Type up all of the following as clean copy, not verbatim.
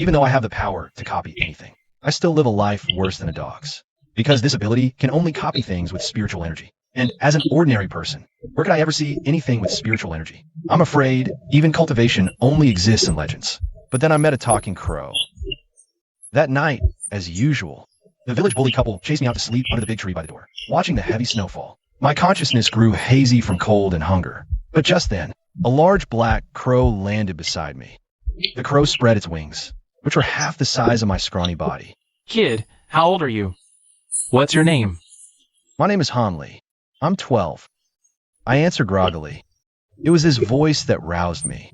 Even though I have the power to copy anything, I still live a life worse than a dog's. Because this ability can only copy things with spiritual energy. And as an ordinary person, where could I ever see anything with spiritual energy? I'm afraid even cultivation only exists in legends. But then I met a talking crow. That night, as usual, the village bully couple chased me out to sleep under the big tree by the door, watching the heavy snowfall. My consciousness grew hazy from cold and hunger. But just then, a large black crow landed beside me. The crow spread its wings, which were half the size of my scrawny body. Kid, how old are you? What's your name? My name is Hanley. I'm 12. I answered groggily. It was his voice that roused me.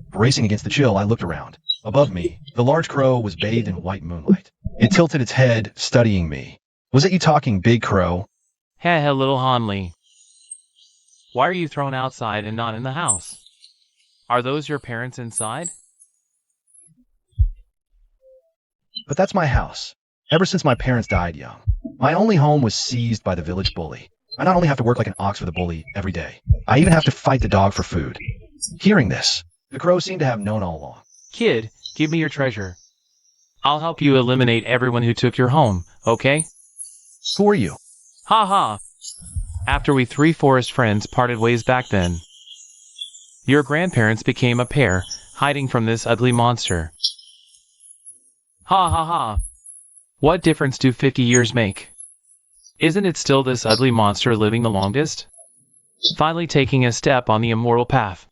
Bracing against the chill, I looked around. Above me, the large crow was bathed in white moonlight. It tilted its head, studying me. Was it you talking, big crow? Hey, little Hanley. Why are you thrown outside and not in the house? Are those your parents inside? But that's my house. Ever since my parents died young, my only home was seized by the village bully. I not only have to work like an ox for the bully every day, I even have to fight the dog for food. Hearing this, the crow seemed to have known all along. Kid, give me your treasure. I'll help you eliminate everyone who took your home, okay? Who are you? Ha ha. After we three forest friends parted ways back then, your grandparents became a pair, hiding from this ugly monster. Ha ha ha. What difference do 50 years make? Isn't it still this ugly monster living the longest? Finally taking a step on the immortal path.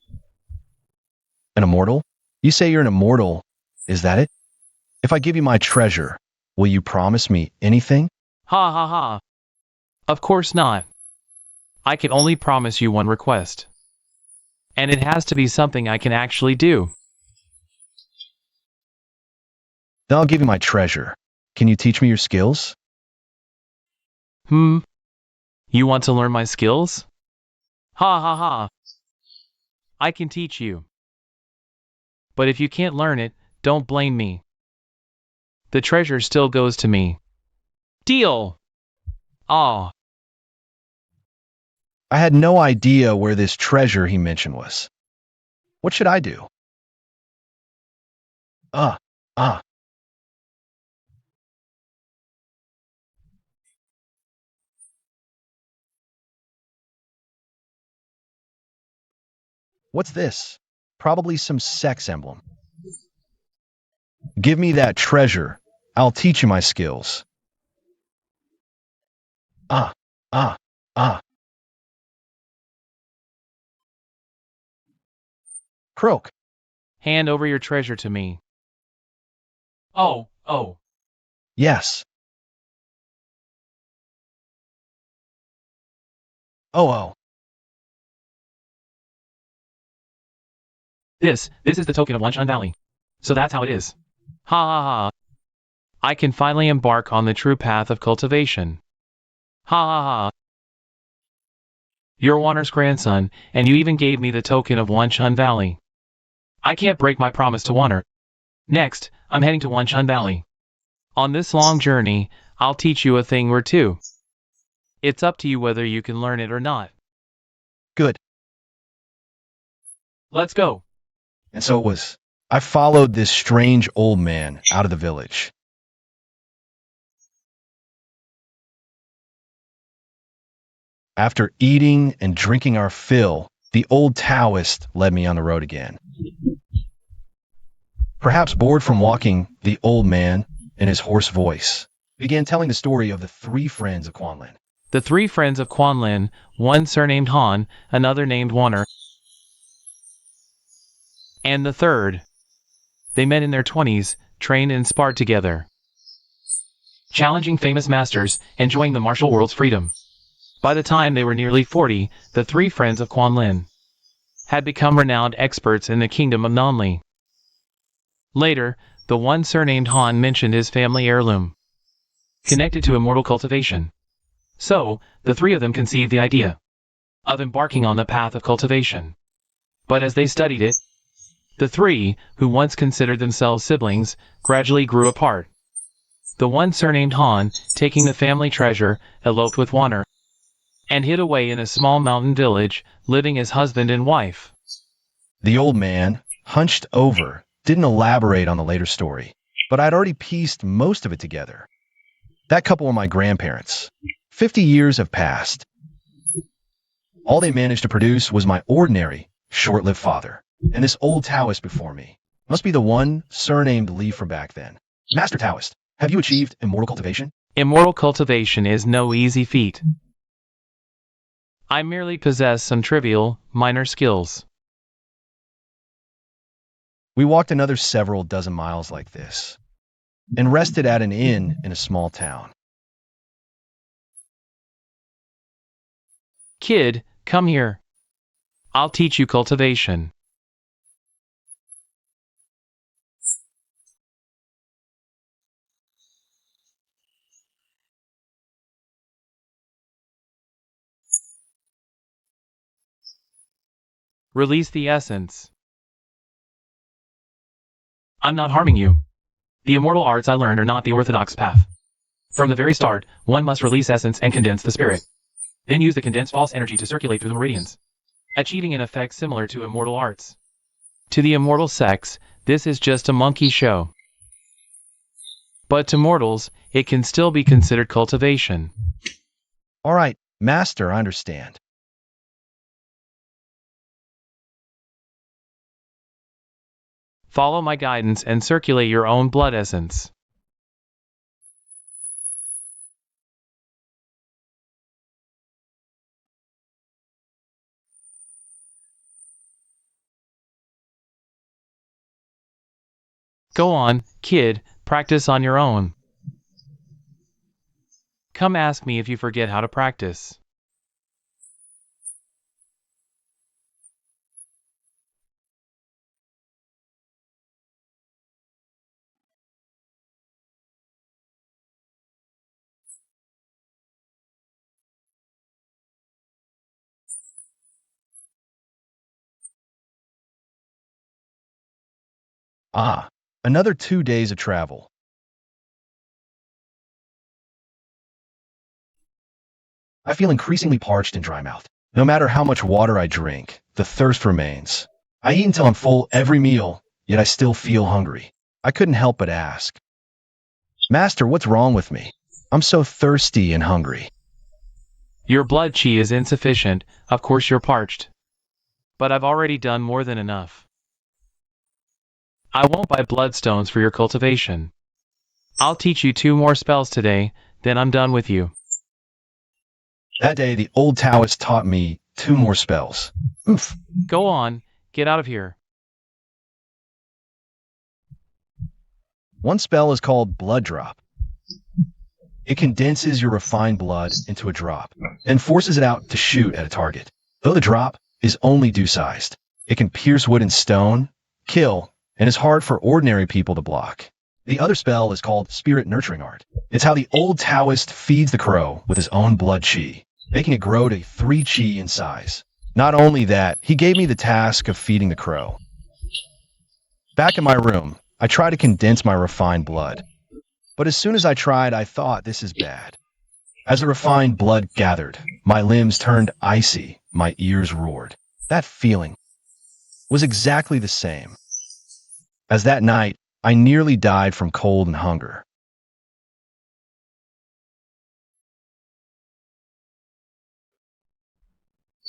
An immortal? You say you're an immortal. Is that it? If I give you my treasure, will you promise me anything? Ha ha ha. Of course not. I can only promise you one request. And it has to be something I can actually do. Then I'll give you my treasure. Can you teach me your skills? You want to learn my skills? Ha ha ha. I can teach you. But if you can't learn it, don't blame me. The treasure still goes to me. Deal! Ah. I had no idea where this treasure he mentioned was. What should I do? What's this? Probably some sex emblem. Give me that treasure. I'll teach you my skills. Croak. Hand over your treasure to me. Oh. Yes. Oh. This is the token of Luncheon Valley. So that's how it is. Ha ha ha. I can finally embark on the true path of cultivation. Ha ha ha. You're Warner's grandson, and you even gave me the token of Luncheon Valley. I can't break my promise to Warner. Next, I'm heading to Luncheon Valley. On this long journey, I'll teach you a thing or two. It's up to you whether you can learn it or not. Good. Let's go. And so it was. I followed this strange old man out of the village. After eating and drinking our fill, the old Taoist led me on the road again. Perhaps bored from walking, the old man, in his hoarse voice, began telling the story of the three friends of Quanlin. The three friends of Quanlin, one surnamed Han, another named Warner, and the third. They met in their 20s, trained and sparred together, challenging famous masters, enjoying the martial world's freedom. By the time they were nearly 40, the three friends of Quanlin had become renowned experts in the kingdom of Nanli. Later, the one surnamed Han mentioned his family heirloom, connected to immortal cultivation. So, the three of them conceived the idea of embarking on the path of cultivation. But as they studied it, the three, who once considered themselves siblings, gradually grew apart. The one surnamed Han, taking the family treasure, eloped with Warner, and hid away in a small mountain village, living as husband and wife. The old man hunched over didn't elaborate on the later story, but I'd already pieced most of it together. That couple were my grandparents. 50 years have passed. All they managed to produce was my ordinary, short-lived father, and this old Taoist before me. Must be the one surnamed Lee from back then. Master Taoist, have you achieved immortal cultivation? Immortal cultivation is no easy feat. I merely possess some trivial, minor skills. We walked another several dozen miles like this, and rested at an inn in a small town. Kid, come here. I'll teach you cultivation. Release the essence. I'm not harming you. The immortal arts I learned are not the orthodox path. From the very start, one must release essence and condense the spirit. Then use the condensed false energy to circulate through the meridians, achieving an effect similar to immortal arts. To the immortal sects, this is just a monkey show. But to mortals, it can still be considered cultivation. All right, Master, I understand. Follow my guidance and circulate your own blood essence. Go on, kid, practice on your own. Come ask me if you forget how to practice. Ah, another 2 days of travel. I feel increasingly parched and dry-mouthed. No matter how much water I drink, the thirst remains. I eat until I'm full every meal, yet I still feel hungry. I couldn't help but ask, Master, what's wrong with me? I'm so thirsty and hungry. Your blood chi is insufficient, of course you're parched. But I've already done more than enough. I won't buy bloodstones for your cultivation. I'll teach you 2 more spells today, then I'm done with you. That day, the old Taoist taught me 2 more spells. Oof. Go on, get out of here. One spell is called Blood Drop. It condenses your refined blood into a drop, and forces it out to shoot at a target. Though the drop is only dew-sized, it can pierce wood and stone, kill, and is hard for ordinary people to block. The other spell is called Spirit Nurturing Art. It's how the old Taoist feeds the crow with his own blood chi, making it grow to 3 chi in size. Not only that, he gave me the task of feeding the crow. Back in my room, I tried to condense my refined blood. But as soon as I tried, I thought, this is bad. As the refined blood gathered, my limbs turned icy, my ears roared. That feeling was exactly the same as that night I nearly died from cold and hunger.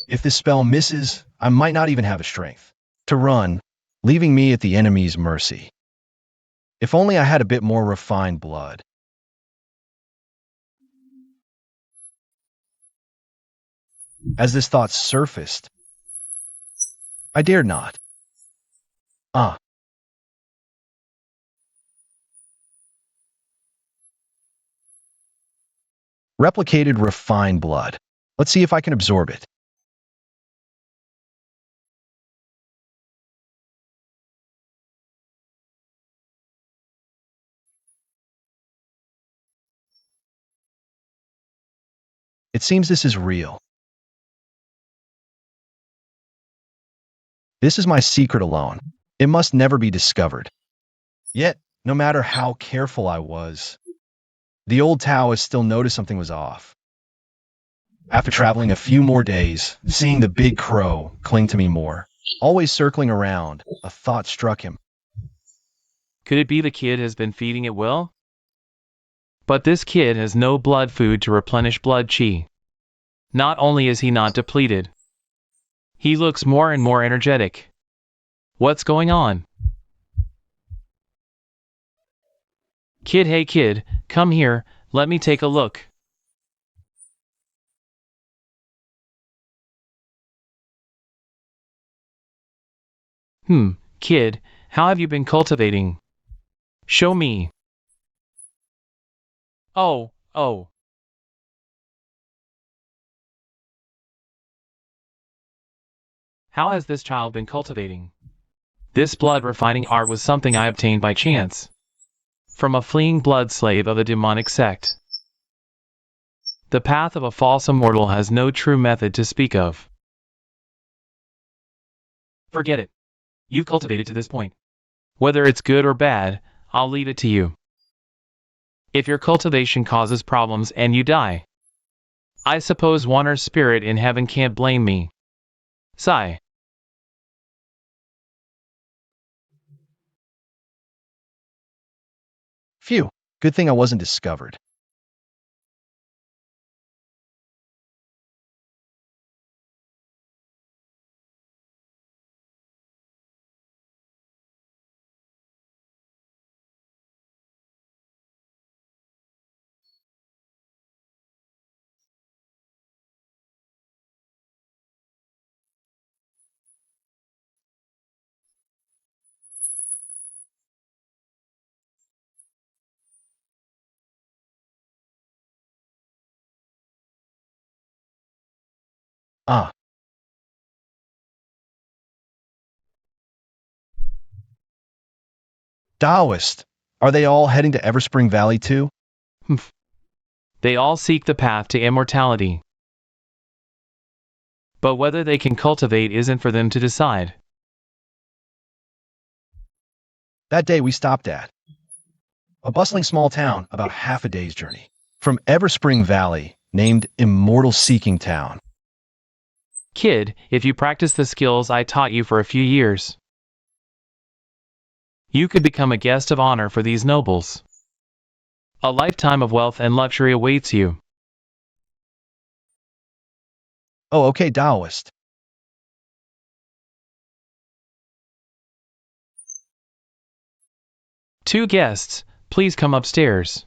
If this spell misses, I might not even have the strength to run, leaving me at the enemy's mercy. If only I had a bit more refined blood. As this thought surfaced, I dared not. Replicated refined blood. Let's see if I can absorb it. It seems this is real. This is my secret alone. It must never be discovered. Yet, no matter how careful I was, the old Taoist still noticed something was off. After traveling a few more days, seeing the big crow cling to me more, always circling around, a thought struck him. Could it be the kid has been feeding it well? But this kid has no blood food to replenish blood chi. Not only is he not depleted, he looks more and more energetic. What's going on? Kid, hey kid, come here, let me take a look. Kid, how have you been cultivating? Show me. Oh. How has this child been cultivating? This blood refining art was something I obtained by chance from a fleeing blood slave of a demonic sect. The path of a false immortal has no true method to speak of. Forget it. You've cultivated to this point. Whether it's good or bad, I'll leave it to you. If your cultivation causes problems and you die, I suppose Warner's spirit in heaven can't blame me. Sigh. Phew, good thing I wasn't discovered. Ah. Taoist. Are they all heading to Everspring Valley too? They all seek the path to immortality. But whether they can cultivate isn't for them to decide. That day we stopped at a bustling small town about half a day's journey from Everspring Valley, named Immortal Seeking Town. Kid, if you practice the skills I taught you for a few years, you could become a guest of honor for these nobles. A lifetime of wealth and luxury awaits you. Oh, okay, Taoist. Two guests, please come upstairs.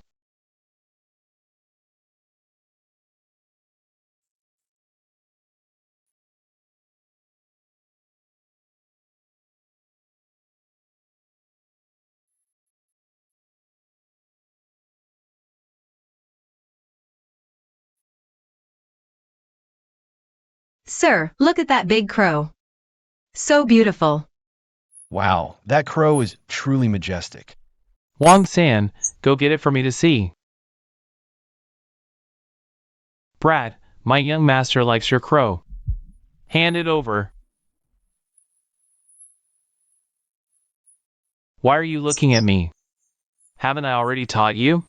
Sir, look at that big crow. So beautiful. Wow, that crow is truly majestic. Wang San, go get it for me to see. Brat, my young master likes your crow. Hand it over. Why are you looking at me? Haven't I already taught you?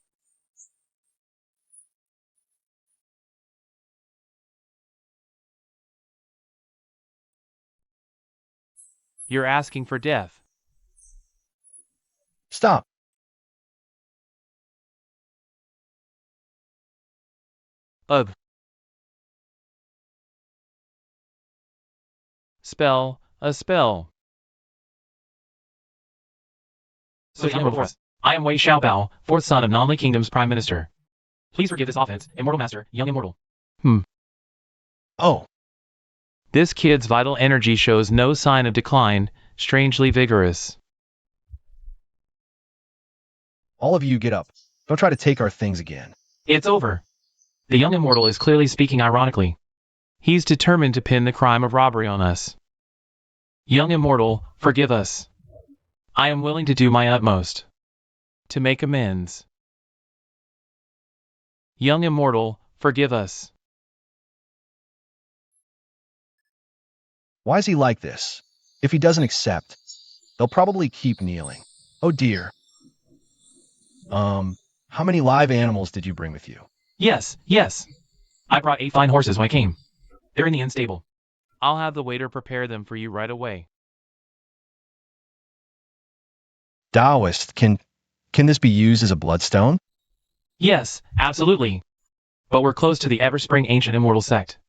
You're asking for death. Stop. Spell, a spell. So I am Wei Xiaobao, fourth son of Nanli Kingdom's Prime Minister. Please forgive this offense, Immortal Master, young immortal. Oh, This kid's vital energy shows no sign of decline, strangely vigorous. all of you get up. Don't try to take our things again. It's over. The young immortal is clearly speaking ironically. He's determined to pin the crime of robbery on us. Young immortal, forgive us. I am willing to do my utmost to make amends. Young immortal, forgive us. Why is he like this? If he doesn't accept, they'll probably keep kneeling. Oh dear. How many live animals did you bring with you? Yes. I brought 8 fine horses when I came. They're in the inn stable. I'll have the waiter prepare them for you right away. Taoist, can this be used as a bloodstone? Yes, absolutely. But we're close to the Everspring Ancient Immortal sect.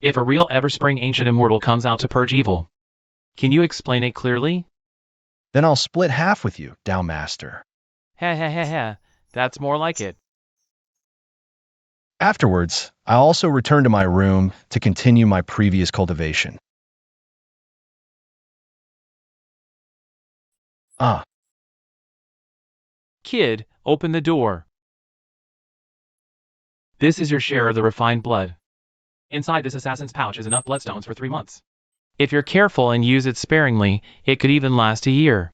If a real Everspring Ancient Immortal comes out to purge evil, can you explain it clearly? Then I'll split half with you, Tao Master. Heh heh heh heh, that's more like it. Afterwards, I'll also return to my room to continue my previous cultivation. Ah, Kid, open the door. This is your share of the refined blood. Inside this assassin's pouch is enough bloodstones for 3 months. If you're careful and use it sparingly, it could even last a year.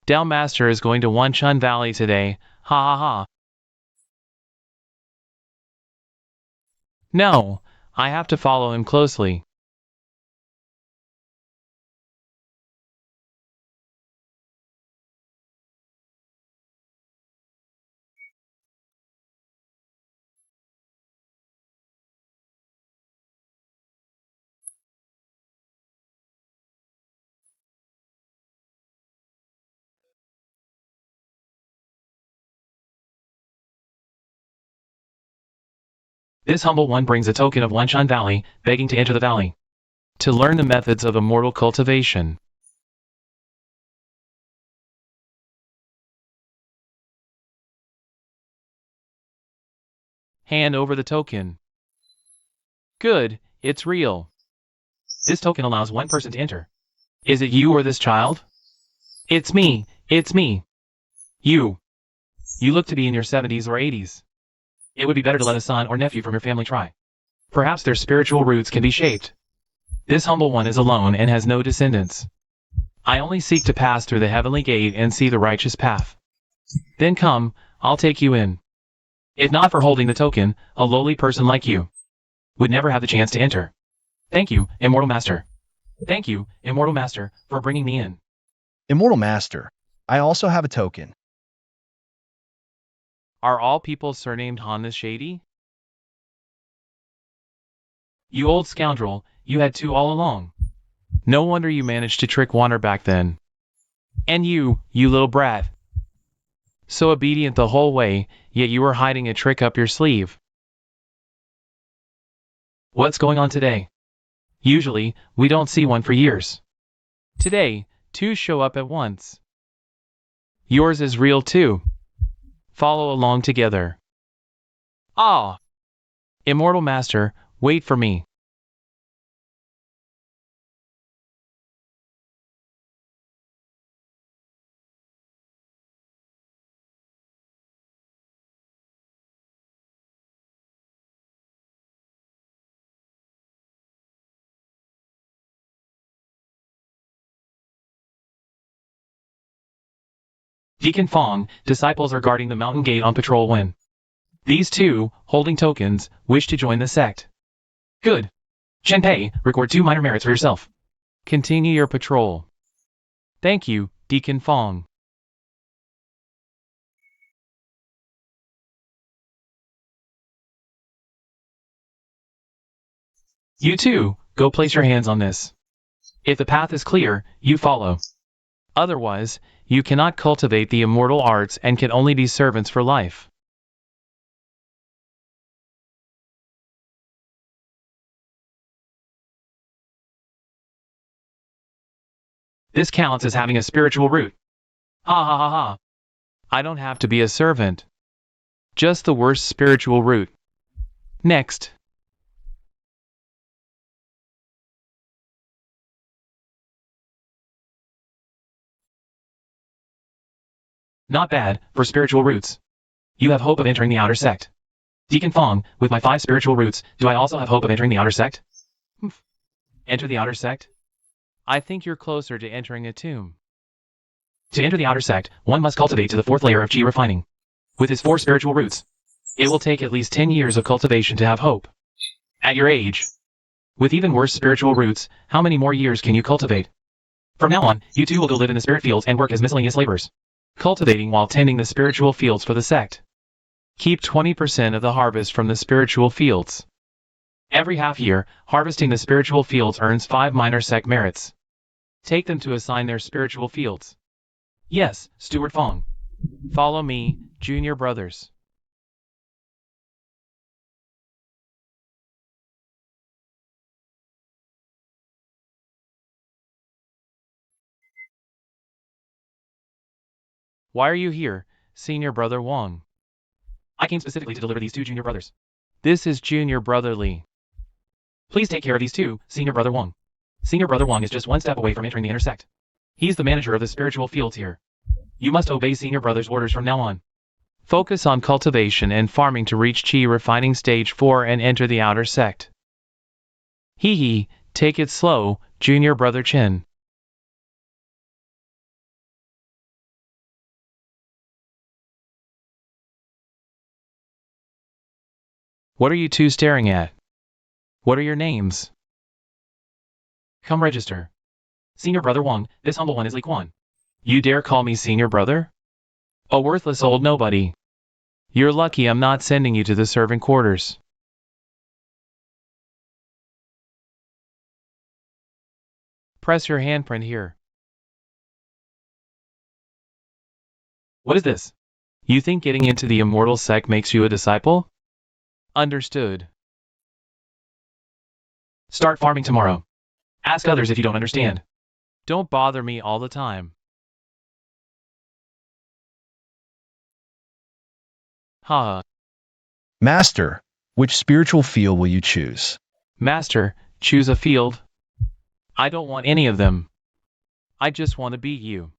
Del Master is going to Wanchun Valley today, ha ha ha. No, I have to follow him closely. This humble one brings a token of Wanchun Valley, begging to enter the valley. To learn the methods of immortal cultivation. Hand over the token. Good, it's real. This token allows one person to enter. Is it you or this child? It's me, it's me. You. You look to be in your 70s or 80s. It would be better to let a son or nephew from your family try. Perhaps their spiritual roots can be shaped. This humble one is alone and has no descendants. I only seek to pass through the heavenly gate and see the righteous path. Then come, I'll take you in. If not for holding the token, a lowly person like you would never have the chance to enter. Thank you, Immortal Master. Thank you, Immortal Master, for bringing me in. Immortal Master, I also have a token. Are all people surnamed Han this shady? You old scoundrel, you had 2 all along. No wonder you managed to trick Wander back then. And you little brat. So obedient the whole way, yet you were hiding a trick up your sleeve. What's going on today? Usually, we don't see one for years. Today, 2 show up at once. Yours is real too. Follow along together. Ah! Immortal Master, wait for me. Deacon Fong, disciples are guarding the mountain gate on patrol when these 2, holding tokens, wish to join the sect. Good. Shenpei, record 2 minor merits for yourself. Continue your patrol. Thank you, Deacon Fong. You too, go place your hands on this. If the path is clear, you follow. Otherwise, you cannot cultivate the immortal arts and can only be servants for life. This counts as having a spiritual root. Ha ha ha ha. I don't have to be a servant. Just the worst spiritual root. Next. Not bad, for spiritual roots. You have hope of entering the outer sect. Deacon Fong, with my 5 spiritual roots, do I also have hope of entering the outer sect? Enter the outer sect? I think you're closer to entering a tomb. To enter the outer sect, one must cultivate to the 4th layer of chi refining. With his 4 spiritual roots, it will take at least 10 years of cultivation to have hope. At your age, with even worse spiritual roots, how many more years can you cultivate? From now on, you too will go live in the spirit fields and work as miscellaneous laborers, cultivating while tending the spiritual fields for the sect. Keep 20% of the harvest from the spiritual fields. Every half year, harvesting the spiritual fields earns 5 minor sect merits. Take them to assign their spiritual fields. Yes, Stuart Fong. Follow me, junior brothers. Why are you here, senior brother Wong? I came specifically to deliver these two junior brothers. This is junior brother Lee. Please take care of these two, senior brother Wong. Senior brother Wong is just one step away from entering the inner sect. He's the manager of the spiritual fields here. You must obey senior brother's orders from now on. Focus on cultivation and farming to reach Qi refining stage 4 and enter the outer sect. Hee hee, take it slow, junior brother Chin. What are you two staring at? What are your names? Come register. Senior brother Wong, this humble one is Li Quan. You dare call me senior brother? A worthless old nobody. You're lucky I'm not sending you to the servant quarters. Press your handprint here. What is this? You think getting into the immortal sect makes you a disciple? Understood. Start farming tomorrow. Ask others if you don't understand. Don't bother me all the time. Haha. Master, which spiritual field will you choose? Master, choose a field. I don't want any of them. I just want to beat you.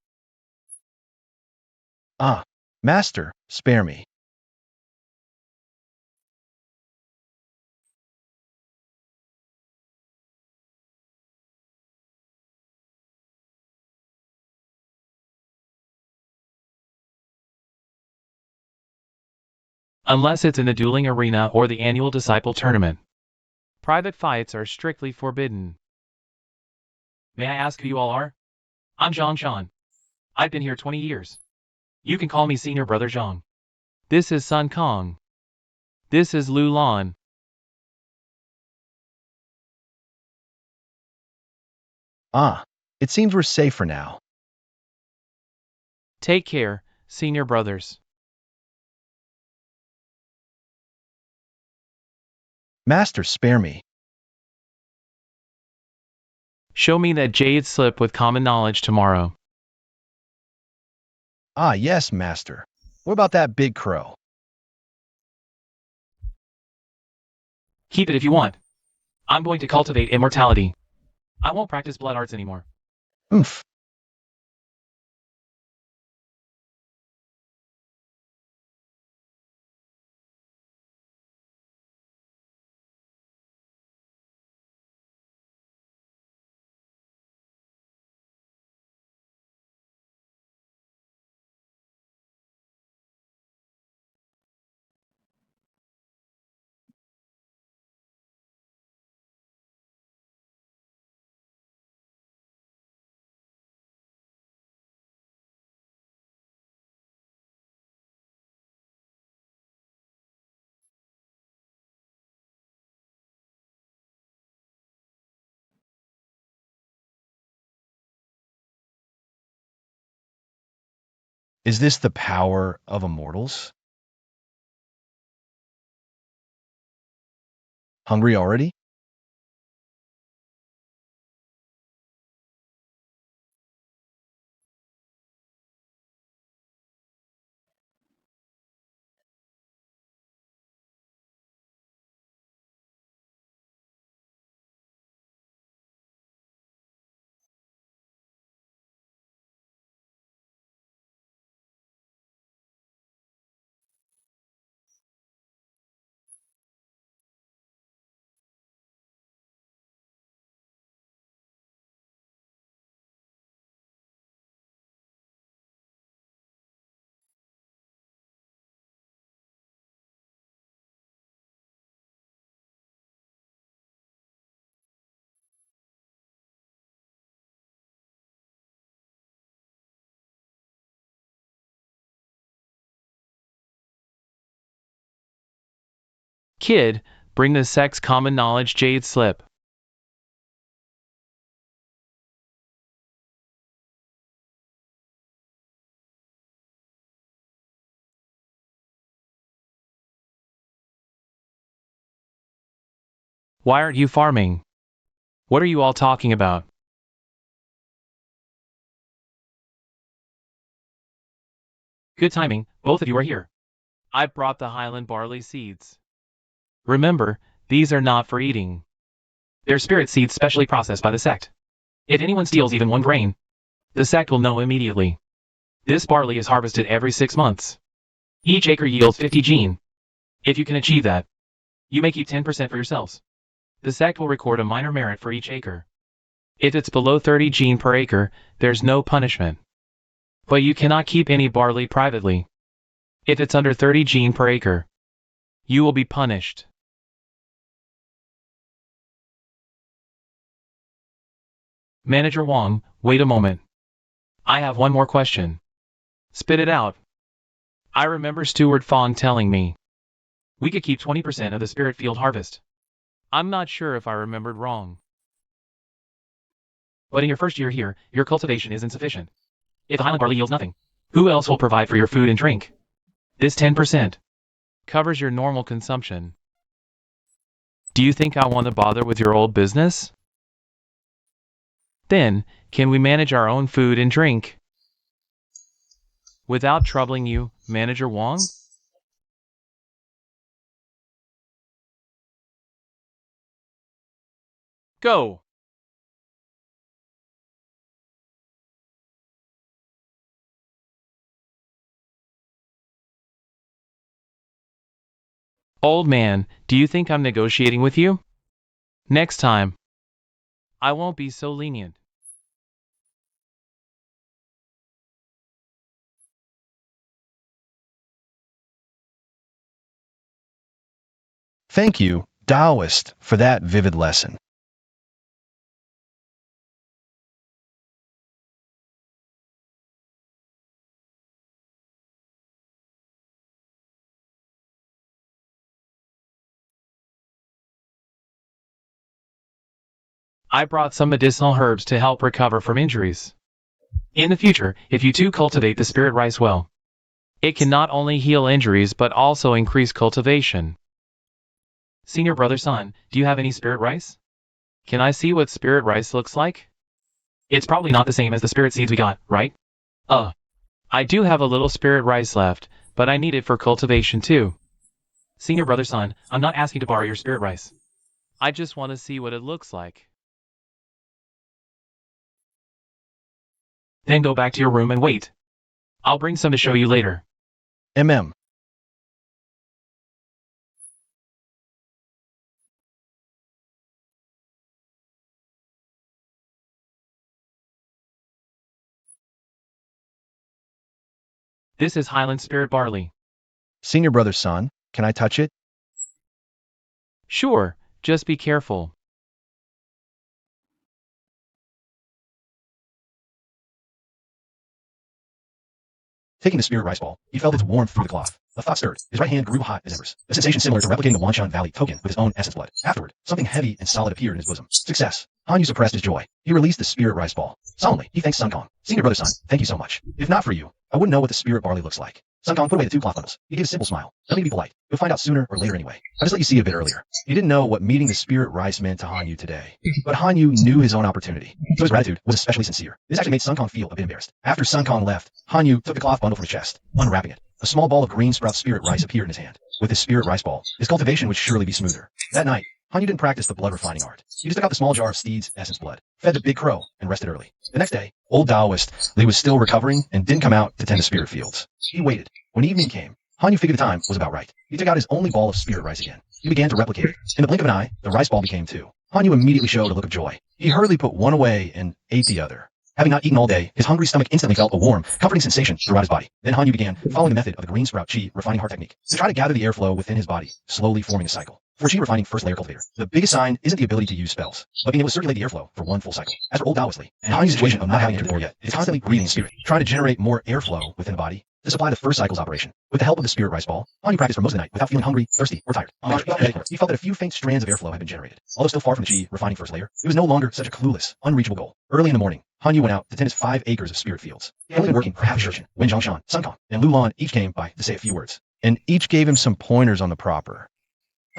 Ah, Master, spare me. Unless it's in the dueling arena or the annual disciple tournament. Private fights are strictly forbidden. May I ask who you all are? I'm Zhang Shan. I've been here 20 years. You can call me senior brother Zhang. This is Sun Kong. This is Lu Lan. Ah, it seems we're safe for now. Take care, senior brothers. Master, spare me. Show me that jade slip with common knowledge tomorrow. Ah, yes, Master. What about that big crow? Keep it if you want. I'm going to cultivate immortality. I won't practice blood arts anymore. Oomph. Is this the power of immortals? Hungry already? Kid, bring the sect's common knowledge jade slip. Why aren't you farming? What are you all talking about? Good timing, both of you are here. I brought the Highland barley seeds. Remember, these are not for eating. They're spirit seeds specially processed by the sect. If anyone steals even one grain, the sect will know immediately. This barley is harvested every 6 months. Each acre yields 50 gene. If you can achieve that, you may keep 10% for yourselves. The sect will record a minor merit for each acre. If it's below 30 gene per acre, there's no punishment. But you cannot keep any barley privately. If it's under 30 gene per acre, you will be punished. Manager Wong, wait a moment. I have one more question. Spit it out. I remember Steward Fong telling me we could keep 20% of the spirit field harvest. I'm not sure if I remembered wrong. But in your first year here, your cultivation is insufficient. If the Highland barley yields nothing, who else will provide for your food and drink? This 10% covers your normal consumption. Do you think I want to bother with your old business? Then, can we manage our own food and drink without troubling you, Manager Wong? Go! Old man, do you think I'm negotiating with you? Next time, I won't be so lenient. Thank you, Taoist, for that vivid lesson. I brought some medicinal herbs to help recover from injuries. In the future, if you two cultivate the spirit rice well, it can not only heal injuries but also increase cultivation. Senior brother son, do you have any spirit rice? Can I see what spirit rice looks like? It's probably not the same as the spirit seeds we got, right? I do have a little spirit rice left, but I need it for cultivation too. Senior brother son, I'm not asking to borrow your spirit rice. I just want to see what it looks like. Then go back to your room and wait. I'll bring some to show you later. MM. This is Highland Spirit Barley. Senior brother son, can I touch it? Sure, just be careful. Taking the spirit rice ball, he felt its warmth through the cloth. A thought stirred. His right hand grew hot as embers. A sensation similar to replicating the Wanshan Valley token with his own essence blood. Afterward, something heavy and solid appeared in his bosom. Success. Hanyu suppressed his joy. He released the spirit rice ball. Solemnly, he thanked Sun Kong. Senior brother son, thank you so much. If not for you, I wouldn't know what the spirit barley looks like. Sun Kong put away the 2 cloth bundles. He gave a simple smile. Let me be polite. You'll find out sooner or later anyway. I just let you see a bit earlier. He didn't know what meeting the spirit rice meant to Hanyu today. But Hanyu knew his own opportunity, so his gratitude was especially sincere. This actually made Sun Kong feel a bit embarrassed. After Sun Kong left, Hanyu took the cloth bundle from his chest, unwrapping it. A small ball of green sprout spirit rice appeared in his hand. With his spirit rice ball, his cultivation would surely be smoother. That night, Hanyu didn't practice the blood refining art. He just took out the small jar of Steed's essence blood, fed the big crow, and rested early. The next day, old Taoist Li was still recovering and didn't come out to tend the spirit fields. He waited. When evening came, Hanyu figured the time was about right. He took out his only ball of spirit rice again. He began to replicate it. In the blink of an eye, the rice ball became 2. Hanyu immediately showed a look of joy. He hurriedly put one away and ate the other. Having not eaten all day, his hungry stomach instantly felt a warm, comforting sensation throughout his body. Then Hanyu began following the method of the green sprout chi refining heart technique to try to gather the airflow within his body, slowly forming a cycle. For chi refining first layer cultivator, the biggest sign isn't the ability to use spells, but being able to circulate the airflow for one full cycle. As for old Taoist Li, and Hanyu's situation of not having entered the door yet, is constantly breathing in spirit, trying to generate more airflow within the body to supply the first cycle's operation. With the help of the spirit rice ball, Hanyu practiced for most of the night without feeling hungry, thirsty, or tired. He felt that a few faint strands of airflow had been generated. Although still far from the chi refining first layer, it was no longer such a clueless, unreachable goal. Early in the morning, Hanyu went out to tend his 5 acres of spirit fields. He had only been working for half a Shirshin. Wen Zhongshan, Sun Kong, and Lu Lan each came by to say a few words, and each gave him some pointers on the proper.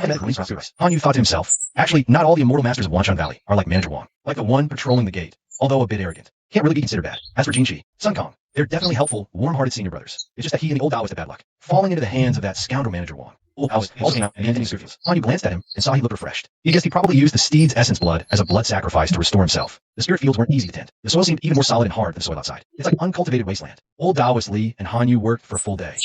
Han Yu thought to himself, actually, not all the immortal masters of Wanshan Valley are like Manager Wang, like the one patrolling the gate, although a bit arrogant. Can't really be considered bad. As for Jinshi, Sun Kong, they're definitely helpful, warm-hearted senior brothers. It's just that he and the old Taoist had bad luck, falling into the hands of that scoundrel Manager Wang. Old Taoist also came out and ended his Han Yu glanced at him and saw he looked refreshed. He guessed he probably used the steed's essence blood as a blood sacrifice to restore himself. The spirit fields weren't easy to tend. The soil seemed even more solid and hard than the soil outside. It's like uncultivated wasteland. Old Taoist Li and Han Yu worked for a full day.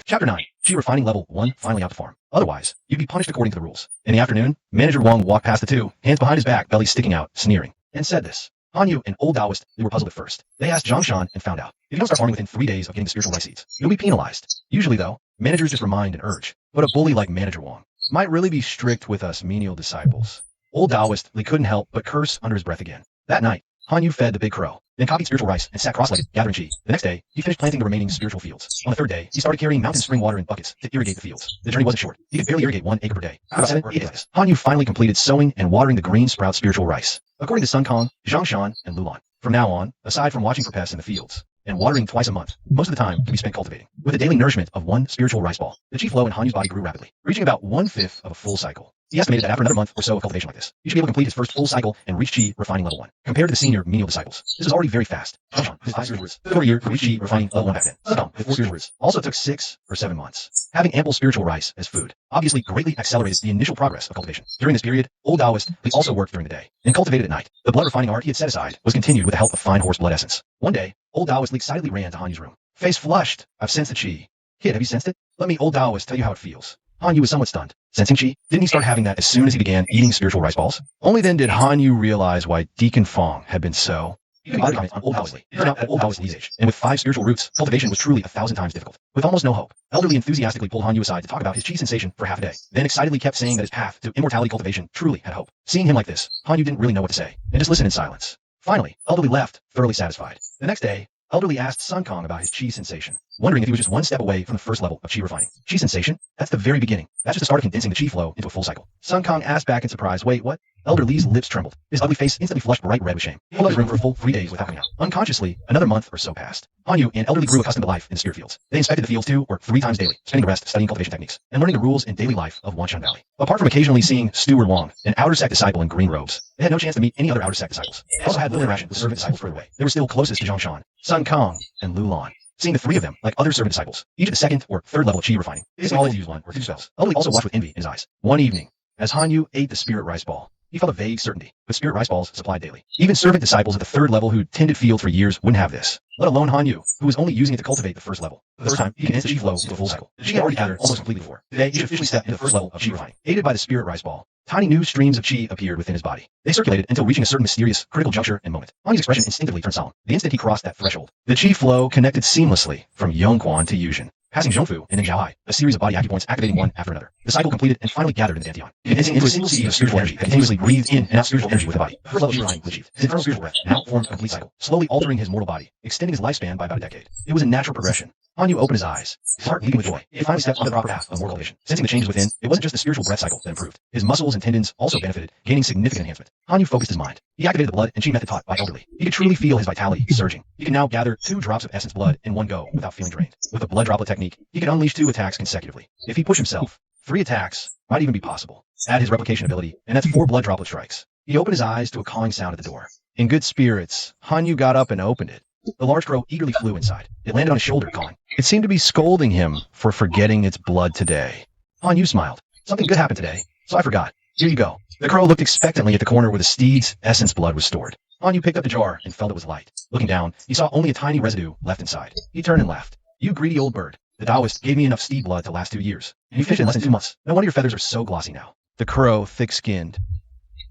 Chapter 9. Chi refining level 1 finally out to farm. Otherwise, you'd be punished according to the rules. In the afternoon, Manager Wang walked past the two, hands behind his back, belly sticking out, sneering, and said this. Han Yu and Old Taoist, they were puzzled at first. They asked Zhongshan and found out. If you don't start farming within 3 days of getting the spiritual rice seeds, you'll be penalized. Usually, though, managers just remind and urge. But a bully like Manager Wang might really be strict with us menial disciples. Old Taoist, they couldn't help but curse under his breath again. That night, Han Yu fed the big crow, then copied spiritual rice and sat cross-legged, gathering chi. The next day, he finished planting the remaining spiritual fields. On the third day, he started carrying mountain spring water in buckets to irrigate the fields. The journey wasn't short. He could barely irrigate 1 acre per day. About 7 or 8 days. Han Yu finally completed sowing and watering the green sprout spiritual rice. According to Sun Kong, Zhongshan, and Lulan. From now on, aside from watching for pests in the fields, and watering twice a month, most of the time can be spent cultivating. With the daily nourishment of 1 spiritual rice ball, the chi flow in Han Yu's body grew rapidly, reaching about 1/5 of a full cycle. He estimated that after another month or so of cultivation like this, he should be able to complete his first full cycle and reach chi refining level 1. Compared to the senior menial disciples, this was already very fast. Zhongshan, with 5 spiritual roots, took over a year to reach chi refining level 1 back then. Sun Kong, with 4 spiritual roots, also took 6 or 7 months. Having ample spiritual rice as food obviously greatly accelerated the initial progress of cultivation. During this period, Old Taoist also worked during the day and cultivated at night. The blood refining art he had set aside was continued with the help of fine horse blood essence. One day, Old Taoist excitedly ran to Han Yu's room. Face flushed. I've sensed the chi. Kid, have you sensed it? Let me, Old Taoist, tell you how it feels. Han Yu was somewhat stunned. Sensing chi? Didn't he start having that as soon as he began eating spiritual rice balls? Only then did Han Yu realize why Deacon Fong had been so... He could comment on Old Taoist. It turned out that Old Taoist Li's age, and with 5 spiritual roots, cultivation was truly 1,000 times difficult. With almost no hope, Elderly enthusiastically pulled Han Yu aside to talk about his chi sensation for half a day, then excitedly kept saying that his path to immortality cultivation truly had hope. Seeing him like this, Han Yu didn't really know what to say, and just listened in silence. Finally, Elderly left, thoroughly satisfied. The next day, Elderly asked Sun Kong about his chi sensation, wondering if he was just 1 step away from the first level of chi refining. Chi sensation? That's the very beginning. That's just the start of condensing the chi flow into a full cycle. Sun Kong asked back in surprise, wait, what? Elder Li's lips trembled. His ugly face instantly flushed bright red with shame. He left his room for a full 3 days without coming out. Unconsciously, another month or so passed. Han Yu and Elderly grew accustomed to life in the spirit fields. They inspected the fields 2 or 3 times daily, spending the rest studying cultivation techniques and learning the rules and daily life of Wanshan Valley. Apart from occasionally seeing Steward Wang, an outer sect disciple in green robes, they had no chance to meet any other outer sect disciples. They also had little interaction with servant disciples further away. They were still closest to Zhongshan, Sun Kong, and Lulan. Seeing the 3 of them, like other servant disciples, each at the 2nd or 3rd level of chi refining, they all had to use 1 or 2 spells. Elderly also watched with envy in his eyes. One evening, as Han Yu ate the spirit rice ball, he felt a vague certainty, with spirit rice balls supplied daily. Even servant disciples at the 3rd level who tended fields for years wouldn't have this, let alone Han Yu, who was only using it to cultivate the 1st level. The first time, he condensed the chi flow into a full cycle. The chi had already gathered almost completely before. Today, he should officially step into the 1st level of chi refining. Aided by the spirit rice ball, tiny new streams of chi appeared within his body. They circulated until reaching a certain mysterious, critical juncture and moment. Han Yu's expression instinctively turned solemn. The instant he crossed that threshold, the chi flow connected seamlessly from Yongquan to Yuzhen, passing Zhongfu and then Zhaohai, a series of body acupoints activating one after another. The cycle completed and finally gathered in the Dantian, condensing into a single seed of spiritual energy that continuously breathed in and out spiritual energy with the body. The first level of refining was achieved. His internal spiritual breath now formed a complete cycle, slowly altering his mortal body, extending his lifespan by about a decade. It was a natural progression. Han Yu opened his eyes, his heart leaping with joy. He finally stepped on the proper path of mortal cultivation. Sensing the changes within, it wasn't just the spiritual breath cycle that improved. His muscles and tendons also benefited, gaining significant enhancement. Han Yu focused his mind. He activated the blood and chi method taught by Elderly. He could truly feel his vitality surging. He could now gather 2 drops of essence blood in one go without feeling drained. With the blood droplet technique, he could unleash 2 attacks consecutively. If he pushed himself, 3 attacks might even be possible. Add his replication ability, and that's 4 blood droplet strikes. He opened his eyes to a calling sound at the door. In good spirits, Han Yu got up and opened it. The large crow eagerly flew inside. It landed on his shoulder, calling. It seemed to be scolding him for forgetting its blood today. Han Yu smiled. Something good happened today, so I forgot. Here you go. The crow looked expectantly at the corner where the steed's essence blood was stored. Han Yu picked up the jar and felt it was light. Looking down, he saw only a tiny residue left inside. He turned and laughed. You greedy old bird. The Taoist gave me enough steed blood to last 2 years. And you finished in less than 2 months. No wonder your feathers are so glossy now. The crow, thick-skinned,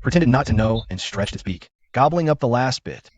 pretended not to know and stretched its beak, gobbling up the last bit.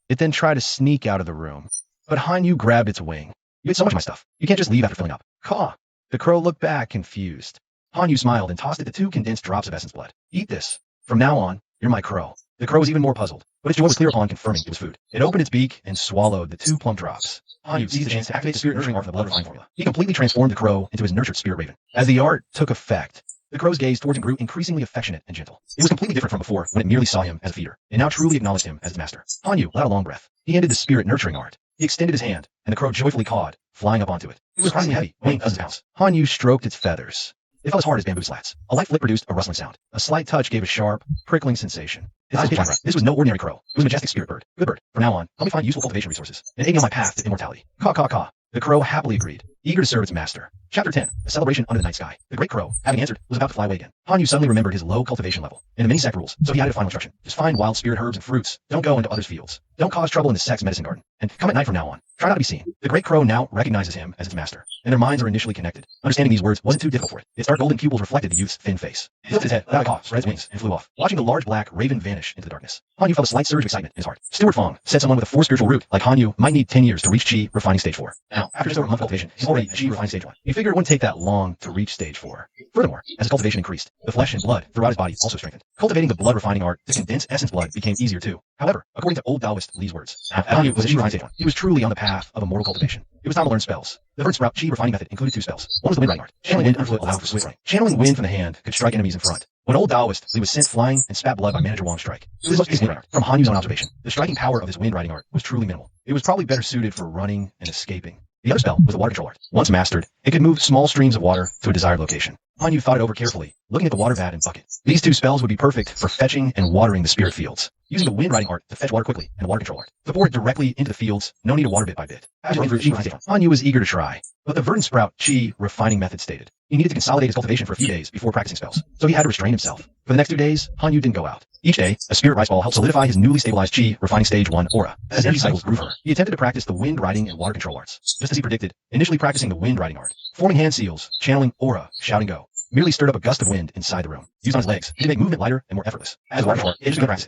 It then tried to sneak out of the room. But Han Yu grabbed its wing. You ate so much of my stuff. You can't just leave after filling up. Caw. The crow looked back, confused. Han Yu smiled and tossed it the 2 condensed drops of essence blood. Eat this. From now on, you're my crow. The crow was even more puzzled, but its joy was clear upon confirming it was food. It opened its beak and swallowed the 2 plump drops. Han Yu seized the chance to activate the spirit nurturing art of the blood refining formula. He completely transformed the crow into his nurtured spirit raven. As the art took effect, the crow's gaze towards him grew increasingly affectionate and gentle. It was completely different from before when it merely saw him as a feeder, and now truly acknowledged him as its master. Han Yu let out a long breath. He ended the spirit nurturing art. He extended his hand, and the crow joyfully cawed, flying up onto it. It was surprisingly heavy, weighing dozens of pounds. Han Yu stroked its feathers. It felt as hard as bamboo slats. A light flick produced a rustling sound. A slight touch gave a sharp, prickling sensation. His eyes pitched. This was no ordinary crow. It was a majestic spirit bird. Good bird. From now on, help me find useful cultivation resources and aid me on my path to immortality. Caw, caw, caw. The crow happily agreed, eager to serve its master. Chapter 10. A celebration under the night sky. The great crow, having answered, was about to fly away again. Hanyu suddenly remembered his low cultivation level and the many Sect rules, so he added a final instruction. Just find wild spirit herbs and fruits. Don't go into others' fields. Don't cause trouble in the Sect's medicine garden. And come at night from now on. Try not to be seen. The great crow now recognizes him as its master, and their minds are initially connected. Understanding these words wasn't too difficult for it. Its dark golden pupils reflected the youth's thin face. He tilted his head without a cough, spread its wings, and flew off, watching the large black raven vanish into the darkness. Hanyu felt a slight surge of excitement in his heart. Steward Fong said someone with a 4 spiritual root like Hanyu might need 10 years to reach Qi refining stage 4. Now, after just over a month of cultivation, he's already at Qi refining stage 1. He figured it wouldn't take that long to reach stage 4. Furthermore, as his cultivation increased, the flesh and blood throughout his body also strengthened. Cultivating the blood refining art to condense essence blood became easier too. However, according to old Taoist Lee's words, Hanyu was at Qi refining stage 1. He was truly on the path of immortal cultivation. It was time to learn spells. The Verdant Sprout Qi refining method included 2 spells. One was the wind writing art. Channeling wind underfoot allowed for swift running. Channeling wind from the hand could strike enemies in front. When old Taoist Lee was sent flying and spat blood by Manager Wong's strike, it was wind art. From Hanyu's own observation, the striking power of his wind writing art was truly minimal. It was probably better suited for running and escaping. The other spell was the water control art. Once mastered, it could move small streams of water to a desired location. Hanyu thought it over carefully, looking at the water vat and bucket. These 2 spells would be perfect for fetching and watering the spirit fields. Using the wind writing art to fetch water quickly and the water control art to pour it directly into the fields, no need to water bit by bit. Hanyu was eager to try, but the Verdant Sprout Qi refining method stated he needed to consolidate his cultivation for a few days before practicing spells, so he had to restrain himself. For the next 2 days, Hanyu didn't go out. Each day, a spirit rice ball helped solidify his newly stabilized Qi refining stage 1 aura. As energy cycles grew for her, he attempted to practice the wind writing and water control arts, just as he predicted, initially practicing the wind writing art, forming hand seals, channeling aura, shouting go. Merely stirred up a gust of wind inside the room. Used on his legs, he could make movement lighter and more effortless. As water control,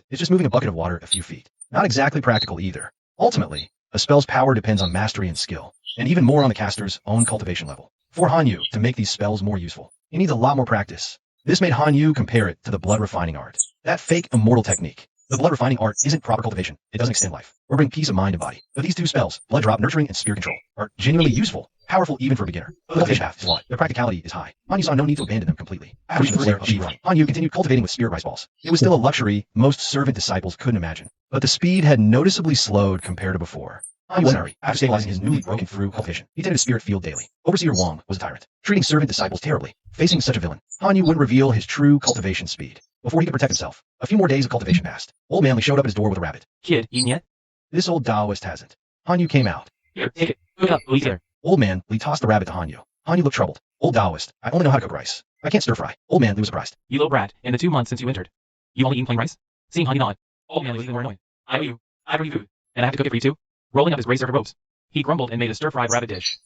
it's just moving a bucket of water a few feet. Not exactly practical either. Ultimately, a spell's power depends on mastery and skill, and even more on the caster's own cultivation level. For Hanyu to make these spells more useful, he needs a lot more practice. This made Hanyu compare it to the blood refining art. That fake immortal technique. The blood refining art isn't proper cultivation. It doesn't extend life or bring peace of mind and body. But these 2 spells, blood drop nurturing and spirit control, are genuinely useful, powerful even for a beginner. The cultivation path is flawed. Their practicality is high. Hanyu saw no need to abandon them completely. After the flare of Qi, Hanyu continued cultivating with spirit rice balls. It was still a luxury most servant disciples couldn't imagine, but the speed had noticeably slowed compared to before. Hanyu was in a hurry. After stabilizing his newly broken through cultivation, he tended his spirit field daily. Overseer Wong was a tyrant, treating servant disciples terribly. Facing such a villain, Hanyu wouldn't reveal his true cultivation speed. Before he could protect himself, a few more days of cultivation passed. Old Manly showed up at his door with a rabbit. Kid, eaten yet? This old Taoist hasn't. Hanyu came out. Here, take it. Cook it up, we'll eat together. Old Man Lee tossed the rabbit to Hanyu. Hanyu looked troubled. Old Taoist, I only know how to cook rice. I can't stir fry. Old Man Lee was surprised. You little brat, in the 2 months since you entered, you've only eaten plain rice? Seeing Hanyu nod, Old Man was even more annoyed. I owe you. I bring you food, and I have to cook it for you too. Rolling up his gray servant robes, he grumbled and made a stir-fried rabbit dish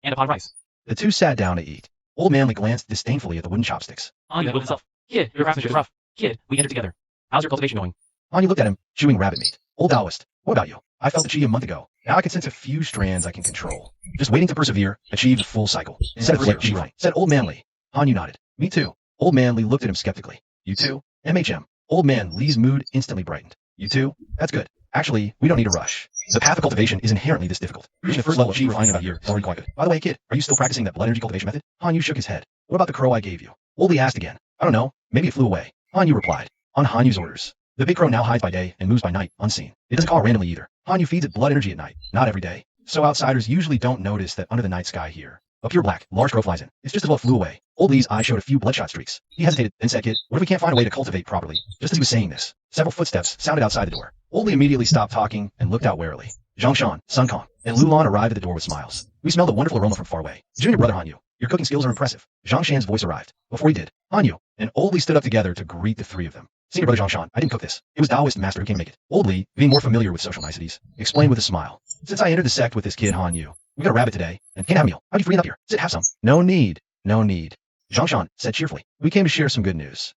and a pot of rice. The 2 sat down to eat. Old Manly glanced disdainfully at the wooden chopsticks. Hanyu went himself. Kid, your craftsmanship is rough. Kid, we entered together. How's your cultivation going? Hanyu looked at him, chewing rabbit meat. Old Taoist, what about you? I felt the Qi a month ago. Now I can sense a few strands I can control. Just waiting to persevere, achieve the full cycle. Said Old Manly. Hanyu nodded. Me too. Old Manly looked at him skeptically. You too? MHM. Old Man Lee's mood instantly brightened. You too? That's good. Actually, we don't need to rush. The path of cultivation is inherently this difficult. Reaching the first level of Qi refining about a year is already quite good. By the way, kid, are you still practicing that blood energy cultivation method? Hanyu shook his head. What about the crow I gave you? Old Lee asked again. I don't know. Maybe it flew away. Hanyu replied. On Hanyu's orders. The big crow now hides by day and moves by night, unseen. It doesn't call randomly either. Hanyu feeds it blood energy at night, not every day. So outsiders usually don't notice that under the night sky here, a pure black, large crow flies in. It's just as well it flew away. Old Lee's eye showed a few bloodshot streaks. He hesitated, then said, Kid, what if we can't find a way to cultivate properly? Just as he was saying this, several footsteps sounded outside the door. Old Lee immediately stopped talking and looked out warily. Zhongshan, Sun Kong, and Lulan arrived at the door with smiles. We smelled a wonderful aroma from far away. Junior brother Hanyu, your cooking skills are impressive. Zhongshan's voice arrived. Before he did, Hanyu and Old Lee stood up together to greet the 3 of them. Senior brother Zhongshan, I didn't cook this. It was Taoist master who came to make it. Old Lee, being more familiar with social niceties, explained with a smile. Since I entered the sect with this kid Hanyu, we got a rabbit today, and can't have a meal. How'd you free it up here? Sit, have some. No need. No need. Zhongshan said cheerfully. We came to share some good news.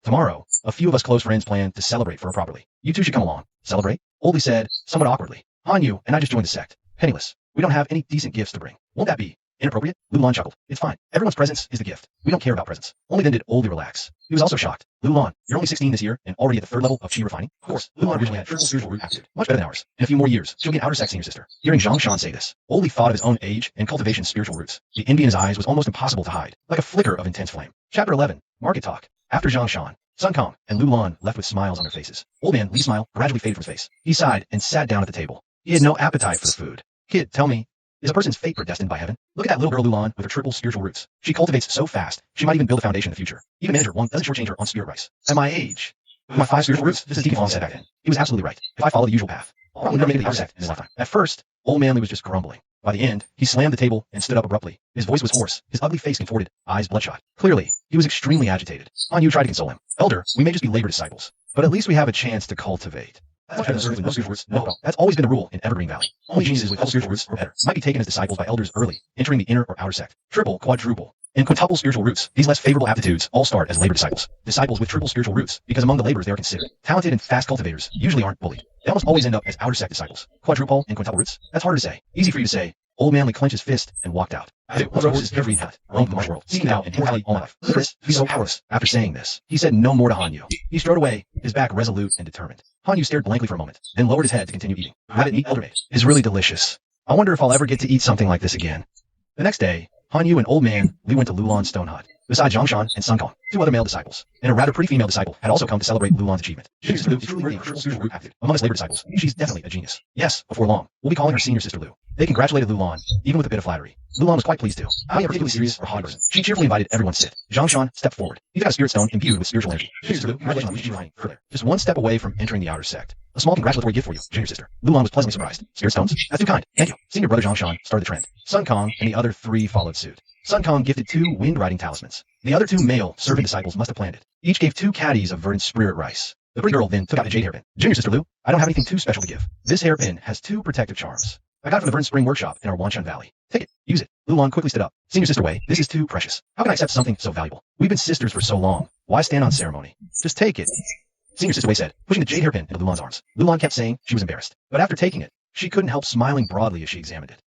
Tomorrow, a few of us close friends plan to celebrate for her properly. You 2 should come along. Celebrate? Old Lee said, somewhat awkwardly. Hanyu and I just joined the sect. Penniless. We don't have any decent gifts to bring. Won't that be inappropriate? Lulan chuckled. It's fine. Everyone's presence is the gift. We don't care about presents. Only then did Old Lee relax. He was also shocked. Lulan, you're only 16 this year and already at the 3rd level of Qi refining? Of course, Lulan originally had triple spiritual root aptitude. Much better than ours. In a few more years, she'll be an outer sect senior sister. Hearing Zhongshan say this, Old Lee thought of his own age and cultivation's spiritual roots. The envy in his eyes was almost impossible to hide, like a flicker of intense flame. Chapter 11. Market Talk. After Zhongshan, Sun Kong, and Lulan left with smiles on their faces. Old Man Lee's smile gradually faded from his face. He sighed and sat down at the table. He had no appetite for the food. Kid, tell me, Is a person's fate predestined by heaven? Look at that little girl Lulan with her triple spiritual roots. She cultivates so fast, she might even build a foundation in the future. Even manager Wang doesn't shortchange her on spirit rice. At my age, with my 5 spiritual roots, this is Deacon Fong said back then. He was absolutely right. If I follow the usual path, I'll probably never make it to the outer sect in this lifetime. At first, old Manly was just grumbling. By the end, he slammed the table and stood up abruptly. His voice was hoarse, his ugly face contorted, eyes bloodshot. Clearly, he was extremely agitated. Han Yu tried to console him. Elder, we may just be labor disciples, but at least we have a chance to cultivate. That's better than serving with no spiritual roots. No, that's always been the rule in Evergreen Valley. Only geniuses with full spiritual roots or better might be taken as disciples by elders early, entering the inner or outer sect. Triple, quadruple, and quintuple spiritual roots. These less favorable aptitudes all start as labor disciples. Disciples with triple spiritual roots, because among the laborers they are considered. Talented and fast cultivators usually aren't bullied. They almost always end up as outer sect disciples. Quadruple and quintuple roots. That's harder to say. Easy for you to say. Old Manly clenched his fist and walked out. I do. Horses every night, roamed the marsh world, seeking out and immortality all my life. Chris, he's so powerless. After saying this, he said no more to Han Yu. He strode away, his back resolute and determined. Han Yu stared blankly for a moment, then lowered his head to continue eating. Rabbit meat elder made is really delicious. I wonder if I'll ever get to eat something like this again. The next day, Han Yu and Old Man Li went to Lulan's stone hut. Besides Zhongshan and Sun Kong, 2 other male disciples, and a rather pretty female disciple had also come to celebrate Lulan's achievement. Sister Lu is truly worthy of triple spiritual root aptitude. Among us labor disciples, she's definitely a genius. Yes, before long, we'll be calling her Senior Sister Lu. They congratulated Lulan, even with a bit of flattery. Lulan was quite pleased too. Not a particularly serious or haughty person. She cheerfully invited everyone to sit. Zhongshan stepped forward. He's got a spirit stone imbued with spiritual energy. Junior Sister Lu, congratulations on reaching your further. Just one step away from entering the outer sect. A small congratulatory gift for you, Junior Sister. Lulan was pleasantly surprised. Spirit stones? That's too kind. Thank you. Senior brother Zhongshan started the trend. Sun Kong and the other 3 followed suit. Sun Kong gifted 2 wind riding talismans. The other 2 male servant disciples must have planned it. Each gave 2 caddies of verdant spirit rice. The pretty girl then took out a jade hairpin. Junior Sister Lu, I don't have anything too special to give. This hairpin has 2 protective charms. I got it from the Verdant Spring Workshop in our Wanshan Valley. Take it. Use it. Lulan quickly stood up. Senior Sister Wei, this is too precious. How can I accept something so valuable? We've been sisters for so long. Why stand on ceremony? Just take it. Senior Sister Wei said, pushing the jade hairpin into Lulan's arms. Lulan kept saying she was embarrassed. But after taking it, she couldn't help smiling broadly as she examined it.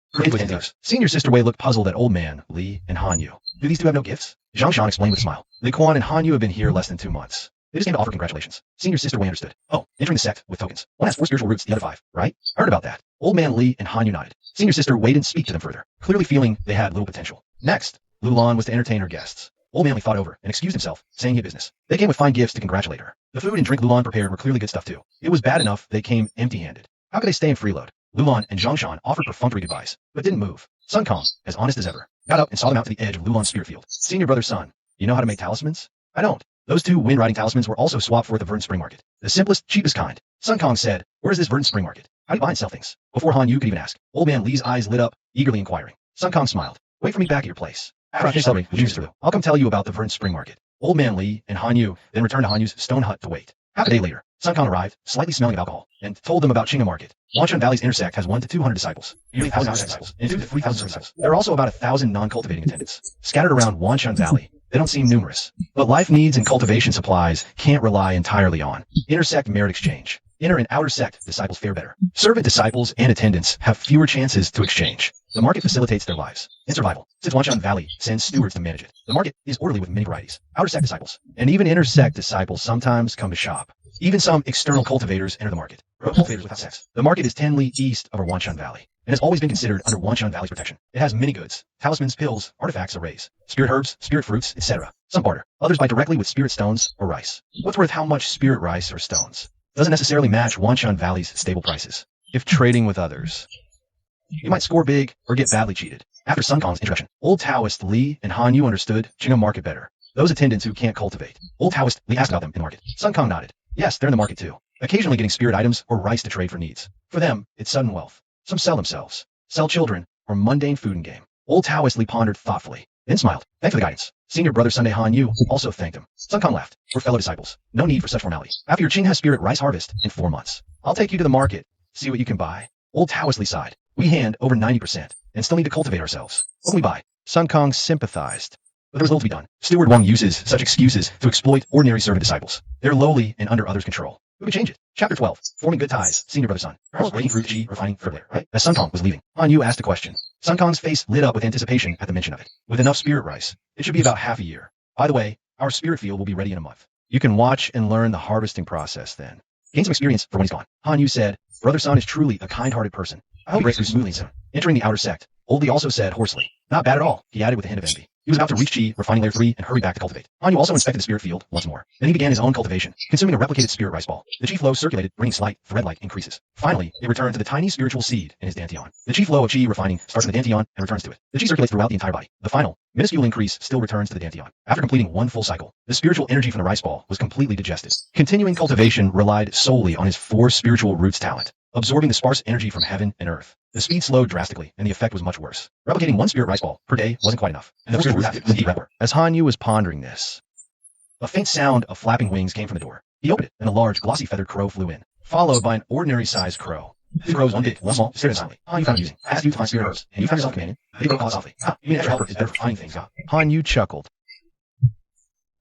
Senior Sister Wei looked puzzled at Old Man, Li, and Han Yu. Do these 2 have no gifts? Zhongshan explained with a smile. Li Quan and Han Yu have been here less than 2 months. They just came to offer congratulations. Senior Sister Wei understood. Oh, entering the sect with tokens. One has 4 spiritual roots, the other 5, right? Heard about that. Old Man Li and Han Yu nodded. Senior Sister Wei didn't speak to them further, clearly feeling they had little potential. Next, Lulan was to entertain her guests. Old Man Li thought over and excused himself, saying he had business. They came with fine gifts to congratulate her. The food and drink Lulan prepared were clearly good stuff too. It was bad enough they came empty-handed. How could they stay and freeload? Lulan and Zhongshan offered perfunctory goodbyes, but didn't move. Sun Kong, as honest as ever, got up and saw them out to the edge of Lulan's spirit field. Senior brother Sun, you know how to make talismans? I don't. Those 2 wind riding talismans were also swapped for at the Verdant Spring Market. The simplest, cheapest kind. Sun Kong said, where is this Verdant Spring Market? How do you buy and sell things? Before Han Yu could even ask, Old Man Li's eyes lit up, eagerly inquiring. Sun Kong smiled. Wait for me back at your place. After I finish celebrating with Junior Sister Lu, I'll come tell you about the Verdant Spring Market. Old Man Li and Han Yu then returned to Han Yu's stone hut to wait. Half a day later, Sun Kong arrived, slightly smelling of alcohol, and told them about Chinga Market. Wanshan Valley's intersect has 1 to 200 disciples, nearly 1,000 disciples, and 2 to 3,000 disciples. There are also about 1,000 non-cultivating attendants, scattered around Wanshan Valley. They don't seem numerous, but life needs and cultivation supplies can't rely entirely on intersect merit exchange. Inner and outer sect disciples fare better. Servant disciples and attendants have fewer chances to exchange. The market facilitates their lives and survival, since Wanshan Valley sends stewards to manage it. The market is orderly with many varieties. Outer sect disciples, and even inner sect disciples sometimes come to shop. Even some external cultivators enter the market. Cultivators without sex. The market is 10 li east of our Wanshan Valley, and has always been considered under Wanshan Valley's protection. It has many goods, talismans, pills, artifacts, arrays, spirit herbs, spirit fruits, etc. Some barter. Others buy directly with spirit stones or rice. What's worth how much spirit rice or stones doesn't necessarily match Wanshan Valley's stable prices. If trading with others, you might score big or get badly cheated. After Sun Kong's introduction, Old Taoist Li and Han Yu understood Chinga Market better. Those attendants who can't cultivate. Old Taoist Li asked about them in the market. Sun Kong nodded. Yes, they're in the market too. Occasionally getting spirit items or rice to trade for needs. For them, it's sudden wealth. Some sell themselves, sell children, or mundane food and game. Old Taoist Li pondered thoughtfully, then smiled. Thanks for the guidance. Senior brother Sunday Han Yu also thanked him. Sun Kong laughed. We're fellow disciples. No need for such formality. After your Qing has spirit rice harvest in 4 months, I'll take you to the market. See what you can buy. Old Taoist Li sighed. We hand over 90% and still need to cultivate ourselves. What can we buy? Sun Kong sympathized. But there was little to be done. Steward Wang uses such excuses to exploit ordinary servant disciples. They're lowly and under others' control. We can change it. Chapter 12. Forming good ties. Senior brother Sun. Breaking fruit, G, refining further, right? As Sun Kong was leaving, Han Yu asked a question. Sun Kong's face lit up with anticipation at the mention of it. With enough spirit rice, it should be about half a year. By the way, our spirit field will be ready in a month. You can watch and learn the harvesting process then. Gain some experience for when he's gone. Han Yu said, Brother Sun is truly a kind-hearted person. I hope he breaks through smoothly soon. Entering the outer sect, Old Li also said hoarsely. Not bad at all, he added with a hint of envy. He was about to reach Chi, refining layer 3, and hurry back to cultivate. Hanyu also inspected the spirit field once more. Then he began his own cultivation, consuming a replicated spirit rice ball. The chi flow circulated, bringing slight, thread-like increases. Finally, it returned to the tiny spiritual seed in his dantian. The chi flow of chi refining starts in the dantian and returns to it. The chi circulates throughout the entire body. The final, minuscule increase still returns to the dantian. After completing one full cycle, the spiritual energy from the rice ball was completely digested. Continuing cultivation relied solely on his 4 spiritual roots talent, absorbing the sparse energy from heaven and earth. The speed slowed drastically, and the effect was much worse. Replicating 1 spirit rice ball per day wasn't quite enough, and the spiritual roots was deep. As Hanyu was pondering this, a faint sound of flapping wings came from the door. He opened it, and a large, glossy feathered crow flew in, followed by an ordinary-sized crow. The crows, one big, one small, stared silently. Han, you found amusing. I asked you to find spirit herbs, and you found yourself a companion. The big crow called softly. Ah, you mean an extra helper is better for finding things, huh? Hanyu chuckled.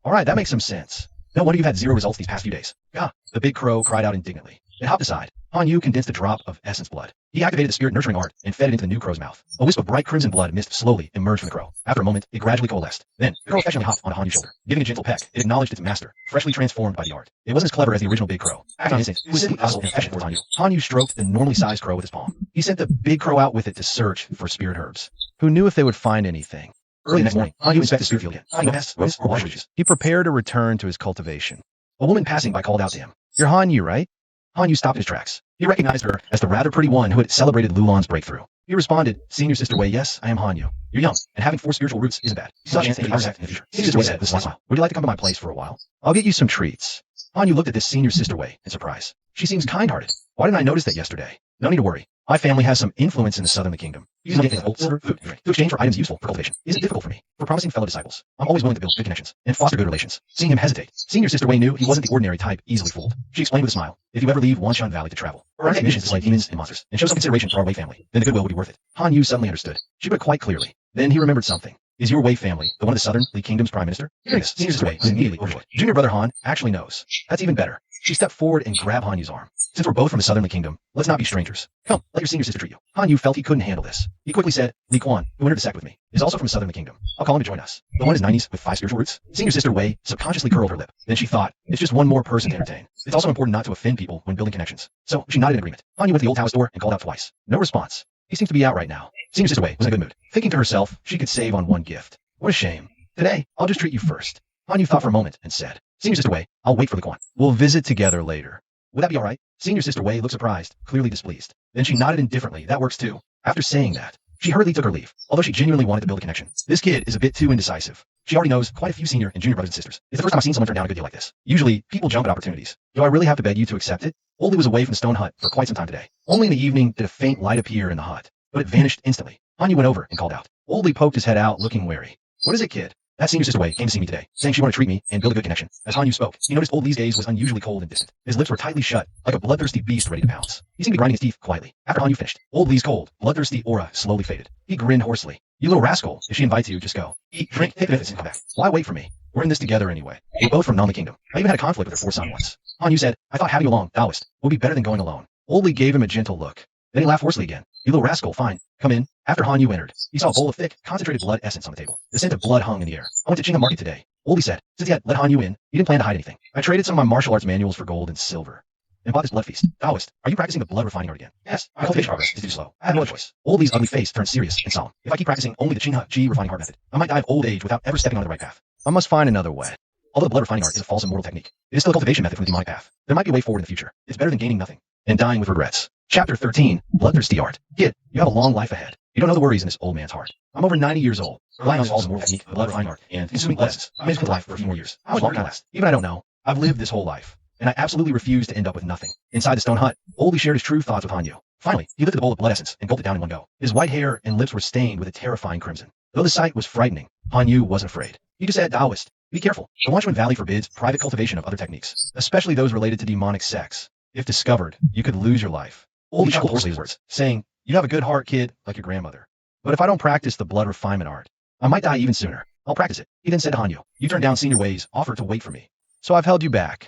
Alright, that makes some sense. No wonder you've had 0 results these past few days. Ah, the big crow cried out indignantly. It hopped aside. Hanyu condensed a drop of essence blood. He activated the spirit nurturing art and fed it into the new crow's mouth. A wisp of bright crimson blood mist slowly emerged from the crow. After a moment, it gradually coalesced. Then, the crow affectionately hopped on Hanyu's shoulder. Giving a gentle peck, it acknowledged its master, freshly transformed by the art. It wasn't as clever as the original big crow. Acting on instinct, it was simply docile and affectionate towards Hanyu. Hanyu stroked the normally sized crow with his palm. He sent the big crow out with it to search for spirit herbs. Who knew if they would find anything? Early the next morning, Hanyu inspected the spirit field again. Finding no pests, rodents, or water leeches. He prepared to return to his cultivation. A woman passing by called out to him. You're Hanyu, right? Hanyu stopped in his tracks. He recognized her as the rather pretty one who had celebrated Lulan's breakthrough. He responded, "Senior Sister Wei, yes, I am Hanyu. You're young, and having 4 spiritual roots isn't bad. You still have a chance to enter your in the future." Senior Sister Wei said with a slight smile, "Would you like to come to my place for a while? I'll get you some treats." Hanyu looked at this Senior Sister Wei in surprise. She seems kind-hearted. Why didn't I notice that yesterday? No need to worry. My family has some influence in the southern kingdom. Using anything like gold, silver, food, and drink to exchange for items useful for cultivation isn't difficult for me. For promising fellow disciples, I'm always willing to build good connections and foster good relations. Seeing him hesitate, Senior Sister Wei knew he wasn't the ordinary type easily fooled. She explained with a smile, "If you ever leave Wanshan Valley to travel, or undertake missions to slay demons and monsters, and show some consideration for our Wei family, then the goodwill will be worth it." Hanyu suddenly understood. She put it quite clearly. Then he remembered something. Is your Wei family the one of the Southern League Kingdom's prime minister? Hearing this, Senior Sister Wei was immediately overjoyed. Junior brother Han actually knows. That's even better. She stepped forward and grabbed Hanyu's arm. "Since we're both from the Southern Kingdom, let's not be strangers. Come, let your senior sister treat you." Hanyu felt he couldn't handle this. He quickly said, "Li Quan, who entered the sect with me, is also from the Southern Kingdom. I'll call him to join us. The one is 90s with 5 spiritual roots." Senior Sister Wei subconsciously curled her lip. Then she thought, it's just one more person to entertain. It's also important not to offend people when building connections. So she nodded in agreement. Hanyu went to the old Taoist store and called out twice. No response. He seems to be out right now. Senior Sister Wei was in a good mood, thinking to herself she could save on one gift. What a shame. Today, I'll just treat you first. Hanyu thought for a moment and said, "Senior Sister Wei, I'll wait for Li Quan. We'll visit together later." Would that be all right? Senior Sister Wei looked surprised, clearly displeased. Then she nodded indifferently. That works too. After saying that, she hurriedly took her leave, although she genuinely wanted to build a connection. This kid is a bit too indecisive. She already knows quite a few senior and junior brothers and sisters. It's the first time I've seen someone turn down a good deal like this. Usually, people jump at opportunities. Do I really have to beg you to accept it? Oldie was away from the stone hut for quite some time today. Only in the evening did a faint light appear in the hut, but it vanished instantly. Hanyu went over and called out. Oldie poked his head out, looking wary. "What is it, kid?" That Senior Sister Wei came to see me today, saying she wanted to treat me and build a good connection. As Hanyu spoke, he noticed Old Lee's gaze was unusually cold and distant. His lips were tightly shut, like a bloodthirsty beast ready to pounce. He seemed to be grinding his teeth quietly. After Hanyu finished, Old Lee's cold, bloodthirsty aura slowly faded. He grinned hoarsely. "You little rascal, if she invites you, just go. Eat, drink, take the benefits, and come back. Why wait for me? We're in this together anyway. We're both from Non-Li Kingdom. I even had a conflict with her 4-son once." Hanyu said, "I thought having you along, Taoist, would be better than going alone." Old Lee gave him a gentle look. Then he laughed hoarsely again. "You little rascal, fine. Come in." After Hanyu entered, he saw a bowl of thick, concentrated blood essence on the table. The scent of blood hung in the air. "I went to Chingham Market today." Oldie said, since he had let Hanyu in, he didn't plan to hide anything. "I traded some of my martial arts manuals for gold and silver, and bought this blood feast." "Taoist, are you practicing the blood refining art again?" "Yes, my cultivation progress is too slow. I have no other choice." Oldie's ugly face turned serious and solemn. "If I keep practicing only the Qinghe Qi refining art method, I might die of old age without ever stepping on the right path. I must find another way. Although the blood refining art is a false immortal technique, it is still a cultivation method from the demonic path. There might be a way forward in the future. It's better than gaining nothing and dying with regrets." Chapter 13, Bloodthirsty Art. "Kid, you have a long life ahead. You don't know the worries in this old man's heart. I'm over 90 years old, relying on this false immortal technique, the blood refining art, and consuming lessons. I may just live life for a few more years. How much longer can I last? Even I don't know. I've lived this whole life, and I absolutely refuse to end up with nothing." Inside the stone hut, Oldie shared his true thoughts with Hanyu. Finally, he lifted the bowl of blood essence and gulped it down in one go. His white hair and lips were stained with a terrifying crimson. Though the sight was frightening, Hanyu wasn't afraid. He just said, "Taoist, be careful. The Wanchuan Valley forbids private cultivation of other techniques, especially those related to demonic sects. If discovered, you could lose your life." Oldie chuckled hoarsely his words, saying, "You have a good heart, kid, like your grandmother. But if I don't practice the blood refinement art, I might die even sooner. I'll practice it." He then said to Hanyu, "You turned down Senior Wei's offer to wait for me, so I've held you back.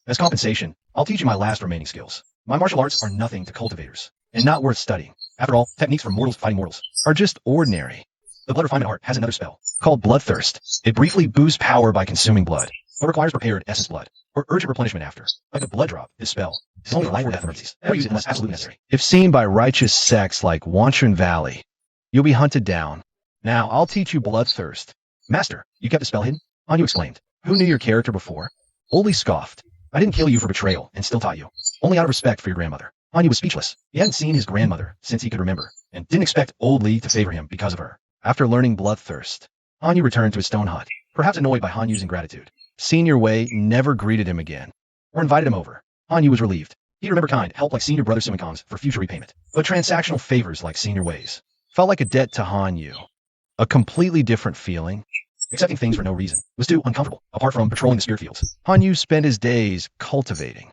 As compensation, I'll teach you my last remaining skills. My martial arts are nothing to cultivators, and not worth studying. After all, techniques for mortals fighting mortals Are just ordinary. The blood refinement art has another spell, called Bloodthirst. It briefly boosts power by consuming blood, but requires prepared essence blood, or urgent replenishment after. Like a blood drop, this spell is only life or death emergencies. Never use it unless absolutely necessary." If seen by righteous sects like Wanchuan Valley, you'll be hunted down. Now, I'll teach you Bloodthirst, Master, you kept the spell hidden? Hanyu exclaimed. Who knew your character before? Old Lee scoffed. I didn't kill you for betrayal and still taught you. Only out of respect for your grandmother. Hanyu was speechless. He hadn't seen his grandmother since he could remember, and didn't expect Old Lee to favor him because of her. After learning bloodthirst, Hanyu returned to his stone hut, perhaps annoyed by Hanyu's ingratitude. Senior Wei never greeted him again, or invited him over. Hanyu was relieved. He'd remember kind help like Senior Brother Sumikon's for future repayment, but transactional favors like Senior Wei's felt like a debt to Hanyu. A completely different feeling. Accepting things for no reason was too uncomfortable, apart from patrolling the spirit fields. Hanyu spent his days cultivating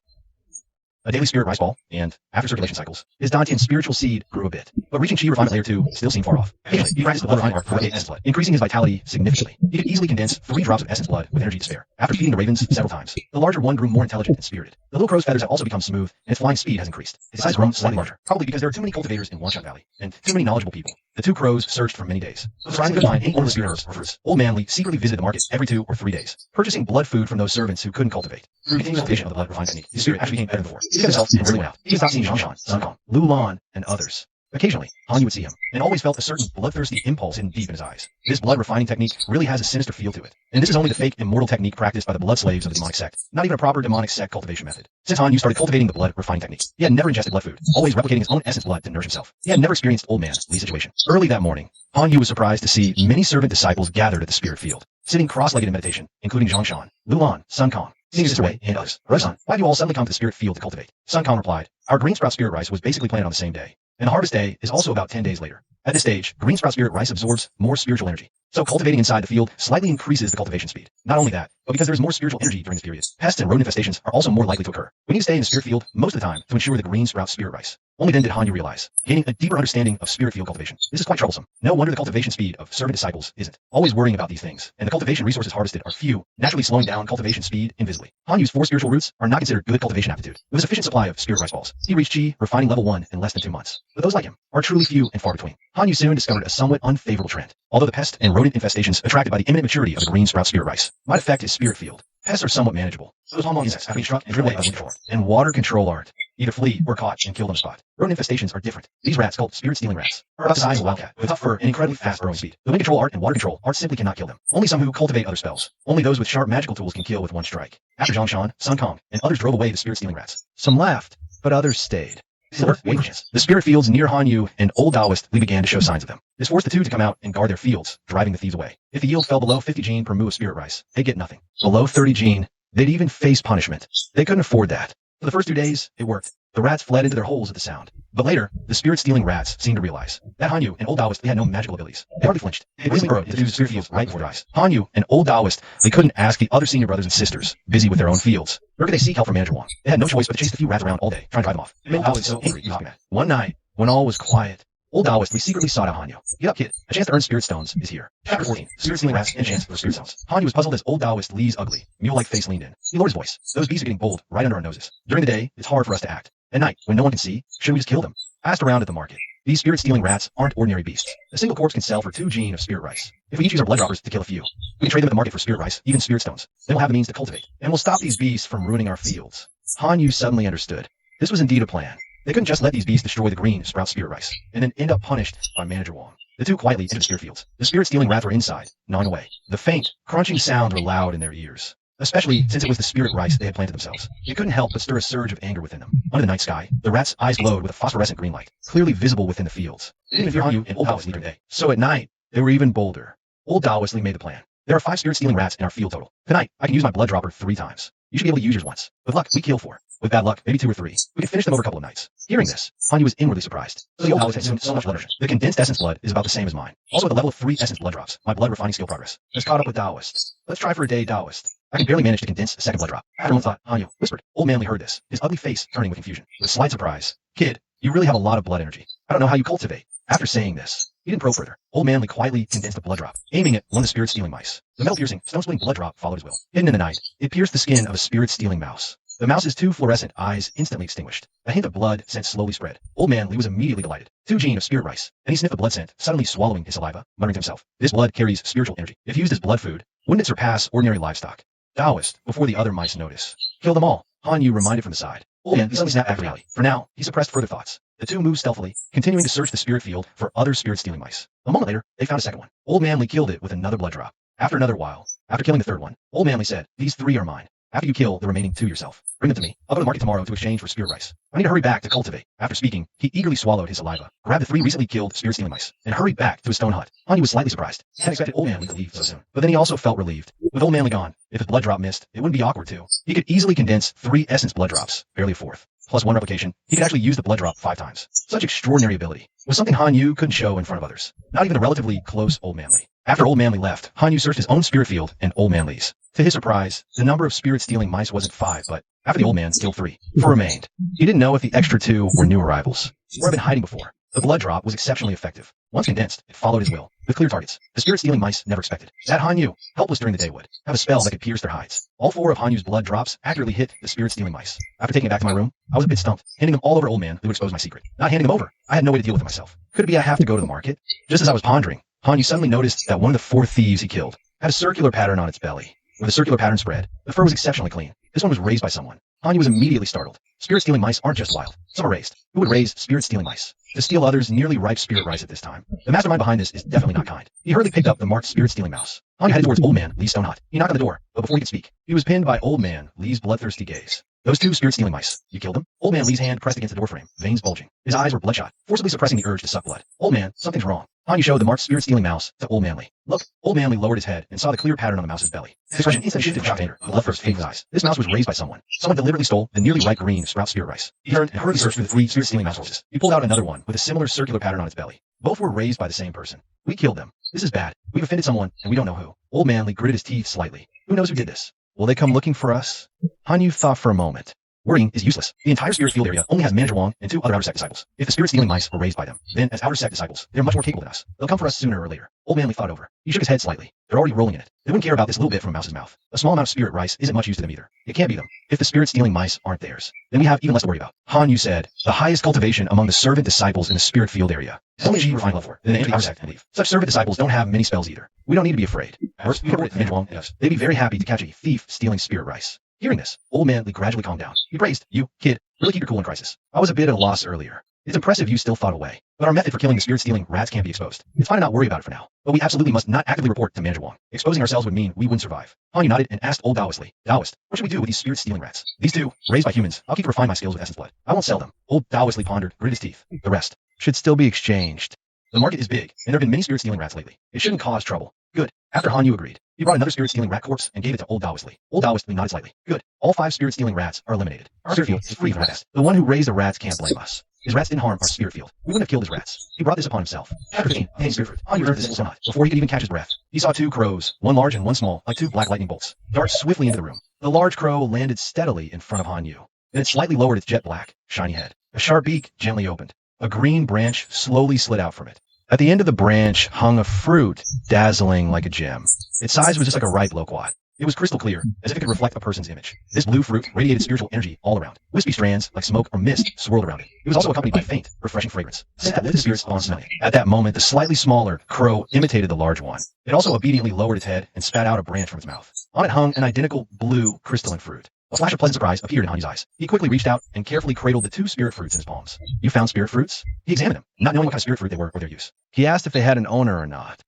a daily spirit rice ball, and, after circulation cycles, his Dantian spiritual seed grew a bit. But reaching Chi refinement layer 2 still seemed far off. Occasionally, he practiced the blood refining art for essence blood, increasing his vitality significantly. He could easily condense 3 drops of essence blood with energy to spare. After feeding the ravens several times, the larger one grew more intelligent and spirited. The little crow's feathers have also become smooth, and its flying speed has increased. His size has grown slightly larger, probably because there are too many cultivators in Wanshot Valley, and too many knowledgeable people. The 2 crows searched for many days, but surprisingly couldn't find any ornamental spirit herbs or fruits. Old Man Lee secretly visited the market every 2 or 3 days, purchasing blood food from those servants who couldn't cultivate. Through continuous cultivation of the blood refined technique, his spirit actually became better than before. He kept himself and really went out. He stopped seeing Zhang Shan, Sun Kong, Lu Lan, and others. Occasionally, Hanyu would see him, and always felt a certain bloodthirsty impulse hidden deep in his eyes. This blood refining technique really has a sinister feel to it, and this is only the fake immortal technique practiced by the blood slaves of the demonic sect, not even a proper demonic sect cultivation method. Since Hanyu started cultivating the blood refining technique, he had never ingested blood food, always replicating his own essence blood to nourish himself. He had never experienced Old Man Lee's situation. Early that morning, Hanyu was surprised to see many servant disciples gathered at the spirit field, sitting cross-legged in meditation, including Zhang Shan, Lu Lan, Sun Kong, Senior Sister Wei, and others. Rosan, why have you all suddenly come to the spirit field to cultivate? Sun Kong replied, our green sprout spirit rice was basically planted on the same day, and the harvest day is also about 10 days later. At this stage, green sprout spirit rice absorbs more spiritual energy, so cultivating inside the field slightly increases the cultivation speed. Not only that, but because there is more spiritual energy during this period, pests and rodent infestations are also more likely to occur. We need to stay in the spirit field most of the time to ensure the green sprout spirit rice. Only then did Hanyu realize, gaining a deeper understanding of spirit field cultivation. This is quite troublesome. No wonder the cultivation speed of servant disciples isn't. Always worrying about these things, and the cultivation resources harvested are few, naturally slowing down cultivation speed invisibly. Hanyu's 4 spiritual roots are not considered good cultivation aptitude, with a sufficient supply of spirit rice balls. He reached Chi, refining level 1 in less than 2 months. But those like him are truly few and far between. Hanyu soon discovered a somewhat unfavorable trend. Although the pest and rodent infestations attracted by the imminent maturity of the green sprout spirit rice might affect his spirit field, pests are somewhat manageable. Those hormone insects have been struck and driven away by wind control, and water control art. Either flee or caught and killed on the spot. Rodent infestations are different. These rats, called spirit-stealing rats, are about the size of a wildcat, with tough fur and incredibly fast growing speed. The wind control art and water control art simply cannot kill them. Only some who cultivate other spells. Only those with sharp magical tools can kill with one strike. After Zhang Shan, Sun Kong, and others drove away the spirit-stealing rats. Some laughed, but others stayed. The spirit fields near Hanyu and Old Taoist Li began to show signs of them. This forced the 2 to come out and guard their fields, driving the thieves away. If the yield fell below 50 gene per mu of spirit rice, they get nothing. Below 30 gene, they'd even face punishment. They couldn't afford that. For the first 2 days, it worked. The rats fled into their holes at the sound. But later, the spirit-stealing rats seemed to realize that Hanyu and Old Taoist had no magical abilities. They hardly flinched. They basically burrowed into the spirit fields right before their eyes. Hanyu and Old Taoist, they couldn't ask the other senior brothers and sisters, busy with their own fields. Nor could they seek help from Manager Wang. They had no choice but to chase the few rats around all day, trying to drive them off. Old Taoist was so angry he was mad. One night, when all was quiet, Old Taoist, we secretly sought out Hanyu. Get up, kid. A chance to earn spirit stones is here. Chapter 14. Spirit-stealing rats and chance for spirit stones. Hanyu was puzzled as Old Taoist Lee's ugly, mule-like face leaned in. He lowered his voice. Those beasts are getting bold right under our noses. During the day, it's hard for us to act. At night, when no one can see, should we just kill them? Asked around at the market. These spirit-stealing rats aren't ordinary beasts. A single corpse can sell for 2 gene of spirit rice. If we each use our blood droppers to kill a few, we can trade them at the market for spirit rice, even spirit stones. Then we'll have the means to cultivate, and we'll stop these beasts from ruining our fields. Hanyu suddenly understood. This was indeed a plan. They couldn't just let these beasts destroy the green sprout spirit rice, and then end up punished by Manager Wang. The 2 quietly entered the spirit fields. The spirit-stealing rats were inside, gnawing away. The faint, crunching sounds were loud in their ears, especially since it was the spirit rice they had planted themselves. It couldn't help but stir a surge of anger within them. Under the night sky, the rats' eyes glowed with a phosphorescent green light, clearly visible within the fields. They didn't fear Hanyu and Old Taoist during the day. So at night, they were even bolder. Old Taoist made the plan. There are 5 spirit-stealing rats in our field total. Tonight, I can use my blood dropper 3 times. You should be able to use yours once. With luck, we kill 4. With bad luck, maybe 2 or 3. We can finish them over a couple of nights. Hearing this, Hanyu was inwardly surprised. The Old Taoist had consumed so much blood energy. The condensed essence blood is about the same as mine. Also at the level of 3 essence blood drops, my blood refining skill progress has caught up with Taoist. Let's try for a day, Taoist. I can barely manage to condense a second blood drop. After one thought, Hanyu whispered. Old Man Lee heard this, his ugly face turning with confusion. With slight surprise. Kid, you really have a lot of blood energy. I don't know how you cultivate. After saying this, he didn't probe further. Old Man Lee quietly condensed a blood drop, aiming it one of the spirit-stealing mice. The metal-piercing, stone-splitting blood drop followed his will. Hidden in the night, it pierced the skin of a spirit-stealing mouse. The mouse's 2 fluorescent eyes instantly extinguished. A hint of blood scent slowly spread. Old Man Lee was immediately delighted. 2 gene of spirit rice, and he sniffed the blood scent, suddenly swallowing his saliva, muttering to himself. This blood carries spiritual energy. If used as blood food, wouldn't it surpass ordinary livestock? Taoist, before the other mice notice. Kill them all. Hanyu reminded from the side. Old Man, he suddenly snapped back to reality. For now, he suppressed further thoughts. The 2 moved stealthily, continuing to search the spirit field for other spirit-stealing mice. A moment later, they found a second one. Old Man Lee killed it with another blood drop. After another while, after killing the third one, Old Manly said, "These 3 are mine. After you kill the remaining 2 yourself, bring them to me. I'll go to the market tomorrow to exchange for spirit rice. I need to hurry back to cultivate." After speaking, he eagerly swallowed his saliva, grabbed the 3 recently killed spirit-stealing mice, and hurried back to his stone hut. Hanyu was slightly surprised. He hadn't expected Old Manly to leave so soon. But then he also felt relieved. With Old Manly gone, if his blood drop missed, it wouldn't be awkward too. He could easily condense 3 essence blood drops, barely a fourth, plus 1 replication. He could actually use the blood drop 5 times. Such extraordinary ability was something Hanyu couldn't show in front of others, not even a relatively close Old Manly. After Old Manly left, Hanyu searched his own spirit field and Old Manly's. To his surprise, the number of spirit-stealing mice wasn't 5, but after the old man killed 3, 4 remained. He didn't know if the extra 2 were new arrivals, or had been hiding before. The blood drop was exceptionally effective. Once condensed, it followed his will, with clear targets. The spirit-stealing mice never expected that Hanyu, helpless during the day, would have a spell that could pierce their hides. All 4 of Hanyu's blood drops accurately hit the spirit-stealing mice. After taking it back to my room, I was a bit stumped, handing them all over to Old Man who would expose my secret. Not handing them over, I had no way to deal with it myself. Could it be I have to go to the market? Just as I was pondering, Hanyu suddenly noticed that one of the 4 thieves he killed had a circular pattern on its belly. Where the circular pattern spread, the fur was exceptionally clean. This one was raised by someone. Hanyu was immediately startled. Spirit-stealing mice aren't just wild. Some are raised. Who would raise spirit-stealing mice? To steal others' nearly ripe spirit rice at this time. The mastermind behind this is definitely not kind. He hurriedly picked up the marked spirit-stealing mouse. Hanyu headed towards Old Man Lee's stone hut. He knocked on the door, but before he could speak, he was pinned by Old Man Lee's bloodthirsty gaze. "Those 2 spirit-stealing mice. You killed them?" Old Man Lee's hand pressed against the doorframe, veins bulging. His eyes were bloodshot, forcibly suppressing the urge to suck blood. "Old Man, something's wrong." Hanyu showed the marked spirit-stealing mouse to Old Manly. "Look." Old Manly lowered his head and saw the clear pattern on the mouse's belly. His expression instantly shifted to shocked anger. The blood first faded from his eyes. This mouse was raised by someone. Someone deliberately stole the nearly ripe green sprout spirit rice. He turned and hurriedly searched through the 3 spirit-stealing mouse horses. He pulled out another one with a similar circular pattern on its belly. Both were raised by the same person. "We killed them. This is bad. We've offended someone, and we don't know who." Old Manly gritted his teeth slightly. "Who knows who did this?" Will they come looking for us? Hanyu thought for a moment. Worrying is useless. The entire spirit field area only has Manager Wong and 2 other Outer Sect disciples. If the spirit-stealing mice were raised by them, then as Outer Sect disciples, they're much more capable than us. They'll come for us sooner or later. Old Manly thought over. He shook his head slightly. They're already rolling in it. They wouldn't care about this little bit from a mouse's mouth. A small amount of spirit rice isn't much use to them either. It can't be them. If the spirit-stealing mice aren't theirs, then we have even less to worry about. Hanyu said, "The highest cultivation among the servant disciples in the spirit field area. Only G refined level 4, then enter the Outer Sect and leave. Such servant disciples don't have many spells either. We don't need to be afraid. First, we report Manager Wong and us. They'd be very happy to catch a thief stealing spirit rice." Hearing this, Old Manly gradually calmed down. He praised, "You, kid, really keep your cool in crisis. I was a bit at a loss earlier. It's impressive you still thought away. But our method for killing the spirit-stealing rats can't be exposed. It's fine to not worry about it for now. But we absolutely must not actively report to Manager Wong. Exposing ourselves would mean we wouldn't survive." Hanyu nodded and asked Old Taoistly, "Taoist, what should we do with these spirit-stealing rats? These 2, raised by humans. I'll keep to refine my skills with essence blood. I won't sell them." Old Taoistly pondered, gritted his teeth. "The rest Should still be exchanged. The market is big, and there have been many spirit-stealing rats lately. It shouldn't cause trouble." "Good." After Hanyu agreed, he brought another spirit-stealing rat corpse and gave it to Old Taoistly. Old Taoistly nodded slightly. "Good. All 5 spirit-stealing rats are eliminated. Our spirit field is free of rats. The one who raised the rats can't blame us. His rats didn't harm our spirit field. We wouldn't have killed his rats. He brought this upon himself." After 15, Hanyu spirit fruit. Hanyu returned to the stone hut. Before he could even catch his breath, he saw 2 crows, one large and one small, like 2 black lightning bolts, dart swiftly into the room. The large crow landed steadily in front of Hanyu. Then it slightly lowered its jet black, shiny head. A sharp beak gently opened. A green branch slowly slid out from it. At the end of the branch hung a fruit, dazzling like a gem. Its size was just like a ripe loquat. It was crystal clear, as if it could reflect a person's image. This blue fruit radiated spiritual energy all around. Wispy strands, like smoke or mist, swirled around it. It was also accompanied by faint, refreshing fragrance. Scent that lifted spirits upon smelling it. At that moment, the slightly smaller crow imitated the large one. It also obediently lowered its head and spat out a branch from its mouth. On it hung an identical blue crystalline fruit. A flash of pleasant surprise appeared in Hanyu's eyes. He quickly reached out and carefully cradled the 2 spirit fruits in his palms. "You found spirit fruits?" He examined them, not knowing what kind of spirit fruit they were or their use. He asked if they had an owner or not.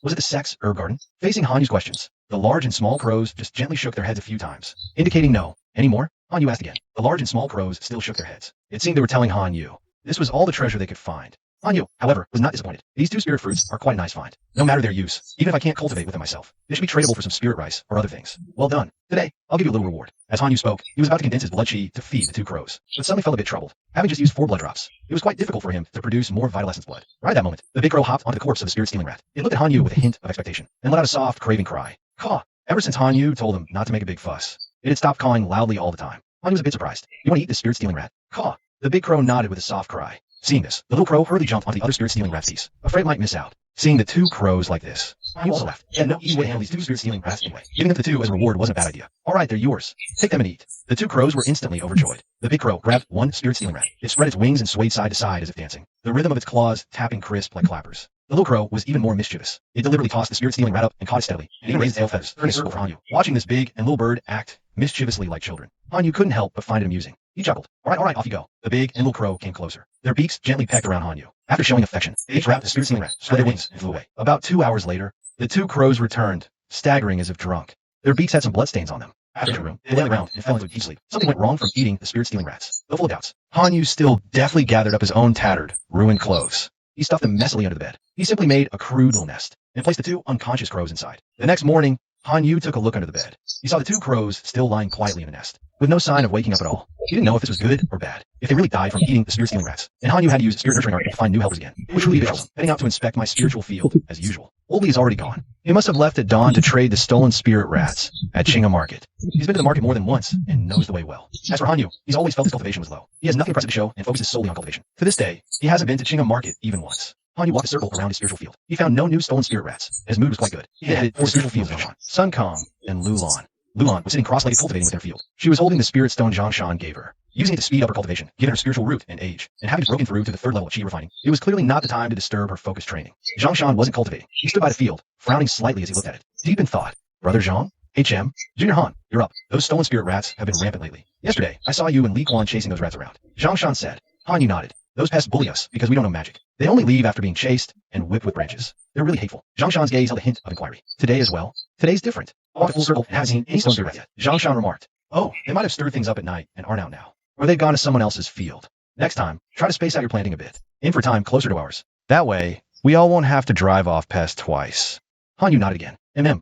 Was it the Sect's herb garden? Facing Hanyu's questions, the large and small crows just gently shook their heads a few times, indicating no. "Any more?" Hanyu asked again. The large and small crows still shook their heads. It seemed they were telling Hanyu this was all the treasure they could find. Hanyu, however, was not disappointed. These 2 spirit fruits are quite a nice find. No matter their use, even if I can't cultivate with them myself, they should be tradable for some spirit rice or other things. Well done. Today, I'll give you a little reward. As Hanyu spoke, he was about to condense his blood chi to feed the 2 crows, but suddenly felt a bit troubled. Having just used 4 blood drops, it was quite difficult for him to produce more vital essence blood. Right at that moment, the big crow hopped onto the corpse of the spirit-stealing rat. It looked at Hanyu with a hint of expectation, and let out a soft, craving cry. Caw! Ever since Hanyu told him not to make a big fuss, it had stopped cawing loudly all the time. Hanyu was a bit surprised. "You want to eat this spirit-stealing rat?" "Caw!" The big crow nodded with a soft cry. Seeing this, the little crow hurriedly jumped onto the other spirit-stealing rat's piece, afraid it might miss out. Seeing the 2 crows like this, Hanyu also laughed. He had no easy way to handle these 2 spirit-stealing rats anyway. Giving them to the 2 as a reward wasn't a bad idea. "All right, they're yours. Take them and eat." The 2 crows were instantly overjoyed. The big crow grabbed one spirit-stealing rat. It spread its wings and swayed side to side as if dancing, the rhythm of its claws tapping crisp like clappers. The little crow was even more mischievous. It deliberately tossed the spirit-stealing rat up and caught it steadily, and even raised its tail feathers, turning a circle for Hanyu. Watching this big and little bird act mischievously like children, Hanyu couldn't help but find it amusing. He chuckled. All right, off you go." The big and little crow came closer. Their beaks gently pecked around Hanyu. After showing affection, they each wrapped the spirit-stealing rat, spread their wings, and flew away. About 2 hours later, the 2 crows returned staggering as if drunk. Their beaks had some bloodstains on them. After the room, they lay around and fell into a deep sleep. Something went wrong from eating the spirit-stealing rats. Though full of doubts, Hanyu still deftly gathered up his own tattered, ruined clothes. He stuffed them messily under the bed. He simply made a crude little nest and placed the 2 unconscious crows inside. The next morning, Hanyu took a look under the bed. He saw the 2 crows still lying quietly in the nest, with no sign of waking up at all. He didn't know if this was good or bad, if they really died from eating the spirit-stealing rats. And Hanyu had to use spirit nurturing art to find new helpers again. It was really troublesome, heading out to inspect my spiritual field, as usual. Oldie is already gone. He must have left at dawn to trade the stolen spirit rats at Chinga Market. He's been to the market more than once and knows the way well. As for Hanyu, he's always felt his cultivation was low. He has nothing impressive to show and focuses solely on cultivation. To this day, he hasn't been to Chinga Market even once. Hanyu walked a circle around his spiritual field. He found no new stolen spirit rats. His mood was quite good. He headed for the spiritual field of Zhongshan. Sun Kong and Lulan. Lulan was sitting cross-legged cultivating within her field. She was holding the spirit stone Zhongshan gave her, using it to speed up her cultivation, given her spiritual root and age, and having broken through to the 3rd level of chi refining. It was clearly not the time to disturb her focused training. Zhongshan wasn't cultivating. He stood by the field, frowning slightly as he looked at it. Deep in thought. Brother Zhang? HM? Junior Han, you're up. Those stolen spirit rats have been rampant lately. Yesterday, I saw you and Li Quan chasing those rats around. Zhongshan said. Hanyu nodded. Those pests bully us because we don't know magic. They only leave after being chased and whipped with branches. They're really hateful. Zhongshan's gaze held a hint of inquiry. Today as well? Today's different. I walked a full circle and haven't seen any stone spirit rats yet. Zhongshan remarked. Oh, they might have stirred things up at night and aren't out now. Or they've gone to someone else's field. Next time, try to space out your planting a bit. In for time closer to ours. That way, we all won't have to drive off past twice. Hanyu nodded again.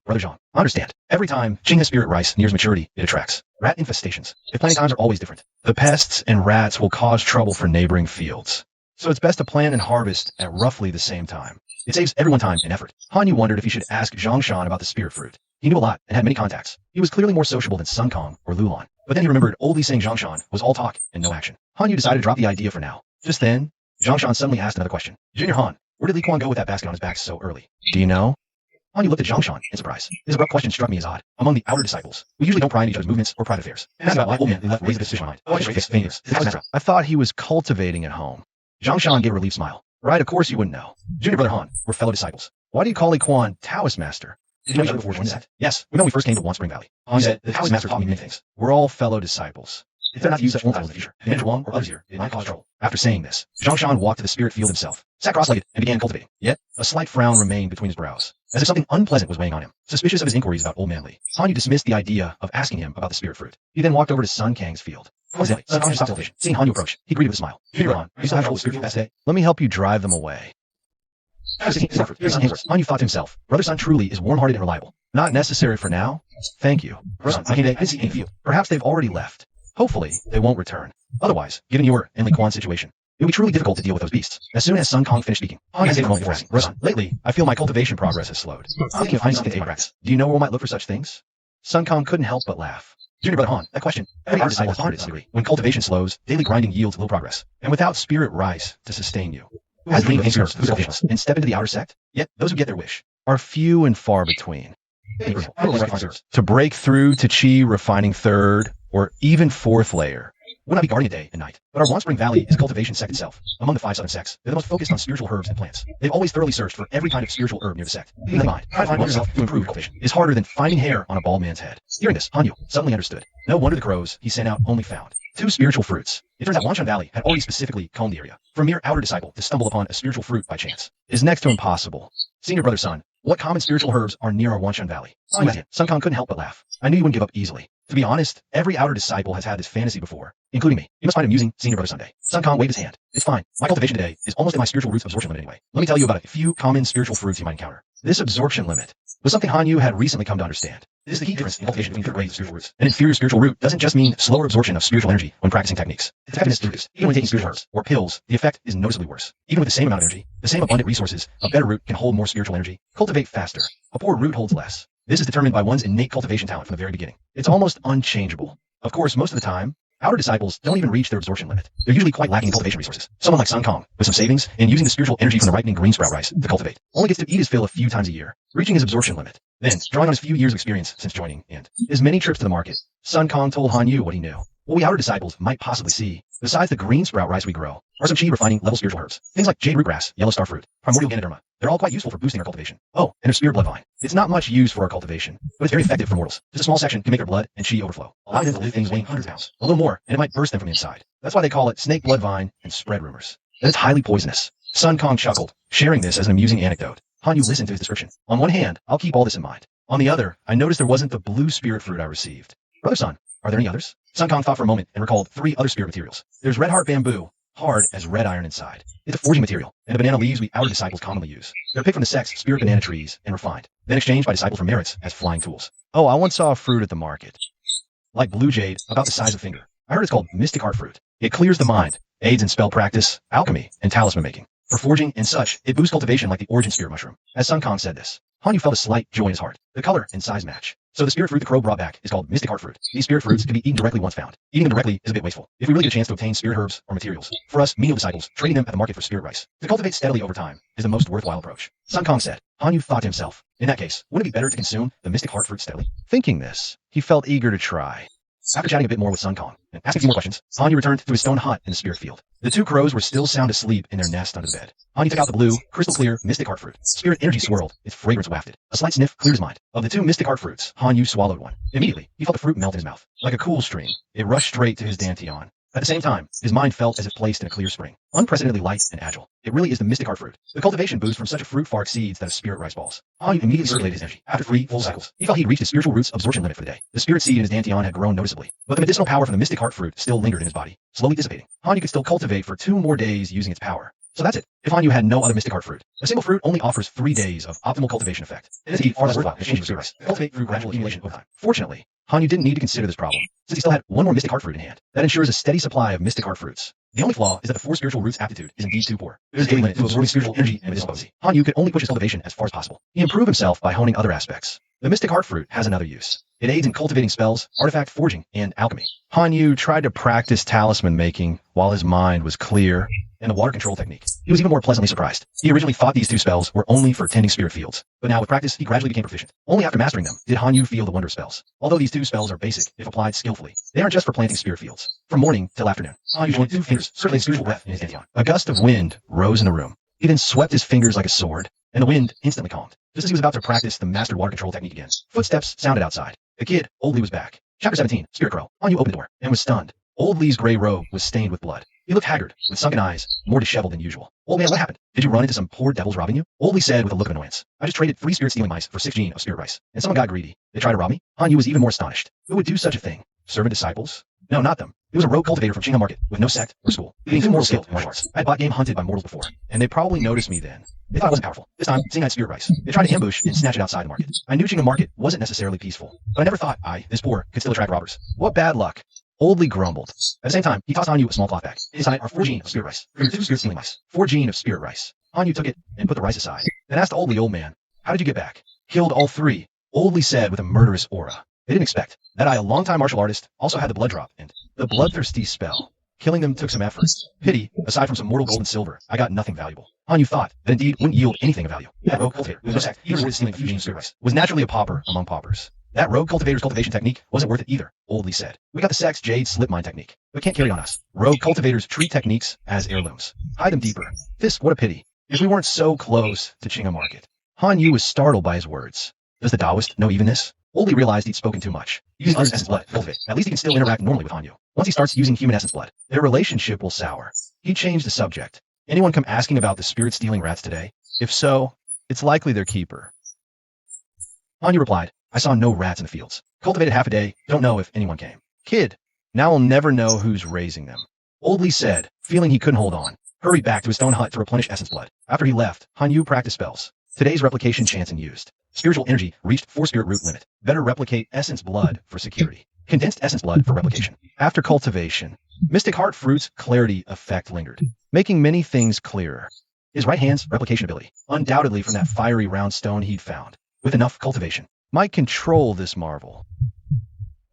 Brother Zhang. I understand. Every time Qinghe spirit rice nears maturity, it attracts rat infestations. The planting times are always different. The pests and rats will cause trouble for neighboring fields. So it's best to plant and harvest at roughly the same time. It saves everyone time and effort. Hanyu wondered if he should ask Zhongshan about the spirit fruit. He knew a lot and had many contacts. He was clearly more sociable than Sun Kong or Lulan. But then he remembered oldly saying Zhongshan was all talk and no action. Hanyu decided to drop the idea for now. Just then, Zhongshan suddenly asked another question. Junior Han, where did Li Quan go with that basket on his back so early? Do you know? Hanyu looked at Zhongshan in surprise. His abrupt question struck me as odd. Among the outer disciples, we usually don't pry into each other's movements or private affairs. And that's about why old man left ways of his fish mind. I thought he was cultivating at home. Zhongshan gave a relieved smile. Right, of course you wouldn't know. Junior Brother Han, we're fellow disciples. Why do you call Li Quan Taoist Master? Did you know each other before joining the sect? Yes, we met when we first came to Wan Spring Valley. Han said, the Taoist Master taught me many things. We're all fellow disciples. If they're not to use such old titles in the future, if manager Wang or others here, it might cause trouble. After saying this, Zhongshan walked to the spirit field himself, sat cross-legged, and began cultivating. Yet, a slight frown remained between his brows, as if something unpleasant was weighing on him. Suspicious of his inquiries about old man Li, Hanyu dismissed the idea of asking him about the spirit fruit. He then walked over to Sun Kang's field. Coincidentally, Sun Kang stopped cultivation. Seeing Hanyu approach, he greeted with a smile. Junior Han, are you still having trouble with spiritual past today? Let me help you drive them away. Hanyu thought to himself, Brother Sun truly is warm-hearted and reliable. Not necessary for now. Thank you. Brother Sun, I didn't see any field. Perhaps they've already left. Hopefully, they won't return. Otherwise, given your and Li Quan's situation, it would be truly difficult to deal with those beasts. As soon as Sun Kong finished speaking, Han hesitated a moment before asking, Brother Sun, lately, I feel my cultivation progress has slowed. I'm thinking of finding something to practice. Do you know where we might look for such things? Sun Kong couldn't help but laugh. Junior Brother Han, that question, every art disciple has pondered to some degree. When cultivation slows, daily grinding yields little progress. And without spirit rice to sustain you, who has dreamed of whose cultivations and step into the outer sect? Yet, those who get their wish are few and far between. To break through to chi refining 3rd or even 4th layer would not be guarding it day and night. But our Wan Spring Valley is a cultivation sect itself. Among the 5 southern sects, they're the most focused on spiritual herbs and plants. They've always thoroughly searched for every kind of spiritual herb near the sect. Keeping in mind, trying to find yourself to improve cultivation is harder than finding hair on a bald man's head. Hearing this, Hanyu suddenly understood. No wonder the crows he sent out only found 2 spiritual fruits. It turns out Wanshan Valley had already specifically combed the area. For a mere outer disciple to stumble upon a spiritual fruit by chance is next to impossible. Senior Brother Sun, what common spiritual herbs are near our Wanshan Valley? Sun Kong couldn't help but laugh. I knew you wouldn't give up easily. To be honest, every outer disciple has had this fantasy before, including me. You must find amusing, Senior Brother Sunday. Sun Kong waved his hand. It's fine. My cultivation today is almost at my spiritual roots absorption limit anyway. Let me tell you about a few common spiritual fruits you might encounter. This absorption limit was something Hanyu had recently come to understand. This is the key difference in cultivation between 3rd grades of spiritual roots. An inferior spiritual root doesn't just mean slower absorption of spiritual energy when practicing techniques. Its effectiveness is reduced. Even when taking spiritual herbs or pills, the effect is noticeably worse. Even with the same amount of energy, the same abundant resources, a better root can hold more spiritual energy, cultivate faster. A poor root holds less. This is determined by one's innate cultivation talent from the very beginning. It's almost unchangeable. Of course, most of the time, outer disciples don't even reach their absorption limit. They're usually quite lacking in cultivation resources. Someone like Sun Kong, with some savings and using the spiritual energy from the ripening green sprout rice to cultivate, only gets to eat his fill a few times a year, reaching his absorption limit. Then, drawing on his few years of experience since joining and his many trips to the market, Sun Kong told Hanyu what he knew. What we outer disciples might possibly see, besides the green sprout rice we grow, are some chi refining level spiritual herbs. Things like jade rootgrass, yellow star fruit, primordial ganoderma. They're all quite useful for boosting our cultivation. Oh, and there's spirit blood vine. It's not much used for our cultivation, but it's very effective for mortals. Just a small section can make their blood and chi overflow, allowing them to live things weighing hundreds of pounds. A little more, and it might burst them from the inside. That's why they call it snake blood vine and spread rumors. That it's highly poisonous. Sun Kong chuckled, sharing this as an amusing anecdote. Hanyu listened to his description. On one hand, I'll keep all this in mind. On the other, I noticed there wasn't the blue spirit fruit I received. Brother Sun, are there any others? Sun Kong thought for a moment and recalled 3 other spirit materials. There's red heart bamboo, hard as red iron inside. It's a forging material, and the banana leaves we outer disciples commonly use. They're picked from the Sect's spirit banana trees and refined, then exchanged by disciples for merits as flying tools. Oh, I once saw a fruit at the market. Like blue jade, about the size of a finger. I heard it's called mystic heart fruit. It clears the mind, aids in spell practice, alchemy, and talisman making. For forging and such, it boosts cultivation like the origin spirit mushroom. As Sun Kong said this, Hanyu felt a slight joy in his heart. The color and size match. So the spirit fruit the crow brought back is called mystic heart fruit. These spirit fruits can be eaten directly once found. Eating them directly is a bit wasteful. If we really get a chance to obtain spirit herbs or materials, for us menial disciples, trading them at the market for spirit rice, to cultivate steadily over time, is the most worthwhile approach. Sun Kong said. Hanyu thought to himself, in that case, wouldn't it be better to consume the mystic heart fruit steadily? Thinking this, he felt eager to try. After chatting a bit more with Sun Kong and asking a few more questions, Hanyu returned to his stone hut in the spirit field. The 2 crows were still sound asleep in their nest under the bed. Hanyu took out the blue, crystal clear, mystic heart fruit. Spirit energy swirled, its fragrance wafted. A slight sniff cleared his mind. Of the 2 mystic heart fruits, Hanyu swallowed one. Immediately, he felt the fruit melt in his mouth. Like a cool stream, it rushed straight to his dantian. At the same time, his mind felt as if placed in a clear spring, unprecedentedly light and agile. It really is the mystic heart fruit. The cultivation boost from such a fruit far exceeds that of spirit rice balls. Hanyu immediately circulated his energy. After 3 full cycles, he felt he'd reached his spiritual root's absorption limit for the day. The spirit seed in his dantian had grown noticeably, but the medicinal power from the mystic heart fruit still lingered in his body, slowly dissipating. Hanyu could still cultivate for 2 more days using its power. So that's it. If Hanyu had no other mystic heart fruit, a single fruit only offers 3 days of optimal cultivation effect. It is indeed far less worthwhile exchanging spirit rice. Cultivate through gradual accumulation over time. Fortunately, Hanyu didn't need to consider this problem, since he still had 1 more mystic heart fruit in hand. That ensures a steady supply of mystic heart fruits. The only flaw is that the 4 spiritual roots aptitude is indeed too poor. There is a daily limit to absorbing spiritual energy and medicinal potency. Hanyu could only push his cultivation as far as possible. He improved himself by honing other aspects. The mystic heart fruit has another use. It aids in cultivating spells, artifact forging, and alchemy. Hanyu tried to practice talisman making while his mind was clear. And the water control technique. He was even more pleasantly surprised. He originally thought these 2 spells were only for tending spirit fields, but now with practice, he gradually became proficient. Only after mastering them did Hanyu feel the wonder of spells. Although these 2 spells are basic, if applied skillfully, they aren't just for planting spirit fields. From morning till afternoon, Hanyu joined 2 fingers, circulating spiritual breath in his dantian. A gust of wind rose in the room. He then swept his fingers like a sword, and the wind instantly calmed. Just as he was about to practice the mastered water control technique again, footsteps sounded outside. The kid, Old Lee, was back. Chapter 17, Spirit Crow. Hanyu opened the door and was stunned. Old Lee's gray robe was stained with blood. He looked haggard, with sunken eyes, more disheveled than usual. Old man, what happened? Did you run into some poor devils robbing you? Old Lee said with a look of annoyance. I just traded 3 spirit stealing mice for 6 gene of spirit rice, and someone got greedy. They tried to rob me? Hanyu was even more astonished. Who would do such a thing? Servant disciples? No, not them. It was a rogue cultivator from Qinghai Market, with no sect or school, being too moral skilled in martial arts. I had bought game hunted by mortals before, And they probably noticed me then. they thought I wasn't powerful. This time, seeing I had spirit rice, they tried to ambush and snatch it outside the market. I knew Qinghai Market wasn't necessarily peaceful, but I never thought I, this poor, could still attract robbers. What bad luck. Old Lee grumbled. At the same time, he tossed Hanyu a small cloth bag. Inside are 4 gene of spirit rice. For your 2 spirit stealing mice. 4 gene of spirit rice. Hanyu took it and put the rice aside. Then asked Old Lee, old man, how did you get back? Killed all 3. Old Lee said with a murderous aura. They didn't expect that I, a longtime martial artist, also had the blood drop and the bloodthirsty spell. Killing them took some effort. Pity, aside from some mortal gold and silver, I got nothing valuable. Hanyu thought that indeed wouldn't yield anything of value. That rogue cultivator, who was no sect, even avoided stealing a few genes of spirit rice, was naturally a pauper among paupers. That rogue cultivator's cultivation technique wasn't worth it either, Old Lee said. We got the Sect's jade slip mine technique, but can't carry on us. Rogue cultivators treat techniques as heirlooms. Hide them deeper. This, what a pity. If we weren't so close to Qinghai Market. Hanyu was startled by his words. Does the Taoist know evenness? Old Lee realized he'd spoken too much. Using others' essence blood to cultivate. At least he can still interact normally with Hanyu. Once he starts using human essence blood, their relationship will sour. He changed the subject. Anyone come asking about the spirit-stealing rats today? If so, it's likely their keeper. Hanyu replied, I saw no rats in the fields. Cultivated half a day, don't know if anyone came. Kid, now we'll never know who's raising them. Old Lee said, feeling he couldn't hold on. Hurried back to his stone hut to replenish essence blood. After he left, Hanyu practiced spells. Today's replication chants and used. Spiritual energy reached 4 spirit root limit. Better replicate essence blood for security. Condensed essence blood for replication. After cultivation, Mystic heart fruit's clarity effect lingered. making many things clearer. His right hand's replication ability, undoubtedly from that fiery round stone he'd found, with enough cultivation, Might control this marvel.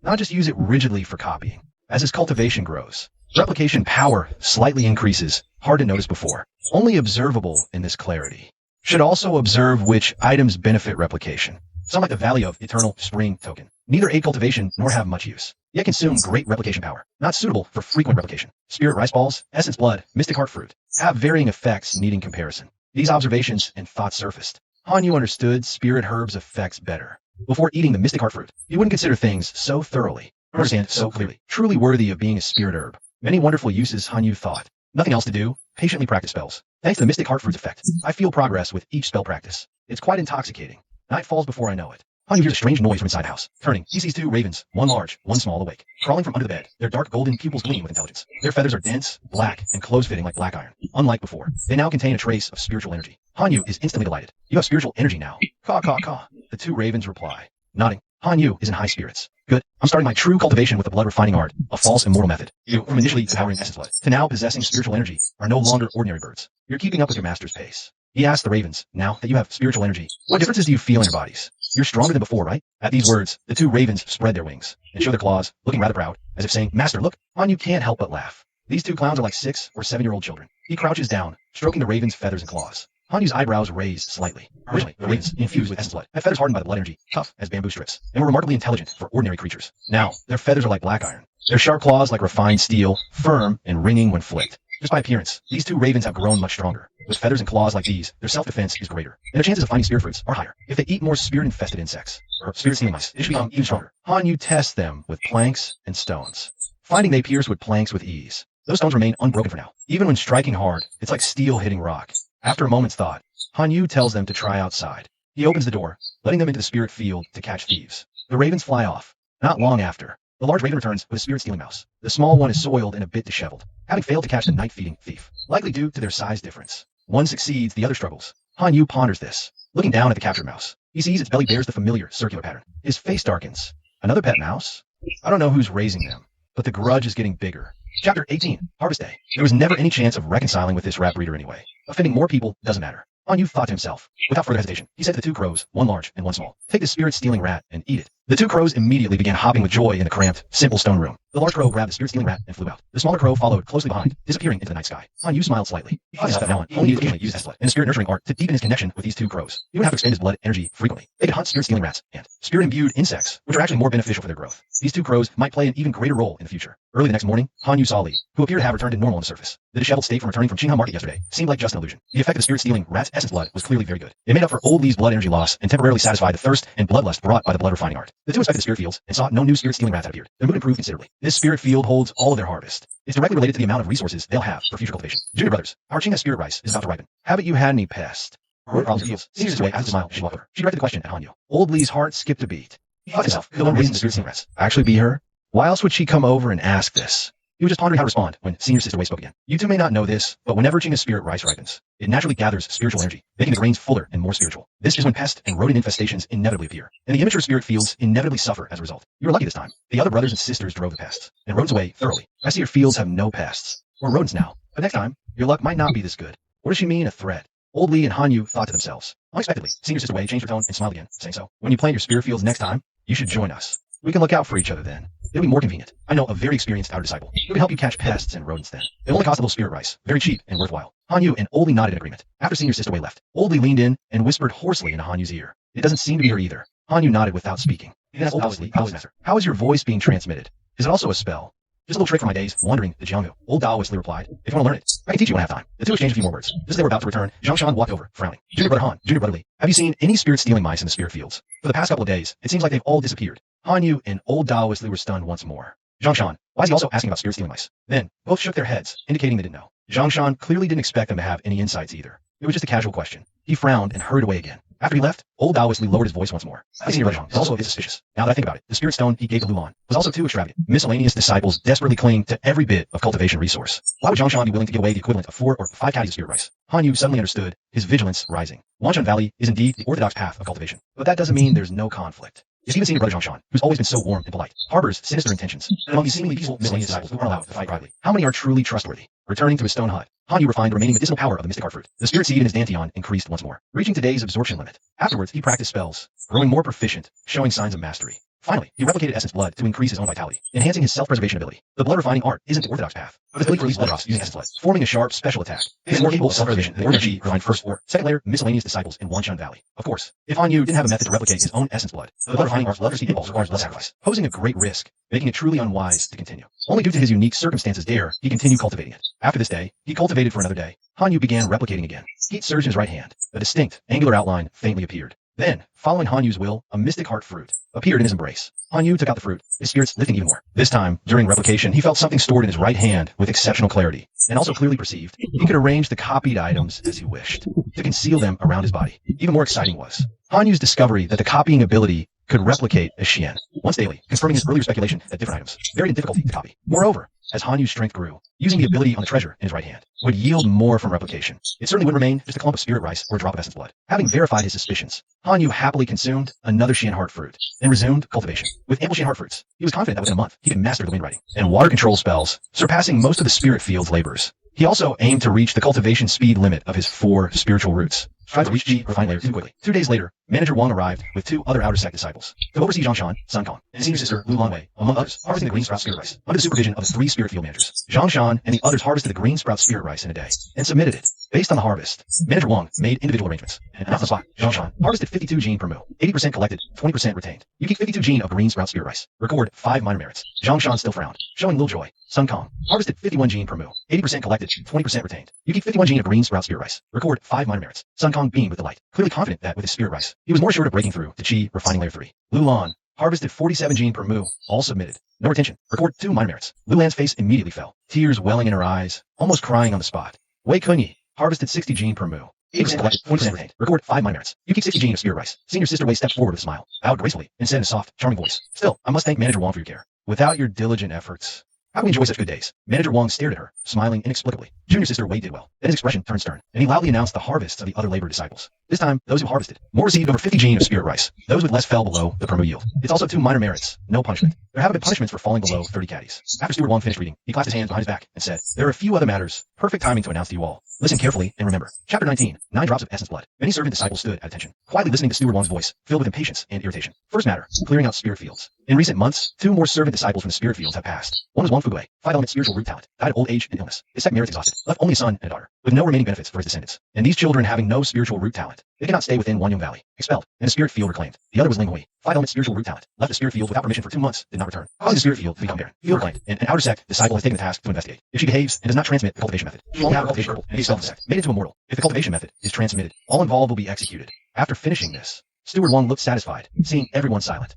not just use it rigidly for copying. As his cultivation grows, replication power slightly increases, hard to notice before, only observable in this clarity. Should also observe which items benefit replication. Some like the Valley of Eternal Spring token. Neither aid cultivation nor have much use, yet consume great replication power. Not suitable for frequent replication. Spirit rice balls, essence blood, mystic heart fruit have varying effects needing comparison. These observations and thoughts surfaced. Hanyu understood spirit herbs' effects better. Before eating the mystic heart fruit, he wouldn't consider things so thoroughly, or understand so clearly, truly worthy of being a spirit herb. Many wonderful uses, Hanyu thought. Nothing else to do, patiently practice spells. Thanks to the mystic heart fruit's effect, I feel progress with each spell practice. It's quite intoxicating. Night falls before I know it. Han Yu hears a strange noise from inside the house. Turning, he sees two ravens, one large, one small, awake, crawling from under the bed. Their dark golden pupils gleam with intelligence. Their feathers are dense, black, and close-fitting like black iron. Unlike before, they now contain a trace of spiritual energy. Han Yu is instantly delighted. You have spiritual energy now. Caw, caw, caw. The two ravens reply. Nodding, Han Yu is in high spirits. Good. I'm starting my true cultivation with the blood refining art, a false immortal method. You, from initially devouring essence blood to now possessing spiritual energy, are no longer ordinary birds. You're keeping up with your master's pace. He asked the ravens, now that you have spiritual energy, what differences do you feel in your bodies? You're stronger than before, right? At these words, the two ravens spread their wings and show their claws, looking rather proud, as if saying, Master, look. Han Yu can't help but laugh. These two clowns are like 6 or 7-year-old children. He crouches down, stroking the raven's feathers and claws. Han Yu's eyebrows raised slightly. Originally, the ravens, infused with essence blood, had feathers hardened by the blood energy, tough as bamboo strips, and were remarkably intelligent for ordinary creatures. Now, their feathers are like black iron. Their sharp claws like refined steel, firm and ringing when flicked. Just by appearance, these two ravens have grown much stronger. With feathers and claws like these, their self-defense is greater, and their chances of finding spirit fruits are higher. If they eat more spirit-infested insects, or spirit-stealing mice, they should become even stronger. Han Yu tests them with planks and stones, finding they pierce with planks with ease. Those stones remain unbroken for now. Even when striking hard, it's like steel hitting rock. After a moment's thought, Han Yu tells them to try outside. He opens the door, letting them into the spirit field to catch thieves. The ravens fly off. Not long after, the large raven returns with a spirit-stealing mouse. The small one is soiled and a bit disheveled, having failed to catch the night-feeding thief, likely due to their size difference. One succeeds, the other struggles. Han Yu ponders this. Looking down at the captured mouse, he sees its belly bears the familiar circular pattern. His face darkens. Another pet mouse? I don't know who's raising them, but the grudge is getting bigger. Chapter 18, Harvest Day. There was never any chance of reconciling with this rat breeder anyway. Offending more people doesn't matter. Han Yu thought to himself. Without further hesitation, he said to the two crows, one large and one small, take the spirit-stealing rat and eat it. The two crows immediately began hopping with joy in the cramped, simple stone room. The large crow grabbed the spirit-stealing rat and flew out. The smaller crow followed closely behind, disappearing into the night sky. Han Yu smiled slightly. He thought from now on, only occasionally use blood and spirit-nurturing art to deepen his connection with these two crows. He would have to expend his blood energy frequently. They could hunt spirit-stealing rats and spirit-imbued insects, which are actually more beneficial for their growth. These two crows might play an even greater role in the future. Early the next morning, Han Yu saw Li, who appeared to have returned to normal on the surface. The disheveled state from returning from Qinghao Market yesterday seemed like just an illusion. The effect of the spirit-stealing rat's essence blood was clearly very good. It made up for old Li's blood energy loss and temporarily satisfied the thirst and bloodlust brought by the blood refining art. The two inspected the spirit fields and saw no new spirit-stealing rats had appeared. Their mood improved considerably. This spirit field holds all of their harvest. It's directly related to the amount of resources they'll have for future cultivation. Junior brothers, our Qingha spirit rice is about to ripen. Haven't you had any pest? What problems fields? Senior sister asked a smile as she walked over. She directed the question at Han Yu. Old Li's heart skipped a beat. He thought to himself, the one raising the spirit-stealing rats. Actually be her? Why else would she come over and ask this? He was just pondering how to respond when Senior Sister Wei spoke again. You two may not know this, but whenever Qingha's spirit rice ripens, it naturally gathers spiritual energy, making the grains fuller and more spiritual. This is when pest and rodent infestations inevitably appear, and the immature spirit fields inevitably suffer as a result. You were lucky this time. The other brothers and sisters drove the pests, and rodents away thoroughly. I see your fields have no pests, or rodents now, but next time, your luck might not be this good. What does she mean, a threat? Old Li and Han Yu thought to themselves. Unexpectedly, Senior Sister Wei changed her tone and smiled again, saying so. When you plant your spirit fields next time, you should join us. We can look out for each other then. It'll be more convenient. I know a very experienced outer disciple who can help you catch pests and rodents then. It only costs a little spirit rice, very cheap and worthwhile. Han Yu and Old Li nodded in agreement. After Senior Sister Wei left, Old Li leaned in and whispered hoarsely into Han Yu's ear. It doesn't seem to be her either. Han Yu nodded without speaking. He then asked Old Li, Master, how is your voice being transmitted? Is it also a spell? Just a little trick from my days wandering the Jianghu. Old Daoist Li replied, if you want to learn it, I can teach you when I have time. The two exchanged a few more words. Just as they were about to return, Zhongshan walked over, frowning. Junior brother Han, Junior brother Li, have you seen any spirit-stealing mice in the spirit fields? For the past couple of days, it seems like they've all disappeared. Han Yu and Old Daoist Li were stunned once more. Zhongshan, why is he also asking about spirit-stealing mice? Then, both shook their heads, indicating they didn't know. Zhongshan clearly didn't expect them to have any insights either. It was just a casual question. He frowned and hurried away again. After he left, Old Daoist Li lowered his voice once more. I see your brother is also a bit suspicious. Now that I think about it, the spirit stone he gave to Luan was also too extravagant. Miscellaneous disciples desperately cling to every bit of cultivation resource. Why would Zhongshan be willing to give away the equivalent of 4 or 5 caddies of spirit rice? Han Yu suddenly understood, his vigilance rising. Wanshan Valley is indeed the orthodox path of cultivation, but that doesn't mean there's no conflict. It's even senior brother Zhongshan, who's always been so warm and polite, harbors sinister intentions. And among these seemingly peaceful miscellaneous disciples who aren't allowed to fight privately, how many are truly trustworthy? Returning to his stone hut, Han Yu refined the remaining medicinal power of the mystic heart fruit. The spirit seed in his dantian increased once more, reaching today's absorption limit. Afterwards, he practiced spells, growing more proficient, showing signs of mastery. Finally, he replicated essence blood to increase his own vitality, enhancing his self-preservation ability. The blood refining art isn't the orthodox path, but the ability to release blood drops using essence blood, forming a sharp special attack. He is more capable of self-preservation than ordinary refined first or second layer miscellaneous disciples in Wanshan Valley. Of course, if Han Yu didn't have a method to replicate his own essence blood, the blood refining art's bloodthirsty impulse requires blood sacrifice, posing a great risk, making it truly unwise to continue. Only due to his unique circumstances dare he continue cultivating it. After this day, he cultivated for another day. Han Yu began replicating again. Heat surged in his right hand. A distinct, angular outline faintly appeared. Then, following Han Yu's will, a mystic heart fruit appeared in his embrace. Han Yu took out the fruit, his spirits lifting even more. This time, during replication, he felt something stored in his right hand with exceptional clarity, and also clearly perceived he could arrange the copied items as he wished, to conceal them around his body. Even more exciting was Han Yu's discovery that the copying ability could replicate as Xian, once daily, confirming his earlier speculation that different items, varied in difficulty to copy. Moreover, as Hanyu's strength grew, using the ability on the treasure in his right hand would yield more from replication. It certainly would remain just a clump of spirit rice or a drop of essence blood. Having verified his suspicions, Hanyu happily consumed another Xian heart fruit and resumed cultivation. With ample Xian heart fruits, he was confident that within a month he could master the wind writing and water control spells, surpassing most of the spirit field's laborers. He also aimed to reach the cultivation speed limit of his 4 spiritual roots. Tried to reach G refined layer too quickly. 2 days later, Manager Wang arrived with 2 other outer sect disciples to oversee Zhongshan, Sun Kong, and his senior sister Lu Lanwei, among others, harvesting the green sprout spirit rice. Under the supervision of the 3 spirit field managers, Zhongshan and the others harvested the green sprout spirit rice in a day and submitted it. Based on the harvest, Manager Wang made individual arrangements. And off the spot, Zhongshan harvested 52 gene per mu, 80% collected, 20% retained. You keep 52 gene of green sprout spirit rice. Record 5 minor merits. Zhongshan still frowned, showing little joy. Sun Kong harvested 51 gene per mu, 80% collected, 20% retained. You keep 51 gene of green sprout spirit rice. Record 5 minor merits. Sun Kong beamed with delight, clearly confident that with his spirit rice, he was more assured of breaking through to Qi refining layer 3. Lu Lan harvested 47 gene per mu, all submitted. No retention. Record 2 minor merits. Lu Lan's face immediately fell, tears welling in her eyes, almost crying on the spot. Wei Kunyi harvested 60 gene per mu, 80% collected, 20% retained. Record 5 minor merits. You keep 60 gene of spirit rice. Senior sister Wei stepped forward with a smile, bowed gracefully, and said in a soft, charming voice, "Still, I must thank Manager Wang for your care. Without your diligent efforts, how can we enjoy such good days?" Manager Wang stared at her, smiling inexplicably. Junior sister Wei did well. Then his expression turned stern, and he loudly announced the harvests of the other labor disciples. This time, those who harvested more received over 50 gene of spirit rice. Those with less fell below the per mu yield. It's also 2 minor merits, no punishment. There haven't been punishments for falling below 30 caddies. After Steward Wang finished reading, he clasped his hands behind his back and said, "There are a few other matters. Perfect timing to announce to you all. Listen carefully and remember." Chapter 19, 9 drops of essence blood. Many servant disciples stood at attention, quietly listening to Steward Wang's voice, filled with impatience and irritation. First matter, clearing out spirit fields. In recent months, 2 more servant disciples from the spirit fields have passed. One was Wang Fuguei, 5-element spiritual root talent, died of old age and illness. His Sect merits exhausted, left only a son and a daughter, with no remaining benefits for his descendants. And these children having no spiritual root talent, they cannot stay within Wanyong Valley. Expelled, and the spirit field reclaimed. The other was Ling Hui, 5-element spiritual root talent, left the spirit field without permission for 2 months, did not return, causing the spirit field to become barren. Field reclaimed, and an outer sect disciple has taken the task to investigate. If she behaves and does not transmit the cultivation method, she will only have a cultivation purple and be expelled from the sect, made into immortal. If the cultivation method is transmitted, all involved will be executed. After finishing this, Steward Wang looked satisfied, seeing everyone silent,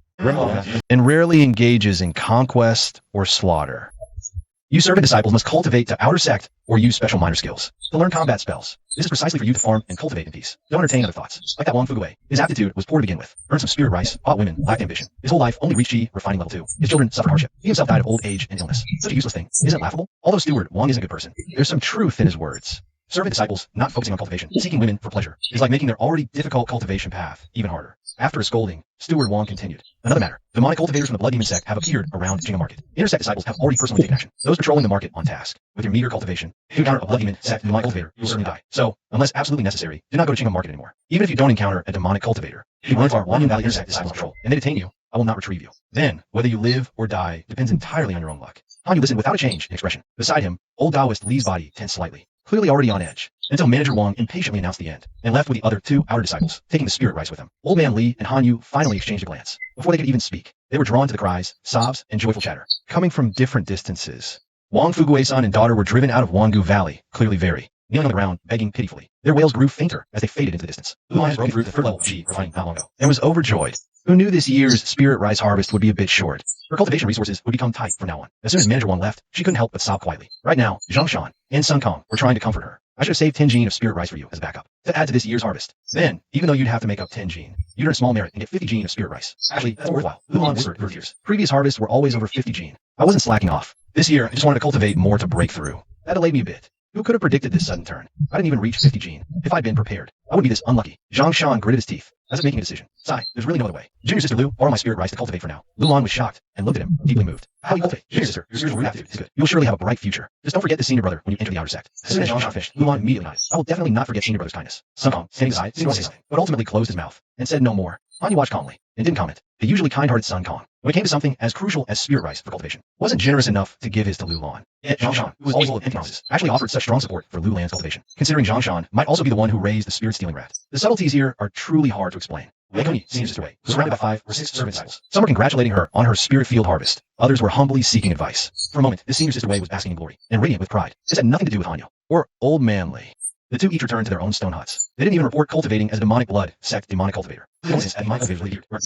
and rarely engages in conquest or slaughter. You servant disciples must cultivate to outer sect or use special minor skills to learn combat spells. This is precisely for you to farm and cultivate in peace. Don't entertain other thoughts. Like that Wang Fuguei, his aptitude was poor to begin with. Earned some spirit rice, fought women, lacked ambition. His whole life only reached Qi refining level 2. His children suffered hardship. He himself died of old age and illness. Such a useless thing. Isn't it laughable? Although Steward Wang isn't a good person, there's some truth in his words. Servant disciples not focusing on cultivation, seeking women for pleasure, is like making their already difficult cultivation path even harder. After a scolding, Steward Wang continued. Another matter. Demonic cultivators from the Blood Demon sect have appeared around Jinga Market. Intersect disciples have already personally taken action. Those patrolling the market on task. With your meager cultivation, if you encounter a Blood Demon sect demonic cultivator, you will certainly die. So, unless absolutely necessary, do not go to Jinga Market anymore. Even if you don't encounter a demonic cultivator, if you run into our Wanyang Valley Intersect disciples patrol and they detain you, I will not retrieve you. Then, whether you live or die depends entirely on your own luck. Hanyu listened without a change in expression. Beside him, old Taoist Li's body tensed slightly, clearly already on edge, until Manager Wang impatiently announced the end, and left with the other 2 outer disciples, taking the spirit rice with them. Old Man Li and Hanyu finally exchanged a glance. Before they could even speak, they were drawn to the cries, sobs, and joyful chatter, coming from different distances. Wang Fuguei's son and daughter were driven out of Wangu Valley, clearly very, kneeling on the ground, begging pitifully. Their wails grew fainter as they faded into the distance. Lu Lan broke through the 3rd level of Qi refining not long ago, and was overjoyed. Who knew this year's spirit rice harvest would be a bit short? Her cultivation resources would become tight from now on. As soon as Manager Wang left, she couldn't help but sob quietly. Right now, Zhongshan and Sun Kong were trying to comfort her. I should have saved 10 gene of spirit rice for you as a backup to add to this year's harvest. Then, even though you'd have to make up 10 gene, you'd earn a small merit and get 50 gene of spirit rice. Actually, that's worthwhile. Lu Lan whispered through tears. Previous harvests were always over 50 gene. I wasn't slacking off. This year, I just wanted to cultivate more to break through. That delayed me a bit. Who could have predicted this sudden turn? I didn't even reach 50 gene. If I'd been prepared, I wouldn't be this unlucky. Zhongshan gritted his teeth, as if making a decision. Sigh, there's really no other way. Junior sister Lu, borrow my spirit rice to cultivate for now. Lu Lan was shocked and looked at him, deeply moved. How do you cultivate? Junior sister, your spiritual aptitude is good. You will surely have a bright future. Just don't forget the senior brother when you enter the outer sect. As soon as Zhongshan finished, Lu Lan immediately nodded. I will definitely not forget senior brother's kindness. Sun Kong, standing aside, seemed to say something, but ultimately closed his mouth and said no more. Hanyu watched calmly and didn't comment. The usually kind-hearted Sun Kong, when it came to something as crucial as spirit rice for cultivation, wasn't generous enough to give his to Lu Lan. Yet Zhongshan, who was always full of empty promises, actually offered such strong support for Lu Lan's cultivation, considering Zhongshan might also be the one who raised the spirit-stealing rat. The subtleties here are truly hard to explain. Wei Kunyi, senior sister Wei, was surrounded by 5 or 6 servant disciples. Some were congratulating her on her spirit field harvest. Others were humbly seeking advice. For a moment, this senior sister Wei was basking in glory and radiant with pride. This had nothing to do with Hanyu or Old Man Li. The 2 each returned to their own stone huts. They didn't even report cultivating as a demonic blood sect demonic cultivator. Or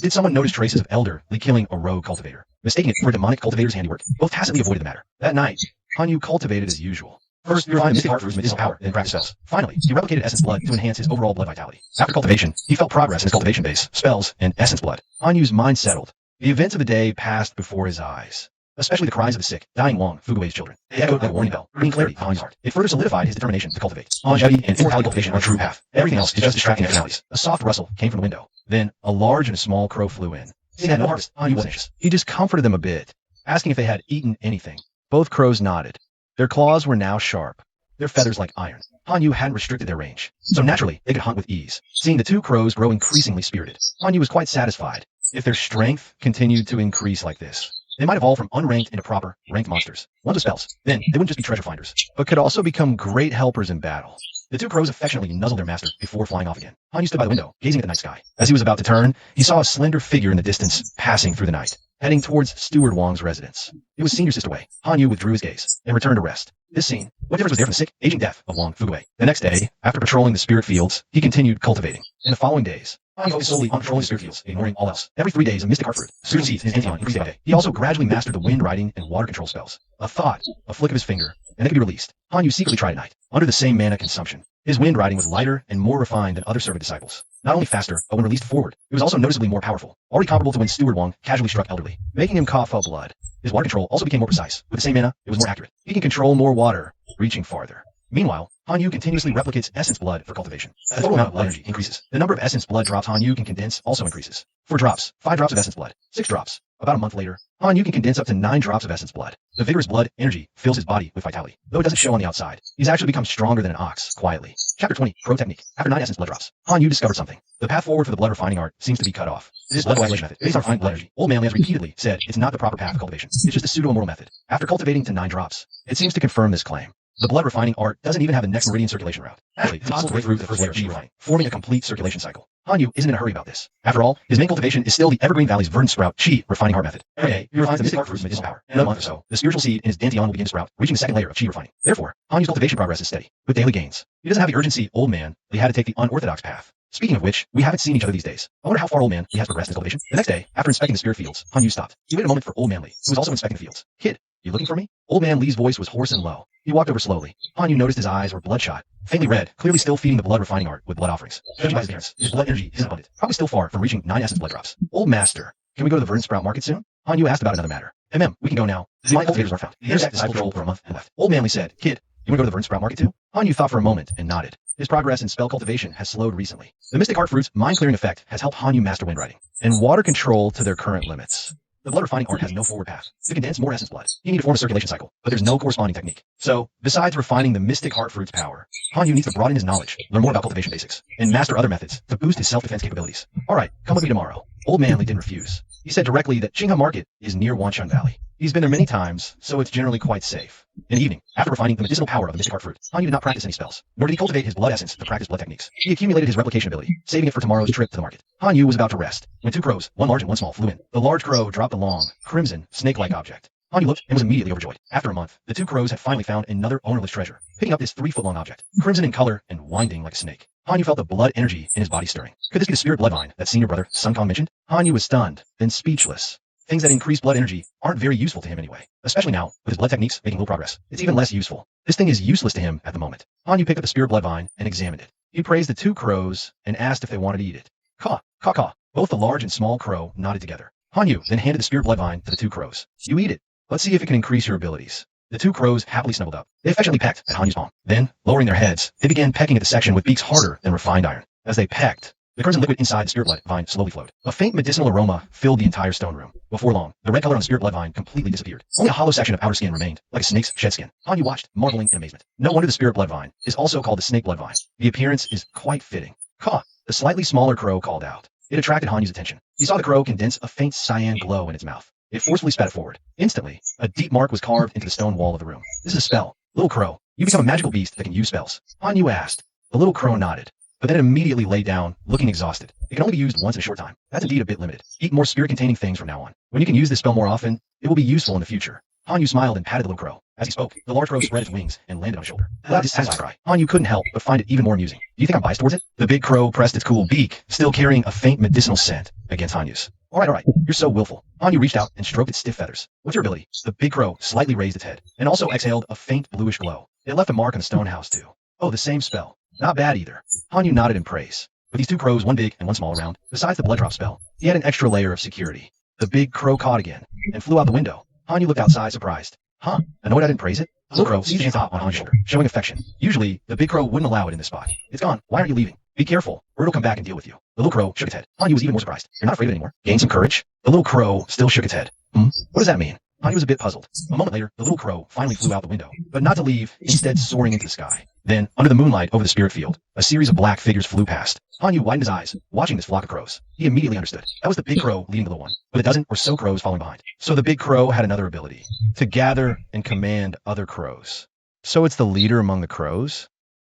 did someone notice traces of elderly killing a rogue cultivator, mistaking it for a demonic cultivator's handiwork? Both tacitly avoided the matter. That night, Hanyu cultivated as usual. First, he refined the mystic heart fruit's medicinal power, then practiced spells. Finally, he replicated essence blood to enhance his overall blood vitality. After cultivation, he felt progress in his cultivation base, spells, and essence blood. Hanyu's mind settled. The events of the day passed before his eyes. Especially the cries of the sick, dying Wang, Fugui's children. They echoed like a warning bell, bringing clarity to Hanyu's heart. It further solidified his determination to cultivate. Longevity and immortality cultivation are a true path. Everything else is just distracting externalities. A soft rustle came from the window. Then, a large and a small crow flew in. Seeing they had no harvest, Hanyu was anxious. He discomforted them a bit, asking if they had eaten anything. Both crows nodded. Their claws were now sharp, their feathers like iron. Hanyu hadn't restricted their range, so naturally they could hunt with ease. Seeing the two crows grow increasingly spirited, Hanyu was quite satisfied. If their strength continued to increase like this, they might evolve from unranked into proper, ranked monsters. Ones with spells. Then, they wouldn't just be treasure finders, but could also become great helpers in battle. The two crows affectionately nuzzled their master before flying off again. Hanyu stood by the window, gazing at the night sky. As he was about to turn, he saw a slender figure in the distance, passing through the night, heading towards Steward Wang's residence. It was Senior Sister Wei. Hanyu withdrew his gaze and returned to rest. This scene, what difference was there from the sick, aging death of Wang Fugui? The next day, after patrolling the spirit fields, he continued cultivating. In the following days, Hanyu focused solely on patrolling the spirit fields, ignoring all else. Every 3 days, a mystic heart fruit, spiritual seeds, and his Antion increased by day. He also gradually mastered the wind riding and water control spells. A thought, a flick of his finger, and they could be released. Hanyu secretly tried at night, under the same mana consumption. His wind riding was lighter and more refined than other servant disciples. Not only faster, but when released forward, it was also noticeably more powerful, already comparable to when Steward Wang casually struck elderly, making him cough up blood. His water control also became more precise. With the same mana, it was more accurate. He can control more water, reaching farther. Meanwhile, Hanyu continuously replicates essence blood for cultivation. As the total amount of blood energy increases, the number of essence blood drops Hanyu can condense also increases. 4 drops, 5 drops of essence blood, 6 drops. About a month later, Hanyu can condense up to 9 drops of essence blood. The vigorous blood energy fills his body with vitality, though it doesn't show on the outside. He's actually become stronger than an ox, quietly. Chapter 20, Crow Technique. After 9 essence blood drops, Hanyu discovered something. The path forward for the blood refining art seems to be cut off. This blood coagulation method, based on refined blood energy. Old Manly has repeatedly said it's not the proper path of cultivation. It's just a pseudo-immoral method. After cultivating to 9 drops, it seems to confirm this claim. The blood refining art doesn't even have the next meridian circulation route. Actually, it's possible to break through the first layer of chi refining, forming a complete circulation cycle. Hanyu isn't in a hurry about this. After all, his main cultivation is still the Evergreen Valley's verdant sprout chi refining heart method. Every day, he refines the mystic heart fruit's medicinal power. In a month or so, the spiritual seed in his dantian will begin to sprout, reaching the second layer of chi refining. Therefore, Hanyu's cultivation progress is steady, with daily gains. He doesn't have the urgency Old Man he had to take the unorthodox path. Speaking of which, we haven't seen each other these days. I wonder how far Old Man he has progressed in his cultivation. The next day, after inspecting the spirit fields, Hanyu stopped. He waited a moment for Old Man Lee, who was also inspecting the fields. Kid, you looking for me? Old Man Lee's voice was hoarse and low. He walked over slowly. Hanyu noticed his eyes were bloodshot, faintly red, clearly still feeding the blood refining art with blood offerings. Judging by his appearance, his blood energy isn't abundant, probably still far from reaching 9 essence blood drops. Old Master, can we go to the verdant sprout market soon? Hanyu asked about another matter. We can go now. The cultivators aren't found. The intersect disciple patrol for a month and left. Old Manly said, Kid, you want to go to the verdant sprout market too? Hanyu thought for a moment and nodded. His progress in spell cultivation has slowed recently. The Mystic Heart Fruit's mind-clearing effect has helped Hanyu master wind riding and water control to their current limits. The blood refining art has no forward path. To condense more essence blood, you need to form a circulation cycle, but there's no corresponding technique. So, besides refining the Mystic Heart Fruit's power, Hanyu needs to broaden his knowledge, learn more about cultivation basics, and master other methods to boost his self-defense capabilities. Alright, come with me tomorrow. Old Manly didn't refuse. He said directly that Qinghe Market is near Wanchun Valley. He's been there many times, so it's generally quite safe. In the evening, after refining the medicinal power of the Mystic Heart Fruit, Hanyu did not practice any spells, nor did he cultivate his blood essence to practice blood techniques. He accumulated his replication ability, saving it for tomorrow's trip to the market. Hanyu was about to rest, when 2 crows, one large and one small, flew in. The large crow dropped a long, crimson, snake-like object. Hanyu looked and was immediately overjoyed. After a month, the 2 crows had finally found another ownerless treasure, picking up this 3-foot-long object, crimson in color and winding like a snake. Hanyu felt the blood energy in his body stirring. Could this be the spirit bloodvine that senior brother Sun Kong mentioned? Hanyu was stunned, then speechless. Things that increase blood energy aren't very useful to him anyway, especially now, with his blood techniques making little progress. It's even less useful. This thing is useless to him at the moment. Hanyu picked up the spirit bloodvine and examined it. He praised the 2 crows and asked if they wanted to eat it. Caw, caw, caw. Both the large and small crow nodded together. Hanyu then handed the spirit bloodvine to the 2 crows. You eat it. Let's see if it can increase your abilities. The 2 crows happily snuggled up. They affectionately pecked at Hanyu's palm. Then, lowering their heads, they began pecking at the section with beaks harder than refined iron. As they pecked, the crimson liquid inside the spirit blood vine slowly flowed. A faint medicinal aroma filled the entire stone room. Before long, the red color on the spirit blood vine completely disappeared. Only a hollow section of outer skin remained, like a snake's shed skin. Hanyu watched, marveling in amazement. No wonder the spirit blood vine is also called the snake blood vine. The appearance is quite fitting. Caw! The slightly smaller crow called out. It attracted Hanyu's attention. He saw the crow condense a faint cyan glow in its mouth. It forcefully spat it forward. Instantly, a deep mark was carved into the stone wall of the room. This is a spell. Little crow, you become a magical beast that can use spells. Hanyu asked. The little crow nodded, but then it immediately lay down, looking exhausted. It can only be used once in a short time. That's indeed a bit limited. Eat more spirit-containing things from now on. When you can use this spell more often, it will be useful in the future. Hanyu smiled and patted the little crow. As he spoke, the large crow spread its wings and landed on his shoulder. Without his satisfied cry, Hanyu couldn't help but find it even more amusing. Do you think I'm biased towards it? The big crow pressed its cool beak, still carrying a faint medicinal scent, against Hanyu's. Alright, you're so willful. Hanyu reached out and stroked its stiff feathers. What's your ability? The big crow slightly raised its head, and also exhaled a faint bluish glow. It left a mark on the stone house too. Oh, the same spell. Not bad either. Hanyu nodded in praise. With these two crows, one big and one small around, besides the blood drop spell, he had an extra layer of security. The big crow cawed again, and flew out the window. Hanyu looked outside, surprised. Huh, annoyed I didn't praise it? The little crow seized his hands up on Hanyu's shoulder, showing affection. Usually, the big crow wouldn't allow it in this spot. It's gone. Why aren't you leaving? Be careful, or it'll come back and deal with you. The little crow shook its head. Hanyu was even more surprised. You're not afraid of it anymore? Gain some courage? The little crow still shook its head. What does that mean? Hanyu was a bit puzzled. A moment later, the little crow finally flew out the window, but not to leave, instead soaring into the sky. Then, under the moonlight over the spirit field, a series of black figures flew past. Hanyu widened his eyes, watching this flock of crows. He immediately understood. That was the big crow leading the little one, with a dozen or so crows following behind. So the big crow had another ability, to gather and command other crows. So it's the leader among the crows?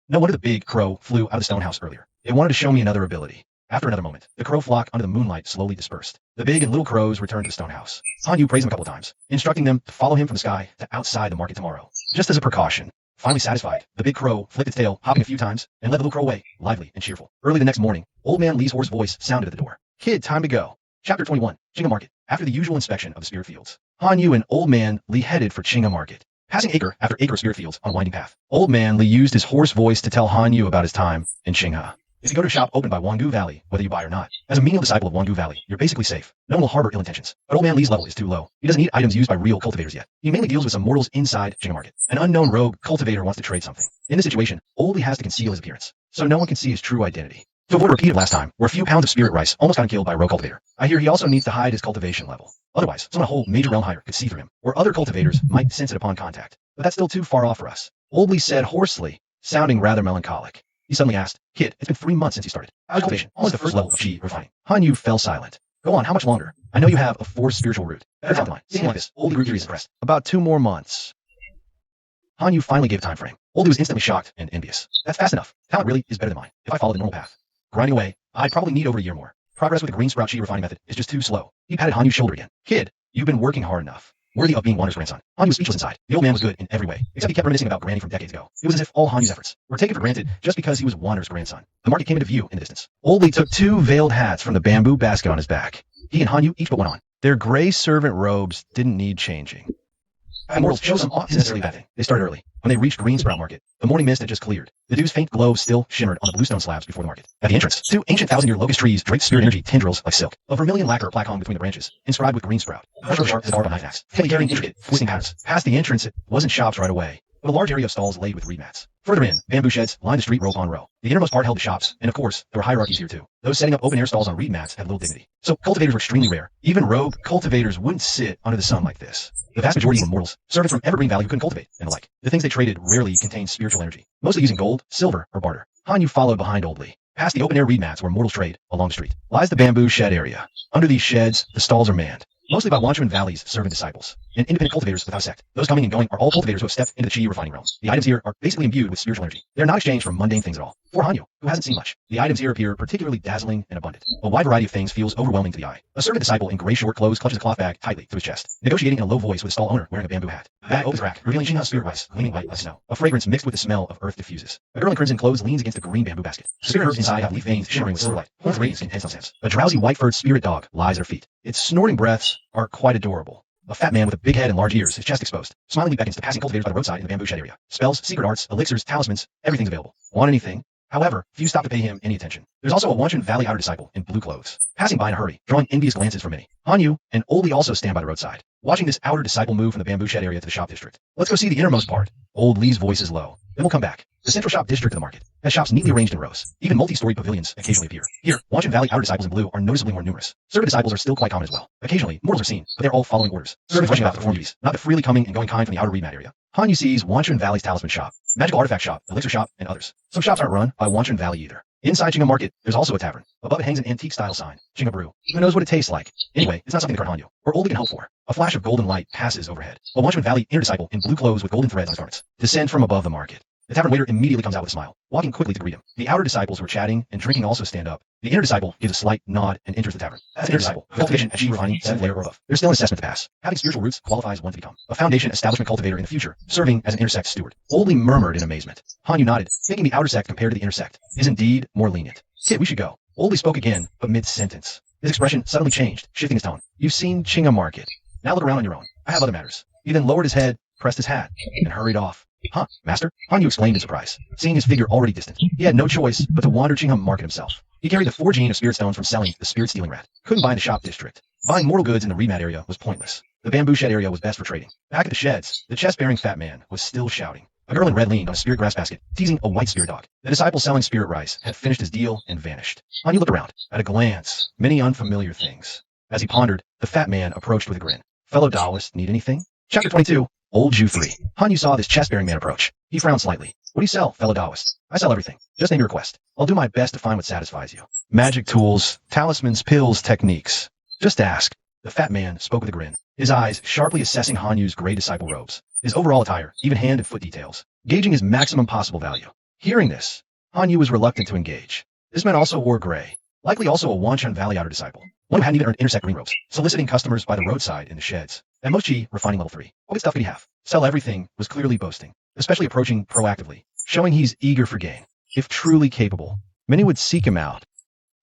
No wonder the big crow flew out of the stone house earlier. It wanted to show me another ability. After another moment, the crow flock under the moonlight slowly dispersed. The big and little crows returned to the stone house. Hanyu praised them a couple of times, instructing them to follow him from the sky to outside the market tomorrow, just as a precaution. Finally satisfied, the big crow flipped its tail, hopping a few times, and led the little crow away, lively and cheerful. Early the next morning, Old Man Lee's hoarse voice sounded at the door. Kid, time to go. Chapter 21, Chinga Market. After the usual inspection of the spirit fields, Hanyu and Old Man Lee headed for Chinga Market. Passing acre after acre of spirit fields on a winding path, Old Man Lee used his hoarse voice to tell Hanyu about his time in Chinga. If you go to a shop opened by Wangu Valley, whether you buy or not, as a menial disciple of Wangu Valley, you're basically safe. No one will harbor ill intentions. But Old Man Lee's level is too low. He doesn't need items used by real cultivators yet. He mainly deals with some mortals inside Chinga Market. An unknown rogue cultivator wants to trade something. In this situation, Old Lee has to conceal his appearance, so no one can see his true identity. To avoid a repeat of last time, where a few pounds of spirit rice almost got him killed by a rogue cultivator, I hear he also needs to hide his cultivation level. Otherwise, someone a whole major realm higher could see through him, or other cultivators might sense it upon contact. But that's still too far off for us. Old Lee said hoarsely, sounding rather melancholic. He suddenly asked, Kid, it's been 3 months since you started. How's cultivation? Almost the first level of chi refining. Hanyu fell silent. Go on, how much longer? I know you have a forced spiritual root. Better tell mine. Seeing like this, Old Lee is impressed. About 2 more months. Hanyu finally gave a time frame. Old Lee was instantly shocked and envious. That's fast enough. Talent really is better than mine. If I follow the normal path, grinding away, I'd probably need over a year more. Progress with the green sprout chi refining method is just too slow. He patted Hanyu's shoulder again. Kid, you've been working hard enough. Worthy of being Wander's grandson. Hanyu was speechless inside. The old man was good in every way, except he kept reminiscing about Granny from decades ago. It was as if all Hanyu's efforts were taken for granted just because he was Wander's grandson. The market came into view in the distance. Old Lee took 2 veiled hats from the bamboo basket on his back. He and Hanyu each put one on. Their gray servant robes didn't need changing. Mortals chose some isn't necessarily a bad thing. They started early. When they reached Green Sprout Market, the morning mist had just cleared. The dew's faint glow still shimmered on the bluestone slabs before the market. At the entrance, 2 ancient 1,000-year locust trees draped spirit energy tendrils like silk. A vermilion lacquer plaque hung between the branches, inscribed with Green Sprout. Sharp as a barbed knife axe, carrying intricate, twisting patterns. Past the entrance, it wasn't shops right away, but a large area of stalls laid with reed mats. Further in, bamboo sheds lined the street row upon row. The innermost part held the shops, and of course, there were hierarchies here too. Those setting up open-air stalls on reed mats had little dignity. So cultivators were extremely rare. Even rogue cultivators wouldn't sit under the sun like this. The vast majority were mortals, servants from Evergreen Valley who couldn't cultivate, and the like. The things they traded rarely contained spiritual energy, mostly using gold, silver, or barter. Hanyu followed behind Old Lee. Past the open-air reed mats where mortals trade, along the street, lies the bamboo shed area. Under these sheds, the stalls are manned, mostly by Wanchuan Valley's servant disciples, and independent cultivators without a sect. Those coming and going are all cultivators who have stepped into the chi refining realm. The items here are basically imbued with spiritual energy. They are not exchanged for mundane things at all. For Hanyu, who hasn't seen much, the items here appear particularly dazzling and abundant. A wide variety of things feels overwhelming to the eye. A servant disciple in gray short clothes clutches a cloth bag tightly to his chest, negotiating in a low voice with a stall owner wearing a bamboo hat. The bag opens rack, revealing Xingha's spirit rice, gleaming white like snow. A fragrance mixed with the smell of earth diffuses. A girl in crimson clothes leans against a green bamboo basket. Spirit herbs inside have leaf veins shimmering with silver light. Horns radiance intense on sands. A drowsy white-furred spirit dog lies at her feet. Its snorting breaths are quite adorable. A fat man with a big head and large ears, his chest exposed, smilingly beckons to passing cultivators by the roadside in the bamboo shed area. Spells, secret arts, elixirs, talismans, everything's available. Want anything? However, few stop to pay him any attention. There's also a Wanchuan Valley outer disciple in blue clothes, passing by in a hurry, drawing envious glances from many. Hanyu and Old Lee also stand by the roadside, watching this outer disciple move from the bamboo shed area to the shop district. Let's go see the innermost part. Old Lee's voice is low. Then we'll come back. The central shop district of the market has shops neatly arranged in rows. Even multi-story pavilions occasionally appear. Here, Wanchuan Valley outer disciples in blue are noticeably more numerous. Servant disciples are still quite common as well. Occasionally, mortals are seen, but they're all following orders. Servants rushing about to perform duties, not the freely coming and going kind from the outer reed mat area. Hanyu sees Wanchuan Valley's talisman shop, magical artifact shop, elixir shop, and others. Some shops aren't run by Wanchuan Valley either. Inside Chinga Market, there's also a tavern. Above it hangs an antique-style sign, Chinga Brew. Who knows what it tastes like? Anyway, it's not something to cart Hanyu, or Old Lee can hope for. A flash of golden light passes overhead. A Wanchuan Valley inner disciple in blue clothes with golden threads on his garments descend from above the market. The tavern waiter immediately comes out with a smile, walking quickly to greet him. The outer disciples who are chatting and drinking also stand up. The inner disciple gives a slight nod and enters the tavern. As an inner disciple, cultivation at chi refining 7th layer or above. There's still an assessment to pass. Having spiritual roots qualifies one to become a foundation establishment cultivator in the future, serving as an intersect steward. Old Lee murmured in amazement. Hanyu nodded, thinking the outer sect compared to the inner sect is indeed more lenient. Kid, we should go. Old Lee spoke again, but mid-sentence. His expression suddenly changed, shifting his tone. You've seen Chinga Market. Now look around on your own. I have other matters. He then lowered his head, pressed his hat, and hurried off. Huh, master? Han Yu exclaimed in surprise, seeing his figure already distant. He had no choice but to wander Qingham Market himself. He carried the 4 gene of spirit stones from selling the spirit-stealing rat. Couldn't buy in the shop district. Buying mortal goods in the remat area was pointless. The bamboo shed area was best for trading. Back at the sheds, the chest-bearing fat man was still shouting. A girl in red leaned on a spirit grass basket, teasing a white spirit dog. The disciple selling spirit rice had finished his deal and vanished. Han Yu looked around. At a glance, many unfamiliar things. As he pondered, the fat man approached with a grin. Fellow Taoist, need anything? Chapter 22, Old Jew 3. Han Yu saw this chest-bearing man approach. He frowned slightly. What do you sell, fellow Taoist? I sell everything. Just name your request. I'll do my best to find what satisfies you. Magic tools, talismans, pills, techniques. Just ask. The fat man spoke with a grin, his eyes sharply assessing Han Yu's gray disciple robes, his overall attire, even hand and foot details, gauging his maximum possible value. Hearing this, Han Yu was reluctant to engage. This man also wore gray, likely also a Wanchun Valley Outer disciple, one who hadn't even earned intersect green robes, soliciting customers by the roadside in the sheds. At most Chi, refining level 3. What good stuff could he have? Sell everything was clearly boasting, especially approaching proactively, showing he's eager for gain. If truly capable, many would seek him out.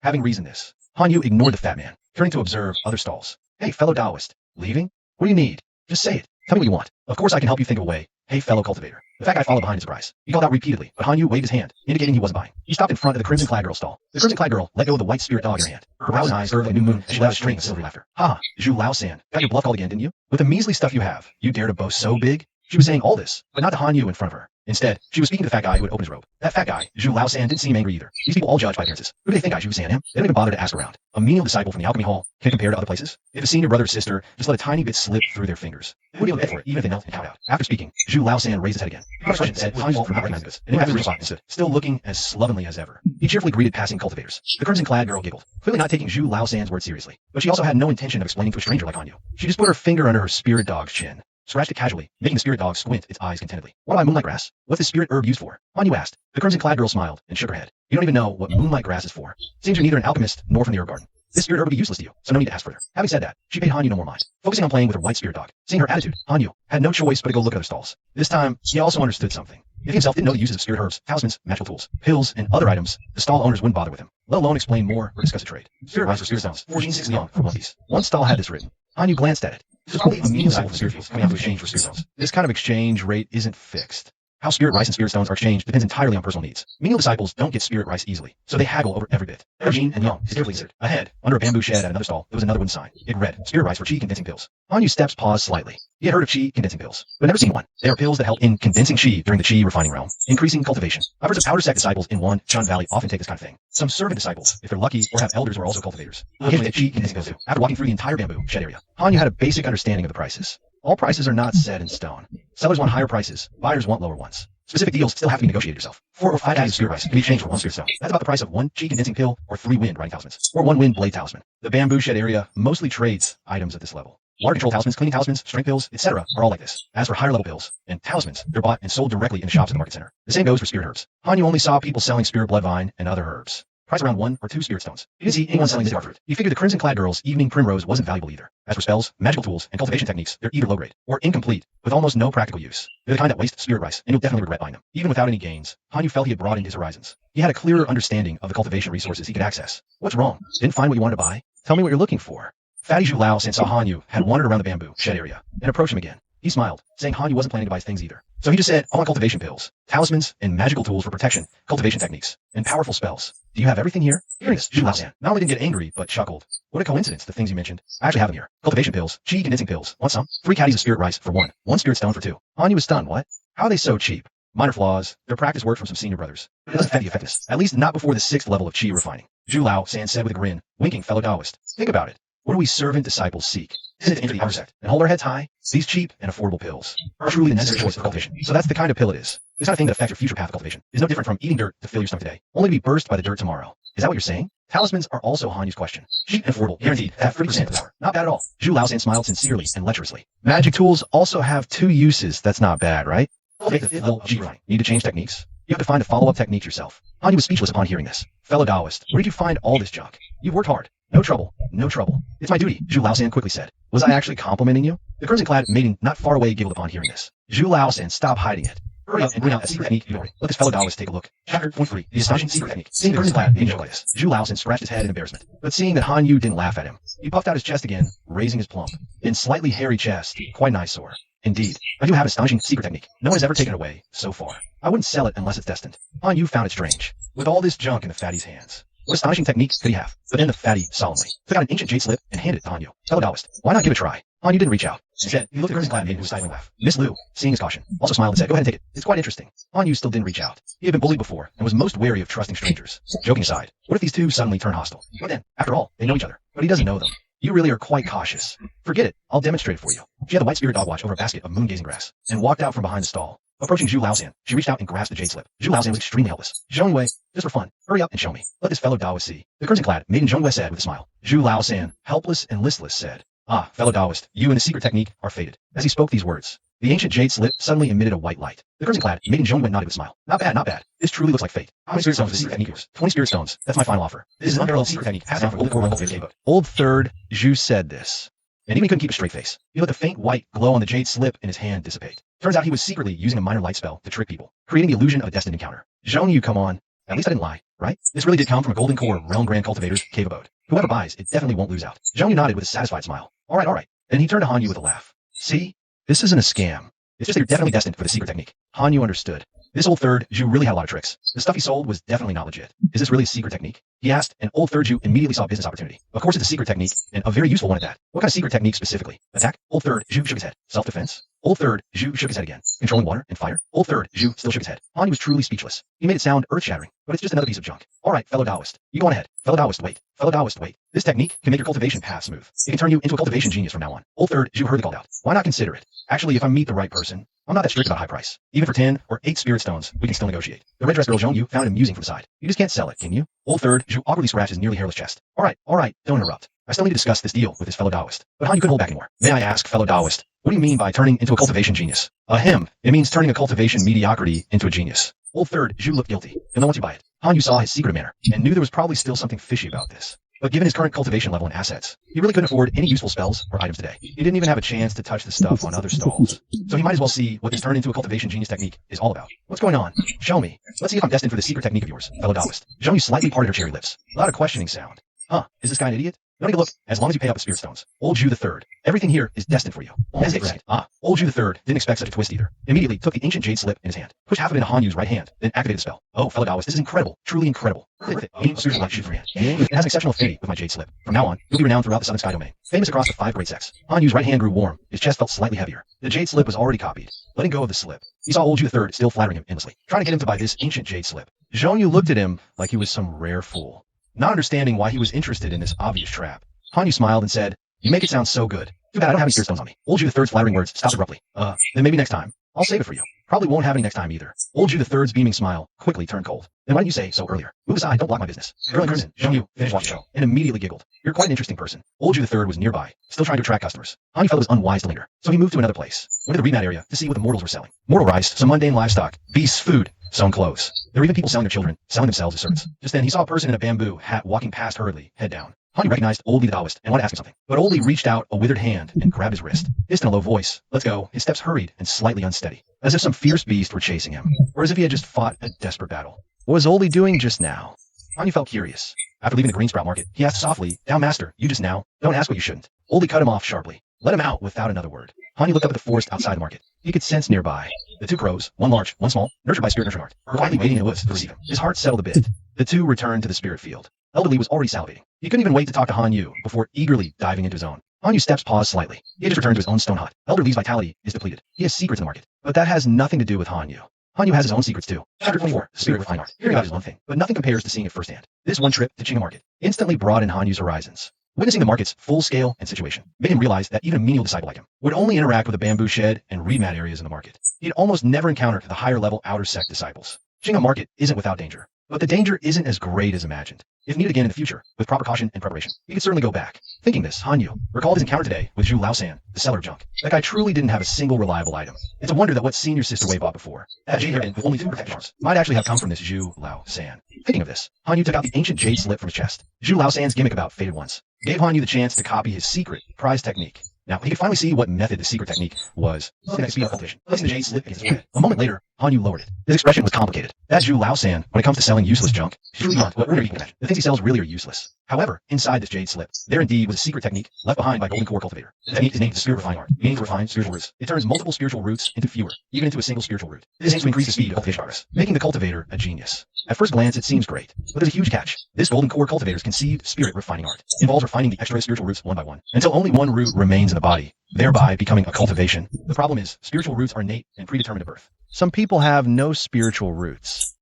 Having reasoned this, Han Yu ignored the fat man, turning to observe other stalls. Hey, fellow Taoist, leaving? What do you need? Just say it. Tell me what you want. Of course I can help you think of a way. Hey, fellow cultivator. The fat guy followed behind in surprise. He called out repeatedly, but Han Yu waved his hand, indicating he wasn't buying. He stopped in front of the crimson-clad girl's stall. The crimson-clad girl let go of the white spirit dog in her hand. Her brows and eyes curved like a new moon as she laughed a string of silvery laughter. Ha! Zhu Lao San, got your bluff called again, didn't you? With the measly stuff you have, you dare to boast so big? She was saying all this, but not to Han Yu in front of her. Instead, she was speaking to the fat guy who had opened his robe. That fat guy, Zhu Lao San, didn't seem angry either. These people all judge by appearances. Who do they think Zhu San am? They don't even bother to ask around. A menial disciple from the alchemy hall can compare to other places. If a senior brother or sister just let a tiny bit slip through their fingers, they would be able to pay for it, even if they knelt and cowed out. After speaking, Zhu Lao San raised his head again. He question said, "Han Yu from not recognizing this," and then after his spot and stood, still looking as slovenly as ever. He cheerfully greeted passing cultivators. The crimson-clad girl giggled, clearly not taking Zhu Lao San's word seriously, but she also had no intention of explaining to a stranger like Han Yu. She just put her finger under her spirit dog's chin, scratched it casually, making the spirit dog squint its eyes contentedly. What about moonlight grass? What's this spirit herb used for? Han Yu asked. The crimson-clad girl smiled and shook her head. You don't even know what moonlight grass is for. Seems you're neither an alchemist nor from the herb garden. This spirit herb would be useless to you, so no need to ask further. Having said that, she paid Han Yu no more mind, focusing on playing with her white spirit dog. Seeing her attitude, Han Yu had no choice but to go look at other stalls. This time, he also understood something. If he himself didn't know the uses of spirit herbs, talismans, magical tools, pills, and other items, the stall owners wouldn't bother with him, let alone explain more or discuss a trade. Spirit rice for spirit stones, 14.6 Leon for one piece. One stall had this written. Han Yu glanced at it. This was probably a mean cycle for spirit fuels coming out to exchange for spirit stones. This kind of exchange rate isn't fixed. How spirit rice and spirit stones are exchanged depends entirely on personal needs. Menial disciples don't get spirit rice easily, so they haggle over every bit. Yin and Yang is carefully considered. Ahead, under a bamboo shed at another stall, there was another wooden sign. It read, spirit rice for Qi condensing pills. Han Yu's steps paused slightly. He had heard of Qi condensing pills, but never seen one. They are pills that help in condensing Qi during the Qi refining realm, increasing cultivation. Members of Outer Sect disciples in Wanchun Valley often take this kind of thing. Some servant disciples, if they're lucky, or have elders who are also cultivators, occasionally take Qi condensing pills too. After walking through the entire bamboo shed area, Han Yu had a basic understanding of the prices. All prices are not set in stone. Sellers want higher prices, buyers want lower ones. Specific deals still have to be negotiated yourself. 4 or 5 days of spirit rice can be exchanged for 1 spirit stone. That's about the price of 1 Qi condensing pill or 3 wind riding talismans, or 1 wind blade talisman. The bamboo shed area mostly trades items at this level. Water control talismans, cleaning talismans, strength pills, etc. are all like this. As for higher level pills and talismans, they're bought and sold directly in the shops at the market center. The same goes for spirit herbs. Han Yu only saw people selling spirit blood vine and other herbs. Price around 1 or 2 spirit stones. He didn't see anyone selling Midgar fruit. He figured the crimson-clad girl's evening primrose wasn't valuable either. As for spells, magical tools, and cultivation techniques, they're either low-grade or incomplete, with almost no practical use. They're the kind that waste spirit rice, and you'll definitely regret buying them. Even without any gains, Han Yu felt he had broadened his horizons. He had a clearer understanding of the cultivation resources he could access. What's wrong? Didn't find what you wanted to buy? Tell me what you're looking for. Fatty Zhu Lao saw Han Yu had wandered around the bamboo shed area and approached him again. He smiled, saying Han Yu wasn't planning to buy his things either. So he just said, I want cultivation pills, talismans, and magical tools for protection, cultivation techniques, and powerful spells. Do you have everything here? Hearing this, Zhu Lao not only didn't get angry, but chuckled. What a coincidence, the things you mentioned. I actually have them here. Cultivation pills, Qi condensing pills. Want some? 3 caddies of spirit rice for 1. 1 spirit stone for 2. Han Yu was stunned. What? How are they so cheap? Minor flaws. Their practice worked from some senior brothers. It doesn't affect the effectiveness. At least not before the 6th level of Qi refining. Zhu Lao San said with a grin, winking fellow Taoist. Think about it. What do we servant disciples seek? Isn't it to enter the Outer Sect and hold our heads high? These cheap and affordable pills are truly the necessary choice of cultivation. So that's the kind of pill it is. This kind of thing that affects your future path of cultivation is no different from eating dirt to fill your stomach today, only to be burst by the dirt tomorrow. Is that what you're saying? Talismans are also Han Yu's question. Cheap and affordable, guaranteed to have 30% of the power. Not bad at all. Zhu Lao San smiled sincerely and lecherously. Magic tools also have 2 uses. That's not bad, right? Take the 5th level of Qi refining. Need to change techniques? You have to find a follow-up technique yourself. Han Yu was speechless upon hearing this. Fellow Taoist, where did you find all this junk? You've worked hard. No trouble. No trouble. It's my duty, Zhu Lao San quickly said. Was I actually complimenting you? The crimson-clad maiden not far away giggled upon hearing this. Zhu Lao San, stop hiding it. Hurry up and bring out a secret technique you've already. Let this fellow Taoist take a look. Chapter 23, the astonishing secret technique. Seeing the crimson-clad maiden joke like this, Zhu Lao San scratched his head in embarrassment. But seeing that Han Yu didn't laugh at him, he puffed out his chest again, raising his plump and slightly hairy chest quite an eyesore. Indeed, I do have an astonishing secret technique. No one has ever taken it away so far. I wouldn't sell it unless it's destined. Han Yu found it strange. With all this junk in the fatty's hands, what astonishing technique could he have? But then the fatty solemnly took out an ancient jade slip and handed it to Han Yu. Fellow Taoist, why not give it a try? Han Yu didn't reach out. Instead, he looked at her and glad maiden with a stifling laugh. Miss Liu, seeing his caution, also smiled and said, go ahead and take it. It's quite interesting. Han Yu still didn't reach out. He had been bullied before and was most wary of trusting strangers. Joking aside, what if these two suddenly turn hostile? What then? After all, they know each other, but he doesn't know them. You really are quite cautious. Forget it. I'll demonstrate it for you. She had the white spirit dog watch over a basket of moon-gazing grass and walked out from behind the stall. Approaching Zhu Laosan, she reached out and grasped the jade slip. Zhu Laosan was extremely helpless. Zhongwei, just for fun, hurry up and show me. Let this fellow Taoist see. The crimson-clad maiden Zhongwei said with a smile. Zhu Laosan, helpless and listless, said, ah, fellow Taoist, you and the secret technique are fated. As he spoke these words, the ancient jade slip suddenly emitted a white light. The crimson-clad maiden Zhongwei nodded with a smile. Not bad, not bad. This truly looks like fate. 20 spirit stones for the secret technique yours. 20 spirit stones. That's my final offer. This is an unparalleled secret technique passed down from old core cultivated book. Old third, Zhu said this. And even he couldn't keep a straight face. He let the faint white glow on the jade slip in his hand dissipate. Turns out he was secretly using a minor light spell to trick people, creating the illusion of a destined encounter. Zhong Yu, come on. At least I didn't lie, right? This really did come from a golden core realm grand cultivator's cave abode. Whoever buys, it definitely won't lose out. Zhong Yu nodded with a satisfied smile. All right. And he turned to Han Yu with a laugh. See? This isn't a scam. It's just that you're definitely destined for the secret technique. Han Yu understood. This old third Zhu really had a lot of tricks. The stuff he sold was definitely not legit. Is this really a secret technique? He asked, and old third Zhu immediately saw a business opportunity. Of course it's a secret technique, and a very useful one at that. What kind of secret technique specifically? Attack? Old third Zhu shook his head. Self-defense? Old third Zhu shook his head again. Controlling water and fire? Old third Zhu still shook his head. Han Yu was truly speechless. He made it sound earth-shattering, but it's just another piece of junk. All right, fellow Taoist. You go on ahead. Fellow Taoist, wait. Fellow Taoist, wait. This technique can make your cultivation path smooth. It can turn you into a cultivation genius from now on. Old third Zhu heard the call out. Why not consider it? Actually, if I meet the right person, I'm not that strict about high price. Even for 10 or 8 spirit stones, we can still negotiate. The red dress girl Zhong Yu found it amusing from the side. You just can't sell it, can you? Old third Zhu awkwardly scratched his nearly hairless chest. All right, don't interrupt. I still need to discuss this deal with his fellow Taoist. But Han Yu couldn't hold back anymore. May I ask, fellow Taoist, what do you mean by turning into a cultivation genius? It means turning a cultivation mediocrity into a genius. Old third Zhu looked guilty. He'll know once you buy it. Han Yu saw his secret manner and knew there was probably still something fishy about this. But given his current cultivation level and assets, he really couldn't afford any useful spells or items today. He didn't even have a chance to touch the stuff on other stalls. So he might as well see what this turn into a cultivation genius technique is all about. What's going on? Show me. Let's see if I'm destined for the secret technique of yours, fellow Taoist. Zhong Yu slightly parted her cherry lips. A lot of questioning sound. Huh, is this guy an idiot? Don't take a look, as long as you pay up the spirit stones. Old Zhu the Third. Everything here is destined for you. Hesitate. Old Zhu the Third didn't expect such a twist either. Immediately took the ancient jade slip in his hand, pushed half of it into Han Yu's right hand, then activated the spell. Oh, fellow Taoist, this is incredible. Truly incredible. Worth it. Aim spiritual light shoot for hand. It has an exceptional affinity with my jade slip. From now on, you'll be renowned throughout the Southern Sky domain. Famous across the 5 great sects. Han Yu's right hand grew warm. His chest felt slightly heavier. The jade slip was already copied. Letting go of the slip, he saw old Zhu the Third still flattering him endlessly, trying to get him to buy this ancient jade slip. Zhong Yu looked at him like he was some rare fool, not understanding why he was interested in this obvious trap. Han Yu smiled and said, you make it sound so good. Too bad I don't have any spirit stones on me. Old Zhu the Third's flattering words stopped abruptly. Then maybe next time. I'll save it for you. Probably won't have any next time either. Old Zhu the Third's beaming smile quickly turned cold. Then why didn't you say so earlier? Move aside, don't block my business. Girl in crimson, Zhong Yu finished watching the show and immediately giggled. You're quite an interesting person. Old Zhu the Third was nearby, still trying to attract customers. Han Yu felt it was unwise to linger, so he moved to another place. Went to the remat area to see what the mortals were selling. Mortal rice, some mundane livestock, beasts, food, sewn clothes. There were even people selling their children, selling themselves as servants. Just then he saw a person in a bamboo hat walking past hurriedly, head down. Han Yu recognized Old Lee the Taoist and wanted to ask him something, but Old Lee reached out a withered hand and grabbed his wrist. Hissed in a low voice, let's go. His steps hurried and slightly unsteady, as if some fierce beast were chasing him, or as if he had just fought a desperate battle. What was Old Lee doing just now? Han Yu felt curious. After leaving the green sprout market, he asked softly, Down master, you just now? Don't ask what you shouldn't. Old Lee cut him off sharply. Let him out without another word. Han Yu looked up at the forest outside the market. He could sense nearby the 2 crows, one large, one small, nurtured by spirit nurturing art, were quietly waiting in the woods to receive him. His heart settled a bit. The 2 returned to the spirit field. Elder Lee was already salivating. He couldn't even wait to talk to Han Yu before eagerly diving into his own. Han Yu's steps paused slightly. He had just returned to his own stone hut. Elder Lee's vitality is depleted. He has secrets in the market, but that has nothing to do with Han Yu. Han Yu has his own secrets too. Chapter 24, Spirit with Fine Art. Hearing about it is one thing, but nothing compares to seeing it firsthand. This one trip to Qinghe Market instantly broadened Han Yu's horizons. Witnessing the market's full scale and situation made him realize that even a menial disciple like him would only interact with the bamboo shed and reed mat areas in the market. He'd almost never encountered the higher level outer sect disciples. Qinghe Market isn't without danger, but the danger isn't as great as imagined. If needed again in the future, with proper caution and preparation, he could certainly go back. Thinking this, Han Yu recalled his encounter today with Zhu Laosan, the seller of junk. That guy truly didn't have a single reliable item. It's a wonder that what senior sister Wei bought before, that jade hairpin with only 2 protective charms, might actually have come from this Zhu Laosan. Thinking of this, Han Yu took out the ancient jade slip from his chest. Zhu Laosan's gimmick about faded once gave Han Yu the chance to copy his secret prize technique. Now, he could finally see what method the secret technique was. Looking at speed of cultivation, placing the jade slip against his head. A moment later, Han Yu lowered it. His expression was complicated. That's Zhu Lao-san when it comes to selling useless junk. He's truly beyond what ordinary people can imagine. The things he sells really are useless. However, inside this jade slip, there indeed was a secret technique left behind by Golden Core Cultivator. The technique is named the Spirit Refining Art, meaning to refine spiritual roots. It turns multiple spiritual roots into fewer, even into a single spiritual root. This aims to increase the speed of cultivation progress, making the cultivator a genius. At first glance, it seems great, but there's a huge catch. This Golden Core Cultivator's conceived Spirit Refining Art involves refining the extra spiritual roots one by one, until only one root remains in the body, thereby becoming a cultivation. The problem is, spiritual roots are innate and predetermined at birth. Some people have no spiritual roots.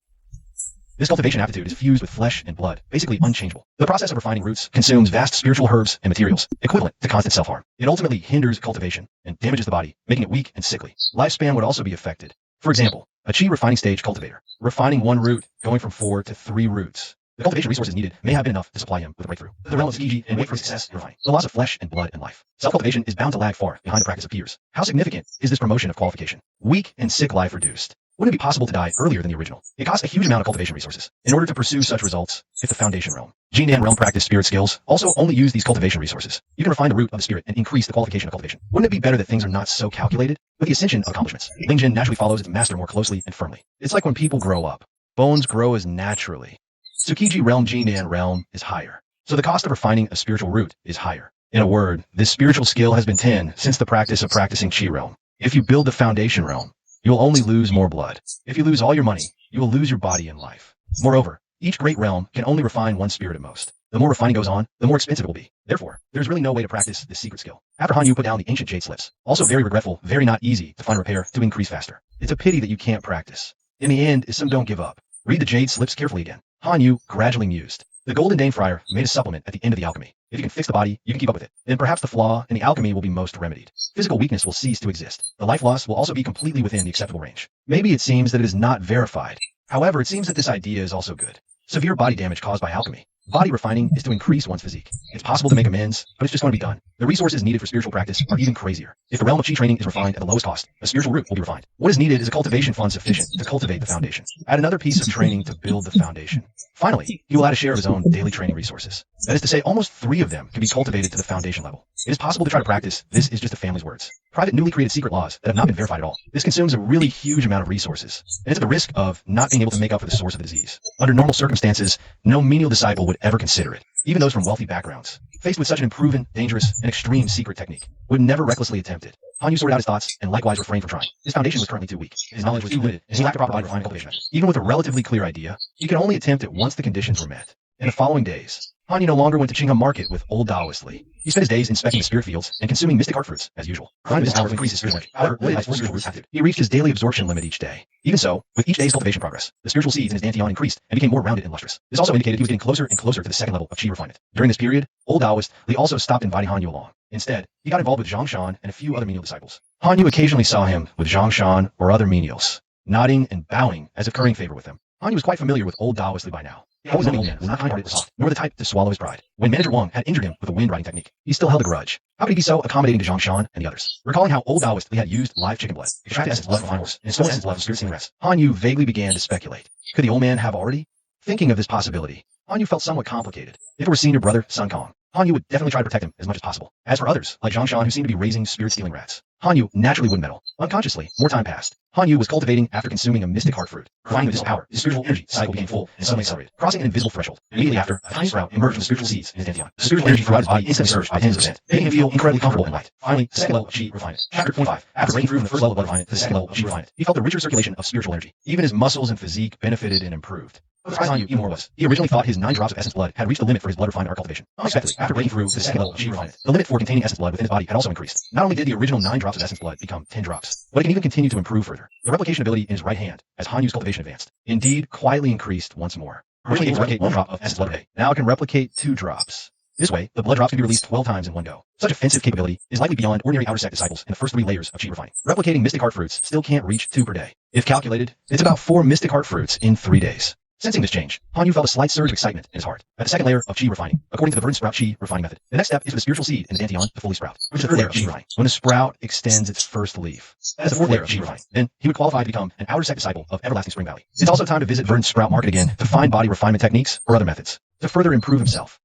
This cultivation aptitude is fused with flesh and blood, basically unchangeable. The process of refining roots consumes vast spiritual herbs and materials, equivalent to constant self-harm. It ultimately hinders cultivation and damages the body, making it weak and sickly. Lifespan would also be affected. For example, a chi refining stage cultivator, refining one root, going from 4 to 3 roots. The cultivation resources needed may have been enough to supply him with a breakthrough. The realm of Tsukiji and wait for success in refining. The loss of flesh and blood and life. Self-cultivation is bound to lag far behind the practice of peers. How significant is this promotion of qualification? Weak and sick life reduced. Wouldn't it be possible to die earlier than the original? It costs a huge amount of cultivation resources. In order to pursue such results, if the Foundation Realm, Jindan Realm practice spirit skills, also only use these cultivation resources, you can refine the root of the spirit and increase the qualification of cultivation. Wouldn't it be better that things are not so calculated? With the ascension of accomplishments, Lingjin naturally follows its master more closely and firmly. It's like when people grow up. Bones grow as naturally. Tsukiji Realm Jindan Realm is higher, so the cost of refining a spiritual root is higher. In a word, this spiritual skill has been 10 since the practice of practicing Chi Realm. If you build the Foundation Realm, you'll only lose more blood. If you lose all your money, you will lose your body and life. Moreover, each great realm can only refine one spirit at most. The more refining goes on, the more expensive it will be. Therefore, there's really no way to practice this secret skill. After Han Yu put down the ancient jade slips, also very regretful, very not easy to find repair to increase faster. It's a pity that you can't practice. In the end, is some don't give up. Read the jade slips carefully again. Han Yu gradually mused. The Golden Dane Friar made a supplement at the end of the alchemy. If you can fix the body, you can keep up with it. Then perhaps the flaw in the alchemy will be most remedied. Physical weakness will cease to exist. The life loss will also be completely within the acceptable range. Maybe it seems that it is not verified. However, it seems that this idea is also good. Severe body damage caused by alchemy. Body refining is to increase one's physique. It's possible to make amends, but it's just going to be done. The resources needed for spiritual practice are even crazier. If the realm of chi training is refined at the lowest cost, a spiritual root will be refined. What is needed is a cultivation fund sufficient to cultivate the foundation. Add another piece of training to build the foundation. Finally, he will add a share of his own daily training resources. That is to say, almost 3 of them can be cultivated to the foundation level. It is possible to try to practice. This is just a family's words. Private newly created secret laws that have not been verified at all. This consumes a really huge amount of resources, and it's at the risk of not being able to make up for the source of the disease. Under normal circumstances, no menial disciple would ever consider it. Even those from wealthy backgrounds, faced with such an unproven, dangerous, and extreme secret technique, would never recklessly attempt it. Han Yu sorted out his thoughts and likewise refrained from trying. His foundation was currently too weak. His knowledge was too limited, and he lacked a proper body refining cultivation method. Even with a relatively clear idea, he could only attempt it once the conditions were met. In the following days, Han Yu no longer went to Qingham Market with old Taoist Li. He spent his days inspecting the spirit fields and consuming mystic heart fruits, as usual. Grinding his power to increase his spiritual energy. However, limited by spiritual roots aptitude. He reached his daily absorption limit each day. Even so, with each day's cultivation progress, the spiritual seeds in his dantian increased and became more rounded and lustrous. This also indicated he was getting closer and closer to the second level of chi refinement. During this period, old Taoist Li also stopped inviting Han Yu along. Instead, he got involved with Zhang Shan and a few other menial disciples. Han Yu occasionally saw him with Zhang Shan or other menials, nodding and bowing as if currying favor with them. Han Yu was quite familiar with old Taoist Li by now. He always knew the old man was not kind-hearted or soft, nor the type to swallow his pride. When Manager Wang had injured him with a wind-riding technique, he still held a grudge. How could he be so accommodating to Zhang Shan and the others? Recalling how old Taoist Li had used live chicken blood, extracted essence blood from fine horse, and stolen essence blood from spirit sealing rats, Han Yu vaguely began to speculate. Could the old man have already? Thinking of this possibility, Han Yu felt somewhat complicated. If it were senior brother Sun Kong, Han Yu would definitely try to protect him as much as possible. As for others, like Zhang Shan who seemed to be raising spirit-stealing rats, Han Yu naturally wouldn't meddle. Unconsciously, more time passed. Han Yu was cultivating after consuming a mystic heart fruit. Refining with this power, his spiritual energy cycle became full and suddenly accelerated. Crossing an invisible threshold. Immediately after, a tiny sprout emerged from the spiritual seeds in his dantian. The spiritual energy throughout his body instantly surged by 10%, making him feel incredibly comfortable and light. Finally, the second level of chi refinement. Chapter 25. After breaking through from the first level of blood refinement to the second level of chi refinement, he felt the richer circulation of spiritual energy. Even his muscles and physique benefited and improved. What surprised Han Yu even more was, he originally thought his 9 drops of essence blood had reached the limit for his blood refinement art cultivation. Unexpectedly, after breaking through to the second level of chi refinement, the limit for containing essence blood within his body had also increased. Not only did the original 9 drops of essence blood become 10 drops, but it can even continue to improve further. The replication ability in his right hand, as Han Yu's cultivation advanced, indeed quietly increased once more. Originally able to replicate 1 drop of essence blood per day, now it can replicate 2 drops. This way, the blood drops can be released 12 times in one go. Such offensive capability is likely beyond ordinary outer sect disciples in the first 3 layers of chi refining. Replicating mystic heart fruits still can't reach 2 per day. If calculated, it's about 4 mystic heart fruits in 3 days. Sensing this change, Han Yu felt a slight surge of excitement in his heart. At the second layer of chi refining, according to the verdant sprout chi refining method, the next step is for the spiritual seed in the dantian to fully sprout, which is the third layer of chi refining. When the sprout extends its first leaf, that is the 4th layer of chi refining. Then he would qualify to become an outer sect disciple of Everlasting Spring Valley. It's also time to visit verdant sprout market again to find body refinement techniques or other methods to further improve himself.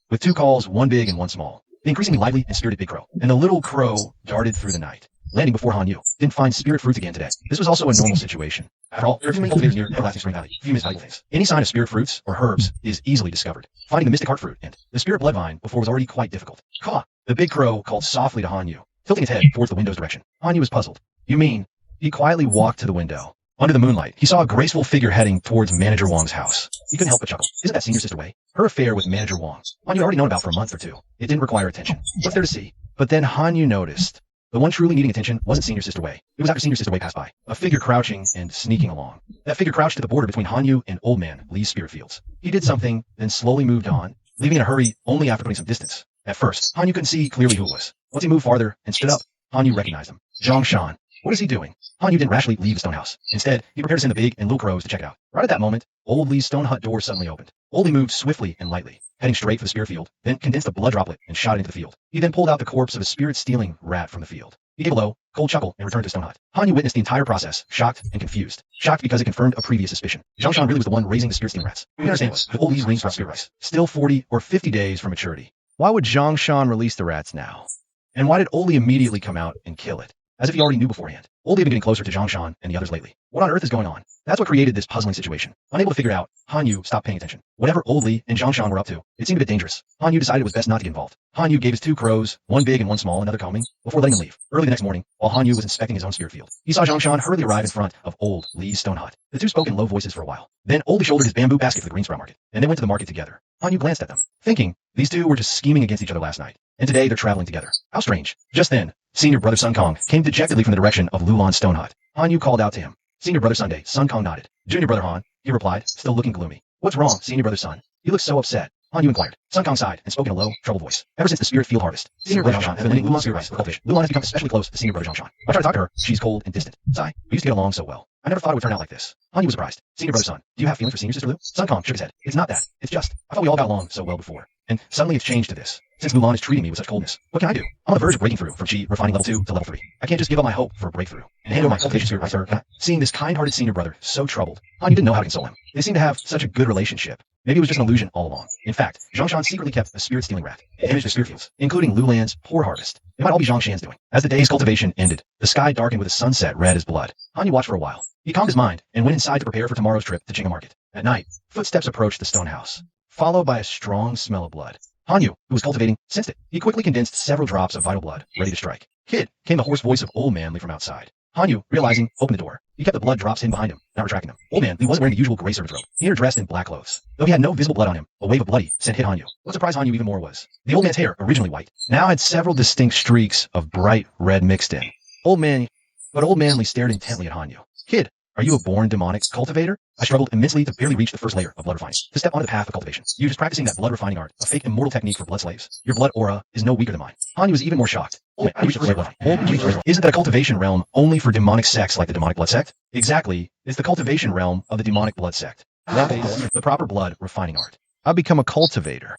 With 2 calls, one big and one small. The increasingly lively and spirited big crow, and the little crow darted through the night. landing before Han Yu. Didn't find spirit fruits again today. This was also a normal situation. After all, there are too many cultivators near Everlasting Spring Valley. Few miss valuable things. Any sign of spirit fruits or herbs is easily discovered. Finding the mystic heart fruit and the spirit blood vine before was already quite difficult. Caw! The big crow called softly to Han Yu, tilting its head towards the window's direction. Han Yu was puzzled. You mean? He quietly walked to the window. Under the moonlight, he saw a graceful figure heading towards Manager Wong's house. He couldn't help but chuckle. Isn't that Senior Sister Wei? Her affair with Manager Wong. Han Yu had already known about for a month or two. It didn't require attention. What's there to see? But then Han Yu noticed. The one truly needing attention wasn't Senior Sister Wei. It was after Senior Sister Wei passed by. A figure crouching and sneaking along. That figure crouched to the border between Han Yu and Old Man Lee's spirit fields. He did something, then slowly moved on, leaving in a hurry only after putting some distance. At first, Han Yu couldn't see clearly who it was. Once he moved farther and stood up, Han Yu recognized him. Zhang Shan. What is he doing? Han Yu didn't rashly leave the stone house. Instead, he prepared to send the big and little crows to check it out. Right at that moment, Old Lee's stone hut door suddenly opened. Old Lee moved swiftly and lightly, heading straight for the spirit field, then condensed a blood droplet and shot it into the field. He then pulled out the corpse of a spirit-stealing rat from the field. He gave a low, cold chuckle and returned to the stone hut. Han Yu witnessed the entire process, shocked and confused. Shocked because it confirmed a previous suspicion. Zhang Shan really was the one raising the spirit-stealing rats. What we understand was, with Old Lee's rings for spirit rice, still 40 or 50 days from maturity. Why would Zhang Shan release the rats now? And why did Old Lee immediately come out and kill it? As if he already knew beforehand. Old Lee had been getting closer to Zhang Shan and the others lately. What on earth is going on? That's what created this puzzling situation. Unable to figure it out, Han Yu stopped paying attention. Whatever Old Lee and Zhang Shan were up to, it seemed a bit dangerous. Han Yu decided it was best not to get involved. Han Yu gave his two crows, one big and one small, another calming, before letting them leave. Early the next morning, while Han Yu was inspecting his own spirit field, he saw Zhang Shan hurriedly arrive in front of Old Lee's stone hut. The two spoke in low voices for a while. Then Old Lee shouldered his bamboo basket for the green sprout market, and they went to the market together. Han Yu glanced at them, thinking these two were just scheming against each other last night, and today they're traveling together. How strange. Just then, Senior Brother Sun Kong came dejectedly from the direction of Lulan's stone hut. Han Yu called out to him. Senior Brother Sunday. Sun Kong nodded. Junior Brother Han, he replied, still looking gloomy. What's wrong, Senior Brother Sun? You look so upset. Han Yu inquired. Sun Kong sighed and spoke in a low, troubled voice. Ever since the spirit field harvest, Senior Brother Zhang Shan has been lending Lulan's spirit rice for cultivation. Lulan has become especially close to Senior Brother Zhang Shan. I try to talk to her. She's cold and distant. Sigh. We used to get along so well. I never thought it would turn out like this. Han Yu was surprised. Senior Brother Sun, do you have feelings for Senior Sister Lu? Sun Kong shook his head. It's not that. It's just, I thought we all got along so well before. And suddenly it's changed to this. Since Lulan is treating me with such coldness, what can I do? I'm on the verge of breaking through from Chi refining level 2 to level 3. I can't just give up my hope for a breakthrough and hand over my cultivation spirit rice to her. Seeing this kind-hearted senior brother so troubled, Han Yu didn't know how to console him. They seemed to have such a good relationship. Maybe it was just an illusion all along. In fact, Zhang Shan secretly kept a spirit-stealing rat and imaged the spirit fields, including Lulan's poor harvest. It might all be Zhang Shan's doing. As the day's cultivation ended, the sky darkened with a sunset red as blood. Han Yu watched for a while. He calmed his mind and went inside to prepare for tomorrow's trip to Chinga Market. At night, footsteps approached the stone house, followed by a strong smell of blood. Han Yu, who was cultivating, sensed it. He quickly condensed several drops of vital blood, ready to strike. Kid, came the hoarse voice of Old Man Lee from outside. Han Yu, realizing, opened the door. He kept the blood drops hidden behind him, not retracting them. Old Man Lee wasn't wearing the usual gray servant's robe. He entered dressed in black clothes. Though he had no visible blood on him, a wave of bloody scent hit Han Yu. What surprised Han Yu even more was, the old man's hair, originally white, now had several distinct streaks of bright red mixed in. Old Man Lee stared intently at Han Yu. Kid, are you a born demonic cultivator? I struggled immensely to barely reach the first layer of blood refining. To step onto the path of cultivation. You're just practicing that blood refining art, a fake immortal technique for blood slaves. Your blood aura is no weaker than mine. Han Yu was even more shocked. Isn't that a cultivation realm only for demonic sects like the demonic blood sect? Exactly. It's the cultivation realm of the demonic blood sect. That is the proper blood refining art. I'll become a cultivator.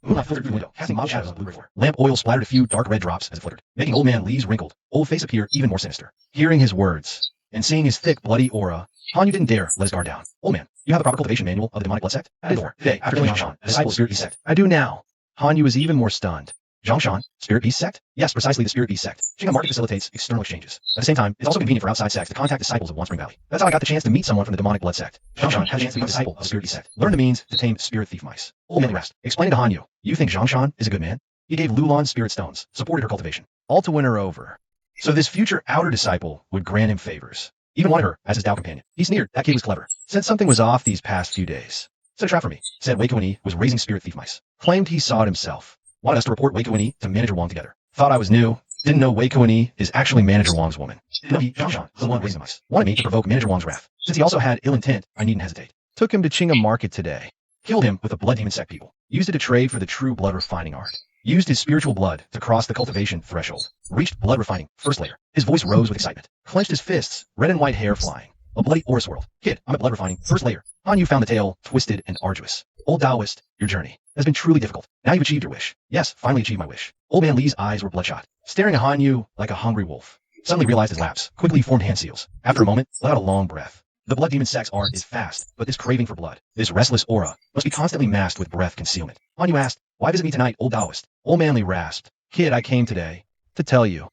Moonlight filtered through the window, casting mild shadows on the blue floor. Lamp oil splattered a few dark red drops as it fluttered, making Old Man Lee's wrinkled, old face appear even more sinister. Hearing his words, and seeing his thick, bloody aura, Han Yu didn't dare let his guard down. Old man, you have the proper cultivation manual of the demonic blood sect? I did for today, after killing Zhang Shan, a disciple of Spirit Beast Sect. I do now. Han Yu was even more stunned. Zhang Shan, Spirit Beast Sect? Yes, precisely the Spirit Beast Sect. Chinga Market facilitates external exchanges. At the same time, it's also convenient for outside sects to contact disciples of One Spring Valley. That's how I got the chance to meet someone from the demonic blood sect. Zhang Shan had a chance to be a disciple of Spirit Beast Sect. Learn the means to tame spirit thief mice. Old man rest. Explained to Han Yu, you think Zhang Shan is a good man? He gave Lulan spirit stones, supported her cultivation, all to win her over. So this future outer disciple would grant him favors. Even wanted her as his Tao companion. He sneered, that kid was clever. Said something was off these past few days. Set a trap for me, said Wei Kuan-Yi was raising spirit thief mice. Claimed he saw it himself. Wanted us to report Wei Kuan-Yi to Manager Wong together. Thought I was new. Didn't know Wei Kuan-Yi is actually Manager Wong's woman. Didn't know he, Zhang Shan, was the one raising the mice. Wanted me to provoke Manager Wong's wrath. Since he also had ill intent, I needn't hesitate. Took him to Chinga Market today. Killed him with the blood demon sect people. Used it to trade for the true blood refining art. Used his spiritual blood to cross the cultivation threshold. Reached blood refining, first layer. His voice rose with excitement. Clenched his fists, red and white hair flying. A bloody aura swirled. Kid, I'm at blood refining, first layer. Han Yu found the tale twisted and arduous. Old Taoist, your journey has been truly difficult. Now you've achieved your wish. Yes, finally achieved my wish. Old Man Lee's eyes were bloodshot, staring at Han Yu like a hungry wolf. Suddenly realized his lapse. Quickly formed hand seals. After a moment, let out a long breath. The blood demon sect's art is fast, but this craving for blood, this restless aura, must be constantly masked with breath concealment. Han Yu asked, why visit me tonight, Old Taoist? Old Man Lee rasped, kid, I came today to tell you.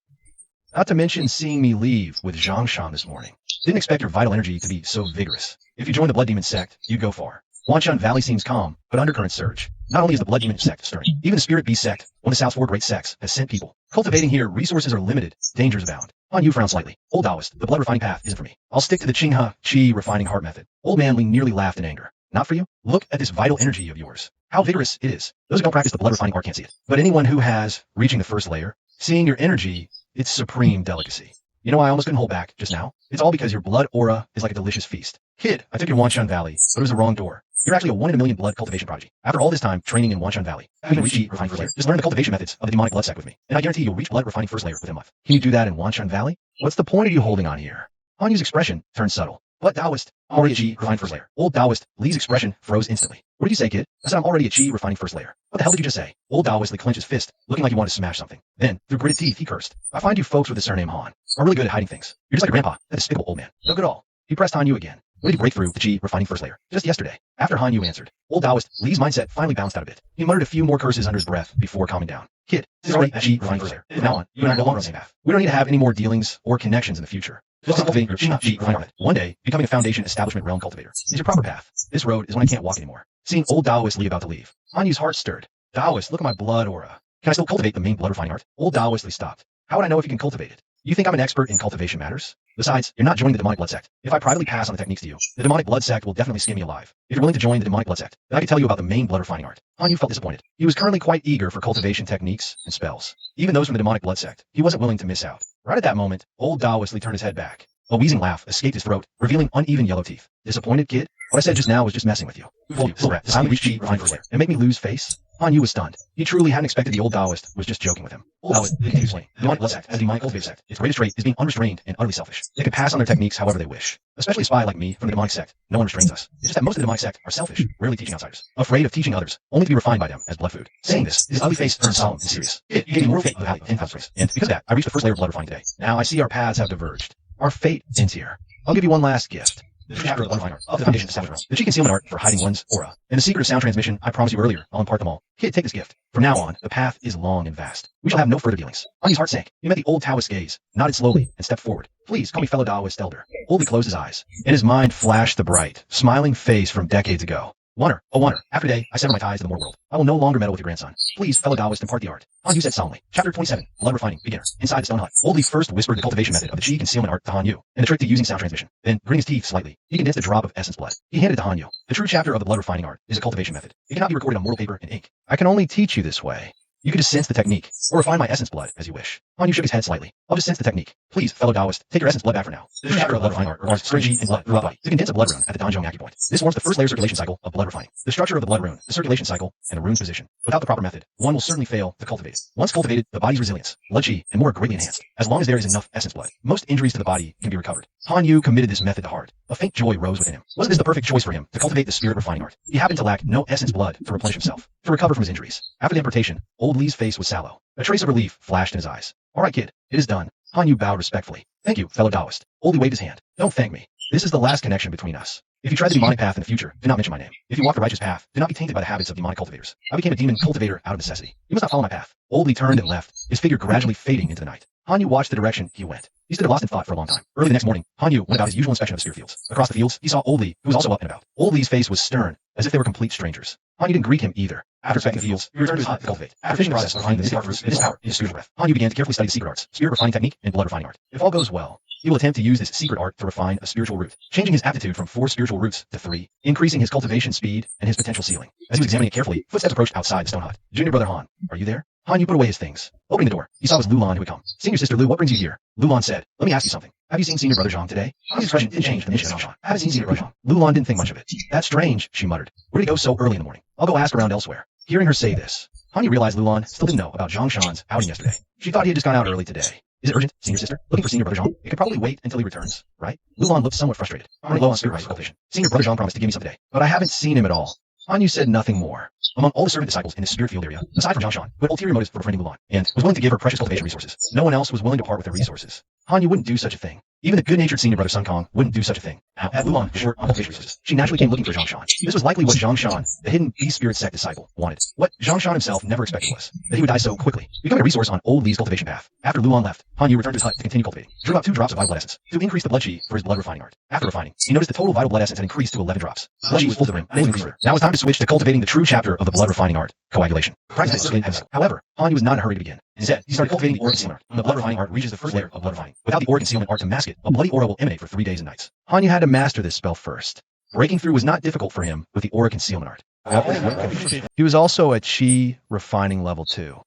Not to mention seeing me leave with Zhongshan this morning. Didn't expect your vital energy to be so vigorous. If you join the Blood Demon Sect, you go far. Wanshan Valley seems calm, but undercurrents surge. Not only is the Blood Demon Sect stirring, even the Spirit Beast Sect, one of South's 4 great sects, has sent people. Cultivating here, resources are limited, dangers abound. Han Yu frowned slightly. Old Taoist, the blood refining path isn't for me. I'll stick to the Qinghe Qi refining heart method. Old man Ling nearly laughed in anger. Not for you? Look at this vital energy of yours. How vigorous it is. Those who don't practice the blood refining art can't see it. But anyone who has, reaching the first layer, seeing your energy, it's supreme delicacy. You know why I almost couldn't hold back just now? It's all because your blood aura is like a delicious feast. Kid, I took your Wanshan Valley, but it was the wrong door. You're actually a 1 in a million blood cultivation prodigy. After all this time training in Wanshan Valley, you can reach Qi refining first layer. Just learn the cultivation methods of the demonic blood sect with me, and I guarantee you'll reach blood refining first layer within a month. Can you do that in Wanshan Valley? What's the point of you holding on here? Han Yu's expression turned subtle. What Taoist? I'm already at Qi refining first layer. Old Taoist Lee's expression froze instantly. What did you say, kid? I said I'm already at Qi refining first layer. What the hell did you just say? Old Taoist Lee clenched his fist, looking like he wanted to smash something. Then, through gritted teeth, he cursed. I find you folks with the surname Han are really good at hiding things. You're just like your grandpa, that despicable old man. No good at all. He pressed Han Yu again. When did you break through the Qi refining first layer? Just yesterday. After Han Yu answered, Old Taoist Lee's mindset finally bounced out a bit. He muttered a few more curses under his breath before calming down. Kid, this is already at Qi refining first layer. From now on, you and I are no longer on the same path. We don't need to have any more dealings or connections in the future. Just cultivating your Qi refining method. One day, becoming a foundation establishment realm cultivator is your proper path. This road is when I can't walk anymore. Seeing old Taoist Lee about to leave, Han Yu's heart stirred. Taoist, look at my blood aura. Can I still cultivate the main blood refining art? Old Taoist Lee stopped. How would I know if you can cultivate it? You think I'm an expert in cultivation matters? Besides, you're not joining the demonic blood sect. If I privately pass on the techniques to you, the demonic blood sect will definitely skin me alive. If you're willing to join the demonic blood sect, then I can tell you about the main blood refining art. Han Yu felt disappointed. He was currently quite eager for cultivation techniques and spells. Even those from the demonic blood sect, he wasn't willing to miss out. Right at that moment, old Taoist Lee turned his head back. A wheezing laugh escaped his throat, revealing uneven yellow teeth. Disappointed, kid? What I said just now was just messing with you. Who told you this rat to finally reach Qi refining first layer and make me lose face? Han Yu was stunned. He truly hadn't expected the old Taoist was just joking with him. Old Taoist continued explaining. The demonic blood sect, as a demonic cultivated sect, its greatest trait is being unrestrained and utterly selfish. They can pass on their techniques however they wish. Especially a spy like me from the demonic sect. No one restrains us. It's just that most of the demonic sect are selfish, rarely teaching outsiders. Afraid of teaching others, only to be refined by them as blood food. Saying this, his ugly face turned solemn and serious. You gave me moral fate of value in consequence. And because of that, I reached the first layer of blood refining today. Now I see our paths have diverged. Our fate ends here. I'll give you one last gift. The chapter of the blood refining art of the foundation establishment. The Qi concealment art for hiding one's aura. And the secret of sound transmission I promised you earlier. I'll impart them all. Kid, take this gift. From now on, the path is long and vast. We shall have no further dealings. Han Yu's heart sank. He met the old Taoist gaze, nodded slowly, and stepped forward. Please call me fellow Taoist elder. Oldly closed his eyes. In his mind flashed the bright, smiling face from decades ago. Wonder, oh wonder, after today, I sever my ties to the mortal world. I will no longer meddle with your grandson. Please, fellow Taoist, impart the art. Han Yu said solemnly. Chapter 27, Blood Refining, Beginner. Inside the stone hut, Old Lee first whispered the cultivation method of the Qi concealment art to Han Yu, and the trick to using sound transmission. Then, gritting his teeth slightly, he condensed a drop of essence blood. He handed it to Han Yu. The true chapter of the blood refining art is a cultivation method. It cannot be recorded on mortal paper and ink. I can only teach you this way. You can just sense the technique, or refine my essence blood as you wish. Han Yu shook his head slightly. I'll just sense the technique. Please, fellow Taoist, take your essence blood back for now. The chapter of blood refining art requires Qi and blood throughout the body to condense a blood rune at the Danjiang acupoint. This forms the first layer circulation cycle of blood refining. The structure of the blood rune, the circulation cycle, and the rune's position. Without the proper method, one will certainly fail to cultivate it. Once cultivated, the body's resilience, blood Qi, and more are greatly enhanced. As long as there is enough essence blood, most injuries to the body can be recovered. Han Yu committed this method to heart. A faint joy rose within him. Wasn't this the perfect choice for him to cultivate the spirit refining art? He happened to lack no essence blood to replenish himself, to recover from his injuries. After the impartation, old Lee's face was sallow. A trace of relief flashed in his eyes. All right, kid, it is done. Han Yu bowed respectfully. Thank you, fellow Taoist. Old Lee waved his hand. Don't thank me. This is the last connection between us. If you tread the demonic path in the future, do not mention my name. If you walk the righteous path, do not be tainted by the habits of demonic cultivators. I became a demon cultivator out of necessity. You must not follow my path. Old Lee turned and left, his figure gradually fading into the night. Han Yu watched the direction he went. He stood lost in thought for a long time. Early the next morning, Han Yu went about his usual inspection of the spirit fields. Across the fields, he saw Old Lee, who was also up and about. Old Lee's face was stern, as if they were complete strangers. Han Yu didn't greet him either. After inspecting the fields, he returned to his hut to cultivate. After finishing the process of refining the secret fruits in his power, in his spiritual breath, Han Yu began to carefully study the secret arts, spirit refining technique, and blood refining art. If all goes well, he will attempt to use this secret art to refine a spiritual root, changing his aptitude from 4 spiritual roots to 3, increasing his cultivation speed and his potential ceiling. As he was examining it carefully, footsteps approached outside the stone hut. Junior brother Han, are you there? Han Yu put away his things. Opening the door, he saw it was Lulan who had come. Senior sister Lu, what brings you here? Lulan said, let me ask you something. Have you seen senior brother Zhang today? His expression didn't change from the instant Zhang. I haven't seen senior brother Zhang. Lulan didn't think much of it. That's strange, she muttered. Where did he go so early in the morning? I'll go ask around elsewhere. Hearing her say this, Han Yu realized Lulan still didn't know about Zhang Shan's outing yesterday. She thought he had just gone out early today. Is it urgent, senior sister? Looking for senior brother Zhang? It could probably wait until he returns, right? Lulan looked somewhat frustrated. I'm running low on spirit rice cultivation. Senior brother Zhang promised to give me some today, but I haven't seen him at all. Han Yu said nothing more. Among all the servant disciples in the spirit field area, aside from Zhang Shan, who had ulterior motives for befriending Lulan, and was willing to give her precious cultivation resources, no one else was willing to part with their resources. Han Yu wouldn't do such a thing. Even the good-natured senior brother Sun Kong wouldn't do such a thing. Now, at Luan, short on cultivation resources, she naturally came looking for Zhang Shan. This was likely what Zhang Shan, the hidden beast spirit sect disciple, wanted. What Zhang Shan himself never expected was that he would die so quickly, becoming a resource on old Li's cultivation path. After Luan left, Han Yu returned to his hut to continue cultivating. Drew out 2 drops of vital blood essence to increase the blood chi for his blood refining art. After refining, he noticed the total vital blood essence had increased to 11 drops. Blood chi was full to the rim, unable to increase further. Now it's time to switch to cultivating the true chapter of the blood refining art, coagulation. However, Han Yu was not in a hurry to begin. Instead, he started cultivating the aura concealment art. When the blood refining art reaches the first layer of blood refining, without the aura concealment art to mask it, a bloody aura will emanate for 3 days and nights. Han Yu had to master this spell first. Breaking through was not difficult for him with the aura concealment art. He was also at Chi refining level 2.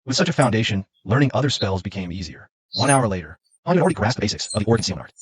With such a foundation, learning other spells became easier. 1 hour later, Han had already grasped the basics of the aura concealment art.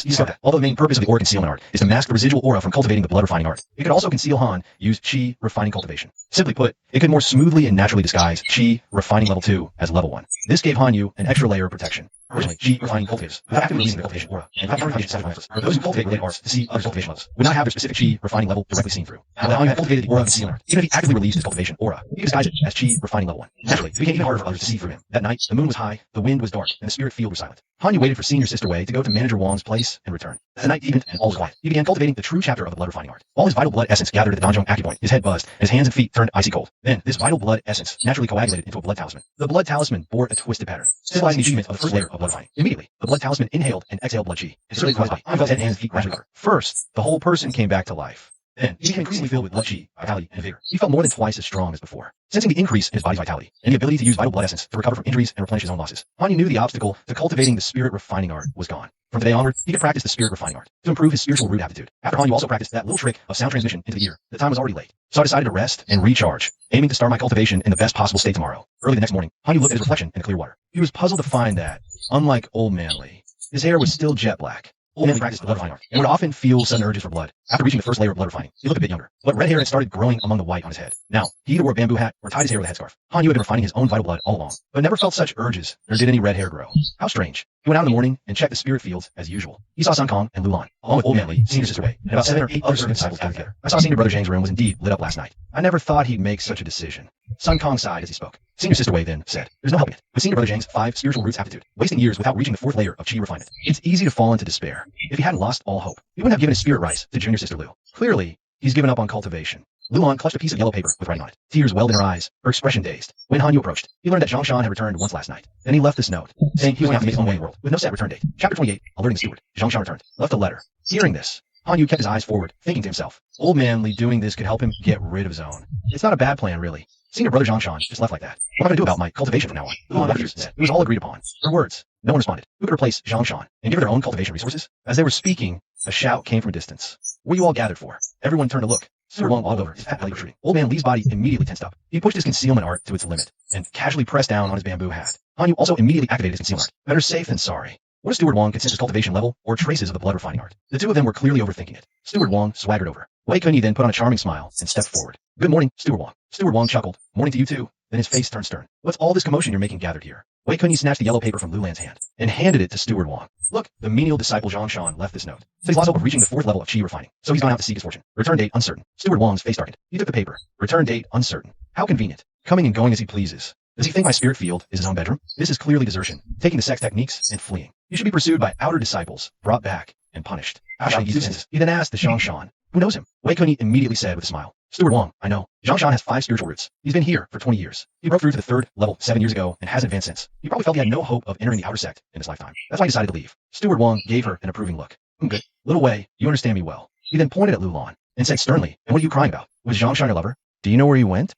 He discovered that although the main purpose of the aura concealment art is to mask the residual aura from cultivating the blood refining art, it could also conceal Han use Chi refining cultivation. Simply put, it could more smoothly and naturally disguise Chi refining level 2 as level 1. This gave Han Yu an extra layer of protection. Originally, Chi refining cultivators, without actively releasing the cultivation aura, and without cultivation sacrifices, or those who cultivate related arts to see other cultivation levels, would not have their specific Chi refining level directly seen through. Now, Han Yu had cultivated the aura concealment art. Even if he actively released his cultivation aura, he could disguise it as Chi refining level 1. Naturally, it became even harder for others to see through him. That night, the moon was high, the wind was dark, and the spirit field was silent. Han Yu waited for Senior Sister Wei to go to Manager Wang's place and return. As the night deepened and all was quiet, he began cultivating the true chapter of the blood refining art. All his vital blood essence gathered at the Danzhong acupoint. His head buzzed, and his hands and feet turned icy cold. Then, this vital blood essence naturally coagulated into a blood talisman. The blood talisman bore a twisted pattern, symbolizing the achievement of the first layer of blood refining. Immediately, the blood talisman inhaled and exhaled blood chi. His head and hands and feet gradually recovered. First, the whole person came back to life. Then, he became increasingly filled with blood chi, vitality, and vigor. He felt more than twice as strong as before. Sensing the increase in his body's vitality, and the ability to use vital blood essence to recover from injuries and replenish his own losses, Han Yu knew the obstacle to cultivating the spirit refining art was gone. From today onward, he could practice the spirit refining art to improve his spiritual root aptitude. After Han Yu also practiced that little trick of sound transmission into the ear, the time was already late. So I decided to rest and recharge, aiming to start my cultivation in the best possible state tomorrow. Early the next morning, Han Yu looked at his reflection in the clear water. He was puzzled to find that, unlike Old Man Lee, his hair was still jet black. Old Man Lee practiced blood refining art, and would often feel sudden urges for blood. After reaching the first layer of blood refining, he looked a bit younger, but red hair had started growing among the white on his head. Now, he either wore a bamboo hat or tied his hair with a headscarf. Han Yu had been refining his own vital blood all along, but never felt such urges, nor did any red hair grow. How strange. He went out in the morning and checked the spirit fields as usual. He saw Sun Kong and Lulan, along with Old Man Lee, Senior Sister Wei, and about 7 or 8 other servant disciples gathered together. I saw Senior Brother Zhang's room was indeed lit up last night. I never thought he'd make such a decision. Sun Kong sighed as he spoke. Senior Sister Wei then said, "There's no helping it. With Senior Brother Zhang's 5 spiritual roots aptitude, wasting years without reaching the 4th layer of Chi refinement, it's easy to fall into despair. If he hadn't lost all hope, he wouldn't have given his spirit rice to Junior Sister Liu. Clearly, he's given up on cultivation." Luan clutched a piece of yellow paper with writing on it. Tears welled in her eyes, her expression dazed. When Han Yu approached, he learned that Zhang Shan had returned once last night. Then he left this note, saying he was going out to make his own way in the world, with no set return date. Chapter 28, Alerting the Steward. Zhang Shan returned, left a letter. Hearing this, Han Yu kept his eyes forward, thinking to himself, Old Man Lee doing this could help him get rid of his own. It's not a bad plan, really. Senior Brother Zhang Shan just left like that. What am I going to do about my cultivation from now on? Luan said. It was all agreed upon. Her words. No one responded. Who could replace Zhang Shan and give her their own cultivation resources? As they were speaking, a shout came from a distance. What are you all gathered for? Everyone turned to look. Steward Wong waddled over, his hat belly protruding. Old Man Lee's body immediately tensed up. He pushed his concealment art to its limit and casually pressed down on his bamboo hat. Han Yu also immediately activated his concealment art. Better safe than sorry. What if Steward Wong could sense his cultivation level or traces of the blood refining art? The two of them were clearly overthinking it. Steward Wong swaggered over. Wei Kunyi then put on a charming smile and stepped forward. Good morning, Steward Wong. Steward Wong chuckled. Morning to you too. Then his face turned stern. What's all this commotion you're making gathered here? Wei Kunyi snatched the yellow paper from Lu Lan's hand and handed it to Steward Wong. Look, the menial disciple Zhang Shan left this note. Said he's lost hope of reaching the 4th level of Chi refining, so he's gone out to seek his fortune. Return date uncertain. Steward Wong's face darkened. He took the paper. Return date uncertain. How convenient. Coming and going as he pleases. Does he think my spirit field is his own bedroom? This is clearly desertion, taking the Sect's techniques and fleeing. He should be pursued by outer disciples, brought back, and punished. He then asked the Zhang Shan, who knows him? Wei Kunyi immediately said with a smile, Steward Wong, I know. Zhang Shan has 5 spiritual roots. He's been here for 20 years. He broke through to the 3rd level 7 years ago and hasn't advanced since. He probably felt he had no hope of entering the outer sect in his lifetime. That's why he decided to leave. Steward Wong gave her an approving look. Good. Little Wei, you understand me well. He then pointed at Lu Lan and said sternly, and what are you crying about? Was Zhang Shan your lover? Do you know where he went?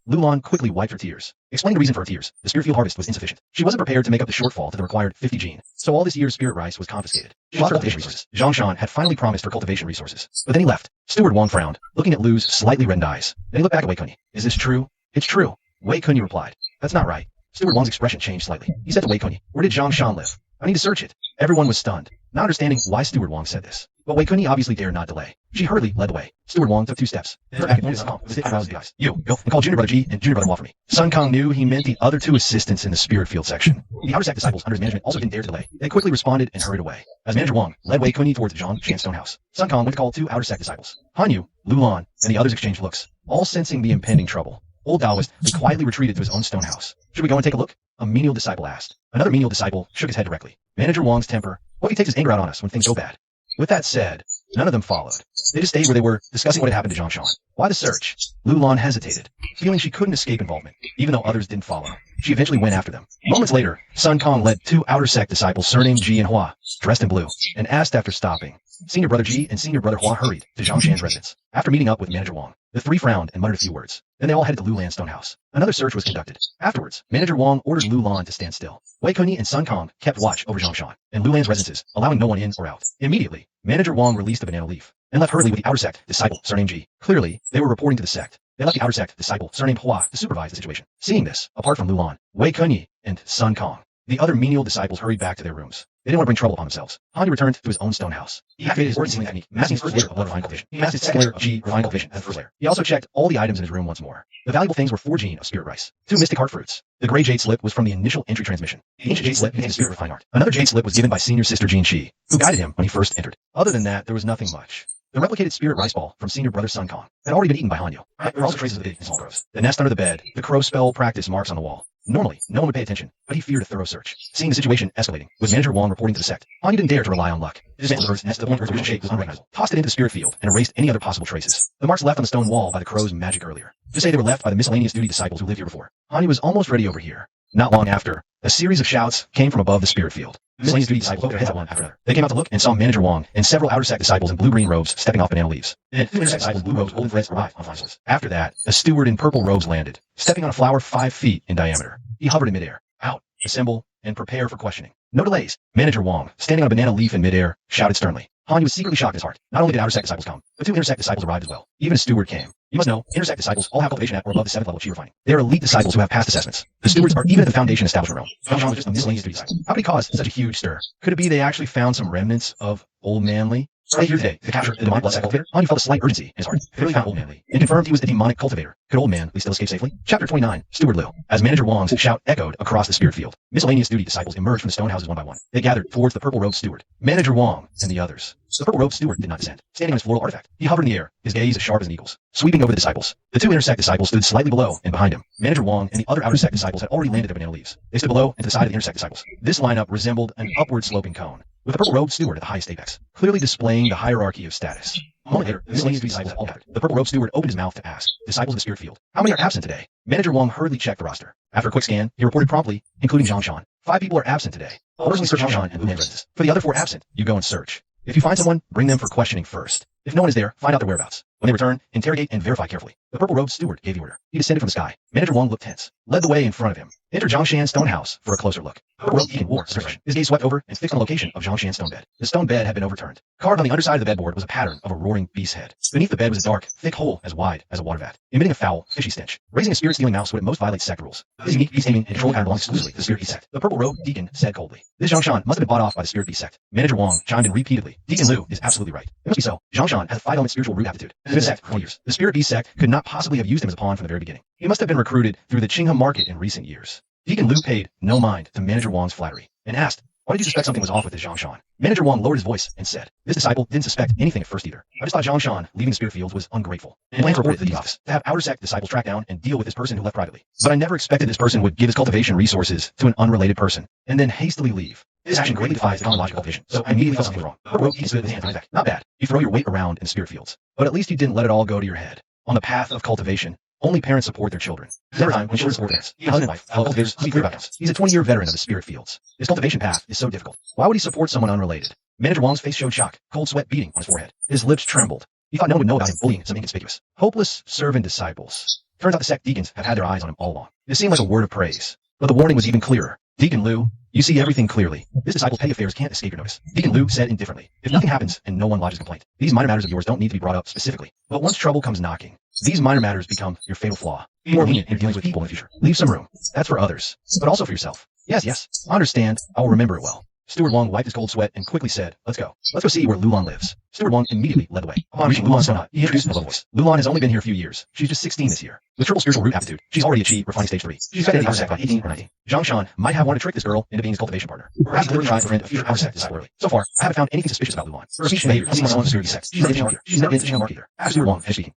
Lu Lan quickly wiped her tears, explaining the reason for her tears. The spirit field harvest was insufficient. She wasn't prepared to make up the shortfall to the required 50 gene, so all this year's spirit rice was confiscated. She lost her cultivation resources. Zhang Shan had finally promised her cultivation resources, but then he left. Steward Wong frowned, looking at Lu's slightly reddened eyes. Then he looked back at Wei Kunyi. Is this true? It's true. Wei Kunyi replied. That's not right. Steward Wong's expression changed slightly. He said to Wei Kunyi, where did Zhang Shan live? I need to search it. Everyone was stunned, not understanding why Steward Wong said this. But Wei Kunyi obviously dared not delay. She hurriedly led the way. Steward Wong took 2 steps. You, go and call Junior Brother G and Junior Brother Wah for me. Sun Kong knew he meant the other 2 assistants in the spirit field section. The outer sect disciples under his management also didn't dare to delay. They quickly responded and hurried away. As Manager Wong led Wei Kunyi towards Zhang Shan's stone house, Sun Kong went to call 2 outer sect disciples. Han Yu, Lu Lan, and the others exchanged looks, all sensing the impending trouble. Old Taoist quietly retreated to his own stone house. Should we go and take a look? A menial disciple asked. Another menial disciple shook his head directly. Manager Wong's temper What if he takes his anger out on us when things go bad? With that said, none of them followed. They just stayed where they were, discussing what had happened to Zhongshan. Why the search? Lulan hesitated, feeling she couldn't escape involvement, even though others didn't follow. She eventually went after them. Moments later, Sun Kong led 2 outer sect disciples surnamed Ji and Hua, dressed in blue, and asked after stopping. Senior brother Ji and senior brother Hua hurried to Zhongshan's residence. After meeting up with Manager Wang, the 3 frowned and muttered a few words. Then they all headed to Lulan's stone house. Another search was conducted. Afterwards, Manager Wang ordered Lulan to stand still. Wei Kuni and Sun Kong kept watch over Zhongshan and Lulan's residences, allowing no one in or out. Immediately, Manager Wang released a banana leaf and left hurriedly with the outer sect disciple surnamed Ji. Clearly, they were reporting to the sect. They left the outer sect disciple surnamed Hua to supervise the situation. Seeing this, apart from Lulan, Wei Kuni, and Sun Kong, the other menial disciples hurried back to their rooms. They didn't want to bring trouble upon themselves. Hanyu returned to his own stone house. He activated his sealing technique, masking his first layer of blood refined vision. He masked his second layer of G refined vision as the first layer. He also checked all the items in his room once more. The valuable things were 4 gene of spirit rice, 2 mystic heart fruits. The gray jade slip was from the initial entry transmission. The ancient jade slip contained spirit refined art. Another jade slip was given by senior sister Jean Shi, who guided him when he first entered. Other than that, there was nothing much. The replicated spirit rice ball from senior brother Sun Kong had already been eaten by Hanyu. There were also traces of big and small crows. The nest under the bed, the crow spell practice marks on the wall. Normally, no one would pay attention, but he feared a thorough search. Seeing the situation escalating, with Manager Wang reporting to the sect, Hanyu didn't dare to rely on luck. He dismantled the bird's nest to the point where its original shape was unrecognizable, tossed it into the spirit field, and erased any other possible traces. The marks left on the stone wall by the crow's magic earlier. Just say they were left by the miscellaneous duty disciples who lived here before. Hanyu was almost ready over here. Not long after, a series of shouts came from above the spirit field. The miscellaneous duty disciples poked their heads out one after another. They came out to look and saw Manager Wang and several outer sect disciples in blue-green robes stepping off banana leaves. Then 2 inner sect disciples in blue robes holding threads arrived on flying. After that, a steward in purple robes landed, stepping on a flower 5 feet in diameter. He hovered in midair. Out, assemble, and prepare for questioning. No delays. Manager Wang, standing on a banana leaf in midair, shouted sternly. Hanyu was secretly shocked in his heart. Not only did outer sect disciples come, but 2 inner sect disciples arrived as well. Even a steward came. You must know, inner sect disciples all have cultivation at or above the 7th level of chi refining. They are elite disciples who have passed assessments. The stewards are even at the foundation establishment realm. Zhongshan was just a miscellaneous duty disciple. How could he cause such a huge stir? Could it be they actually found some remnants of Old Manly? Right here today, to capture the demonic blood sect cultivator, Hanyu felt a slight urgency in his heart. Clearly found Old Manly, and confirmed he was the demonic cultivator. Could Old Manly still escape safely? Chapter 29, Steward Liu. As Manager Wang's shout echoed across the spirit field, miscellaneous duty disciples emerged from the stone houses one by one. They gathered towards the purple-robed steward, Manager Wang, and the others. The purple-robed steward did not descend, standing on his floral artifact. He hovered in the air, his gaze as sharp as an eagle's, sweeping over the disciples. The 2 inner sect disciples stood slightly below and behind him. Manager Wang and the other outer sect disciples had already landed their banana leaves. They stood below and to the side of the inner sect disciples. This lineup resembled an upward-sloping cone, with the purple-robed steward at the highest apex, clearly displaying the hierarchy of status. A moment later, the miscellaneous disciples all gathered. The purple-robed steward opened his mouth to ask, disciples of the spirit field, how many are absent today? Manager Wang hurriedly checked the roster. After a quick scan, he reported promptly, including Zhongshan. 5 people are absent today. I'll personally search Zhongshan and Lulan's residence. For the other 4 absent, you go and search. If you find someone, bring them for questioning first. If no one is there, find out their whereabouts. When they return, interrogate and verify carefully. The purple-robed steward gave the order. He descended from the sky. Manager Wang looked tense, led the way in front of him. Enter Zhongshan's stone house for a closer look. Purple-robed Deacon wore expression. His gaze swept over and fixed on the location of Zhongshan's stone bed. The stone bed had been overturned. Carved on the underside of the bedboard was a pattern of a roaring beast's head. Beneath the bed was a dark, thick hole as wide as a water vat, emitting a foul, fishy stench. Raising a spirit-stealing mouse would at most violate sect rules. This unique beast-taming and control pattern belongs exclusively to the spirit beast sect. The purple-robed Deacon said coldly. This Zhongshan must have been bought off by the spirit beast sect. Manager Wang chimed in repeatedly. Deacon Liu is absolutely right. It must be so. Zhongshan has a 5-element spiritual root aptitude. He's been a sect for 20 years. The spirit beast sect could not possibly have used him as a pawn from the very beginning. He must have been recruited through the Qingham market in recent years. Deacon Liu paid no mind to Manager Wang's flattery and asked, why did you suspect something was off with this Zhongshan? Manager Wang lowered his voice and said, this disciple didn't suspect anything at first either. I just thought Zhongshan leaving the spirit fields was ungrateful and planned to report it to the office to have outer sect disciples track down and deal with this person who left privately. But I never expected this person would give his cultivation resources to an unrelated person and then hastily leave. This action greatly defies the common logical vision, so I immediately felt something was wrong. Wrote he stood with his hands on his back. Not bad. You throw your weight around in the spirit fields, but at least you didn't let it all go to your head. On the path of cultivation, only parents support their children. Never time when children support parents. He husband and wife, fellow cultivators, speak clear about counts. He's a 20-year veteran of the spirit fields. His cultivation path is so difficult. Why would he support someone unrelated? Manager Wang's face showed shock, cold sweat beating on his forehead. His lips trembled. He thought no one would know about him bullying some inconspicuous, hopeless servant disciples. Turns out the sect deacons have had their eyes on him all along. It seemed like a word of praise, but the warning was even clearer. Deacon Liu, you see everything clearly. This disciple's petty affairs can't escape your notice. Deacon Liu said indifferently, if nothing happens and no one lodges a complaint, these minor matters of yours don't need to be brought up specifically. But once trouble comes knocking, these minor matters become your fatal flaw. Be more lenient in your dealings with people in the future. Leave some room. That's for others, but also for yourself. Yes, I understand. I will remember it well. Steward Wang wiped his cold sweat and quickly said, let's go. Let's go see where Lulan lives. Steward Wang immediately led the way. Upon reaching Lulan's stone hut, he introduced in a low voice. Lulan has only been here a few years. She's just 16 this year. With triple spiritual root aptitude, she's already achieved refining stage 3. She's expected to be by 18 or 19. Zhongshan might have wanted to trick this girl into being his cultivation partner. Perhaps he tried to prevent a future outer sect disciple early. So far, I haven't found anything suspicious about Lulan. Her speech and behavior seems like someone from the sect. She's never been to Qingham market either. After Steward Wang finished speaking.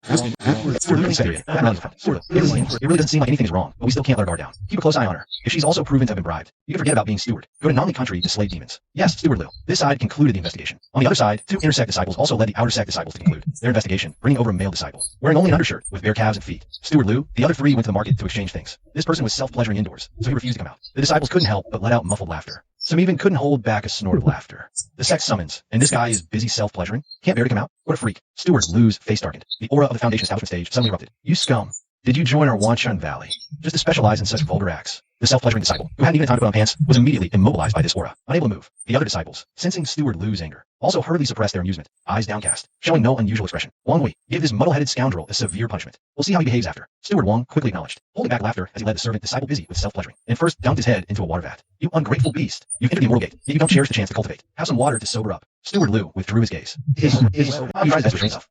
Steward really speculated. It really doesn't seem like anything is wrong, but we still can't let our guard down. Keep a close eye on her. If she's also proven to have been bribed, you can forget about being steward. Go to Namli country to slay demons. demons. Yes, Steward Liu. This side concluded the investigation. On the other side, 2 inner sect disciples also led the outer sect disciples to conclude their investigation, bringing over a male disciple, wearing only an undershirt with bare calves and feet. Steward Liu, the other 3 went to the market to exchange things. This person was self-pleasuring indoors, so he refused to come out. The disciples couldn't help but let out muffled laughter. Some even couldn't hold back a snort of laughter. The sect summons, and this guy is busy self-pleasuring. Can't bear to come out? What a freak. Steward Liu's face darkened. The aura of the Foundation establishment stage suddenly erupted. You scum. Did you join our Wanshan Valley just to specialize in such vulgar acts? The self-pleasuring disciple, who hadn't even time to put on pants, was immediately immobilized by this aura, unable to move. The other disciples, sensing Steward Liu's anger, also hurriedly suppressed their amusement, eyes downcast, showing no unusual expression. Wang Wei, give this muddle-headed scoundrel a severe punishment. We'll see how he behaves after. Steward Wang quickly acknowledged, holding back laughter as he led the servant disciple busy with self-pleasuring, and first dunked his head into a water vat. You ungrateful beast. You've entered the immortal gate, yet you don't cherish the chance to cultivate. Have some water to sober up. Steward Liu withdrew his gaze. He tried his best to restrain himself.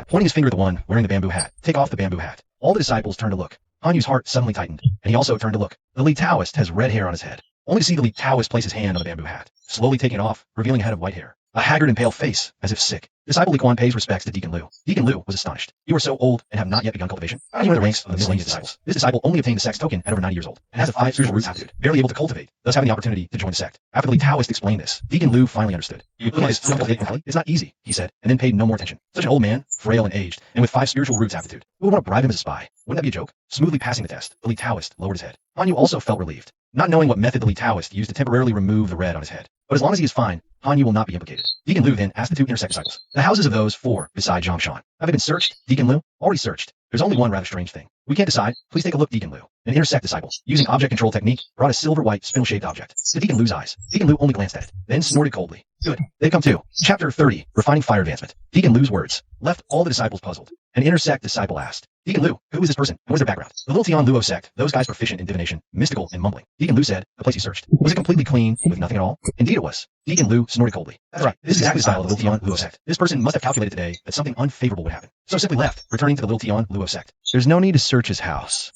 Pointing his finger at the one wearing the bamboo hat. Take off the bamboo hat. All the disciples turned to look. Han Yu's heart suddenly tightened, and he also turned to look. The Li Taoist has red hair on his head. Only to see the Li Taoist place his hand on the bamboo hat, slowly taking it off, revealing a head of white hair. A haggard and pale face, as if sick. Disciple Li Quan pays respects to Deacon Liu. Deacon Liu was astonished. You are so old and have not yet begun cultivation. How do you enter the ranks of the miscellaneous disciples? This disciple only obtained the sect's token at over 90 years old, and has the 5 spiritual roots aptitude, barely able to cultivate, thus having the opportunity to join the sect. After the Li Taoist explained this, Deacon Liu finally understood. It's not easy, he said, and then paid no more attention. Such an old man, frail and aged, and with 5 spiritual roots aptitude. Who would want to bribe him as a spy? Wouldn't that be a joke? Smoothly passing the test, the Li Taoist lowered his head. Han Yu also felt relieved, not knowing what method the Li Taoist used to temporarily remove the red on his head. But as long as he is fine, Han Yu will not be implicated. Deacon Liu then asked the 2 inner sect disciples, the houses of those 4 beside Zhongshan, have they been searched? Deacon Liu, already searched. There's only one rather strange thing. We can't decide. Please take a look, Deacon Liu. An inner sect disciple, using object control technique, brought a silver-white, spindle-shaped object to Deacon Liu's eyes. Deacon Liu only glanced at it, then snorted coldly. Good. They've come too. Chapter 30, Refining Fire Advancement. Deacon Liu's words left all the disciples puzzled. An inner sect disciple asked, Deacon Liu, who is this person, and what is their background? The little Tian Luo sect, those guys proficient in divination, mystical, and mumbling. Deacon Liu said, the place he searched. Was it completely clean, with nothing at all? Indeed it was. Deacon Liu snorted coldly. That's right. This is exactly the style of the little Tian Luo sect. This person must have calculated today that something unfavorable would happen. So simply left, returning to the little Tian Luo sect. There's no need to search his house.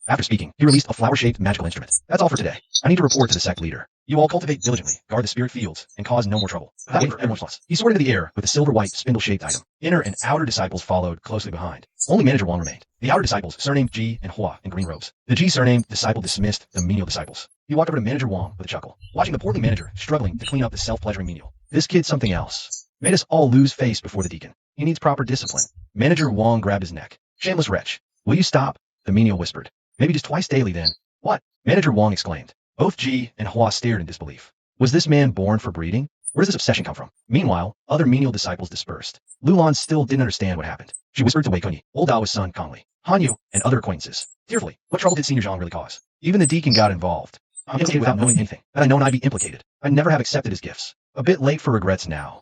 After speaking, he released a flower-shaped magical instrument. That's all for today. I need to report to the sect leader. You all cultivate diligently, guard the spirit fields, and cause no more trouble. That way for everyone's response. He soared into the air with a silver-white, spindle-shaped item. Inner and outer disciples followed closely behind. Only Manager Wang remained. The outer disciples, surnamed Ji and Hua in green robes. The Ji surnamed disciple dismissed the menial disciples. He walked over to Manager Wang with a chuckle, watching the portly manager struggling to clean up the self-pleasuring menial. This kid's something else. Made us all lose face before the deacon. He needs proper discipline. Manager Wang grabbed his neck. Shameless wretch. Will you stop? The menial whispered. Maybe just twice daily then. What? Manager Wang exclaimed. Both Ji and Hua stared in disbelief. Was this man born for breeding? Where does this obsession come from? Meanwhile, other menial disciples dispersed. Lulan still didn't understand what happened. She whispered to Wei Kunyi, old Dao's son Kongli, Han Yu, and other acquaintances. Tearfully, what trouble did Senior Zhang really cause? Even the deacon got involved. I'm implicated without knowing anything. Had I known I'd be implicated, I'd never have accepted his gifts. A bit late for regrets now.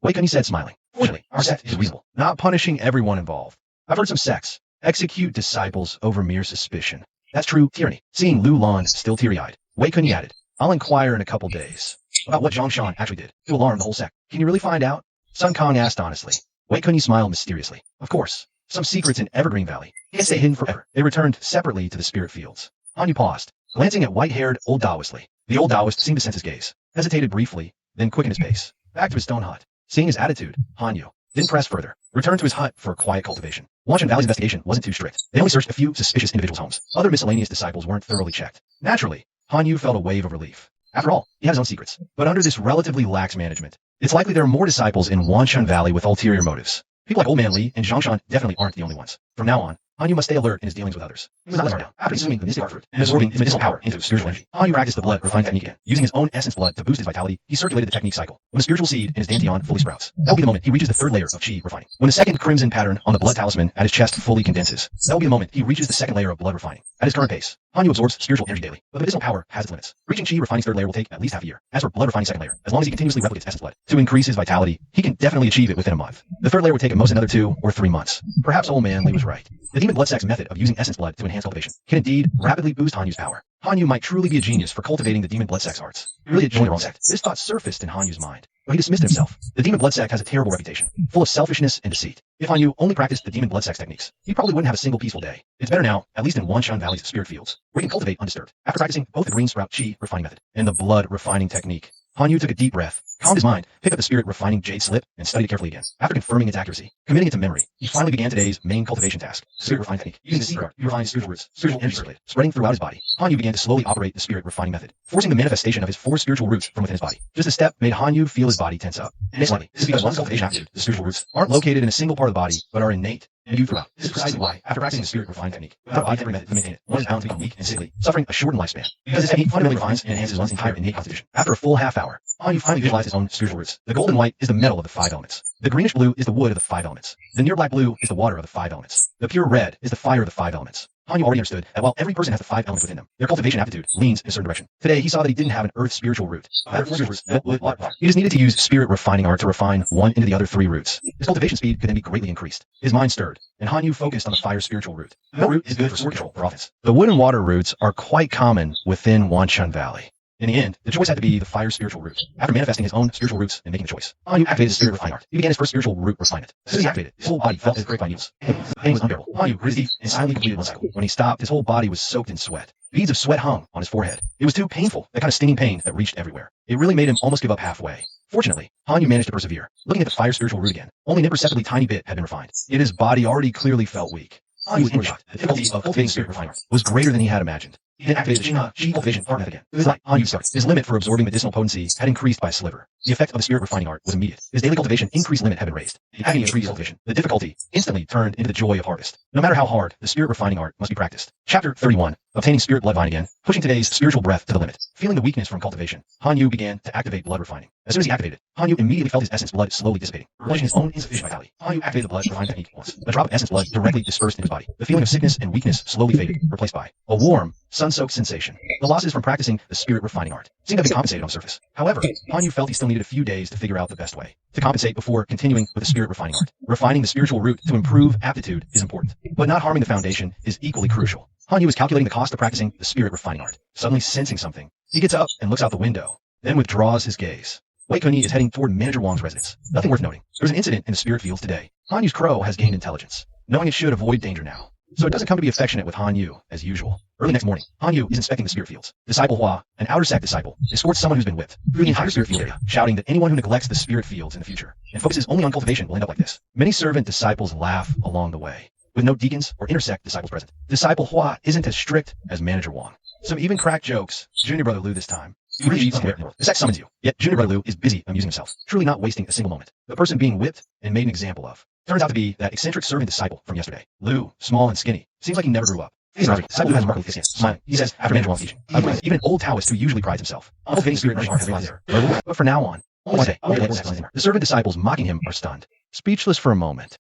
Wei Kunyi said, smiling. Fortunately, our sect is reasonable. Not punishing everyone involved. I've heard some sects execute disciples over mere suspicion. That's true, tyranny. Seeing Lu Lan still teary-eyed, Wei Kunyi added, I'll inquire in a couple days. About what Zhongshan actually did to alarm the whole sect. Can you really find out? Sun Kong asked honestly. Wei Kunyi smiled mysteriously. Of course. Some secrets in Evergreen Valley can't stay hidden forever. They returned separately to the spirit fields. Han Yu paused, glancing at white-haired old Daoist Li. The old Daoist seemed to sense his gaze, hesitated briefly, then quickened his pace. Back to his stone hut. Seeing his attitude, Han Yu didn't press further, returned to his hut for a quiet cultivation. Wanshan Valley's investigation wasn't too strict. They only searched a few suspicious individuals' homes. Other miscellaneous disciples weren't thoroughly checked. Naturally, Han Yu felt a wave of relief. After all, he had his own secrets. But under this relatively lax management, it's likely there are more disciples in Wanshan Valley with ulterior motives. People like Old Man Li and Zhongshan definitely aren't the only ones. From now on, Han Yu must stay alert in his dealings with others. He was not let down. After consuming the mystic art fruit and absorbing its medicinal power into spiritual energy, Han Yu practiced the blood refining technique again. Using his own essence blood to boost his vitality, he circulated the technique cycle. When the spiritual seed in his dantian fully sprouts, that will be the moment he reaches the 3rd layer of chi refining. When the second crimson pattern on the blood talisman at his chest fully condenses, that will be the moment he reaches the 2nd layer of blood refining. At his current pace, Han Yu absorbs spiritual energy daily, but the medicinal power has its limits. Reaching chi refining's 3rd layer will take at least half a year. As for blood refining 2nd layer, as long as he continuously replicates essence blood to increase his vitality, he can definitely achieve it within a month. The 3rd layer would take at most another 2 or 3 months. Perhaps Old Man Li was right. The demon blood sect's method of using essence blood to enhance cultivation can indeed rapidly boost Han Yu's power. Han Yu might truly be a genius for cultivating the demon blood sect's arts. He really did join the wrong sect. This thought surfaced in Han Yu's mind, but he dismissed it himself. The demon blood sect has a terrible reputation, full of selfishness and deceit. If Han Yu only practiced the demon blood sect's techniques, he probably wouldn't have a single peaceful day. It's better now, at least in Wanshan Valley's spirit fields, where he can cultivate undisturbed. After practicing both the green sprout chi refining method and the blood refining technique, Hanyu took a deep breath, calmed his mind, picked up the spirit-refining jade slip, and studied it carefully again. After confirming its accuracy, committing it to memory, he finally began today's main cultivation task, spirit-refining technique. Using the secret art, he refined spiritual roots, spiritual energy circulated, spreading throughout his body. Hanyu began to slowly operate the spirit-refining method, forcing the manifestation of his 4 spiritual roots from within his body. Just a step made Hanyu feel his body tense up. And it's likely, this is because one's cultivation aptitude, the spiritual roots, aren't located in a single part of the body, but are innate and viewed throughout. This is precisely why, after practicing the spirit-refining technique, without a body temporary method to maintain it, one is bound to become weak and sickly, suffering a shortened lifespan. Because this technique fundamentally refines and enhances one's entire innate constitution. After a full half hour, Hanyu finally visualized his own spiritual roots. The golden white is the metal of the 5 elements. The greenish blue is the wood of the 5 elements. The near black blue is the water of the 5 elements. The pure red is the fire of the 5 elements. Hanyu already understood that while every person has the 5 elements within them, their cultivation aptitude leans in a certain direction. Today, he saw that he didn't have an earth spiritual root. He just needed to use spirit refining art to refine one into the other 3 roots. His cultivation speed could then be greatly increased. His mind stirred, and Hanyu focused on the fire spiritual root. The metal root is good for sword control or offense. The wood and water roots are quite common within Wanchun Valley. In the end, the choice had to be the fire spiritual root. After manifesting his own spiritual roots and making the choice, Hanyu activated the spirit refining art. He began his first spiritual root refinement. As soon as he activated, his whole body felt as gripped by needles. The pain was unbearable. Hanyu grit his teeth and silently completed one cycle. When he stopped, his whole body was soaked in sweat. Beads of sweat hung on his forehead. It was too painful, that kind of stinging pain that reached everywhere. It really made him almost give up halfway. Fortunately, Hanyu managed to persevere. Looking at the fire spiritual root again, only an imperceptibly tiny bit had been refined. Yet his body already clearly felt weak. Hanyu was shocked. The difficulty of cultivating spirit refining art was greater than he had imagined. He then activated the Qi cultivation art method again. It was like Hanyu started. His limit for absorbing medicinal potency had increased by a sliver. The effect of the spirit refining art was immediate. His daily cultivation increased limit had been raised. The agony of tree cultivation, the difficulty, instantly turned into the joy of harvest. No matter how hard, the spirit refining art must be practiced. Chapter 31. Obtaining spirit bloodvine again, pushing today's spiritual breath to the limit. Feeling the weakness from cultivation, Hanyu began to activate blood refining. As soon as he activated, Hanyu immediately felt his essence blood slowly dissipating, replenishing his own insufficient vitality. Hanyu activated the blood refining technique once. A drop of essence blood directly dispersed in his body. The feeling of sickness and weakness slowly faded, replaced by a warm, sun-soaked sensation. The losses from practicing the spirit refining art seemed to have been compensated on the surface. However, Hanyu felt he still needed a few days to figure out the best way to compensate before continuing with the spirit refining art. Refining the spiritual root to improve aptitude is important, but not harming the foundation is equally crucial. Hanyu was calculating the cost of practicing the spirit refining art. Suddenly sensing something, he gets up and looks out the window, then withdraws his gaze. Wei Kuni is heading toward Manager Wang's residence. Nothing worth noting. There was an incident in the spirit fields today. Hanyu's crow has gained intelligence, knowing it should avoid danger now. So it doesn't come to be affectionate with Hanyu as usual. Early next morning, Hanyu is inspecting the spirit fields. Disciple Hua, an outer Sect disciple, escorts someone who's been whipped through the entire spirit field area, shouting that anyone who neglects the spirit fields in the future and focuses only on cultivation will end up like this. Many servant disciples laugh along the way, with no deacons or intersect disciples present. Disciple Hua isn't as strict as Manager Wang. Some even crack jokes. Junior Brother Liu this time. You reach somewhere in the world. The Sect summons you, yet Junior Brother Liu is busy amusing himself, truly not wasting a single moment. The person being whipped and made an example of turns out to be that eccentric servant disciple from yesterday. Liu, small and skinny, seems like he never grew up. He's not. Disciple has remarkably thick skin, smiling. He says after Manager Wang's teaching, even an old Taoist who usually prides himself on cultivating spirit energy has realized there. But for now on, only one day, the servant disciples mocking him are stunned, speechless for a moment.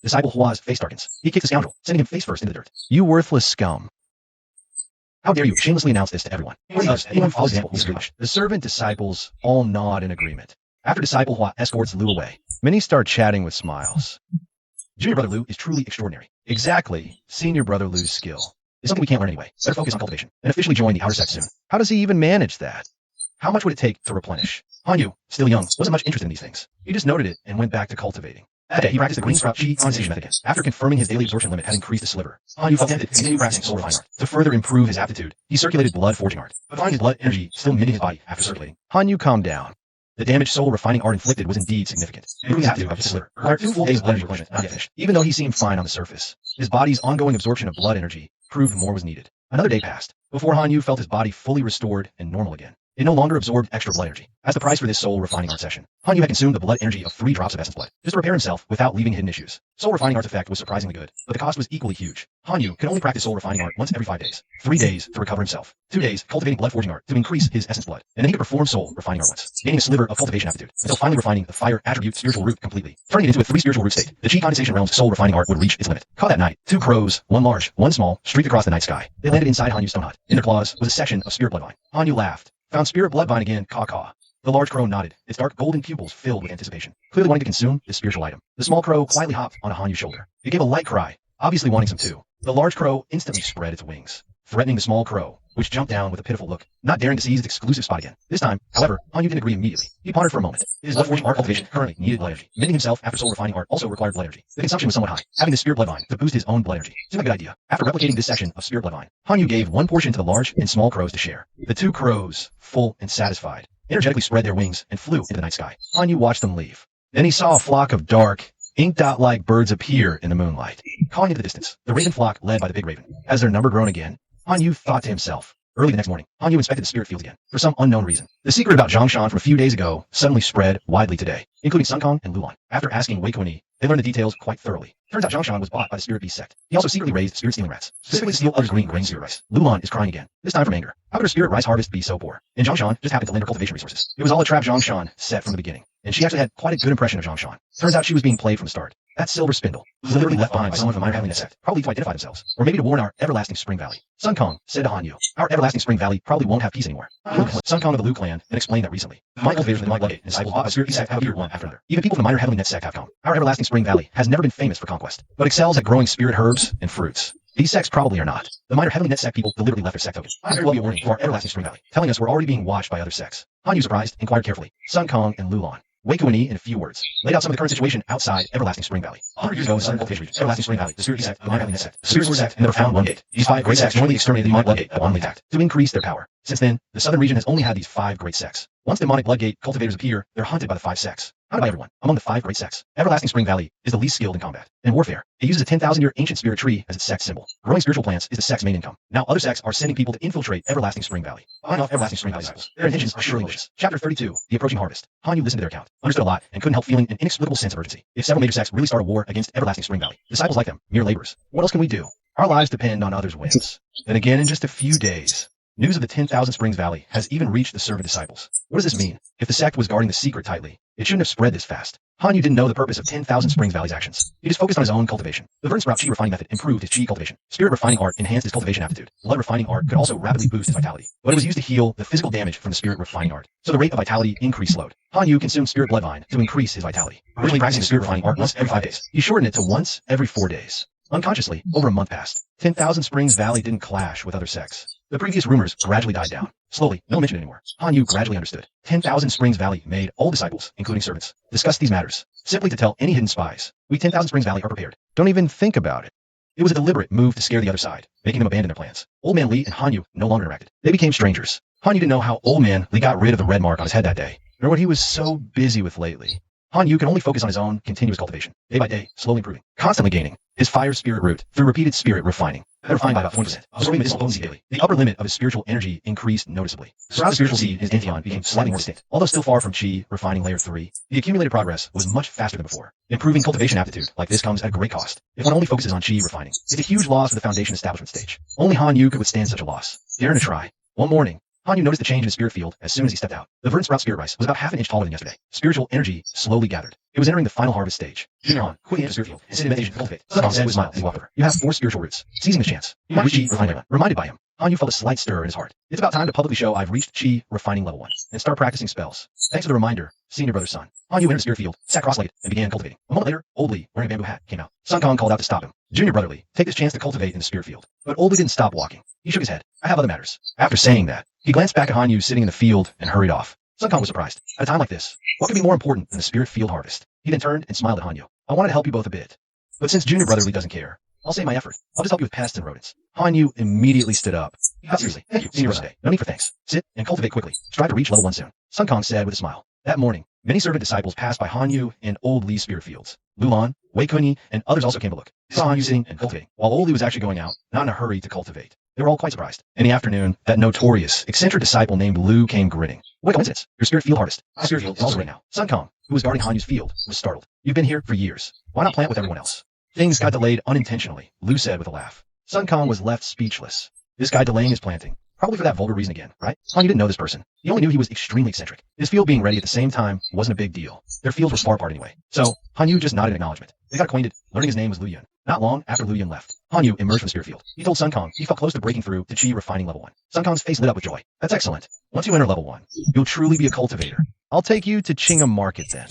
Disciple Hua's face darkens. He kicks the scoundrel, sending him face first into the dirt. You worthless scum. How dare you shamelessly announce this to everyone? Anyone follows the example will be punished. The servant disciples all nod in agreement. After Disciple Hua escorts Liu away, many start chatting with smiles. Junior Brother Liu is truly extraordinary. Exactly. Senior Brother Liu's skill is something we can't learn anyway. Better focus on cultivation and officially join the outer Sect soon. How does he even manage that? How much would it take to replenish? Hanyu, still young, wasn't much interested in these things. He just noted it and went back to cultivating. That day, he practiced the green sprout Qi condensation method again. After confirming his daily absorption limit had increased a sliver, Hanyu felt tempted to continue practicing soul refining art. To further improve his aptitude, he circulated blood forging art, but finding his blood energy still mending his body after circulating. Hanyu calmed down. The damage soul refining art inflicted was indeed significant. Improving the aptitude of his sliver required 2 full days of blood energy replenishment, not yet finished. Even though he seemed fine on the surface, his body's ongoing absorption of blood energy proved more was needed. Another day passed before Hanyu felt his body fully restored and normal again. It no longer absorbed extra blood energy. As the price for this soul refining art session, Hanyu had consumed the blood energy of 3 drops of essence blood, just to repair himself without leaving hidden issues. Soul refining art's effect was surprisingly good, but the cost was equally huge. Hanyu could only practice soul refining art once every 5 days. 3 days to recover himself. 2 days cultivating blood forging art to increase his essence blood. And then he could perform soul refining art once, gaining a sliver of cultivation aptitude, until finally refining the fire attribute spiritual root completely. Turning it into a 3 spiritual root state, the Qi condensation realm's soul refining art would reach its limit. Caught that night, 2 crows, one large, one small, streaked across the night sky. They landed inside Hanyu's stone hut. In their claws was a section of spirit bloodvine. Hanyu laughed. Found spirit bloodvine again, caw-caw. The large crow nodded, its dark golden pupils filled with anticipation, clearly wanting to consume this spiritual item. The small crow quietly hopped on a Hanyu's shoulder. It gave a light cry, obviously wanting some too. The large crow instantly spread its wings, threatening the small crow, which jumped down with a pitiful look, not daring to seize its exclusive spot again. This time, however, Hanyu didn't agree immediately. He pondered for a moment. His blood forging art cultivation currently needed blood energy. Mending himself after soul refining art also required blood energy. The consumption was somewhat high. Having the spirit bloodvine to boost his own blood energy seemed like a good idea. After replicating this section of spirit bloodvine, Hanyu gave 1 portion to the large and small crows to share. The 2 crows, full and satisfied, energetically spread their wings and flew into the night sky. Hanyu watched them leave. Then he saw a flock of dark, ink dot-like birds appear in the moonlight, calling into the distance. The raven flock led by the big raven. As their number grown again, Hanyu thought to himself. Early the next morning, Hanyu inspected the spirit fields again, for some unknown reason. The secret about Zhongshan from a few days ago suddenly spread widely today, including Sun Kong and Lulan. After asking Wei Kuan-Yi, they learned the details quite thoroughly. Turns out Zhongshan was bought by the spirit beast sect. He also secretly raised spirit-stealing rats, specifically to steal others' green grain spirit rice. Lulan is crying again, this time from anger. How could her spirit rice harvest be so poor? And Zhongshan just happened to lend her cultivation resources. It was all a trap Zhongshan set from the beginning, and she actually had quite a good impression of Zhongshan. Turns out she was being played from the start. That silver spindle was deliberately left behind by someone from the AnimeNexus sect, probably to identify themselves, or maybe to warn our everlasting Spring Valley. Sun Kong said to Hanyu, our everlasting Spring Valley probably won't have peace anymore. Sun Kong of the Lu clan and explained that recently. My cultivators from the Bloodgate and disciples bought by spirit beast sect have appeared one after another. Even people from the minor AnimeNexus sect have come. Our everlasting Spring Valley has never been famous for conquest, but excels at growing spirit herbs and fruits. These sects probably are not. The minor AnimeNexus sect people deliberately left their sect token. I will be a warning for our everlasting Spring Valley, telling us we're already being watched by other sects. Hanyu, surprised, inquired carefully. Sun Kong and Lulan. Wei Kuan-Yi, in a few words, laid out some of the current situation outside everlasting Spring Valley. 100 years ago in southern cultivation region, everlasting Spring Valley, the spirit sect, the minor AnimeNexus sect, the spirit sword sect, and the profound Bloodgate. These 5 great sects jointly exterminated the demonic Bloodgate at Wanli Tact to increase their power. Since then, the southern region has only had these 5 great sects. Once demonic Bloodgate cultivators appear, they're hunted by the 5 sects. Hunted by everyone. Among the 5 great sects, everlasting Spring Valley is the least skilled in combat and warfare. It uses a 10,000-year ancient spirit tree as its sect symbol. Growing spiritual plants is the sect's main income. Now other sects are sending people to infiltrate everlasting Spring Valley. Buying off everlasting Spring Valley disciples. Their intentions are surely malicious. Chapter 32, The Approaching Harvest. Hanyu listened to their account, understood a lot, and couldn't help feeling an inexplicable sense of urgency. If several major sects really start a war against everlasting Spring Valley, disciples like them, mere laborers, what else can we do? Our lives depend on others' whims. Then again, in just a few days, news of the 10,000 Springs Valley has even reached the servant disciples. What does this mean? If the sect was guarding the secret tightly, it shouldn't have spread this fast. Hanyu didn't know the purpose of 10,000 Springs Valley's actions. He just focused on his own cultivation. The verdant sprout chi refining method improved his chi cultivation. Spirit refining art enhanced his cultivation aptitude. Blood refining art could also rapidly boost his vitality. But it was used to heal the physical damage from the spirit refining art. So the rate of vitality increase slowed. Hanyu consumed spirit bloodvine to increase his vitality. Originally practicing spirit refining art once every 5 days, he shortened it to once every 4 days. Unconsciously, over a month passed. 10,000 Springs Valley didn't clash with other sects. The previous rumors gradually died down. Slowly, no one mentioned it anymore. Hanyu gradually understood. 10,000 Springs Valley made all disciples, including servants, discuss these matters, simply to tell any hidden spies. We 10,000 Springs Valley are prepared. Don't even think about it. It was a deliberate move to scare the other side, making them abandon their plans. Old Man Li and Hanyu no longer interacted. They became strangers. Hanyu didn't know how Old Man Li got rid of the red mark on his head that day, nor what he was so busy with lately. Hanyu could only focus on his own continuous cultivation, day by day, slowly improving, constantly gaining his fire spirit root through repeated spirit refining. Refined by about 20%, absorbing medicinal potency daily. The upper limit of his spiritual energy increased noticeably. Throughout the spiritual seed, his Dantian became slightly more distinct. Although still far from Chi refining layer 3, the accumulated progress was much faster than before. Improving cultivation aptitude like this comes at a great cost. If one only focuses on Chi refining, it's a huge loss for the foundation establishment stage. Only Hanyu could withstand such a loss. Daring to try. One morning, Hanyu noticed the change in his spirit field as soon as he stepped out. The verdant sprout spirit rice was about half an inch taller than yesterday. Spiritual energy slowly gathered. It was entering the final harvest stage. Junior Han, quickly enter the spirit field and sit in meditation to cultivate. Sun Kong said with a smile as he walked over. You have 4 spiritual roots. Seizing the chance, you might reach Chi refining level 1. Reminded by him, Hanyu felt a slight stir in his heart. It's about time to publicly show I've reached Chi refining level 1 and start practicing spells. Thanks for the reminder, senior brother Sun. Hanyu entered the spirit field, sat cross-legged, and began cultivating. A moment later, Old Li, wearing a bamboo hat, came out. Sun Kong called out to stop him. Junior brother Li, take this chance to cultivate in the spirit field. But Old Li didn't stop walking. He shook his head. I have other matters. After saying that, he glanced back at Hanyu sitting in the field and hurried off. Sun Kong was surprised. At a time like this, what could be more important than the spirit field harvest? He then turned and smiled at Hanyu. I wanted to help you both a bit. But since Junior brother Li doesn't care, I'll save my effort. I'll just help you with pests and rodents. Hanyu immediately stood up. Seriously, thank you, senior brother. No need for thanks. Sit and cultivate quickly. Strive to reach level 1 soon. Sun Kong said with a smile. That morning, many servant disciples passed by Hanyu and Old Li's spirit fields. Lulan, Wei Kuan-Yi, and others also came to look. They saw Hanyu sitting and cultivating, while Old Li was actually going out, not in a hurry to cultivate. They were all quite surprised. In the afternoon, that notorious, eccentric disciple named Lu came grinning. What a coincidence. Your spirit field harvest. My spirit field is also right now. Sun Kong, who was guarding Hanyu's field, was startled. You've been here for years. Why not plant with everyone else? Things got delayed unintentionally, Lu said with a laugh. Sun Kong was left speechless. This guy delaying his planting. Probably for that vulgar reason again, right? Hanyu didn't know this person. He only knew he was extremely eccentric. His field being ready at the same time wasn't a big deal. Their fields were far apart anyway. So, Hanyu just nodded in acknowledgement. They got acquainted, learning his name was Lu Yun. Not long after Lu Yun left, Hanyu emerged from the spirit field. He told Sun Kong he felt close to breaking through to Chi refining level 1. Sun Kong's face lit up with joy. That's excellent. Once you enter level 1, you'll truly be a cultivator. I'll take you to Chingham Market then.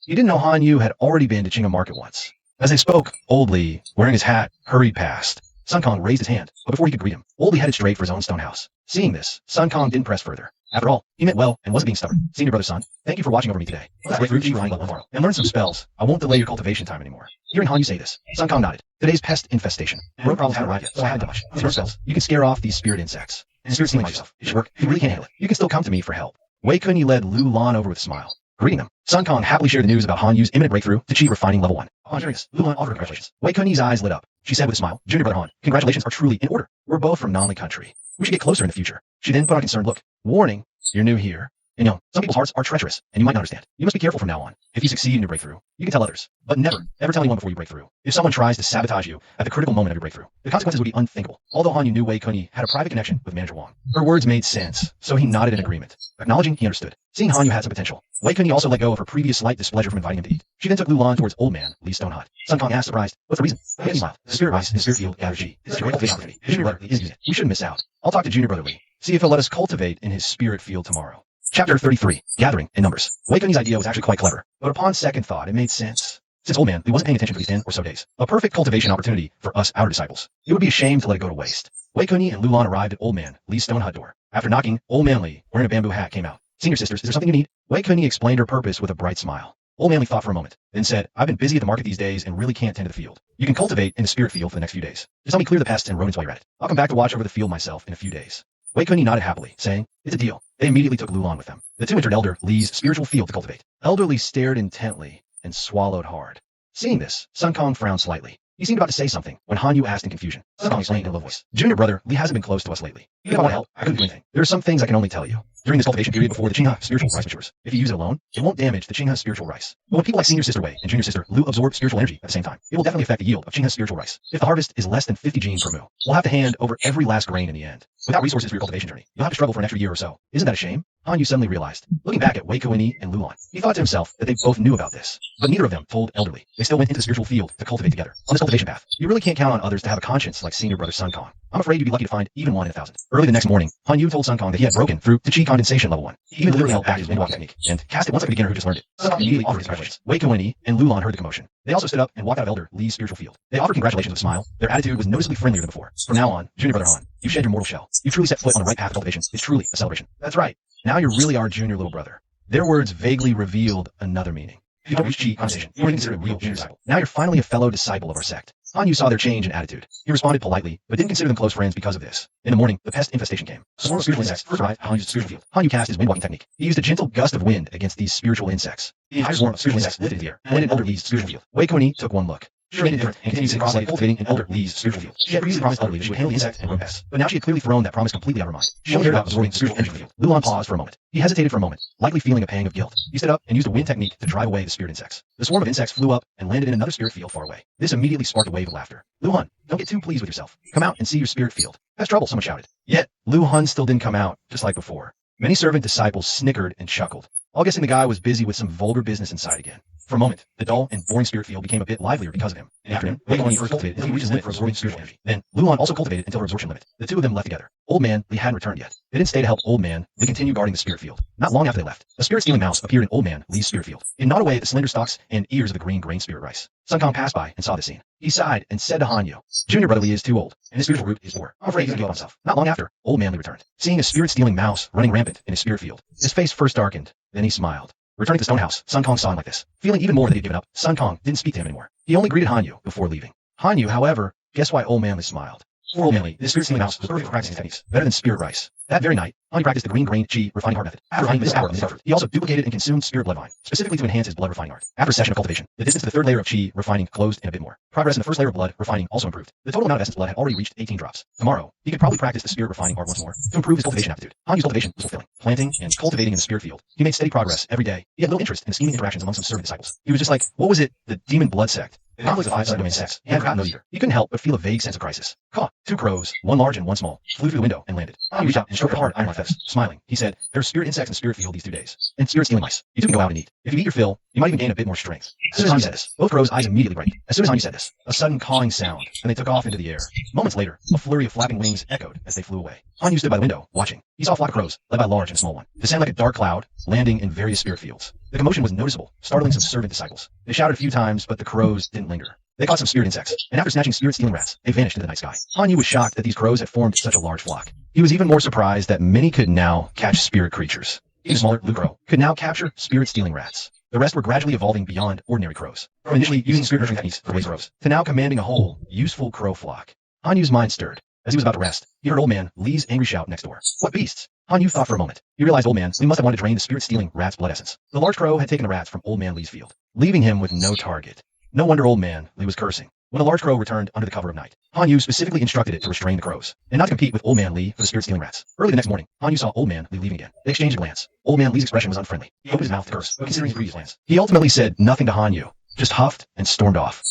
He didn't know Hanyu had already been to Chingham Market once. As they spoke, Old Li, wearing his hat, hurried past. Sun Kong raised his hand, but before he could greet him, Old Li headed straight for his own stone house. Seeing this, Sun Kong didn't press further. After all, he meant well and wasn't being stubborn. Senior brother Sun, thank you for watching over me today. Let's break through Chi refining level 1 tomorrow and learn some spells. I won't delay your cultivation time anymore. Hearing Hanyu say this, Sun Kong nodded. Today's pest infestation. Road problems haven't arrived yet, so I had to much. These spells, you can scare off these spirit insects. And spirit stealing yourself. It should work. You really can't handle it. You can still come to me for help. Wei Kunyi led Lu Lan over with a smile, greeting them. Sun Kong happily shared the news about Han Yu's imminent breakthrough to Chi refining level 1. Han curious. Lu Lan offered congratulations. Wei Kunyi's eyes lit up. She said with a smile, Junior brother Han, congratulations are truly in order. We're both from Nanli country. We should get closer in the future. She then put on a concerned look. Warning, you're new here. And some people's hearts are treacherous, and you might not understand. You must be careful from now on. If you succeed in your breakthrough, you can tell others. But never, ever tell anyone before you break through. If someone tries to sabotage you at the critical moment of your breakthrough, the consequences would be unthinkable. Although Han Yu knew Wei Kunyi had a private connection with Manager Wang. Her words made sense, so he nodded in agreement, acknowledging he understood. Seeing Han Yu had some potential, Wei Kunyi also let go of her previous slight displeasure from inviting him to eat. She then took Lu Lan towards Old Man Lee's stone hut. Sun Kong asked, surprised, what's the reason? He smiled. The spirit rice, his spirit field, gathers G. This is your cultivation opportunity. Junior brother is using it. We shouldn't miss out. I'll talk to Junior brother Lee. See if he'll let us cultivate in his spirit field tomorrow. Chapter 33, Gathering in Numbers. Wei Kunyi's idea was actually quite clever, but upon second thought, it made sense. Since Old Man Lee wasn't paying attention for these 10 or so days, a perfect cultivation opportunity for us outer disciples. It would be a shame to let it go to waste. Wei Kunyi and Lu Lan arrived at Old Man Lee's stone hut door. After knocking, Old Man Lee, wearing a bamboo hat, came out. Senior sisters, is there something you need? Wei Kunyi explained her purpose with a bright smile. Old Man Lee thought for a moment, then said, I've been busy at the market these days and really can't tend to the field. You can cultivate in the spirit field for the next few days. Just help me clear the pests and rodents while you're at it. I'll come back to watch over the field myself in a few days. Wei Kunyi nodded happily, saying, it's a deal. They immediately took Lu Lan with them. The two entered Elder Lee's spiritual field to cultivate. Elder Lee stared intently and swallowed hard. Seeing this, Sun Kong frowned slightly. He seemed about to say something when Han Yu asked in confusion. Sun Kong explained in a low voice. Junior brother, Lee hasn't been close to us lately. Even if I want to help, I couldn't do anything. There are some things I can only tell you. During this cultivation period before the Qinghe spiritual rice matures, if you use it alone, it won't damage the Qinghe spiritual rice. But when people like Senior Sister Wei and Junior Sister Lu absorb spiritual energy at the same time, it will definitely affect the yield of Qinghe spiritual rice. If the harvest is less than 50 genes per mu, we'll have to hand over every last grain in the end. Without resources for your cultivation journey, you'll have to struggle for an extra year or so. Isn't that a shame? Han Yu suddenly realized, looking back at Wei Kunyi and Lu Lan. He thought to himself that they both knew about this, but neither of them told Elder Lee. They still went into the spiritual field to cultivate together. On this cultivation path, you really can't count on others to have a conscience like Senior Brother Sun Kong. I'm afraid you'd be lucky to find even one in 1,000. Early the next morning, Han Yu told Sun Kong that he had broken through to Qi condensation level 1. He even literally held back his windwalking technique and cast it once like a beginner who just learned it. Sun Kong immediately offered his congratulations. Wei Kunyi and Lu Lan heard the commotion. They also stood up and walked out of Elder Lee's spiritual field. They offered congratulations with a smile. Their attitude was noticeably friendlier than before. From now on, Junior Brother Han, you've shed your mortal shell. You've truly set foot on the right path of cultivation. It's truly a celebration. That's right. Now you really are Junior Little Brother. Their words vaguely revealed another meaning. If you don't reach Qi condensation, you weren't considered a real junior disciple. Now you're finally a fellow disciple of our sect. Han Yu saw their change in attitude. He responded politely, but didn't consider them close friends because of this. In the morning, the pest infestation came. A swarm of spiritual insects first arrived at Han Yu's spiritual field. Han Yu cast his windwalking technique. He used a gentle gust of wind against these spiritual insects. The entire swarm of spiritual insects lifted in the air and landed in Elder Lee's spiritual field. Wei Kunyi took one look. She remained indifferent and continued to cross-legged cultivating in Elder Lee's spiritual field. She had previously promised Elder Lee that she would handle the insect and rodent pests, but now she had clearly thrown that promise completely out of her mind. She only cared about absorbing the spiritual energy from the field. Lu Lan paused for a moment. He hesitated for a moment, likely feeling a pang of guilt. He stood up and used a wind technique to drive away the spirit insects. The swarm of insects flew up and landed in another spirit field far away. This immediately sparked a wave of laughter. Lu Han, don't get too pleased with yourself. Come out and see your spirit field. That's trouble, someone shouted. Yet, Lu Han still didn't come out, just like before. Many servant disciples snickered and chuckled, all guessing the guy was busy with some vulgar business inside again. For a moment, the dull and boring spirit field became a bit livelier because of him. In the afternoon, Wei Kunyi first cultivated until he reached his limit for absorbing spiritual energy. Then, Lu Han also cultivated until her absorption limit. The two of them left together. Old Man Lee hadn't returned yet. They didn't stay to help Old Man Lee continue guarding the spirit field. Not long after they left, a spirit-stealing mouse appeared in Old Man Lee's spirit field. It gnawed away at the slender stalks and ears of the green grain spirit rice. Sun Kong passed by and saw the scene. He sighed and said to Han Yu, Junior Brother Lee is too old, and his spiritual root is poor. I'm afraid he's going to give up himself. Not long after, Old Man Lee returned. Seeing a spirit-stealing mouse running rampant in his spirit field, his face first darkened, then he smiled. Returning to the stone house, Sun Kong saw him like this. Feeling even more that he'd given up, Sun Kong didn't speak to him anymore. He only greeted Han Yu before leaving. Han Yu, however, guessed why Old Man Lee smiled. For Old Man Lee, this spirit-stealing mouse was perfect for practicing techniques, better than spirit rice. That very night, Han Yu practiced the green grain Qi refining art method. After refining this power of his effort, he also duplicated and consumed spirit blood vine, specifically to enhance his blood refining art. After a session of cultivation, the distance to the third layer of Qi refining closed in a bit more. Progress in the first layer of blood refining also improved. The total amount of essence blood had already reached 18 drops. Tomorrow, he could probably practice the spirit refining art once more to improve his cultivation aptitude. Han Yu's cultivation was fulfilling. Planting and cultivating in the spirit field. He made steady progress every day. He had little interest in the scheming interactions among some servant disciples. He was just like, what was it? The demon blood sect. The conflict of 5 subdomain sects. He hadn't forgotten those either. He couldn't help but feel a vague sense of crisis. Caw. 2 crows, one large and one small, flew through the window and landed. Han reached out and stroked the hard iron fist, smiling. He said, there are spirit insects in the spirit field these 2 days. And spirit-stealing mice. You two can go out and eat. If you eat your fill, you might even gain a bit more strength. As soon as Han said this, both crows' eyes immediately brightened. As soon as Han said this, a sudden cawing sound, and they took off into the air. Moments later, a flurry of flapping wings echoed as they flew away. Han stood by the window, watching. He saw a flock of crows, led by a large and a small one, descend like a dark cloud, landing in various spirit fields. The commotion was noticeable, startling some servant disciples. They shouted a few times, but the crows didn't linger. They caught some spirit insects, and after snatching spirit-stealing rats, they vanished into the night sky. Han Yu was shocked that these crows had formed such a large flock. He was even more surprised that many could now catch spirit creatures. Even smaller, Blue Crow could now capture spirit-stealing rats. The rest were gradually evolving beyond ordinary crows, from initially using spirit nurturing techniques for waste crows, to now commanding a whole, useful crow flock. Han Yu's mind stirred. As he was about to rest, he heard Old Man Lee's angry shout next door. What beasts? Han Yu thought for a moment. He realized Old Man Lee must have wanted to drain the spirit-stealing rat's blood essence. The large crow had taken the rats from Old Man Lee's field, leaving him with no target. No wonder Old Man Lee was cursing. When the large crow returned under the cover of night, Han Yu specifically instructed it to restrain the crows, and not to compete with Old Man Lee for the spirit-stealing rats. Early the next morning, Han Yu saw Old Man Lee leaving again. They exchanged a glance. Old Man Lee's expression was unfriendly. He opened his mouth to curse, but considering his previous plans, he ultimately said nothing to Han Yu, just huffed and stormed off.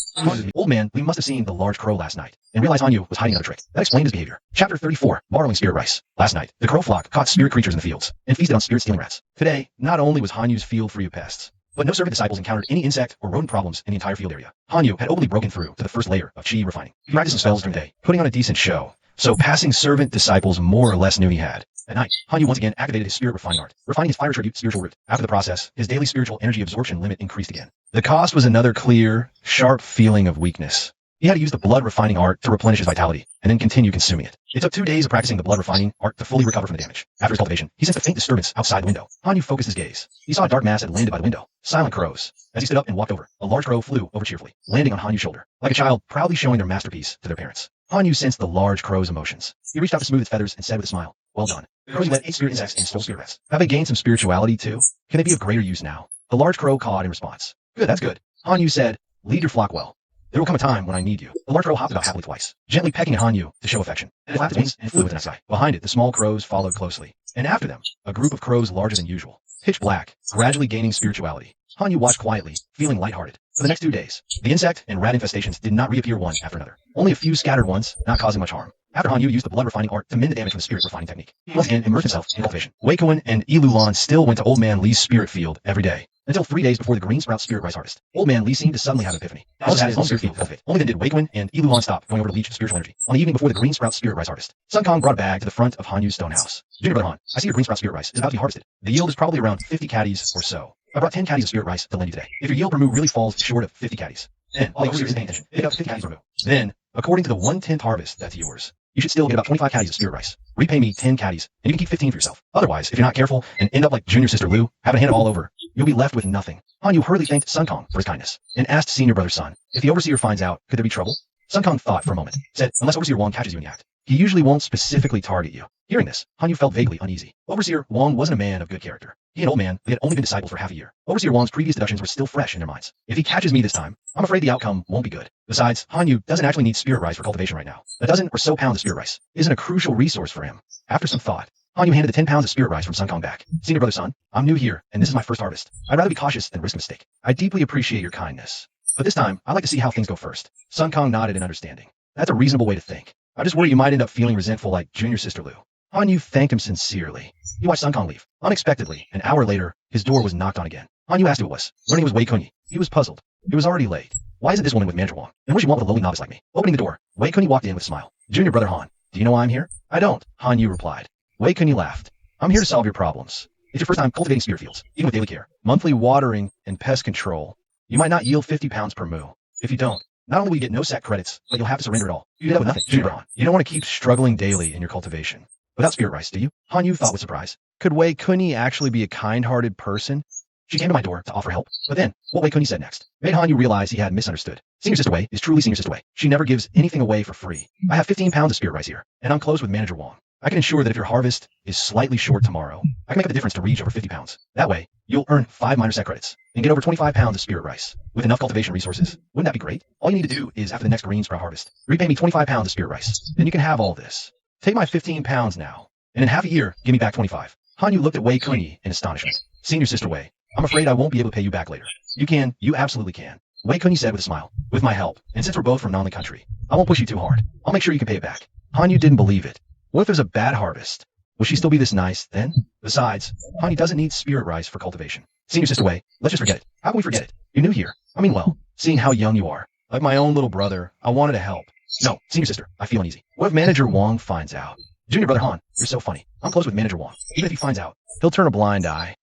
Old Man Lee must have seen the large crow last night, and realized Han Yu was hiding another trick. That explained his behavior. Chapter 34, Borrowing Spirit Rice. Last night, the crow flock caught spirit creatures in the fields, and feasted on spirit-stealing rats. Today, not only was Han Yu's field free of pests, but no servant disciples encountered any insect or rodent problems in the entire field area. Han Yu had openly broken through to the first layer of chi refining. He practiced some spells during the day, putting on a decent show, so passing servant disciples more or less knew he had. At night, Han Yu once again activated his spirit refining art, refining his fire tribute spiritual root. After the process, his daily spiritual energy absorption limit increased again. The cost was another clear, sharp feeling of weakness. He had to use the blood refining art to replenish his vitality, and then continue consuming it. It took 2 days of practicing the blood refining art to fully recover from the damage. After his cultivation, he sensed a faint disturbance outside the window. Han Yu focused his gaze. He saw a dark mass had landed by the window. Silent crows. As he stood up and walked over, a large crow flew over cheerfully, landing on Han Yu's shoulder, like a child proudly showing their masterpiece to their parents. Han Yu sensed the large crow's emotions. He reached out to smooth its feathers and said with a smile, "Well done." The crows led 8 spirit insects and stole spirit rats. Have they gained some spirituality too? Can they be of greater use now? The large crow cawed in response. Good, that's good. Han Yu said, "Lead your flock well. There will come a time when I need you." The large crow hopped about happily twice, gently pecking at Han Yu to show affection, and it flapped its wings and flew into the night sky. Behind it, the small crows followed closely, and after them, a group of crows larger than usual, pitch black, gradually gaining spirituality. Han Yu watched quietly, feeling lighthearted. For the next 2 days, the insect and rat infestations did not reappear one after another. Only a few scattered ones, not causing much harm. After Han Yu used the blood refining art to mend the damage from the spirit refining technique, he once again immersed himself in cultivation. Wei Kuan and Yi Lulan still went to Old Man Lee's spirit field every day, until 3 days before the green sprout spirit rice harvest. Old Man Lee seemed to suddenly have an epiphany. He also had his own spirit field cultivate. Only then did Wei Kuan and Yi Lulan stop going over to leech spiritual energy. On the evening before the green sprout spirit rice harvest, Sun Kong brought a bag to the front of Han Yu's stone house. Junior brother Han, I see your green sprout spirit rice is about to be harvested. The yield is probably around 50 caddies or so. I brought 10 caddies of spirit rice to lend you today. If your yield per moo really falls short of 50 caddies, then all you do is pay attention. Pick up 50 caddies per moo. Then, according to the 1/10 harvest that's yours, you should still get about 25 caddies of spirit rice. Repay me 10 caddies, and you can keep 15 for yourself. Otherwise, if you're not careful and end up like junior sister Lou, having to hand it all over, you'll be left with nothing. Han Yu hurriedly thanked Sun Kong for his kindness, and asked senior brother Sun, if the overseer finds out, could there be trouble? Sun Kong thought for a moment, said, unless Overseer Wong catches you in the act. He usually won't specifically target you. Hearing this, Han Yu felt vaguely uneasy. Overseer Wong wasn't a man of good character. He and Old Man, they had only been disciples for half a year. Overseer Wong's previous deductions were still fresh in their minds. If he catches me this time, I'm afraid the outcome won't be good. Besides, Han Yu doesn't actually need spirit rice for cultivation right now. A dozen or so pounds of spirit rice isn't a crucial resource for him. After some thought, Han Yu handed the 10 pounds of spirit rice from Sun Kong back. Senior brother Sun, I'm new here, and this is my first harvest. I'd rather be cautious than risk a mistake. I deeply appreciate your kindness, but this time, I'd like to see how things go first. Sun Kong nodded in understanding. That's a reasonable way to think. I just worry you might end up feeling resentful like junior sister Lou. Han Yu thanked him sincerely. He watched Sun Kong leave. Unexpectedly, an hour later, his door was knocked on again. Han Yu asked who it was. Learning it was Wei Kunyi. He was puzzled. It was already late. Why isn't this woman with Manager Wong? And what does she want with a lowly novice like me? Opening the door, Wei Kunyi walked in with a smile. Junior brother Han, do you know why I'm here? I don't, Han Yu replied. Wei Kunyi laughed. I'm here to solve your problems. It's your first time cultivating spirit fields, even with daily care, monthly watering, and pest control. You might not yield 50 pounds per moo. If you don't, not only will you get no Sect credits, but you'll have to surrender it all. You end up with nothing, Junior brother Han. You don't want to keep struggling daily in your cultivation. Without spirit rice, do you? Han Yu thought with surprise. Could Wei Kunyi actually be a kind-hearted person? She came to my door to offer help, but then, what Wei Kunyi said next made Han Yu realize he had misunderstood. Senior Sister Wei is truly Senior Sister Wei. She never gives anything away for free. I have 15 pounds of spirit rice here, and I'm close with Manager Wong. I can ensure that if your harvest is slightly short tomorrow, I can make up the difference to reach over 50 pounds. That way, you'll earn 5 minor Sect credits and get over 25 pounds of spirit rice. With enough cultivation resources, wouldn't that be great? All you need to do is, after the next green sprout harvest, repay me 25 pounds of spirit rice. Then you can have all this. Take my 15 pounds now, and in half a year, give me back 25. Han Yu looked at Wei Kunyi in astonishment. Senior Sister Wei, I'm afraid I won't be able to pay you back later. You absolutely can. Wei Kunyi said with a smile. With my help, and since we're both from Nanli country, I won't push you too hard. I'll make sure you can pay it back. Han Yu didn't believe it. What if there's a bad harvest? Will she still be this nice then? Besides, Han Yu doesn't need spirit rice for cultivation. Senior Sister Wei, let's just forget it. How can we forget it? You're new here. I mean, well, seeing how young you are. Like my own little brother, I wanted to help. No, Senior Sister, I feel uneasy. What if Manager Wong finds out? Junior brother Han, you're so funny. I'm close with Manager Wong. Even if he finds out, he'll turn a blind eye.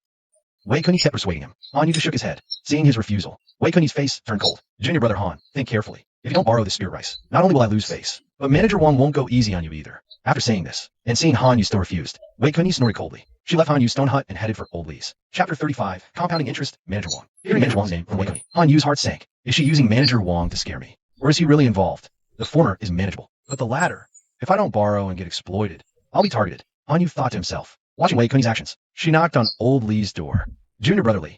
Wei Kunyi kept persuading him. Han Yu just shook his head. Seeing his refusal, Wei Kunyi's face turned cold. Junior brother Han, think carefully. If you don't borrow this spirit rice, not only will I lose face, but Manager Wong won't go easy on you either. After saying this, and seeing Han Yu still refused, Wei Kunyi snorted coldly. She left Han Yu's stone hut and headed for Old Lee's. Chapter 35, Compounding Interest, Manager Wong. Hearing Manager Wong's name from Wei Kunyi, Han Yu's heart sank. Is she using Manager Wong to scare me? Or is he really involved? The former is manageable, but the latter, if I don't borrow and get exploited, I'll be targeted. Han Yu thought to himself. watching Wei Kunyi's actions. She knocked on old Li's door. Junior Brotherly,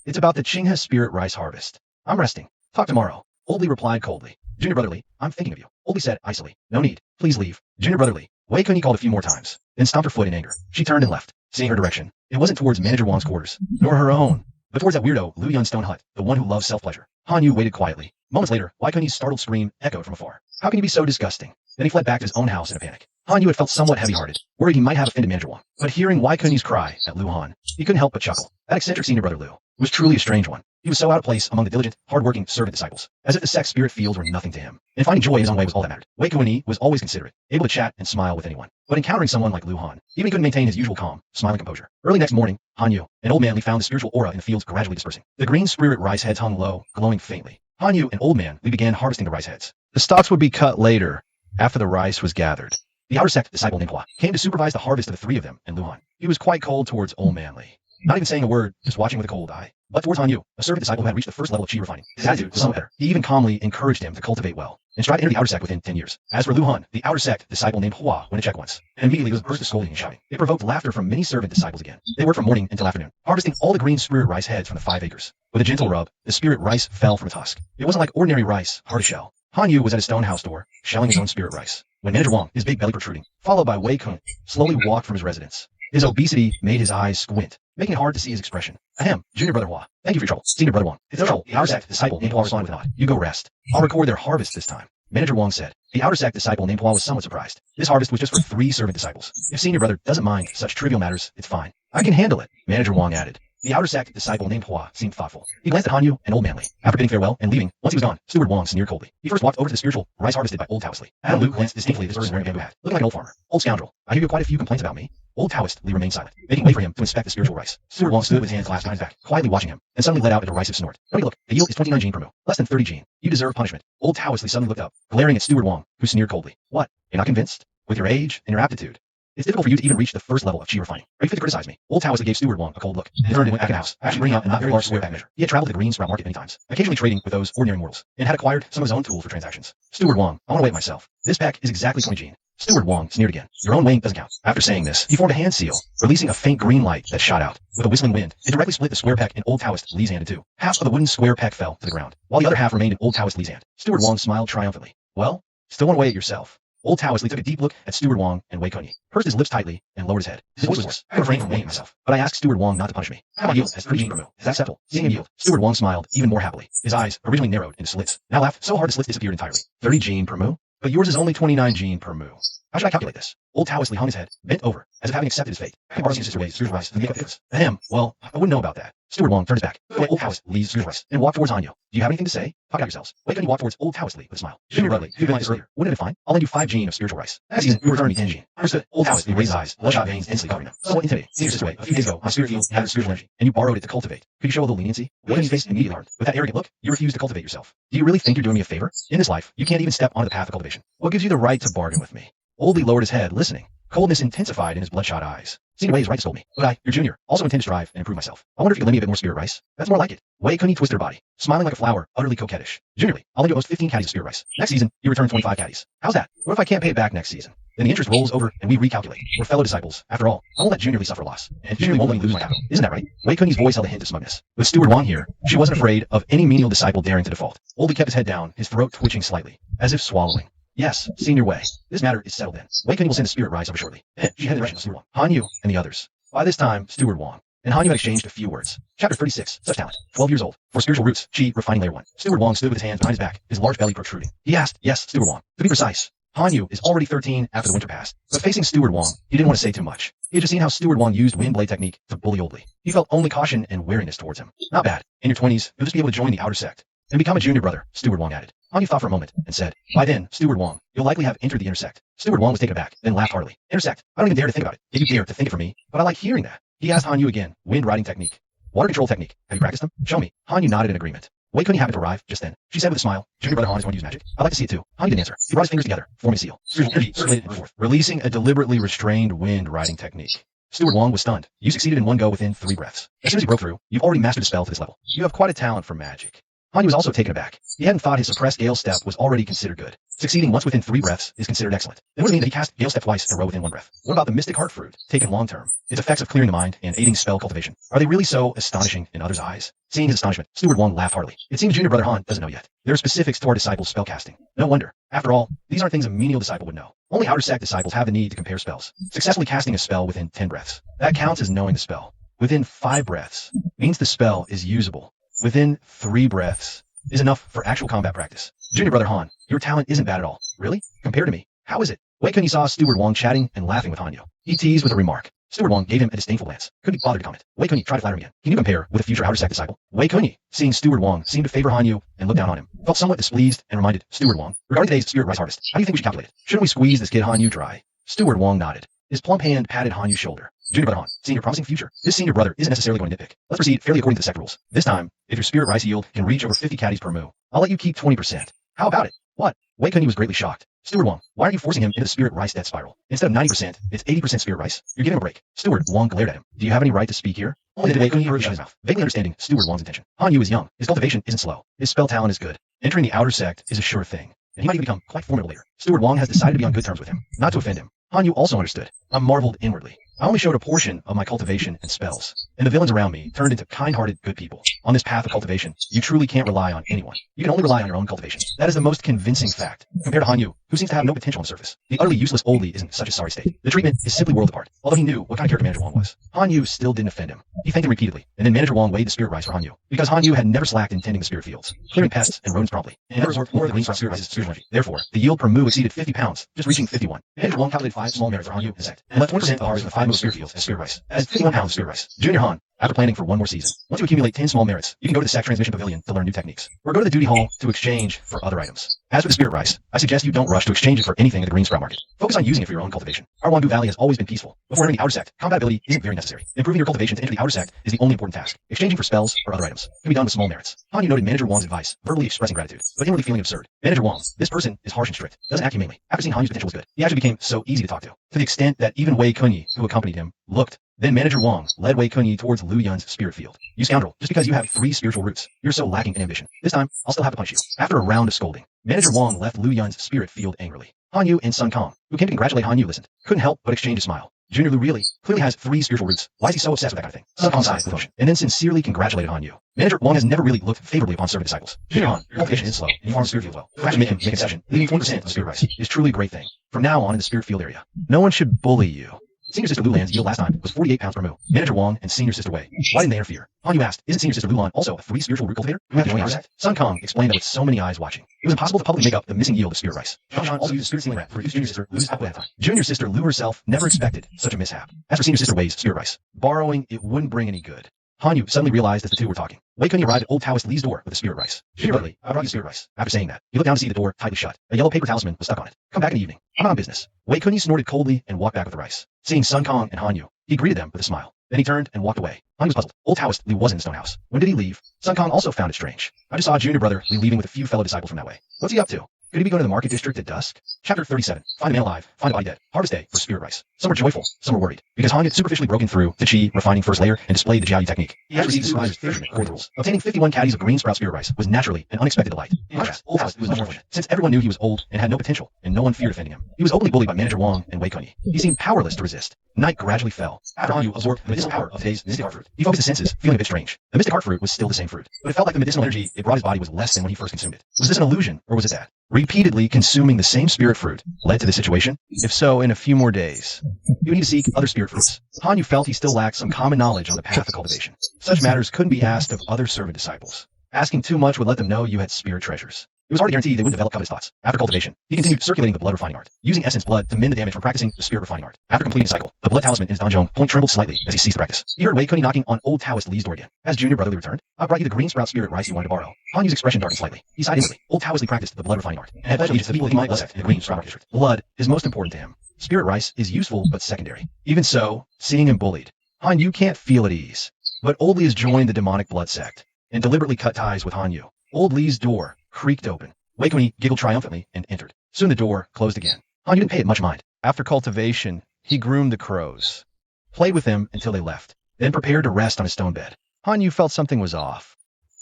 it's about the Qinghe spirit rice harvest. I'm resting. Talk tomorrow. Old Li replied coldly. Junior Brotherly, I'm thinking of you. Old Li said icily. No need. Please leave. Junior Brotherly. Wei Kunyi called a few more times, then stomped her foot in anger. She turned and left. Seeing her direction, it wasn't towards Manager Wang's quarters, nor her own, but towards that weirdo Liu Yun's stone hut, the one who loves self-pleasure. Han Yu waited quietly. Moments later, Wei Kunyi's startled scream echoed from afar. How can you be so disgusting? Then he fled back to his own house in a panic. Han Yu had felt somewhat heavy-hearted, worried he might have offended Manager Wang. But hearing Wei Kunyi's cry at Lu Han, he couldn't help but chuckle. That eccentric senior brother Liu was truly a strange one. He was so out of place among the diligent, hard-working servant disciples, as if the Sect spirit fields were nothing to him. And finding joy in his own way was all that mattered. Wei Kunyi was always considerate, able to chat and smile with anyone. But encountering someone like Lu Han, even he couldn't maintain his usual calm, smiling composure. Early next morning, Han Yu, an old man, found the spiritual aura in the fields gradually dispersing. The green spirit rice heads hung low, glowing faintly. Han Yu, an old man, began harvesting the rice heads. The stalks would be cut later, after the rice was gathered. The outer sect disciple named Hua came to supervise the harvest of the three of them and Lu Han. He was quite cold towards old man Li. Not even saying a word, just watching with a cold eye. But towards Han Yu, a servant disciple who had reached the first level of chi refining, his attitude was somewhat better. He even calmly encouraged him to cultivate well, and strive to enter the outer sect within 10 years. As for Lu Han, the outer sect disciple named Hua went to check once, and immediately was burst of scolding and shouting. It provoked laughter from many servant disciples again. They worked from morning until afternoon, harvesting all the green spirit rice heads from the 5 acres. With a gentle rub, the spirit rice fell from its husk. It wasn't like ordinary rice, hard to shell. Han Yu was at his stone house door, shelling his own spirit rice, when Manager Wang, his big belly protruding, followed by Wei Kun, slowly walked from his residence. His obesity made his eyes squint, making it hard to see his expression. Ahem, Junior Brother Hua. Thank you for your trouble. Senior Brother Wang. It's no trouble. The outer sect disciple named Hua responded with a nod. You go rest. I'll record their harvest this time. Manager Wang said. The outer sect disciple named Hua was somewhat surprised. This harvest was just for 3 servant disciples. If Senior Brother doesn't mind such trivial matters, it's fine. I can handle it, Manager Wang added. The outer sect disciple named Hua seemed thoughtful. He glanced at Han Yu and old man Li. After bidding farewell and leaving, once he was gone, Steward Wang sneered coldly. He first walked over to the spiritual rice harvested by old Taoist Li. Adam Luke glanced disdainfully at this person wearing a bamboo hat, looking like an old farmer. Old scoundrel. I hear you have quite a few complaints about me. Old Taoist Li remained silent, making way for him to inspect the spiritual rice. Steward Wang stood with his hands clasped behind his back, quietly watching him, and suddenly let out a derisive snort. Nobody look. The yield is 29 gene per mu. Less than 30 gene. You deserve punishment. Old Taoist Li suddenly looked up, glaring at Steward Wang, who sneered coldly. What? You're not convinced? With your age and your aptitude? It's difficult for you to even reach the first level of chi refining. Are you fit to criticize me? Old Taoist gave Steward Wang a cold look, and turned and went back in the house, actually bringing out a not very large square pack measure. He had traveled to the green sprout market many times, occasionally trading with those ordinary mortals, and had acquired some of his own tools for transactions. Steward Wang, I want to weigh it myself. This pack is exactly 20 gene. Steward Wang sneered again. Your own weighing doesn't count. After saying this, he formed a hand seal, releasing a faint green light that shot out. With a whistling wind, it directly split the square peck in Old Taoist Li's hand in two. Half of the wooden square peck fell to the ground, while the other half remained in Old Taoist Li's hand. Steward Wang smiled triumphantly. Well, still want to weigh it yourself. Old Taoist Li took a deep look at Steward Wang and Wei Kunyi, pursed his lips tightly, and lowered his head. His voice was hoarse. I refrained from weighing myself, but I asked Steward Wang not to punish me. How about yield as 30 gene per mu? Is that acceptable? Seeing him yield, Steward Wang smiled even more happily. His eyes, originally narrowed into slits, now laughed so hard the slits disappeared entirely. 30 gene per mu? But yours is only 29 gene per mu. How should I calculate this? Old Taoist Li hung his head, bent over, as if having accepted his fate. I can borrow your sister Wei's spiritual rice and make up the difference. Ahem, well, I wouldn't know about that. Steward Wang turned his back, put away Old Taoist Li's spiritual rice, and walked towards Han Yu. Do you have anything to say? Talk it out yourselves. Wei Kunyi walked towards Old Taoist Li with a smile. Junior Brotherly, if you'd been like this earlier, wouldn't it have been fine? I'll lend you 5 gene of spiritual rice. Next season, you return me 10 gene. Understood. Old Taoist Li raised his eyes, bloodshot veins instantly covering them. Somewhat intimidating. Seeing your sister Wei, a few days ago, my spirit field had spiritual energy, and you borrowed it to cultivate. Could you show a little leniency? Wei Kunyi's face immediately hardened. With that arrogant look, you refuse to cultivate yourself. Do you really think you're doing me a favor? In this life, you can't even step onto the path of cultivation. What gives you the right to bargain with me? Old Li lowered his head, listening. Coldness intensified in his bloodshot eyes. Senior Wei is right to scold me, but I, your junior, also intend to strive and improve myself. I wonder if you could lend me a bit more spirit rice. That's more like it. Wei Kunyi twisted her body, smiling like a flower, utterly coquettish. Junior Li, I'll lend you at most 15 caddies of spirit rice. Next season, you return 25 caddies. How's that? What if I can't pay it back next season? Then the interest rolls over and we recalculate. We're fellow disciples. After all, I won't let Junior Li suffer loss, and Junior Li won't let me lose my capital. Isn't that right? Wei Kunyi's voice held a hint of smugness. With Steward Wang here, she wasn't afraid of any menial disciple daring to default. Old Li kept his head down, his throat twitching slightly, as if swallowing. Yes, Senior Wei. This matter is settled then. Wei Kunyi will send the spirit rice over shortly. She headed in the direction of Steward Wang, Han Yu, and the others. By this time, Steward Wang and Han Yu had exchanged a few words. Chapter 36. Such talent. 12 years old. For spiritual roots, chi, refining layer 1. Steward Wang stood with his hands behind his back, his large belly protruding. He asked, yes, Steward Wang. To be precise, Han Yu is already 13 after the winter passed. But facing Steward Wang, he didn't want to say too much. He had just seen how Steward Wang used wind blade technique to bully Old Li. He felt only caution and wariness towards him. Not bad. In your 20s, you'll just be able to join the outer sect and become a junior brother, Steward Wang added. Han Yu thought for a moment and said, by then, Steward Wang, you'll likely have entered the inner sect. Steward Wang was taken aback, then laughed heartily. Inner sect? I don't even dare to think about it. Did you dare to think it for me? But I like hearing that. He asked Han Yu again, wind riding technique. Water control technique. Have you practiced them? Show me. Han Yu nodded in agreement. Wei Kunyi happened to arrive just then. She said with a smile, Junior Brother Han is going to use magic. I'd like to see it too. Han Yu didn't answer. He brought his fingers together, forming a seal. Spiritual energy circulated and forth, releasing a deliberately restrained wind riding technique. Steward Wang was stunned. You succeeded in one go within 3 breaths. As soon as you broke through, you've already mastered a spell to this level. You have quite a talent for magic. Han Yu was also taken aback. He hadn't thought his suppressed gale step was already considered good. Succeeding once within 3 breaths is considered excellent. Then what does it mean that he cast Gale Step twice in a row within 1 breath? What about the Mystic Heart Fruit, taken long term? Its effects of clearing the mind and aiding spell cultivation. Are they really so astonishing in others' eyes? Seeing his astonishment, Steward Wong laughed heartily. It seems junior brother Han doesn't know yet. There are specifics to our disciples' spellcasting. No wonder. After all, these aren't things a menial disciple would know. Only outer sect disciples have the need to compare spells. Successfully casting a spell within 10 breaths. That counts as knowing the spell. Within 5 breaths means the spell is usable. Within 3 breaths is enough for actual combat practice. Junior brother Han, your talent isn't bad at all. Really? Compared to me. How is it? Wei Kun saw Steward Wong chatting and laughing with Hanyu. He teased with a remark. Steward Wong gave him a disdainful glance. Couldn't be bothered to comment. Wei Kun tried to flatter him again. He knew compare with a future outer sect disciple. Wei Kun, seeing Steward Wong seem to favor Hanyu and look down on him, felt somewhat displeased and reminded Steward Wong, regarding today's spirit rice harvest, how do you think we should calculate it? Shouldn't we squeeze this kid Hanyu dry? Steward Wong nodded. His plump hand patted Hanyu's shoulder. Junior brother Han, seeing your promising future, this senior brother isn't necessarily going to nitpick. Let's proceed fairly according to the sect rules. This time, if your spirit rice yield can reach over 50 caddies per moo, I'll let you keep 20%. How about it? What? Wei Kun was greatly shocked. Steward Wong, why are you forcing him into the spirit rice death spiral? Instead of 90%, it's 80% spirit rice. You're giving him a break. Steward Wong glared at him. Do you have any right to speak here? Only then did Wei Kun shut his mouth, vaguely understanding Steward Wong's intention. Hanyu is young. His cultivation isn't slow. His spell talent is good. Entering the outer sect is a sure thing, and he might even become quite formidable later. Steward Wong has decided to be on good terms with him, not to offend him. Hanyu also understood. I marveled inwardly. I only showed a portion of my cultivation and spells, and the villains around me turned into kind-hearted good people. On this path of cultivation, you truly can't rely on anyone. You can only rely on your own cultivation. That is the most convincing fact, compared to Hanyu, who seems to have no potential on the surface. The utterly useless oldie is in such a sorry state. The treatment is simply worlds apart, although he knew what kind of character Manager Wong was. Hanyu still didn't offend him. He thanked him repeatedly, and then Manager Wong weighed the spirit rice for Hanyu, because Hanyu had never slacked in tending the spirit fields, clearing pests and rodents promptly, and never absorbed more of the green spirit rice's spiritual energy. Therefore, the yield per moo exceeded 50 pounds, just reaching 51. Manager Wong calculated 5 small merits for Hanyu and Sect, and left 20% of the harvest of the 5 moo spirit fields as spirit rice, as 51 pounds of spirit rice. Junior Han, after planning for one more season, once you accumulate 10 small merits, you can go to the Sect Transmission Pavilion to learn new techniques, or go to the duty hall to exchange for other items. As for the spirit rice, I suggest you don't rush to exchange it for anything at the green sprout market. Focus on using it for your own cultivation. Our Wandu Valley has always been peaceful. Before entering the outer sect, compatibility isn't very necessary. Improving your cultivation to enter the outer sect is the only important task. Exchanging for spells or other items can be done with small merits. Hanyu noted Manager Wong's advice, verbally expressing gratitude, but inwardly feeling absurd. Manager Wong, this person is harsh and strict, doesn't act humanely. After seeing Hanyu's potential was good, he actually became so easy to talk to the extent that even Wei Kun, who accompanied him, looked. Then Manager Wong led Wei Kun towards Lu Yun's spirit field. You scoundrel, just because you have 3 spiritual roots, you're so lacking in ambition. This time, I'll still have to punish you. After a round of scolding, Manager Wong left Lu Yun's spirit field angrily. Hanyu and Sun Kong, who came to congratulate Hanyu, listened. Couldn't help but exchange a smile. Junior Lu really, clearly has 3 spiritual roots. Why is he so obsessed with that kind of thing? Sun Kong sighed with emotion, and then sincerely congratulated Hanyu. Manager Wong has never really looked favorably upon servant disciples. Junior Han, your cultivation is slow, and you farm spirit field well. Perhaps make him make a concession, leaving 20% of spirit rice is truly a great thing. From now on in the spirit field area, no one should bully you. Senior Sister Lulan's yield last time was 48 pounds per moo. Manager Wong and Senior Sister Wei, why didn't they interfere? Hanyu asked, isn't Senior Sister Lulan also a 3 spiritual root cultivator who had to join our sect? Sun Kong explained that with so many eyes watching, it was impossible to publicly make up the missing yield of spirit rice. Shan also used a spirit sealing rat to reduce Junior Sister Lu's output at a time. Junior Sister Lu herself never expected such a mishap. As for Senior Sister Wei's spirit rice, borrowing it wouldn't bring any good. Hanyu suddenly realized as the two were talking. Wei Kun arrived at Old Taoist Lee's door with the spirit rice. Junior Lee, I brought you spirit rice. After saying that, he looked down to see the door tightly shut. A yellow paper talisman was stuck on it. Come back in the evening. I'm on business. Wei Kun snorted coldly and walked back with the rice. Seeing Sun Kong and Hanyu, he greeted them with a smile. Then he turned and walked away. Hanyu was puzzled. Old Taoist Lee wasn't in the stone house. When did he leave? Sun Kong also found it strange. I just saw junior brother Lee leaving with a few fellow disciples from that way. What's he up to? Could he be going to the market district at dusk? Chapter 37. Find a man alive, find a body dead. Harvest day for spirit rice. Some were joyful, some were worried, because Han had superficially broken through the Qi refining first layer and displayed the Jiaoyu technique. He had received the supervisor's fisherman according to rules. Obtaining 51 caddies of green sprout spirit rice was naturally an unexpected delight. In contrast, Old House was much more fortunate, since everyone knew he was old and had no potential, and no one feared offending him. He was openly bullied by Manager Wong and Wei Kun. He seemed powerless to resist. Night gradually fell. After Hanyu absorbed the medicinal power of today's mystic heart fruit, he focused his senses, feeling a bit strange. The mystic heart fruit was still the same fruit, but it felt like the medicinal energy it brought his body was less than when he first consumed it. Was this an illusion, or was it that? Repeatedly consuming the same spirit fruit led to this situation? If so, in a few more days, he would need to seek other spirit fruits. Hanyu felt he still lacked some common knowledge on the path of cultivation. Such matters couldn't be asked of other servant disciples. Asking too much would let them know you had spirit treasures. It was hard to guarantee they wouldn't develop covetous thoughts. After cultivation, he continued circulating the blood refining art, using essence blood to mend the damage from practicing the spirit refining art. After completing the cycle, the blood talisman in his donjon point trembled slightly as he ceased the practice. He heard Wei Kun knocking on Old Taoist Lee's door again. As junior brotherly returned, I brought you the green sprout spirit rice you wanted to borrow. Hanyu's expression darkened slightly. He sighed inwardly. Old Taoist Lee practiced the blood refining art, and had pledged allegiance to the people he might bless in the green sprout district. Blood is most important to him. Spirit rice is useful but secondary. Even so, seeing him bullied, Hanyu can't feel at ease. But Old Lee has joined the demonic blood sect, and deliberately cut ties with Hanyu. Old Lee's door creaked open. Wei Kun giggled triumphantly and entered. Soon the door closed again. Hanyu didn't pay it much mind. After cultivation, he groomed the crows, played with them until they left, then prepared to rest on his stone bed. Hanyu felt something was off,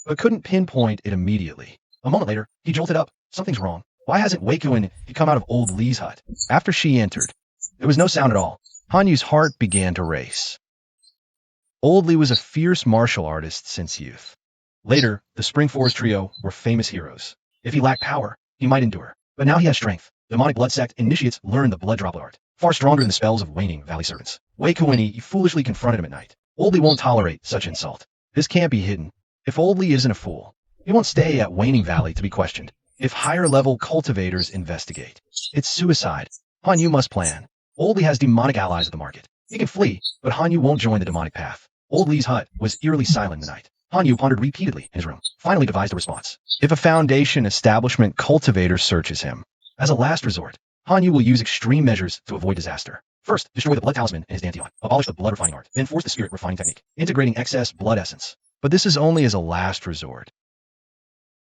but couldn't pinpoint it immediately. A moment later, he jolted up. Something's wrong. Why hasn't Wei-kun come out of old Lee's hut? After she entered, there was no sound at all. Han Yu's heart began to race. Old Lee was a fierce martial artist since youth. Later, the Spring Forest Trio were famous heroes. If he lacked power, he might endure. But now he has strength. Demonic Blood Sect initiates learned the blood droplet art, far stronger than the spells of waning valley servants. Wei-kun foolishly confronted him at night. Old Lee won't tolerate such insult. This can't be hidden. If Old Lee isn't a fool, he won't stay at Waning Valley to be questioned. If higher-level cultivators investigate, it's suicide. Han Yu must plan. Old Lee has demonic allies at the market. He can flee, but Han Yu won't join the demonic path. Old Lee's hut was eerily silent in the night. Han Yu pondered repeatedly in his room, finally devised a response. If a Foundation establishment cultivator searches him, as a last resort, Han Yu will use extreme measures to avoid disaster. First, destroy the blood talisman and his dantian, abolish the blood refining art, then force the spirit refining technique, integrating excess blood essence. But this is only as a last resort.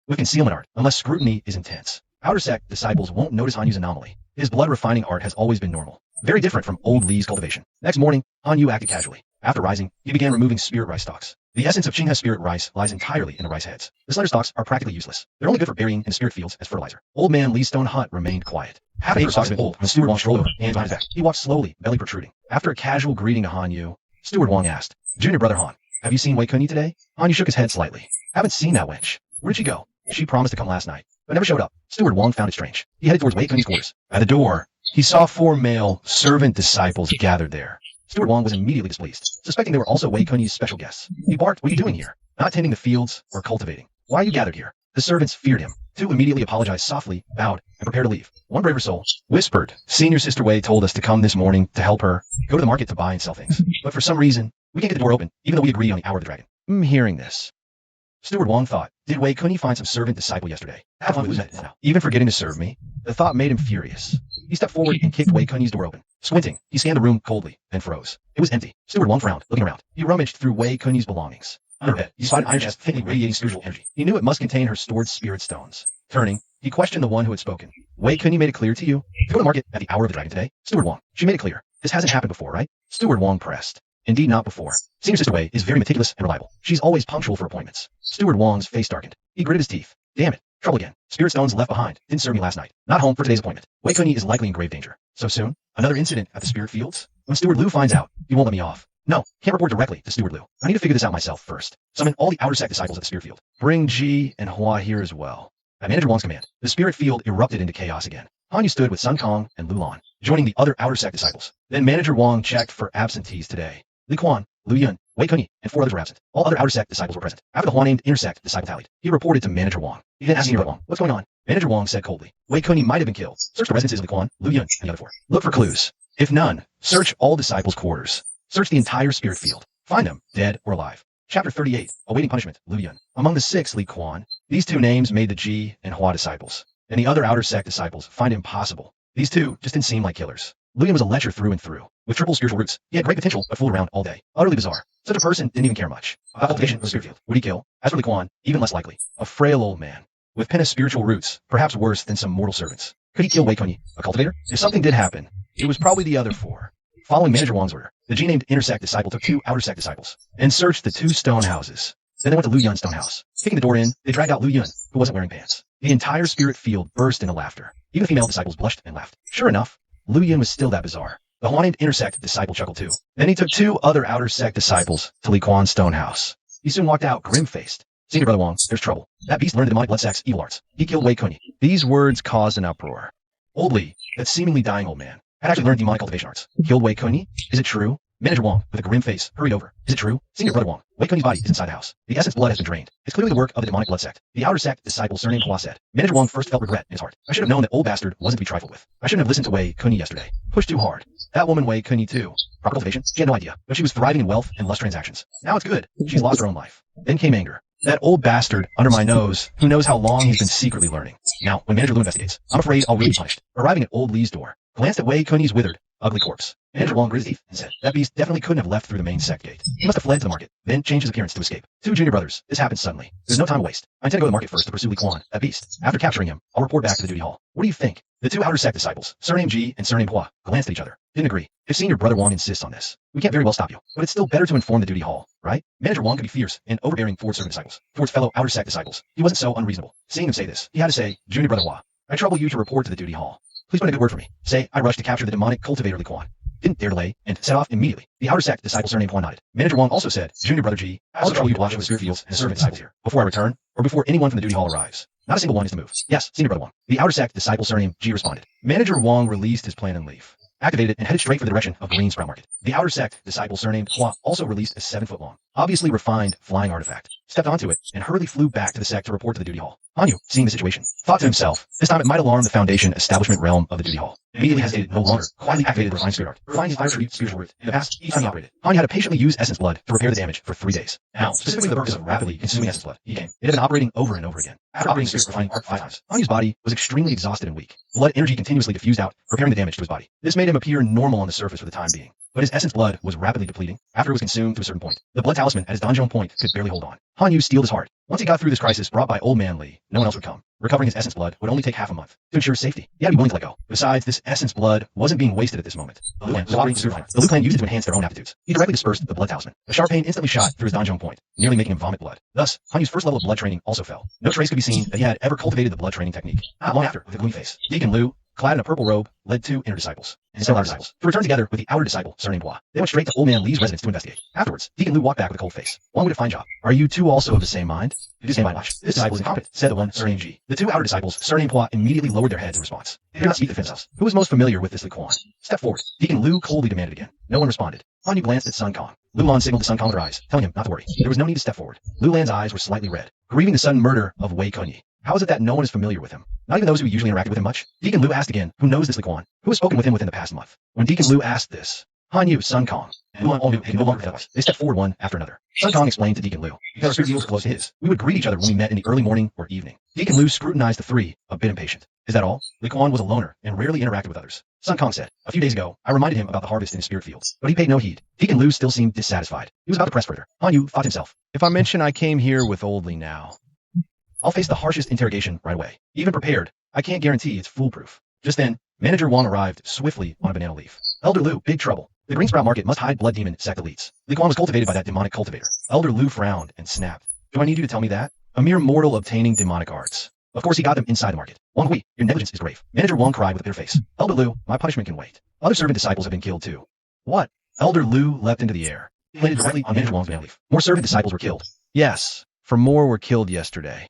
With concealment art, unless scrutiny is intense, Outer Sect disciples won't notice Han Yu's anomaly. His blood refining art has always been normal, very different from Old Lee's cultivation. Next morning, Han Yu acted casually. After rising, he began removing spirit rice stalks. The essence of Qinghe spirit rice lies entirely in the rice heads. The slender stalks are practically useless. They're only good for burying in spirit fields as fertilizer. Old man Lee's stone hut remained quiet. Half an acre stalks had been old when Steward Wong strolled over, hands behind his back. He walked slowly, belly protruding. After a casual greeting to Han Yu, Steward Wong asked, "Junior brother Han, have you seen Wei-kun today?" Han Yu shook his head slightly. "Haven't seen that wench. Where did she go?" "She promised to come last night, but never showed up." Steward Wong found it strange. He headed towards Wei-kun's quarters. At the door, he saw 4 male servant disciples gathered there. Steward Wong was immediately displeased, suspecting they were also Wei-kun's special guests. He barked, "What are you doing here? Not tending the fields or cultivating. Why are you gathered here?" The servants feared him. 2 immediately apologized softly, bowed, and prepared to leave. One braver soul whispered, "Senior Sister Wei told us to come this morning to help her go to the market to buy and sell things. But for some reason, we can't get the door open, even though we agreed on the hour of the dragon." Hearing this, Steward Wong thought, "Did Wei-kun find some servant disciple yesterday? Have fun with that now. Even forgetting to serve me?" The thought made him furious. He stepped forward and kicked Wei-kun's door open. Squinting, he scanned the room coldly, then froze. It was empty. Steward Wong frowned, looking around. He rummaged through Wei-kun's belongings. Under her bed, he spotted an iron chest faintly radiating spiritual energy. He knew it must contain her stored spirit stones. Turning, he questioned the one who had spoken. "Wei-kun made it clear to you to go to the market at the hour of the dragon today?" "Steward Wong, she made it clear. This hasn't happened before, right?" Steward Wong pressed. "Indeed not before. Senior Sister Wei is very meticulous and reliable. She's always punctual for appointments." Steward Wong's face darkened. He gritted his teeth. "Damn it. Trouble again. Spirit stones left behind. Didn't serve me last night. Not home for today's appointment. Wei-kun is likely in grave danger. So soon? Another incident at the spirit fields? When Steward Liu finds out, he won't let me off. No, can't report directly to Steward Liu. I need to figure this out myself first. Summon all the Outer Sect disciples at the spirit field. Bring Ji and Hua here as well." At Manager Wong's command, the spirit field erupted into chaos again. Han Yu stood with Sun Kong and Lu Lan, joining the other Outer Sect disciples. Then Manager Wong checked for absentees today. Li Quan, Lu Yun, Wei-kun, and 4 others were absent. All other Outer Sect disciples were present. After the Hua-named Intersect disciple tallied, he reported to Manager Wong. He then asked Senior Wong, "What's going on?" Manager Wong said coldly, "Wei-kun might have been killed. Search the residences of Li Quan, Lu Yun, and the other 4. Look for clues. If none, search all disciples' quarters. Search the entire spirit field. Find them, dead or alive." Chapter 38, Awaiting Punishment, Lu Yun. Among the 6 Li Quan, these 2 names made the Ji and Hua disciples, and the other Outer Sect disciples find it impossible. These 2 just didn't seem like killers. Lu Yun was a lecher through and through, with triple spiritual roots. He had great potential, but fooled around all day. Utterly bizarre. Such a person didn't even care much about cultivation of the spirit field. Would he kill? As for Li Quan, even less likely. A frail old man, with Penna's spiritual roots, perhaps worse than some mortal servants. Could he kill Wei-kun, a cultivator? If something did happen, it was probably the other 4. Following Manager Wong's order, the G-named Intersect disciple took 2 Outer Sect disciples and searched the 2 stone houses. Then they went to Lu Yun's stone house. Kicking the door in, they dragged out Lu Yun, who wasn't wearing pants. The entire spirit field burst into laughter. Even the female disciples blushed and laughed. Sure enough, Lu Yun was still that bizarre. The Hua-named Intersect disciple chuckled too. Then he took 2 other Outer Sect disciples to Li Quan's stone house. He soon walked out, grim-faced. "Senior Brother Wong, there's trouble. That beast learned the demonic blood sect's evil arts. He killed Wei-kun." These words caused an uproar. Old Lee, that seemingly dying old man, had actually learned demonic cultivation arts. Killed Wei-kun? Is it true? Manager Wong, with a grim face, hurried over. "Is it true?" "Senior Brother Wong, Wei-kun's body is inside the house. The essence blood has been drained. It's clearly the work of the demonic blood sect." The Outer Sect disciple surnamed Hua said. Manager Wong first felt regret in his heart. "I should have known that old bastard wasn't to be trifled with. I shouldn't have listened to Wei-kun yesterday. Pushed too hard. That woman Wei-kun too. Proper cultivation? She had no idea, but she was thriving in wealth and lust transactions. Now it's good. She's lost her own life." Then came anger. "That old bastard under my nose, who knows how long he's been secretly learning. Now, when Manager Lu investigates, I'm afraid I'll really be punished." Arriving at old Lee's door, glanced at Wei-kun's withered, ugly corpse. Manager Wong gritted his teeth and said, "That beast definitely couldn't have left through the main sect gate. He must have fled to the market, then changed his appearance to escape." 2 junior brothers. This happened suddenly. There's no time to waste. I intend to go to the market first to pursue Li Quan, that beast. After capturing him, I'll report back to the duty hall. What do you think? The 2 Outer Sect disciples, surnamed Ji and surnamed Hua, glanced at each other. Didn't agree. "If Senior Brother Wong insists on this, we can't very well stop you. But it's still better to inform the duty hall, right?" Manager Wong could be fierce and overbearing towards servant disciples. Towards fellow Outer Sect disciples, he wasn't so unreasonable. Seeing him say this, he had to say, "Junior Brother Hua, I trouble you to report to the duty hall. Please put in a good word for me. Say, I rushed to capture the demonic cultivator Li Quan. Didn't dare delay, and set off immediately. The outer sect disciple surnamed Quan nodded. Manager Wong also said, Junior Brother G, I also trouble you to watch over the spirit fields and the servant disciples here, before I return, or before anyone from the duty hall arrives. Not a single one is to move. Yes, Senior Brother Wong. The outer sect disciple surnamed G responded. Manager Wong released his plan and leaf, activated it, and headed straight for the direction of Green Sprout Market. The outer sect disciple surnamed Hua also released a 7-foot-long, obviously refined flying artifact, stepped onto it, and hurriedly flew back to the sect to report to the duty hall. Hanyu, seeing the situation, thought to himself, this time it might alarm the Foundation establishment realm of the duty hall. Immediately hesitated no longer, quietly activated the refined spirit art, refined his fire tribute spiritual root. In the past, each time he operated, Hanyu had to patiently use essence blood to repair the damage for 3 days. Now, specifically for the purpose of rapidly consuming essence blood, he came. It had been operating over and over again. After operating spirit refining art 5 times, Hanyu's body was extremely exhausted and weak. Blood energy continuously diffused out, repairing the damage to his body. This made him appear normal on the surface for the time being, but his essence blood was rapidly depleting after it was consumed to a certain point. The blood talisman at his donjon point could barely hold on. Hanyu steeled his heart. Once he got through this crisis brought by Old Man Li, no one else would come. Recovering his essence blood would only take half a month. To ensure safety, he had to be willing to let go. Besides, this essence blood wasn't being wasted at this moment. The Liu Clan used it to enhance their own aptitudes. He directly dispersed the blood talisman. A sharp pain instantly shot through his donjon point, nearly making him vomit blood. Thus, Hanyu's first level of blood training also fell. No trace could be seen that he had ever cultivated the blood training technique. Not long after, with a gloomy face, Deacon Liu, clad in a purple robe, led 2 inner disciples and several outer disciples to return together with the outer disciple surnamed Hua. They went straight to Old Man Li's residence to investigate. Afterwards, Deacon Liu walked back with a cold face. Wong did a fine job. Are you two also of the same mind? It is my watch. This disciple is incompetent, said the one surnamed G. The 2 outer disciples surnamed Hua immediately lowered their heads in response. They did not speak to themselves. Who was most familiar with this Li Quan? Step forward. Deacon Liu coldly demanded again. No one responded. Hanyu glanced at Sun Kong. Lu Lan signaled to Sun Kong with her eyes, telling him not to worry. There was no need to step forward. Lu Lan's eyes were slightly red, grieving the sudden murder of Wei Kunyi. How is it that no one is familiar with him? Not even those who usually interacted with him much? Deacon Liu asked again, who knows this Li Quan? Who has spoken with him within the past month? When Deacon Liu asked this, Hanyu, Sun Kong, and Lu Lan all knew they could no longer tell us. They stepped forward one after another. Sun Kong explained to Deacon Liu, because our spirit fields were close to his, we would greet each other when we met in the early morning or evening. Deacon Liu scrutinized the 3, a bit impatient. Is that all? Li Quan was a loner and rarely interacted with others. Sun Kong said, a few days ago, I reminded him about the harvest in his spirit fields, but he paid no heed. Deacon Liu still seemed dissatisfied. He was about to press further. Hanyu thought to himself, if I mention I came here with Old Li now, I'll face the harshest interrogation right away. Even prepared, I can't guarantee it's foolproof. Just then, Manager Wong arrived swiftly on a banana leaf. Elder Liu, big trouble. The Green Sprout Market must hide blood demon sect elites. Li Quan was cultivated by that demonic cultivator. Elder Liu frowned and snapped. Do I need you to tell me that? A mere mortal obtaining demonic arts. Of course he got them inside the market. Wong Hui, your negligence is grave. Manager Wong cried with a bitter face. Elder Liu, my punishment can wait. Other servant disciples have been killed too. What? Elder Liu leapt into the air. He landed directly on Manager Wong's banana leaf. More servant disciples were killed. Yes, for more were killed yesterday.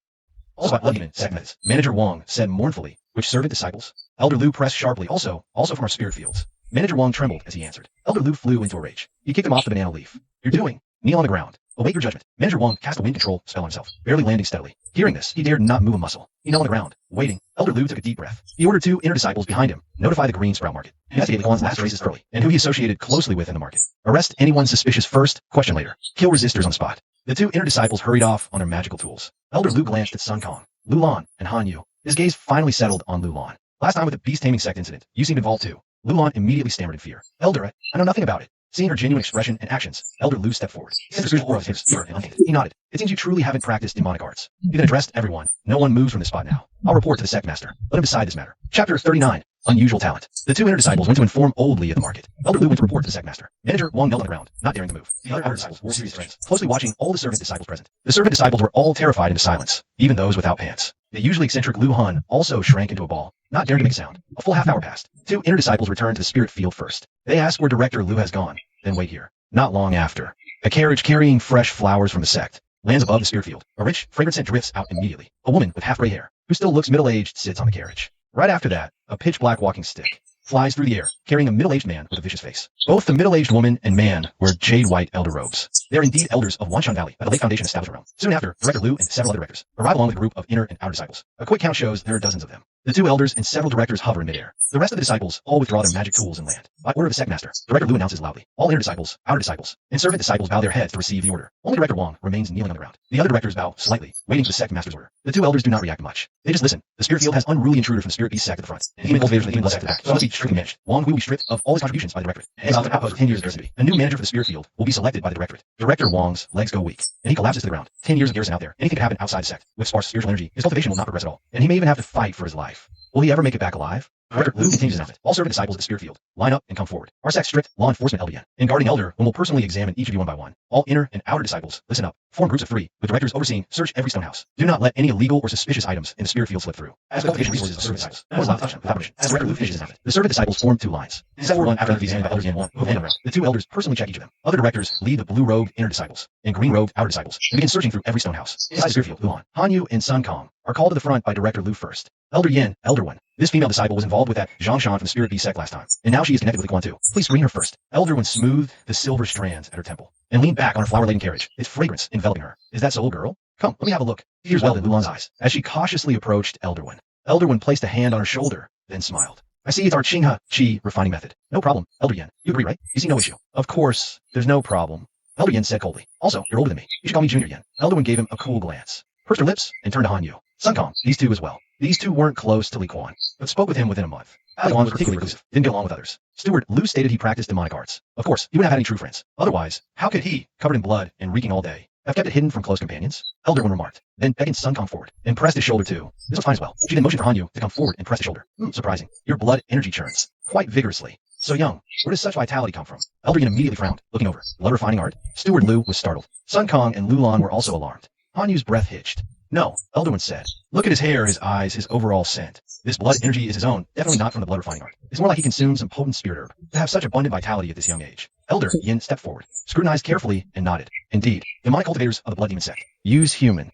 Also by blood demon sect methods. Manager Wong said mournfully, which servant disciples? Elder Liu pressed sharply, also from our spirit fields. Manager Wong trembled as he answered. Elder Liu flew into a rage. He kicked him off the banana leaf. You're doing. Kneel on the ground. Await your judgment. Manager Wong cast a wind control spell on himself, barely landing steadily. Hearing this, he dared not move a muscle. He knelt on the ground, waiting. Elder Liu took a deep breath. He ordered 2 inner disciples behind him. Notify the Green Sprout Market. Investigate Li Quan's last races thoroughly, and who he associated closely with in the market. Arrest anyone suspicious first, question later. Kill resistors on the spot. The 2 inner disciples hurried off on their magical tools. Elder Liu glanced at Sun Kong, Lu Lan, and Hanyu. His gaze finally settled on Lu Lan. Last time with the beast taming sect incident, you seemed involved too. Lu Lan immediately stammered in fear. Elder, I know nothing about it. Seeing her genuine expression and actions, Elder Liu stepped forward. His spiritual aura was pure and untainted. He nodded. It seems you truly haven't practiced demonic arts. You can address everyone. No one moves from this spot now. I'll report to the sect master. Let him decide this matter. Chapter 39. Unusual talent. The 2 inner disciples went to inform Old Li at the market. Elder Liu went to report to the sect master. Manager Wong knelt on the ground, not daring to move. The other outer disciples wore serious friends, closely watching all the servant disciples present. The servant disciples were all terrified into silence, even those without pants. The usually eccentric Lu Hun also shrank into a ball, not daring to make a sound. A full half hour passed. 2 inner disciples returned to the spirit field first. They asked where Director Liu has gone, then wait here. Not long after, a carriage carrying fresh flowers from the sect lands above the spirit field. A rich, fragrant scent drifts out immediately. A woman with half-gray hair, who still looks middle-aged, sits on the carriage. Right after that, a pitch-black walking stick flies through the air, carrying a middle-aged man with a vicious face. Both the middle-aged woman and man wear jade-white elder robes. They are indeed elders of Wanshan Valley at the Lake Foundation established realm. Soon after, Director Liu and several other directors arrive along with a group of inner and outer disciples. A quick count shows there are dozens of them. The 2 elders and several directors hover in midair. The rest of the disciples all withdraw their magic tools and land. By order of the sect master, Director Liu announces loudly. All inner disciples, outer disciples, and servant disciples bow their heads to receive the order. Only Director Wong remains kneeling on the ground. The other directors bow slightly, waiting for the sect master's order. The 2 elders do not react much. They just listen. The spirit field has unruly intruders from the spirit beast sect at the front, and demon cultivators from the demon blood sect at the back, so it must be strictly managed. Wong Hui will be stripped of all his contributions by the directorate, and exiled to outpost 10 years of garrison. A new manager for the spirit field will be selected by the directorate. Director Wong's legs go weak, and he collapses to the ground. 10 years of garrison out there. Anything could happen outside the sect. With sparse spiritual energy, his cultivation will not progress at all, and he may even have to fight for his life. Will he ever make it back alive? Director Lu continues his announcement. All servant disciples of the spirit field, line up and come forward. Our Sect's strict law enforcement LDN and guarding elder will personally examine each of you one by one. All inner and outer disciples, listen up. Form groups of 3, with directors overseeing, search every stone house. Do not let any illegal or suspicious items in the spirit field slip through. As cultivation resources of servant disciples, no one is allowed to touch them without permission. As Director Lu finishes his announcement, the servant disciples form 2 lines. Set forward after the examined by elders in 1, move hand around. The 2 elders personally check each of them. Other directors lead the blue-robed inner disciples and green-robed outer disciples and begin searching through every stone house. Inside the spirit field, Luan, Hanyu, and Sun Kong are called to the front by Director Lu first. Elder Yin, Elder One. This female disciple was involved with that Zhongshan from the Spirit Beast Sect last time, and now she is connected with Quan too. Please screen her first. Elder One smoothed the silver strands at her temple and leaned back on her flower-laden carriage, its fragrance enveloping her. Is that so, old girl? Come, let me have a look. Tears welled in Lulan's eyes as she cautiously approached Elder One. Elder One placed a hand on her shoulder, then smiled. I see it's our Qinghe Qi refining method. No problem, Elder Yin. You agree, right? You see no issue. Of course, there's no problem, Elder Yin said coldly. Also, you're older than me. You should call me Junior Yin. Elder One gave him a cool glance, pursed her lips, and turned to Han Yu. Sun Kong, these 2 as well. These 2 weren't close to Li Quan, but spoke with him within a month. Li Quan was particularly reclusive, didn't get along with others. Steward Lu stated he practiced demonic arts. Of course, he wouldn't have had any true friends. Otherwise, how could he, covered in blood and reeking all day, have kept it hidden from close companions? Elder One remarked, then beckoned Sun Kong forward and pressed his shoulder too. This was fine as well. She then motioned for Han Yu to come forward and press his shoulder. Surprising. Your blood energy churns quite vigorously. So young, where does such vitality come from? Elder Yin immediately frowned, looking over. Blood refining art? Steward Lu was startled. Sun Kong and Lulan were also alarmed. Han Yu's breath hitched. No, Elder One said. Look at his hair, his eyes, his overall scent. This blood energy is his own, definitely not from the blood refining art. It's more like he consumed some potent spirit herb to have such abundant vitality at this young age. Elder Yin stepped forward, scrutinized carefully, and nodded. Indeed, demonic cultivators of the blood demon sect use human,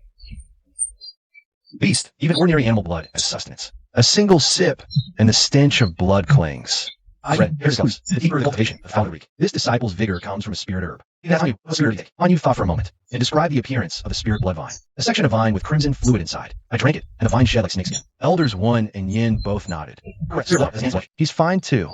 beast, even ordinary animal blood as sustenance. A single sip, and the stench of blood clings. Here it comes. The deeper the cultivation of Falderik. This disciple's vigor comes from a spirit herb. That's how you Han Yu thought for a moment and described the appearance of the spirit blood vine. A section of vine with crimson fluid inside. I drank it, and the vine shed like snakeskin. Elders One and Yin both nodded. Correct. He's fine too.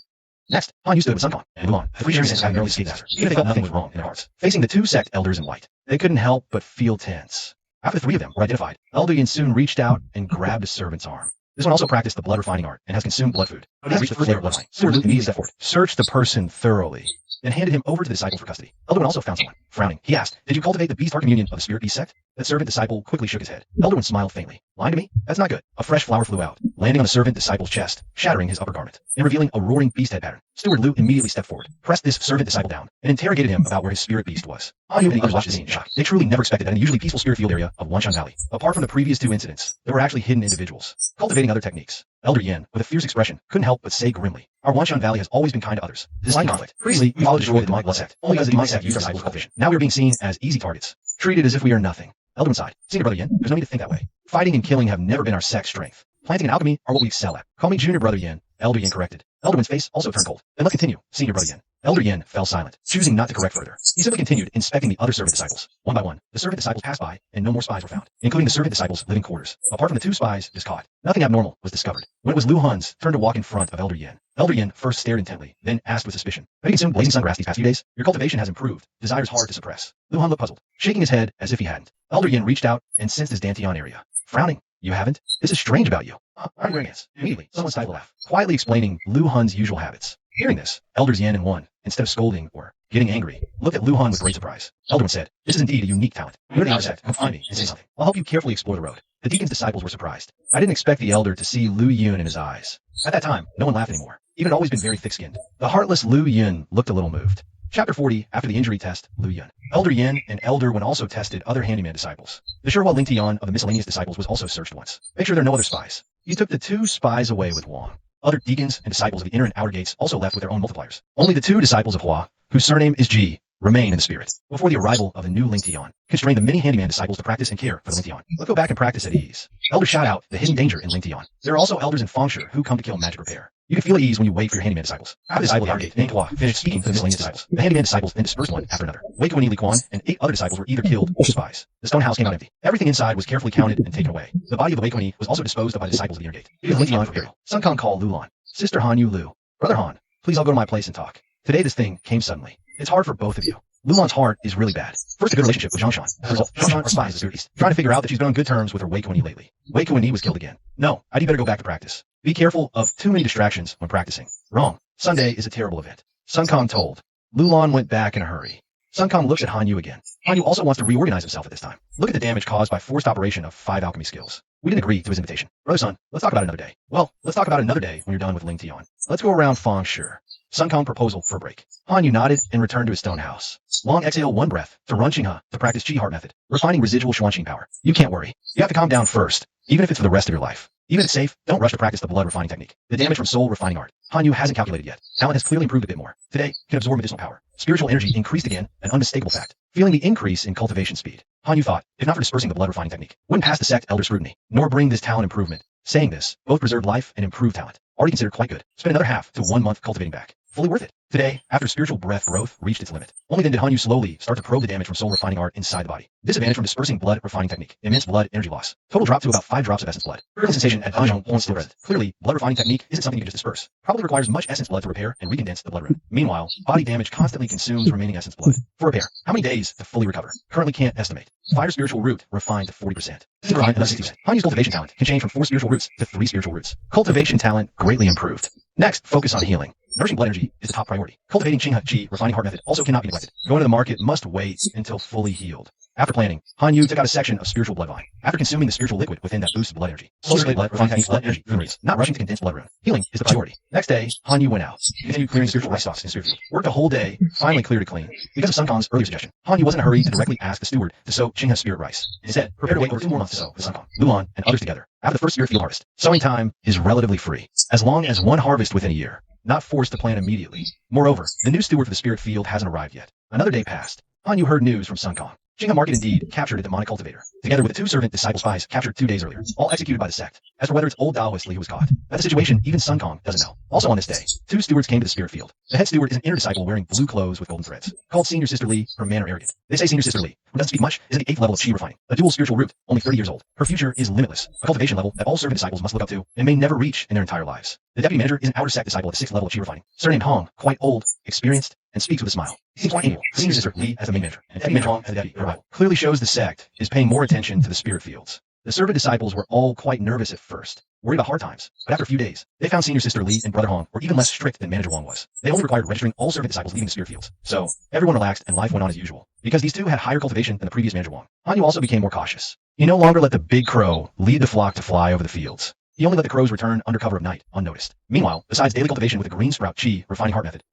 Next, Han Yu stood with Sun Kong and Luan. The 3 Sherry's having early escaped after, even if they felt nothing was wrong in their hearts. Facing the 2 sect elders in white, they couldn't help but feel tense. After the 3 of them were identified, Elder Yin soon reached out and grabbed a servant's arm. This one also practiced the blood refining art and has consumed blood food. He has reached the first layer of bloodline. Steward Luke immediately stepped forward, searched the person thoroughly, then handed him over to the disciple for custody. Elder One also found someone. Frowning, he asked, did you cultivate the beast heart communion of the Spirit Beast Sect? That servant disciple quickly shook his head. Elder One smiled faintly. Lying to me? That's not good. A fresh flower flew out, landing on the servant disciple's chest, shattering his upper garment, and revealing a roaring beast head pattern. Steward Lu immediately stepped forward, pressed this servant disciple down, and interrogated him about where his spirit beast was. Han Yu and others watched the scene in shock. They truly never expected that in the usually peaceful spirit field area of Wanshan Valley, apart from the previous 2 incidents, there were actually hidden individuals, cultivating other techniques. Elder Yin, with a fierce expression, couldn't help but say grimly, our Wanshan Valley has always been kind to others. This line conflict. Previously, we followed the destroy the demonic blood sect, only because the demonic sect used our disciples' cultivation. Now we are being seen as easy targets, treated as if we are nothing. Elder One sighed. Senior Brother Yin, there's no need to think that way. Fighting and killing have never been our sect's strength. Planting and alchemy are what we excel at. Call me Junior Brother Yin. Elder Yin corrected. Elder Win's face also turned cold. Then let's continue, Senior Brother Yin. Elder Yin fell silent, choosing not to correct further. He simply continued inspecting the other servant disciples. One by one, the servant disciples passed by, and no more spies were found, including the servant disciples' living quarters. Apart from the 2 spies just caught, nothing abnormal was discovered. When it was Lu Hun's turn to walk in front of Elder Yin, Elder Yin first stared intently, then asked with suspicion, have you consumed blazing sungrass these past few days? Your cultivation has improved. Desire's hard to suppress. Lu Hun looked puzzled, shaking his head as if he hadn't. Elder Yin reached out and sensed his Dantian area. Frowning, you haven't? This is strange about you. I'm wearing this. Immediately, someone stifled a laugh, quietly explaining Lu Hun's usual habits. Hearing this, Elders Yin and One, instead of scolding or getting angry, looked at Lu Hun with great surprise. Elder One said, this is indeed a unique talent. You're the outer sect. Come find me and say something. I'll help you carefully explore the road. The deacon's disciples were surprised. I didn't expect the elder to see Lu Yun in his eyes. At that time, no one laughed anymore. Even had always been very thick-skinned. The heartless Lu Yun looked a little moved. Chapter 40, after the injury test, Lu Yun. Elder Yin and Elder One also tested other handyman disciples. The Shirhua Ling Tian of the miscellaneous disciples was also searched once. Make sure there are no other spies. He took the 2 spies away with Wang. Other deacons and disciples of the inner and outer gates also left with their own multipliers. Only the 2 disciples of Hua, whose surname is Ji, remain in the spirit. Before the arrival of the new Ling Tian, constrained the many handyman disciples to practice and care for the Ling Tian. Let's go back and practice at ease. Elders shout out the hidden danger in Ling Tian. There are also elders in Fengshi who come to kill magic repair. You can feel at ease when you wait for your handyman disciples. After the disciple of the outer gate, named Hua, finished speaking to the miscellaneous disciples. The handyman disciples then dispersed one after another. Wei Kuan, Li Quan, and 8 other disciples were either killed or spies. The stone house came out empty. Everything inside was carefully counted and taken away. The body of the Wei Kuan was also disposed of by the disciples of the inner gate. Even Ling Tian for burial. Sun Kong called Lulan. Sister Han Yu Lu. Brother Han, please I'll go to my place and talk. Today this thing came suddenly. It's hard for both of you. Lulan's heart is really bad. First, a good relationship with Zhongshan. As a result, Zhongshan spies the Spirit Beast, trying to figure out that she's been on good terms with her Wei Kuan lately. Wei Kuan was killed again. No, I'd better go back to practice. Be careful of too many distractions when practicing. Wrong. Sunday is a terrible event. Sun Kong told. Lulan went back in a hurry. Sun Kong looks at Han Yu again. Han Yu also wants to reorganize himself at this time. Look at the damage caused by forced operation of 5 alchemy skills. We didn't agree to his invitation. Brother Sun, let's talk about it another day. Well, let's talk about it another day when you're done with Ling Tian. Let's go around Fang Shi. Sun Kong proposal for a break. Han Yu nodded and returned to his stone house. Long exhale one breath to run Qinghe to practice Qi heart method, refining residual Xuanqing power. You can't worry. You have to calm down first, even if it's for the rest of your life. Even if it's safe, don't rush to practice the blood refining technique. The damage from soul refining art. Han Yu hasn't calculated yet. Talent has clearly improved a bit more. Today, can absorb medicinal power. Spiritual energy increased again, an unmistakable fact. Feeling the increase in cultivation speed. Han Yu thought, if not for dispersing the blood refining technique, wouldn't pass the sect elder scrutiny, nor bring this talent improvement. Saying this, both preserved life and improved talent. Already considered quite good. Spent another half to 1 month cultivating back. Fully worth it. Today, after spiritual breath growth reached its limit, only then did Han Yu slowly start to probe the damage from soul refining art inside the body. Disadvantage from dispersing blood refining technique. Immense blood energy loss. Total drop to about 5 drops of essence blood. Current sensation at Anzhong point still present. Clearly, blood refining technique isn't something you can just disperse. Probably requires much essence blood to repair and recondense the blood rune. Meanwhile, body damage constantly consumes remaining essence blood. For repair, how many days to fully recover? Currently can't estimate. Fire spiritual root refined to 40%. Refined another 60%. Han Yu's cultivation talent can change from 4 spiritual roots to 3 spiritual roots. Cultivation talent greatly improved. Next, focus on healing. Nourishing blood energy is the top priority. Cultivating Qinghe Qi refining heart method also cannot be neglected. Going to the market must wait until fully healed. After planning, Han Yu took out a section of spiritual blood vine. After consuming the spiritual liquid within that boosted blood energy, slowly blood refining techniques blood energy rune, not rushing to condense blood rune. Healing is the priority. Next day, Han Yu went out. Continued clearing spiritual rice stocks in spirit field. Worked a whole day, finally cleared it clean. Because of Sun Kong's earlier suggestion, Han Yu wasn't in a hurry to directly ask the steward to sow Qinghe spirit rice. Instead, prepared to wait over 2 more months to sow with Sun Kong, Luan, and others together. After the first spirit field harvest, sowing time is relatively free, as long as 1 harvest within a year. Not forced to plant immediately. Moreover, the new steward for the spirit field hasn't arrived yet. Another day passed. Han Yu heard news from Sun Kong. Qinghe Market indeed captured a demonic cultivator, together with the 2 servant disciple spies captured 2 days earlier, all executed by the sect. As for whether it's old Taoist Li who was caught, that's a situation even Sun Kong doesn't know. Also on this day, 2 stewards came to the spirit field. The head steward is an inner disciple wearing blue clothes with golden threads, called Senior Sister Li, her manner arrogant. They say Senior Sister Li, who doesn't speak much, is at the 8th level of Qi refining, a dual spiritual root, only 30 years old. Her future is limitless, a cultivation level that all servant disciples must look up to and may never reach in their entire lives. The deputy manager is an outer sect disciple at the 6th level of Qi refining, surnamed Hong, quite old, experienced, and speaks with a smile. He seems quite amiable. Senior Sister Li as the main manager, and deputy manager Hong as the deputy, her rival. Clearly shows the sect is paying more attention to the spirit fields. The servant disciples were all quite nervous at first, worried about hard times, but after a few days, they found Senior Sister Li and Brother Hong were even less strict than Manager Wang was. They only required registering all servant disciples leaving the spirit fields. So, everyone relaxed and life went on as usual. Because these 2 had higher cultivation than the previous Manager Wang, Han Yu also became more cautious. He no longer let the big crow lead the flock to fly over the fields. He only let the crows return under cover of night, unnoticed. Meanwhile, besides daily cultivation with the green sprout Qi refining heart method,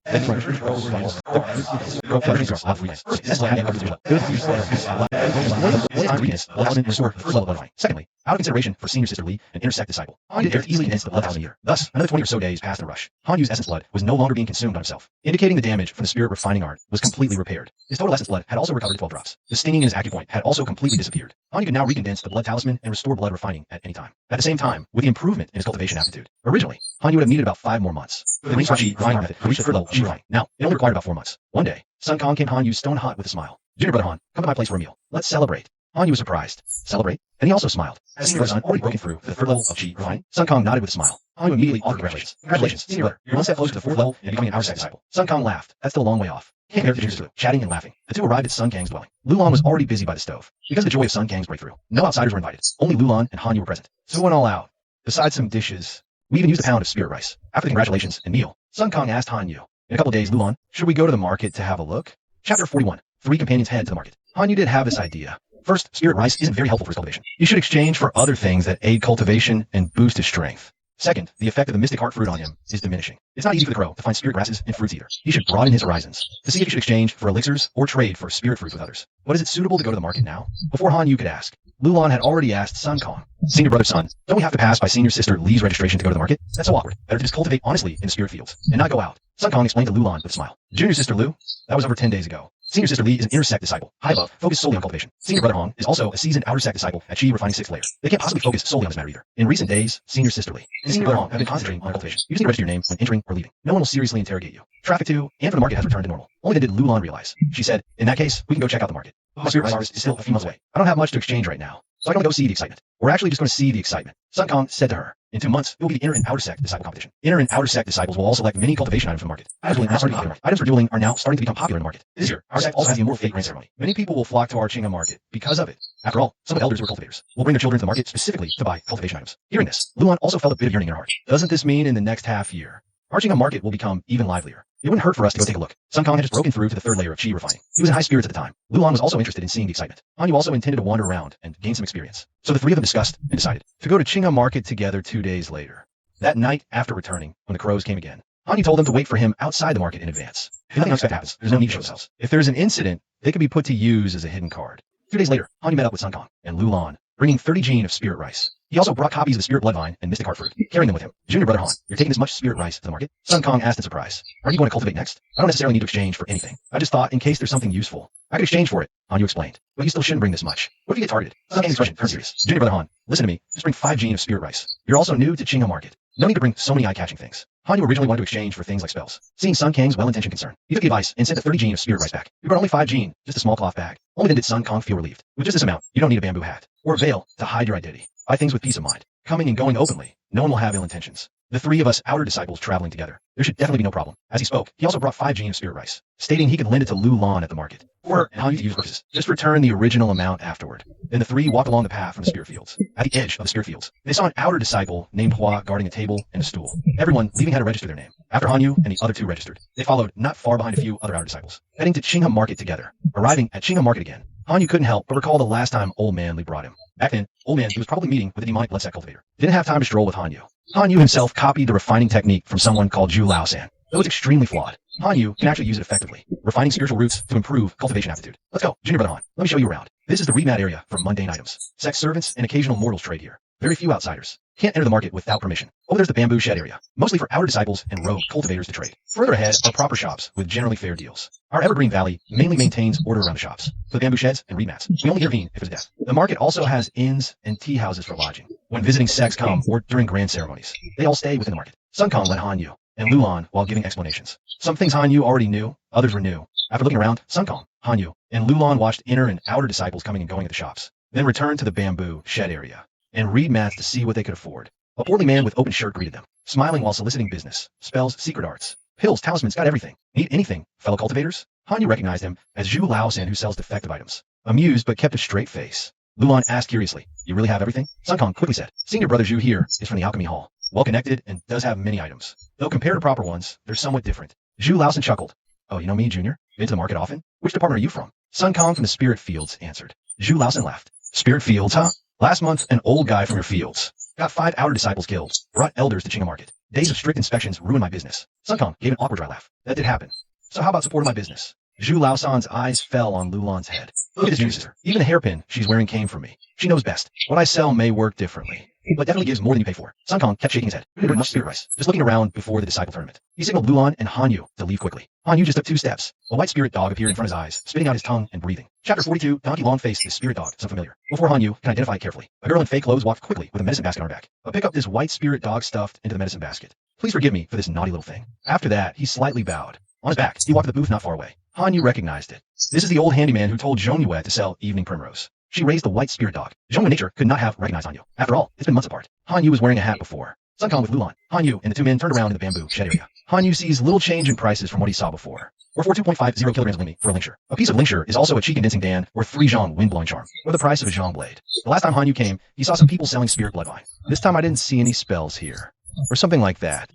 secondly, out of consideration for Senior Sister Li, an intersect disciple, Han did dare to easily condense the blood 1,000 a year. Thus, another 20 or so days passed in a rush. Han Yu's essence blood was no longer being consumed on himself, indicating the damage from the spirit refining art was completely repaired. His total essence blood had also recovered to 12 drops. The stinging in his acupoint had also completely disappeared. Han Yu could now recondense the blood talisman and restore blood refining at any time. At the same time, with the improvement in his cultivation aptitude. Originally, Han Yu would have needed about 5 more months for the Qi refining method to reach the 3rd level of Qi refining. Now, it only required about 4 months. One day, Sun Kong came to Han Yu stone hot with a smile. Junior brother Han, come to my place for a meal. Let's celebrate. Han Yu was surprised. Celebrate? And he also smiled. As Senior brother Sun already broken through to the 3rd level of Qi refining, Sun Kong nodded with a smile. Han Yu immediately offered congratulations. Congratulations, Senior brother. You're 1 step closer to the 4th level and becoming an outer sect disciple. Sun Kong laughed. That's still a long way off. Can't compare to Junior Sister, chatting and laughing. The 2 arrived at Sun Kang's dwelling. Lulan was already busy by the stove. Because of the joy of Sun Kang's breakthrough, no outsiders were invited. Only Lulan and Han Yu were present. So we went all out. Besides some dishes, we even used a pound of spirit rice. After the congratulations and meal, Sun Kong asked Han Yu, in a couple of days, Lulan, should we go to the market to have a look? Chapter 41. 3 companions head to the market. Han Yu did have this idea. First, spirit rice isn't very helpful for his cultivation. You should exchange for other things that aid cultivation and boost his strength. Second, the effect of the mystic heart fruit on him is diminishing. It's not easy for the crow to find spirit grasses and fruits either. He should broaden his horizons to see if he should exchange for elixirs or trade for spirit fruits with others. But is it suitable to go to the market now? Before Han Yu could ask, Lulan had already asked Sun Kong, Senior brother Sun, don't we have to pass by Senior Sister Li's registration to go to the market? That's so awkward. Better to just cultivate honestly in the spirit fields and not go out. Sun Kong explained to Lulan with a smile. Junior Sister Lu, that was over 10 days ago. Senior Sister Li is an inner sect disciple, high above, focused solely on cultivation. Senior brother Hong is also a seasoned outer sect disciple at Qi refining 6th layer. They can't possibly focus solely on this matter either. In recent days, Senior Sister Li and Senior brother Hong have been concentrating on cultivation. You just need to register your name when entering or leaving. No one will seriously interrogate you. Traffic to and for the market has returned to normal. Only then did Lulan realize. She said, in that case, we can go check out the market. My spirit harvest is still a few months away. I don't have much to exchange right now, so I can only go see the excitement. We're actually just going to see the excitement. Sun Kong said to her, in 2 months, it will be the inner and outer sect disciple competition. Inner and outer sect disciples will all select many cultivation items from the market. Items for dueling are now starting to become popular in the market. This year, our sect also has the Immortal Fate Grand Ceremony. Many people will flock to our Qinghe market because of it. After all, some of the elders were cultivators. Will bring their children to the market specifically to buy cultivation items. Hearing this, Luan also felt a bit of yearning in her heart. Doesn't this mean in the next half year, our Qinghe market will become even livelier? It wouldn't hurt for us to go take a look. Sun Kong had just broken through to the third layer of chi refining. He was in high spirits at the time. Lulan was also interested in seeing the excitement. Hanyu also intended to wander around and gain some experience. So the three of them discussed and decided to go to Qinghe Market together 2 days later. That night, after returning, when the crows came again, Hanyu told them to wait for him outside the market in advance. If nothing unexpected happens, there's no need to show themselves. If there's an incident, they could be put to use as a hidden card. 2 days later, Hanyu met up with Sun Kong and Lulan, bringing 30 gene of spirit rice. He also brought copies of the spirit bloodvine and mystic heart fruit, carrying them with him. Junior brother Han, you're taking this much spirit rice to the market? Sun Kong asked in surprise. Are you going to cultivate next? I don't necessarily need to exchange for anything. I just thought in case there's something useful, I could exchange for it, Hanyu explained. But you still shouldn't bring this much. What if you get targeted? Sun Kang's expression turned serious. Junior brother Han, listen to me. Just bring 5 gene of spirit rice. You're also new to Qinghe Market. No need to bring so many eye-catching things. Hanyu originally wanted to exchange for things like spells. Seeing Sun Kang's well-intentioned concern, he took the advice and sent the 30 gene of spirit rice back. He brought only 5 gene, just a small cloth bag. Only then did Sun Kong feel relieved. With just this amount, you don't need a bamboo hat or a veil to hide your identity. Buy things with peace of mind. Coming and going openly, no one will have ill intentions. The 3 of us outer disciples traveling together. There should definitely be no problem. As he spoke, he also brought 5 gene of spirit rice, stating he could lend it to Lulan at the market, or Hanyu to use purposes. Just return the original amount afterward. Then the 3 walked along the path from the spirit fields. At the edge of the spirit fields, they saw an outer disciple named Hua guarding a table and a stool. Everyone leaving had to register their name. After Hanyu and the other 2 registered, they followed not far behind a few other outer disciples, heading to Qinghe Market together. Arriving at Qinghe Market again, Hanyu couldn't help but recall the last time Old Man Li brought him. Back then, Old Man, he was probably meeting with a demonic blood sect cultivator. Didn't have time to stroll with Hanyu. Hanyu himself copied the refining technique from someone called Zhu Laosan. Though it's extremely flawed, Hanyu can actually use it effectively, refining spiritual roots to improve cultivation aptitude. Let's go, Junior brother Han. Let me show you around. This is the remat area for mundane items. Sect servants and occasional mortals trade here. Very few outsiders. Can't enter the market without permission. Over there's the bamboo shed area, mostly for outer disciples and rogue cultivators to trade. Further ahead are proper shops with generally fair deals. Our Evergreen Valley mainly maintains order around the shops, for the bamboo sheds and remats. We only intervene if there's a death. The market also has inns and tea houses for lodging. When visiting sects come or during grand ceremonies, they all stay within the market. Sun Kong led Hanyu and Lulan while giving explanations. Some things Hanyu already knew, others were new. After looking around, Sun Kong, Hanyu, and Lulan watched inner and outer disciples coming and going at the shops, then returned to the bamboo shed area and read mats to see what they could afford. A portly man with open shirt greeted them, smiling while soliciting business, spells, secret arts, pills, talismans, got everything. Need anything, fellow cultivators? Hanyu recognized him as Zhu Laosan, who sells defective items. Amused but kept a straight face, Lulan asked curiously, you really have everything? Sun Kong quickly said, senior brother Zhu here is from the alchemy hall, well connected and does have many items. Though compared to proper ones, they're somewhat different. Zhu Laosan chuckled. Oh, you know me, Junior? Been to the market often? Which department are you from? Sun Kong from the spirit fields answered. Zhu Laosan laughed. Spirit fields, huh? Last month, an old guy from your fields got 5 outer disciples killed, brought elders to Qinghe Market. Days of strict inspections ruined my business. Sun Kong gave an awkward dry laugh. That did happen. So how about supporting my business? Zhu Laosan's eyes fell on Lulan's head. Look at this junior sister. Even the hairpin she's wearing came from me. She knows best. What I sell may work differently, but definitely gives more than you pay for. Sun Kong kept shaking his head. He didn't bring much spirit rice, just looking around before the disciple tournament. He signaled Lulan and Hanyu to leave quickly. Hanyu just took 2 steps. A white spirit dog appeared in front of his eyes, spitting out his tongue and breathing. Chapter 42, Donkey Long-Faced, the spirit dog, sound familiar. Before Hanyu can identify it carefully, a girl in fake clothes walked quickly with a medicine basket on her back. I'll pick up this white spirit dog stuffed into the medicine basket. Please forgive me for this naughty little thing. After that, he slightly bowed. On his back, he walked to the booth not far away. Hanyu recognized it. This is the old handyman who told Zhongyue to sell Evening Primrose. She raised the white spirit dog. Zhongyue nature could not have recognized Hanyu. After all, it's been months apart. Hanyu was wearing a hat before. Sun Kong with Lulan, Hanyu, and the 2 men turned around in the bamboo shed area. Hanyu sees little change in prices from what he saw before. Or for 2.50 kilograms of lingmi for a lincture. A piece of lincture is also a chi condensing dan or 3 zhong wind-blowing charm, or the price of a zhong blade. The last time Hanyu came, he saw some people selling spirit bloodvine. This time I didn't see any spells here. Or something like that.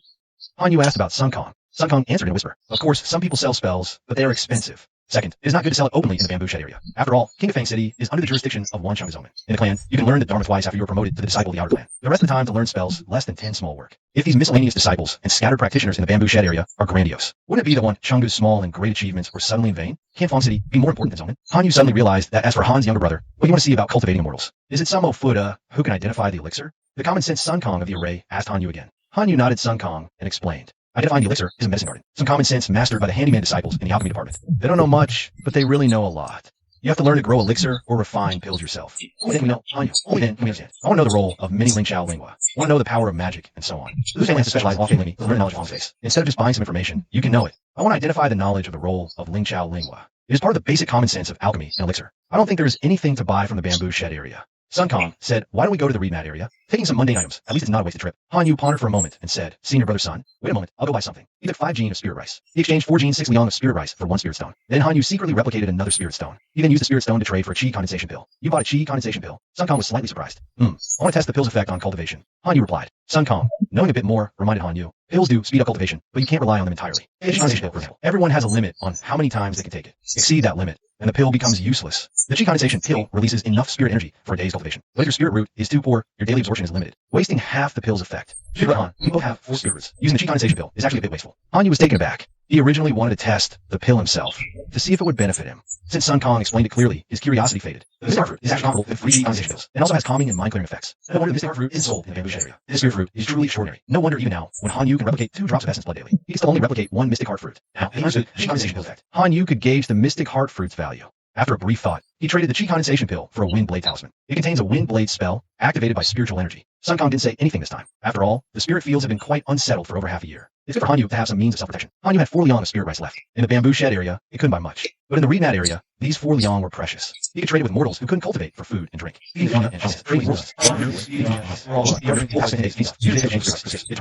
Hanyu asked about Sun Kong. Sun Kong answered in a whisper. Of course, some people sell spells, but they are expensive. Second, it is not good to sell it openly in the bamboo shed area. After all, King of Fang City is under the jurisdiction of one Chang'e Zoman. In the clan, you can learn the Dharma twice after you are promoted to the disciple of the outer clan. The rest of the time to learn spells, less than 10 small work. If these miscellaneous disciples and scattered practitioners in the bamboo shed area are grandiose, wouldn't it be that one Chang'e's small and great achievements were suddenly in vain? Can Fang City be more important than Zoman? Hanyu suddenly realized that as for Han's younger brother, what do you want to see about cultivating immortals? Is it some Ofuda who can identify the elixir? The common sense Sun Kong of the array asked Hanyu again. Hanyu nodded Sun Kong and explained. Identifying the elixir is a medicine garden. Some common sense mastered by the handyman disciples in the alchemy department. They don't know much, but they really know a lot. You have to learn to grow elixir or refine pills yourself. Only then we know, Hanyu, only then can we understand. I want to know the role of many Lingqiao Lingua. I want to know the power of magic and so on. Who's family has to specialize in offering to learn knowledge of face. Instead of just buying some information, you can know it. I want to identify the knowledge of the role of Lingqiao Lingua. It is part of the basic common sense of alchemy and elixir. I don't think there is anything to buy from the bamboo shed area. Sun Kong said, why don't we go to the remat area? Taking some mundane items. At least it's not a wasted trip. Han Yu pondered for a moment and said, senior brother Sun, wait a moment, I'll go buy something. He took 5 gene of spirit rice. He exchanged 4 gene 6 liang of spirit rice for 1 spirit stone. Then Han Yu secretly replicated another spirit stone. He then used the spirit stone to trade for a chi condensation pill. You bought a chi condensation pill. Sun Kong was slightly surprised. I want to test the pill's effect on cultivation. Han Yu replied. Sun Kong, knowing a bit more, reminded Han Yu. Pills do speed up cultivation, but you can't rely on them entirely. Chi condensation pill, for example. Everyone has a limit on how many times they can take it. Exceed that limit, and the pill becomes useless. The chi condensation pill releases enough spirit energy for a day's cultivation. But if your spirit root is too poor, your daily absorption is limited, wasting half the pill's effect. But Han, we both have 4 spirit roots. Using the chi condensation pill is actually a bit wasteful. Han Yu was taken aback. He originally wanted to test the pill himself to see if it would benefit him. Since Sun Kong explained it clearly, his curiosity faded. The Mystic Heart Fruit is actually comparable with 3 chi condensation pills and also has calming and mind-clearing effects. No wonder the Mystic Heart Fruit is sold in the bamboo area. This spirit fruit is truly extraordinary. No wonder even now, when Han Yu can replicate 2 drops of essence blood daily, he can still only replicate 1 Mystic Heart Fruit. Now, he used the chi condensation pill effect. Han Yu could gauge the Mystic Heart Fruit's value. After a brief thought, he traded the chi condensation pill for a wind blade talisman. It contains a wind blade spell activated by spiritual energy. Sun Kong didn't say anything this time. After all, the spirit fields have been quite unsettled for over half a year. It's good for Han Yu to have some means of self-protection. Han Yu had 4 liang of spirit rice left. In the bamboo shed area, it couldn't buy much. But in the remat area, these 4 liang were precious. He could trade it with mortals who couldn't cultivate for food and drink. It's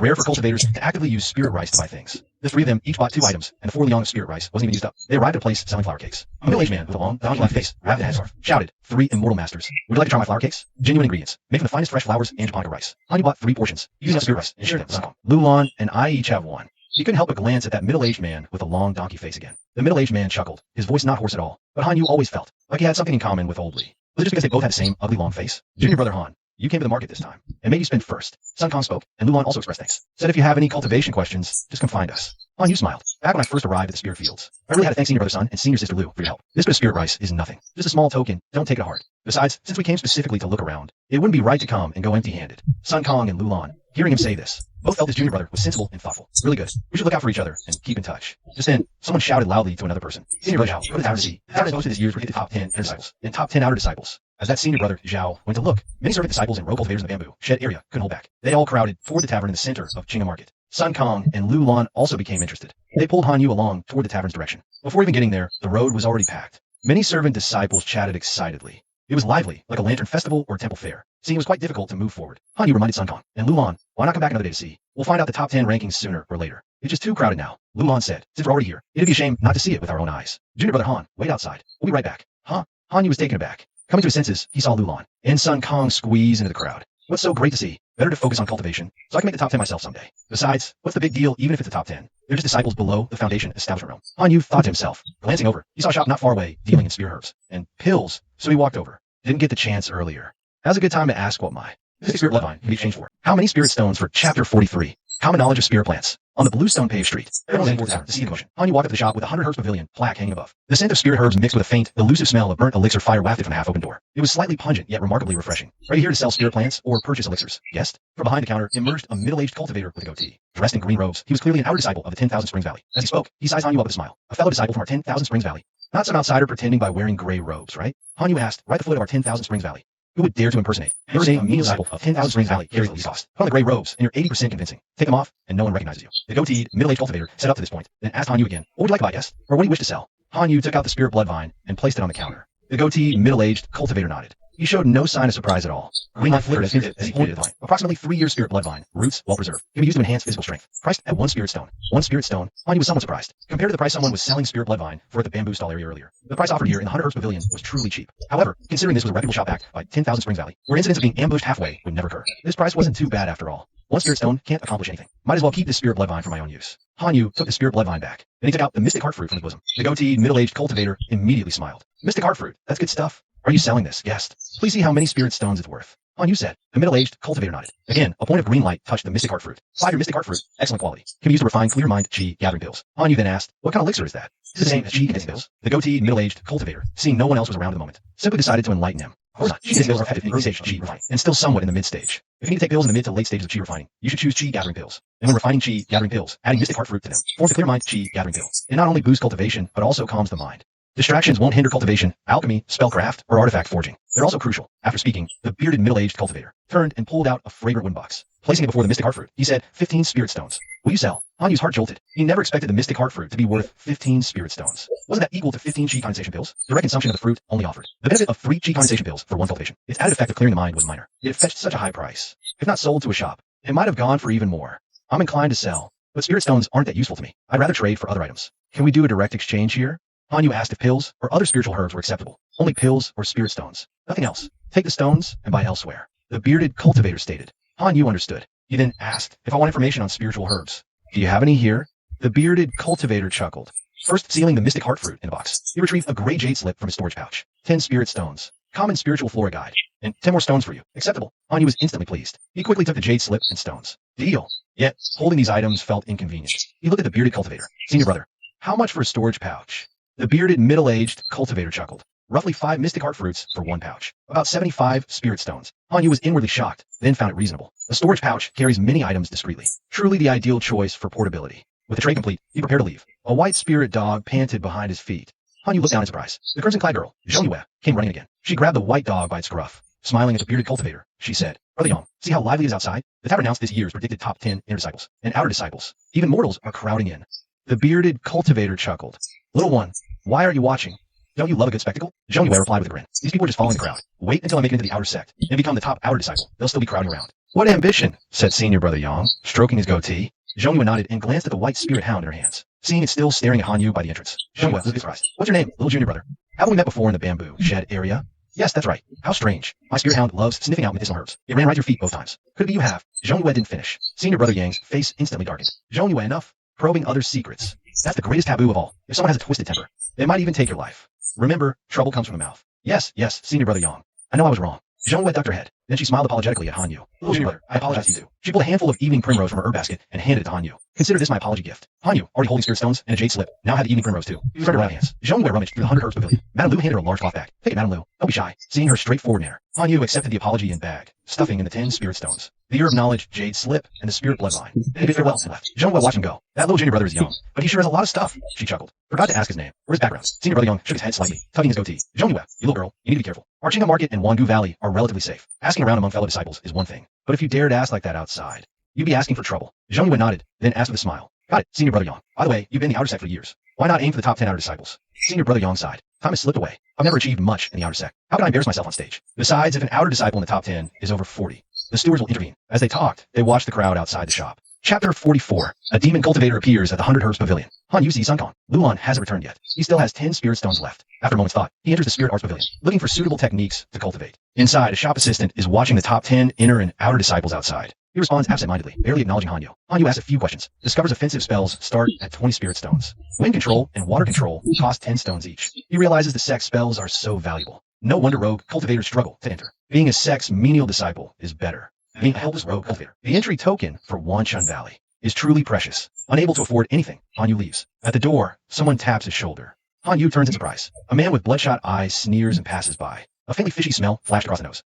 rare for cultivators to actively use spirit rice to buy things. The 3 of them each bought 2 items, and the 4 liang of spirit rice wasn't even used up. They arrived at a place selling flower cakes. A middle-aged man with a long, donkey-like face, wrapped in a headscarf, shouted, 3 immortal masters, would you like to try my flower cakes? Genuine ingredients, made from the finest fresh flowers and japonica rice. Han Yu bought 3 portions, using spirit rice, and shared them with Sun Kong. Lulan and I each have 1. He couldn't help but glance at that middle-aged man with a long donkey face again. The middle-aged man chuckled, his voice not hoarse at all, but Han Yu always felt like he had something in common with Old Lee. Was it just because they both had the same ugly long face? Junior brother Han, you came to the market this time, and made you spend first. Sun Kong spoke, and Lulan also expressed thanks. Said if you have any cultivation questions, just come find us. Han Yu smiled. Back when I first arrived at the spirit fields, I really had to thank senior brother Sun and senior sister Lu for your help. This bit of spirit rice is nothing. Just a small token, don't take it hard. Besides, since we came specifically to look around, it wouldn't be right to come and go empty-handed. Sun Kong and Lulan, hearing him say this, both felt his junior brother was sensible and thoughtful. Really good. We should look out for each other and keep in touch. Just then, someone shouted loudly to another person. Senior brother Zhao, go to the tower to see. The tower has boasted his years would hit the top 10 inner disciples and top 10 outer disciples. As that senior brother Zhao went to look, many servant disciples and row cultivators in the bamboo shed area couldn't hold back. They all crowded toward the tavern in the center of Chinga Market. Sun Kong and Lulan also became interested. They pulled Han Yu along toward the tavern's direction. Before even getting there, the road was already packed. Many servant disciples chatted excitedly. It was lively, like a lantern festival or temple fair. Seeing it was quite difficult to move forward. Han Yu reminded Sun Kong and Lulan, why not come back another day to see? We'll find out the top 10 rankings sooner or later. It's just too crowded now. Lulan said, since we're already here, it'd be a shame not to see it with our own eyes. Junior brother Han, wait outside. We'll be right back. Huh? Han Yu was taken aback. Coming to his senses, he saw Lulan and Sun Kong squeeze into the crowd. What's so great to see? Better to focus on cultivation, so I can make the top 10 myself someday. Besides, what's the big deal even if it's the top 10? They're just disciples below the foundation establishment realm. Han Yu thought to himself. Glancing over, he saw a shop not far away dealing in spirit herbs and pills, so he walked over. Didn't get the chance earlier. Now's a good time to ask what my spirit bloodline can be exchanged for. How many spirit stones for chapter 43? Common knowledge of spirit plants. On the bluestone paved street, everyone went to see the motion. Han Yu walked up to the shop with a 100 herbs pavilion plaque hanging above. The scent of spirit herbs mixed with a faint, elusive smell of burnt elixir fire wafted from the half-open door. It was slightly pungent, yet remarkably refreshing. Are you here to sell spirit plants or purchase elixirs? Guest? From behind the counter emerged a middle-aged cultivator with a goatee. Dressed in green robes, he was clearly an outer disciple of the 10,000 Springs Valley. As he spoke, he sized Han Yu up with a smile. A fellow disciple from our 10,000 Springs Valley. Not some outsider pretending by wearing gray robes, right? Han Yu asked, right at the foot of our 10,000 Springs Valley. Who would dare to impersonate? Your name, a mean disciple of 10,000 Springs Valley, carries the least cost. Put on the gray robes, and you're 80% convincing. Take them off, and no one recognizes you. The goateed, middle-aged cultivator set up to this point, then asked Han Yu again, what would you like to buy, guest? Or what do you wish to sell? Han Yu took out the spirit blood vine and placed it on the counter. The goateed, middle-aged cultivator nodded. He showed no sign of surprise at all. Green light flickered as he pointed at the vine. Approximately 3 years spirit blood vine, roots well preserved, can be used to enhance physical strength. Priced at 1 spirit stone. 1 spirit stone. Han Yu was somewhat surprised. Compared to the price someone was selling spirit blood vine for at the bamboo stall area earlier. The price offered here in the 100 Herbs Pavilion was truly cheap. However, considering this was a reputable shop backed by 10,000 Springs Valley, where incidents of being ambushed halfway would never occur, this price wasn't too bad after all. 1 spirit stone can't accomplish anything. Might as well keep this spirit blood vine for my own use. Han Yu took the spirit blood vine back. Then he took out the mystic heart fruit from his bosom. The goateed, middle-aged cultivator immediately smiled. Mystic heart fruit, that's good stuff. Are you selling this, guest? Please see how many spirit stones it's worth. Han Yu said. The middle-aged cultivator nodded. Again, a point of green light touched the mystic heart fruit. 5 your mystic heart fruit, excellent quality. Can be used to refine clear mind chi gathering pills. Han Yu then asked, what kind of elixir is that? This is the same as chi condensing pills. The goateed, middle-aged cultivator, seeing no one else was around at the moment, simply decided to enlighten him. Of course not. Chi condensing pills are effective in early stage of chi refining, and still somewhat in the mid-stage. If you need to take pills in the mid to late stages of chi refining, you should choose chi gathering pills. And when refining chi gathering pills, adding mystic heart fruit to them forms a clear mind chi gathering pill. It not only boosts cultivation, but also calms the mind. Distractions won't hinder cultivation, alchemy, spellcraft, or artifact forging. They're also crucial. After speaking, the bearded middle-aged cultivator turned and pulled out a fragrant wooden box. Placing it before the mystic heart fruit, he said, 15 spirit stones. Will you sell? Hanyu's heart jolted. He never expected the mystic heart fruit to be worth 15 spirit stones. Wasn't that equal to 15 chi condensation pills? Direct consumption of the fruit only offered the benefit of 3 chi condensation pills for one cultivation. Its added effect of clearing the mind was minor. It fetched such a high price. If not sold to a shop, it might have gone for even more. I'm inclined to sell, but spirit stones aren't that useful to me. I'd rather trade for other items. Can we do a direct exchange here? Hanyu asked if pills or other spiritual herbs were acceptable. Only pills or spirit stones. Nothing else. Take the stones and buy elsewhere. The bearded cultivator stated. Hanyu understood. He then asked if I want information on spiritual herbs. Do you have any here? The bearded cultivator chuckled. First sealing the mystic heart fruit in a box, he retrieved a gray jade slip from his storage pouch. 10 spirit stones. Common spiritual flora guide. And 10 more stones for you. Acceptable. Hanyu was instantly pleased. He quickly took the jade slip and stones. Deal. Yet, holding these items felt inconvenient. He looked at the bearded cultivator. Senior brother. How much for a storage pouch? The bearded middle-aged cultivator chuckled. Roughly 5 mystic heart fruits for one pouch. About 75 spirit stones. Hanyu was inwardly shocked, then found it reasonable. A storage pouch carries many items discreetly. Truly the ideal choice for portability. With the tray complete, he prepared to leave. A white spirit dog panted behind his feet. Hanyu looked down in surprise. The crimson-clad girl, Zhongyue, came running again. She grabbed the white dog by its scruff. Smiling at the bearded cultivator, she said, Brother Yang, see how lively it is outside? The tavern announced this year's predicted top 10 inner disciples and outer disciples. Even mortals are crowding in. The bearded cultivator chuckled. Little one, why aren't you watching? Don't you love a good spectacle? Zhongyue replied with a grin. These people are just following the crowd. Wait until I make it into the outer sect and become the top outer disciple. They'll still be crowding around. What ambition, said senior brother Yang, stroking his goatee. Zhongyue nodded and glanced at the white spirit hound in her hands, seeing it still staring at Hanyu by the entrance. Zhongyue looked surprised. What's your name, little junior brother? Haven't we met before in the bamboo shed area? Yes, that's right. How strange. My spirit hound loves sniffing out medicinal herbs. It ran right at your feet both times. Could it be you have? Zhongyue didn't finish. Senior brother Yang's face instantly darkened. Zhongyue enough? Probing other secrets. That's the greatest taboo of all. If someone has a twisted temper, they might even take your life. Remember, trouble comes from the mouth. Yes, senior brother Yang. I know I was wrong. Zhongyue ducked her head. Then she smiled apologetically at Hanyu. Little junior brother, I apologize to you too. She pulled a handful of evening primrose from her herb basket and handed it to Hanyu. Consider this my apology gift. Hanyu, already holding spirit stones and a jade slip, now had the evening primrose too. He spread her out hands. Zhongyue rummaged through the 100 herbs pavilion. Madame Lu handed her a large cloth bag. Take it, Madame Lu. Don't be shy. Seeing her straightforward manner, Hanyu accepted the apology and bag, stuffing in the 10 spirit stones, the herb knowledge jade slip, and the spirit bloodline. He bid farewell and left. Zhongyue watched him go. That little junior brother is young, but he sure has a lot of stuff. She chuckled. Forgot to ask his name or his background. Senior brother Young shook his head slightly, tugging his goatee. Zhongyue, you little girl, you need to be careful. Archinga Market and Wangu Valley are relatively safe. Asking around among fellow disciples is one thing, but if you dared ask like that outside, you'd be asking for trouble. Zhongyue nodded, then asked with a smile. Got it, senior brother Yang. By the way, you've been in the outer sect for years. Why not aim for the top 10 outer disciples? Senior brother Yang sighed. Time has slipped away. I've never achieved much in the outer sect. How can I embarrass myself on stage? Besides, if an outer disciple in the top 10 is over 40, the stewards will intervene. As they talked, they watched the crowd outside the shop. Chapter 44. A demon cultivator appears at the 100 Herbs Pavilion. Han Yuzi Sun Kong. Luan hasn't returned yet. He still has 10 spirit stones left. After a moment's thought, he enters the Spirit Arts Pavilion, looking for suitable techniques to cultivate. Inside, a shop assistant is watching the top 10 inner and outer disciples outside. He responds absent-mindedly, barely acknowledging Hanyu. Hanyu asks a few questions. Discovers offensive spells start at 20 spirit stones. Wind control and water control cost 10 stones each. He realizes the sect's spells are so valuable. No wonder rogue cultivators struggle to enter. Being a sect's menial disciple is better. Being a helpless rogue cultivator. The entry token for Wanchun Valley is truly precious. Unable to afford anything, Hanyu leaves. At the door, someone taps his shoulder. Hanyu turns in surprise. A man with bloodshot eyes sneers and passes by. A faintly fishy smell flashed across the nose.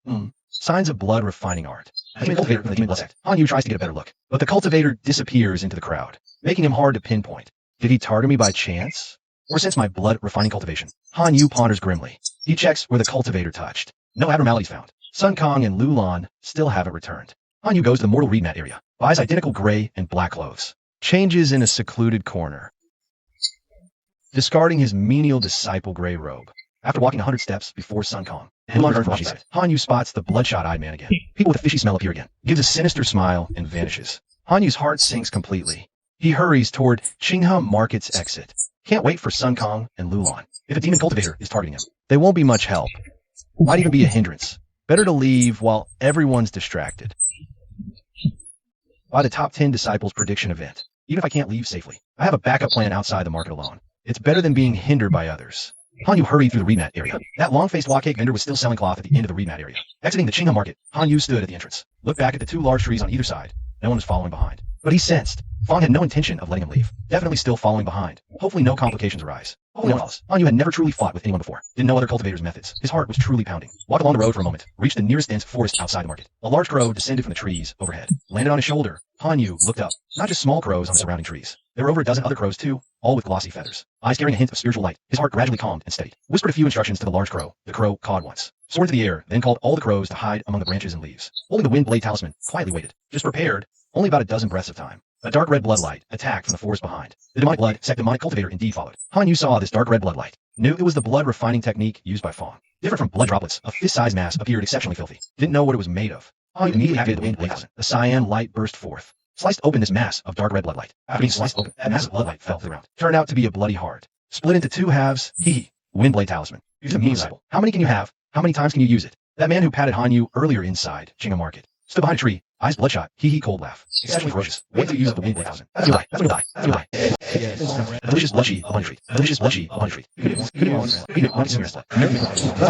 Signs of blood refining art. A demon cultivator from the demon blood sect. Hanyu tries to get a better look, but the cultivator disappears into the crowd, making him hard to pinpoint. Did he target me by chance? Or sense my blood refining cultivation? Hanyu ponders grimly. He checks where the cultivator touched. No abnormalities found. Sun Kong and Lulan still haven't returned. Hanyu goes to the mortal read mat area, buys identical gray and black clothes, changes in a secluded corner, discarding his menial disciple gray robe. After walking 100 steps before Sun Kong, and returns from what she said, Hanyu spots the bloodshot-eyed man again. People with a fishy smell appear again, gives a sinister smile, and vanishes. Hanyu's heart sinks completely. He hurries toward Qinghe Market's exit. Can't wait for Sun Kong and Lulan. If a demon cultivator is targeting him, they won't be much help. Might even be a hindrance. Better to leave while everyone's distracted. By the top 10 disciples prediction event. Even if I can't leave safely, I have a backup plan outside the market alone. It's better than being hindered by others. Hanyu hurried through the reed mat area. That long-faced log cake vendor was still selling cloth at the end of the reed mat area. Exiting the Qinghe Market, Hanyu stood at the entrance. Looked back at the 2 large trees on either side. No one was following behind. But he sensed Fong had no intention of letting him leave. Definitely still following behind. Hopefully no complications arise. Hopefully no one else. Hanyu had never truly fought with anyone before. Didn't know other cultivators' methods. His heart was truly pounding. Walked along the road for a moment. Reached the nearest dense forest outside the market. A large crow descended from the trees overhead. Landed on his shoulder. Hanyu looked up. Not just small crows on the surrounding trees. There were over a dozen other crows too, all with glossy feathers. Eyes carrying a hint of spiritual light. His heart gradually calmed and steadied. Whispered a few instructions to the large crow. The crow cawed once. Soared into the air, then called all the crows to hide among the branches and leaves. Holding the wind blade talisman, quietly waited. Just prepared. Only about a dozen breaths of time. A dark red blood light attacked from the forest behind. The demonic blood, Sect demonic cultivator indeed followed. Han Yu saw this dark red blood light, knew it was the blood refining technique used by Fong. Different from blood droplets, a fist-sized mass appeared exceptionally filthy. Didn't know what it was made of. Han Yu immediately activated the wind blade. A cyan light burst forth. Sliced open this mass of dark red blood light. After being sliced open, that mass of blood light fell to the ground. Turned out to be a bloody heart. Split into two halves. Hee. Wind blade talisman. Use the mean cycle. How many can you have? How many times can you use it? That man who patted Han Yu earlier inside Chinga Market stood behind a tree, eyes bloodshot. Hee cold laugh. Exceptionally ferocious. Wait till you use the wind blade talisman. That's when you die. That's when you die. That's when you die. A delicious blood upon a treat. A delicious blood upon a treat.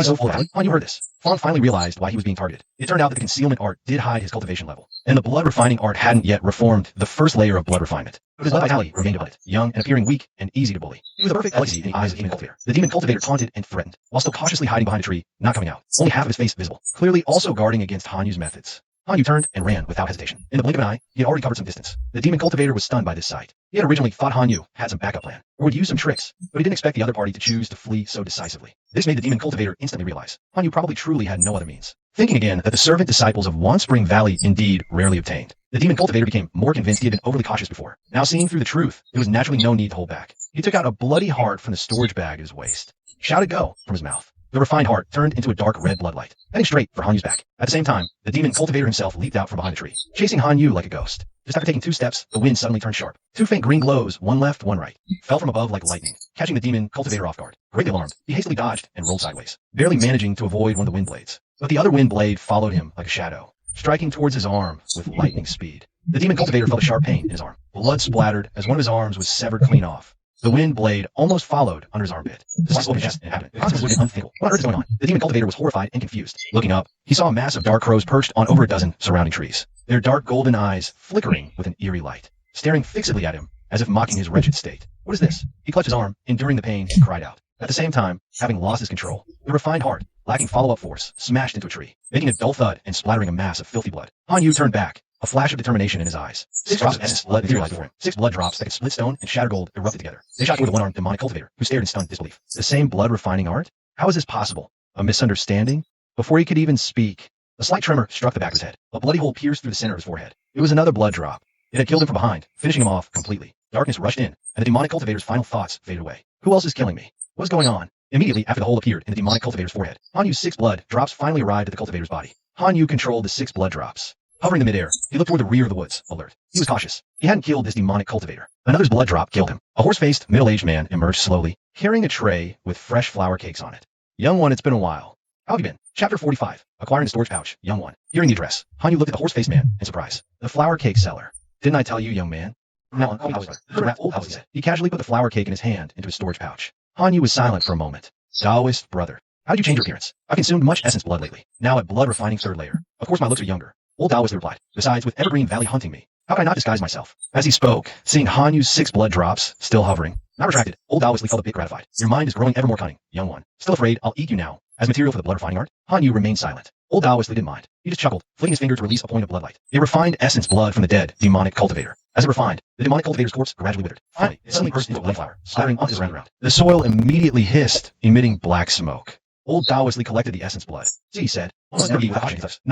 So full of Han Yu heard this. Fong finally realized why he was being targeted. It turned out that the concealment art did hide his cultivation level, and the blood refining art hadn't yet reformed the first layer of blood refinement. But his blood vitality remained abundant, young and appearing weak and easy to bully. He was a perfect delicacy in the eyes of the demon cultivator. The demon cultivator taunted and threatened, while still cautiously hiding behind a tree, not coming out. Only half of his face visible, clearly also guarding against Han Yu's methods. Han Yu turned and ran without hesitation. In the blink of an eye, he had already covered some distance. The demon cultivator was stunned by this sight. He had originally thought Han Yu had some backup plan, or would use some tricks, but he didn't expect the other party to choose to flee so decisively. This made the demon cultivator instantly realize Han Yu probably truly had no other means. Thinking again that the servant disciples of Wan Spring Valley indeed rarely obtained, the demon cultivator became more convinced he had been overly cautious before. Now seeing through the truth, there was naturally no need to hold back. He took out a bloody heart from the storage bag at his waist. Shouted go from his mouth. The refined heart turned into a dark red blood light, heading straight for Han Yu's back. At the same time, the demon cultivator himself leaped out from behind the tree, chasing Han Yu like a ghost. Just after taking 2 steps, the wind suddenly turned sharp. 2 faint green glows, one left, one right, fell from above like lightning, catching the demon cultivator off guard. Greatly alarmed, he hastily dodged and rolled sideways, barely managing to avoid one of the wind blades. But the other wind blade followed him like a shadow, striking towards his arm with lightning speed. The demon cultivator felt a sharp pain in his arm. Blood splattered as one of his arms was severed clean off. The wind blade almost followed under his armpit. This was open chest and happened. The consequence was unthinkable. What on earth is going on? The demon cultivator was horrified and confused. Looking up, he saw a mass of dark crows perched on over a dozen surrounding trees, their dark golden eyes flickering with an eerie light, staring fixedly at him as if mocking his wretched state. What is this? He clutched his arm, enduring the pain, and cried out. At the same time, having lost his control, the refined heart, lacking follow-up force, smashed into a tree, making a dull thud and splattering a mass of filthy blood. Han Yu turned back, a flash of determination in his eyes. 6 drops of essence blood materialized before him. 6 blood drops that could split stone and shatter gold erupted together. They shot toward the one-armed demonic cultivator, who stared in stunned disbelief. The same blood refining art? How is this possible? A misunderstanding? Before he could even speak, a slight tremor struck the back of his head. A bloody hole pierced through the center of his forehead. It was another blood drop. It had killed him from behind, finishing him off completely. Darkness rushed in, and the demonic cultivator's final thoughts faded away. Who else is killing me? What is going on? Immediately after the hole appeared in the demonic cultivator's forehead, Han Yu's 6 blood drops finally arrived at the cultivator's body. Han Yu controlled the 6 blood drops. Hovering in midair, he looked toward the rear of the woods, alert. He was cautious. He hadn't killed this demonic cultivator. Another's blood drop killed him. A horse-faced, middle-aged man emerged slowly, carrying a tray with fresh flour cakes on it. Young one, it's been a while. How have you been? Chapter 45. Acquiring the storage pouch. Young one. Hearing the address, Han Yu looked at the horse-faced man in surprise. The flour cake seller. Didn't I tell you, young man? Now, old house, he said. He casually put the flour cake in his hand into his storage pouch. Han Yu was silent for a moment. Taoist brother. How did you change your appearance? I consumed much essence blood lately. Now at blood refining 3rd layer. Of course my looks are younger. Old Taoist replied. Besides, with Evergreen Valley hunting me, how can I not disguise myself? As he spoke, seeing Han Yu's 6 blood drops, still hovering, not retracted, old Taoist felt a bit gratified. Your mind is growing ever more cunning, young one. Still afraid I'll eat you now. As material for the blood refining art, Han Yu remained silent. Old Taoist didn't mind. He just chuckled, flicking his finger to release a point of bloodlight. It refined essence blood from the dead demonic cultivator. As it refined, the demonic cultivator's corpse gradually withered. Finally, it suddenly burst into blood flour, splattering onto the ground. The soil immediately hissed, emitting black smoke. Old Taoistly collected the essence blood. See, he said, not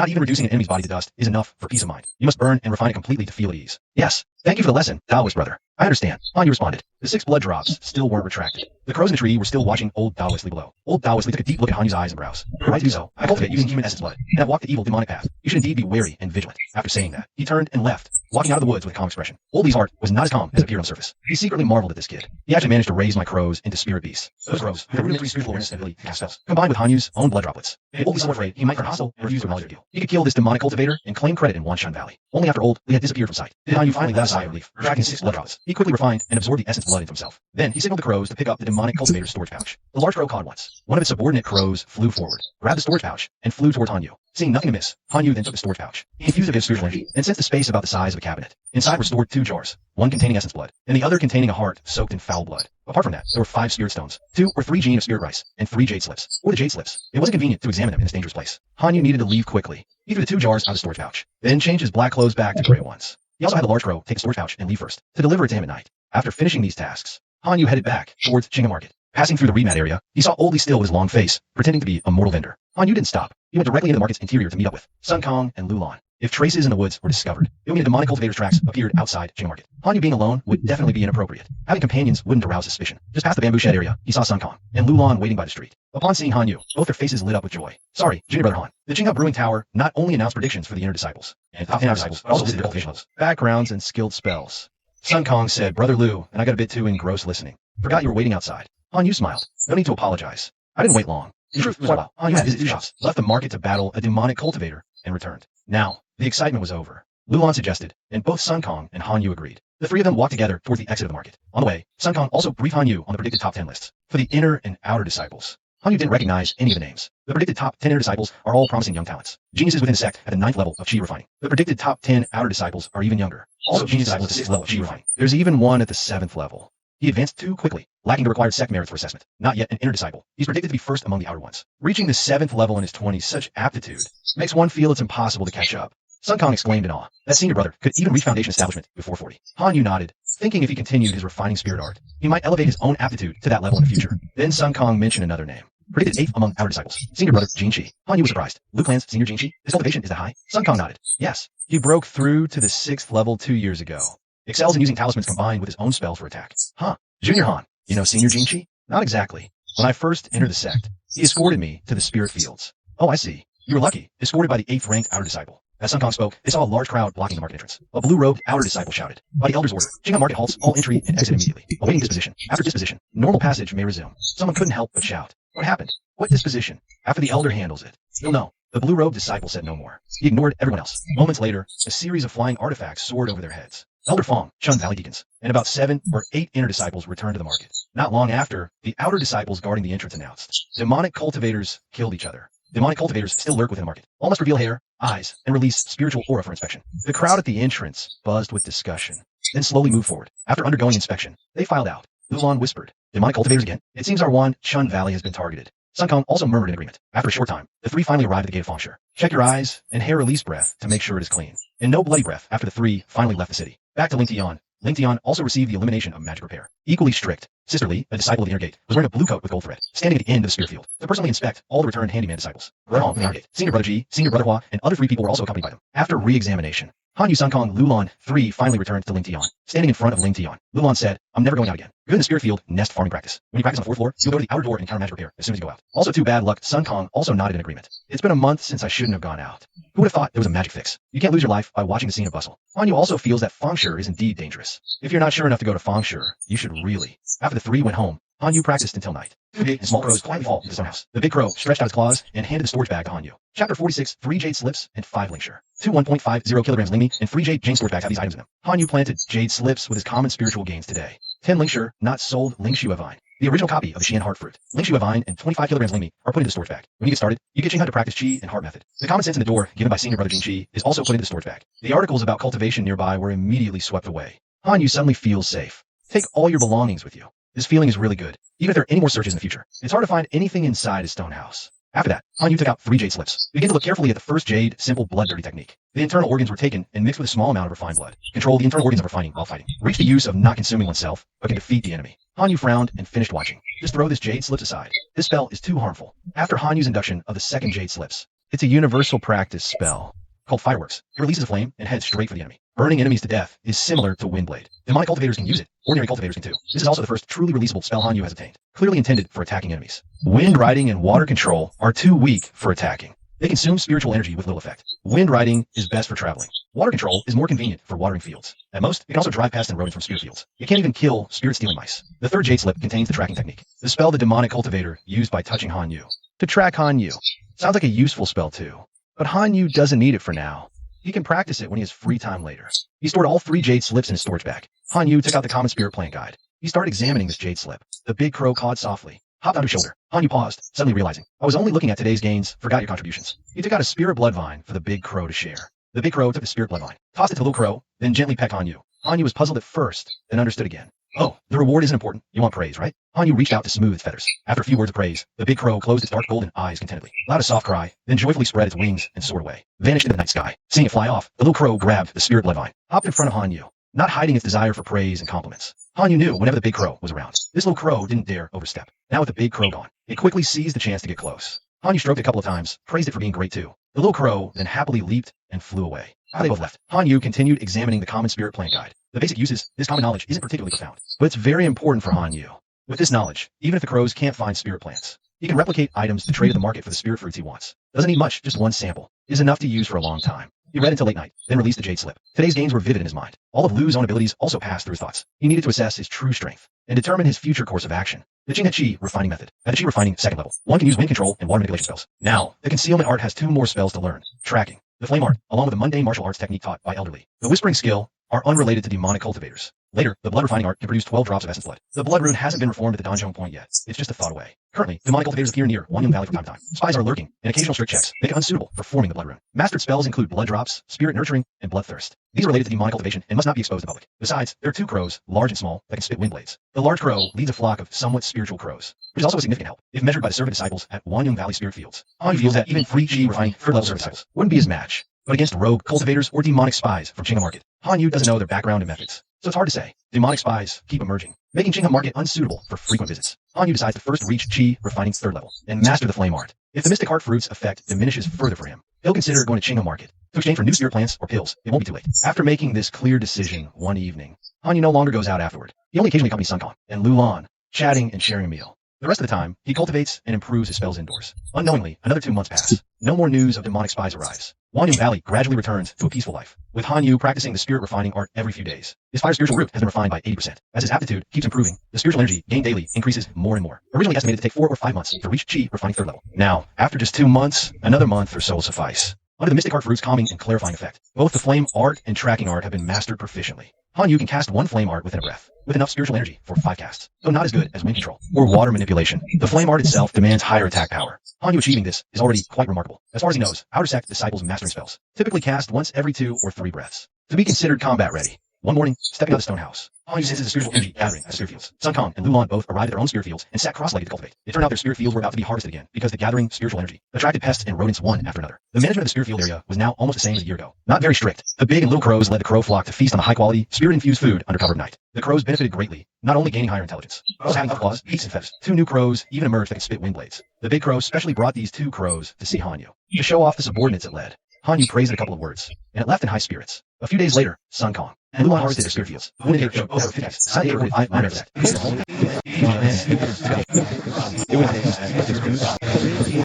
even reducing an enemy's body to dust is enough for peace of mind. You must burn and refine it completely to feel at ease. Yes, thank you for the lesson, Taoist brother. I understand. Han Yu responded. The 6 blood drops still weren't retracted. The crows in the tree were still watching Old Taoistly below. Old Taoistly took a deep look at Han Yu's eyes and brows. You're right to do so. I cultivate using human essence blood, and have walked the evil demonic path. You should indeed be wary and vigilant. After saying that, he turned and left, walking out of the woods with a calm expression. Old Lee's heart was not as calm as it appeared on the surface. He secretly marveled at this kid. He actually managed to raise my crows into spirit beasts. Those crows, with a rudimentary spiritual awareness and ability to cast spells, combined with Han Yu's own blood droplets. Old Lee's so afraid he might turn hostile and refuse to acknowledge the deal. He could kill this demonic cultivator and claim credit in Wanshan Valley. Only after Old Lee had disappeared from sight did Han Yu finally let a sigh of relief, retracting 6 blood drops. He quickly refined and absorbed the essence blood into himself. Then he signaled the crows to pick up the demonic cultivator's storage pouch. The large crow cawed once. One of its subordinate crows flew forward, grabbed the storage pouch, and flew toward Han Yu. Seeing nothing amiss, Han Yu then took the storage pouch. He infused it with spiritual energy and sensed a space about the size of a cabinet. Inside were stored 2 jars, one containing essence blood, and the other containing a heart soaked in foul blood. Apart from that, there were 5 spirit stones, 2 or 3 gene of spirit rice, and 3 jade slips. Or the jade slips. It wasn't convenient to examine them in this dangerous place. Han Yu needed to leave quickly. He threw the 2 jars out of the storage pouch, then changed his black clothes back to gray ones. He also had the large crow take the storage pouch and leave first, to deliver it to him at night. After finishing these tasks, Han Yu headed back towards Chinga Market. Passing through the remat area, he saw Old Lee still with his long face, pretending to be a mortal vendor. Han Yu didn't stop. He went directly into the market's interior to meet up with Sun Kong and Lulan. If traces in the woods were discovered, it would mean a demonic cultivator's tracks appeared outside Jing Market. Han Yu being alone would definitely be inappropriate. Having companions wouldn't arouse suspicion. Just past the bamboo shed area, he saw Sun Kong and Lulan waiting by the street. Upon seeing Han Yu, both their faces lit up with joy. Sorry, Junior Brother Han. The Jinghe Brewing Tower not only announced predictions for the inner disciples and top 10 outer disciples, but also listed their cultivation levels, backgrounds, and skilled spells. Sun Kong said, Brother Lu, and I got a bit too engrossed listening. Forgot you were waiting outside. Han Yu smiled. No need to apologize. I didn't wait long. In truth, it was a while. Han Yu had visited two shops, left the market to battle a demonic cultivator, and returned. Now, the excitement was over. Lulan suggested, and both Sun Kong and Han Yu agreed. The three of them walked together towards the exit of the market. On the way, Sun Kong also briefed Han Yu on the predicted top 10 lists for the inner and outer disciples. Han Yu didn't recognize any of the names. The predicted top 10 inner disciples are all promising young talents. Geniuses within the sect at the 9th level of Qi refining. The predicted top 10 outer disciples are even younger. Also genius disciples at the 6th level of Qi refining. There's even one at the 7th level. He advanced too quickly, lacking the required sect merits for assessment. Not yet an inner disciple. He's predicted to be first among the outer ones. Reaching the 7th level in his 20s, such aptitude, makes one feel it's impossible to catch up. Sun Kong exclaimed in awe. That senior brother could even reach foundation establishment before 40. Han Yu nodded, thinking if he continued his refining spirit art, he might elevate his own aptitude to that level in the future. Then Sun Kong mentioned another name. Predicted 8th among outer disciples. Senior brother, Jin Qi. Han Yu was surprised. Lu Clan's senior Jin Qi? His cultivation is that high? Sun Kong nodded. Yes. He broke through to the 6th level 2 years ago. Excels in using talismans combined with his own spells for attack. Huh. Junior Han. You know senior Jin Qi? Not exactly. When I first entered the sect, he escorted me to the spirit fields. Oh, I see. You were lucky. Escorted by the 8th ranked outer disciple. As Sun Kong spoke, they saw a large crowd blocking the market entrance. A blue-robed outer disciple shouted, by the elder's order, Jinghe Market halts all entry and exit immediately. Awaiting disposition. After disposition, normal passage may resume. Someone couldn't help but shout. What happened? What disposition? After the elder handles it. You'll know. The blue-robed disciple said no more. He ignored everyone else. Moments later, a series of flying artifacts soared over their heads. Elder Fong, Chun Valley Deacons, and about 7 or 8 inner disciples returned to the market. Not long after, the outer disciples guarding the entrance announced, demonic cultivators killed each other. Demonic cultivators still lurk within the market. All must reveal hair, eyes, and release spiritual aura for inspection. The crowd at the entrance buzzed with discussion, then slowly moved forward. After undergoing inspection, they filed out. Lulan whispered, demonic cultivators again? It seems our wand, Chun Valley, has been targeted. Sun Kong also murmured in agreement. After a short time, the three finally arrived at the gate of Fengshi. Check your eyes and hair release breath to make sure it is clean. And no bloody breath after the three finally left the city. Back to Ling Tian. Ling Tian also received the elimination of magic repair. Equally strict, Sister Li, a disciple of the inner gate, was wearing a blue coat with gold thread, standing at the end of the spirit field to personally inspect all the returned handyman disciples. Rehong, the inner gate, Senior Brother Ji, Senior Brother Hua, and other 3 people were also accompanied by them. After re-examination, Han Yu, Sun Kong, Lulan, 3 finally returned to Ling Tian. Standing in front of Ling Tian, Lulan said, I'm never going out again. Good in the spirit field, nest farming practice. When you practice on the 4th floor, you'll go to the outer door and encounter magic repair as soon as you go out. Also too bad luck, Sun Kong also nodded in agreement. It's been a month since I shouldn't have gone out. Who would have thought there was a magic fix? You can't lose your life by watching the scene of bustle. Han Yu also feels that Fengshi is indeed dangerous. If you're not sure enough to go to Fengshi, you should really. After the 3 went home, Han Yu practiced until night. 2 big and small crows quietly fall into the stone house. The big crow stretched out its claws and handed the storage bag to Han Yu. Chapter 46, 3 jade slips and 5 lingshire. 2 1.50 kilograms lingmi and 3 jade storage bags have these items in them. Han Yu planted jade slips with his common spiritual gains today. 10 lingshire, not sold lingshu vine. The original copy of the Xian heart fruit. Lingshu vine and 25 kilograms lingmi are put into the storage bag. When you get started, you get Jinghe to practice Qi and heart method. The common sense in the door given by Senior Brother Jin Qi is also put into the storage bag. The articles about cultivation nearby were immediately swept away. Han Yu suddenly feels safe. Take all your belongings with you. This feeling is really good, even if there are any more searches in the future. It's hard to find anything inside his stone house. After that, Han Yu took out 3 jade slips. Begin to look carefully at the first jade, simple blood dirty technique. The internal organs were taken and mixed with a small amount of refined blood. Control the internal organs of refining while fighting. Reach the use of not consuming oneself, but can defeat the enemy. Han Yu frowned and finished watching. Just throw this jade slips aside. This spell is too harmful. After Han Yu's induction of the 2nd jade slips, it's a universal practice spell called Fireworks. It releases a flame and heads straight for the enemy. Burning enemies to death is similar to Windblade. Demonic cultivators can use it. Ordinary cultivators can too. This is also the first truly releasable spell Han Yu has obtained, clearly intended for attacking enemies. Wind riding and water control are too weak for attacking. They consume spiritual energy with little effect. Wind riding is best for traveling. Water control is more convenient for watering fields. At most, it can also drive past and rodents from spirit fields. It can't even kill spirit-stealing mice. The 3rd jade slip contains the tracking technique. The spell the demonic cultivator used by touching Han Yu. To track Han Yu. Sounds like a useful spell too. But Han Yu doesn't need it for now. He can practice it when he has free time later. He stored all 3 jade slips in his storage bag. Han Yu took out the common spirit plant guide. He started examining this jade slip. The big crow cawed softly, hopped on his shoulder. Han Yu paused, suddenly realizing, I was only looking at today's gains, forgot your contributions. He took out a spirit blood vine for the big crow to share. The big crow took the spirit blood vine, tossed it to the little crow, then gently pecked Han Yu. Han Yu was puzzled at first, then understood again. Oh, the reward isn't important. You want praise, right? Han Yu reached out to smooth its feathers. After a few words of praise, the big crow closed its dark golden eyes contentedly, allowed a soft cry, then joyfully spread its wings and soared away, vanished into the night sky. Seeing it fly off, the little crow grabbed the spirit blood vine, hopped in front of Han Yu, not hiding its desire for praise and compliments. Han Yu knew whenever the big crow was around, this little crow didn't dare overstep. Now with the big crow gone, it quickly seized the chance to get close. Han Yu stroked it a couple of times, praised it for being great too. The little crow then happily leaped and flew away. After they both left, Han Yu continued examining the common spirit plant guide. The basic uses, this common knowledge isn't particularly profound, but it's very important for Han Yu. With this knowledge, even if the crows can't find spirit plants, he can replicate items to trade at the market for the spirit fruits he wants. Doesn't need much, just one sample. It is enough to use for a long time. He read until late night, then released the jade slip. Today's gains were vivid in his mind. All of Lu's own abilities also passed through his thoughts. He needed to assess his true strength and determine his future course of action. The Qing Chi refining method. At the Chi refining second level, one can use wind control and water manipulation spells. Now, the concealment art has 2 more spells to learn. Tracking. The flame art, along with a mundane martial arts technique taught by elderly. The whispering skill are unrelated to demonic cultivators. Later, the blood refining art can produce 12 drops of essence blood. The blood rune hasn't been reformed at the Donjon point yet. It's just a thought away. Currently, demonic cultivators appear near Wanyang Valley from time to time. Spies are lurking, and occasional strict checks make it unsuitable for forming the blood rune. Mastered spells include blood drops, spirit nurturing, and bloodthirst. These are related to demonic cultivation and must not be exposed to the public. Besides, there are 2 crows, large and small, that can spit wind blades. The large crow leads a flock of somewhat spiritual crows, which is also a significant help if measured by the servant disciples at Wanyang Valley Spirit Fields. Han feels that even free Chi refining third level servant disciples wouldn't be his match, but against rogue cultivators or demonic spies from Qinghe Market, Han Yu doesn't know their background and methods, so it's hard to say. Demonic spies keep emerging, making Qinghe Market unsuitable for frequent visits. Han Yu decides to first reach Qi refining third level and master the flame art. If the mystic heart fruit's effect diminishes further for him, he'll consider going to Qinghe Market to exchange for new spirit plants or pills. It won't be too late. After making this clear decision one evening, Han Yu no longer goes out afterward. He only occasionally accompanies Sun Kong and Lu Lan, chatting and sharing a meal. The rest of the time, he cultivates and improves his spells indoors. Unknowingly, another 2 months pass. No more news of demonic spies arrives. Wanyang Valley gradually returns to a peaceful life, with Han Yu practicing the spirit refining art every few days. His fire spiritual root has been refined by 80%. As his aptitude keeps improving, the spiritual energy gained daily increases more and more. Originally estimated to take 4 or 5 months to reach Qi refining third level. Now, after just 2 months, another month or so will suffice. Under the mystic heart fruit's calming and clarifying effect, both the flame art and tracking art have been mastered proficiently. Han Yu can cast 1 flame art within a breath, with enough spiritual energy for 5 casts, though not as good as wind control or water manipulation. The flame art itself demands higher attack power. Han Yu achieving this is already quite remarkable. As far as he knows, Outer Sect disciples mastering spells typically cast once every 2 or 3 breaths to be considered combat ready. One morning, stepping out of the stone house, Han Yu senses a spiritual energy gathering at the spirit fields. Sun Kong and Lu Lan both arrived at their own spirit fields and sat cross-legged to cultivate. It turned out their spirit fields were about to be harvested again because the gathering spiritual energy attracted pests and rodents one after another. The management of the spirit field area was now almost the same as a year ago. Not very strict. The big and little crows led the crow flock to feast on the high-quality, spirit-infused food under cover of night. The crows benefited greatly, not only gaining higher intelligence, but also having claws, beaks, and feathers. 2 new crows even emerged that could spit wind blades. The big crow specially brought these 2 crows to see Han Yu. To show off the subordinates it led, Han Yu praised it a couple of words, and it left in high spirits. A few days later, Sun Kong and Lu Lan harvested their spirit fields. Over 50. Sun recorded 5 minor effects.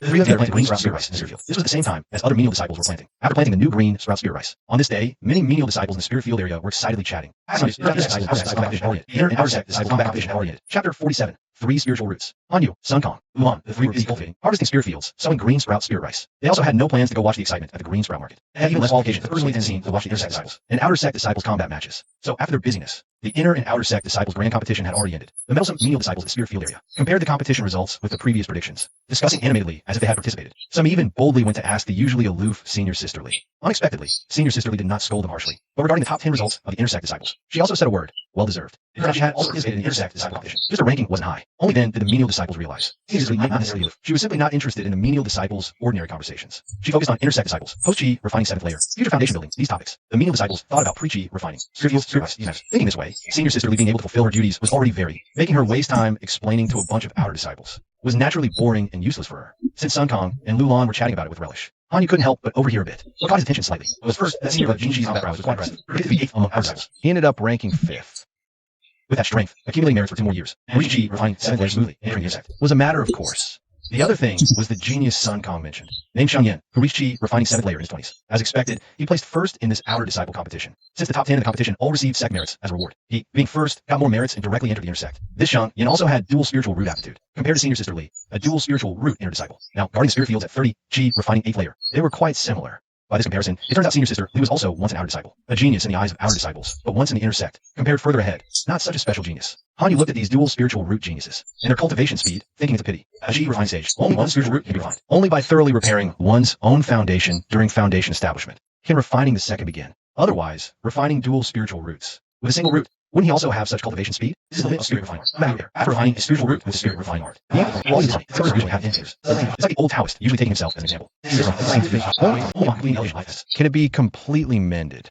Three of them planted green sprout spirit rice in the spirit field. This was the same time as other menial disciples were planting. After planting the new green sprout spirit rice, on this day, many menial disciples in the spirit field area were excitedly chatting. Chapter 47. 3 spiritual roots. Han Yu, Sun Kong, Lu Lan, the 3 were busy cultivating, harvesting spirit fields, sowing green sprout spirit rice. They also had no plans to go watch the excitement at the green sprout market. They had even less qualifications to personally attend scene to watch the inner sect disciples and outer sect disciples combat matches. So after their busyness, the inner and outer sect disciples grand competition had already ended. The meddlesome menial disciples at the spirit field area compared the competition results with the previous predictions, discussing animatedly as if they had participated. Some even boldly went to ask the usually aloof senior sisterly. Unexpectedly, senior sisterly did not scold them harshly, but regarding the top 10 results of the inner sect disciples, she also said a word, well deserved. It turned out she had also participated in the inner sect disciple competition. Just her ranking wasn't high. Only then did the menial disciples realize. Senior sisterly might not necessarily aloof. She was simply not interested in the menial disciples' ordinary conversations. She focused on inner sect disciples, post-Chi refining 7th layer, future foundation building, these topics. The menial disciples thought about pre-Chi refining, spirit fields, thinking this way, senior sisterly being able to fulfill her duties was already varied. Making her waste time explaining to a bunch of outer disciples was naturally boring and useless for her, since Sun Kong and Lu Lan were chatting about it with relish. Han Yu couldn't help but overhear a bit. What caught his attention slightly was first that senior Jin Chi's combat prowess was quite impressive, predicted to be 8th among outer disciples. He ended up ranking 5th. With that strength, accumulating merits for 2 more years, and Chi refining 7th layer smoothly, entering the sect, was a matter of course. The other thing was the genius Sun Kong mentioned, named Xiang Yan, who reached Qi refining 7th layer in his 20s. As expected, he placed first in this outer disciple competition. Since the top 10 of the competition all received sect merits as a reward, he, being first, got more merits and directly entered the inner sect. This Xiang Yan also had dual spiritual root aptitude, compared to senior sister Li, a dual spiritual root inner disciple. Now, guarding the spirit fields at 30, Qi refining 8th layer, they were quite similar. By this comparison, it turns out senior sister Li was also once an outer disciple, a genius in the eyes of outer disciples, but once in the inner sect. Compared further ahead, not such a special genius. Han Yu looked at these dual spiritual root geniuses and their cultivation speed, thinking it's a pity. A Qi refined sage, only one spiritual root can be refined. Only by thoroughly repairing one's own foundation during foundation establishment can refining the second begin. Otherwise, refining dual spiritual roots with a single root, wouldn't he also have such cultivation speed? This is the limit of spirit refining art. After refining a spiritual root with spirit refining art, the quality design usually have indicators. It's like the old Taoist usually taking himself as an example. Can it be completely mended?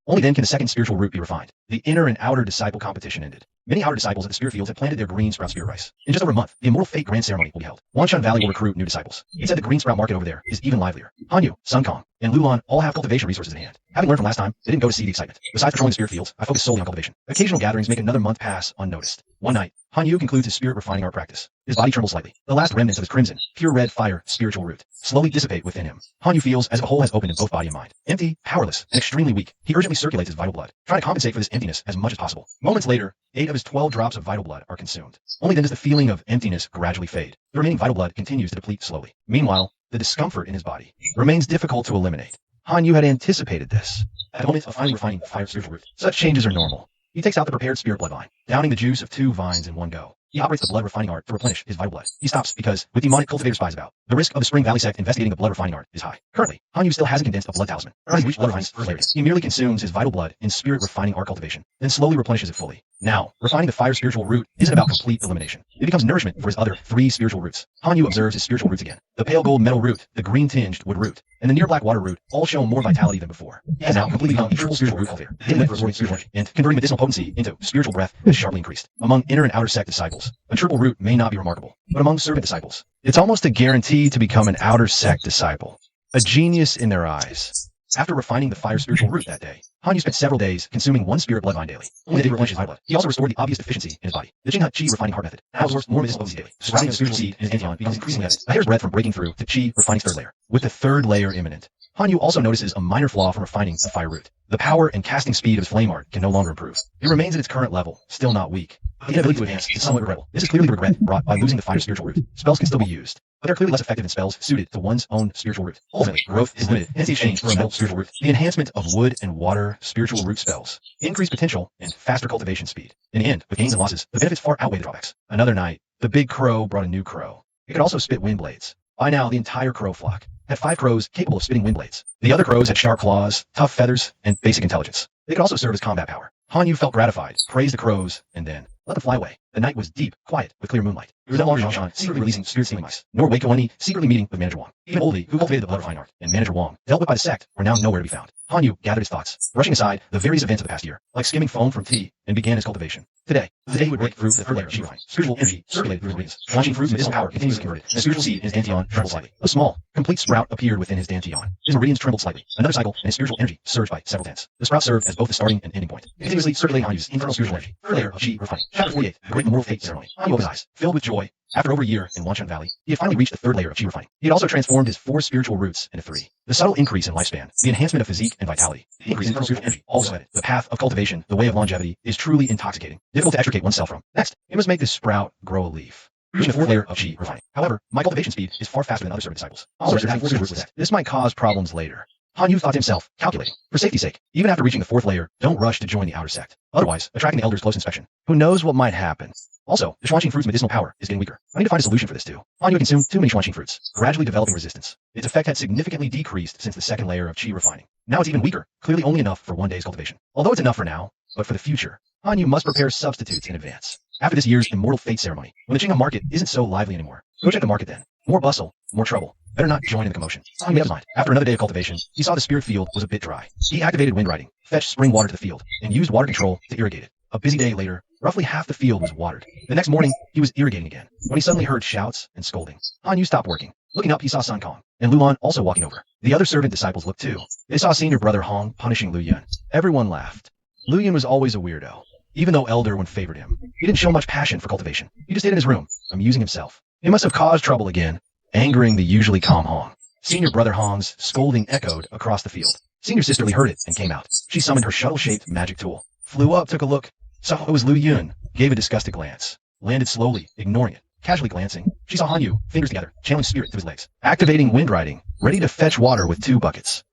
Only then can the second spiritual root be refined. The inner and outer disciple competition ended. Many outer disciples at the spirit fields have planted their green sprout spirit rice. In just over a month, the Immortal Fate Grand Ceremony will be held. Wanshan Valley will recruit new disciples. It said the green sprout market over there is even livelier. Hanyu, Sun Kong, and Lulan all have cultivation resources in hand. Having learned from last time, they didn't go to see the excitement. Besides patrolling the spirit fields, I focus solely on cultivation. Occasional gatherings make another month pass unnoticed. One night, Hanyu concludes his spirit refining art practice. His body trembles slightly. The last remnants of his crimson, pure red fire spiritual root slowly dissipate within him. Hanyu feels as if a hole has opened in both body and mind. Empty, powerless, and extremely weak, he urgently circulates his vital blood, trying to compensate for this emptiness as much as possible. Moments later, 8 of his 12 drops of vital blood are consumed. Only then does the feeling of emptiness gradually fade. The remaining vital blood continues to deplete slowly. Meanwhile, the discomfort in his body remains difficult to eliminate. Hanyu had anticipated this. At the moment of finally refining the fire spiritual root, such changes are normal. He takes out the prepared spirit blood vine, downing the juice of 2 vines in one go. He operates the blood refining art to replenish his vital blood. He stops because, with demonic cultivator spies about, the risk of the Spring Valley Sect investigating the blood refining art is high. Currently, Hanyu still hasn't condensed a blood talisman, or has reached blood refining first layer. He merely consumes his vital blood in spirit refining art cultivation, then slowly replenishes it fully. Now, refining the fire spiritual root isn't about complete elimination. It becomes nourishment for his other 3 spiritual roots. Hanyu observes his spiritual roots again. The pale gold metal root, the green tinged wood root, and the near black water root all show more vitality than before. He has now completely become a triple spiritual root cultivator, the intimate for absorbing spiritual energy, and converting medicinal potency into spiritual breath has sharply increased. Among inner and outer sect disciples, a triple root may not be remarkable, but among servant disciples, it's almost a guarantee to become an outer sect disciple, a genius in their eyes. After refining the fire spiritual root that day, Hanyu spent several days consuming 1 spirit blood vine daily. Only did he replenish his vital blood. He also restored the obvious deficiency in his body. The Jingha Qi refining heart method now absorbs more medicinal potency daily. The sprouting of the spiritual seed in his Antion becomes increasingly evident. A hair's breadth from breaking through to Qi refining 3rd layer. With the 3rd layer imminent, Hanyu also notices a minor flaw from refining the fire root. The power and casting speed of his flame art can no longer improve. It remains at its current level, still not weak. The inability to advance is somewhat regrettable. This is clearly the regret brought by losing the fire spiritual root. Spells can still be used, but they're clearly less effective than spells suited to one's own spiritual root. Ultimately, growth is limited, hence the exchange for a metal spiritual root. The enhancement of wood and water spiritual root spells, increased potential, and faster cultivation speed. In the end, with gains and losses, the benefits far outweigh the drawbacks. Another night, the big crow brought a new crow. It could also spit wind blades. By now, the entire crow flock had 5 crows capable of spitting wind blades. The other crows had sharp claws, tough feathers, and basic intelligence. They could also serve as combat power. Hanyu felt gratified, praised the crows, and then let them fly away. The night was deep, quiet, with clear moonlight. It was no longer Zhangshan secretly releasing spirit stealing mice, nor Wei Kawani secretly meeting with Manager Wang. Even Oldie, who cultivated the blood refining art, and Manager Wang, dealt with by the sect, were now nowhere to be found. Hanyu gathered his thoughts, brushing aside the various events of the past year, like skimming foam from tea, and began his cultivation. Today, the day he would break through the 3rd layer of Qi refining. Spiritual energy circulated through his rings. Launching fruits, medicinal power continues to convert it. The spiritual seed in his Dantian trembled slightly. A small, complete sprout appeared within his Dantian. His meridians trembled slightly. Another cycle, and his spiritual energy surged by several tenths. The sprout served as both the starting and ending point, continuously circulating Hanyu's internal spiritual energy. 3rd layer of Qi refining. Chapter 48, the Great Immortal Fate Ceremony. Hanyu opened his eyes, filled with joy. After over a year in Wanshan Valley, he had finally reached the 3rd layer of Qi refining. He had also transformed his 4 spiritual roots into 3. The subtle increase in lifespan, the enhancement of physique and vitality, the increase in internal spiritual energy, all sweated. The path of cultivation, the way of longevity, is truly intoxicating, difficult to extricate oneself from. Next, he must make this sprout grow a leaf, reaching the 4th layer of Qi refining. However, my cultivation speed is far faster than other servant disciples. Also, having 4 spiritual roots. This might cause problems later. Hanyu thought to himself, calculating. For safety's sake, even after reaching the 4th layer, don't rush to join the outer sect. Otherwise, attracting the elders' close inspection. Who knows what might happen? Also, the Xuanqing fruit's medicinal power is getting weaker. I need to find a solution for this too. Hanyu had consumed too many Xuanqing fruits, gradually developing resistance. Its effect had significantly decreased since the 2nd layer of Qi refining. Now it's even weaker, clearly only enough for one day's cultivation. Although it's enough for now, but for the future, Hanyu must prepare substitutes in advance. After this year's Immortal Fate Ceremony, when the Qinghe market isn't so lively anymore, go check the market then. More bustle, more trouble. Better not join in the commotion. Hanyu made up his mind. After another day of cultivation, he saw the spirit field was a bit dry. He activated wind riding, fetched spring water to the field, and used water control to irrigate it. A busy day later, roughly half the field was watered. The next morning, he was irrigating again, when he suddenly heard shouts and scolding. Hanyu stopped working. Looking up, he saw Sun Kong and Lulan also walking over. The other servant disciples looked too. They saw senior brother Hong punishing Lu Yun. Everyone laughed. Lu Yun was always a weirdo. Even though Elder One favored him, he didn't show much passion for cultivation. He just stayed in his room, amusing himself. He must have caused trouble again, angering the usually calm Hong. Senior brother Hong's scolding echoed across the field. Senior sisterly heard it and came out. She summoned her shuttle-shaped magic tool, flew up, took a look, saw it was Lu Yun, gave a disgusted glance, landed slowly, ignoring it. Casually glancing, she saw Hanyu, fingers together, channeling spirit through his legs, activating wind riding, ready to fetch water with 2 buckets.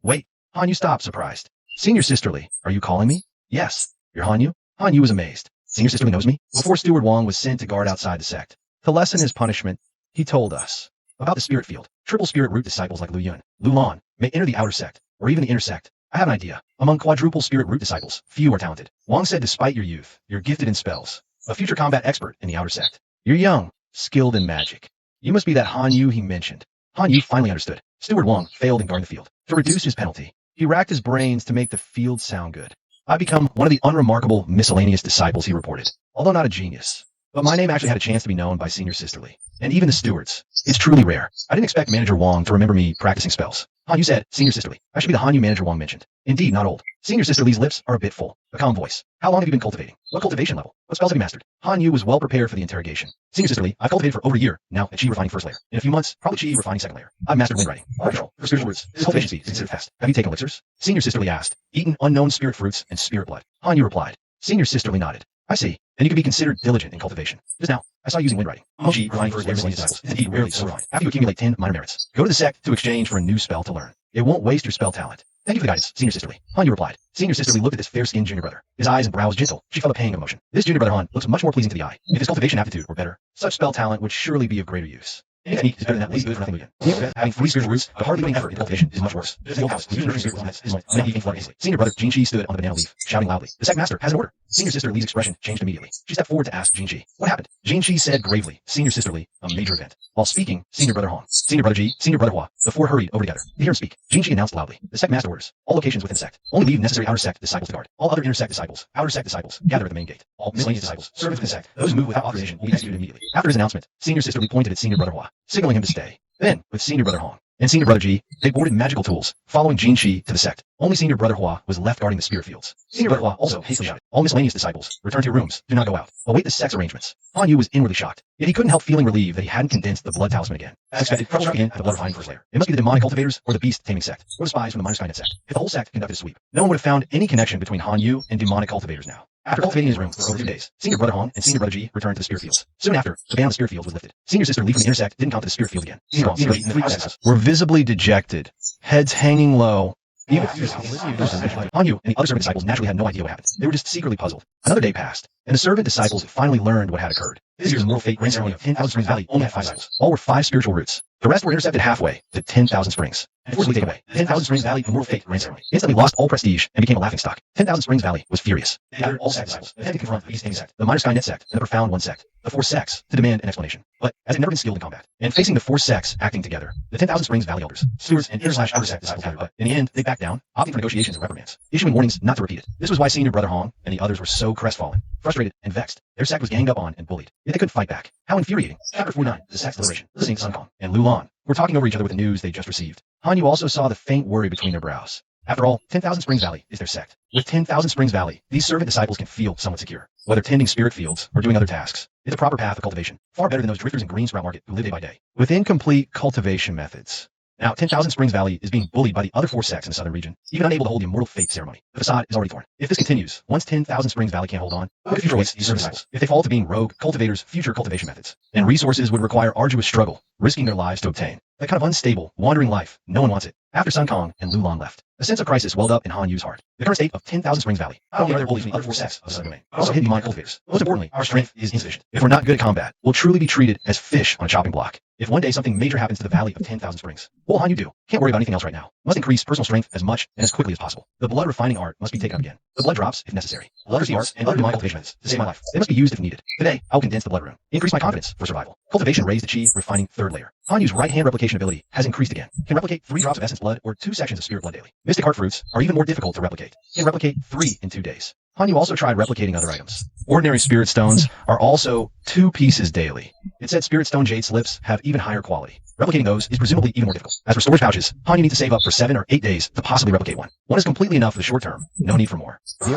Wait, Hanyu stopped, surprised. Senior sisterly, are you calling me? Yes. You're Hanyu? Hanyu was amazed. Senior sisterly knows me? Before Steward Wang was sent to guard outside the sect. To lessen his punishment, he told us about the spirit field. Triple spirit root disciples like Lu Yun, Lu Lan, may enter the outer sect, or even the inner sect. I have an idea. Among quadruple spirit root disciples, few are talented. Wang said despite your youth, you're gifted in spells. A future combat expert in the outer sect. You're young, skilled in magic. You must be that Hanyu he mentioned. Hanyu finally understood. Steward Wang failed in guarding the field. To reduce his penalty, He racked his brains to make the field sound good. I've become one of the unremarkable miscellaneous disciples, he reported, although not a genius. But my name actually had a chance to be known by Senior Sisterly, and even the stewards. It's truly rare. I didn't expect Manager Wong to remember me practicing spells. Hanyu said, Senior Sisterly. I should be the Hanyu Manager Wong mentioned. Indeed, not old. Senior Sisterly's lips are a bit full. A calm voice. How long have you been cultivating? What cultivation level? What spells have you mastered? Hanyu was well prepared for the interrogation. Senior Sisterly, I've cultivated for over a year now at Chi refining first layer. In a few months, probably Chi refining second layer. I've mastered wind writing. Control. For spiritual roots. This cultivation speed is considered fast. Have you taken elixirs? Senior Sisterly asked. Eaten unknown spirit fruits and spirit blood. Hanyu replied. Senior Sisterly nodded. I see. Then you can be considered diligent in cultivation. Just now, I saw you using wind writing. Chi refining first layer miscellaneous disciples. It's indeed rarely so refined. After you accumulate 10 minor merits, go to the sect to exchange for a new spell to learn. It won't waste your spell talent. Thank you for the guidance, Senior Sisterly. Hanyu replied. Senior Sisterly looked at his fair-skinned junior brother. His eyes and brows gentle. She felt a pang of emotion. This junior brother Han looks much more pleasing to the eye. If his cultivation aptitude were better, such spell talent would surely be of greater use. Any technique is better than that lazy good for nothing again. Having 3 spiritual roots, but hardly putting effort into cultivation is much worse. The old house, nurturing spiritual plants, is many eating flood easily. Senior brother Jin Chi stood on the banana leaf, shouting loudly. The sect master has an order. Senior Sister Lee's expression changed immediately. She stepped forward to ask Jin Chi, what happened? Jin Chi said gravely, Senior Sister Lee, a major event. While speaking, Senior Brother Han, Senior Brother Ji, Senior Brother Hua, the 4 hurried over together. To hear him speak, Jin Chi announced loudly, the sect master orders. All locations within sect. Only leave necessary outer sect disciples to guard. All other inner sect disciples, outer sect disciples, gather at the main gate. All miscellaneous disciples, servants within sect. Those who move without authorization will be executed immediately. After his announcement, Senior Sister Lee pointed at Senior Brother Hua, signaling him to stay. Then, with Senior Brother Han and Senior Brother Ji, they boarded magical tools, following Jin Chi to the sect. Only Senior Brother Hua was left guarding the spirit fields. Senior Brother Hua also hastily shouted, all miscellaneous disciples, return to your rooms, do not go out. Await the sect's arrangements. Hanyu was inwardly shocked, yet he couldn't help feeling relieved that he hadn't condensed the blood talisman again. As expected, trouble struck again at the blood refining first layer. It must be the demonic cultivators or the beast taming sect, or the spies from the minor Skynet sect. If the whole sect conducted a sweep, no one would have found any connection between Hanyu and demonic cultivators now. After cultivating his room for over 2 days, Senior Brother Han and Senior Brother Ji returned to the spirit fields. Soon after, the ban on the spirit fields was lifted. Senior Sister Lee from the intersect didn't come to the spirit field again. Senior Ji and the 3 sexes were visibly dejected, heads hanging low. Even Hanyu and the other servant disciples naturally had no idea what happened. They were just secretly puzzled. Another day passed, and the servant disciples finally learned what had occurred. This year's Moral Fate Grand Ceremony of 10,000 Springs Valley only had 5 disciples. All were 5 spiritual roots. The rest were intercepted halfway to 10,000 Springs. And forcibly taken away. 10,000 Springs Valley and Moral Fate Grand Ceremony instantly lost all prestige and became a laughingstock. 10,000 Springs Valley was furious. They gathered all sect disciples, attempting to confront the Beast Taming sect, the minor Skynet sect, and the profound one sect, the 4 sects, to demand an explanation. But as they'd never been skilled in combat, and facing the 4 sects acting together, the 10,000 Springs Valley elders, stewards, and inner/outer sect disciples gathered, but in the end, they backed down, opting for negotiations and reprimands, issuing warnings not to repeat it. This was why Senior Brother Hong and the others were so crestfallen, frustrated, and vexed. Their sect was ganged up on and bullied, yet they couldn't fight back. How infuriating. Chapter 49, The Sect's Liberation. Listening to Sun Kong and Lu Lan were talking over each other with the news they just received. Hanyu also saw the faint worry between their brows. After all, 10,000 Springs Valley is their sect. With 10,000 Springs Valley, these servant disciples can feel somewhat secure, whether tending spirit fields or doing other tasks. It's a proper path of cultivation, far better than those drifters in Green Sprout Market who live day by day, with incomplete cultivation methods. Now, 10,000 Springs Valley is being bullied by the other 4 sects in the southern region, even unable to hold the Immortal Fate ceremony. The facade is already torn. If this continues, once 10,000 Springs Valley can't hold on, what if future awaits these servant disciples? If they fall to being rogue cultivators, future cultivation methods and resources would require arduous struggle, risking their lives to obtain. That kind of unstable, wandering life, no one wants it. After Sun Kong and Lu Lan left, a sense of crisis welled up in Han Yu's heart. The current state of 10,000 Springs Valley, not only are there bullies from the other 4 sects of the Southern Domain, but also hidden demonic cultivators. Most importantly, our strength is insufficient. If we're not good at combat, we'll truly be treated as fish on a chopping block. If one day something major happens to the Valley of 10,000 Springs, what will Han Yu do? Can't worry about anything else right now. Must increase personal strength as much and as quickly as possible. The blood refining art must be taken up again. The blood drops if necessary. Blood is the art and other demonic cultivation methods to save my life. They must be used if needed. Today, I'll condense the blood rune. Increase my confidence for survival. Cultivation raised the chi refining 3rd layer. Han Yu's right hand replication ability has increased again. Can replicate 3 drops of essence blood or 2 sections of spirit blood daily. Mystic heart fruits are even more difficult to replicate. Can replicate 3 in 2 days. Han Yu also tried replicating other items. Ordinary spirit stones are also 2 pieces daily. It said spirit stone jade slips have even higher quality. Replicating those is presumably even more difficult. As for storage pouches, Han Yu needs to save up for 7 or 8 days to possibly replicate one. One is completely enough for the short term. No need for more. Han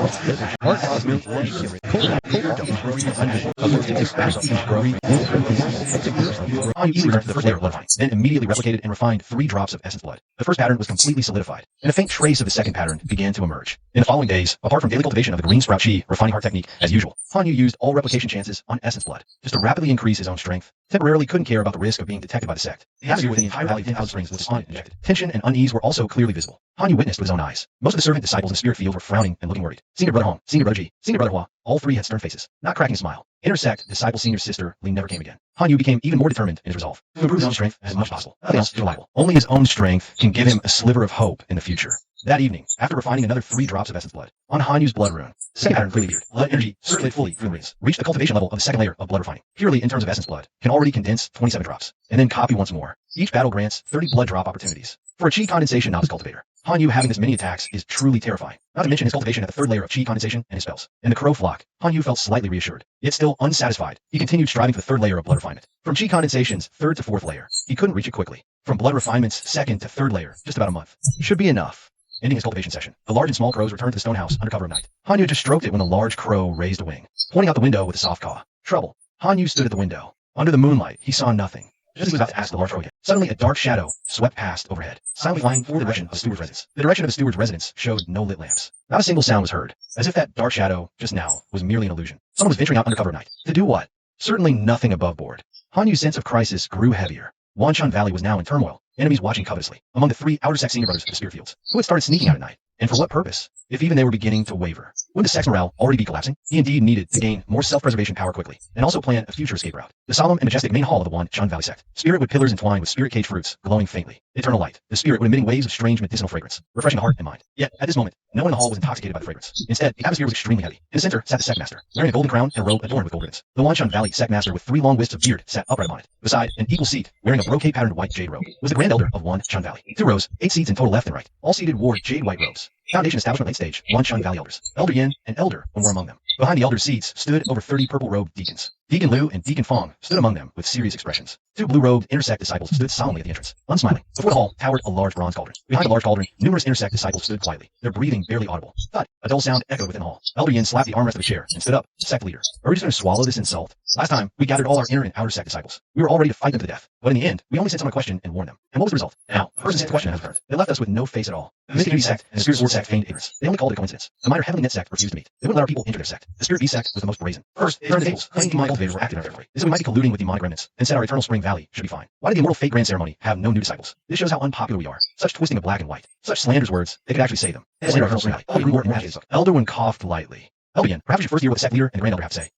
Yu easily returned to the first layer of blood refining, then immediately replicated and refined 3 drops of essence blood. The first pattern was completely solidified, and a faint trace of the second pattern began to emerge. In the following days, apart from daily cultivation of the green sprout chi refining heart technique as usual, Han Yu used all replication chances on essence blood, just to rapidly increase his own strength. Temporarily couldn't care about the risk of being detected by the sect. The atmosphere within the entire Valley of 10,000 Springs was despondent and dejected. Tension and unease were also clearly visible. Han Yu witnessed with his own eyes. Most of the servant disciples in the spirit field were frowning and looking worried. Senior Brother Hong, Senior Brother Ji, Senior Brother Hua, all 3 had stern faces, not cracking a smile. Intersect disciple Senior Sister Lee never came again. Han Yu became even more determined in his resolve to improve his own strength as much as possible. Nothing else is reliable. Only his own strength can give him a sliver of hope in the future. That evening, after refining another 3 drops of essence blood on Han Yu's blood rune, the second pattern clearly appeared. Blood energy circulated fully through the rings, reached the cultivation level of the second layer of blood refining. Purely in terms of essence blood, can already already condensed 27 drops, and then copy once more. Each battle grants 30 blood drop opportunities. For a chi condensation novice cultivator, Han Yu having this many attacks is truly terrifying. Not to mention his cultivation at the third layer of chi condensation and his spells. In the crow flock, Han Yu felt slightly reassured, yet still unsatisfied. He continued striving for the third layer of blood refinement. From chi condensation's third to fourth layer, he couldn't reach it quickly. From blood refinement's second to third layer, just about a month. Should be enough. Ending his cultivation session, the large and small crows returned to the stone house under cover of night. Han Yu just stroked it when the large crow raised a wing, pointing out the window with a soft caw. Trouble. Han Yu stood at the window. Under the moonlight, he saw nothing. Just as he was about to ask the large crow again, suddenly a dark shadow swept past overhead, silently flying for the direction of the steward's residence. The direction of the steward's residence showed no lit lamps. Not a single sound was heard, as if that dark shadow, just now, was merely an illusion. Someone was venturing out under cover of night. To do what? Certainly nothing above board. Han Yu's sense of crisis grew heavier. Wanshan Valley was now in turmoil, enemies watching covetously, among the 3 outer Sect senior brothers of the Spirit Fields, who had started sneaking out at night. And for what purpose? If even they were beginning to waver. Wouldn't the Sect's morale already be collapsing? He indeed needed to gain more self-preservation power quickly, and also plan a future escape route. The solemn and majestic main hall of the Wanshan Valley Sect. Spirit wood pillars entwined with spirit cage fruits, glowing faintly. Eternal light. The spirit would emitting waves of strange medicinal fragrance, refreshing the heart and mind. Yet, at this moment, no one in the hall was intoxicated by the fragrance. Instead, the atmosphere was extremely heavy. In the center sat the Sect Master, wearing a golden crown and a robe adorned with gold ribbons. The Wanshan Valley Sect Master with 3 long wisps of beard sat upright upon it. Beside an equal seat, wearing a brocade-patterned white jade robe, was the Grand Elder of Wanshan Valley. 2 rows, 8 seats in total left and right. All seated wore jade white robes. Foundation establishment late stage, Wanshan Valley Elders. Elder Yin and Elder were among them. Behind the elders' seats stood over 30 purple-robed deacons. Deacon Liu and Deacon Fong stood among them with serious expressions. 2 blue-robed intersect disciples stood solemnly at the entrance, unsmiling. Before the hall towered a large bronze cauldron. Behind the large cauldron, numerous intersect disciples stood quietly, their breathing barely audible. Thud! A dull sound echoed within the hall. Elder Yin slapped the armrest of a chair and stood up, Sect leader. Are we just going to swallow this insult? Last time, we gathered all our inner and outer Sect disciples. We were all ready to fight them to the death, but in the end, we only sent someone a question and warned them. And what was the result? Now, the person sent the question has returned. They left us with no face at all. The Mystic Unity Sect and the Spirit Sword Sect feigned ignorance. They only called it a coincidence. The minor Heavenly Net Sect refused to meet. They wouldn't let our people enter their sect. The Spirit B Sect was the most brazen. First, they turned the tables, claiming demonic cultivators were active in our territory. This is we might be colluding with demonic remnants, and said our Eternal Spring Valley should be fine. Why did the Immortal Fate Grand Ceremony have no new disciples? This shows how unpopular we are. Such twisting of black and white. Such slanderous words, they could actually say them. They slander our Eternal Spring Valley. All grew more and more agitated. Elderwin coughed lightly. Eldian, perhaps your first year with the Sect leader and the Grand Elder have to say.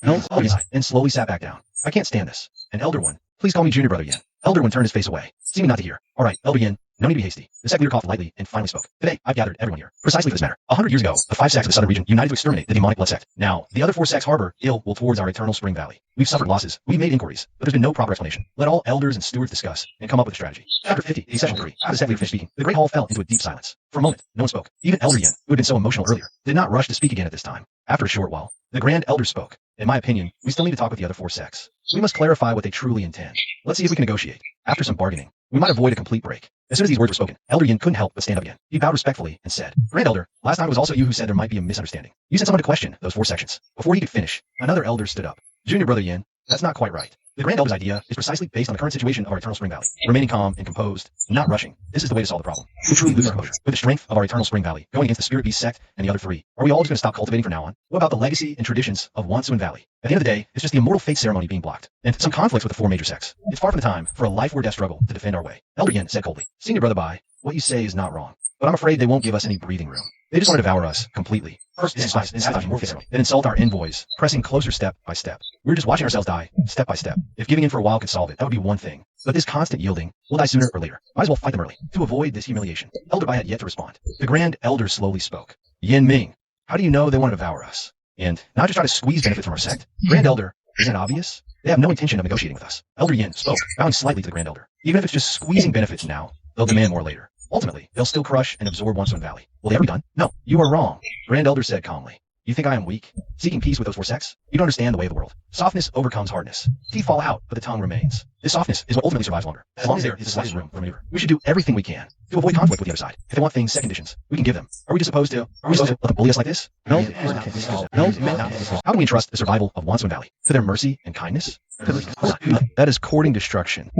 No, and slowly sat back down. I can't stand this. And Elder One, please call me Junior Brother Yin. Elder One turned his face away, seeming not to hear. All right, Elder Yin, no need to be hasty. The Sect leader coughed lightly and finally spoke. Today, I've gathered everyone here, precisely for this matter. 100 years ago, the 5 sects of the southern region united to exterminate the demonic blood sect. Now, the other 4 sects harbor ill will towards our Eternal Spring Valley. We've suffered losses, we've made inquiries, but there's been no proper explanation. Let all elders and stewards discuss and come up with a strategy. Chapter 50, the Session 3. After the Sect leader finished speaking, the great hall fell into a deep silence. For a moment, no one spoke. Even Elder Yin, who had been so emotional earlier, did not rush to speak again at this time. After a short while, the Grand Elder spoke. In my opinion, we still need to talk with the other 4 sects. We must clarify what they truly intend. Let's see if we can negotiate. After some bargaining, we might avoid a complete break. As soon as these words were spoken, Elder Yin couldn't help but stand up again. He bowed respectfully and said, Grand Elder, last time it was also you who said there might be a misunderstanding. You sent someone to question those 4 sections. Before he could finish, another elder stood up. Junior Brother Yin, that's not quite right. The Grand Elder's idea is precisely based on the current situation of our Eternal Spring Valley. Remaining calm and composed, not rushing. This is the way to solve the problem. We truly lose our composure. With the strength of our Eternal Spring Valley, going against the Spirit Beast Sect and the other 3, are we all just going to stop cultivating from now on? What about the legacy and traditions of Wansuin Valley? At the end of the day, it's just the Immortal Fate ceremony being blocked, and some conflicts with the 4 major sects. It's far from the time for a life or death struggle to defend our way. Elder Yin said coldly, Senior Brother Bai, what you say is not wrong, but I'm afraid they won't give us any breathing room. They just want to devour us completely. First, then insult our envoys, pressing closer step by step. We're just watching ourselves die, step by step. If giving in for a while could solve it, that would be one thing. But this constant yielding, we'll die sooner or later. Might as well fight them early, to avoid this humiliation. Elder Bai had yet to respond. The Grand Elder slowly spoke. Yin Ming, how do you know they want to devour us? And not just try to squeeze benefit from our sect. Grand Elder, isn't it obvious? They have no intention of negotiating with us. Elder Yin spoke, bowing slightly to the Grand Elder. Even if it's just squeezing benefits now, they'll demand more later. Ultimately, they'll still crush and absorb Wansuin Valley. Will they ever be done? No, you are wrong. Grand Elder said calmly. You think I am weak? Seeking peace with those 4 sects? You don't understand the way of the world. Softness overcomes hardness. Teeth fall out, but the tongue remains. This softness is what ultimately survives longer, as long as there is the slightest room for maneuver. We should do everything we can to avoid conflict with the other side. If they want things set conditions, we can give them. Are we just supposed to let them bully us like this? No. How do we entrust the survival of Wansuin Valley to their mercy and kindness? That is courting destruction.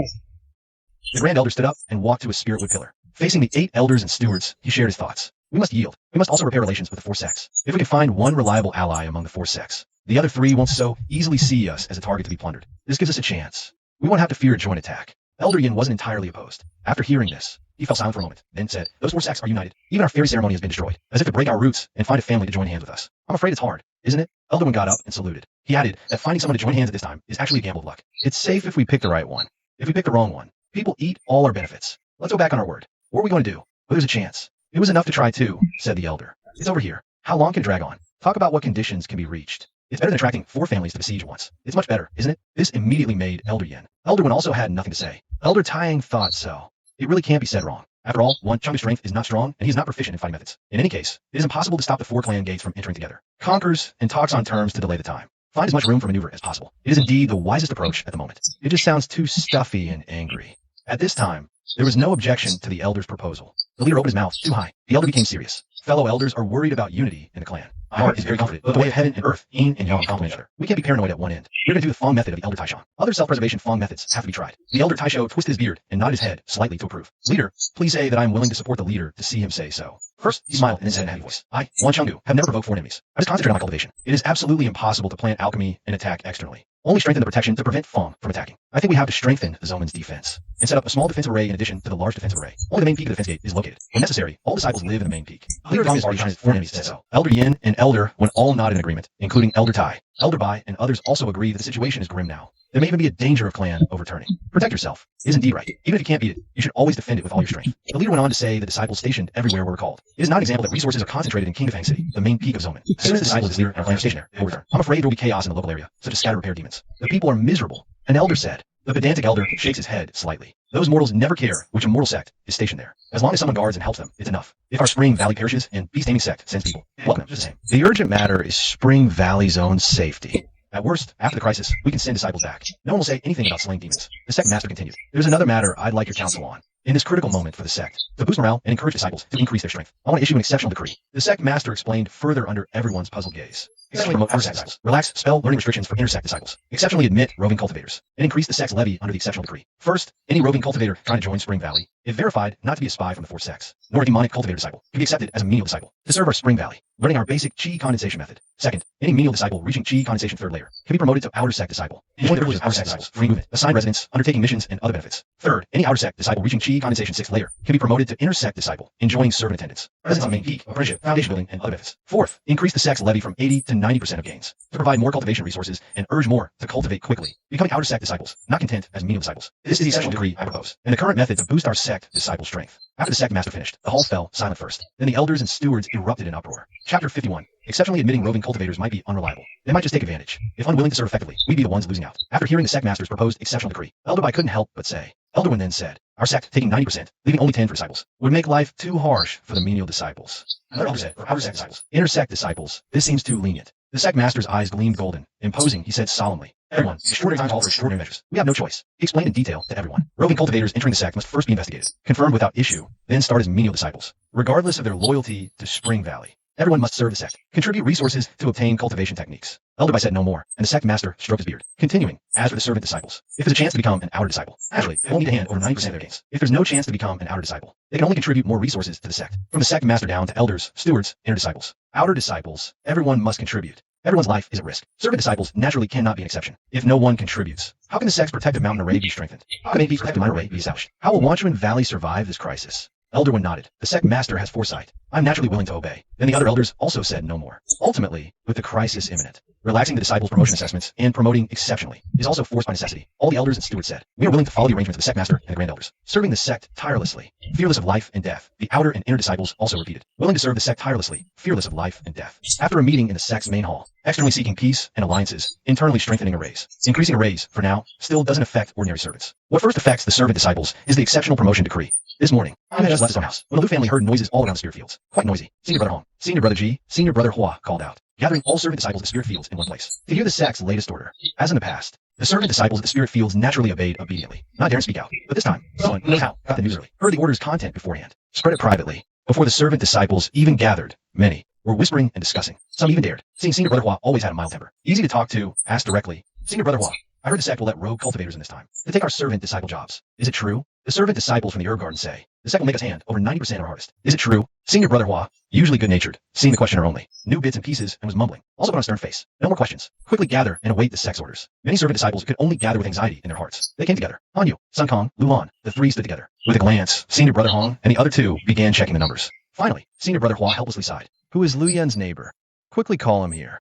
The Grand Elder stood up and walked to a spirit wood pillar. Facing the 8 elders and stewards, he shared his thoughts. We must yield. We must also repair relations with the 4 sects. If we can find one reliable ally among the 4 sects, the other 3 won't so easily see us as a target to be plundered. This gives us a chance. We won't have to fear a joint attack. Elder Yin wasn't entirely opposed. After hearing this, he fell silent for a moment, then said, those 4 sects are united. Even our fairy ceremony has been destroyed, as if to break our roots and find a family to join hands with us. I'm afraid it's hard, isn't it? Elderwin got up and saluted. He added that finding someone to join hands at this time is actually a gamble of luck. It's safe if we pick the right one. If we pick the wrong one, people eat all our benefits. Let's go back on our word. What are we going to do? Well, there's a chance. It was enough to try too, said the elder. It's over here. How long can it drag on? Talk about what conditions can be reached. It's better than attracting 4 families to besiege once. It's much better, isn't it? This immediately made Elder Yin. Elder Wen also had nothing to say. Elder Taiyang thought so. It really can't be said wrong. After all, one Cheng's strength is not strong, and he is not proficient in fighting methods. In any case, it is impossible to stop the 4 clan gates from entering together. Conquers and talks on terms to delay the time. Find as much room for maneuver as possible. It is indeed the wisest approach at the moment. It just sounds too stuffy and angry. At this time, there was no objection to the elder's proposal. The leader opened his mouth too high. The elder became serious. Fellow elders are worried about unity in the clan. My heart is very confident that the way of heaven and earth, yin and yang, complement each other. We can't be paranoid at one end. We're going to do the Fong method of the Elder Taishan. Other self-preservation Fong methods have to be tried. The Elder Taisho twisted his beard and nodded his head slightly to approve. Leader, please say that I am willing to support the leader to see him say so. First, he smiled and then said in a heavy voice, I, Wan Chengdu, have never provoked foreign enemies. I just concentrate on my cultivation. It is absolutely impossible to plant alchemy and attack externally. Only strengthen the protection to prevent Fong from attacking. I think we have to strengthen the Zoman's defense and set up a small defensive array in addition to the large defensive array. Only the main peak of the defense gate is located. When necessary, all disciples live in the main peak. Leader Fong is already trying to foreign enemies said so. Elder Yin and Elder, when all nodded in agreement, including Elder Tai, Elder Bai, and others also agree that the situation is grim now. There may even be a danger of clan overturning. Protect yourself is indeed right. Even if you can't beat it, you should always defend it with all your strength. The leader went on to say the disciples stationed everywhere were recalled. It is not an example that resources are concentrated in King Defang City, the main peak of Zoman. As soon as the disciples of this leader and our clan are stationed there, they will return. I'm afraid there will be chaos in the local area, such as scatter repair demons. The people are miserable. An elder said. The pedantic elder shakes his head slightly. Those mortals never care which immortal sect is stationed there. As long as someone guards and helps them, it's enough. If our Spring Valley perishes and Beast Aiming Sect sends people, welcome them just the same. The urgent matter is Spring Valley's own safety. At worst, after the crisis, we can send disciples back. No one will say anything about slaying demons. The sect master continued. There's another matter I'd like your counsel on. In this critical moment for the sect, to boost morale and encourage disciples to increase their strength, I want to issue an exceptional decree. The sect master explained further under everyone's puzzled gaze. Exceptionally promote outer sect disciples. Relax spell learning restrictions for intersect disciples. Exceptionally admit roving cultivators. And increase the sect's levy under the exceptional decree. First, any roving cultivator trying to join Spring Valley, if verified not to be a spy from the 4 sects, nor a demonic cultivator disciple, can be accepted as a menial disciple to serve our Spring Valley, learning our basic chi condensation method. Second, any menial disciple reaching chi condensation 3rd layer can be promoted to outer sect disciple, enjoying the privileges of outer sect disciples, free movement, assigned residence, undertaking missions, and other benefits. Third, any outer sect disciple reaching chi condensation 6th layer can be promoted to inner sect disciple, enjoying servant attendance, presence on main peak, apprenticeship, foundation building, and other benefits. Fourth, increase the sect's levy from 80 to 90% of gains to provide more cultivation resources and urge more to cultivate quickly, becoming outer sect disciples, not content as menial disciples. This is the essential decree I propose, and the current method to boost our sect disciple strength. After the sect master finished, the hall fell silent first. Then the elders and stewards erupted in uproar. Chapter 51. Exceptionally admitting roving cultivators might be unreliable. They might just take advantage. If unwilling to serve effectively, we'd be the ones losing out. After hearing the sect master's proposed exceptional decree, Elder Bai couldn't help but say. Elderwin then said, our sect, taking 90%, leaving only 10 for disciples, would make life too harsh for the menial disciples. Another elder said, for outer sect disciples, inner sect disciples, this seems too lenient. The sect master's eyes gleamed golden. Imposing, he said solemnly, everyone, extraordinary times call for extraordinary measures. We have no choice. He explained in detail to everyone. Roving cultivators entering the sect must first be investigated, confirmed without issue, then start as menial disciples, regardless of their loyalty to Spring Valley. Everyone must serve the sect, contribute resources to obtain cultivation techniques. Elder Bai said no more, and the sect master stroked his beard, continuing, as for the servant disciples, if there's a chance to become an outer disciple, actually, they won't need to hand over 90% of their gains. If there's no chance to become an outer disciple, they can only contribute more resources to the sect, from the sect master down to elders, stewards, inner disciples. Outer disciples, everyone must contribute. Everyone's life is at risk. Servant disciples naturally cannot be an exception. If no one contributes, how can the sect's protective mountain array be strengthened? How can AP's protective mountain array be established? How will Wanchuan Valley survive this crisis? Elderwin nodded. The sect master has foresight. I'm naturally willing to obey. Then the other elders also said no more. Ultimately, with the crisis imminent, relaxing the disciples' promotion assessments and promoting exceptionally is also forced by necessity. All the elders and stewards said, we are willing to follow the arrangements of the sect master and the grand elders, serving the sect tirelessly, fearless of life and death. The outer and inner disciples also repeated, willing to serve the sect tirelessly, fearless of life and death. After a meeting in the sect's main hall, externally seeking peace and alliances, internally strengthening arrays. Increasing arrays, for now, still doesn't affect ordinary servants. What first affects the servant disciples is the exceptional promotion decree. This morning, I had just left his own house when the Lu family heard noises all around the spirit fields. Quite noisy. Senior brother Hong, senior brother Ji, senior brother Hua called out, gathering all servant disciples at the spirit fields in one place to hear the sect's latest order. As in the past, the servant disciples at the spirit fields naturally obeyed obediently, not daring to speak out. But this time, someone who knows how got the news early, heard the order's content beforehand, spread it privately. Before the servant disciples even gathered, many were whispering and discussing. Some even dared, seeing senior brother Hua always had a mild temper, easy to talk to, ask directly. Senior brother Hua, I heard the sect will let rogue cultivators in this time to take our servant disciple jobs. Is it true? The servant disciples from the herb garden say, the sect will make us hand over 90% of our harvest. Is it true? Senior brother Hua, usually good-natured, seeing the questioner only, knew bits and pieces and was mumbling, also put on a stern face. No more questions. Quickly gather and await the sect's orders. Many servant disciples could only gather with anxiety in their hearts. They came together. Hanyu, Sun Kong, Lulan, the 3 stood together. With a glance, senior brother Hong and the other 2 began checking the numbers. Finally, senior brother Hua helplessly sighed. Who is Lu Yan's neighbor? Quickly call him here.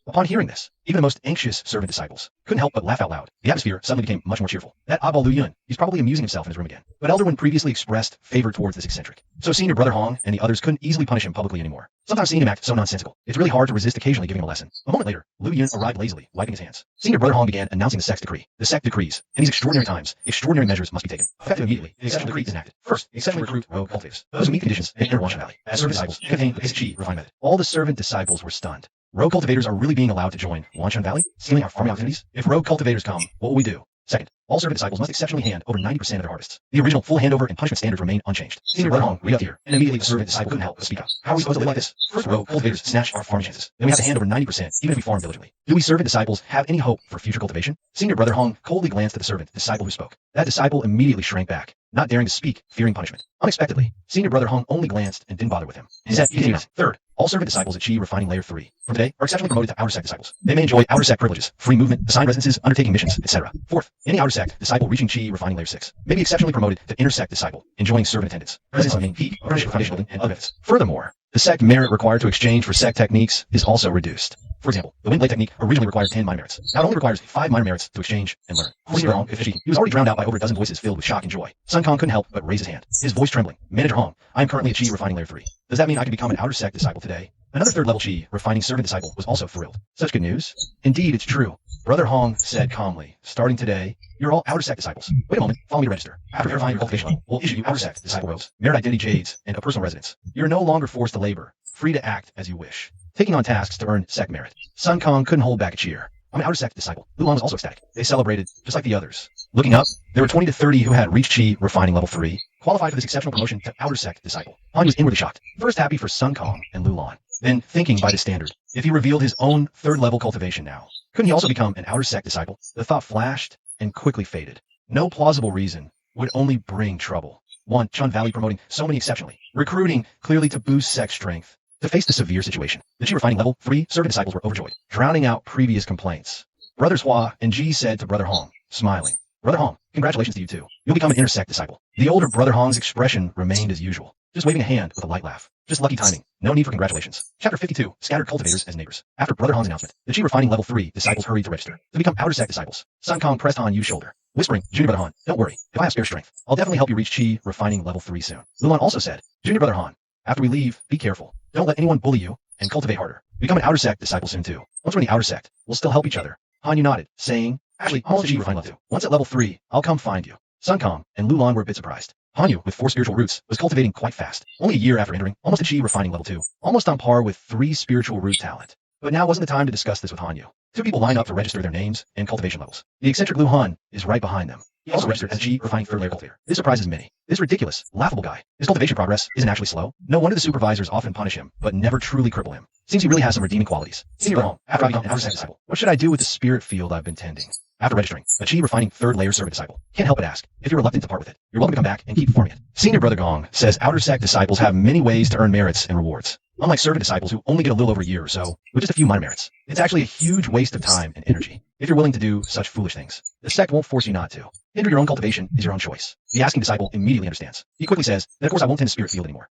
Upon hearing this, even the most anxious servant disciples couldn't help but laugh out loud. The atmosphere suddenly became much more cheerful. That oddball Lu Yun, he's probably amusing himself in his room again. But Elder One previously expressed favor towards this eccentric. So Senior Brother Hong and the others couldn't easily punish him publicly anymore. Sometimes seeing him act so nonsensical, it's really hard to resist occasionally giving him a lesson. A moment later, Lu Yun arrived lazily, wiping his hands. Senior Brother Hong began announcing the Sect's decree. The Sect decrees, in these extraordinary times, extraordinary measures must be taken. Effective immediately, the exceptional decree is enacted. First, the exceptional recruit rogue cultivators. Those who meet conditions and enter Wanshan Valley. As servant disciples, contain the basic chi refined method. All the servant disciples were stunned. Rogue cultivators are really being allowed to join Wanshan Valley, stealing our farming opportunities? If rogue cultivators come, what will we do? Second, all servant disciples must exceptionally hand over 90% of their harvests. The original full handover and punishment standards remain unchanged. Senior Brother Hong, read up here, and immediately the servant disciple couldn't help but speak up. How are we supposed to live like this? First, rogue cultivators snatch our farming chances. Then we have to hand over 90%, even if we farm diligently. Do we servant disciples have any hope for future cultivation? Senior Brother Hong coldly glanced at the servant disciple who spoke. That disciple immediately shrank back, not daring to speak, fearing punishment. Unexpectedly, Senior Brother Hong only glanced and didn't bother with him. Instead, he continued. Third, all servant disciples at Chi Refining Layer 3 from today are exceptionally promoted to Outer Sect disciples. They may enjoy Outer Sect privileges, free movement, assigned residences, undertaking missions, etc. Fourth, any Outer Sect disciple reaching Chi Refining Layer 6 may be exceptionally promoted to Inner Sect disciple, enjoying servant attendance, presence on main peak, apprenticeship foundation building, and other benefits. Furthermore, the Sect merit required to exchange for Sect techniques is also reduced. For example, the Wind Blade technique originally required 10 minor merits. Now it only requires 5 minor merits to exchange and learn. Senior Hong, he was already drowned out by over a dozen voices filled with shock and joy. Sun Kong couldn't help but raise his hand, his voice trembling. Manager Hong, I am currently at Chi Refining Layer 3. Does that mean I can become an Outer Sect disciple today? Another third level Chi Refining servant disciple was also thrilled. Such good news? Indeed, it's true. Brother Hong said calmly, starting today, you're all Outer Sect disciples. Wait a moment, follow me to register. After verifying your qualification level, we'll issue you Outer Sect disciple robes, merit identity jades, and a personal residence. You're no longer forced to labor, free to act as you wish, taking on tasks to earn Sect merit. Sun Kong couldn't hold back a cheer. I'm an Outer Sect disciple. Lulan was also ecstatic. They celebrated, just like the others. Looking up, there were 20 to 30 who had reached Chi Refining Level 3, qualified for this exceptional promotion to Outer Sect disciple. Han was inwardly shocked, first happy for Sun Kong and Lulan, then thinking by the standard, if he revealed his own third level cultivation now, couldn't he also become an Outer Sect disciple? The thought flashed and quickly faded. No plausible reason would only bring trouble. One, Chun Valley promoting so many exceptionally, recruiting clearly to boost Sect strength. To face the severe situation, the Chi Refining Level 3 servant disciples were overjoyed, drowning out previous complaints. Brothers Hua and Ji said to Brother Hong, smiling, Brother Hong, congratulations to you too. You'll become an Inner Sect disciple. The older Brother Hong's expression remained as usual, just waving a hand with a light laugh. Just lucky timing. No need for congratulations. Chapter 52, Scattered Cultivators as Neighbors. After Brother Hong's announcement, the Chi Refining Level 3 disciples hurried to register to become Outer Sect disciples. Sun Kong pressed Han Yu's shoulder, whispering, Junior Brother Han, don't worry. If I have spare strength, I'll definitely help you reach Chi Refining Level 3 soon. Lulan also said, Junior Brother Han, after we leave, be careful. Don't let anyone bully you, and cultivate harder. Become an Outer Sect disciple soon too. Once we're in the Outer Sect, we'll still help each other. Han Yu nodded, saying, actually, I'm also Chi Refining Level 2. Once at Level 3, I'll come find you. Sun Kong and Lulan were a bit surprised. Han Yu, with 4 spiritual roots, was cultivating quite fast. Only a year after entering, almost at Chi Refining Level 2. Almost on par with 3 spiritual root talent. But now wasn't the time to discuss this with Han Yu. 2 people line up to register their names and cultivation levels. The eccentric Lu Han is right behind them. He also registered as Chi Refining third layer cultivator. This surprises many. This ridiculous, laughable guy. His cultivation progress isn't actually slow. No wonder the supervisors often punish him, but never truly cripple him. Seems he really has some redeeming qualities. Senior Hong, after I become an Outer Sect disciple, what should I do with the spirit field I've been tending? After registering, a Chi Refining third layer servant disciple can't help but ask, if you're reluctant to part with it, you're welcome to come back and keep farming it. Senior Brother Gong says Outer Sect disciples have many ways to earn merits and rewards. Unlike servant disciples who only get a little over a year or so, with just a few minor merits. It's actually a huge waste of time and energy, if you're willing to do such foolish things. The sect won't force you not to. Hinder your own cultivation is your own choice. The asking disciple immediately understands. He quickly says, then of course I won't tend the spirit field anymore.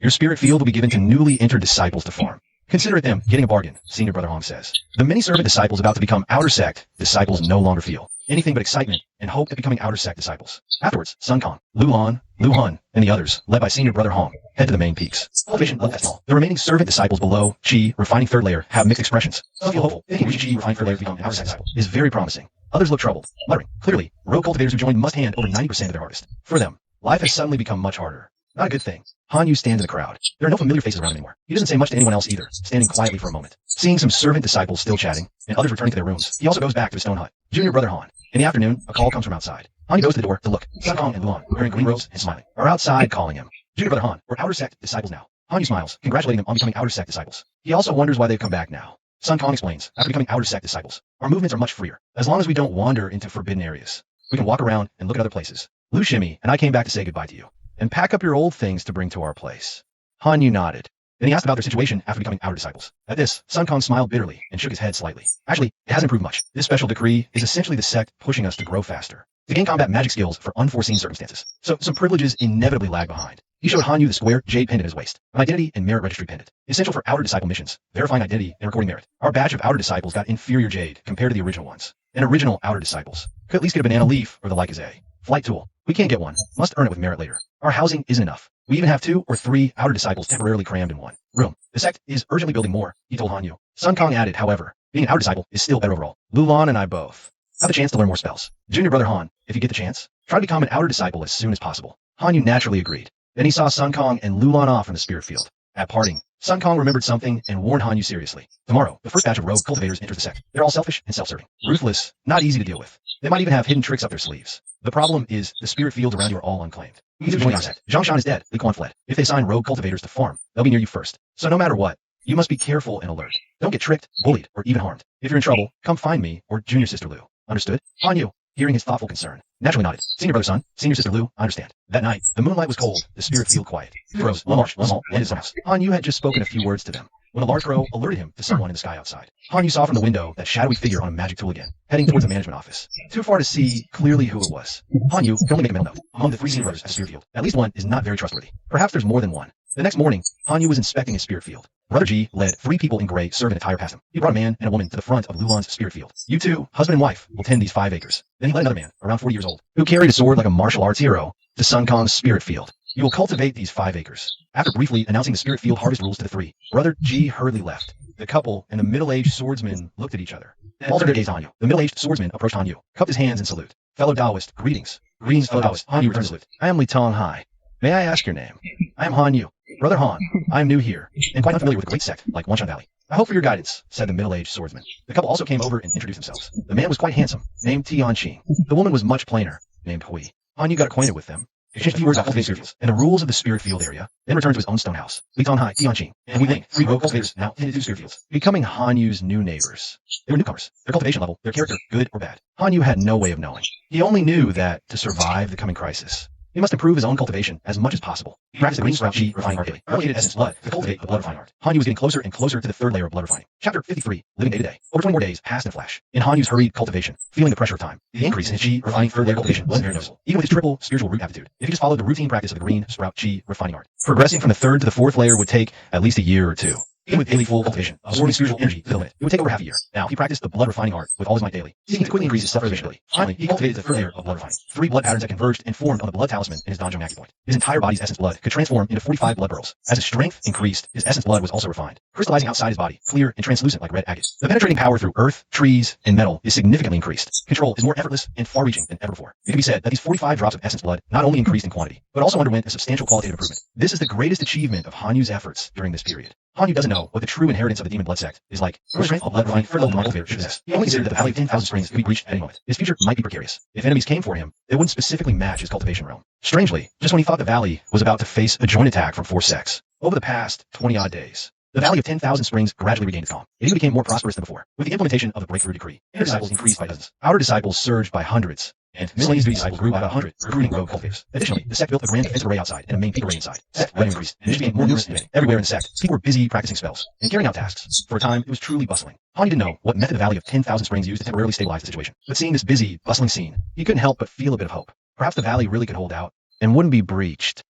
Your spirit field will be given to newly entered disciples to farm. Consider it them getting a bargain, Senior Brother Hong says. The many servant disciples about to become Outer Sect disciples no longer feel anything but excitement and hope at becoming Outer Sect disciples. Afterwards, Sun Kong, Lulan, Lu Hun, and the others, led by Senior Brother Hong, head to the main peaks. Cultivation looked small. The remaining servant disciples below Chi Refining third layer have mixed expressions. Some feel hopeful, thinking Chi Refining third layer to become an Outer Sect disciple is very promising. Others look troubled, muttering, clearly, rogue cultivators who join must hand over 90% of their harvest. For them, life has suddenly become much harder. Not a good thing. Han Yu stands in the crowd. There are no familiar faces around him anymore. He doesn't say much to anyone else either, standing quietly for a moment. Seeing some servant disciples still chatting, and others returning to their rooms, he also goes back to his stone hut. Junior Brother Han. In the afternoon, a call comes from outside. Han Yu goes to the door to look. Sun Kong and Luan, wearing green robes and smiling, are outside calling him. Junior Brother Han, we're Outer Sect disciples now. Han Yu smiles, congratulating them on becoming Outer Sect disciples. He also wonders why they've come back now. Sun Kong explains, after becoming Outer Sect disciples, our movements are much freer, as long as we don't wander into forbidden areas. We can walk around and look at other places. Lu Shimi and I came back to say goodbye to you, and pack up your old things to bring to our place. Han Yu nodded. Then he asked about their situation after becoming outer disciples. At this, Sun Kong smiled bitterly and shook his head slightly. Actually, it hasn't improved much. This special decree is essentially the sect pushing us to grow faster, to gain combat magic skills for unforeseen circumstances. So some privileges inevitably lag behind. He showed Hanyu the square jade pendant at his waist, an identity and merit registry pendant, essential for outer disciple missions, verifying identity and recording merit. Our batch of outer disciples got inferior jade compared to the original ones. And original outer disciples could at least get a banana leaf or the like as a flight tool. We can't get one. Must earn it with merit later. Our housing isn't enough. We even have 2 or 3 outer disciples temporarily crammed in one room. The sect is urgently building more, he told Hanyu. Sun Kong added, however, being an outer disciple is still better overall. Lulan and I both have the chance to learn more spells. Junior brother Han, if you get the chance, try to become an outer disciple as soon as possible. Hanyu naturally agreed. Then he saw Sun Kong and Lulan off from the spirit field. At parting, Sun Kong remembered something and warned Hanyu seriously. Tomorrow, the first batch of rogue cultivators enters the sect. They're all selfish and self-serving. Ruthless, not easy to deal with. They might even have hidden tricks up their sleeves. The problem is the spirit fields around you are all unclaimed. Either join our sect. Zhang Shan is dead. Li Quan fled. If they assign rogue cultivators to farm, they'll be near you first. So no matter what, you must be careful and alert. Don't get tricked, bullied, or even harmed. If you're in trouble, come find me or junior sister Lu. Understood? Hanyu, hearing his thoughtful concern, naturally nodded. Senior brother Sun, senior sister Lu, I understand. That night, the moonlight was cold, the spirit field quiet. Crows, one marsh, one malt, and his house. Hanyu had just spoken a few words to them when a large crow alerted him to someone in the sky outside. Hanyu saw from the window that shadowy figure on a magic tool again, heading towards the management office. Too far to see clearly who it was. Hanyu could only make a mental note. Among the 3 senior brothers at the spirit field, at least one is not very trustworthy. Perhaps there's more than one. The next morning, Hanyu was inspecting his spirit field. Brother Ji led 3 people in gray servant attire past him. He brought a man and a woman to the front of Lulan's spirit field. You two, husband and wife, will tend these 5 acres. Then he led another man, around 40 years old, who carried a sword like a martial arts hero, to Sun Kong's spirit field. You will cultivate these 5 acres. After briefly announcing the spirit field harvest rules to the 3, Brother Ji hurriedly left. The couple and the middle-aged swordsman looked at each other. Paul turned their gaze on Hanyu. The middle-aged swordsman approached Hanyu, cupped his hands in salute. Fellow Taoist, greetings. Greetings, fellow Taoist. Hanyu returned the salute. I am Li Tong Hai. May I ask your name? I am Hanyu. Brother Han, I am new here, and quite unfamiliar with a great sect like Wanshan Valley. I hope for your guidance, said the middle-aged swordsman. The couple also came over and introduced themselves. The man was quite handsome, named Tianqing. The woman was much plainer, named Hui. Hanyu got acquainted with them, exchanged a few words about cultivating spirit fields and the rules of the spirit field area, then returned to his own stone house. Li Tonghai, Tianqing, and Hui Ling, 3 rogue cultivators now tended to spirit fields, becoming Hanyu's new neighbors. They were newcomers. Their cultivation level, their character, good or bad. Hanyu had no way of knowing. He only knew that to survive the coming crisis, he must improve his own cultivation as much as possible. He practiced the green sprout chi refining art daily, replicated essence blood to cultivate the blood refining art. Hanyu was getting closer and closer to the 3rd layer of blood refining. Chapter 53, living day to day. Over 20 more days passed in a flash. In Hanyu's hurried cultivation, feeling the pressure of time, the increase in his chi refining 3rd layer cultivation wasn't very noticeable, even with his triple spiritual root aptitude. If he just followed the routine practice of the green sprout chi refining art, progressing from the 3rd to the 4th layer would take at least a year or 2. Even with daily full cultivation, absorbing spiritual energy to the limit, it would take over half a year. Now, he practiced the blood refining art with all his might daily, seeking to quickly increase his self-preservation ability. Finally, he cultivated the 3rd layer of blood refining. 3 blood patterns that converged and formed on the blood talisman in his Danzhong acupoint. His entire body's essence blood could transform into 45 blood pearls. As his strength increased, his essence blood was also refined, crystallizing outside his body, clear and translucent like red agate. The penetrating power through earth, trees, and metal is significantly increased. Control is more effortless and far-reaching than ever before. It can be said that these 45 drops of essence blood not only increased in quantity, but also underwent a substantial qualitative improvement. This is the greatest achievement of Hanyu's efforts during this period. Hanyu doesn't know what the true inheritance of the demon blood sect is like. The strength of blood refining for the cultivator should possess. He only considered that the valley of 10,000 springs could be breached at any moment. His future might be precarious. If enemies came for him, they wouldn't specifically match his cultivation realm. Strangely, just when he thought the valley was about to face a joint attack from 4 sects, over the past 20-odd days, the valley of 10,000 springs gradually regained its calm. It even became more prosperous than before. With the implementation of the breakthrough decree, inner disciples increased by dozens. Outer disciples surged by hundreds, and miscellaneous duty disciples grew by about 100, recruiting rogue cultivators. Additionally, the sect built a grand defensive array outside and a main peak array inside. Sect revenue increased, and it became more numerous and demanding. Everywhere in the sect, people were busy practicing spells and carrying out tasks. For a time, it was truly bustling. Hanyu didn't know what method the valley of 10,000 springs used to temporarily stabilize the situation. But seeing this busy, bustling scene, he couldn't help but feel a bit of hope. Perhaps the valley really could hold out and wouldn't be breached.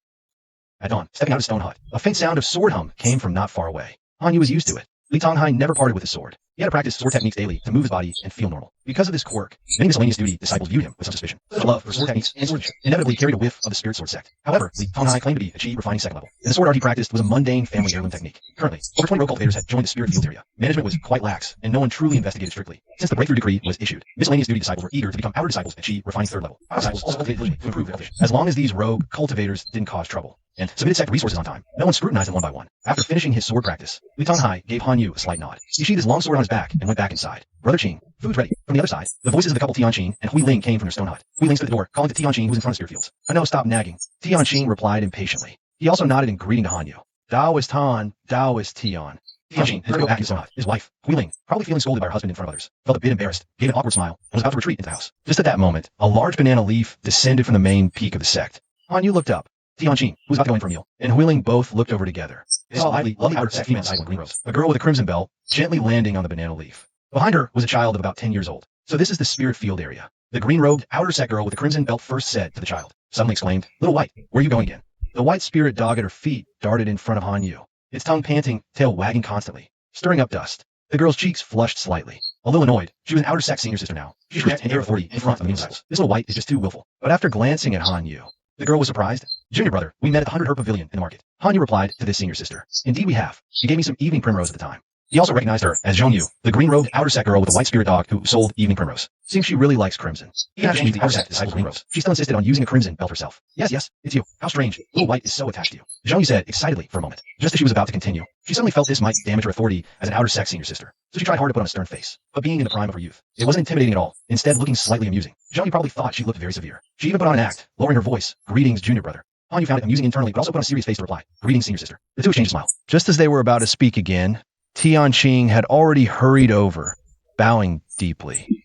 At dawn, stepping out of the stone hut, a faint sound of sword hum came from not far away. Hanyu was used to it. Li Tonghai never parted with his sword. He had to practice sword techniques daily to move his body and feel normal. Because of this quirk, many miscellaneous duty disciples viewed him with some suspicion. His love for sword techniques and swordsmanship inevitably carried a whiff of the spirit sword sect. However, Li Tonghai claimed to be a chi refining second level, and the sword art he practiced was a mundane family heirloom technique. Currently, over 20 rogue cultivators had joined the spirit field area. Management was quite lax, and no one truly investigated strictly. Since the breakthrough decree was issued, miscellaneous duty disciples were eager to become outer disciples at chi refining 3rd level. Outer disciples also cultivated diligently to improve their cultivation. As long as these rogue cultivators didn't cause trouble and submitted sect resources on time, no one scrutinized them one by one. After finishing his sword practice, Li Tonghai gave Hanyu a slight nod. He sheathed his long sword on his back and went back inside. Brother Qing, food's ready. From the other side, the voices of the couple Tianqing and Hui Ling came from their stone hut. Hui Ling stood at the door, calling to Tianqing, who was in front of spirit fields. I know, stop nagging. Tianqing replied impatiently. He also nodded in greeting to Hanyu. Daoist Han, Daoist Tian. Tianqing had to go back to his stone hut. His wife, Hui Ling, probably feeling scolded by her husband in front of others, felt a bit embarrassed, gave an awkward smile, and was about to retreat into the house. Just at that moment, a large banana leaf descended from the main peak of the sect. Hanyu looked up. Tianqing, who was about to go in for a meal, and Huiling both looked over together. They saw a lovely outer Sect female disciple in green robes, a girl with a crimson bell, gently landing on the banana leaf. Behind her was a child of about 10 years old. So this is the spirit field area. The green-robed outer Sect girl with the crimson belt first said to the child, suddenly exclaimed, "Little White, where are you going again?" The white spirit dog at her feet darted in front of Han Yu, its tongue panting, tail wagging constantly, stirring up dust. The girl's cheeks flushed slightly. A little annoyed, she was an outer Sect senior sister now. She projected an air of authority in front of the new disciples. This little white is just too willful. But after glancing at Han Yu, the girl was surprised. "Junior brother, we met at the 100 Herb Pavilion in the market." Han Yu replied to this senior sister, "Indeed we have. She gave me some evening primrose at the time." He also recognized her as Zhong Yu, the green-robed outer Sect girl with the white spirit dog who sold evening primrose. Seems she really likes crimson. Even after she used the outer Sect disciple green rose, she still insisted on using a crimson belt herself. Yes, it's you. How strange. Little White is so attached to you," Zhong Yu said excitedly for a moment. Just as she was about to continue, she suddenly felt this might damage her authority as an outer Sect senior sister. So she tried hard to put on a stern face. But being in the prime of her youth, it wasn't intimidating at all, instead looking slightly amusing. Zhong Yu probably thought she looked very severe. She even put on an act, lowering her voice. "Greetings, junior brother." Han Yu found it amusing internally, but also put on a serious face to reply. "Greetings, senior sister." The two exchanged a smile. Just as they were about to speak again, Tianqing had already hurried over, bowing deeply.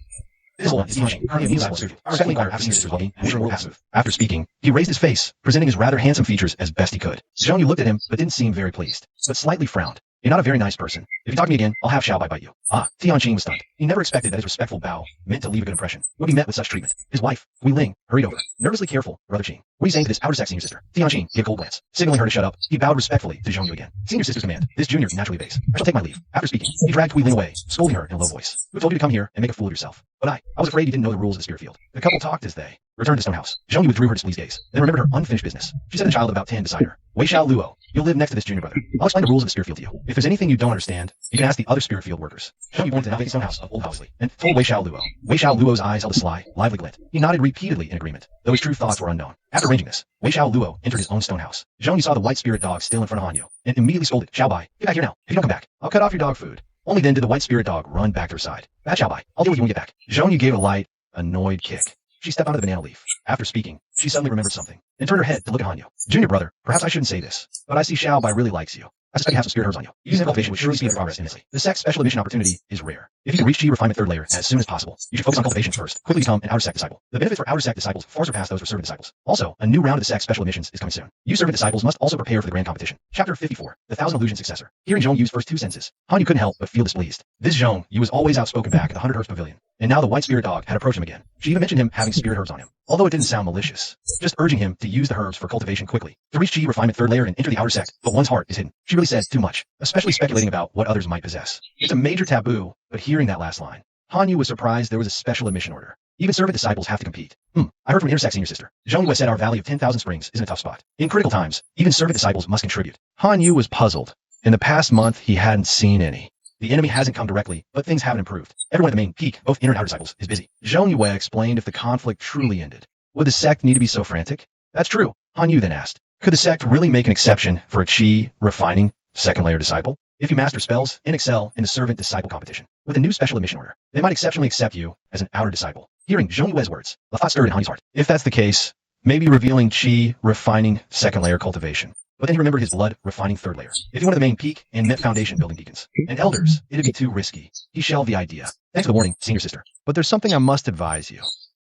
This one is Tianqing, currently a new disciple student. Secondly, inquired after senior sister's well-being, and more passive. After speaking, he raised his face, presenting his rather handsome features as best he could. Zhong Yu looked at him, but didn't seem very pleased, but slightly frowned. "You're not a very nice person. If you talk to me again, I'll have Xiaobai bite you." Tianqing was stunned. He never expected that his respectful bow meant to leave a good impression. Would be met with such treatment. His wife, Huiling, hurried over, nervously careful, Brother Qing. "What are you saying to this outer Sect senior sister?" Tianqing gave a cold glance. Signaling her to shut up, he bowed respectfully to Zhong Yu again. Senior sister's command. This junior naturally obeys. "I shall take my leave." After speaking, he dragged Huiling away, scolding her in a low voice. "Who told you to come here and make a fool of yourself?" "But I was afraid you didn't know the rules of the spirit field." The couple talked as they returned to Stone House. Zhong Yu withdrew her displeased gaze, then remembered her unfinished business. She said to the child of about 10 beside her, "Wei Xiao Luo, you'll live next to this junior brother. I'll explain the rules of the spirit field to you. If there's anything you don't understand, you can ask the other spirit field workers." Zhong Yu pointed to the now Stone House of Old Housley and told Wei Xiao Luo. Wei Xiao Luo's eyes held a sly, lively glint. He nodded repeatedly in agreement, though his true thoughts were unknown. After arranging this, Wei Xiao Luo entered his own stone house. Zhong Yu saw the white spirit dog still in front of Han Yu, and immediately scolded, "Xiaobai, get back here now. If you don't come back, I'll cut off your dog food." Only then did the white spirit dog run back to her side. "Bad Xiaobai, I'll deal with you when you get back." Zhong Yu gave a light, annoyed kick. She stepped onto the banana leaf. After speaking, she suddenly remembered something, and turned her head to look at Han Yu. "Junior brother, perhaps I shouldn't say this, but I see Xiaobai really likes you. I suspect you have some spirit herbs on you. Using cultivation would surely speed up progress immensely. The Sect's special admission opportunity is rare. If you can reach Qi refinement 3rd layer as soon as possible, you should focus on cultivation first. Quickly become an outer Sect disciple. The benefits for outer Sect disciples far surpass those for servant disciples. Also, a new round of the Sect's special admissions is coming soon. You servant disciples must also prepare for the grand competition. Chapter 54, the Thousand Illusion Successor. Hearing Zhong Yu's first two sentences, Han Yu couldn't help but feel displeased. This Zhong Yu was always outspoken back at the 100 Herbs Pavilion, and now the white spirit dog had approached him again. She even mentioned him having spirit herbs on him, although it didn't sound malicious. Just urging him to use the herbs for cultivation quickly, to reach Qi refinement 3rd layer and enter the outer Sect, but one's heart is hidden. She really said too much, especially speculating about what others might possess. It's a major taboo, but hearing that last line, Han Yu was surprised there was a special admission order. Even servant disciples have to compete. I heard from intersect senior sister. Zhong Yu has said our valley of 10,000 springs is in a tough spot. In critical times, even servant disciples must contribute. Han Yu was puzzled. In the past month, he hadn't seen any. The enemy hasn't come directly, but things haven't improved. Everyone at the main peak, both inner and outer disciples, is busy. Zhong Yu explained if the conflict truly ended, would the Sect need to be so frantic? That's true. Han Yu then asked, could the Sect really make an exception for a Qi refining 2nd layer disciple? If you master spells and excel in the servant disciple competition, with a new special admission order, they might exceptionally accept you as an outer disciple. Hearing Zhong Yu's words, a thought stirred in Han Yu's heart. If that's the case, maybe revealing Qi refining 2nd layer cultivation. But then he remembered his blood refining 3rd layer. If he wanted the main peak and met foundation building deacons and elders, it'd be too risky. He shelved the idea. Thanks for the warning, senior sister. But there's something I must advise you.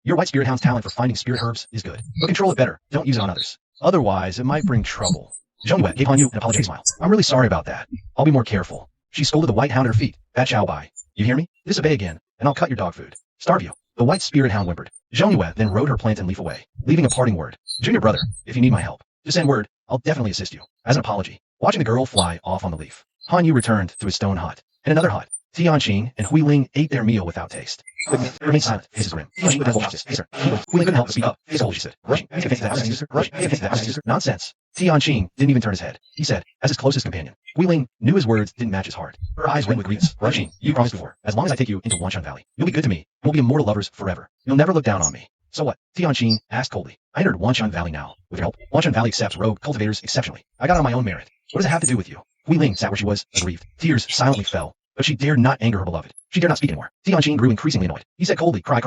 Your white spirit hound's talent for finding spirit herbs is good, but control it better. Don't use it on others. Otherwise, it might bring trouble. Zhong Yu gave Han Yu an apologetic smile. I'm really sorry about that. I'll be more careful. She scolded the white hound at her feet. Bad Xiaobai. You hear me? Disobey again, and I'll cut your dog food. Starve you. The white spirit hound whimpered. Zhong Yu then rode her plantain leaf away, leaving a parting word. Junior brother, if you need my help, just send word. I'll definitely assist you. As an apology. Watching the girl fly off on the leaf, Han Yu returned to his stone hut. In another hut, Tianqing and Huiling ate their meal without taste. Huiling remained silent, faces grim. Tianqing would have justice. Hey, sir. Huiling couldn't help but speak up. Hey, so she said. Rushing. Nonsense. Tianqing didn't even turn his head. He said, as his closest companion. Huiling knew his words didn't match his heart. Her eyes went with grievance. Rushing, you promised before. As long as I take you into Wanshan Valley, you'll be good to me, and we'll be immortal lovers forever. You'll never look down on me. So what? Tianqing asked coldly. I entered Wanshan Valley now. With your help, Wanshan Valley accepts rogue cultivators exceptionally. I got on my own merit. What does it have to do with you? Huiling sat where she was, aggrieved. Tears silently fell, but she dared not anger her beloved. She dared not speak anymore. Tianqing grew increasingly annoyed. He said coldly, cry.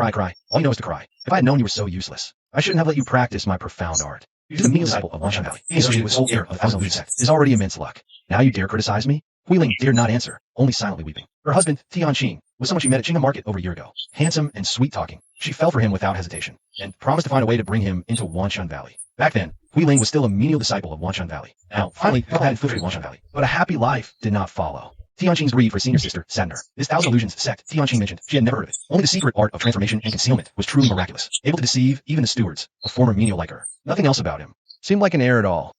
All you know is to cry. If I had known you were so useless, I shouldn't have let you practice my profound art. You're just a mean disciple of Wanshan Valley. Being associated with sole heir of the Thousand Illusion Sect is already immense luck. Now you dare criticize me? Huiling dared not answer, only silently weeping. Her husband, Tianqing, was someone she met at Qingham Market over a year ago. Handsome and sweet-talking, she fell for him without hesitation, and promised to find a way to bring him into Wanshan Valley. Back then, Hui Ling was still a menial disciple of Wanshan Valley. Now, finally, the couple had infiltrated Wanshan Valley, but a happy life did not follow. Tianqing's greed for senior sister saddened her. This Thousand Illusions sect Tianqing mentioned, she had never heard of it. Only the secret art of transformation and concealment was truly miraculous, able to deceive even the stewards, a former menial like her. Nothing else about him seemed like an heir at all.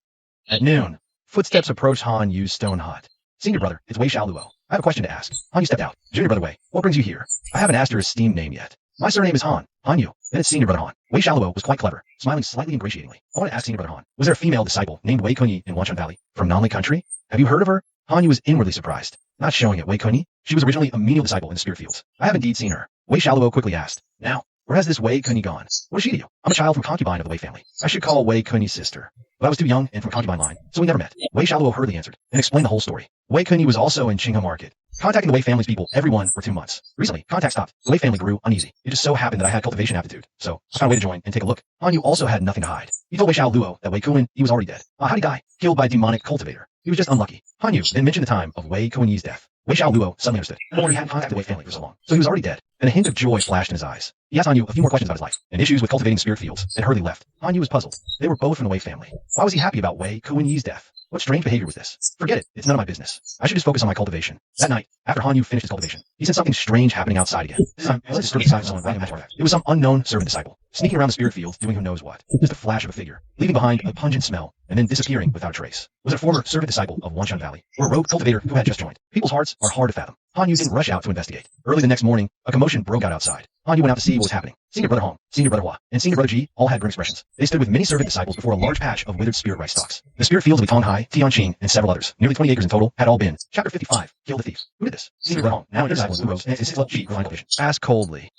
At noon, footsteps approached Han Yu's stone hut. Senior brother, it's Wei Xiaoluo. I have a question to ask. Han Yu stepped out. Junior brother Wei, what brings you here? I haven't asked her esteemed name yet. My surname is Han. Han Yu. Then it's senior brother Han. Wei Xiaoluo was quite clever, smiling slightly ingratiatingly. I want to ask senior brother Han, was there a female disciple named Wei Kunyi in Wanshan Valley from Nanli country? Have you heard of her? Han Yu was inwardly surprised. Not showing it, Wei Kunyi. She was originally a menial disciple in the spirit fields. I have indeed seen her. Wei Xiaoluo quickly asked. Now, where has this Wei Kunyi gone? What is she to you? I'm a child from concubine of the Wei family. I should call Wei Kunyi's sister. But I was too young and from concubine line, so we never met. Wei Xiaoluo hurriedly answered and explained the whole story. Wei Kunyi was also in Qinghe Market, contacting the Wei family's people every 1 or 2 months. Recently, contact stopped. The Wei family grew uneasy. It just so happened that I had cultivation aptitude, so I found a way to join and take a look. Han Yu also had nothing to hide. He told Wei Xiaoluo that Wei Kunyi he was already dead. How'd he die? Killed by a demonic cultivator. He was just unlucky. Han Yu then mentioned the time of Wei Kunyi's death. Wei Xiaoluo suddenly understood. No wonder he hadn't contacted the Wei family for so long. So he was already dead. And a hint of joy flashed in his eyes. He asked Han Yu a few more questions about his life and issues with cultivating spirit fields, and hurriedly left. Han Yu was puzzled. They were both from the Wei family. Why was he happy about Wei Kunyi's death? What strange behavior was this? Forget it. It's none of my business. I should just focus on my cultivation. That night, after Han Yu finished his cultivation, he sensed something strange happening outside again. This time, it was disturbing sight of someone riding a artifact. It was some unknown servant disciple, sneaking around the spirit fields, doing who knows what. Just a flash of a figure, leaving behind a pungent smell, and then disappearing without a trace. Was it a former servant disciple of Wanshan Valley, or a rogue cultivator who had just joined? People's hearts are hard to fathom. Han Yu didn't rush out to investigate. Early the next morning, a commotion broke out outside. Han Yu went out to see what was happening. Senior brother Hong, senior brother Hua, and senior brother Ji all had grim expressions. They stood with many servant disciples before a large patch of withered spirit rice stalks. The spirit fields of Tonghai, Tianqing, and several others, nearly 20 acres in total, had all been. Chapter 55. Kill the thief. Who did this? Senior brother Hong, now a disciple who rose, and his Ji refined vision. Asked coldly.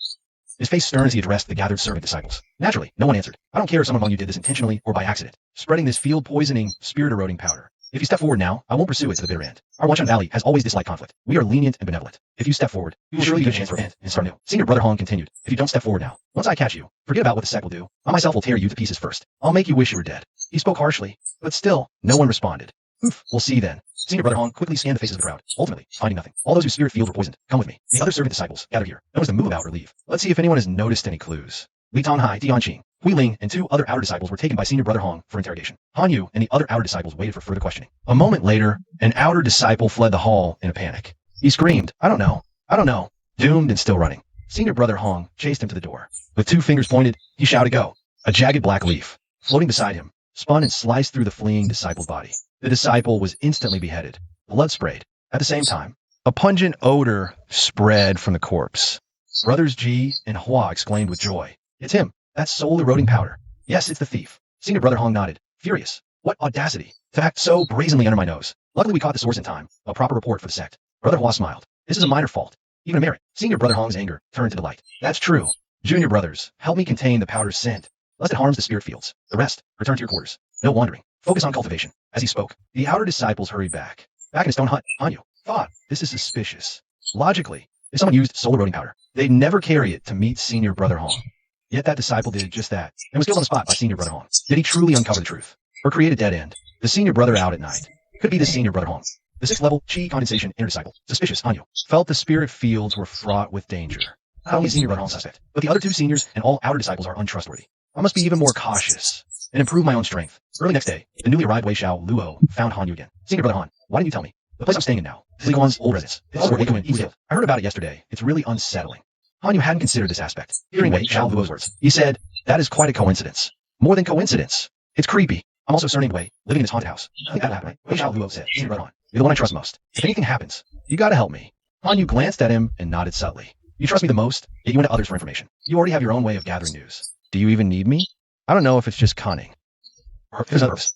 His face stern as he addressed the gathered servant disciples. Naturally, no one answered. I don't care if someone among you did this intentionally or by accident, spreading this field-poisoning, spirit-eroding powder. If you step forward now, I won't pursue it to the bitter end. Our Wanshan Valley has always disliked conflict. We are lenient and benevolent. If you step forward, you will surely get a chance to repent and start new. Senior brother Hong continued. If you don't step forward now, once I catch you, forget about what the sect will do. I myself will tear you to pieces first. I'll make you wish you were dead. He spoke harshly, but still, no one responded. Oof, we'll see then. Senior brother Hong quickly scanned the faces of the crowd, ultimately finding nothing. All those whose spirit fields were poisoned, come with me. The other servant disciples gathered here. No one's to move out or leave. Let's see if anyone has noticed any clues. Li Tonghai, Tianqing, Hui Ling, and 2 other outer disciples were taken by senior brother Hong for interrogation. Han Yu and the other outer disciples waited for further questioning. A moment later, an outer disciple fled the hall in a panic. He screamed, I don't know. Doomed and still running. Senior brother Hong chased him to the door. With 2 fingers pointed, he shouted go. A jagged black leaf, floating beside him, spun and sliced through the fleeing disciple's body. The disciple was instantly beheaded. Blood sprayed. At the same time, a pungent odor spread from the corpse. Brothers Ji and Hua exclaimed with joy. It's him. That soul-eroding powder. Yes, it's the thief. Senior brother Hong nodded, furious. What audacity to act so brazenly under my nose. Luckily we caught the source in time. A proper report for the sect. Brother Hua smiled. This is a minor fault. Even a merit. Senior brother Hong's anger turned to delight. That's true. Junior brothers, help me contain the powder's scent, lest it harms the spirit fields. The rest, return to your quarters. No wandering. Focus on cultivation. As he spoke, the outer disciples hurried back. Back in his stone hut, Han Yu thought, this is suspicious. Logically, if someone used soul-eroding powder, they'd never carry it to meet senior brother Hong. Yet that disciple did just that, and was killed on the spot by senior brother Hong. Did he truly uncover the truth? Or create a dead end? The senior brother out at night. Could be the senior brother Hong. The 6th level, Qi condensation inner disciple. Suspicious, Han Yu felt the spirit fields were fraught with danger. Not only senior brother Hong suspect, but the other 2 seniors and all outer disciples are untrustworthy. I must be even more cautious and improve my own strength. Early next day, the newly arrived Wei Xiaoluo found Han Yu again. Senior brother Han, why didn't you tell me? The place I'm staying in now, Li Guan's old residence. It's where Wei Kun was killed. I heard about it yesterday. It's really unsettling. Han Yu hadn't considered this aspect. Hearing Wei Xiaoluo's words, he said, that is quite a coincidence. More than coincidence. It's creepy. I'm also surnamed Wei, living in this haunted house. I think that'll happen. Wei Xiaoluo said, Senior brother Han, you're the one I trust most. If anything happens, you gotta help me. Han Yu glanced at him and nodded subtly. You trust me the most, yet you went to others for information. You already have your own way of gathering news. Do you even need me? I don't know if it's just cunning.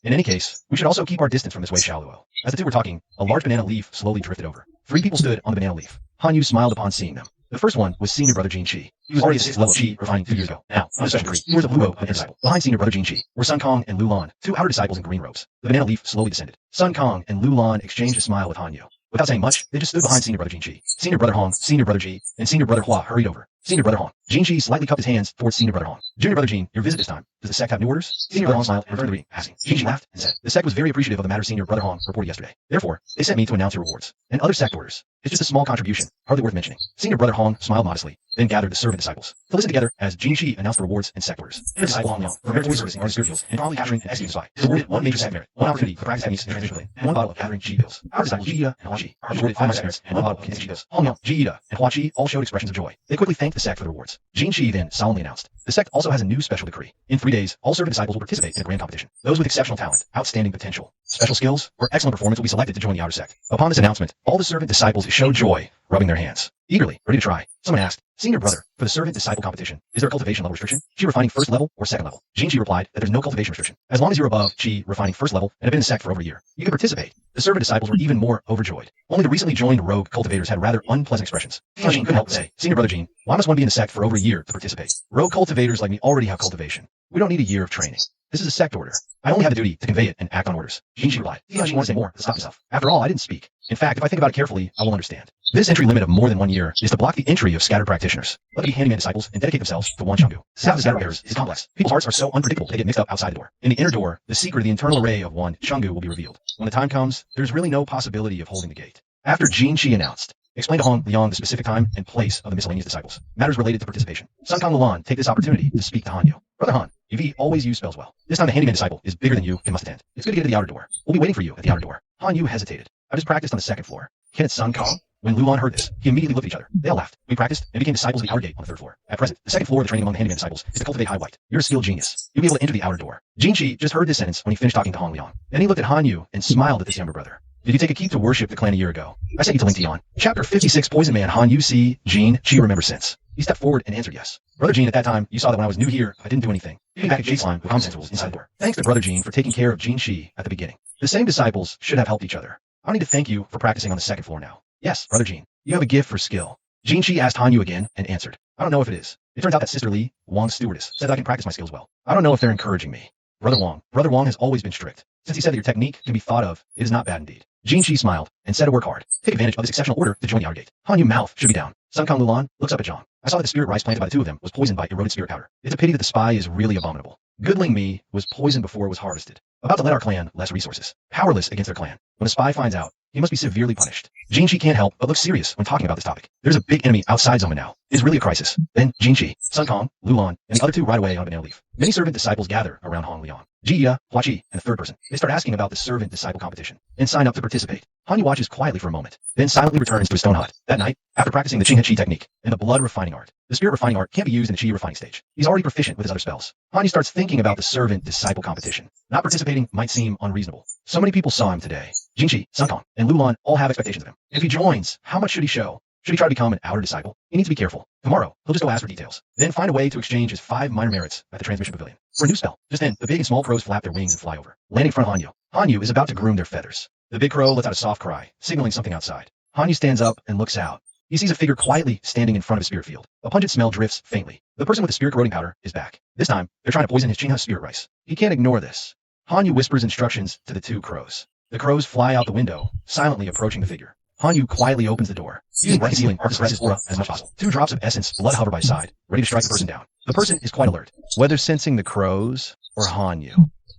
In any case, we should also keep our distance from this Wei Xiaoluo. As the 2 were talking, a large banana leaf slowly drifted over. 3 people stood on the banana leaf. Han Yu smiled upon seeing them. The first one was senior brother Jin Qi. He was already a 6th level Qi refining 2 years ago. Now, on a special degree, he was a blue robe disciple. Behind senior brother Jin Qi were Sun Kong and Lu Lan, 2 outer disciples in green robes. The banana leaf slowly descended. Sun Kong and Lu Lan exchanged a smile with Han Yu. Without saying much, they just stood behind senior brother Jin Qi. Senior brother Hong, senior brother Ji, and senior brother Hua hurried over. Senior Brother Hong. Jin Shi slightly cupped his hands towards Senior Brother Hong. Junior Brother Jin, your visit this time. Does the sect have new orders? Senior Brother Hong smiled and returned the reading, asking. Jin Shi laughed and said, the sect was very appreciative of the matter Senior Brother Hong reported yesterday. Therefore, they sent me to announce your rewards and other sect orders. It's just a small contribution, hardly worth mentioning. Senior Brother Hong smiled modestly, then gathered the servant disciples to listen together as Jin Shi announced the rewards and sect orders. Senior disciple Hong Liang, for meritorious service in artist skills and promptly capturing and executing the spy, is awarded 1 major sect merit, 1 opportunity for practice techniques and transition relay, and 1 bottle of gathering Ji pills. Our disciples Ji Ida and Hua Chi are awarded 5 more sect merits and 1 bottle of Ji pills. Hong Liang, Ji Ida, and Hua Chi all showed expressions of joy. They quickly thanked the sect for the rewards. Jin Shi then solemnly announced, the sect also has a new special decree. In 3 days, all servant disciples will participate in a grand competition. Those with exceptional talent, outstanding potential, special skills, or excellent performance will be selected to join the outer sect. Upon this announcement, all the servant disciples showed joy, rubbing their hands. Eagerly, ready to try. Someone asked, Senior Brother, for the servant disciple competition, is there a cultivation level restriction? Chi refining first level or second level? Jin Shi replied that there's no cultivation restriction. As long as you're above Chi refining first level and have been in the sect for over a year, you can participate. The servant disciples were even more overjoyed. Only the recently joined rogue cultivators had rather unpleasant expressions. Jin couldn't help but say, Senior Brother Jin, why must one be in the sect for over a year to participate? Rogue cultivators like me already have cultivation. We don't need a year of training. This is a sect order. I only have the duty to convey it and act on orders. Jin Shi replied. Jin wanted to say more to stop himself. After all, I didn't speak. In fact, if I think about it carefully, I will understand. This entry limit of more than 1 year is to block the entry of scattered practitioners. Let them be handyman disciples and dedicate themselves to one Changgu. The path of scattered bearers is complex. People's hearts are so unpredictable they get mixed up outside the door. In the inner door, the secret of the internal array of one Changgu will be revealed. When the time comes, there's really no possibility of holding the gate. After Jin Shi announced, explain to Hong Liang the specific time and place of the miscellaneous disciples. Matters related to participation. Sun Kong Lulan take this opportunity to speak to Han Yu. Brother Han, you always use spells well. This time the handyman disciple is bigger than you and must attend. It's good to get to the outer door. We'll be waiting for you at the outer door. Han Yu hesitated. I just practiced on the 2nd floor. Can it Sun Kong? When Lulan heard this, he immediately looked at each other. They all laughed. We practiced and became disciples of the outer gate on the 3rd floor. At present, the 2nd floor of the training among the handyman disciples is to cultivate high white. You're a skilled genius. You'll be able to enter the outer door. Jin Shi just heard this sentence when he finished talking to Hong Liang. Then he looked at Han Yu and smiled at this younger brother. Did you take a keep to worship the clan a year ago? I sent you to Ling Tian. Chapter 56 Poison Man Han Yu see Jin Chi remembers since. He stepped forward and answered yes. Brother Jin, at that time, you saw that when I was new here, I didn't do anything. Giving back a jade slime with common sense rules inside the door. Thanks to Brother Jin for taking care of Jin Shi at the beginning. The same disciples should have helped each other. I don't need to thank you for practicing on the 2nd floor now. Yes, Brother Jin, you have a gift for skill. Jin Shi asked Han Yu again and answered. I don't know if it is. It turns out that Sister Li, Wang's stewardess, said that I can practice my skills well. I don't know if they're encouraging me. Brother Wang has always been strict. Since he said that your technique can be thought of, it is not bad indeed. Jin Shi smiled and said to work hard. Take advantage of this exceptional order to join the outer gate. Han Yu mouth should be down. Sun Kong Lulan looks up at Zhang. I saw that the spirit rice planted by the 2 of them was poisoned by eroded spirit powder. It's a pity that the spy is really abominable. Goodling me was poisoned before it was harvested. About to let our clan less resources. Powerless against their clan. When a spy finds out, he must be severely punished. Jin Shi can't help but look serious when talking about this topic. There's a big enemy outside Zoma now. It is really a crisis. Then Jin Shi, Sun Kong, Lulan, and the other 2 ride away on a banana leaf. Many servant disciples gather around Hong Liang. Jia, Hua Chi, and the 3rd person. They start asking about the servant disciple competition and sign up to participate. Han Yu watches quietly for a moment, then silently returns to his stone hut. That night, after practicing the Qinghe Qi technique and the blood refining art, the spirit refining art can't be used in the Qi refining stage. He's already proficient with his other spells. Han Yu starts thinking about the servant disciple competition. Not participating might seem unreasonable. So many people saw him today. Jin Shi, Sun Kong, and Lulan all have expectations of him. If he joins, how much should he show? Should he try to become an outer disciple? He needs to be careful. Tomorrow, he'll just go ask for details. Then find a way to exchange his 5 minor merits at the transmission pavilion. For a new spell. Just then, the big and small crows flap their wings and fly over, landing in front of Han Yu. Han Yu is about to groom their feathers. The big crow lets out a soft cry, signaling something outside. Han Yu stands up and looks out. He sees a figure quietly standing in front of his spirit field. A pungent smell drifts faintly. The person with the spirit corroding powder is back. This time, they're trying to poison his Qinghe spirit rice. He can't ignore this. Han Yu whispers instructions to the 2 crows. The crows fly out the window, silently approaching the figure. Han Yu quietly opens the door. Using bright ceiling to suppress his aura as much as possible. 2 drops of essence blood hover by his side, ready to strike the person down. The person is quite alert, whether sensing the crows or Han Yu.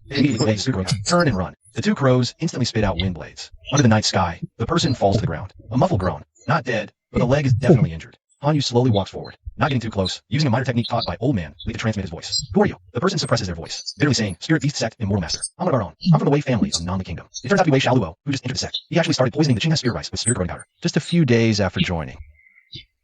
They immediately turn and run. The 2 crows instantly spit out wind blades. Under the night sky, the person falls to the ground. A muffled groan. Not dead, but the leg is definitely injured. Han Yu slowly walks forward, not getting too close, using a minor technique taught by Old Man Li to transmit his voice. Who are you? The person suppresses their voice, bitterly saying, Spirit Beast Sect, Immortal Master. I'm one of our own. I'm from the Wei family of Nanli Kingdom. It turns out to be Wei Shaluo, who just entered the sect. He actually started poisoning the Qinghe spirit rice with spirit growing powder. Just a few days after joining.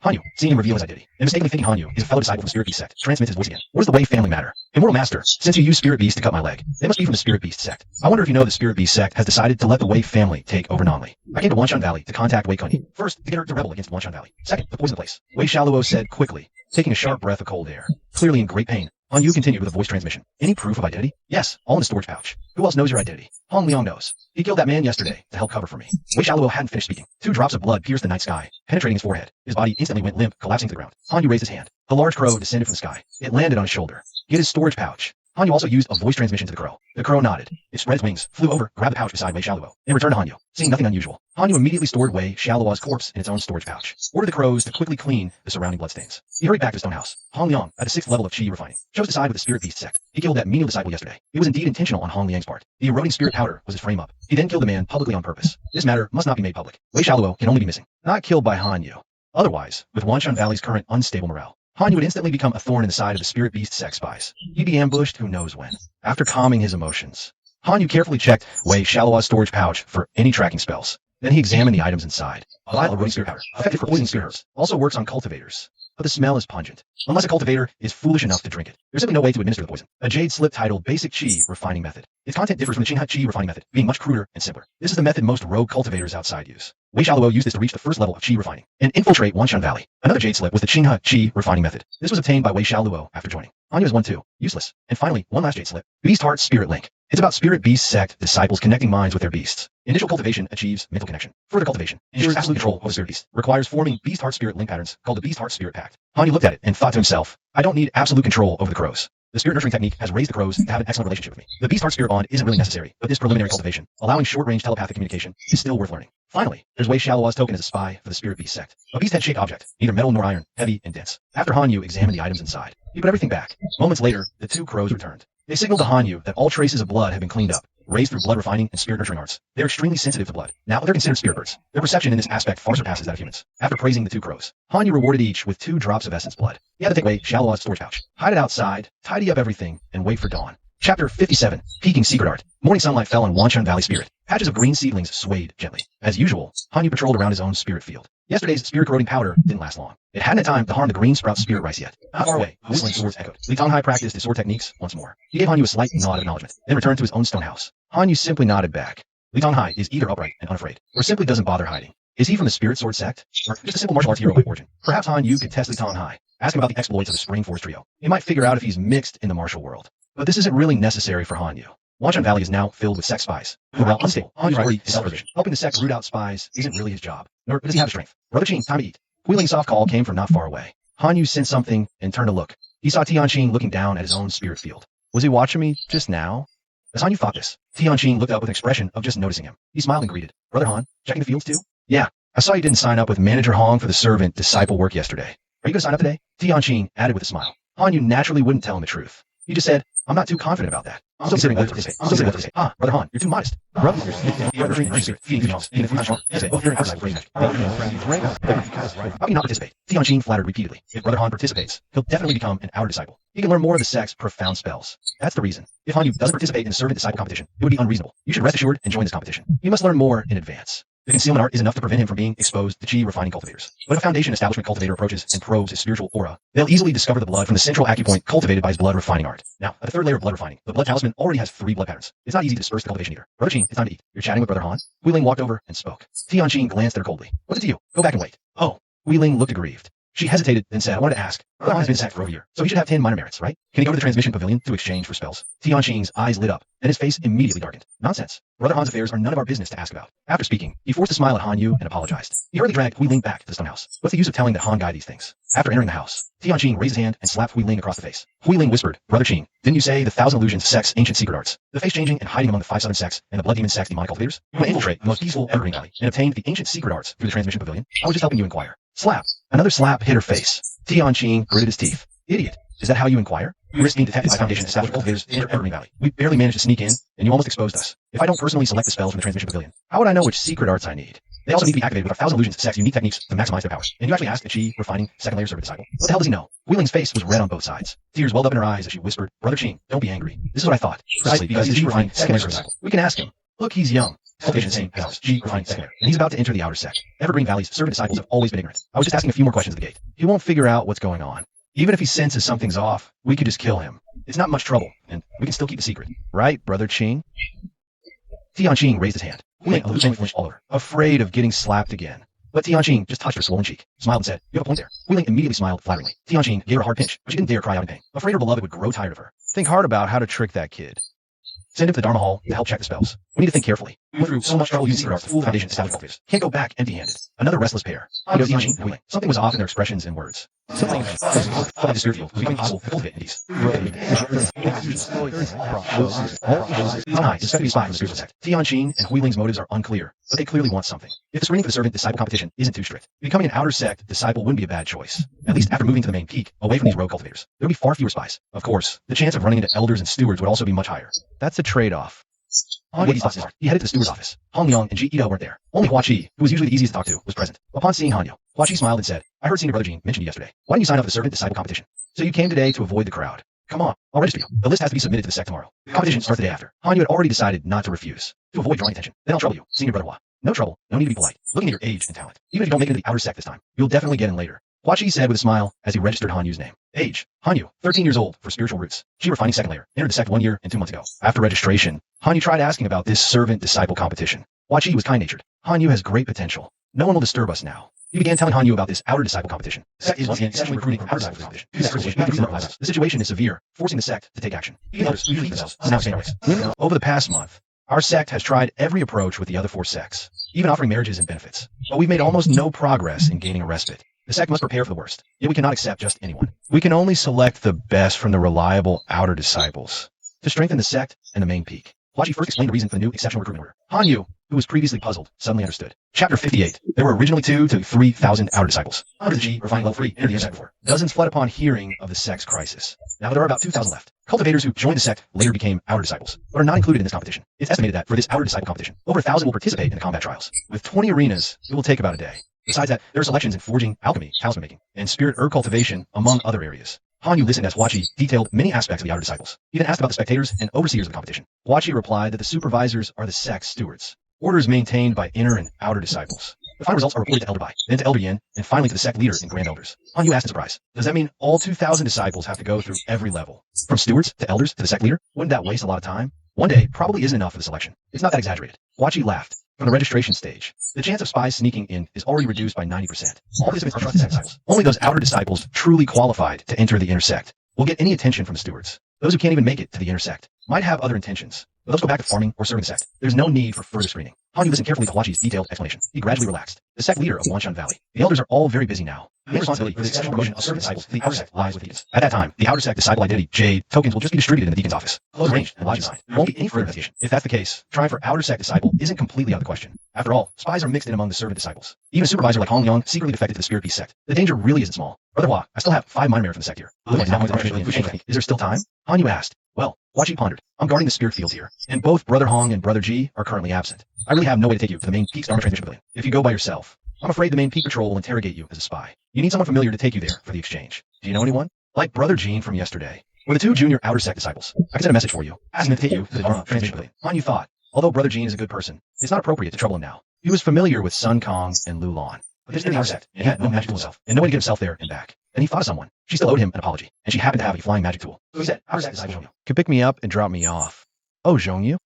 Han Yu, seeing him reveal his identity, and mistakenly thinking Han Yu is a fellow disciple from Spirit Beast Sect, transmits his voice again. What does the Wei family matter? Immortal Master, since you use Spirit Beast to cut my leg, they must be from the Spirit Beast Sect. I wonder if you know the Spirit Beast Sect has decided to let the Wei family take over Nanli. I came to Wanshan Valley to contact Wei Kunyi. First, to get her to rebel against Wanshan Valley. Second, to poison the place. Wei Shaluo said quickly, taking a sharp breath of cold air. Clearly in great pain, Han Yu continued with a voice transmission. Any proof of identity? Yes, all in the storage pouch. Who else knows your identity? Hong Liang knows. He killed that man yesterday to help cover for me. Wei Shaluo hadn't finished speaking. 2 drops of blood pierced the night sky, penetrating his forehead. His body instantly went limp, collapsing to the ground. Han Yu raised his hand. A large crow descended from the sky. It landed on his shoulder. Get his storage pouch. Hanyu also used a voice transmission to the crow. The crow nodded. It spread its wings, flew over, grabbed the pouch beside Wei Xiaoluo, and returned to Hanyu. Seeing nothing unusual, Hanyu immediately stored Wei Xiaoluo's corpse in its own storage pouch, ordered the crows to quickly clean the surrounding bloodstains. He hurried back to his stone house. Hong Liang, at the 6th level of Qi refining, chose to side with the spirit beast sect. He killed that menial disciple yesterday. It was indeed intentional on Hong Liang's part. The eroding spirit powder was his frame-up. He then killed the man publicly on purpose. This matter must not be made public. Wei Xiaoluo can only be missing, not killed by Hanyu. Otherwise, with Wanshan Valley's current unstable morale, Hanyu would instantly become a thorn in the side of the spirit beast sect spies. He'd be ambushed who knows when. After calming his emotions, Hanyu carefully checked Wei Xiaoluo's storage pouch for any tracking spells. Then he examined the items inside. A vial of rose spirit powder, effective for poisoning spirit herbs, also works on cultivators. But the smell is pungent. Unless a cultivator is foolish enough to drink it, there's simply no way to administer the poison. A jade slip titled Basic Qi Refining Method. Its content differs from the Qinghe Qi refining method, being much cruder and simpler. This is the method most rogue cultivators outside use. Wei Xiaoluo used this to reach the first level of Qi refining and infiltrate Wanshan Valley. Another jade slip was the Qinghe Qi refining method. This was obtained by Wei Xiaoluo after joining. Hanyu is one too, useless. And finally, one last jade slip. Beast Heart Spirit Link. It's about spirit beast sect disciples connecting minds with their beasts. Initial cultivation achieves mental connection. Further cultivation ensures absolute control of the spirit beast. Requires forming beast heart spirit link patterns called the beast heart spirit pact. Hanyu looked at it and thought to himself, I don't need absolute control over the crows. The spirit nurturing technique has raised the crows to have an excellent relationship with me. The beast heart spirit bond isn't really necessary, but this preliminary cultivation, allowing short-range telepathic communication, is still worth learning. Finally, there's Wei Xiaoluo's token as a spy for the spirit beast sect. A beast head-shaped object, neither metal nor iron, heavy and dense. After Hanyu examined the items inside, he put everything back. Moments later, the two crows returned. They signaled to Hanyu that all traces of blood had been cleaned up, raised through blood refining and spirit nurturing arts. They're extremely sensitive to blood. Now they're considered spirit birds. Their perception in this aspect far surpasses that of humans. After praising the two crows, Hanyu rewarded each with 2 drops of essence blood. He had to take Wei Xiaoluo's storage pouch, hide it outside, tidy up everything, and wait for dawn. Chapter 57, Peeking Secret Art. Morning sunlight fell on Wanshan Valley Spirit. Patches of green seedlings swayed gently. As usual, Hanyu patrolled around his own spirit field. Yesterday's spirit-corroding powder didn't last long. It hadn't had time to harm the green sprout spirit rice yet. Not far away, whistling swords echoed. Li Tonghai practiced his sword techniques once more. He gave Hanyu a slight nod of acknowledgement, then returned to his own stone house. Hanyu simply nodded back. Li Tonghai is either upright and unafraid, or simply doesn't bother hiding. Is he from the spirit sword sect? Or just a simple martial arts hero by origin? Perhaps Hanyu could test Li Tonghai. Ask him about the exploits of the Spring Force Trio. He might figure out if he's mixed in the martial world. But this isn't really necessary for Hanyu. Wanshan Valley is now filled with sect spies, who, while unstable, Hanyu's priority is self-provision. Helping the sect root out spies isn't really his job, nor does he have the strength. Brother Qing, time to eat. Huiling's soft call came from not far away. Hanyu sensed something and turned to look. He saw Tianqing looking down at his own spirit field. Was he watching me just now? As Hanyu thought this, Tianqing looked up with an expression of just noticing him. He smiled and greeted. Brother Han, checking the fields too? Yeah, I saw you didn't sign up with Manager Hong for the servant disciple work yesterday. Are you going to sign up today? Tianqing added with a smile. Hanyu naturally wouldn't tell him the truth. He just said, I'm not too confident about that. I'm still considering whether to participate. Brother Han, you're too modest. Brother, how can you not participate? Tianqing flattered repeatedly. If Brother Han participates, he'll definitely become an outer disciple. He can learn more of the sect's profound spells. That's the reason. If Hanyu doesn't participate in the servant disciple competition, it would be unreasonable. You should rest assured and join this competition. You must learn more in advance. The concealment art is enough to prevent him from being exposed to Qi refining cultivators. But if a foundation establishment cultivator approaches and probes his spiritual aura, they'll easily discover the blood from the central acupoint cultivated by his blood refining art. Now, at the third layer of blood refining, the blood talisman already has 3 blood patterns. It's not easy to disperse the cultivation either. Brother Qing, it's time to eat. You're chatting with Brother Han? Huiling walked over and spoke. Tianqing glanced at her coldly. What's it to you? Go back and wait. Oh. Huiling looked aggrieved. She hesitated, then said, I wanted to ask. Brother Han has been sacked for over a year, so he should have 10 minor merits, right? Can he go to the transmission pavilion to exchange for spells? Tianqing's eyes lit up, and his face immediately darkened. Nonsense. Brother Han's affairs are none of our business to ask about. After speaking, he forced a smile at Hanyu and apologized. He hurriedly dragged Huiling back to the stone house. What's the use of telling that Han guy these things? After entering the house, Tianqing raised his hand and slapped Huiling across the face. Huiling whispered, Brother Qing, didn't you say the 1,000 illusions of sect's ancient secret arts? The face changing and hiding among the 5 southern sects and the blood demon sect's demonic cultivators? You want to infiltrate the most peaceful Evergreen Valley and obtain the ancient secret arts through the transmission pavilion? I was just helping you inquire. Slap. Another slap hit her face. Tianqing gritted his teeth. Idiot. Is that how you inquire? You risk being detected by Foundation established cultivators in Evergreen Valley. We barely managed to sneak in, and you almost exposed us. If I don't personally select the spells from the transmission pavilion, how would I know which secret arts I need? They also need to be activated with our 1,000 illusions of sect's unique techniques to maximize their powers. And you actually asked a Qi refining second layer servant disciple. What the hell does he know? Huiling's face was red on both sides. Tears welled up in her eyes as she whispered, Brother Qing, don't be angry. This is what I thought. Precisely because he's a Qi refining second layer servant disciple. We can ask him. Look, he's young. Cultivation same as ours, Qi refining second layer, and he's about to enter the outer sect. Evergreen Valley's servant disciples have always been ignorant. I was just asking a few more questions at the gate. He won't figure out what's going on. Even if he senses something's off, we could just kill him. It's not much trouble, and we can still keep the secret. Right, Brother Qing? Tianqing raised his hand. Huiling hallucinated flinched all over, afraid of getting slapped again. But Tianqing just touched her swollen cheek, smiled and said, you have a point there. Huiling immediately smiled flatteringly. Tianqing gave her a hard pinch, but she didn't dare cry out in pain, afraid her beloved would grow tired of her. Think hard about how to trick that kid. Send him to the Dharma Hall to help check the spells. We need to think carefully. We went through so much trouble using secret art to fool the foundation established cultivators. Can't go back empty-handed. Another restless pair. Tianqing and Hui Ling. Something was off in their expressions and words. Something felt the spirit field was becoming possible to cultivate entities. High is expected to be spy from the spiritual sect. Tianqing and Hui Ling's motives are unclear, but they clearly want something. If the screening for the servant-disciple competition isn't too strict, becoming an outer sect disciple wouldn't be a bad choice. At least after moving to the main peak, away from these rogue cultivators, there would be far fewer spies. Of course, the chance of running into elders and stewards would also be much higher. That's a trade-off. He headed to the steward's office. Hong Yang and Ji Ito weren't there. Only Hua Qi, who was usually the easiest to talk to, was present. Upon seeing Hanyo, Hua Qi smiled and said, I heard Senior Brother Jean mention you yesterday. Why didn't you sign up for the servant-disciple competition? So you came today to avoid the crowd. Come on, I'll register you. The list has to be submitted to the sect tomorrow. The competition starts the day after. Hanyo had already decided not to refuse, to avoid drawing attention. Then I'll trouble you, Senior Brother Hua. No trouble, no need to be polite. Looking at your age and talent, even if you don't make it into the outer sect this time, you'll definitely get in later. Hua Qi said with a smile as he registered Hanyu's name. Age, Hanyu, 13 years old, for spiritual roots. Chi refining second layer, entered the sect 1 year and 2 months ago. After registration, Hanyu tried asking about this servant-disciple competition. Hua Qi was kind-natured. Hanyu has great potential. No one will disturb us now. He began telling Hanyu about this outer disciple competition. The sect is once again sexually recruiting outer disciple competition. The situation is severe, forcing the sect to take action. Over the past month, our sect has tried every approach with the other 4 sects, even offering marriages and benefits. But we've made almost no progress in gaining a respite. The sect must prepare for the worst, yet we cannot accept just anyone. We can only select the best from the reliable outer disciples to strengthen the sect and the main peak. Hua Qi first explained the reason for the new exceptional recruitment order. Hanyu, who was previously puzzled, suddenly understood. Chapter 58. There were originally 2,000 to 3,000 outer disciples. Hundreds of G refining level 3 entered the sect before. Dozens fled upon hearing of the sect's crisis. Now there are about 2,000 left. Cultivators who joined the sect later became outer disciples, but are not included in this competition. It's estimated that for this outer disciple competition, over 1,000 will participate in the combat trials. With 20 arenas, it will take about a day. Besides that, there are selections in forging, alchemy, talisman making, and spirit herb cultivation, among other areas. Hanyu listened as Hua Qi detailed many aspects of the outer disciples. He then asked about the spectators and overseers of the competition. Hua Qi replied that the supervisors are the sect's stewards. Orders maintained by inner and outer disciples. The final results are reported to Elder Bai, then to Elder Yin, and finally to the sect leader and grand elders. Hanyu asked in surprise, does that mean all 2,000 disciples have to go through every level? From stewards to elders to the sect leader? Wouldn't that waste a lot of time? One day probably isn't enough for the selection. It's not that exaggerated. Hua Qi laughed. From the registration stage, the chance of spies sneaking in is already reduced by 90%. All participants are trusted disciples. Only those outer disciples truly qualified to enter the inner sect will get any attention from the stewards. Those who can't even make it to the inner sect might have other intentions, but those go back to farming or serving the sect. There's no need for further screening. Hanyu listened carefully to Hua Qi's detailed explanation. He gradually relaxed. The sect leader of Wanshan Valley. The elders are all very busy now. The main responsibility for the exceptional promotion of servant disciples to the outer sect lies with these. At that time, the outer sect disciple identity Jade tokens will just be distributed in the deacon's office. Close range and lodge designed. There won't be any further investigation. If that's the case, trying for outer sect disciple isn't completely out of the question. After all, spies are mixed in among the servant disciples. Even a supervisor like Hong Yang secretly defected to the spirit peace sect. The danger really isn't small. Brother Hua, I still have 5 minor merit from the sect here. Is there still time? Hanyu asked. Well, Hua Qi pondered. I'm guarding the spirit field here, and both Brother Hong and Brother Ji are currently absent. I really have no way to take you to the main peak's armor transmission pavilion. If you go by yourself, I'm afraid the main peak patrol will interrogate you as a spy. You need someone familiar to take you there for the exchange. Do you know anyone? Like Brother Jean from yesterday, or the 2 junior outer sect disciples. I can send a message for you, asking them to take you to the armor transmission pavilion. Hanyu thought, although Brother Jean is a good person, it's not appropriate to trouble him now. He was familiar with Sun Kong and Lu Lan, but there's the outer sect, and he had no magic tool himself, and no way to get himself there and back. And he thought of someone. She still owed him an apology, and she happened to have a flying magic tool. So he said, outer sect disciple Zhongyu could pick me up and drop me off. Oh, Zhongyu?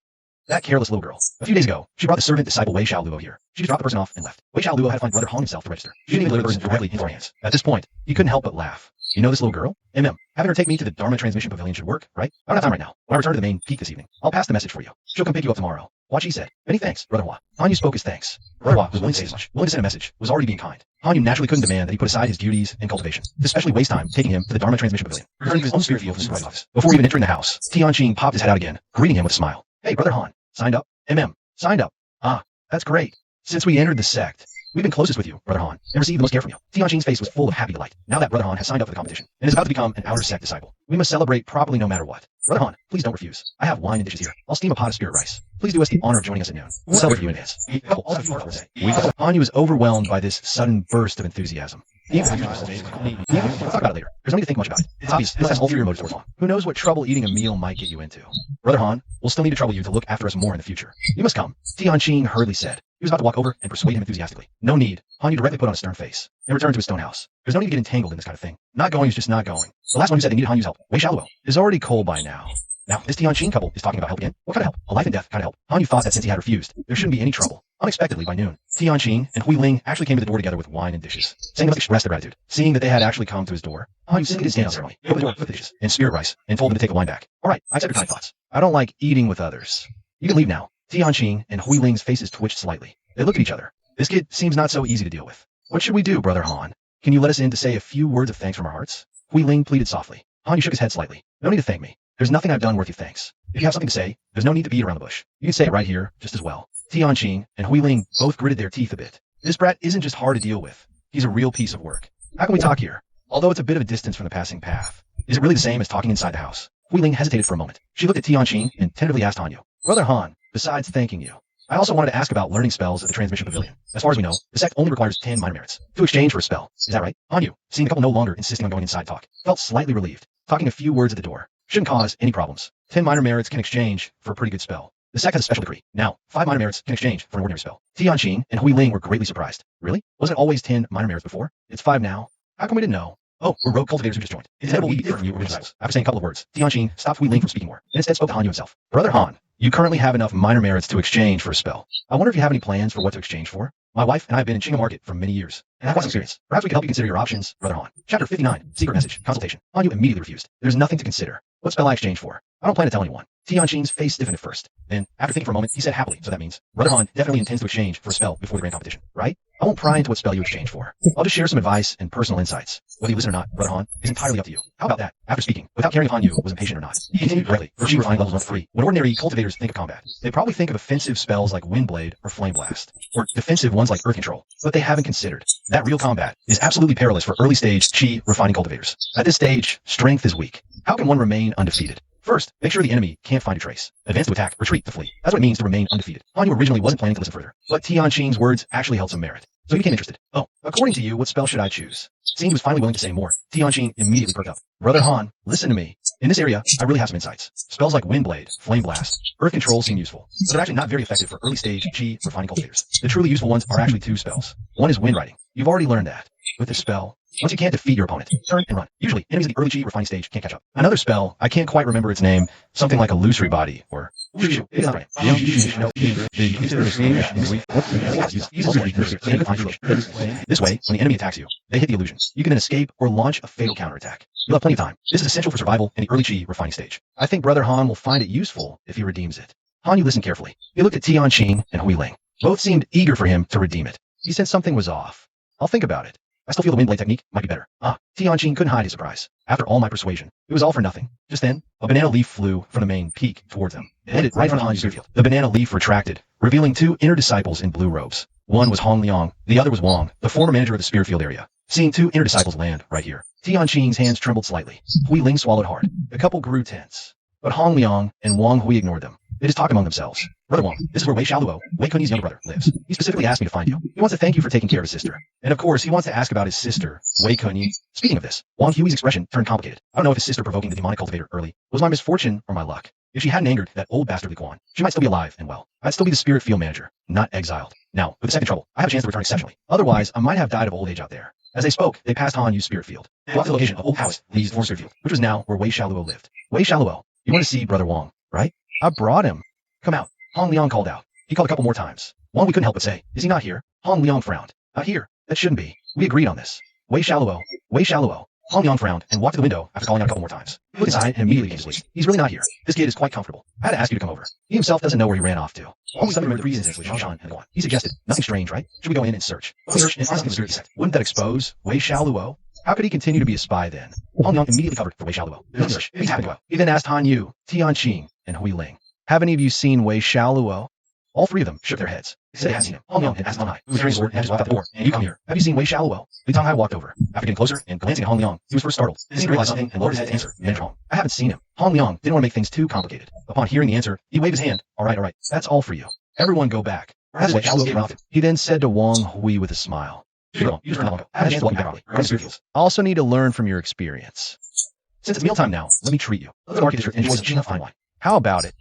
That careless little girl. A few days ago, she brought the servant disciple Wei Xiao Luo here. She just dropped the person off and left. Wei Xiao Luo had to find Brother Hong himself to register. She didn't even deliver the person directly into our hands. At this point, he couldn't help but laugh. You know this little girl? Having her take me to the Dharma transmission pavilion should work, right? I don't have time right now. When I return to the main peak this evening, I'll pass the message for you. She'll come pick you up tomorrow. Hua Qi said, many thanks, Brother Hua. Hanyu spoke his thanks. Brother Hua was willing to say as much, willing to send a message, was already being kind. Hanyu naturally couldn't demand that he put aside his duties and cultivation, to especially waste time taking him to the Dharma transmission pavilion, returning to his own spirit field from the supervisor's office. Before even entering the house, Tianqing popped his head out again, greeting him with a smile. Hey, Brother Han, signed up? Signed up. Ah, that's great. Since we entered the sect, we've been closest with you, Brother Han, and received the most care from you. Tianqing's face was full of happy delight. Now that Brother Han has signed up for the competition, and is about to become an outer sect disciple, we must celebrate properly no matter what. Brother Han, please don't refuse. I have wine and dishes here. I'll steam a pot of spirit rice. Please do us the honor of joining us at noon. We'll celebrate you in advance. Hanyu was overwhelmed by this sudden burst of enthusiasm. We'll talk about it later. There's no need to think much about it. It's obvious this has ulterior motives towards Han. Who knows what trouble eating a meal might get you into? Brother Han, we'll still need to trouble you to look after us more in the future. You must come, Tianqing hurriedly said. He was about to walk over and persuade him enthusiastically. No need. Hanyu directly put on a stern face and returned to his stone house. There's no need to get entangled in this kind of thing. Not going is just not going. The last one who said they needed Hanyu's help, Wei Xiaoluo, is already cold by now. Now, this Tianqing couple is talking about help again. What kind of help? A life and death kind of help. Hanyu thought that since he had refused, there shouldn't be any trouble. Unexpectedly, by noon, Tianqing and Hui Ling actually came to the door together with wine and dishes, saying they must express their gratitude. Seeing that they had actually come to his door, Hanyu simply did stand on ceremony, opened the door with the dishes and spirit rice, and told them to take the wine back. All right, I accept your kind thoughts. I don't like eating with others. You can leave now. Tianqing and Hui Ling's faces twitched slightly. They looked at each other. This kid seems not so easy to deal with. What should we do, Brother Han? Can you let us in to say a few words of thanks from our hearts? Hui Ling pleaded softly. Han Yu shook his head slightly. No need to thank me. There's nothing I've done worthy of thanks. If you have something to say, there's no need to beat around the bush. You can say it right here, just as well. Tianqing and Hui Ling both gritted their teeth a bit. This brat isn't just hard to deal with. He's a real piece of work. How can we talk here? Although it's a bit of a distance from the passing path. Is it really the same as talking inside the house? Hui Ling hesitated for a moment. She looked at Tianqing and tentatively asked Han Yu. Brother Han, besides thanking you, I also wanted to ask about learning spells at the transmission pavilion. As far as we know, the sect only requires 10 minor merits to exchange for a spell. Is that right? Han Yu, seeing the couple no longer insisting on going inside talk, felt slightly relieved. Talking a few words at the door shouldn't cause any problems. 10 minor merits can exchange for a pretty good spell. The sect has a special decree. Now, 5 minor merits can exchange for an ordinary spell. Tianqing and Hui Ling were greatly surprised. Really? Wasn't it always 10 minor merits before? It's 5 now. How come we didn't know? Oh, we're rogue cultivators who just joined. It's inevitable we differ from you original disciples. After saying a couple of words, Tianqing stopped Hui Ling from speaking more, and instead spoke to Han Yu himself. Brother Han, you currently have enough minor merits to exchange for a spell. I wonder if you have any plans for what to exchange for? My wife and I have been in Chinga Market for many years, and have quite some experience. Perhaps we could help you consider your options, Brother Han. Chapter 59, Secret Message, Consultation. Han Yu immediately refused. There's nothing to consider. What spell I exchange for? I don't plan to tell anyone. Tianqing's face stiffened at first. Then, after thinking for a moment, he said happily, so that means, Brother Han definitely intends to exchange for a spell before the grand competition, right? I won't pry into what spell you exchange for. I'll just share some advice and personal insights. Whether you listen or not, Brother Han, is entirely up to you. How about that? After speaking, without caring if Han Yu was impatient or not, he continued directly, for she refined levels 1 to 3. When ordinary cultivators think of combat, they probably think of offensive spells like Wind Blade or Flame Blast, or defensive ones like Earth Control. But they haven't considered that real combat is absolutely perilous for early stage Qi refining cultivators. At this stage, strength is weak. How can one remain undefeated? First, make sure the enemy can't find a trace. Advance to attack, retreat to flee. That's what it means to remain undefeated. Han Yu originally wasn't planning to listen further, but Tianqing's words actually held some merit. So he became interested. Oh, according to you, what spell should I choose? Seeing he was finally willing to say more, Tianqing immediately perked up. Brother Han, listen to me. In this area, I really have some insights. Spells like Wind Blade, Flame Blast, Earth Control seem useful, but they're actually not very effective for early stage Qi refining cultivators. The truly useful ones are actually 2 spells. One is Wind Riding. You've already learned that. With this spell, once you can't defeat your opponent, turn and run. Usually, enemies in the early Qi refining stage can't catch up. Another spell, I can't quite remember its name, something like Illusory Body, or... It's not right. This way, when the enemy attacks you, they hit the illusion. You can then escape or launch a fatal counterattack. You'll have plenty of time. This is essential for survival in the early Qi refining stage. I think Brother Han will find it useful if he redeems it. Han Yu listened carefully. He looked at Tianqing and Hui Ling. Both seemed eager for him to redeem it. He said something was off. I'll think about it. I still feel the Wind Blade technique might be better. Tianqing couldn't hide his surprise. After all my persuasion, it was all for nothing. Just then, a banana leaf flew from the main peak towards them. It landed right in front of Han Yu's field. The banana leaf retracted, revealing 2 inner disciples in blue robes. One was Hong Liang, the other was Wang, the former manager of the Spirit Field area. Seeing 2 inner disciples land right here, Tianqing's hands trembled slightly. Hui Ling swallowed hard. The couple grew tense. But Hong Liang and Wang Hui ignored them. They just talked among themselves. Brother Wang, this is where Wei Xiaoluo, Wei Kunyi's younger brother, lives. He specifically asked me to find you. He wants to thank you for taking care of his sister. And of course, he wants to ask about his sister, Wei Kunyi. Speaking of this, Wang Hui's expression turned complicated. I don't know if his sister provoking the demonic cultivator early was my misfortune or my luck. If she hadn't angered that old bastard Li Quan, she might still be alive and well. I'd still be the Spirit Field manager, not exiled. Now, with the second trouble, I have a chance to return exceptionally. Otherwise, I might have died of old age out there. As they spoke, they passed Han Yu's Spirit Field. They walked to the location of old house Li's former Spirit Field, which was now where Wei Xiaoluo lived. Wei Xiaoluo, you want to see Brother Wang, right? I brought him. Come out. Hong Liang called out. He called a couple more times. Wang we couldn't help but say, is he not here? Hong Liang frowned. Not here. That shouldn't be. We agreed on this. Wei Xiaoluo. Wei Xiaoluo. Hong Liang frowned and walked to the window after calling out a couple more times. He looked inside and immediately came to sleep. He's really not here. This kid is quite comfortable. I had to ask you to come over. He himself doesn't know where he ran off to. Wang we remembered the 3 instances with Shan and Guan. He suggested, nothing strange, right? Should we go in and search? Search and find the Spirit Sect. Wouldn't that expose Wei Xiaoluo? How could he continue to be a spy then? Hong Liang immediately covered for Wei Xiaoluo. He's happened to go. He then asked Han Yu, Tianqing, and Hui Ling. Have any of you seen Wei Xiaoluo? All 3 of them shook their heads. They said they hadn't seen him. Hong Liang had asked Hong Hai, who was carrying a sword and had just walked out the door. And you come here. Have you seen Wei Xiaoluo? Li Tanghai walked over. After getting closer and glancing at Hong Liang, he was first startled. He seemed to realize something and lowered his head to answer. Manager Hong, I haven't seen him. Hong Liang didn't want to make things too complicated. Upon hearing the answer, he waved his hand. All right. That's all for you. Everyone go back. Has Wei Xiaoluo around him? He then said to Wang Hui with a smile. You just run along. Have a chance to walk you back properly. I also need to learn from your experience. Since it's mealtime now, let me treat you. The market district enjoys a Qinga fine wine. How about it?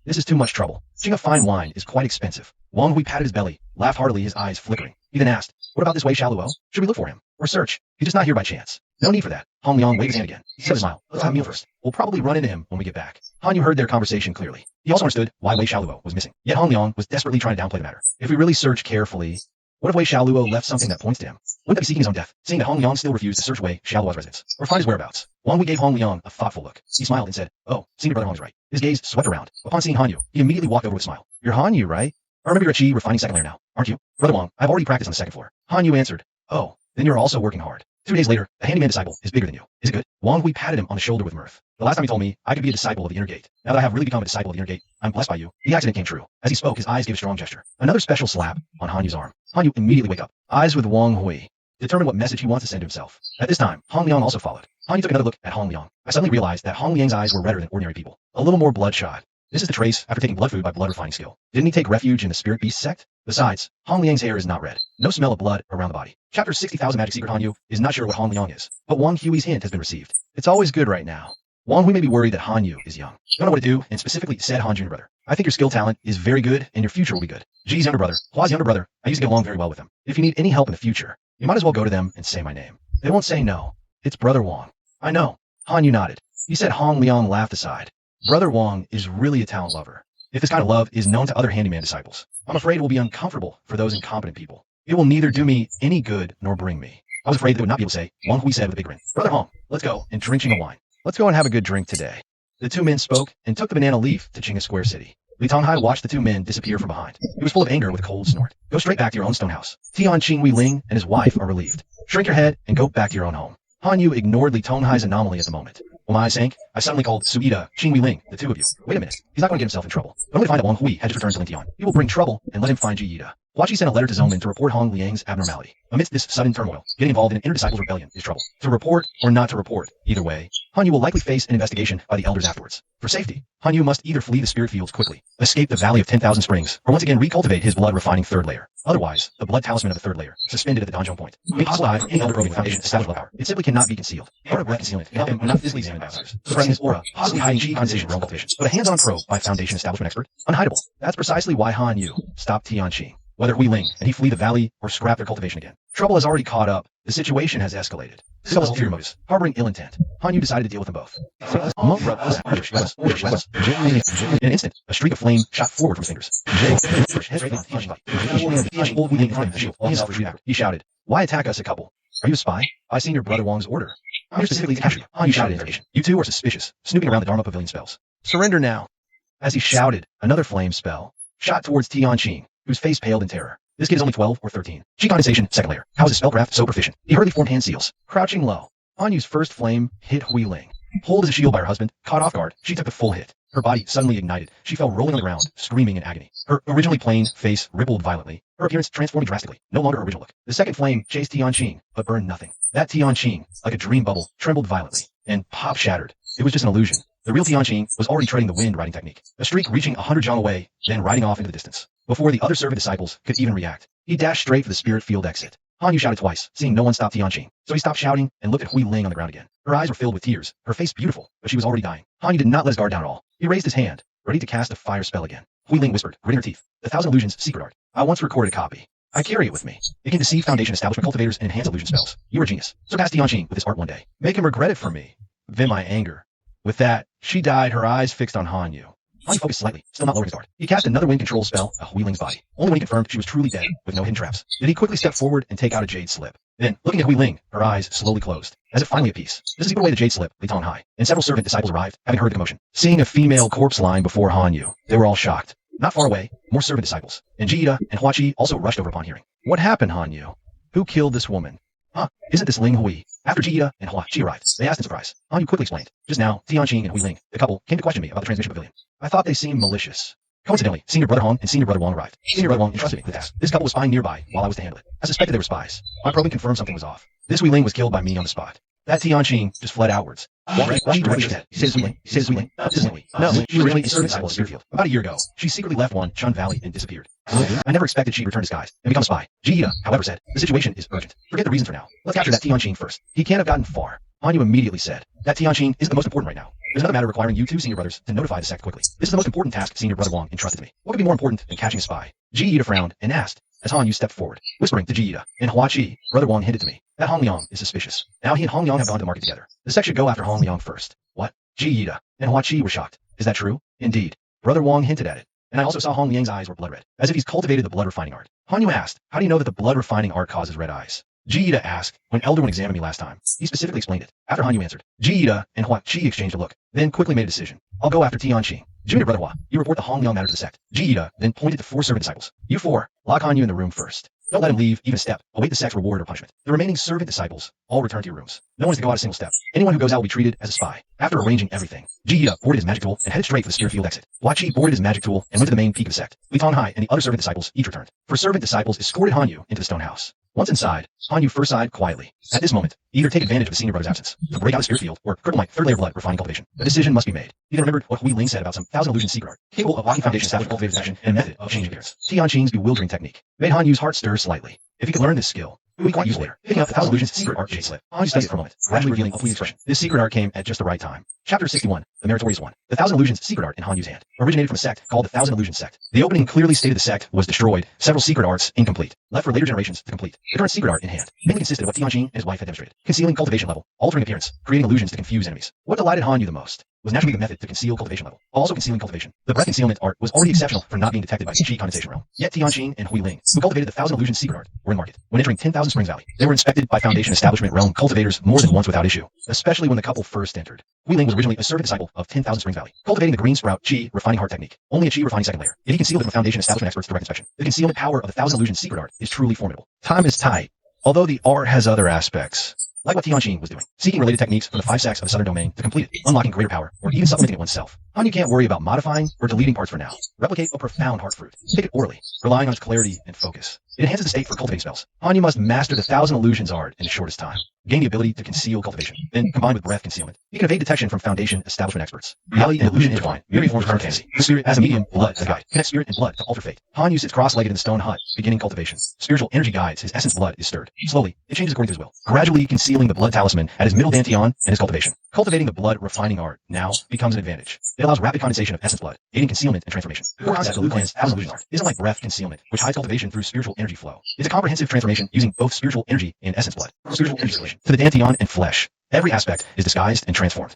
This is too much trouble. Qinga fine wine is quite expensive. Wang Hui patted his belly, laughed heartily, his eyes flickering. He then asked, what about this Wei Xiaoluo? Should we look for him? Or search? He's just not here by chance. No need for that. Hong Liang waved his hand again. He said with a smile, let's have a meal first. We'll probably run into him when we get back. Han Yu heard their conversation clearly. He also understood why Wei Xiaoluo was missing. Yet Hong Liang was desperately trying to downplay the matter. If we really search carefully, What if Wei Xiaoluo left something that points to him? Wouldn't that be seeking his own death, seeing that Hong Liang still refused to search Wei Xiaoluo's residence, or find his whereabouts? Wang Hui gave Hong Liang a thoughtful look. He smiled and said, "Oh, senior brother Hong is right." His gaze swept around. Upon seeing Han Yu, he immediately walked over with a smile. "You're Han Yu, right? I remember you're a Qi refining second layer now, aren't you?" "Brother Wang, I've already practiced on the second floor." Han Yu answered, "Oh, then you're also working hard." 2 days later, the handyman disciple is bigger than you. Is it good? Wang Hui patted him on the shoulder with mirth. "The last time you told me I could be a disciple of the inner gate. Now that I have really become a disciple of the inner gate, I'm blessed by you." The accident came true. As he spoke, his eyes gave a strong gesture. Another special slap on Han Yu's arm. Han Yu immediately wake up, eyes with Wang Hui, determine what message he wants to send to himself. At this time, Hong Liang also followed. Han Yu took another look at Hong Liang. I suddenly realized that Hong Liang's eyes were redder than ordinary people, a little more bloodshot. This is the trace after taking blood food by blood refining skill. Didn't he take refuge in the spirit beast sect? Besides, Hong Liang's hair is not red. No smell of blood around the body. Chapter 60,000 Magic Secret Han Yu is not sure what Hong Liang is, but Wang Hui's hint has been received. It's always good right now. Wang Hui may be worried that Han Yu is young. Don't know what to do, and specifically said Han Jr. brother. I think your skill talent is very good, and your future will be good. Ji's younger brother, Hua's younger brother, I used to get along very well with him. If you need any help in the future, you might as well go to them and say my name. They won't say no. It's Brother Wang. I know. Han Yu nodded. He said Hong Liang laughed aside. Brother Wang is really a talent lover. If this kind of love is known to other handyman disciples, I'm afraid it will be uncomfortable for those incompetent people. It will neither do me any good nor bring me. I was afraid they would not be able to say, Wang Hui said with a big grin, "Brother Hong, let's go and drink Qinga wine. Let's go and have a good drink today." The 2 men spoke and took the banana leaf to Qinga Square City. Li Tonghai watched the 2 men disappear from behind. He was full of anger with a cold snort. "Go straight back to your own stone house. Tian Qing Wei Ling and his wife are relieved. Shrink your head and go back to your own home." Han Yu ignored Li Tonghai's anomaly at the moment. Well, my sank. I suddenly called Suida, Qing Wei Ling, the 2 of you. Wait a minute. He's not going to get himself in trouble. But only to find that Wang Hui had just returned to Lingtian. He will bring trouble and let him find Ji Yida. Huachi sent a letter to Zongmin to report Hong Liang's abnormality. Amidst this sudden turmoil, getting involved in an inter-disciples rebellion is trouble. To report or not to report, either way, Han Yu will likely face an investigation by the elders afterwards. For safety, Han Yu must either flee the spirit fields quickly, escape the Valley of 10,000 Springs, or once again recultivate his blood-refining 3rd layer. Otherwise, the blood talisman of the 3rd layer, suspended at the donjon point, may possibly hide any elder probing foundation established blood power. It simply cannot be concealed. Part of blood concealment can help him not physically examine ambassadors, suppressing his aura, possibly hiding Qi condensation realm cultivation. But a hands-on probe by foundation establishment expert, unhideable. That's precisely why Han Yu stopped Tian Qing. Whether Hui Ling and he flee the valley or scrap their cultivation again. Trouble has already caught up. The situation has escalated. Still has ulterior motives, harboring ill intent. Han Yu decided to deal with them both. In an instant, a streak of flame shot forward from his fingers. He shouted, "Why attack us a couple? Are you a spy? I seen your brother Wang's order. I'm here specifically to capture you." Han Yu shouted in irritation. "You 2 are suspicious, snooping around the Dharma Pavilion spells. Surrender now." As he shouted, another flame spell shot towards Tian Qing, whose face paled in terror. This kid is only 12 or 13. Qi condensation, 2nd layer. How is his spellcraft so proficient? He hurriedly formed hand seals. Crouching low, Han Yu's first flame hit Hui Ling. Pulled as a shield by her husband, caught off guard, she took the full hit. Her body suddenly ignited. She fell rolling on the ground, screaming in agony. Her originally plain face rippled violently. Her appearance transformed drastically. No longer her original look. The second flame chased Tian Qing, but burned nothing. That Tian Qing, like a dream bubble, trembled violently, and pop shattered. It was just an illusion. The real Tian Qing was already treading the wind riding technique. A streak reaching 100 jong away, then riding off into the distance. Before the other servant disciples could even react, he dashed straight for the spirit field exit. Han Yu shouted twice, seeing no one stop Tian Qing. So he stopped shouting and looked at Hui Ling on the ground again. Her eyes were filled with tears, her face beautiful, but she was already dying. Han Yu did not let his guard down at all. He raised his hand, ready to cast a fire spell again. Hui Ling whispered, gritting her teeth, "The 1,000 Illusions secret art. I once recorded a copy. I carry it with me. It can deceive foundation establishment cultivators and enhance illusion spells. You are a genius. Surpass Tian Qing with this art one day. Make him regret it for me." Then my anger. With that, she died, her eyes fixed on Han Yu. Han Yu focused slightly, still not lowering his guard. He cast another wind control spell at Hui Ling's body, only when he confirmed she was truly dead, with no hidden traps. Did he quickly step forward and take out a jade slip. Then, looking at Hui Ling, her eyes slowly closed, as if finally at peace. Just as he put away the jade slip, Li Tonghai and several servant disciples arrived, having heard the commotion. Seeing a female corpse lying before Han Yu, they were all shocked. Not far away, more servant disciples, and Ji Yida and Huachi also rushed over upon hearing. "What happened, Han Yu? Who killed this woman?" "Huh, isn't this Ling Hui?" After Ji Yida and Huachi arrived, they asked in surprise. Han Yu quickly explained. Just now, Tian Qing and Hui Ling, the couple, came to question me about the transmission pavilion. I thought they seemed malicious. Coincidentally, Senior Brother Hong and Senior Brother Wang arrived. Senior Brother Wang entrusted me with the task. This couple was spying nearby while I was to handle it. I suspected they were spies. My probing confirmed something was off. This Hui Ling was killed by me on the spot. That Tian Qing just fled outwards. She directed his head. He says Hui Ling. He says Hui Ling. This isn't Hui. No, she was originally a servant disciple of Spearfield. About a year ago, she secretly left Wan Chun Valley and disappeared. I never expected she'd return disguised and become a spy. Ji Yida, however, said, the situation is urgent. Forget the reasons for now. Let's capture that Tian Qing first. He can't have gotten far. Han Yu immediately said, that Tian Qing isn't the most important right now. There's another matter requiring you 2 senior brothers to notify the sect quickly. This is the most important task Senior Brother Wang entrusted to me. What could be more important than catching a spy? Ji Yida frowned and asked, as Han Yu stepped forward, whispering to Ji Yida, and Huachi, Brother Wang hinted to me, that Hong Liang is suspicious. Now he and Hong Liang have gone to market together. The sect should go after Hong Liang first. What? Ji Yida and Huachi were shocked. Is that true? Indeed. Brother Wang hinted at it. and I also saw Hong Liang's eyes were blood red, as if he's cultivated the blood refining art. Han Yu asked, how do you know that the blood refining art causes red eyes? Ji Ida asked, when Elder One examined me last time. He specifically explained it. After Han Yu answered, Ji Ida and Hua Qi exchanged a look, then quickly made a decision. I'll go after Tian Qing. Junior brother Hua, you report the Hong Liang matter to the sect. Ji Ida then pointed to 4 servant disciples. You 4, lock Han Yu in the room first. Don't let him leave even a step. Await the sect's reward or punishment. The remaining servant disciples all return to your rooms. No one is to go out a single step. Anyone who goes out will be treated as a spy. After arranging everything, Ji Ida boarded his magic tool and headed straight for the spirit field exit. Hua Qi boarded his magic tool and went to the main peak of the sect. Li Tonghai and the other servant disciples each returned. For servant disciples escorted Han Yu into the stone house. Once inside, Han Yu first sighed quietly. At this moment, either take advantage of the senior brother's absence, to break out the spirit field, or cripple my third layer blood refining cultivation. A decision must be made. He then remembered what Hui Ling said about some 1,000 illusion secret art, capable of locking foundation established cultivated action and a method of changing appearance. Tian Qing's bewildering technique made Han Yu's heart stir slightly. If he could learn this skill, he would quite use later. Picking up the 1,000 illusions secret art jade slip. Han Yu studied it for a moment, gradually revealing a pleasing expression. This secret art came at just the right time. Chapter 61, The Meritorious One. The 1,000 illusions secret art in Han Yu's hand originated from a sect called the 1,000 Illusions Sect. The opening clearly stated the sect was destroyed, several secret arts incomplete, left for later generations to complete. The current secret art in hand mainly consisted of what Tian Qing and his wife had demonstrated: concealing cultivation level, altering appearance, creating illusions to confuse enemies. What delighted Han Yu the most was naturally the method to conceal cultivation level, while also concealing cultivation. The breath concealment art was already exceptional for not being detected by the Qi condensation realm. Yet Tian Qing and Hui Ling, who cultivated the 1,000 illusions secret art, were in market. When entering 10,000 Springs Valley, they were inspected by Foundation Establishment realm cultivators more than once without issue, especially when the couple first entered. Hui Ling was originally a servant disciple of 10,000 Springs Valley, cultivating the green sprout Qi refining heart technique, only a Qi refining second layer. Yet he concealed it from Foundation Establishment experts' direct inspection. The concealment power of the 1,000 illusions secret art is truly formidable. Time is tight, although the art has other aspects. Like what Tian Qing was doing, seeking related techniques from the 5 sects of the Southern Domain to complete it, unlocking greater power, or even supplementing it oneself. Han Yu can't worry about modifying or deleting parts for now. Replicate a profound heart fruit. Take it orally, relying on its clarity and focus. It enhances the state for cultivating spells. Han Yu must master the 1,000 illusions art in the shortest time. Gain the ability to conceal cultivation, then combined with breath concealment, he can evade detection from Foundation Establishment experts. Reality and illusion intertwine. Myriad forms of current fantasy. The spirit as a medium, blood as a guide. Connect spirit and blood to alter fate. Han Yu sits cross-legged in the stone hut, beginning cultivation. Spiritual energy guides his essence blood is stirred. Slowly, it changes according to his will, gradually concealing the blood talisman at his middle dantian and his cultivation. Cultivating the blood refining art now becomes an advantage. It allows rapid condensation of essence blood, aiding concealment and transformation. The core concept of Liu Clan's 1,000 illusion art isn't like breath concealment, which hides cultivation through spiritual energy flow. It's a comprehensive transformation using both spiritual energy and essence blood. Spiritual energy relation to the dantian and flesh. Every aspect is disguised and transformed.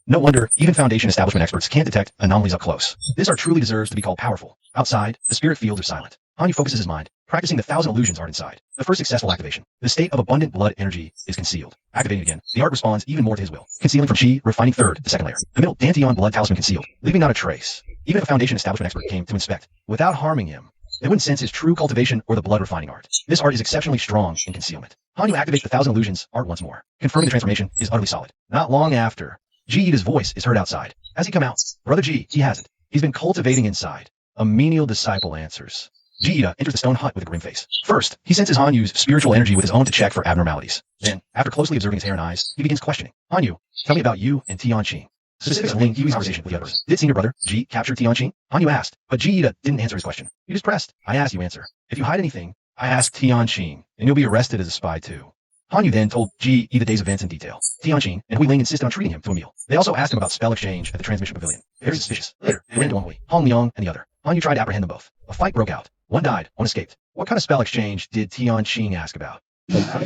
No wonder even Foundation Establishment experts can't detect anomalies up close. This art truly deserves to be called powerful. Outside, the spirit fields are silent. Han Yu focuses his mind, practicing the 1,000 illusions art inside. The first successful activation. The state of abundant blood energy is concealed. Activating again, the art responds even more to his will, concealing from Qi, refining third, the second layer. The middle dantian blood talisman concealed, leaving not a trace. Even if a Foundation Establishment expert came to inspect, without harming him, they wouldn't sense his true cultivation or the blood refining art. This art is exceptionally strong in concealment. Han Yu activates the 1,000 illusions art once more, confirming the transformation is utterly solid. Not long after, Ji Ida's voice is heard outside. Has he come out? Brother Ji, he hasn't. He's been cultivating inside. A menial disciple answers. Ji Ida enters the stone hut with a grim face. First, he senses Han Yu's spiritual energy with his own to check for abnormalities. Then, after closely observing his hair and eyes, he begins questioning. Han Yu, tell me about you and Tian Qing. Specifics of Ling Hui's conversation with the others. Did senior brother, Ji, capture Tian Qing? Han Yu asked, but Ji Ida didn't answer his question. You just pressed. I asked, you answer. If you hide anything, I ask Tian Qing, and you'll be arrested as a spy too. Han Yu then told Ji Ida the day's events in detail. Tian Qing and Hui Ling insisted on treating him to a meal. They also asked him about spell exchange at the transmission pavilion. Very suspicious. Later, they ran to Hui, Hong Liang, and the other. Han Yu tried to apprehend them both. A fight broke out. One died, one escaped. What kind of spell exchange did Tian Qing ask about? Han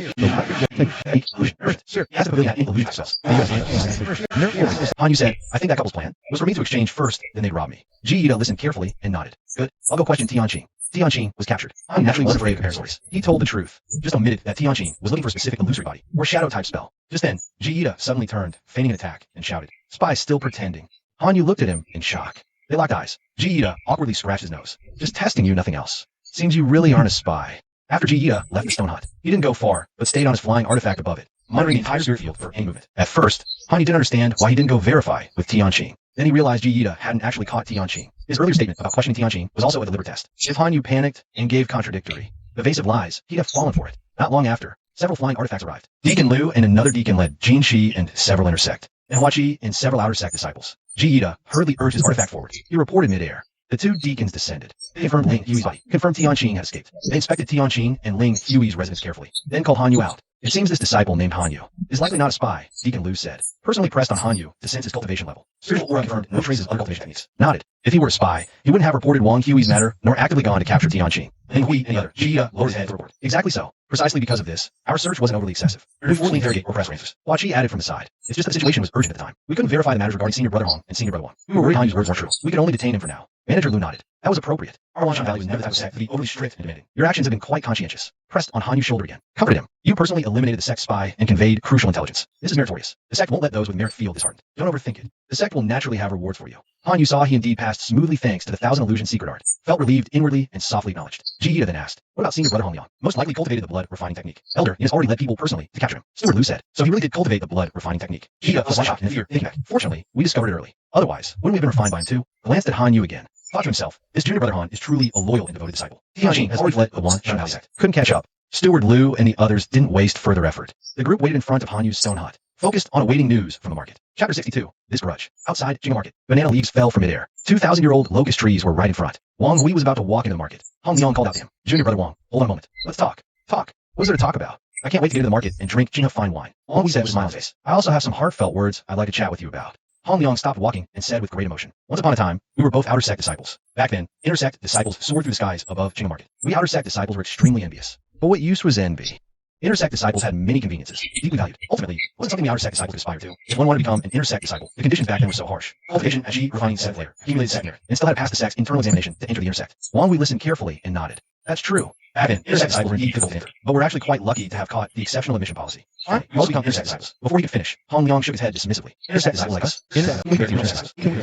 Yu said, I think that couple's plan was for me to exchange first, then they'd rob me. Ji Ida listened carefully and nodded. Good. I'll go question Tian Qing. Tian Qing was captured. Han Yu naturally wasn't afraid of compare stories. He told the truth, just omitted that Tian Qing was looking for a specific illusory body or shadow-type spell. Just then, Ji Ida suddenly turned, feigning an attack, and shouted, Spy still pretending. Han Yu looked at him in shock. They locked eyes. Ji Ida awkwardly scratched his nose. Just testing you, nothing else. Seems you really aren't a spy. After Ji Ida left the stone hut, he didn't go far, but stayed on his flying artifact above it, monitoring the entire spirit field for any movement. At first, Han Yu didn't understand why he didn't go verify with Tian Qing. Then he realized Ji Ida hadn't actually caught Tian Qing. His earlier statement about questioning Tian Qing was also a deliberate test. If Han Yu panicked and gave contradictory, evasive lies, he'd have fallen for it. Not long after, several flying artifacts arrived. Deacon Liu and another deacon led Jin Shi and several intersect, and Hua Qi and several outer sect disciples. Ji Ida hurriedly urged his artifact forward. He reported midair. The two deacons descended. They confirmed Ling Hui's body, confirmed Tian Qing had escaped. They inspected Tian Qing and Ling Hui's residence carefully, then called Han Yu out. It seems this disciple named Han Yu is likely not a spy, Deacon Liu said. Personally pressed on Han Yu to sense his cultivation level. Spiritual aura confirmed no traces of other cultivation techniques. Nodded. If he were a spy, he wouldn't have reported Wang Hui's matter, nor actively gone to capture Tian Qing. Ling Hui and the other. Ji Ida lowered his head to report. Exactly so. Precisely because of this, our search wasn't overly excessive. We forced interrogate or press answers. Hua Qi added from the side. It's just that the situation was urgent at the time. We couldn't verify the matters regarding senior brother Hong and senior brother Wang. We were worried Han Yu's words weren't true. We could only detain him for now. Manager Lu nodded. That was appropriate. Our Wanshan Valley was never the type of sect to be overly strict and demanding. Your actions have been quite conscientious. Pressed on Hanyu's shoulder again. Comforted him. You personally eliminated the sect's spy and conveyed crucial intelligence. This is meritorious. The sect won't let those with merit feel disheartened. Don't overthink it. The sect will naturally have rewards for you. Hanyu saw he indeed passed smoothly thanks to the 1,000 illusion secret art. Felt relieved inwardly and softly acknowledged. Ji then asked, what about senior brother Hong Liang? Most likely cultivated the blood refining technique. Elder, he has already led people personally to capture him. Steward Lu said, so he really did cultivate the blood refining technique. Ji was shocked and fear, thinking back. Fortunately, we discovered it early. Otherwise, wouldn't we have been refined by him too? Glanced at Hanyu again. Thought to himself, his junior brother Han is truly a loyal and devoted disciple. Tianjin has already fled the Wanshan Valley sect. Couldn't catch up. Steward Lu and the others didn't waste further effort. The group waited in front of Hanyu's stone hut, focused on awaiting news from the market. Chapter 62. This grudge. Outside Jinga Market, banana leaves fell from midair. 2,000-year-old locust trees were right in front. Wang Hui was about to walk into the market. Hong Liang called out to him. Junior brother Wang, hold on a moment. Let's talk. Talk. What is there to talk about? I can't wait to get into the market and drink Jinga fine wine. Wang Hui said with a smile on his face. I also have some heartfelt words I'd like to chat with you about. Hong Liang stopped walking and said with great emotion, once upon a time, we were both outer sect disciples. Back then, inner sect disciples soared through the skies above Jinga Market. We outer sect disciples were extremely envious. But what use was envy? Inner sect disciples had many conveniences, deeply valued. Ultimately, it wasn't something the outer sect disciples could aspire to. If one wanted to become an inner sect disciple, the conditions back then were so harsh. Cultivation, as refining sect layer, accumulated sect merit, and still had to pass the sect's internal examination to enter the inner sect. Wang Hui listened carefully and nodded. That's true. Back then, inner sect disciples were indeed difficult to enter, but we're actually quite lucky to have caught the exceptional admission policy. Fine, you also become inner sect disciples. Before he could finish, Hong Liang shook his head dismissively. Inner sect disciples like us?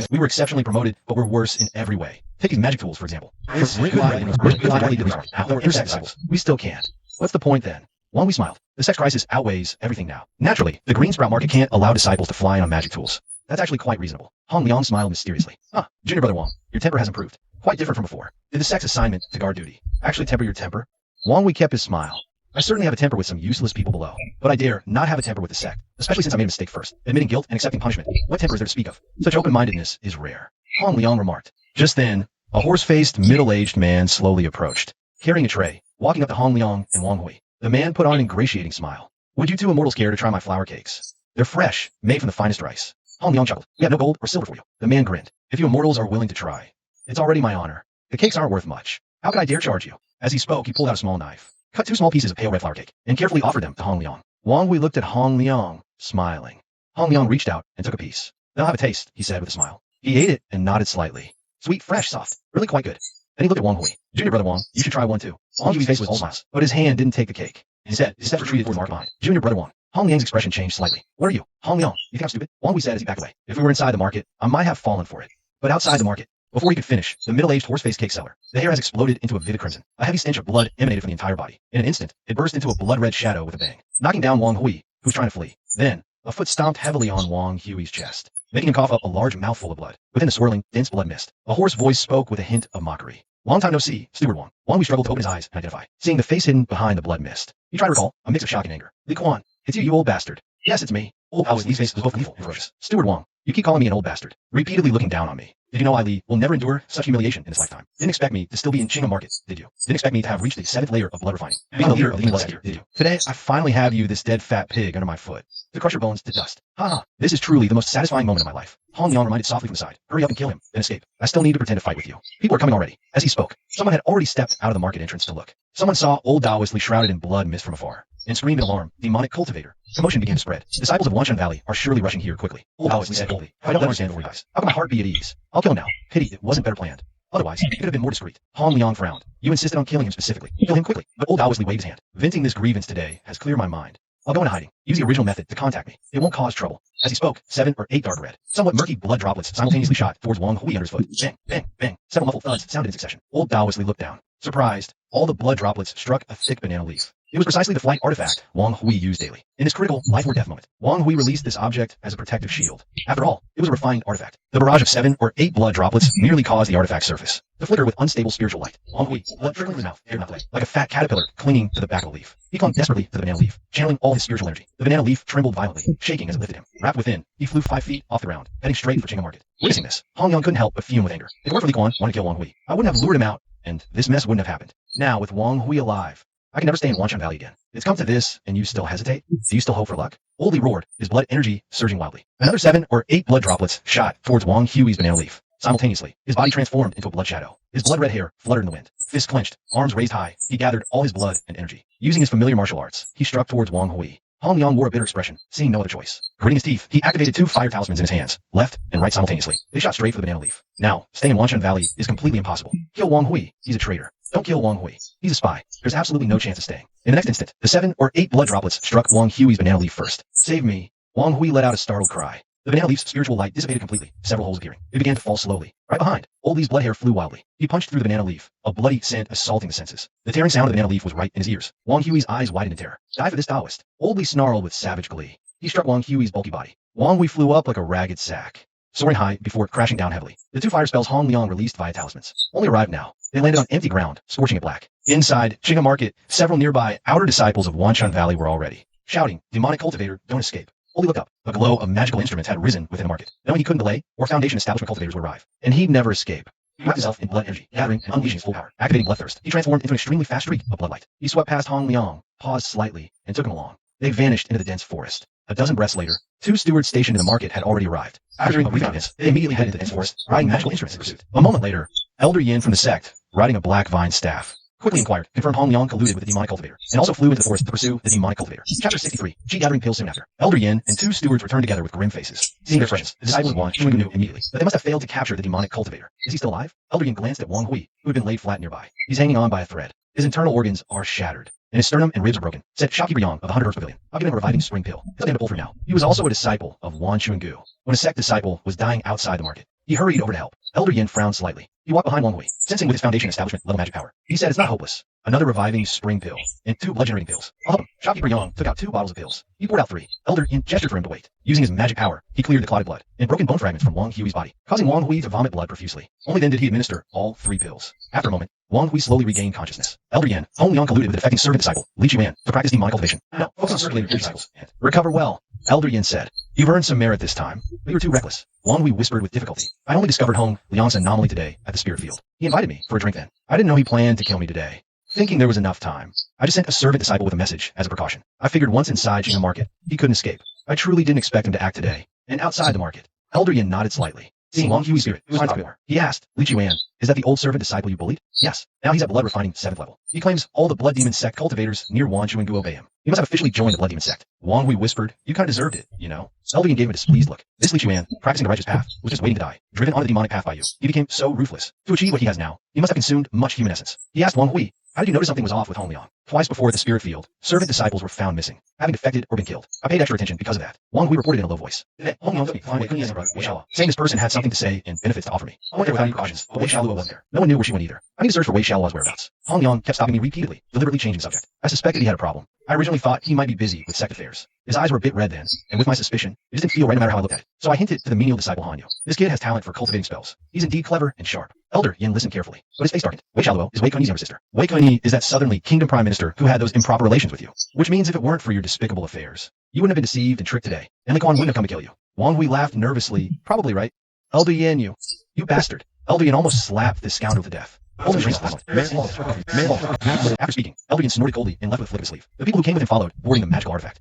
We were exceptionally promoted, but we're worse in every way. Take these magic tools, for example. Inner sect disciples. We still can't. What's the point then? Wang Hui smiled. The sex crisis outweighs everything now. Naturally, the green sprout market can't allow disciples to fly in on magic tools. That's actually quite reasonable. Hong Liang smiled mysteriously. Junior brother Wang, your temper has improved. Quite different from before. Did the sex assignment to guard duty actually temper your temper? Wang Hui kept his smile. I certainly have a temper with some useless people below, but I dare not have a temper with the sect, especially since I made a mistake first. Admitting guilt and accepting punishment. What temper is there to speak of? Such open-mindedness is rare. Hong Liang remarked. Just then, a horse-faced, middle-aged man slowly approached, carrying a tray, walking up to Hong Liang and Wang Hui. The man put on an ingratiating smile. Would you two immortals care to try my flour cakes? They're fresh, made from the finest rice. Hong Liang chuckled. We have no gold or silver for you. The man grinned. If you immortals are willing to try, it's already my honor. The cakes aren't worth much. How could I dare charge you? As he spoke, he pulled out a small knife, cut 2 small pieces of pale red flour cake, and carefully offered them to Hong Liang. Wang Hui looked at Hong Liang, smiling. Hong Liang reached out and took a piece. They'll have a taste, he said with a smile. He ate it and nodded slightly. Sweet, fresh, soft, really quite good. Then he looked at Wang Hui. Junior brother Wang, you should try one too. Wang Hui's face was all smiles, but his hand didn't take the cake. Instead, his steps retreated toward the market behind. Junior brother Wang. Hong Liang's expression changed slightly. What are you? Hong Liang, you think I'm stupid? Wang Hui said as he backed away. If we were inside the market, I might have fallen for it. But outside the market, before he could finish, the middle-aged horse-faced cake seller, the hair has exploded into a vivid crimson. A heavy stench of blood emanated from the entire body. In an instant, it burst into a blood-red shadow with a bang, knocking down Wang Hui, who was trying to flee. Then, a foot stomped heavily on Wang Hui's chest, making him cough up a large mouthful of blood. Within the swirling, dense blood mist, a hoarse voice spoke with a hint of mockery. Long time no see, Steward Wang. Wang Hui struggled to open his eyes and identify, seeing the face hidden behind the blood mist. He tried to recall, a mix of shock and anger. Li Quan, it's you, you old bastard. Yes, it's me. Old Li's face was both lethal and ferocious. Steward Wang, you keep calling me an old bastard, repeatedly looking down on me. Did you know Li will never endure such humiliation in his lifetime? Didn't expect me to still be in Jinga Market, did you? Didn't expect me to have reached the 7th layer of blood refining, being the leader of the blood sector, did you? Today, I finally have you, this dead fat pig, under my foot, to crush your bones to dust. This is truly the most satisfying moment of my life. Hong Liang reminded softly from the side. Hurry up and kill him, then escape. I still need to pretend to fight with you. People are coming already. As he spoke, someone had already stepped out of the market entrance to look. Someone saw old Taoist Li shrouded in blood mist from afar, and screamed in alarm, demonic cultivator. Commotion began to spread. Disciples of Wanshan Valley are surely rushing here quickly. Old Taoist Li said boldly. I don't understand before he dies. How can my heart be at ease? I'll kill him now. Pity it wasn't better planned. Otherwise, he could have been more discreet. Hong Liang frowned. You insisted on killing him specifically. Kill him quickly. But old Taoist Li waved his hand. Venting this grievance today has cleared my mind. I'll go into hiding. Use the original method to contact me. It won't cause trouble. As he spoke, 7 or 8 dark red, somewhat murky blood droplets simultaneously shot towards Wang Hui under his foot. Bang, bang, bang. Several muffled thuds sounded in succession. Old Taoist Li looked down. Surprised, all the blood droplets struck a thick banana leaf. It was precisely the flight artifact Wang Hui used daily. In this critical life or death moment, Wang Hui released this object as a protective shield. After all, it was a refined artifact. The barrage of 7 or 8 blood droplets merely caused the artifact's surface to flicker with unstable spiritual light. Wang Hui, blood trickling from his mouth, dared not delay, like a fat caterpillar clinging to the back of a leaf. He clung desperately to the banana leaf, channeling all his spiritual energy. The banana leaf trembled violently, shaking as it lifted him. Wrapped within, he flew 5 feet off the ground, heading straight for Jinga Market. Witnessing this, Hong Liang couldn't help but fume with anger. If it weren't for Li Quan wanting to kill Wang Hui, I wouldn't have lured him out, and this mess wouldn't have happened. Now, with Wang Hui alive, I can never stay in Wanshan Valley again. It's come to this, and you still hesitate? Do you still hope for luck? Old Li roared, his blood energy surging wildly. Another 7 or 8 blood droplets shot towards Wang Hui's banana leaf. Simultaneously, his body transformed into a blood shadow. His blood-red hair fluttered in the wind. Fists clenched, arms raised high, he gathered all his blood and energy. Using his familiar martial arts, he struck towards Wang Hui. Hong Liang wore a bitter expression, seeing no other choice. Gritting his teeth, he activated 2 fire talismans in his hands, left and right simultaneously. They shot straight for the banana leaf. Now, staying in Wanshan Valley is completely impossible. Kill Wang Hui. He's a traitor. Don't kill Wang Hui. He's a spy. There's absolutely no chance of staying. In the next instant, the 7 or 8 blood droplets struck Wang Hui's banana leaf first. Save me. Wang Hui let out a startled cry. The banana leaf's spiritual light dissipated completely, several holes appearing. It began to fall slowly. Right behind, Old Lee's blood hair flew wildly. He punched through the banana leaf, a bloody scent assaulting the senses. The tearing sound of the banana leaf was right in his ears. Wang Hui's eyes widened in terror. Die for this Taoist. Old Lee snarled with savage glee. He struck Wang Hui's bulky body. Wang Hui flew up like a ragged sack, soaring high before crashing down heavily. The 2 fire spells Hong Liang released via talismans only arrived now. They landed on empty ground, scorching it black. Inside Qinghe Market, several nearby outer disciples of Wanshan Valley were already shouting, "Demonic cultivator, don't escape." Oldie looked up. A glow of magical instruments had risen within the market. Knowing he couldn't delay, or Foundation establishment cultivators would arrive, and he'd never escape. He wrapped himself in blood energy, gathering and unleashing his full power. Activating bloodthirst, he transformed into an extremely fast streak of bloodlight. He swept past Hong Liang, paused slightly, and took him along. They vanished into the dense forest. A dozen breaths later, 2 stewards stationed in the market had already arrived. After hearing a brief evidence, they immediately headed into the dense forest, riding magical instruments in pursuit. A moment later, Elder Yin from the Sect, riding a black vine staff, quickly inquired, confirmed Hong Liang colluded with the demonic cultivator, and also flew into the forest to pursue the demonic cultivator. Chapter 63. Qi gathering pills soon after. Elder Yin and 2 stewards returned together with grim faces. Seeing their expressions, the disciples of Wan Qinghe knew immediately that they must have failed to capture the demonic cultivator. Is he still alive? Elder Yin glanced at Wang Hui, who had been laid flat nearby. He's hanging on by a thread. His internal organs are shattered, and his sternum and ribs are broken. Said Shopkeeper Yang of the 100 Herbs Pavilion. I'll give him a reviving spring pill. He'll stand to pull through now. He was also a disciple of Wan Chuangu. When a Sect disciple was dying outside the market, he hurried over to help. Elder Yin frowned slightly. He walked behind Wang Hui, sensing with his Foundation establishment level magic power. He said it's not hopeless. Another reviving spring pill, and 2 blood-generating pills. I'll help him. Shopkeeper Yang took out 2 bottles of pills. He poured out 3. Elder Yin gestured for him to wait. Using his magic power, he cleared the clotted blood and broken bone fragments from Wang Hui's body, causing Wang Hui to vomit blood profusely. Only then did he administer all 3 pills. After a moment, Wang Hui slowly regained consciousness. Elder Yin, Hong Liang colluded with the defecting servant disciple, Li Qian, to practice demonic cultivation. Now, focus on circulating your disciples and recover well. Elder Yin said, "You've earned some merit this time, but you were too reckless." Wang Hui whispered with difficulty. "I only discovered Hong Liang's anomaly today at the spirit field. He invited me for a drink then. I didn't know he planned to kill me today. Thinking there was enough time, I just sent a servant disciple with a message as a precaution. I figured once inside Qinghe Market, he couldn't escape. I truly didn't expect him to act today. And outside the market." Elder Yin nodded slightly. Seeing Wang Hui's spirit, who was more, he asked, "Li Qian, is that the old servant disciple you bullied?" "Yes. Now he's at blood refining 7th level. He claims all the blood demon sect cultivators near Wan Chuangu obey him. He must have officially joined the blood demon sect." Wang Hui whispered, "You kinda deserved it, you know." Elder Yin gave him a displeased look. This Li Qian, practicing the righteous path, was just waiting to die, driven on the demonic path by you. He became so ruthless. To achieve what he has now, he must have consumed much human essence. He asked Wang Hui, "How did you notice something was off with Hong Liang?" "Twice before at the spirit field, servant disciples were found missing, having defected or been killed. I paid extra attention because of that." Wang Hui reported in a low voice. Hong Liang took me fine with Wei Xiaoluo, saying this person had something to say and benefits to offer me. I went there without any precautions, but Wei Xiaoluo wasn't there. No one knew where she went either. I need to search for Wei Xiaoluo's whereabouts. Hong Liang kept stopping me repeatedly, deliberately changing the subject. I suspected he had a problem. I originally thought he might be busy with sect affairs. His eyes were a bit red then, and with my suspicion, it just didn't feel right no matter how I looked at it. So I hinted to the menial disciple Hanyu. This kid has talent for cultivating spells. He's indeed clever and sharp. Elder Yin listened carefully, but his face darkened. Wei Xiaoluo is Wei Kui's younger sister. Wei Kui is that suddenly kingdom prime minister who had those improper relations with you. Which means if it weren't for your despicable affairs, you wouldn't have been deceived and tricked today, and Li Quan wouldn't have come to kill you. Wang Hui laughed nervously. Probably right. Elder Yin, you bastard. Elder Yin almost slapped this scoundrel to death. After speaking, Elder Yin snorted coldly and left with a flick of his sleeve. The people who came with him followed, boarding the magical artifact.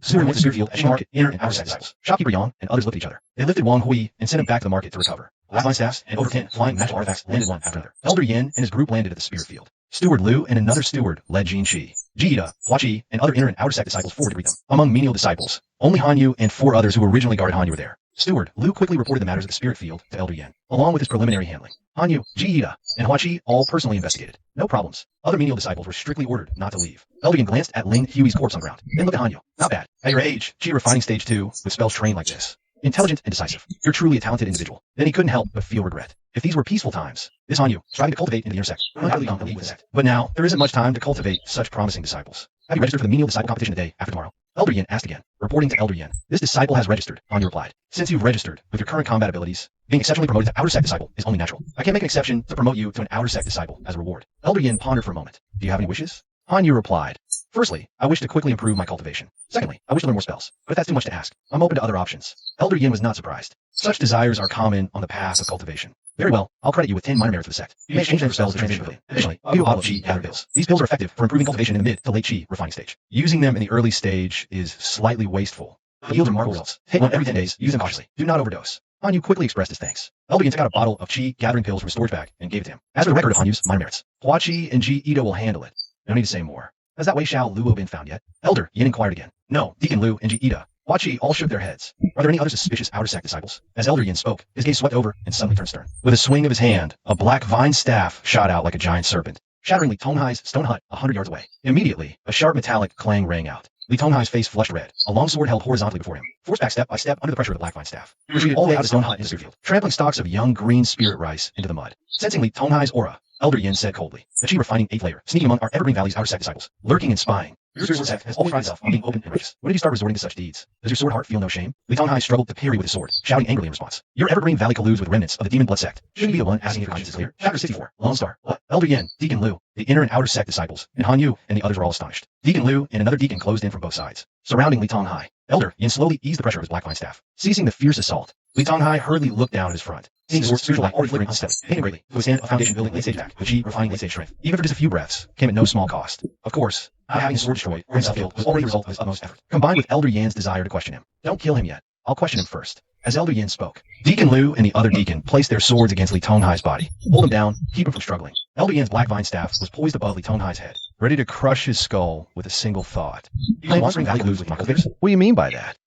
Soon went to the spirit field at Qinghe Market, inner and outer side disciples. Shopkeeper Yang and others looked at each other. They lifted Wang Hui and sent him back to the market to recover. Black line staffs and over 10 flying magical artifacts landed one after another. Elder Yin and his group landed at the spirit field. Steward Liu and another steward led Jin Shi, Jiita, Hua Qi, and other inner and outer sect disciples forward to greet them. Among menial disciples, only Hanyu and 4 others who originally guarded Hanyu were there. Steward Liu quickly reported the matters of the spirit field to Elder Yin, along with his preliminary handling. Hanyu, Jiita, and Hua Qi all personally investigated. No problems. Other menial disciples were strictly ordered not to leave. Elder Yin glanced at Ling Hui's corpse on the ground, then looked at Hanyu. Not bad. At your age, Qi refining stage 2, with spells trained like this. Intelligent and decisive. You're truly a talented individual. Then he couldn't help but feel regret. If these were peaceful times, this Hanyu, striving to cultivate in the inner sect, elite with sect. But now, there isn't much time to cultivate such promising disciples. Have you registered for the menial disciple competition the day after tomorrow? Elder Yin asked again. Reporting to Elder Yin. This disciple has registered, Hanyu replied. Since you've registered, with your current combat abilities, being exceptionally promoted to outer sect disciple is only natural. I can't make an exception to promote you to an outer sect disciple as a reward. Elder Yin pondered for a moment. Do you have any wishes? Hanyu replied. Firstly, I wish to quickly improve my cultivation. Secondly, I wish to learn more spells. But if that's too much to ask, I'm open to other options. Elder Yin was not surprised. Such desires are common on the path of cultivation. Very well, I'll credit you with 10 minor merits for the sect. You may exchange them for spells to transition pavilion. Additionally, I'll give you a bottle of Qi gathering pills. These pills are effective for improving cultivation in the mid to late Qi refining stage. Using them in the early stage is slightly wasteful. They yield remarkable results. Take one every 10 days, use them cautiously. Do not overdose. Hanyu quickly expressed his thanks. Elder Yin took out a bottle of Qi gathering pills from his storage bag and gave it to him. As for the record of Hanyu's minor merits, Hua Qi and Jiita will handle it. No need to say more. Has that Wei Xiaoluo been found yet? Elder Yin inquired again. No, Deacon Lu and Jiita. Huachi all shook their heads. Are there any other suspicious outer sect disciples? As Elder Yin spoke, his gaze swept over and suddenly turned stern. With a swing of his hand, a black vine staff shot out like a giant serpent, shattering Li Tonghai's stone hut 100 yards away. Immediately, a sharp metallic clang rang out. Li Tonghai's face flushed red, a long sword held horizontally before him, forced back step by step under the pressure of the black vine staff. He retreated all the way out of the stone hut into the spear field, trampling stalks of young green spirit rice into the mud. Sensing Li Tonghai's aura, Elder Yin said coldly, "The Chi refining 8th layer, sneaking among our Evergreen Valley's outer sect disciples, lurking and spying. Your sword sect has always prided itself on being open and righteous. When did you start resorting to such deeds? Does your sword heart feel no shame?" Li Tonghai struggled to parry with his sword, shouting angrily in response. "Your Evergreen Valley colludes with remnants of the Demon Blood Sect. Shouldn't you be the one asking if your conscience is clear?" Chapter 64, Lone Star. What? Elder Yin, Deacon Lu, the inner and outer sect disciples, and Han Yu and the others were all astonished. Deacon Lu and another deacon closed in from both sides, surrounding Li Tonghai. Elder Yin slowly eased the pressure of his black vine staff, ceasing the fierce assault. Li Tonghai hurriedly looked down at his front, seeing the sword's spiritual light already flickering unsteadily, paying greatly to withstand a foundation-building late-stage attack, the Chi refining late-stage strength. Even for just a few breaths, came at no small cost. Of course, not having his sword destroyed or himself killed was already the result of his utmost effort, combined with Elder Yan's desire to question him. Don't kill him yet. I'll question him first. As Elder Yin spoke, Deacon Lu and the other deacon placed their swords against Li Tonghai's body. Hold him down, keep him from struggling. Elder Yan's black vine staff was poised above Li Tonghai's head, ready to crush his skull with a single thought. You claim Wandering Valley colludes with my cultivators? What do you mean by that?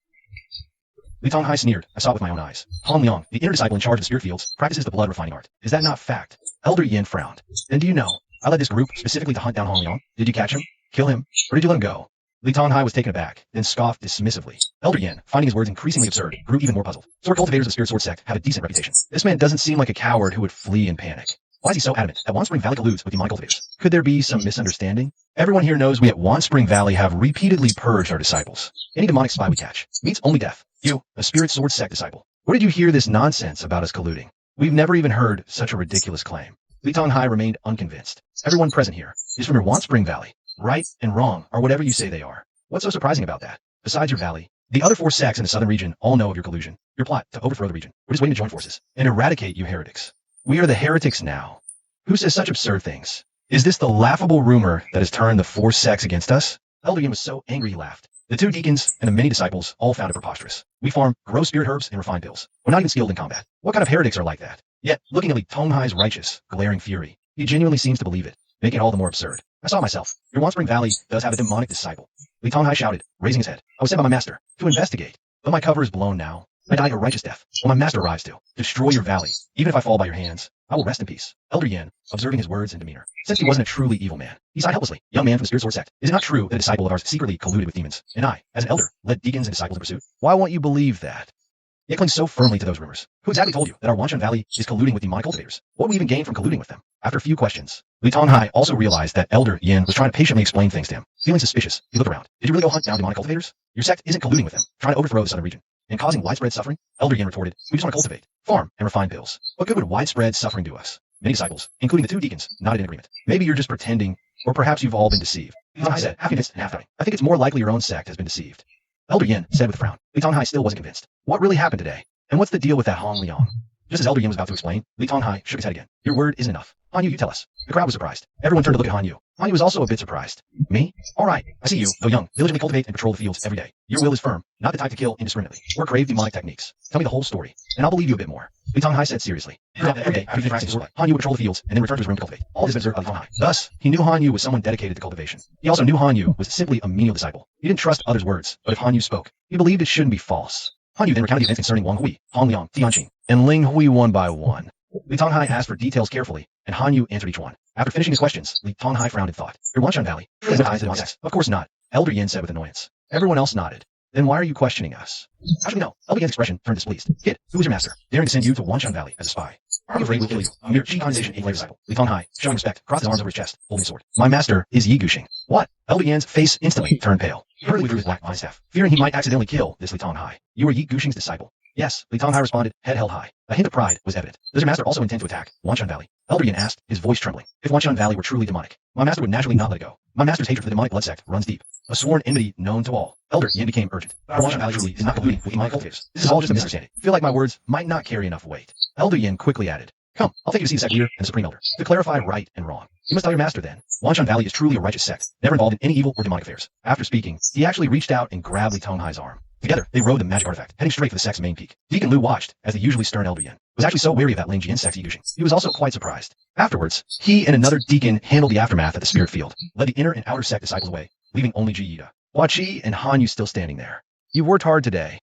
Li Tonghai sneered. I saw it with my own eyes. Han Liang, the inner disciple in charge of the spirit fields, practices the blood refining art. Is that not fact? Elder Yin frowned. Then do you know? I led this group specifically to hunt down Han Liang. Did you catch him? Kill him? Or did you let him go? Li Tonghai was taken aback, then scoffed dismissively. Elder Yin, finding his words increasingly absurd, grew even more puzzled. Sword cultivators of the Spirit Sword Sect have a decent reputation. This man doesn't seem like a coward who would flee in panic. Why is he so adamant that Wandspring Valley colludes with demonic cultivators? Could there be some misunderstanding? Everyone here knows we at Wandspring Valley have repeatedly purged our disciples. Any demonic spy we catch meets only death. You, a Spirit Sword Sect disciple. Where did you hear this nonsense about us colluding? We've never even heard such a ridiculous claim. Li Tonghai remained unconvinced. Everyone present here is from your Wandspring Valley. Right and wrong are whatever you say they are. What's so surprising about that? Besides your valley, the other 4 sects in the southern region all know of your collusion, your plot to overthrow the region. We're just waiting to join forces and eradicate you heretics. We are the heretics now. Who says such absurd things? Is this the laughable rumor that has turned the 4 sects against us? Elder Yin was so angry he laughed. The 2 deacons and the many disciples all found it preposterous. We farm, grow spirit herbs, and refine pills. We're not even skilled in combat. What kind of heretics are like that? Yet, looking at Li Tonghai's righteous, glaring fury, he genuinely seems to believe it, making it all the more absurd. I saw myself. Your Wandspring Valley does have a demonic disciple. Li Tonghai shouted, raising his head. I was sent by my master to investigate, but my cover is blown now. I die a righteous death. When my master arrives to destroy your valley, even if I fall by your hands, I will rest in peace. Elder Yin, observing his words and demeanor, sensed he wasn't a truly evil man. He sighed helplessly. Young man from the Spirit Sword Sect, is it not true that a disciple of ours secretly colluded with demons, and I, as an elder, led deacons and disciples in pursuit? Why won't you believe that? Yet cling so firmly to those rumors. Who exactly told you that our Wanshan Valley is colluding with demonic cultivators? What would we even gain from colluding with them? After a few questions, Li Tonghai also realized that Elder Yin was trying to patiently explain things to him. Feeling suspicious, he looked around. Did you really go hunt down demonic cultivators? Your sect isn't colluding with them, trying to overthrow the southern region and causing widespread suffering? Elder Yin retorted, we just want to cultivate, farm, and refine pills. What good would widespread suffering do us? Many disciples, including the 2 deacons, nodded in agreement. Maybe you're just pretending, or perhaps you've all been deceived. Li Tonghai said, half convinced and half doubting. I think it's more likely your own sect has been deceived. Elder Yin said with a frown. Li Tonghai still wasn't convinced. What really happened today? And what's the deal with that Han Liang? Just as Elder Yin was about to explain, Li Tonghai shook his head again. Your word isn't enough. Han Yu, you tell us. The crowd was surprised. Everyone turned to look at Han Yu. Han Yu was also a bit surprised. Me? All right. I see you, though young, diligently cultivate and patrol the fields every day. Your will is firm, not the type to kill indiscriminately, or crave demonic techniques. Tell me the whole story, and I'll believe you a bit more. Li Tonghai said seriously. Every day, after he finished his work, Han Yu would patrol the fields and then return to his room to cultivate. All this was observed by Li Tonghai. Thus, he knew Han Yu was someone dedicated to cultivation. He also knew Han Yu was simply a menial disciple. He didn't trust others' words, but if Han Yu spoke, he believed it shouldn't be false. Han Yu then recounted the events concerning Wang Hui, Han Liang, Tianqing, and Ling Hui one by one. Li Tonghai asked for details carefully, and Han Yu answered each one. After finishing his questions, Li Tonghai frowned in thought. Your Wanshan Valley has no ties to demonic sects. Of course not. Elder Yin said with annoyance. Everyone else nodded. Then why are you questioning us? How should we know? Elder Yin's expression turned displeased. Kid, who was your master, daring to send you to Wanshan Valley as a spy? Are you afraid we'll kill you? A mere Chi condensation 8th layer disciple. Li Tonghai, showing respect, crossed his arms over his chest, holding a sword. My master is Yi Guxing. What? Elder Yan's face instantly turned pale. He hurriedly withdrew his black vine staff, fearing he might accidentally kill this Li Tonghai. You are Yi Guxing's disciple. Yes, Li Tonghai responded, head held high. A hint of pride was evident. Does your master also intend to attack Wanshan Valley? Elder Yin asked, his voice trembling. If Wanshan Valley were truly demonic, my master would naturally not let it go. My master's hatred for the demonic blood sect runs deep. A sworn enmity known to all. Elder Yin became urgent. Our Wanshan Valley truly is not colluding with demonic cultivators. This is all just a misunderstanding. I feel like my words might not carry enough weight. Elder Yin quickly added, come, I'll take you to see the sect leader and the supreme elder, to clarify right and wrong. You must tell your master then. Wanshan Valley is truly a righteous sect, never involved in any evil or demonic affairs. After speaking, he actually reached out and grabbed Li Tonghai's arm. Together, they rode the magic artifact, heading straight for the sect's main peak. Deacon Lu watched as the usually stern Elder Yin was actually so wary of that Ling Jian sect's Yi Guxing. He was also quite surprised. Afterwards, he and another deacon handled the aftermath at the spirit field, led the inner and outer sect disciples away, leaving only Jiita. Hua Chi and Hanyu still standing there. You worked hard today.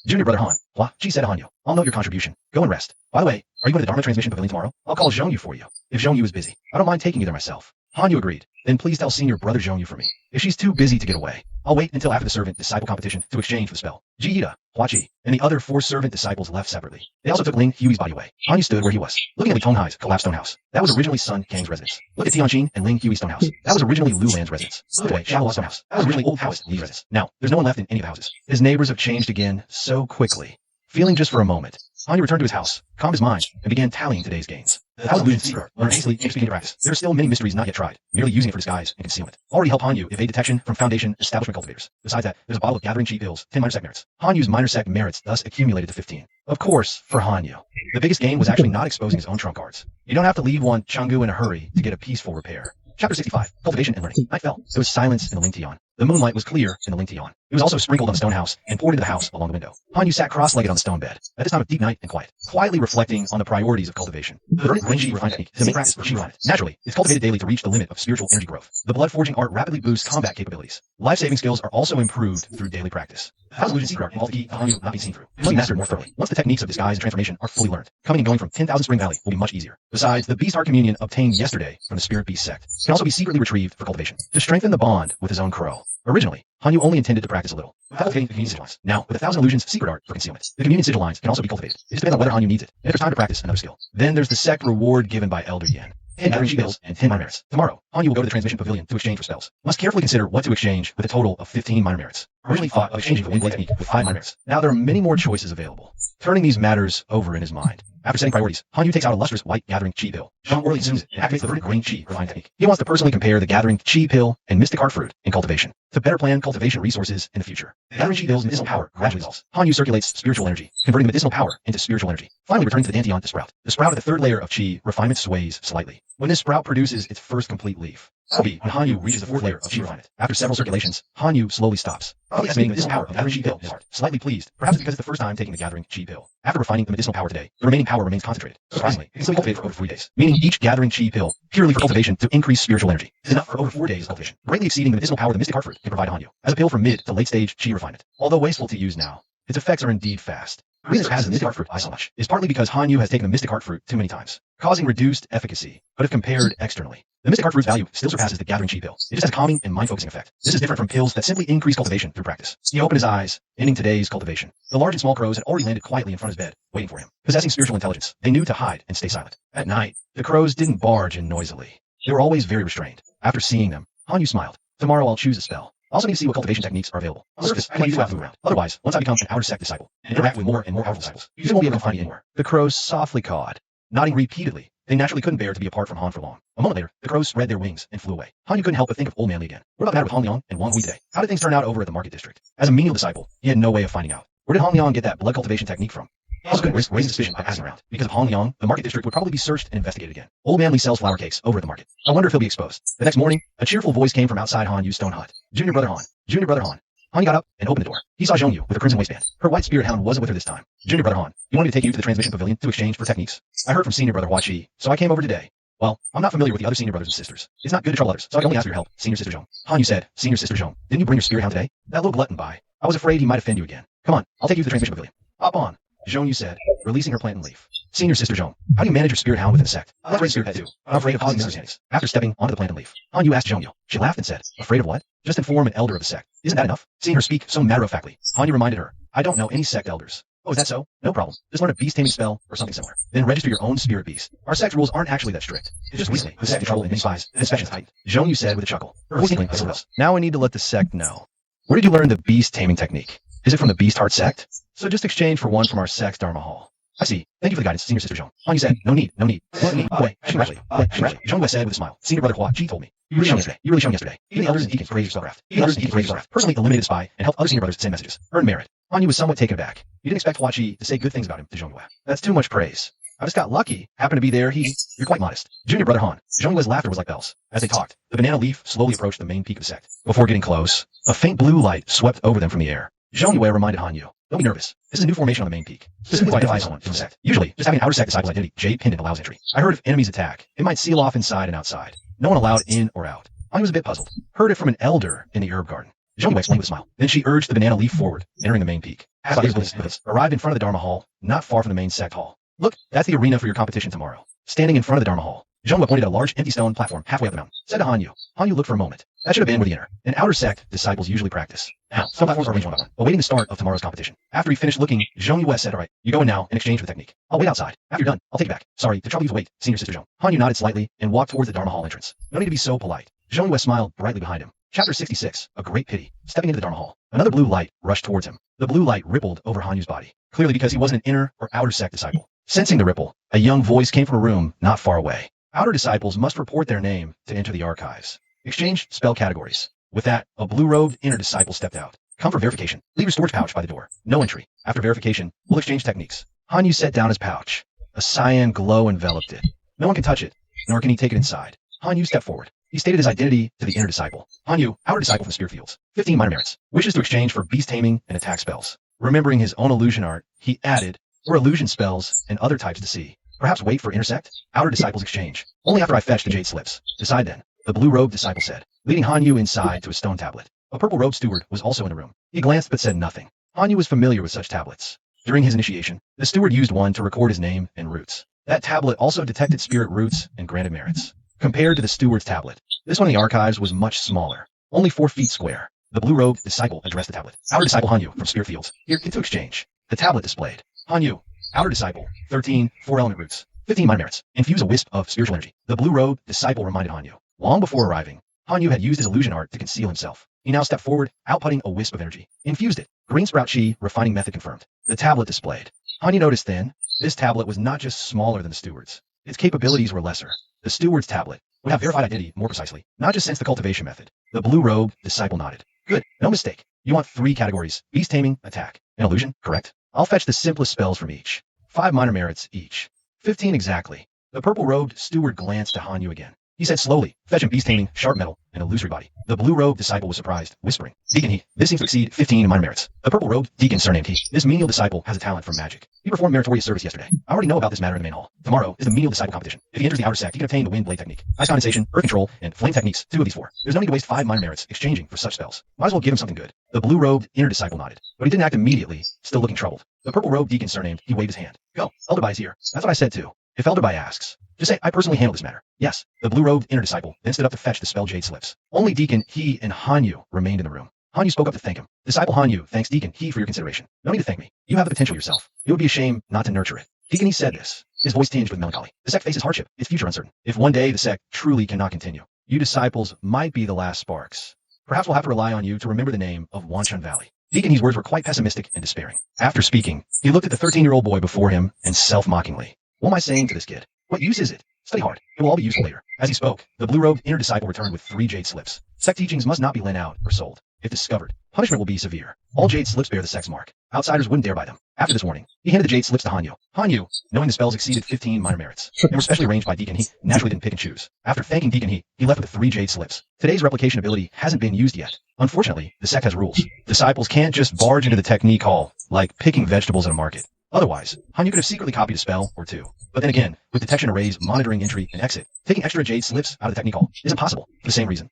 Junior brother Han, Hua Chi said to Hanyu, I'll note your contribution. Go and rest. By the way, are you going to the Dharma Transmission Pavilion tomorrow? I'll call Zhongyu for you. If Zhongyu is busy, I don't mind taking you there myself. Hanyu agreed. Then please tell senior brother Zhongyu for me. If she's too busy to get away, I'll wait until after the servant disciple competition to exchange the spell. Jiita, Hua Chi, and the other 4 servant disciples left separately. They also took Ling Hui's body away. Hanyu stood where he was, looking at Li Tonghai's collapsed stone house. That was originally Sun Kang's residence. Look at Tianqin and Ling Hui's stone house. That was originally Lu Lan's residence. Look away, Xiao's stone house. That was originally Old House Li's residence. Now, there's no one left in any of the houses. His neighbors have changed again so quickly. Feeling just for a moment, Hanyu returned to his house, calmed his mind, and began tallying today's gains. The House of Illusion secret learned hastily and began to practice. There are still many mysteries not yet tried, merely using it for disguise and concealment. Already help Hanyu evade detection from Foundation establishment cultivators. Besides that, there's a bottle of gathering cheat pills, 10 minor sect merits. Hanyu's minor sect merits thus accumulated to 15. Of course, for Hanyu, the biggest gain was actually not exposing his own trump cards. You don't have to leave one Changgu in a hurry to get a peaceful repair. Chapter 65, Cultivation and Learning. Night fell. There was silence in the Ling Tian. The moonlight was clear in the Ling Tian. It was also sprinkled on the stone house and poured into the house along the window. Hanyu sat cross-legged on the stone bed, at this time of deep night and quiet, quietly reflecting on the priorities of cultivation. The verdant green chi refined technique is the main practice for chi refinement. Naturally, it's cultivated daily to reach the limit of spiritual energy growth. The blood forging art rapidly boosts combat capabilities. Life-saving skills are also improved through daily practice. The House of Illusion secret art involves the key to Hanyu not being seen through. It must be mastered more thoroughly. Once the techniques of disguise and transformation are fully learned, coming and going from 10,000 Spring Valley will be much easier. Besides, the Beast Heart Communion obtained yesterday from the Spirit Beast Sect can also be secretly retrieved for cultivation to strengthen the bond with his own crow. Originally, Hanyu only intended to practice a little, without cultivating the communion sigil lines. Now, with 1,000 illusions secret art for concealment, the communion sigil lines can also be cultivated. It just depends on whether Hanyu needs it, and if there's time to practice another skill. Then there's the sect reward given by Elder Yen. 10 gathering bills and 10 minor merits. Tomorrow, Hanyu will go to the transmission pavilion to exchange for spells. Must carefully consider what to exchange with a total of 15 minor merits. Originally thought of exchanging for wind blade technique with 5 minor merits. Now there are many more choices available. Turning these matters over in his mind. After setting priorities, Hanyu takes out a lustrous white gathering chi pill. Sean Orley zooms it and activates the verdant green chi refined technique. He wants to personally compare the gathering chi pill and mystic heart fruit in cultivation to better plan cultivation resources in the future. The gathering chi pill's medicinal power gradually dissolves. Hanyu circulates spiritual energy, converting the medicinal power into spiritual energy. Finally returning to the Dantian to sprout. The sprout of the third layer of chi refinement sways slightly. When this sprout produces its first complete leaf, that'll be when Hanyu reaches the 4th layer of chi refinement. After several circulations, Hanyu slowly stops. Probably estimating the medicinal power of the gathering chi pill in his heart. Slightly pleased, perhaps because it's the first time taking the gathering chi pill. After refining the medicinal power today, the remaining power remains concentrated. Surprisingly, it can still be cultivated for over 3 days, meaning each gathering chi pill purely for cultivation to increase spiritual energy is enough for over 4 days of cultivation, greatly exceeding the medicinal power the mystic heart fruit can provide Hanyu as a pill for mid to late stage chi refinement. Although wasteful to use now, its effects are indeed fast. The reason it has the mystic heart fruit so much is partly because Hanyu has taken the mystic heart fruit too many times, causing reduced efficacy. But if compared externally, the mystic heart fruit's value still surpasses the gathering chi pill. It just has a calming and mind-focusing effect. This is different from pills that simply increase cultivation through practice. He opened his eyes, ending today's cultivation. The large and small crows had already landed quietly in front of his bed, waiting for him. Possessing spiritual intelligence, they knew to hide and stay silent. At night, the crows didn't barge in noisily. They were always very restrained. After seeing them, Hanyu smiled. Tomorrow I'll choose a spell. I also need to see what cultivation techniques are available. On the surface, I need to move around. Otherwise, once I become an outer sect disciple and interact with more and more powerful disciples, you won't be able to find me anywhere. The crows softly cawed, nodding repeatedly. They naturally couldn't bear to be apart from Han for long. A moment later, the crows spread their wings and flew away. Hanyu couldn't help but think of Old Manly again. What about the matter with Hong Liang and Wang Hui today? How did things turn out over at the market district? As a menial disciple, he had no way of finding out. Where did Hong Liang get that blood cultivation technique from? He also couldn't risk raising suspicion by asking around. Because of Hong Liang, the market district would probably be searched and investigated again. Old Manly sells flower cakes over at the market. I wonder if he'll be exposed. The next morning, a cheerful voice came from outside Hanyu's stone hut. Junior brother Han. Junior brother Han. Hanyu got up and opened the door. He saw Zhongyu with a crimson waistband. Her white spirit hound wasn't with her this time. Junior brother Han, you want me to take you to the transmission pavilion to exchange for techniques? I heard from senior brother Hua Chi, so I came over today. Well, I'm not familiar with the other senior brothers and sisters. It's not good to trouble others, so I can only ask for your help, senior sister Zhong. Hanyu said, senior sister Zhong, didn't you bring your spirit hound today? That little glutton by. I was afraid he might offend you again. Come on, I'll take you to the transmission pavilion. Hop on. Zhongyu said, releasing her plant and leaf. Senior sister Zhong, how do you manage your spirit hound within the sect? I'm afraid of spirit pet too. I'm afraid of causing misunderstandings. After stepping onto the plant and leaf, Hanyu asked Zhongyu. She laughed and said, afraid of what? Just inform an elder of the sect. Isn't that enough? Seeing her speak so matter-of-factly, Hanyu reminded her, I don't know any sect elders. Oh, is that so? No problem. Just learn a beast taming spell or something similar. Then register your own spirit beast. Our sect rules aren't actually that strict. It's just recently the sect in trouble and many spies and inspections heightened. Zhongyu said with a chuckle. Her voice tinkling like someone else. Now I need to let the sect know. Where did you learn the beast taming technique? Is it from the Beast Heart sect? So just exchange for one from our sect's Dharma Hall. I see. Thank you for the guidance, senior sister Zhong. Hanyu said, no need, no need. Zhong said with a smile. Senior brother Hua Chi told me. You really shone yesterday. Even the elders and deacons praised your spellcraft. Personally eliminated a spy and helped other senior brothers send messages. Earn merit. Hanyu was somewhat taken aback. You didn't expect Hua Chi to say good things about him to Zhongyu. That's too much praise. I just got lucky. Happened to be there. You're quite modest. Junior brother Han. Zhongyu's laughter was like bells. As they talked, the banana leaf slowly approached the main peak of the sect. Before getting close, a faint blue light swept over them from the air. Zhongyu reminded Hanyu. Don't be nervous. This is a new formation on the main peak. Specifically to identify someone from the sect. Usually, just having an outer sect disciple's identity, jade pendant allows entry. I heard if enemies attack, it might seal off inside and outside. No one allowed in or out. Hanyu was a bit puzzled. Heard it from an elder in the herb garden. Zhong Yue explained with a smile. Then she urged the banana leaf forward, entering the main peak. As I arrived in front of the Dharma Hall, not far from the main Sect Hall. Look, that's the arena for your competition tomorrow. Standing in front of the Dharma Hall, Zhong Yue pointed at a large empty stone platform halfway up the mountain. Said to Han Yu. Han Yu looked for a moment. That should have been where the inner and outer Sect disciples usually practice. Now, some platforms are arranged one by one, awaiting the start of tomorrow's competition. After he finished looking, Zhong Yue said, all right, you go in now and exchange for the technique. I'll wait outside. After you're done, I'll take you back. Sorry to trouble you to wait, senior sister Zhong. Han Yu nodded slightly and walked towards the Dharma Hall entrance. No need to be so polite. Zhong Yue smiled brightly behind him. Chapter 66, A Great Pity. Stepping into the Dharma Hall, another blue light rushed towards him. The blue light rippled over Han Yu's body, clearly because he wasn't an inner or outer Sect disciple. Sensing the ripple, a young voice came from a room not far away. Outer disciples must report their name to enter the archives. Exchange spell categories. With that, a blue-robed inner disciple stepped out. Come for verification. Leave your storage pouch by the door. No entry. After verification, we'll exchange techniques. Han Yu set down his pouch. A cyan glow enveloped it. No one can touch it, nor can he take it inside. Han Yu stepped forward. He stated his identity to the inner disciple. Han Yu, outer disciple from the spirit fields. 15 minor merits. Wishes to exchange for beast taming and attack spells. Remembering his own illusion art, he added, or illusion spells and other types to see. Perhaps wait for intersect? Outer disciples exchange. Only after I fetch the jade slips. Decide then. The blue-robed disciple said, leading Han Yu inside to a stone tablet. A purple-robed steward was also in the room. He glanced but said nothing. Han Yu was familiar with such tablets. During his initiation, the steward used one to record his name and roots. That tablet also detected spirit roots and granted merits. Compared to the steward's tablet, this one in the archives was much smaller, only 4 feet square. The blue-robed disciple addressed the tablet. Outer disciple Han Yu from spirit fields. Here, into exchange. The tablet displayed. Han Yu, outer disciple, 13, 4-element roots. 15 minor merits. Infuse a wisp of spiritual energy. The blue-robed disciple reminded Han Yu. Long before arriving, Han Yu had used his illusion art to conceal himself. He now stepped forward, outputting a wisp of energy. Infused it. Green sprout chi refining method confirmed. The tablet displayed. Han Yu noticed then, this tablet was not just smaller than the steward's. Its capabilities were lesser. The steward's tablet would have verified identity more precisely, not just sense the cultivation method. The blue-robed disciple nodded. Good, no mistake. You want 3 categories: beast taming, attack, and illusion, correct? I'll fetch the simplest spells from each. 5 minor merits each. 15 exactly. The purple-robed steward glanced to Han Yu again. He said slowly, fetch him beast taming, sharp metal, and illusory body. The blue-robed disciple was surprised, whispering, Deacon he, this seems to exceed 15 minor merits. The purple-robed deacon surnamed he. This menial disciple has a talent for magic. He performed meritorious service yesterday. I already know about this matter in the main hall. Tomorrow is the menial disciple competition. If he enters the outer sect, he can obtain the wind blade technique, ice condensation, earth control, and flame techniques, 2 of these 4. There's no need to waste 5 minor merits exchanging for such spells. Might as well give him something good. The blue-robed inner disciple nodded, but he didn't act immediately, still looking troubled. The purple-robed deacon surnamed, he waved his hand. Go, Elderby is here. That's what I said too. If Elderby asks, just say, I personally handle this matter. Yes. The blue-robed inner disciple then stood up to fetch the spell jade slips. Only Deacon He and Han Yu remained in the room. Han Yu spoke up to thank him. Disciple Han Yu thanks Deacon He for your consideration. No need to thank me. You have the potential yourself. It would be a shame not to nurture it. Deacon He said this, his voice tinged with melancholy. The sect faces hardship, its future uncertain. If one day the sect truly cannot continue, you disciples might be the last sparks. Perhaps we'll have to rely on you to remember the name of Wanchun Valley. Deacon He's words were quite pessimistic and despairing. After speaking, he looked at the 13-year-old boy before him and self-mockingly. What am I saying to this kid? What use is it? Study hard. It will all be useful later. As he spoke, the blue-robed inner disciple returned with 3 jade slips. Sect teachings must not be lent out or sold. If discovered, punishment will be severe. All jade slips bear the sect's mark. Outsiders wouldn't dare buy them. After this warning, he handed the jade slips to Han Yu. Han Yu, knowing the spells exceeded 15 minor merits, and were specially arranged by Deacon He, naturally didn't pick and choose. After thanking Deacon He left with the 3 jade slips. Today's replication ability hasn't been used yet. Unfortunately, the sect has rules. Disciples can't just barge into the technique hall, like picking vegetables at a market. Otherwise, Han Yu could have secretly copied a spell or 2. But then again, with detection arrays monitoring entry and exit, taking extra jade slips out of the technique hall is impossible for the same reason.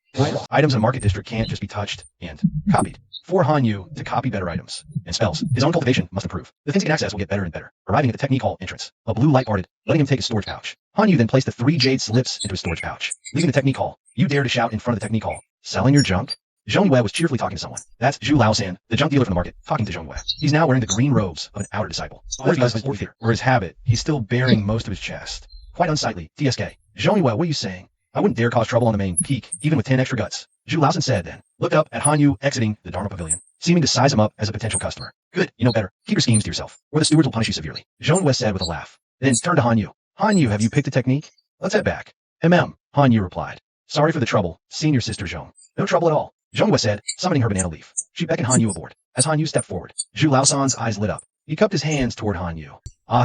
Items in a market district can't just be touched and copied. For Han Yu to copy better items and spells, his own cultivation must improve. The things he can access will get better and better. Arriving at the technique hall entrance, a blue light parted, letting him take his storage pouch. Han Yu then placed the 3 jade slips into his storage pouch. Leaving the technique hall, you dare to shout in front of the technique hall, selling your junk? Zhong Yue was cheerfully talking to someone. That's Zhu Laosan, the junk dealer from the market, talking to Zhong Yue. He's now wearing the green robes of an outer disciple. Or his habit, he's still bearing most of his chest. Quite unsightly. TSK. Zhong Yue, what are you saying? I wouldn't dare cause trouble on the main peak, even with 10 extra guts. Zhu Laosan said then, looked up at Han Yu exiting the Dharma Pavilion, seeming to size him up as a potential customer. Good, you know better. Keep your schemes to yourself, or the stewards will punish you severely. Zhong Yue said with a laugh. Then turned to Han Yu. Han Yu, have you picked a technique? Let's head back. Han Yu replied. Sorry for the trouble, senior sister Zhong. No trouble at all. Zhong Yue said, summoning her banana leaf. She beckoned Han Yu aboard. As Han Yu stepped forward, Zhu Laosan's eyes lit up. He cupped his hands toward Han Yu.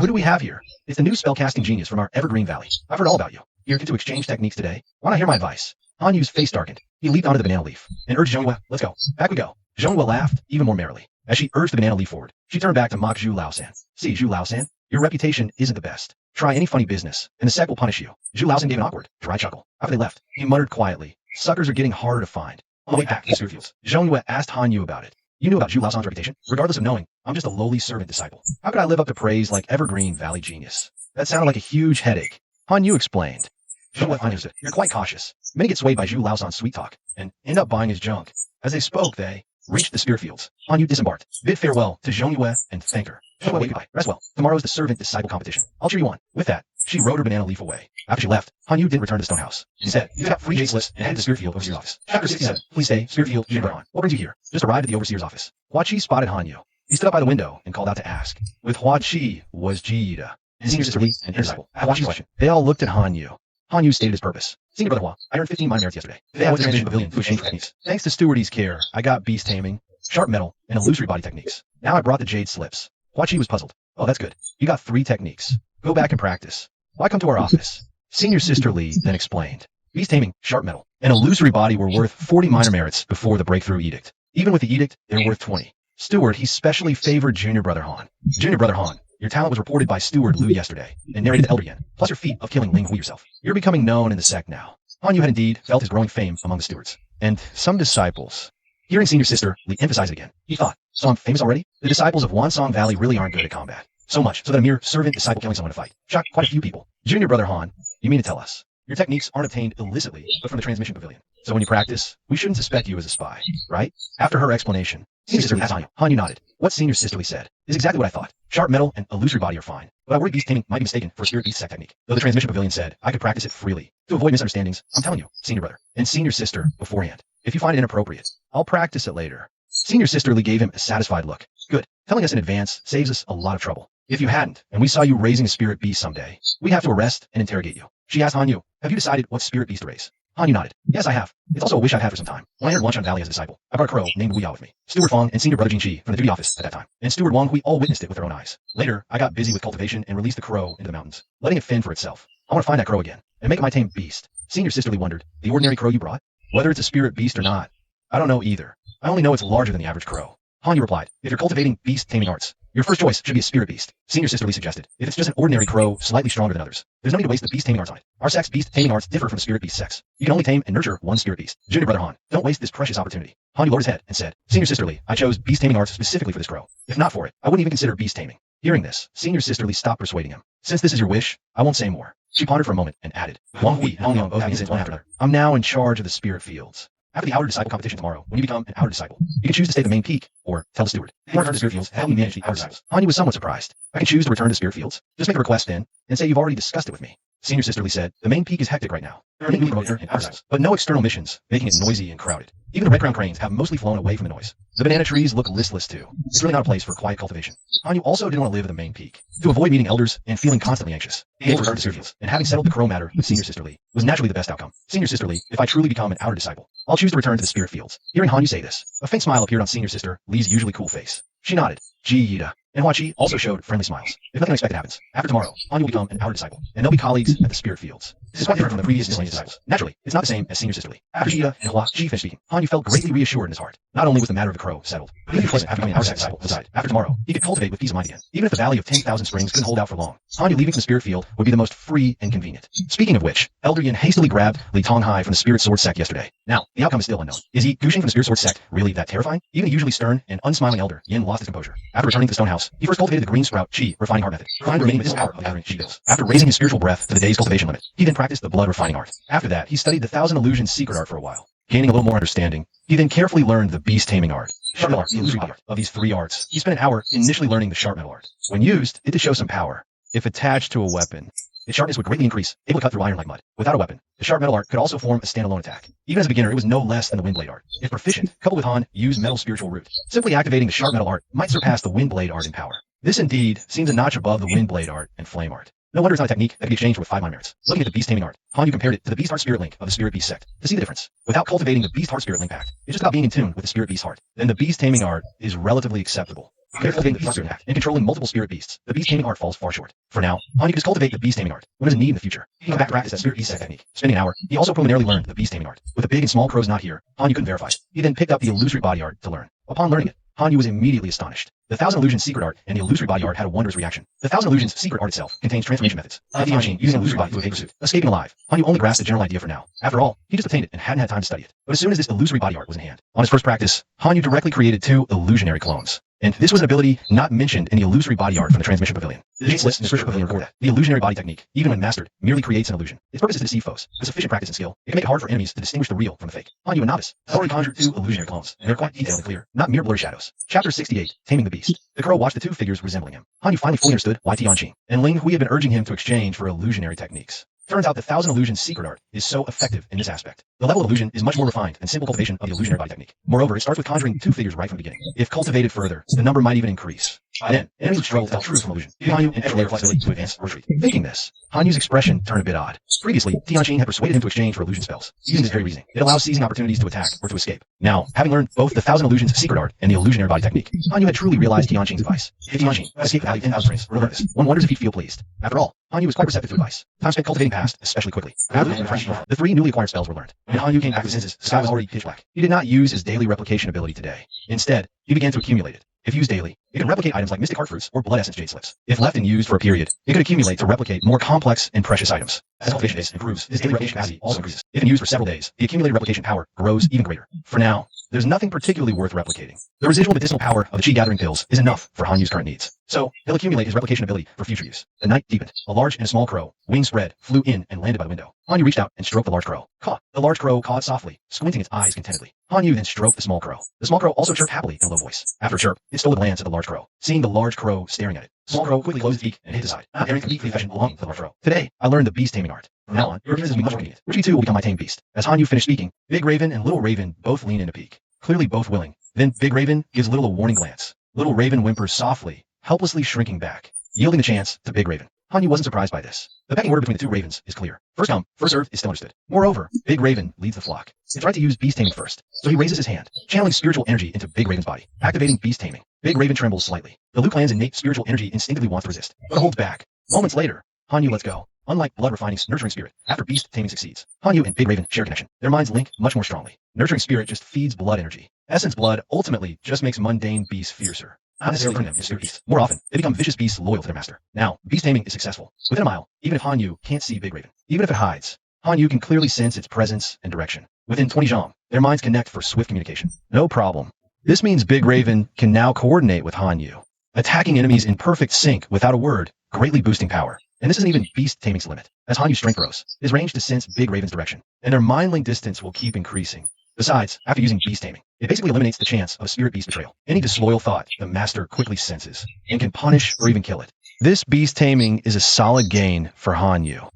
Who do we have here? It's the new spellcasting genius from our Evergreen Valley. I've heard all about you. You're here to exchange techniques today. Why not hear my advice? Han Yu's face darkened. He leaped onto the banana leaf and urged Zhong Yue, let's go. Back we go. Zhong Yue laughed even more merrily. As she urged the banana leaf forward, she turned back to mock Zhu Laosan. See, Zhu Laosan, your reputation isn't the best. Try any funny business, and the sect will punish you. Zhu Laosan gave an awkward, dry chuckle. After they left, he muttered quietly, suckers are getting harder to find. On the way back to the spirit fields, Zhong Yue asked Han Yu about it. You knew about Zhu Laosan's reputation? Regardless of knowing, I'm just a lowly servant disciple. How could I live up to praise like Evergreen Valley genius? That sounded like a huge headache. Han Yu explained. Zhong Yue understood. You're quite cautious. Many get swayed by Zhu Laosan's sweet talk and end up buying his junk. As they spoke, they reached the spirit fields. Han Yu disembarked, bid farewell to Zhong Yue and thanked her. Zhong Yue, goodbye. Rest well. Tomorrow's the servant disciple competition. I'll cheer you on. With that, she rode her banana leaf away. After she left, Han Yu didn't return to the stone house. Instead, he got free jade slips and headed to the spirit field overseer's office. Chapter 67. Please stay, spirit field, Jin Han. What brings you here? Just arrived at the overseer's office. Hua Qi spotted Han Yu. He stood up by the window and called out to ask. With Hua Qi was Ji Yida, his senior sister Li, and her disciple. At Hua Qi's question, they all looked at Han Yu. Han Yu stated his purpose. Senior brother Hua, I earned 15 mind merits yesterday. Today I went to the transmission pavilion to exchange for techniques. Thanks to Stewardy's care, I got beast taming, sharp metal, and illusory body techniques. Now I brought the jade slips. Hua Qi was puzzled. Oh, that's good. You got 3 techniques. Go back and practice. Why come to our office? Senior sister Li then explained. Beast taming, sharp metal, and illusory body were worth 40 minor merits before the breakthrough edict. Even with the edict, they're worth 20. Steward, he specially favored junior brother Han. Junior brother Han, your talent was reported by Steward Lu yesterday and narrated to Elder Yen, plus your feat of killing Ling Hui yourself. You're becoming known in the sect now. Han Yu had indeed felt his growing fame among the stewards and some disciples. Hearing senior sister Li emphasize it again, he thought, so I'm famous already? The disciples of Wansong Valley really aren't good at combat. So much so that a mere servant disciple killing someone to fight shocked quite a few people. Junior brother Han, you mean to tell us your techniques aren't obtained illicitly, but from the transmission pavilion. So when you practice, we shouldn't suspect you as a spy, right? After her explanation, senior sister asked Han Yu. Han Yu nodded. What senior sisterly said is exactly what I thought. Sharp metal and illusory body are fine, but I worry beast taming might be mistaken for a spirit beast sect technique. Though the transmission pavilion said I could practice it freely. To avoid misunderstandings, I'm telling you, senior brother and senior sister beforehand. If you find it inappropriate, I'll practice it later. Senior sisterly gave him a satisfied look. Good. Telling us in advance saves us a lot of trouble. If you hadn't, and we saw you raising a spirit beast someday, we'd have to arrest and interrogate you. She asked Han Yu, have you decided what spirit beast to raise? Han Yu nodded. Yes, I have. It's also a wish I've had for some time. When I entered Wanshan Valley as a disciple, I brought a crow named Wu Yao with me. Steward Fong and senior brother Jin Qi from the duty office at that time, and Steward Wang Hui all witnessed it with their own eyes. Later, I got busy with cultivation and released the crow into the mountains, letting it fend for itself. I want to find that crow again and make it my tame beast. Senior sisterly wondered, the ordinary crow you brought? Whether it's a spirit beast or not, I don't know either. I only know it's larger than the average crow. Han Yu replied, if you're cultivating beast taming arts, your first choice should be a spirit beast. Senior sisterly suggested, if it's just an ordinary crow, slightly stronger than others, there's no need to waste the beast taming arts on it. Our sect's beast taming arts differ from the spirit beast sects. You can only tame and nurture one spirit beast. Junior brother Han, don't waste this precious opportunity. Han Yu lowered his head and said, Senior sisterly, I chose beast taming arts specifically for this crow. If not for it, I wouldn't even consider beast taming. Hearing this, senior sisterly stopped persuading him. Since this is your wish, I won't say more. She pondered for a moment and added, Wang Hui and Hong Yong both have incidents one after another. I'm now in charge of the spirit fields. After the outer disciple competition tomorrow, when you become an outer disciple, you can choose to stay at the main peak, or tell the steward. You want to return to spirit fields, help me manage the outer disciples. Han Yu was somewhat surprised. I can choose to return to spirit fields. Just make a request then, and say you've already discussed it with me. Senior sisterly said, the main peak is hectic right now. There are many promoter and outer disciples, but no external missions, making it noisy and crowded. Even the red crown cranes have mostly flown away from the noise. The banana trees look listless too. It's really not a place for quiet cultivation. Han Yu also didn't want to live at the main peak. To avoid meeting elders and feeling constantly anxious, he able to return to spirit fields, and having settled the crow matter with Senior Sister Li was naturally the best outcome. Senior Sister Li, if I truly become an outer disciple, I'll choose to return to the spirit fields. Hearing Han Yu say this, a faint smile appeared on Senior Sister Li's usually cool face. She nodded. Ji Yida and Hua Qi also showed friendly smiles. If nothing unexpected happens, after tomorrow, Han Yu will become an outer disciple, and they'll be colleagues at the spirit fields. This is quite different from the previous miscellaneous disciples. Naturally, it's not the same as Senior Sister Li. After Ji Yida and Hua Qi finished speaking, Han Yu felt greatly reassured in his heart. Not only was the matter of the crow settled, but even pleasant after becoming an outer disciple decided, after tomorrow, he could cultivate with peace of mind again. Even if the Valley of 10,000 Springs couldn't hold out for long, Han Yu leaving from the spirit field would be the most free and convenient. Speaking of which, Elder Yin hastily grabbed Li Tonghai from the Spirit Sword sect yesterday. Now, the outcome is still unknown. Is he gushing from the Spirit Sword sect really that terrifying? Even the usually stern and unsmiling Elder Yin lost his composure. After returning to the stone house, he first cultivated the green sprout chi refining art method, refined the remaining medicinal power of gathering chi bills. After raising his spiritual breath to the day's cultivation limit, he then practiced the blood refining art. After that, he studied the Thousand Illusions secret art for a while. Gaining a little more understanding, he then carefully learned the beast taming art, sharp metal art, the illusory art. Of these 3 arts, he spent an hour initially learning the sharp metal art. When used, it did show some power. If attached to a weapon, its sharpness would greatly increase, able to cut through iron like mud. Without a weapon, the sharp metal art could also form a standalone attack. Even as a beginner, it was no less than the wind blade art. If proficient, coupled with Han Yu's metal spiritual root, simply activating the sharp metal art might surpass the wind blade art in power. This indeed seems a notch above the wind blade art and flame art. No wonder it's not a technique that can be exchanged with 5 minor merits. Looking at the beast taming art, Han Yu compared it to the beast heart spirit link of the spirit beast sect to see the difference. Without cultivating the beast heart spirit link pact, it's just about being in tune with the spirit beast heart. Then the beast taming art is relatively acceptable. Compared to cultivating the beast spirit pact and controlling multiple spirit beasts, the beast taming art falls far short. For now, Han Yu can just cultivate the beast taming art when there's a need in the future. He can come back to practice that spirit beast sect technique. Spending an hour, he also preliminarily learned the beast taming art. With the big and small crows not here, Han Yu couldn't verify it. He then picked up the illusory body art to learn. Upon learning it, Han Yu was immediately astonished. The Thousand Illusions secret art and the illusory body art had a wondrous reaction. The Thousand Illusions secret art itself contains transformation methods. A machine using an illusory body to evade pursuit. Escaping alive. Han Yu only grasped the general idea for now. After all, he just obtained it and hadn't had time to study it. But as soon as this illusory body art was in hand, on his first practice, Hanyu directly created 2 illusionary clones. And this was an ability not mentioned in the illusory body art from the Transmission Pavilion. The dates list in the Spiritual Pavilion record that the illusionary body technique, even when mastered, merely creates an illusion. Its purpose is to deceive foes. With sufficient practice and skill, it can make it hard for enemies to distinguish the real from the fake. Hanyu, a novice, has already conjured 2 illusionary clones, and they're quite detailed and clear, not mere blurry shadows. Chapter 68, Taming the Beast. The crow watched the 2 figures resembling him. Hanyu finally fully understood why Tianqing and Ling Hui had been urging him to exchange for illusionary techniques. Turns out the 1,000 Illusions secret art is so effective in this aspect. The level of illusion is much more refined than simple cultivation of the illusionary body technique. Moreover, it starts with conjuring 2 figures right from the beginning. If cultivated further, the number might even increase. By then, enemies would struggle to tell truth from illusion, giving Hanyu an extra layer of flexibility to advance or retreat. Thinking this, Hanyu's expression turned a bit odd. Previously, Tianqing had persuaded him to exchange for illusion spells. Using this very reasoning, it allows seizing opportunities to attack or to escape. Now, having learned both the 1,000 Illusions secret art and the illusionary body technique, Hanyu had truly realized Tianqing's advice. If Tianqing had escaped the value of 10,000 frames or learned this, one wonders if he'd feel pleased. After all, Hanyu was quite receptive to advice. Time spent cultivating passed, especially quickly. The 3 newly acquired spells were learned. When Hanyu came back to his senses, the sky was already pitch black. He did not use his daily replication ability today. Instead, he began to accumulate it. If used daily, it could replicate items like mystic heart fruits or blood essence jade slips. If left and used for a period, it could accumulate to replicate more complex and precious items. As cultivation base improves, his daily replication capacity also increases. If used for several days, the accumulated replication power grows even greater. For now, there's nothing particularly worth replicating. The residual medicinal power of the chi gathering pills is enough for Hanyu's current needs. So, he'll accumulate his replication ability for future use. The night deepened. A large and a small crow, wings spread, flew in and landed by the window. Hanyu reached out and stroked the large crow. Caw. The large crow cawed softly, squinting its eyes contentedly. Hanyu then stroked the small crow. The small crow also chirped happily in a low voice. After a chirp, it stole a glance at the large crow. Seeing the large crow staring at it, the small crow quickly closed its beak and hid aside, not daring to completely fashion along with the large crow. Today, I learned the beast taming art. From now on, your appearance will be much more convenient. Which too will become my tame beast. As Hanyu finished speaking, Big Raven and Little Raven both lean in to peek. Clearly both willing. Then Big Raven gives Little a warning glance. Little Raven whimpers softly, helplessly shrinking back, yielding the chance to Big Raven. Hanyu wasn't surprised by this. The pecking order between the 2 ravens is clear. First come, first served is still understood. Moreover, Big Raven leads the flock. It's right to use beast taming first. So he raises his hand, channeling spiritual energy into Big Raven's body, activating beast taming. Big Raven trembles slightly. The Liu clan's innate spiritual energy instinctively wants to resist, but holds back. Moments later, Hanyu lets go. Unlike blood refining nurturing spirit, after beast taming succeeds, Hanyu and Big Raven share connection. Their minds link much more strongly. Nurturing spirit just feeds blood energy. Essence blood ultimately just makes mundane beasts fiercer. Not necessarily turning them into spirit beasts. More often, they become vicious beasts loyal to their master. Now, beast taming is successful. Within a mile, even if Hanyu can't see Big Raven, even if it hides, Hanyu can clearly sense its presence and direction. Within 20 jam, their minds connect for swift communication. No problem. This means Big Raven can now coordinate with Hanyu, attacking enemies in perfect sync without a word, greatly boosting power. And this isn't even beast taming's limit. As Hanyu's strength grows, his range to sense Big Raven's direction, and their mind link distance will keep increasing. Besides, after using beast taming, it basically eliminates the chance of spirit beast betrayal. Any disloyal thought the master quickly senses, and can punish or even kill it. This beast taming is a solid gain for Hanyu.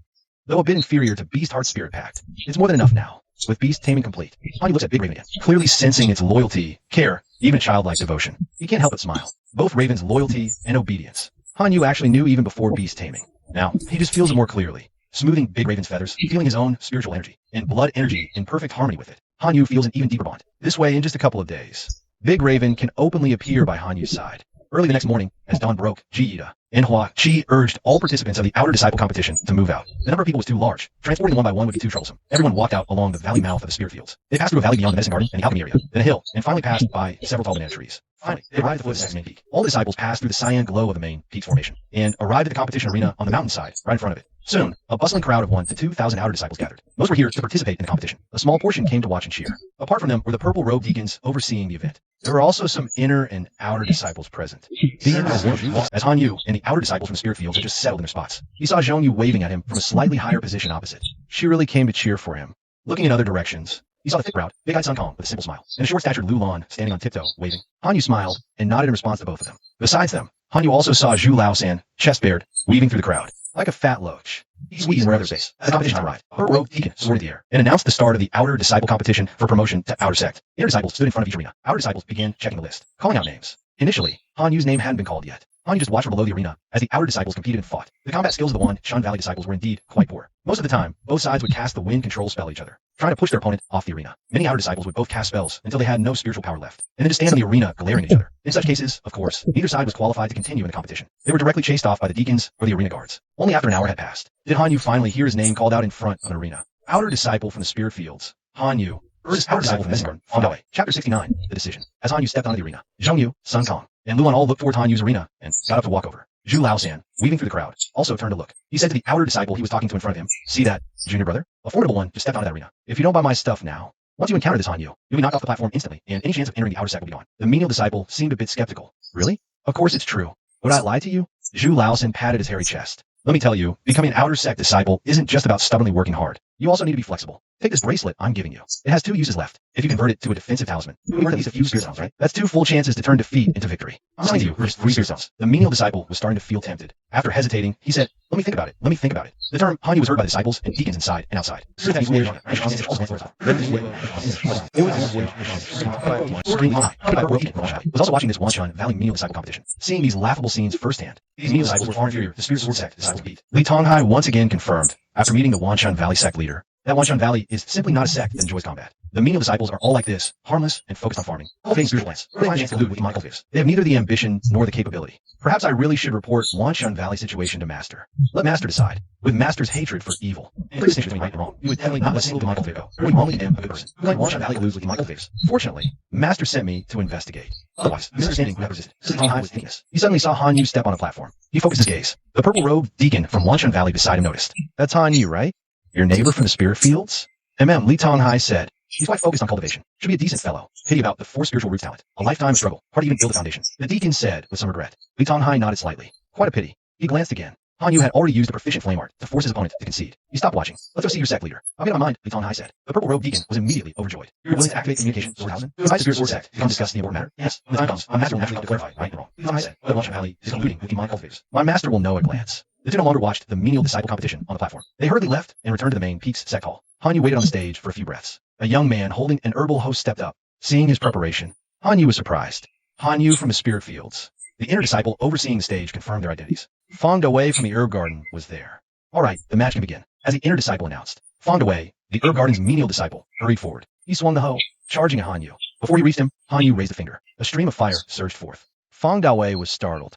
Though a bit inferior to Beast Heart Spirit Pact, it's more than enough now. With beast taming complete, Hanyu looks at Big Raven again, clearly sensing its loyalty, care, even childlike devotion. He can't help but smile. Both Raven's loyalty and obedience, Hanyu actually knew even before beast taming. Now, he just feels it more clearly. Smoothing Big Raven's feathers, feeling his own spiritual energy, and blood energy in perfect harmony with it. Hanyu feels an even deeper bond. This way, in just a couple of days, Big Raven can openly appear by Hanyu's side. Early the next morning, as dawn broke, Ji-Ida and Hua Chi urged all participants of the outer disciple competition to move out. The number of people was too large. Transporting them one by one would be too troublesome. Everyone walked out along the valley mouth of the spirit fields. They passed through a valley beyond the medicine garden and the alchemy area, then a hill, and finally passed by several tall banana trees. Finally, they arrived at the foot of the second main peak. All the disciples passed through the cyan glow of the main peak's formation, and arrived at the competition arena on the mountainside, right in front of it. Soon, a bustling crowd of 1,000 to 2,000 outer disciples gathered. Most were here to participate in the competition. A small portion came to watch and cheer. Apart from them were the purple-robed deacons overseeing the event. There were also some inner and outer disciples present. As Hanyu and the outer disciples from the spirit fields had just settled in their spots, he saw Zhongyu waving at him from a slightly higher position opposite. She really came to cheer for him. Looking in other directions, he saw the thick-browed, big-eyed Sun Kong with a simple smile, and a short-statured Lu Lan standing on tiptoe, waving. Hanyu smiled and nodded in response to both of them. Besides them, Hanyu also saw Zhu Laosan, chest-bared, weaving through the crowd. Like a fat loach, he squeezed wherever space. As the competition arrived, a robed deacon soared in the air and announced the start of the outer disciple competition for promotion to outer sect. Inner disciples stood in front of each arena. Outer disciples began checking the list, calling out names. Initially, Hanyu's name hadn't been called yet. Hanyu just watched from below the arena as the outer disciples competed and fought. The combat skills of the Wan Shan Valley disciples were indeed quite poor. Most of the time, both sides would cast the wind control spell at each other, trying to push their opponent off the arena. Many outer disciples would both cast spells until they had no spiritual power left, and then just stand in the arena glaring at each other. In such cases, of course, neither side was qualified to continue in the competition. They were directly chased off by the deacons or the arena guards. Only after an hour had passed did Hanyu finally hear his name called out in front of an arena. Outer disciple from the spirit fields, Hanyu. Outer disciple from the medicine garden, on the way. Chapter 69, the decision. As Hanyu stepped onto the arena, Zhongyu, Sun Kong, and Luan all looked towards Hanyu's arena and got up to walk over. Zhu Laosan, weaving through the crowd, also turned to look. He said to the outer disciple he was talking to in front of him, "See that, junior brother? A formidable one just stepped onto that arena. If you don't buy my stuff now, Once you encounter this Hanyu, you'll be knocked off the platform instantly, and any chance of entering the outer sect will be gone. The menial disciple seemed a bit skeptical. Really? Of course it's true. Would I lie to you? Zhu Laosen patted his hairy chest. Let me tell you, becoming an outer sect disciple isn't just about stubbornly working hard. You also need to be flexible. Take this bracelet I'm giving you. It has 2 uses left. If you convert it to a defensive talisman, you will earn at least a few spirit stones, right? That's 2 full chances to turn defeat into victory. I'm telling you, there's 3 spirit stones. The menial disciple was starting to feel tempted. After hesitating, he said, let me think about it. Let me think about it. The term Hanyu was heard by disciples and deacons inside and outside. Was also watching this Wanshan Valley menial disciple competition, seeing these laughable scenes firsthand. These menial disciples were far inferior to the spirit sword sect disciples beat. Li Tonghai once again confirmed, after meeting the Wanshan Valley sect leader, that Wanshan Valley is simply not a sect that enjoys combat. The menial disciples are all like this, harmless and focused on farming, cultivating spiritual lands. They find a chance to loot with demonic cultivators. They have neither the ambition nor the capability. Perhaps I really should report Wanshan Valley situation to Master. Let Master decide. With Master's hatred for evil, and clear distinction between right and wrong, you would definitely not let a single demonic cultivator go. You would wrongly condemn a good person who like Wanshan Valley colludes with demonic cultivators. Fortunately, Master sent me to investigate. Otherwise, misunderstanding would have resisted. Tonghai was thinking this. He suddenly saw Hanyu step on a platform. He focused his gaze. The purple-robed deacon from Wanshan Valley beside him noticed. That's Hanyu, right? Your neighbor from the spirit fields? Li Tonghai said. He's quite focused on cultivation. Should be a decent fellow. Pity about the 4 spiritual roots talent. A lifetime of struggle. Hard to even build a foundation. The deacon said with some regret. Li Tonghai nodded slightly. Quite a pity. He glanced again. Hanyu had already used a proficient flame art to force his opponent to concede. He stopped watching. Let's go see your sect leader. I'll get on my mind, Li Tonghai said. The purple-robed deacon was immediately overjoyed. You're willing to activate communication, Sword Housen? To advise the spirit sword sect to come discuss the important matter? Yes. When the time comes, my master will naturally come to clarify right and wrong. Li Tonghai said. But Wanshan Valley is colluding with demonic cultivators. My master will know at a glance. The 2 no longer watched the menial disciple competition on the platform. They hurriedly left and returned to the main Peaks sect hall. Hanyu waited on the stage for a few breaths. A young man holding an herbal host stepped up. Seeing his preparation, Hanyu was surprised. Hanyu from the spirit fields. The inner disciple overseeing the stage confirmed their identities. Fong Dawei from the herb garden was there. All right, the match can begin. As the inner disciple announced, Fong Dawei, the herb garden's menial disciple, hurried forward. He swung the hoe, charging at Hanyu. Before he reached him, Hanyu raised a finger. A stream of fire surged forth. Fong Dawei was startled.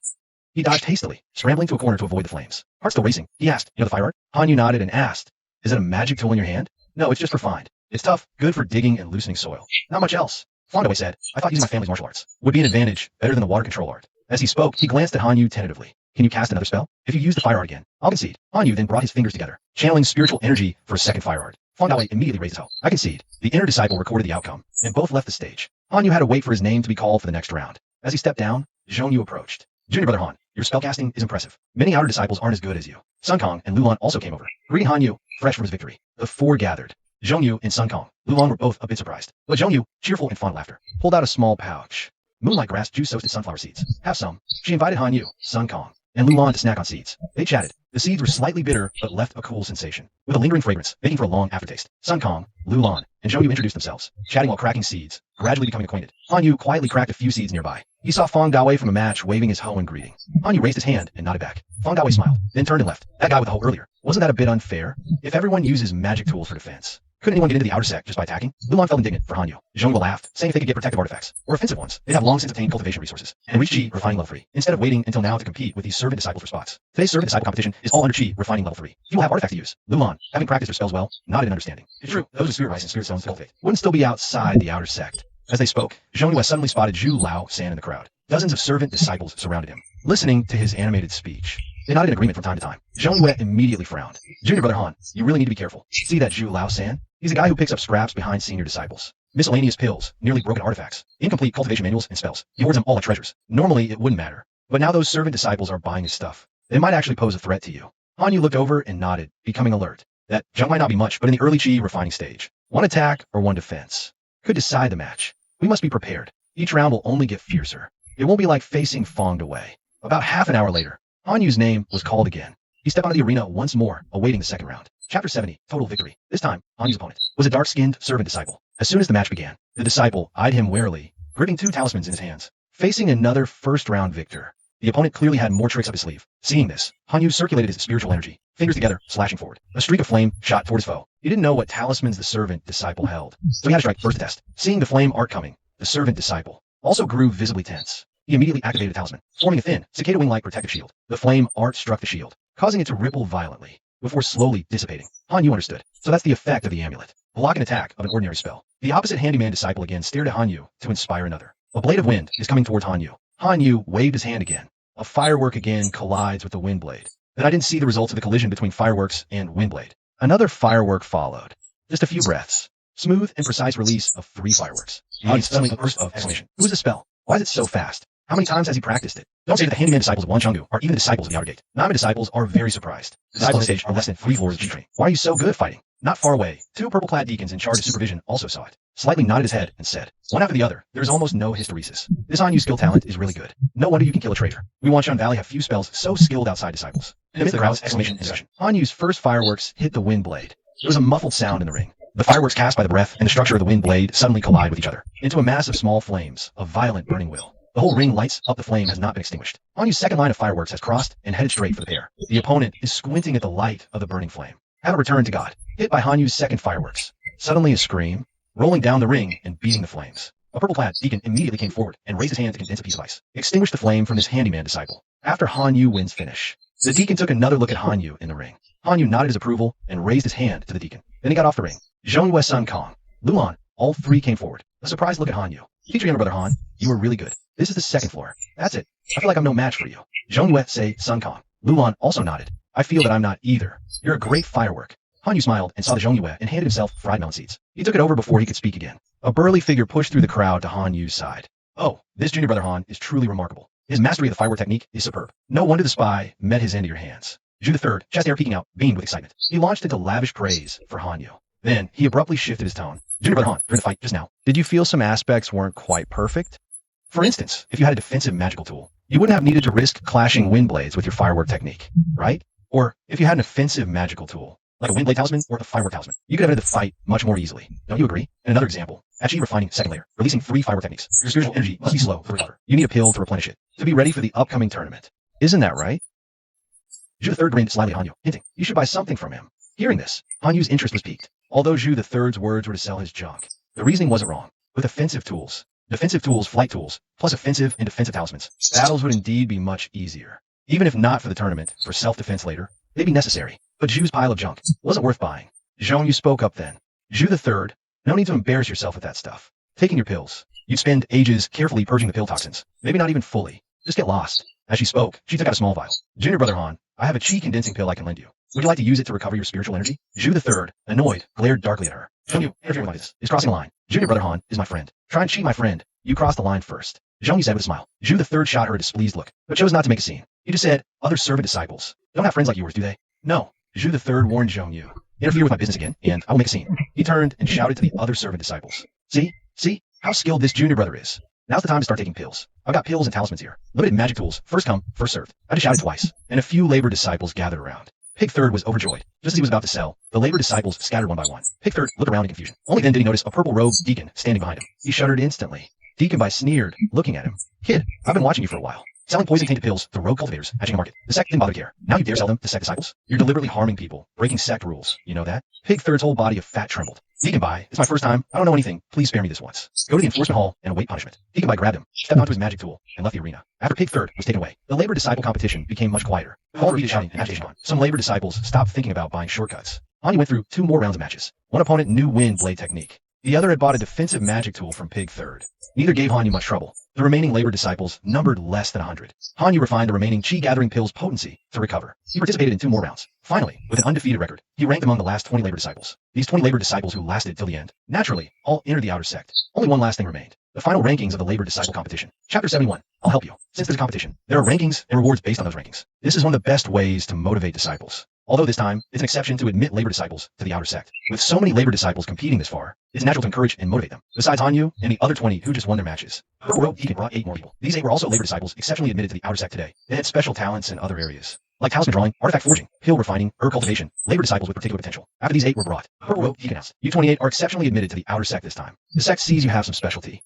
He dodged hastily, scrambling to a corner to avoid the flames. Heart still racing, he asked, you know the fire art? Hanyu nodded and asked, is it a magic tool in your hand? No, it's just refined. It's tough, good for digging and loosening soil. Not much else. Fong Dawei said, I thought using my family's martial arts would be an advantage, better than the water control art. As he spoke, he glanced at Hanyu tentatively. Can you cast another spell? If you use the fire art again, I'll concede. Hanyu then brought his fingers together, channeling spiritual energy for a second fire art. Fong Dawei immediately raised his hoe. I concede. The inner disciple recorded the outcome, and both left the stage. Hanyu had to wait for his name to be called for the next round. As he stepped down, Zhongyu approached. Junior brother Han, your spellcasting is impressive. Many outer disciples aren't as good as you. Sun Kong and Lulan also came over, greeting Hanyu, fresh from his victory. The 4 gathered. Zhongyu and Sun Kong. Lulan were both a bit surprised. But Zhongyu, cheerful and fond of laughter, pulled out a small pouch. Moonlight grass juice toasted sunflower seeds. Have some. She invited Hanyu, Sun Kong, and Lulan to snack on seeds. They chatted. The seeds were slightly bitter, but left a cool sensation, with a lingering fragrance, making for a long aftertaste. Sun Kong, Lulan, and Zhongyu introduced themselves, chatting while cracking seeds, gradually becoming acquainted. Hanyu quietly cracked a few seeds nearby. He saw Fong Dawei from a match waving his hoe in greeting. Hanyu raised his hand and nodded back. Fong Dawei smiled, then turned and left. That guy with the hoe earlier. Wasn't that a bit unfair? If everyone uses magic tools for defense, couldn't anyone get into the outer sect just by attacking? Lulan felt indignant for Hanyu. Zhongyu laughed, saying if they could get protective artifacts, or offensive ones, they'd have long since obtained cultivation resources, and reach Chi refining level 3, instead of waiting until now to compete with these servant disciples for spots. Today's servant disciple competition is all under Chi refining level 3. You will have artifacts to use. Lulan, having practiced their spells well, nodded in understanding. It's true, those with spirit rice and spirit stones cultivate wouldn't still be outside the outer sect. As they spoke, Zhongyu had suddenly spotted Zhu Lao San in the crowd. Dozens of servant disciples surrounded him, listening to his animated speech. They nodded in agreement from time to time. Zhongyu immediately frowned. Junior brother Han, you really need to be careful. See that Zhu Lao San? He's a guy who picks up scraps behind senior disciples. Miscellaneous pills, nearly broken artifacts, incomplete cultivation manuals and spells. He hoards them all like treasures. Normally, it wouldn't matter. But now those servant disciples are buying his stuff. They might actually pose a threat to you. Hanyu looked over and nodded, becoming alert. That junk might not be much, but in the early Chi refining stage, one attack or one defense could decide the match. We must be prepared. Each round will only get fiercer. It won't be like facing Fong Dawei. About half an hour later, Hanyu's name was called again. He stepped onto the arena once more, awaiting the second round. Chapter 70, Total Victory. This time, Hanyu's opponent was a dark-skinned servant disciple. As soon as the match began, the disciple eyed him warily, gripping 2 talismans in his hands. Facing another first-round victor, the opponent clearly had more tricks up his sleeve. Seeing this, Hanyu circulated his spiritual energy, fingers together, slashing forward. A streak of flame shot toward his foe. He didn't know what talismans the servant disciple held, so he had to strike first to test. Seeing the flame art coming, the servant disciple also grew visibly tense. He immediately activated a talisman, forming a thin, cicada wing-like protective shield. The flame art struck the shield, causing it to ripple violently, before slowly dissipating. Hanyu understood. So that's the effect of the amulet. Block an attack of an ordinary spell. The opposite handyman disciple again stared at Hanyu to inspire another. A blade of wind is coming towards Hanyu. Hanyu waved his hand again. A firework again collides with the wind blade. Then I didn't see the results of the collision between fireworks and wind blade. Another firework followed. Just a few breaths. Smooth and precise release of 3 fireworks. The audience suddenly a burst of exclamation. Who is this spell? Why is it so fast? How many times has he practiced it? Don't say that the handyman disciples of Wan Chenggu are even the disciples of the Outer Gate. Name disciples are very surprised. The disciples on stage are less than 3 floors of G-Train. Why are you so good at fighting? Not far away, 2 purple-clad deacons in charge of supervision also saw it. Slightly nodded his head and said, one after the other, there is almost no hysteresis. This Hanyu skill talent is really good. No wonder you can kill a traitor. We Wanshan Valley have few spells so skilled outside disciples. In the midst of the crowd's exclamation and discussion, Hanyu's first fireworks hit the wind blade. There was a muffled sound in the ring. The fireworks cast by the breath and the structure of the wind blade suddenly collide with each other into a mass of small flames, a violent burning will. The whole ring lights up. The flame has not been extinguished. Hanyu's second line of fireworks has crossed and headed straight for the pair. The opponent is squinting at the light of the burning flame. Have a return to God. Hit by Hanyu's second fireworks. Suddenly a scream, rolling down the ring and beating the flames. A purple-clad deacon immediately came forward and raised his hand to condense a piece of ice. Extinguish the flame from this handyman disciple. After Hanyu wins finish, the deacon took another look at Hanyu in the ring. Hanyu nodded his approval and raised his hand to the deacon. Then he got off the ring. Zhongyue, Sun Kong, Luan, all 3 came forward. A surprised look at Hanyu. Teach your younger brother Han, you were really good. This is the 2nd floor. That's it. I feel like I'm no match for you. Zhongyue, say Sun Kong. Luan also nodded. I feel that I'm not either. You're a great firework. Hanyu smiled and saw the Zhongyue and handed himself fried melon seeds. He took it over before he could speak again. A burly figure pushed through the crowd to Hanyu's side. Oh, this junior brother Han is truly remarkable. His mastery of the firework technique is superb. No wonder the spy met his end of your hands. Zhu III, chest hair peeking out, beamed with excitement. He launched into lavish praise for Hanyu. Then, he abruptly shifted his tone. Junior brother Han, during the fight just now, did you feel some aspects weren't quite perfect? For instance, if you had a defensive magical tool, you wouldn't have needed to risk clashing wind blades with your firework technique, right? Or, if you had an offensive magical tool, like a wind blade talisman or a firework talisman, you could have ended the fight much more easily. Don't you agree? And another example, actually refining second layer, releasing 3 firework techniques. Your spiritual energy must be slow to recover. You need a pill to replenish it, to be ready for the upcoming tournament. Isn't that right? Zhu III grinned slyly at Hanyu, hinting, you should buy something from him. Hearing this, Hanyu's interest was piqued. Although Zhu III's words were to sell his junk, the reasoning wasn't wrong. With offensive tools, defensive tools, flight tools, plus offensive and defensive talismans, battles would indeed be much easier. Even if not for the tournament, for self-defense later, they'd be necessary. But Zhu's pile of junk wasn't worth buying. Zhongyue spoke up then. Zhu III, no need to embarrass yourself with that stuff. Taking your pills. You'd spend ages carefully purging the pill toxins. Maybe not even fully. Just get lost. As she spoke, she took out a small vial. Junior brother Han, I have a chi condensing pill I can lend you. Would you like to use it to recover your spiritual energy? Zhu III, annoyed, glared darkly at her. Zhongyue, interfering like this is crossing a line. Junior brother Han is my friend. Try and cheat my friend. You crossed the line first. Zhongyue said with a smile. Zhu III shot her a displeased look, but chose not to make a scene. He just said, other servant disciples don't have friends like yours, do they? No. Zhu III warned Zhongyue. Interfere with my business again, and I will make a scene. He turned and shouted to the other servant disciples. See how skilled this junior brother is. Now's the time to start taking pills. I've got pills and talismans here. Limited magic tools. First come, first served. I just shouted twice, and a few labor disciples gathered around. Pig Third was overjoyed. Just as he was about to sell, the labor disciples scattered one by one. Pig Third looked around in confusion. Only then did he notice a purple-robed deacon standing behind him. He shuddered instantly. Deacon Bai sneered, looking at him. Kid, I've been watching you for a while. Selling poison-tainted pills to rogue cultivators, hatching a market. The Sect didn't bother to care. Now you dare sell them to Sect disciples? You're deliberately harming people, breaking Sect rules. You know that? Pig Third's whole body of fat trembled. Deacon Bai, it's my first time. I don't know anything. Please spare me this once. Go to the enforcement hall and await punishment. Deacon Bai grabbed him, stepped onto his magic tool, and left the arena. After Pig Third was taken away, the labor disciple competition became much quieter. All repeated shouting and agitation on. Some labor disciples stopped thinking about buying shortcuts. Hanyu went through 2 more rounds of matches. One opponent knew wind blade technique. The other had bought a defensive magic tool from Pig Third. Neither gave Hanyu much trouble. The remaining labor disciples numbered less than 100. Hanyu refined the remaining chi-gathering pills' potency to recover. He participated in 2 more rounds. Finally, with an undefeated record, he ranked among the last 20 labor disciples. These 20 labor disciples who lasted till the end, naturally, all entered the outer sect. Only one last thing remained. The final rankings of the labor disciple competition. Chapter 71. I'll help you. Since there's a competition, there are rankings and rewards based on those rankings. This is one of the best ways to motivate disciples. Although this time, it's an exception to admit labor disciples to the outer sect. With so many labor disciples competing this far, it's natural to encourage and motivate them. Besides Hanyu and the other 20 who just won their matches, Purple Robe Deacon brought 8 more people. These 8 were also labor disciples exceptionally admitted to the outer sect today. They had special talents in other areas, like talisman drawing, artifact forging, pill refining, herb cultivation, labor disciples with particular potential. After these 8 were brought, Purple Robe Deacon announced, you 28 are exceptionally admitted to the outer sect this time. The sect sees you have some specialty.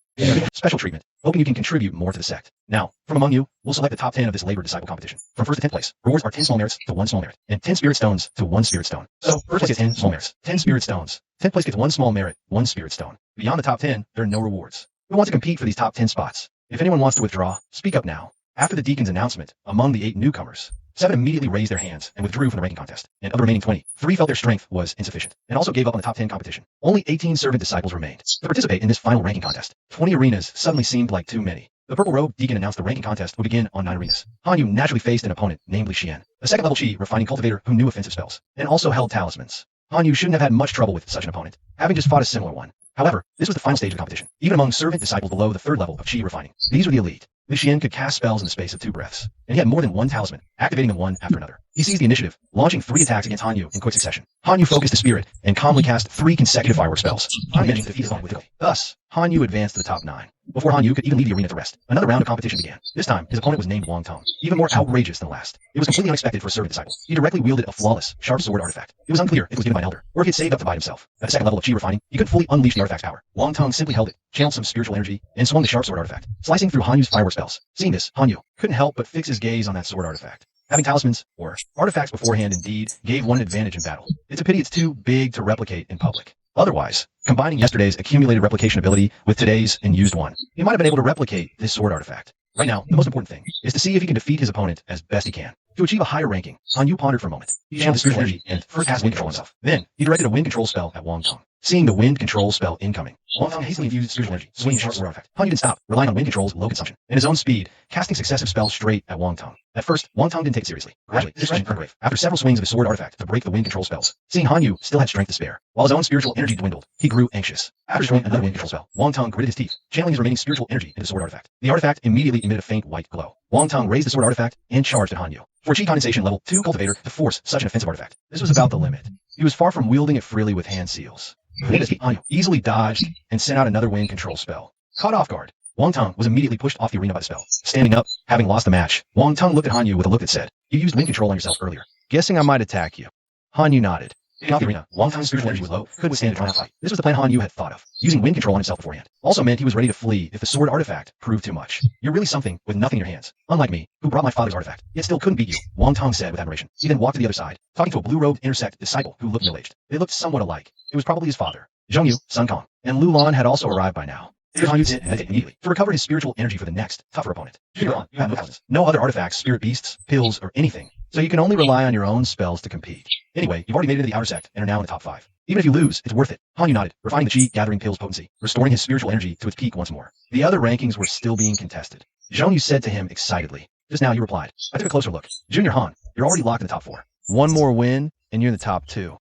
Special treatment, hoping you can contribute more to the sect. Now, from among you, we'll select the top 10 of this labor disciple competition. From 1st to 10th place, rewards are 10 small merits to 1 small merit, and 10 spirit stones to 1 spirit stone. So, 1st place gets 10 small merits, 10 spirit stones. 10th place gets 1 small merit, 1 spirit stone. Beyond the top 10, there are no rewards. Who wants to compete for these top 10 spots? If anyone wants to withdraw, speak up now. After the deacon's announcement, among the 8 newcomers, 7 immediately raised their hands and withdrew from the ranking contest, and of the remaining 20, 3 felt their strength was insufficient, and also gave up on the top 10 competition. Only 18 servant disciples remained to participate in this final ranking contest. 20 arenas suddenly seemed like too many. The Purple Robe Deacon announced the ranking contest would begin on 9 arenas. Hanyu naturally faced an opponent, namely Xian, a 2nd level chi refining cultivator who knew offensive spells, and also held talismans. Hanyu shouldn't have had much trouble with such an opponent, having just fought a similar one. However, this was the final stage of the competition. Even among servant disciples below the third level of Qi refining, these were the elite. Liu Xian could cast spells in the space of 2 breaths, and he had more than 1 talisman, activating them one after another. He seized the initiative, launching 3 attacks against Hanyu in quick succession. Hanyu focused the spirit and calmly cast 3 consecutive firework spells. Hanyu managed to defeat his opponent with difficulty. Thus, Hanyu advanced to the top 9. Before Hanyu could even leave the arena to rest, another round of competition began. This time, his opponent was named Wang Tong, even more outrageous than the last. It was completely unexpected for a servant disciple. He directly wielded a flawless, sharp sword artifact. It was unclear if it was given by an elder, or if he had saved up to buy it himself. At the second level of Qi refining, he couldn't fully unleash the artifact's power. Wang Tong simply held it, channeled some spiritual energy, and swung the sharp sword artifact, slicing through Hanyu's firework spells. Seeing this, Hanyu couldn't help but fix his gaze on that sword artifact. Having talismans, or artifacts beforehand indeed, gave one an advantage in battle. It's a pity it's too big to replicate in public. Otherwise, combining yesterday's accumulated replication ability with today's and used one, he might have been able to replicate this sword artifact. Right now, the most important thing is to see if he can defeat his opponent as best he can. To achieve a higher ranking, Hanyu pondered for a moment. He channeled his spiritual energy and first cast wind control himself. Then, he directed a wind control spell at Wang Tong. Seeing the wind control spell incoming, Wang Tong hastily infused spiritual energy, swinging sharp sword artifact. Hanyu didn't stop, relying on wind control's low consumption and his own speed, casting successive spells straight at Wang Tong. At first, Wang Tong didn't take it seriously. Gradually, this turned grave. After several swings of his sword artifact to break the wind control spells, seeing Hanyu still had strength to spare, while his own spiritual energy dwindled, he grew anxious. After swinging another wind control spell, Wang Tong gritted his teeth, channeling his remaining spiritual energy into the sword artifact. The artifact immediately emitted a faint white glow. Wang Tong raised the sword artifact and charged at Hanyu. For Qi condensation level 2 cultivator to force such an offensive artifact, this was about the limit. He was far from wielding it freely with hand seals. Hanyu easily dodged and sent out another wind control spell. Caught off guard, Wang Tong was immediately pushed off the arena by the spell. Standing up, having lost the match, Wang Tong looked at Hanyu with a look that said, "You used wind control on yourself earlier. Guessing I might attack you." Hanyu nodded. Getting off the arena, Wang Tong's spiritual energy was low, could withstand a drawn-out fight. This was the plan Hanyu had thought of. Using wind control on himself beforehand also meant he was ready to flee if the sword artifact proved too much. "You're really something with nothing in your hands. Unlike me, who brought my father's artifact, yet still couldn't beat you," Wang Tong said with admiration. He then walked to the other side, talking to a blue-robed intersect disciple who looked middle-aged. They looked somewhat alike. It was probably his father. Zhongyu, Sun Kong, and Lu Lan had also arrived by now. Hanyu sit and meditate immediately to recover his spiritual energy for the next, tougher opponent. You have no talismans, no other artifacts, spirit beasts, pills, or anything, so you can only rely on your own spells to compete. Anyway, you've already made it into the outer sect and are now in the top 5. Even if you lose, it's worth it. Hanyu nodded, refining the Qi gathering pill's potency, restoring his spiritual energy to its peak once more. The other rankings were still being contested. Zhongyu said to him excitedly. Just now you replied. I took a closer look. Junior Han, you're already locked in the top 4. One more win, and you're in the top 2.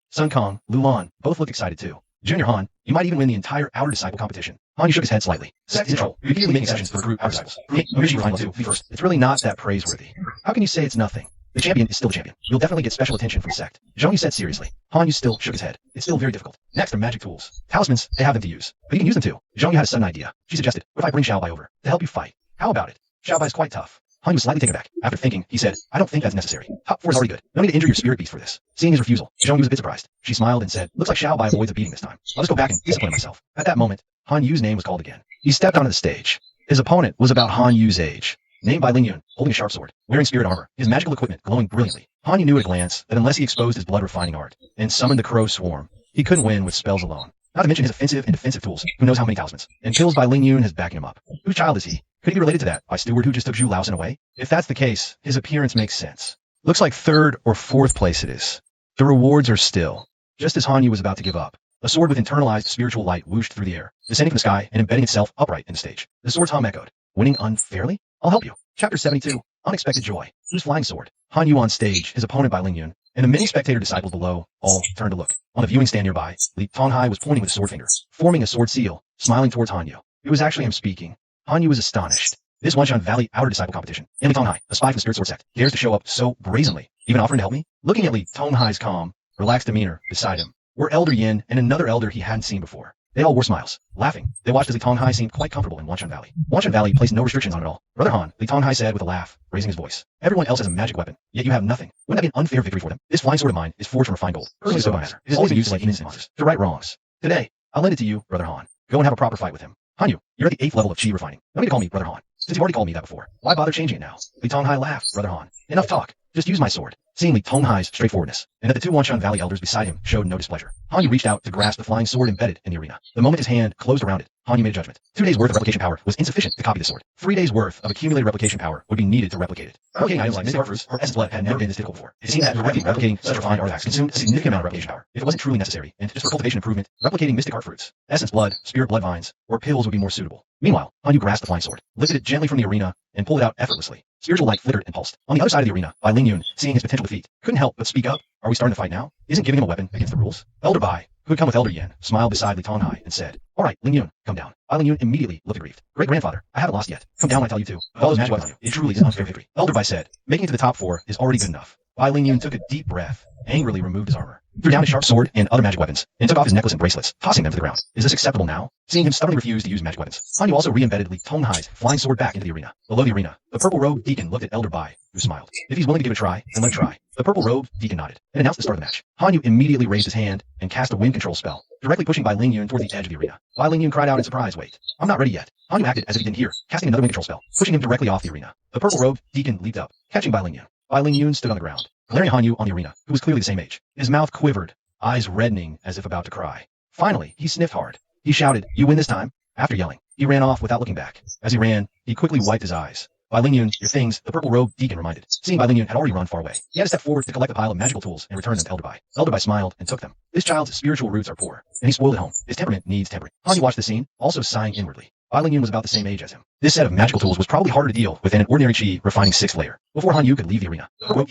Sun Kong, Lu Lan, both looked excited too. Junior Han, you might even win the entire outer disciple competition. Hanyu shook his head slightly. Sect is in trouble. Repeatedly making exceptions for group outer disciples. Maybe refine level 2 first. It's really not that praiseworthy. How can you say it's nothing? The champion is still the champion. You'll definitely get special attention from Sect. Zhongyu said seriously. Hanyu still shook his head. It's still very difficult. Next are magic tools. Talismans, they have them to use. But you can use them too. Zhongyu had a sudden idea. She suggested, what if I bring Xiaobai over to help you fight? How about it? Xiaobai is quite tough. Hanyu was slightly taken aback. After thinking, he said, I don't think that's necessary. Top 4 is already good. No need to injure your spirit beast for this. Seeing his refusal, Zhongyu was a bit surprised. She smiled and said, looks like Xiaobai avoids a beating this time. I'll just go back and discipline myself. At that moment, Hanyu's name was called again. He stepped onto the stage. His opponent was about Hanyu's age. Named by Lingyun, holding a sharp sword, wearing spirit armor, his magical equipment glowing brilliantly. Hanyu knew at a glance that unless he exposed his blood-refining art and summoned the crow swarm, he couldn't win with spells alone. Not to mention his offensive and defensive tools, who knows how many talismans, and kills by Lingyun is backing him up. Whose child is he? Could he be related to that by Steward who just took Zhu Laosin away? If that's the case, his appearance makes sense. Looks like 3rd or 4th place it is. The rewards are still. Just as Hanyu was about to give up, a sword with internalized spiritual light whooshed through the air, descending from the sky and embedding itself upright in the stage. The sword's hum echoed. Winning unfairly? I'll help you. Chapter 72. Unexpected Joy. Whose flying sword? Hanyu on stage, his opponent by Lingyun, and the many spectator disciples below all turned to look. On the viewing stand nearby, Li Tonghai was pointing with a sword finger, forming a sword seal, smiling towards Hanyu. It was actually him speaking. Hanyu was astonished. This Wanshan Valley outer disciple competition, and Li Tonghai, a spy from the Spirit Sword Sect, dares to show up so brazenly, even offering to help me? Looking at Li Tonghai's calm, relaxed demeanor beside him were Elder Yin and another elder he hadn't seen before. They all wore smiles, laughing. They watched as Li Tonghai seemed quite comfortable in Wanshan Valley. Wanshan Valley placed no restrictions on it all. Brother Han, Li Tonghai said with a laugh, raising his voice. Everyone else has a magic weapon, yet you have nothing. Wouldn't that be an unfair victory for them? This flying sword of mine is forged from refined gold. Personally, so matter. It has always been used to like innocent monsters, to right wrongs. Today, I'll lend it to you, Brother Han. Go and have a proper fight with him. Hanyu, you're at the 8th level of Qi refining. No need to call me Brother Han, since you've already called me that before. Why bother changing it now? Li Tonghai laughed, Brother Han. Enough talk. Just use my sword. Seeing Li Tonghai's straightforwardness, and that the 2 Wanshan Valley elders beside him showed no displeasure, Hanyu reached out to grasp the flying sword embedded in the arena. The moment his hand closed around it, Hanyu made a judgment. 2 days' worth of replication power was insufficient to copy the sword. 3 days' worth of accumulated replication power would be needed to replicate it. Replicating items like mystic fruits or essence blood had never been this difficult before. It seemed that directly replicating such refined artifacts consumed a significant amount of replication power. If it wasn't truly necessary, and just for cultivation improvement, replicating mystic art fruits, essence blood, spirit blood vines, or pills would be more suitable. Meanwhile, Hanyu grasped the flying sword, lifted it gently from the arena, and pulled it out effortlessly. Spiritual light flickered and pulsed. On the other side of the arena, by Lingyun, seeing his potential defeat, couldn't help but speak up. Are we starting to fight now? Isn't giving him a weapon against the rules? Elder Bai, who had come with Elder Yen, smiled beside Li Tonghai and said, "All right, Ling Yun, come down." Bai Ling Yun immediately looked aggrieved. "Great-grandfather, I haven't lost yet. Come down when I tell you to. With all those magic weapons on you, it truly is an unfair victory." Elder Bai said, "Making it to the top 4 is already good enough." Bai Ling Yun took a deep breath, angrily removed his armor, threw down his sharp sword and other magic weapons, and took off his necklace and bracelets, tossing them to the ground. Is this acceptable now? Seeing him stubbornly refuse to use magic weapons, Han Yu also re-embedded Li Tonghai's flying sword back into the arena. Below the arena, the purple-robed deacon looked at Elder Bai, who smiled. If he's willing to give it a try, then let him try. The purple-robed deacon nodded, and announced the start of the match. Han Yu immediately raised his hand and cast a wind control spell, directly pushing Bai Ling Yun towards the edge of the arena. Bai Ling Yun cried out in surprise, "Wait, I'm not ready yet." Han Yu acted as if he didn't hear, casting another wind control spell, pushing him directly off the arena. The purple-robed deacon leaped up, catching Bai Ling Yun. Bai Ling Yun stood on the ground, glaring at Han Yu on the arena, who was clearly the same age. His mouth quivered, eyes reddening as if about to cry. Finally, he sniffed hard. He shouted, "You win this time?" After yelling, he ran off without looking back. As he ran, he quickly wiped his eyes. "Bai Ling Yun, your things," the purple-robed deacon reminded. Seeing Bai Ling Yun had already run far away, he had to step forward to collect a pile of magical tools and return them to Elder Bai. Elder Bai smiled and took them. This child's spiritual roots are poor, and he's spoiled at home. His temperament needs tempering. Han Yu watched the scene, also sighing inwardly. Bai Ling Yun was about the same age as him. This set of magical tools was probably harder to deal with than an ordinary chi refining 6th layer. Before Han Yu could leave the arena, Han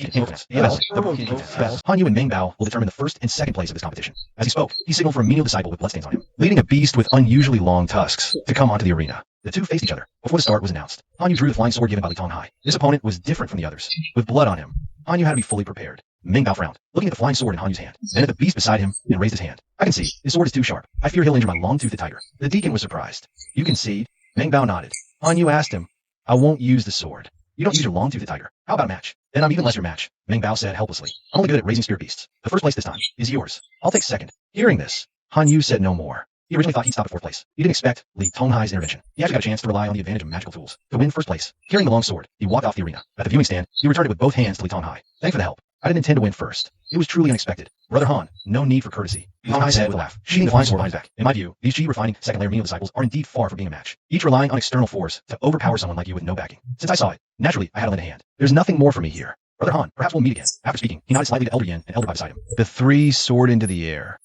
Yu and Meng Bao will determine the first and second place of this competition. As he spoke, he signaled for a menial disciple with bloodstains on him, leading a beast with unusually long tusks, to come onto the arena. The two faced each other before the start was announced. Han Yu drew the flying sword given by Li Tonghai. This opponent was different from the others, with blood on him. Han Yu had to be fully prepared. Meng Bao frowned, looking at the flying sword in Han Yu's hand, then at the beast beside him, and raised his hand. "I can see. His sword is too sharp. I fear he'll injure my long-toothed tiger." The deacon was surprised. "You concede?" Meng Bao nodded. Han Yu asked him, "I won't use the sword. You don't use your long-toothed tiger. How about a match?" "Then I'm even less your match," Meng Bao said helplessly. "I'm only good at raising spirit beasts. The first place this time is yours. I'll take second." Hearing this, Han Yu said no more. He originally thought he'd stop at 4th place. He didn't expect Li Tonghai's intervention. He actually got a chance to rely on the advantage of magical tools to win 1st place. Carrying the long sword, he walked off the arena. At the viewing stand, he returned it with both hands to Li Tonghai. "Thanks for the help. I didn't intend to win first. It was truly unexpected. Brother Han, no need for courtesy." Li Tonghai said with a laugh, sheathing the flying sword behind his back. "In my view, these chi refining 2nd layer menial disciples are indeed far from being a match, each relying on external force to overpower someone like you with no backing. Since I saw it, naturally I had to lend a hand. There's nothing more for me here. Brother Han, perhaps we'll meet again." After speaking, he nodded slightly to Elder Yen and Elder Bai beside him. The three soared into the air,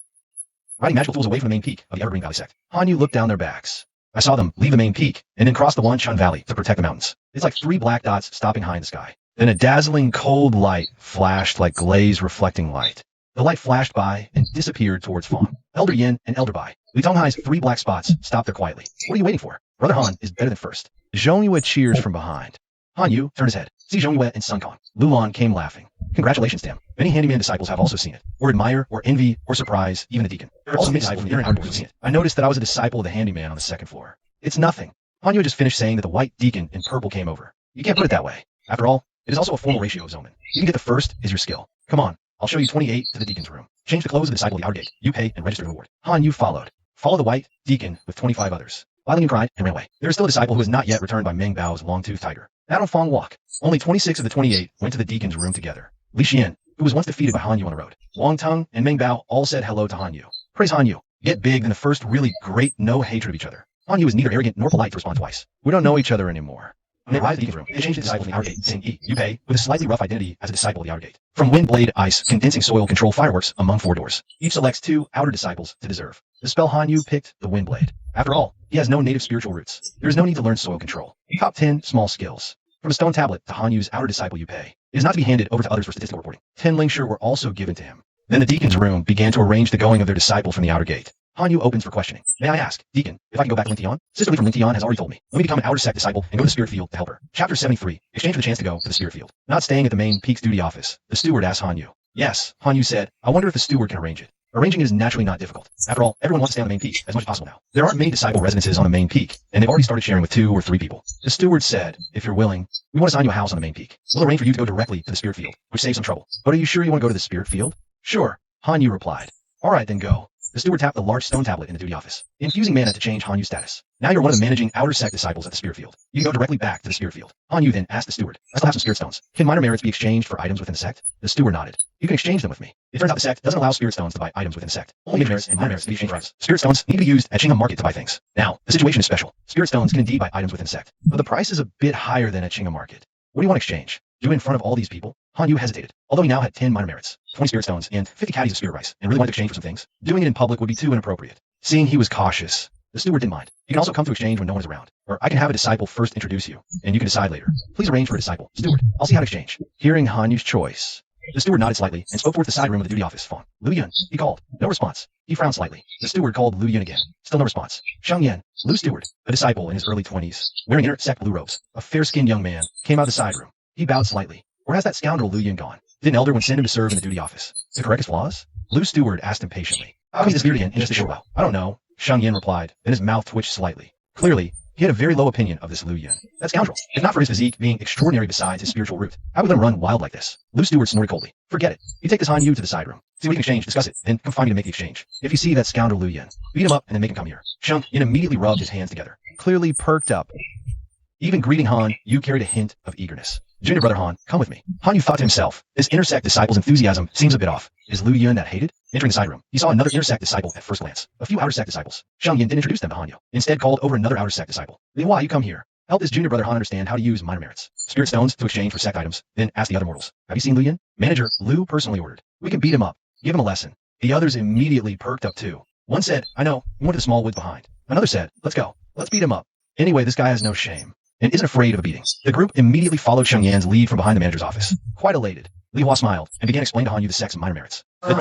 riding magical tools away from the main peak of the Evergreen Valley Sect. Han Yu looked down their backs. "I saw them leave the main peak and then cross the Wanshan Valley to protect the mountains. It's like 3 black dots stopping high in the sky. Then a dazzling cold light flashed like glaze reflecting light. The light flashed by and disappeared towards Fawn. Elder Yen and Elder Bai. Li Tonghai's 3 black spots stopped there quietly. "What are you waiting for? Brother Han is better than first." Zhong Yue cheers from behind. Han Yu turned his head. See Zhong Yue and Sun Kong. Lulan came laughing. "Congratulations to him. Many handyman disciples have also seen it, or admire, or envy, or surprise, even the deacon. There are also many disciples from the inner who've seen it. I noticed that I was a disciple of the handyman on the 2nd floor. It's nothing." Han Yu had just finished saying that the white deacon in purple came over. You can't put it that way. After all, it is also a formal ratio of Zoman. You can get the first is your skill. Come on, I'll show you 28 to the deacon's room. Change the clothes of the disciple of the outer gate. You pay and register the reward. Han Yu followed. Follow the white deacon with 25 others. Bai Ling Yun cried and ran away. There is still a disciple who is not yet returned by Meng Bao's long-toothed tiger. Out on Fong Walk, only 26 of the 28 went to the deacon's room together. Li Xian, who was once defeated by Han Yu on the road, Wang Teng, and Meng Bao all said hello to Han Yu. Praise Han Yu. Get big than the first really great no hatred of each other. Han Yu is neither arrogant nor polite to respond twice. "We don't know each other anymore." When they arrived at the deacon's room, they changed the disciple from the outer gate, saying Yi, you pay, with a slightly rough identity as a disciple of the outer gate. From wind, blade, ice, condensing soil, control fireworks among 4 doors. Each selects 2 outer disciples to deserve. The spell Han Yu picked the wind blade. After all, he has no native spiritual roots. There is no need to learn soil control. Top 10 small skills. From a stone tablet to Han Yu's outer disciple Yu Pei. It is not to be handed over to others for statistical reporting. 10 Lingshur were also given to him. Then the deacon's room began to arrange the going of their disciples from the outer gate. Han Yu opens for questioning. "May I ask, Deacon, if I can go back to Lingtian? Sister Li from Lingtian has already told me. Let me become an outer sect disciple and go to the spirit field to help her." Chapter 73. Exchange for the chance to go to the spirit field. Not staying at the main peak's duty office, the steward asked Han Yu. "Yes," Han Yu said. "I wonder if the steward can arrange it." Arranging it is naturally not difficult. After all, everyone wants to stay on the main peak as much as possible now. There aren't many disciple residences on the main peak, and they've already started sharing with 2 or 3 people. The steward said, "If you're willing, we want to assign you a house on the main peak. We'll arrange for you to go directly to the spirit field, which saves some trouble." "But are you sure you want to go to the spirit field?" "Sure," Han Yu replied. "All right, then go." The steward tapped the large stone tablet in the duty office, infusing mana to change Han Yu's status. "Now you're one of the managing outer sect disciples at the spirit field. You can go directly back to the spirit field." Han Yu then asked the steward, "I still have some spirit stones. Can minor merits be exchanged for items within the sect?" The steward nodded. "You can exchange them with me. It turns out the sect doesn't allow spirit stones to buy items within the sect. Only major merits and minor merits to be exchanged for items. Spirit stones need to be used at Chingham Market to buy things. Now, the situation is special. Spirit stones can indeed buy items within the sect, but the price is a bit higher than at Chingham Market. What do you want to exchange? Do it in front of all these people?" Han Yu hesitated. Although he now had 10 minor merits, 20 spirit stones, and 50 caddies of spirit rice, and really wanted to exchange for some things, doing it in public would be too inappropriate. Seeing he was cautious, the steward didn't mind. "You can also come to exchange when no one is around, or I can have a disciple first introduce you, and you can decide later. Please arrange for a disciple." "Steward, I'll see how to exchange." Hearing Han Yu's choice, The steward nodded slightly and spoke towards the side room of the duty office. Fawn. Lu Yun, he called. No response. He frowned slightly. The steward called Lu Yun again. Still no response. Sheng Yan, Lu steward, a disciple in his early 20s, wearing inner Sect blue robes, a fair-skinned young man, came out of the side room. He bowed slightly. Where has that scoundrel Lu Yun gone? Did an elder one send him to serve in the duty office to correct his flaws? Lu steward asked impatiently. How come he disappeared again in just a short while? I don't know, Sheng Yan replied. Then his mouth twitched slightly. Clearly, he had a very low opinion of this Lu Yun. That scoundrel, if not for his physique being extraordinary besides his spiritual root, how would let him run wild like this? Lu steward snorted coldly. Forget it. You take this Han Yu to the side room. See what you can exchange, discuss it, then come find me to make the exchange. If you see that scoundrel Lu Yun, beat him up and then make him come here. Sheng Yan immediately rubbed his hands together, clearly perked up. Even greeting Han Yu carried a hint of eagerness. Junior brother Han, come with me. Han Yu thought to himself, this inner Sect disciple's enthusiasm seems a bit off. Is Lu Yun that hated? Entering the side room, he saw another inner Sect disciple at first glance. A few outer Sect disciples. Sheng Yan didn't introduce them to Han Yu. Instead called over another outer Sect disciple. Why you come here? Help his junior brother Han understand how to use minor merits. Spirit stones to exchange for Sect items. Then ask the other mortals. Have you seen Lu Yun? Manager Lu personally ordered. We can beat him up. Give him a lesson. The others immediately perked up too. One said, I know, he went to the small woods behind. Another said, let's go. Let's beat him up. Anyway, this guy has no shame and isn't afraid of a beating. The group immediately followed Sheng Yan's lead from behind the manager's office. Quite elated, Li Hua smiled and began explaining to Han Yu the Sect's minor merits. Li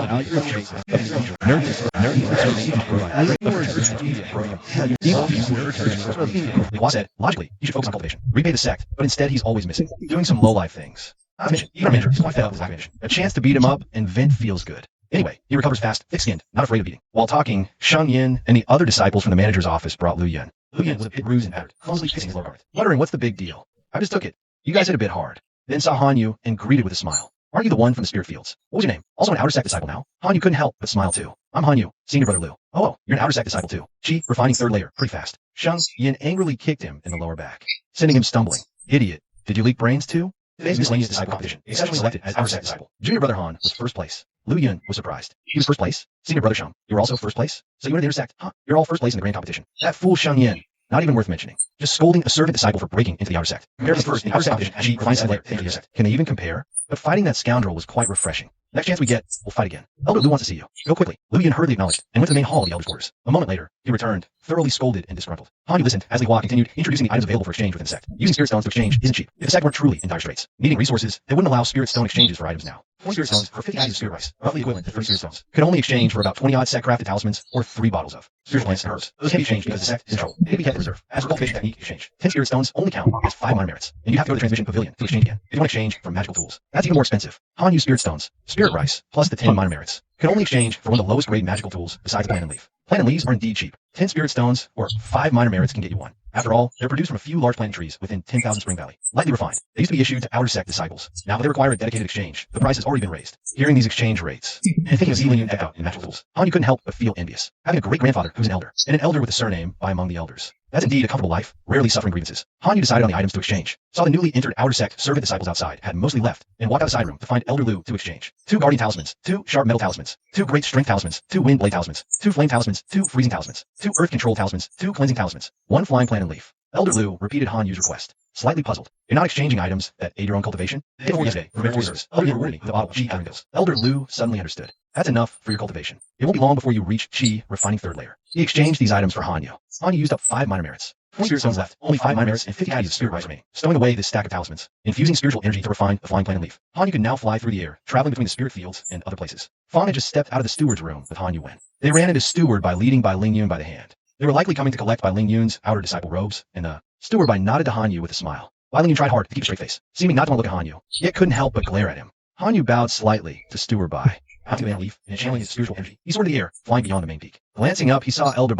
Hua said, logically, he should focus on cultivation, repay the Sect, but instead he's always missing, doing some low-life things. Not to mention, even our manager is quite fed up with his lack of ambition. A chance to beat him up and vent feels good. Anyway, he recovers fast, thick-skinned, not afraid of beating. While talking, Sheng Yan and the other disciples from the manager's office brought Lu Yun. Lu Yun was a bit bruised and battered, clumsily kissing his lower guard, muttering, what's the big deal? I just took it. You guys hit a bit hard. Then saw Han Yu and greeted with a smile. Aren't you the one from the spirit fields? What was your name? Also an outer Sect disciple now? Han Yu couldn't help but smile too. I'm Han Yu, senior brother Lu. Oh, you're an outer Sect disciple too. Chi, refining third layer, pretty fast. Sheng Yan angrily kicked him in the lower back, sending him stumbling. Idiot. Did you leak brains too? Today's miscellaneous disciple competition, exceptionally selected as outer Sect disciple. Junior brother Han was first place. Lu Yun was surprised. He was first place. Senior brother Sheng, you were also first place? So you were in the inner Sect? Huh? You're all first place in the grand competition. That fool Sheng Yan. Not even worth mentioning. Just scolding a servant disciple for breaking into the outer Sect. Compared to first in outer Sect competition, she refines that layer into the Sect. Can they even compare? But fighting that scoundrel was quite refreshing. Next chance we get, we'll fight again. Elder Lu wants to see you. Go quickly. Lu Yun hurriedly acknowledged and went to the main hall of the elder's quarters. A moment later, he returned, thoroughly scolded and disgruntled. Han Yu listened as Li Hua continued introducing the items available for exchange within the Sect. Using spirit stones to exchange isn't cheap. If the Sect weren't truly in dire straits, needing resources, they wouldn't allow spirit stone exchanges for items now. 20 spirit stones for 50 items of spirit rice, roughly equivalent to 30 spirit stones, could only exchange for about 20-odd Sect crafted talismans or 3 bottles of spiritual plants and herbs. Those can be exchanged because the Sect is in trouble. They can be kept in reserve. As for cultivation technique exchange, 10 spirit stones only count as 5 minor merits, and you have to go to the transmission pavilion to exchange again. If you want to exchange for magical tools, that's even more expensive. Han Yu spirit stones, spirit rice, plus the 10 minor merits, could only exchange for one of the lowest grade magical tools besides the plant and leaf. Plant and leaves are indeed cheap. 10 spirit stones or 5 minor merits can get you one. After all, they're produced from a few large planting trees within 10,000 Spring Valley. Lightly refined. They used to be issued to outer Sect disciples. Now that they require a dedicated exchange, the price has already been raised. Hearing these exchange rates, and thinking of Zealand decked out in magical tools, Han Yu couldn't help but feel envious. Having a great-grandfather who's an elder, and an elder with a surname by among the elders. That's indeed a comfortable life, rarely suffering grievances. Han Yu decided on the items to exchange. Saw the newly entered outer Sect servant disciples outside had mostly left, and walked out the side room to find Elder Lu to exchange. 2 guardian talismans, 2 sharp metal talismans, 2 great strength talismans, 2 wind blade talismans, 2 flame talismans, 2 freezing talismans, 2 earth control talismans, 2 cleansing talismans, 1 flying plant and leaf. Elder Lu repeated Han Yu's request, slightly puzzled. You're not exchanging items that aid your own cultivation? Day before yesterday, for your service, Elder Lu rewarded me with a bottle of Chi Iron Pills. Elder Lu suddenly understood. That's enough for your cultivation. It won't be long before you reach Chi refining third layer. He exchanged these items for Han Yu. Han Yu used up 5 minor merits. 20 spirit stones left, only 5 minor merits and 50 items of spirit rice remaining. Stowing away this stack of talismans, infusing spiritual energy to refine the flying plant and leaf. Han Yu could now fly through the air, traveling between the spirit fields and other places. Fawn had just stepped out of the steward's room with Han Yu when they ran into steward by leading by Ling Yun by the hand. They were likely coming to collect by Ling Yun's outer disciple robes, and the steward by nodded to Han Yu with a smile. Ling Yun tried hard to keep a straight face, seeming not to want to look at Han Yu, yet couldn't help but glare at him. Han Yu bowed slightly to steward by, out to the leaf, and channeling his spiritual energy, he soared in the air, flying beyond the main peak. Glancing up, he saw Elder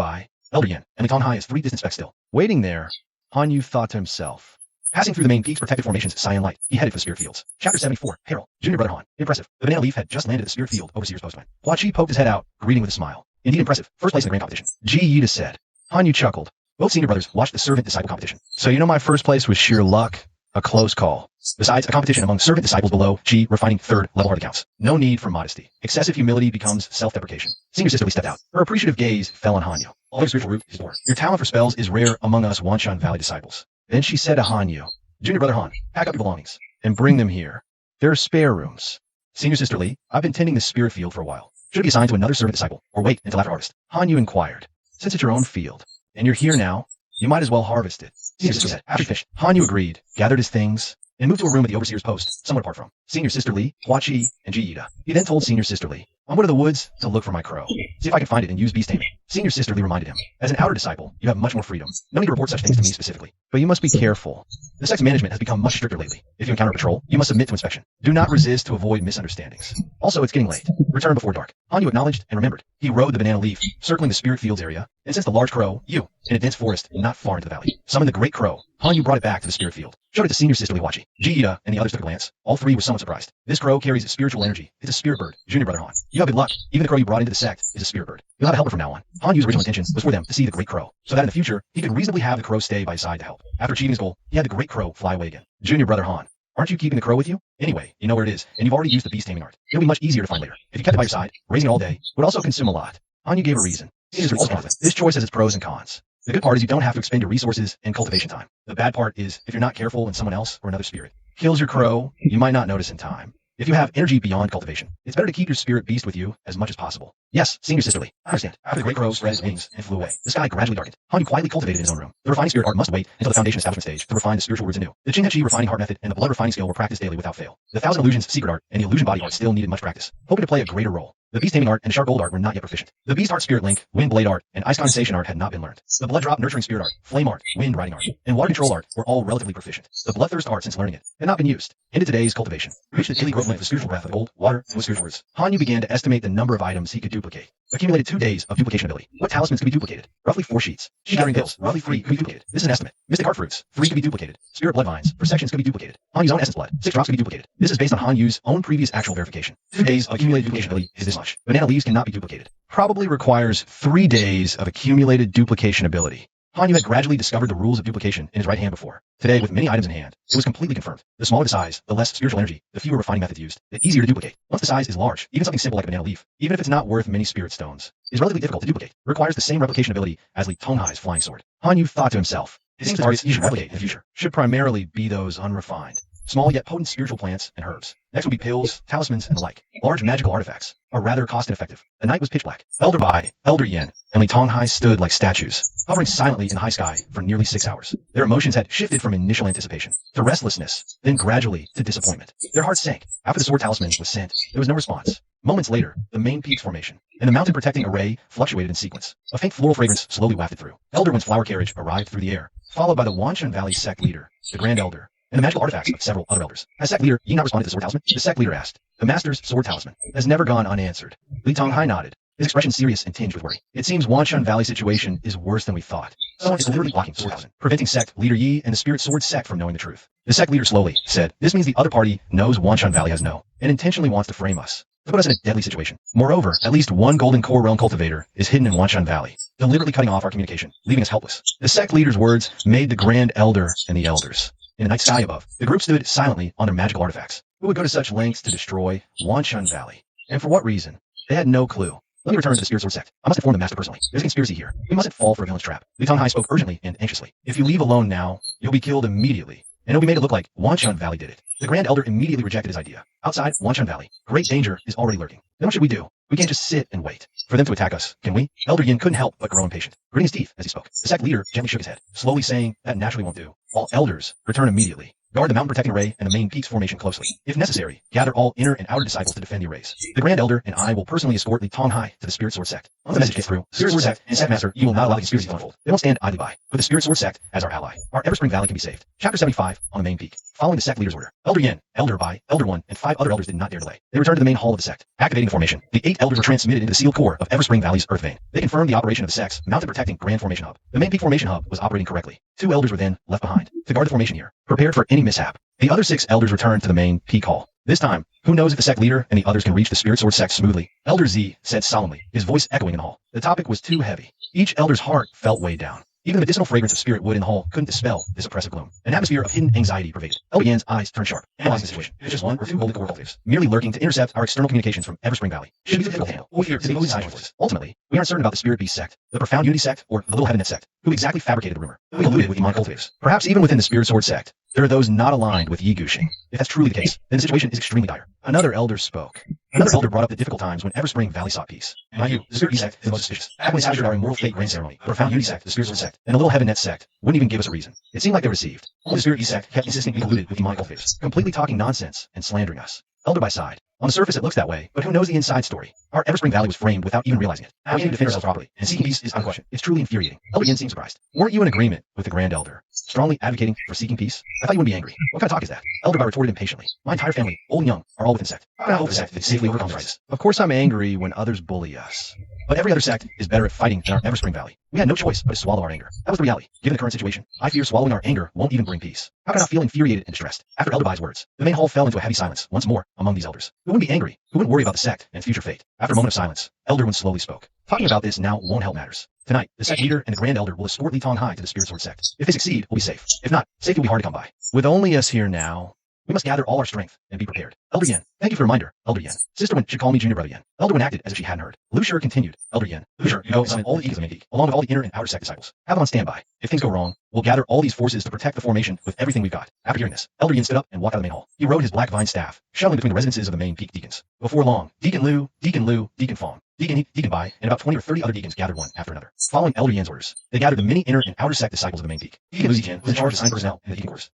Yan, and Li Tong Hai as 3 distant specks still. Waiting there, Han Yu thought to himself. Passing through the main peak's protected formation's cyan light, he headed for the spirit fields. Chapter 74, Herald, Junior Brother Han. Impressive. The banana leaf had just landed at the spirit field overseer's postman. Hua Chi poked his head out, greeting with a smile. Indeed impressive. First place in the grand competition. Ji Yida said. Han Yu chuckled. Both senior brothers watched the servant disciple competition. So you know my first place was sheer luck? A close call. Besides, a competition among servant disciples below, Chi refining third level hardly counts. No need for modesty. Excessive humility becomes self-deprecation. Senior sisterly stepped out. Her appreciative gaze fell on Han Yu. All your spiritual root is born. Your talent for spells is rare among us Wanshan Valley disciples. Then she said to Han Yu, Junior Brother Han, pack up your belongings and bring them here. There are spare rooms. Senior sister Lee, I've been tending the spirit field for a while. Should it be assigned to another servant disciple or wait until after harvest? Han Yu inquired. Since it's your own field and you're here now, you might as well harvest it. Senior sister said, after finished. Han Yu agreed, gathered his things, and moved to a room at the overseer's post, somewhat apart from Senior Sister Lee, Hua Chi, and Ji Ida. He then told Senior Sister Lee, "I'm going to the woods to look for my crow. See if I can find it and use beast taming." Senior Sister Lee reminded him, "As an outer disciple, you have much more freedom. No need to report such things to me specifically. But you must be careful. The Sect's management has become much stricter lately. If you encounter a patrol, you must submit to inspection. Do not resist to avoid misunderstandings. Also, it's getting late. Return before dark." Hanyu acknowledged and remembered. He rode the banana leaf, circling the spirit fields area, and since the large crow, in a dense forest not far into the valley, summoned the great crow, Hanyu brought it back to the spirit field, showed it to Senior Sister Lee Wachi. Ji Ida and the others took a glance. All three were somewhat surprised. This crow carries spiritual energy. It's a spirit bird, Junior Brother Han. You have good luck. Even the crow you brought into the sect is a spirit bird. You'll have a helper from now on. Hanyu's original intention was for them to see the great crow, so that in the future, he could reasonably have the crow stay by his side to help. After achieving his goal, he had the great crow fly away again. Junior Brother Han, aren't you keeping the crow with you? Anyway, you know where it is, and you've already used the beast taming art. It'll be much easier to find later. If you kept it by your side, raising it all day would also consume a lot. Hanyu gave a reason. This choice has its pros and cons. The good part is you don't have to expend your resources and cultivation time. The bad part is if you're not careful and someone else or another spirit kills your crow, you might not notice in time. If you have energy beyond cultivation, it's better to keep your spirit beast with you as much as possible. Yes, Senior Sister Lee, I understand. After the great crow spread his wings and flew away, the sky gradually darkened. Hanyu quietly cultivated in his own room. The refining spirit art must wait until the foundation establishment stage to refine the spiritual roots anew. The Qinghe refining heart method and the blood refining skill were practiced daily without fail. The Thousand Illusions secret art and the illusion body art still needed much practice, hoping to play a greater role. The beast taming art and sharp gold art were not yet proficient. The beast heart spirit link, wind blade art, and ice condensation art had not been learned. The blood drop nurturing spirit art, flame art, wind riding art, and water control art were all relatively proficient. The bloodthirst art, since learning it, had not been used. Into today's cultivation, reached the daily equivalent of the spiritual breath of gold, water, and with spiritual words. Hanyu began to estimate the number of items he could duplicate. Accumulated 2 days of duplication ability. What talismans could be duplicated? Roughly 4 sheets. Shattering pills, roughly 3 could be duplicated. This is an estimate. Mystic heart fruits, 3 could be duplicated. Spirit blood vines, for sections could be duplicated. Hanyu's own essence blood, 6 drops could be duplicated. This is based on Hanyu's own previous actual verification. 2 days of accumulated duplication ability is this much. Banana leaves cannot be duplicated. Probably requires 3 days of accumulated duplication ability. Hanyu had gradually discovered the rules of duplication in his right hand before. Today, with many items in hand, it was completely confirmed. The smaller the size, the less spiritual energy, the fewer refining methods used, the easier to duplicate. Once the size is large, even something simple like a banana leaf, even if it's not worth many spirit stones, is relatively difficult to duplicate. It requires the same replication ability as Li Tonghai's flying sword. Hanyu thought to himself, his targets he should replicate in the future should primarily be those unrefined, small yet potent spiritual plants and herbs. Next would be pills, talismans, and the like. Large magical artifacts are rather cost-ineffective. The night was pitch black. Elder Bai, Elder Yen, and Li Tonghai stood like statues, hovering silently in the high sky for nearly 6 hours. Their emotions had shifted from initial anticipation to restlessness, then gradually to disappointment. Their hearts sank. After the sword talisman was sent, there was no response. Moments later, the main peaks formation and the mountain protecting array fluctuated in sequence. A faint floral fragrance slowly wafted through. Elder Wen's flower carriage arrived through the air, followed by the Wanshan Valley sect leader, the Grand Elder, and the magical artifacts of several other elders. Has sect leader Yi not responded to the sword talisman? The sect leader asked. The master's sword talisman has never gone unanswered. Li Tonghai nodded, his expression serious and tinged with worry. It seems Wanshan Valley situation is worse than we thought. Someone is deliberately blocking the sword talisman, preventing sect leader Yi and the spirit sword sect from knowing the truth. The sect leader slowly said, "This means the other party knows Wanshan Valley has no, and intentionally wants to frame us, to put us in a deadly situation. Moreover, at least one golden core realm cultivator is hidden in Wanshan Valley, deliberately cutting off our communication, leaving us helpless." The sect leader's words made the Grand Elder and the elders. In the night sky above, the group stood silently on their magical artifacts. Who would go to such lengths to destroy Wanshan Valley? And for what reason? They had no clue. Let me return to the spirit sword sect. I must inform the master personally. There's a conspiracy here. We mustn't fall for a villain's trap. Li Tonghai spoke urgently and anxiously. If you leave alone now, you'll be killed immediately, and it'll be made to look like Wanshan Valley did it. The Grand Elder immediately rejected his idea. Outside Wanshan Valley, great danger is already lurking. Then what should we do? We can't just sit and wait for them to attack us, can we? Elder Yin couldn't help but grow impatient, gritting his teeth as he spoke. The sect leader gently shook his head, slowly saying that naturally won't do. All elders return immediately. Guard the mountain protecting array and the main peaks formation closely. If necessary, gather all inner and outer disciples to defend the arrays. The Grand Elder and I will personally escort Li Tonghai to the Spirit Sword Sect. Once the message gets through, Spirit Sword Sect and Sect Master, you will not allow the conspiracy to unfold. They won't stand idly by. With the Spirit Sword Sect as our ally, our Everspring Valley can be saved. Chapter 75 on the main peak. Following the sect leader's order, Elder Yin, Elder Bai, Elder One, and 5 other elders did not dare delay. They returned to the main hall of the sect. Activating the formation, the 8 elders were transmitted into the sealed core of Everspring Valley's Earth Vein. They confirmed the operation of the sect's mountain protecting Grand Formation Hub. The main peak formation hub was operating correctly. 2 elders were then left behind to guard the formation here, prepared for any mishap. The other 6 elders returned to the main peak hall. This time, who knows if the sect leader and the others can reach the Spirit Sword Sect smoothly? Elder Z said solemnly, his voice echoing in the hall. The topic was too heavy. Each elder's heart felt weighed down. Even the medicinal fragrance of spirit wood in the hall couldn't dispel this oppressive gloom. An atmosphere of hidden anxiety pervaded. Elder Yan's eyes turned sharp, analyzing the situation. It's just 1 or 2 golden core cultives, merely lurking to intercept our external communications from Everspring Valley. Should be difficult to handle. We fear to the opposing forces. Ultimately, we aren't certain about the Spirit Beast Sect, the Profound Unity Sect, or the Little Heaven Net Sect, who exactly fabricated the rumor. We alluded with Iman cultives. Perhaps even within the Spirit Sword Sect, there are those not aligned with Yi Gushing. If that's truly the case, then the situation is extremely dire. Another elder spoke. Another elder brought up the difficult times when Everspring Valley sought peace. Mind you, the Spirit Sect is the most suspicious. Back when we established our Immortal Fate Grand Ceremony, the Profound Unity Sect, the Spiritual Sect, and the Little Heaven Net Sect wouldn't even give us a reason. It seemed like they were deceived. Only the Spirit Sect kept insisting we colluded with demonic cultivators, completely talking nonsense and slandering us. Elder by side. On the surface it looks that way, but who knows the inside story? Our Everspring Valley was framed without even realizing it. How we can defend ourselves properly, and seeking peace is unquestioned. It's truly infuriating. Elder Yin seemed surprised. Weren't you in agreement with the Grand Elder, strongly advocating for seeking peace? I thought you wouldn't be angry. What kind of talk is that? Elder Bai retorted impatiently. My entire family, old and young, are all within Sect. I hope the Sect can safely overcome the crisis. Of course I'm angry when others bully us. But every other Sect is better at fighting than our Everspring Valley. We had no choice but to swallow our anger. That was the reality. Given the current situation, I fear swallowing our anger won't even bring peace. How can I not feel infuriated and distressed? After Elder Bai's words, the main hall fell into a heavy silence once more among these elders. Who wouldn't be angry? Who wouldn't worry about the Sect and its future fate? After a moment of silence, Elder Wen slowly spoke. Talking about this now won't help matters. Tonight, the Sect leader and the Grand Elder will escort Li Tong Hai to the Spirit Sword Sect. If they succeed, we'll be safe. If not, safety will be hard to come by. With only us here now, we must gather all our strength and be prepared. Elder Yen, thank you for the reminder. Elder Yen. Sister Wen should call me Junior Brother Yen. Elder Wen acted as if she hadn't heard. Lu Shur continued. Elder Yen. Lu Shur, go summon all the eagles of the main peak, along with all the inner and outer Sect disciples. Have them on standby. If things go wrong, we'll gather all these forces to protect the formation with everything we've got. After hearing this, Elder Yen stood up and walked out of the main hall. He rode his black vine staff, shuttling between the residences of the main peak deacons. Before long, Deacon Lu, Deacon Fong, Deacon Bai, and about 20 or 30 other deacons gathered one after another. Following Elder Yan's orders, they gathered the many inner and outer Sect disciples of the main peak. Deacon Lu Zijian was in charge of assigned personnel in the deacon quarters.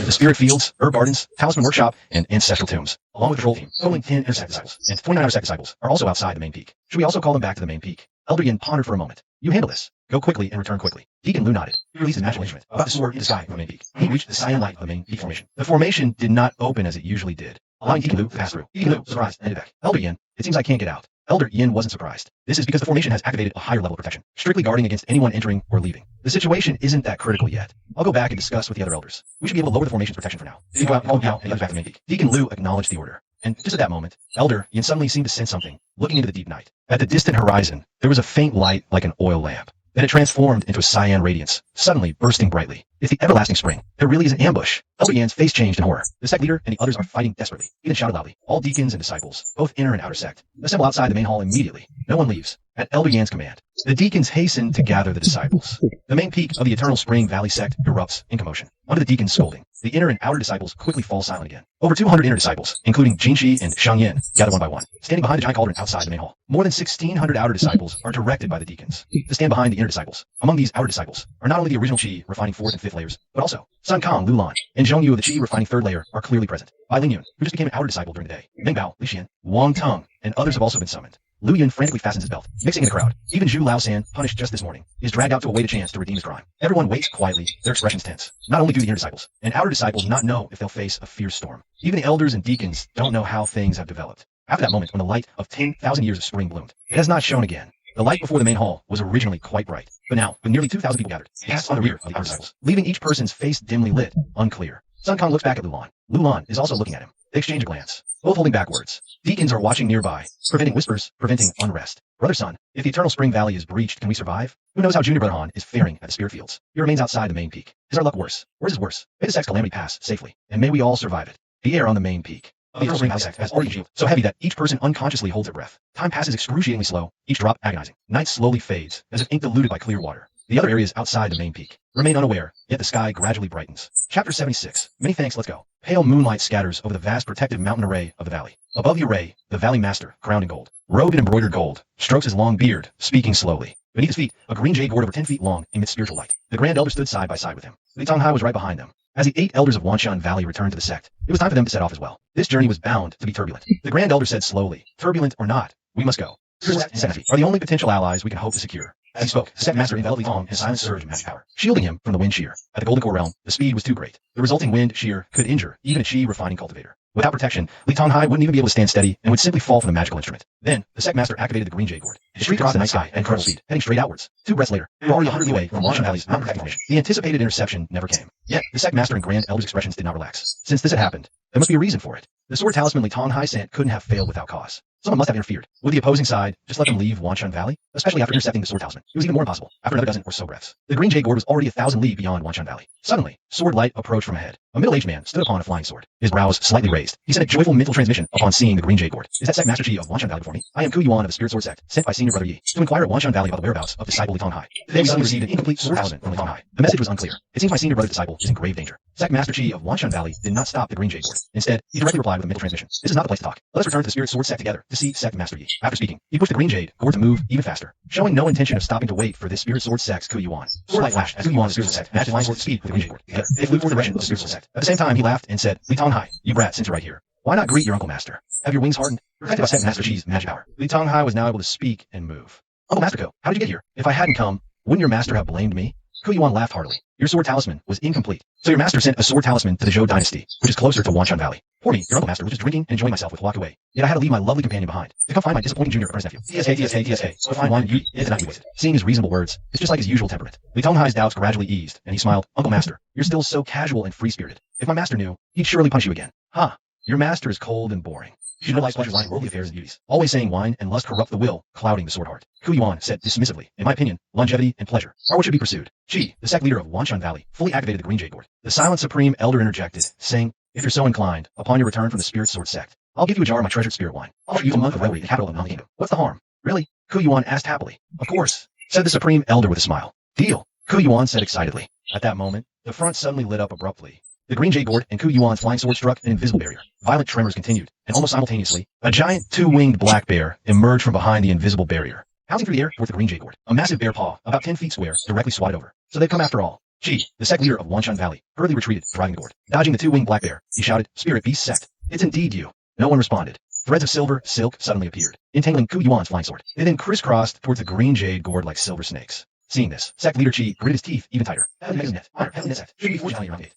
The spirit fields, herb gardens, talisman workshop, and ancestral tombs, along with the troll team, totaling 10 inner Sect disciples, and 29 outer Sect disciples, are also outside the main peak. Should we also call them back to the main peak? Elder Yin pondered for a moment. You handle this. Go quickly and return quickly. Deacon Lu nodded. He released his magical instrument, about the sword in the sky from the main peak. He reached the cyan light of the main peak formation. The formation did not open as it usually did, allowing Deacon Lu to pass through. Deacon Lu, surprised, ended back. Elder Yin, it seems I can't get out. Elder Yin wasn't surprised. This is because the formation has activated a higher level of protection, strictly guarding against anyone entering or leaving. The situation isn't that critical yet. I'll go back and discuss with the other elders. We should be able to lower the formation's protection for now. If you go out, call me out, and the others back to the main peak. Deacon Lu acknowledged the order. And just at that moment, Elder Yin suddenly seemed to sense something, looking into the deep night. At the distant horizon, there was a faint light like an oil lamp. Then it transformed into a cyan radiance, suddenly bursting brightly. It's the everlasting spring. There really is an ambush. Elder Yan's face changed in horror. The Sect leader and the others are fighting desperately. He then shouted loudly. All deacons and disciples, both inner and outer Sect, assemble outside the main hall immediately. No one leaves. At Elder Yan's command, the deacons hasten to gather the disciples. The main peak of the Eternal Spring Valley Sect erupts in commotion. Under the deacons scolding, the inner and outer disciples quickly fall silent again. Over 200 inner disciples, including Jinshi and Shang Yin, gather one by one, standing behind the giant cauldron outside the main hall. More than 1,600 outer disciples are directed by the deacons to stand behind the inner disciples. Among these outer disciples are not only the original Qi refining 4th and 5th layers, but also Sun Kang, Lu Lan, and Zhong Yu of the Qi refining 3rd layer are clearly present. Bai Ling Yun, who just became an outer disciple during the day, Meng Bao, Li Xian, Wang Tong, and others have also been summoned. Lu Yun frantically fastens his belt, mixing in the crowd. Even Zhu Laosan, punished just this morning, is dragged out to await a chance to redeem his crime. Everyone waits quietly, their expressions tense. Not only do the inner disciples and outer disciples not know if they'll face a fierce storm. Even the elders and deacons don't know how things have developed. After that moment when the light of 10,000 years of spring bloomed, it has not shone again. The light before the main hall was originally quite bright, but now, with nearly 2,000 people gathered, it passed on the rear of the outer disciples, leaving each person's face dimly lit, unclear. Sun Kang looks back at Lu Lan. Lu Lan is also looking at him. They exchange a glance, both holding back words. Deacons are watching nearby, preventing whispers, preventing unrest. Brother Sun, if the Eternal Spring Valley is breached, can we survive? Who knows how Junior Brother Han is faring at the Spirit Fields? He remains outside the main peak. Is our luck worse? Or is it worse? May the Sect's calamity pass safely, and may we all survive it. The air on the main peak of the Eternal Spring Valley Sect has already been so heavy that each person unconsciously holds their breath. Time passes excruciatingly slow, each drop agonizing. Night slowly fades, as if ink diluted by clear water. The other areas outside the main peak remain unaware, yet the sky gradually brightens. Chapter 76. Many thanks, let's go. Pale moonlight scatters over the vast protective mountain array of the valley. Above the array, the valley master, crowned in gold, robed in embroidered gold, strokes his long beard, speaking slowly. Beneath his feet, a green jade gourd over 10 feet long emits spiritual light. The Grand Elder stood side by side with him. Li Tong Hai was right behind them. As the 8 elders of Wanshan Valley returned to the Sect, it was time for them to set off as well. This journey was bound to be turbulent. The Grand Elder said slowly, turbulent or not, we must go. Sect and Sect are the only potential allies we can hope to secure. As he spoke, the Sect Master enveloped Li Tong in a silent surge of magic power, shielding him from the wind shear. At the Golden Core realm, the speed was too great. The resulting wind shear could injure even a Qi refining cultivator. Without protection, Li Tong Hai wouldn't even be able to stand steady and would simply fall from the magical instrument. Then, the Sect Master activated the green jade gourd. It streaked across the night sky at incredible speed, heading straight outwards. 2 breaths later, they were already 100 feet away from Wanshan Valley's mountain protecting formation. The anticipated interception never came. Yet, the Sect Master and Grand Elder's expressions did not relax. Since this had happened, There must be a reason for it. The sword talisman Li Tonghai sent couldn't have failed without cause. Someone must have interfered. Would the opposing side just let them leave Wanchun Valley? Especially after intercepting the sword talisman. It was even more impossible after another dozen or so breaths. The Green Jade Gourd was already 1,000 li beyond Wanchun Valley. Suddenly, sword light approached from ahead. A middle-aged man stood upon a flying sword, his brows slightly raised. He sent a joyful mental transmission upon seeing the Green Jade Gourd. Is that Sect Master Chi of Wanchun Valley before me? I am Ku Yuan of the Spirit Sword Sect, sent by Senior Brother Yi, to inquire at Wanchun Valley about the whereabouts of disciple Li Tonghai. Today we suddenly received an incomplete sword talisman from Li Tonghai. The message was unclear. It seems my senior brother's disciple is in grave danger. Sect Master Chi of Wanchun Valley did not stop the Green Jade Gourd. Instead, he directly replied with a mental transmission. This is not the place to talk. Let us return to the Spirit Sword Sect together to see Sect Master Yi. After speaking, he pushed the Green Jade Gourd to move even faster, showing no intention of stopping to wait for this Spirit Sword Sect's Ku Yuan. Sword light flashed as Ku Yuan of the Spirit Sword Sect matched flying sword speed with the Green Jade Gourd. Together, they flew toward the direction of the Spirit Sword Sect. At the same time, he laughed and said, Li Tonghai, you brat, since you're right here, why not greet your Uncle Master? Have your wings hardened? Protected by Sect Master Chi's magic power. Li Tonghai was now able to speak and move. Uncle Master Ko, how did you get here? If I hadn't come, wouldn't your master have blamed me? Ku Yuan laughed heartily. Your sword talisman was incomplete. So your master sent a sword talisman to the Zhou dynasty, which is closer to Wanchun Valley. Poor me, your Uncle Master was just drinking and enjoying myself with walk away. Yet I had to leave my lovely companion behind to come find my disappointing junior apprentice nephew. TSK. So fine wine and beauty is the night we wasted. Seeing his reasonable words, it's just like his usual temperament. Li Tonghai's doubts gradually eased, and he smiled. Uncle Master, you're still so casual and free-spirited. If my master knew, he'd surely punish you again. Huh. Your master is cold and boring. You should know life's pleasures lie in worldly affairs and beauties. Always saying wine and lust corrupt the will, clouding the sword heart. Ku Yuan said dismissively, in my opinion, longevity and pleasure are what should be pursued. Chi, the sect leader of Wanchun Valley, fully activated the Green Jade Gourd. The silent supreme elder interjected, saying, if you're so inclined, upon your return from the Spirit Sword Sect, I'll give you a jar of my treasured spirit wine. I'll treat you a month of revelry in the capital of Nami Kingdom. What's the harm? Really? Ku Yuan asked happily. Of course, said the supreme elder with a smile. Deal, Ku Yuan said excitedly. At that moment, the front suddenly lit up abruptly. The Green Jade Gourd and Ku Yuan's flying sword struck an invisible barrier. Violent tremors continued, and almost simultaneously, a giant two-winged black bear emerged from behind the invisible barrier. Pouncing through the air towards the Green Jade Gourd, a massive bear paw, about 10 feet square, directly swatted over. So they've come after all. Chi, the sect leader of Wanchun Valley, hurriedly retreated, driving the gourd. Dodging the two-winged black bear, he shouted, Spirit Beast Sect, it's indeed you. No one responded. Threads of silver silk suddenly appeared, entangling Ku Yuan's flying sword. They then crisscrossed towards the Green Jade Gourd like silver snakes. Seeing this, sect leader Chi gritted his teeth even tighter.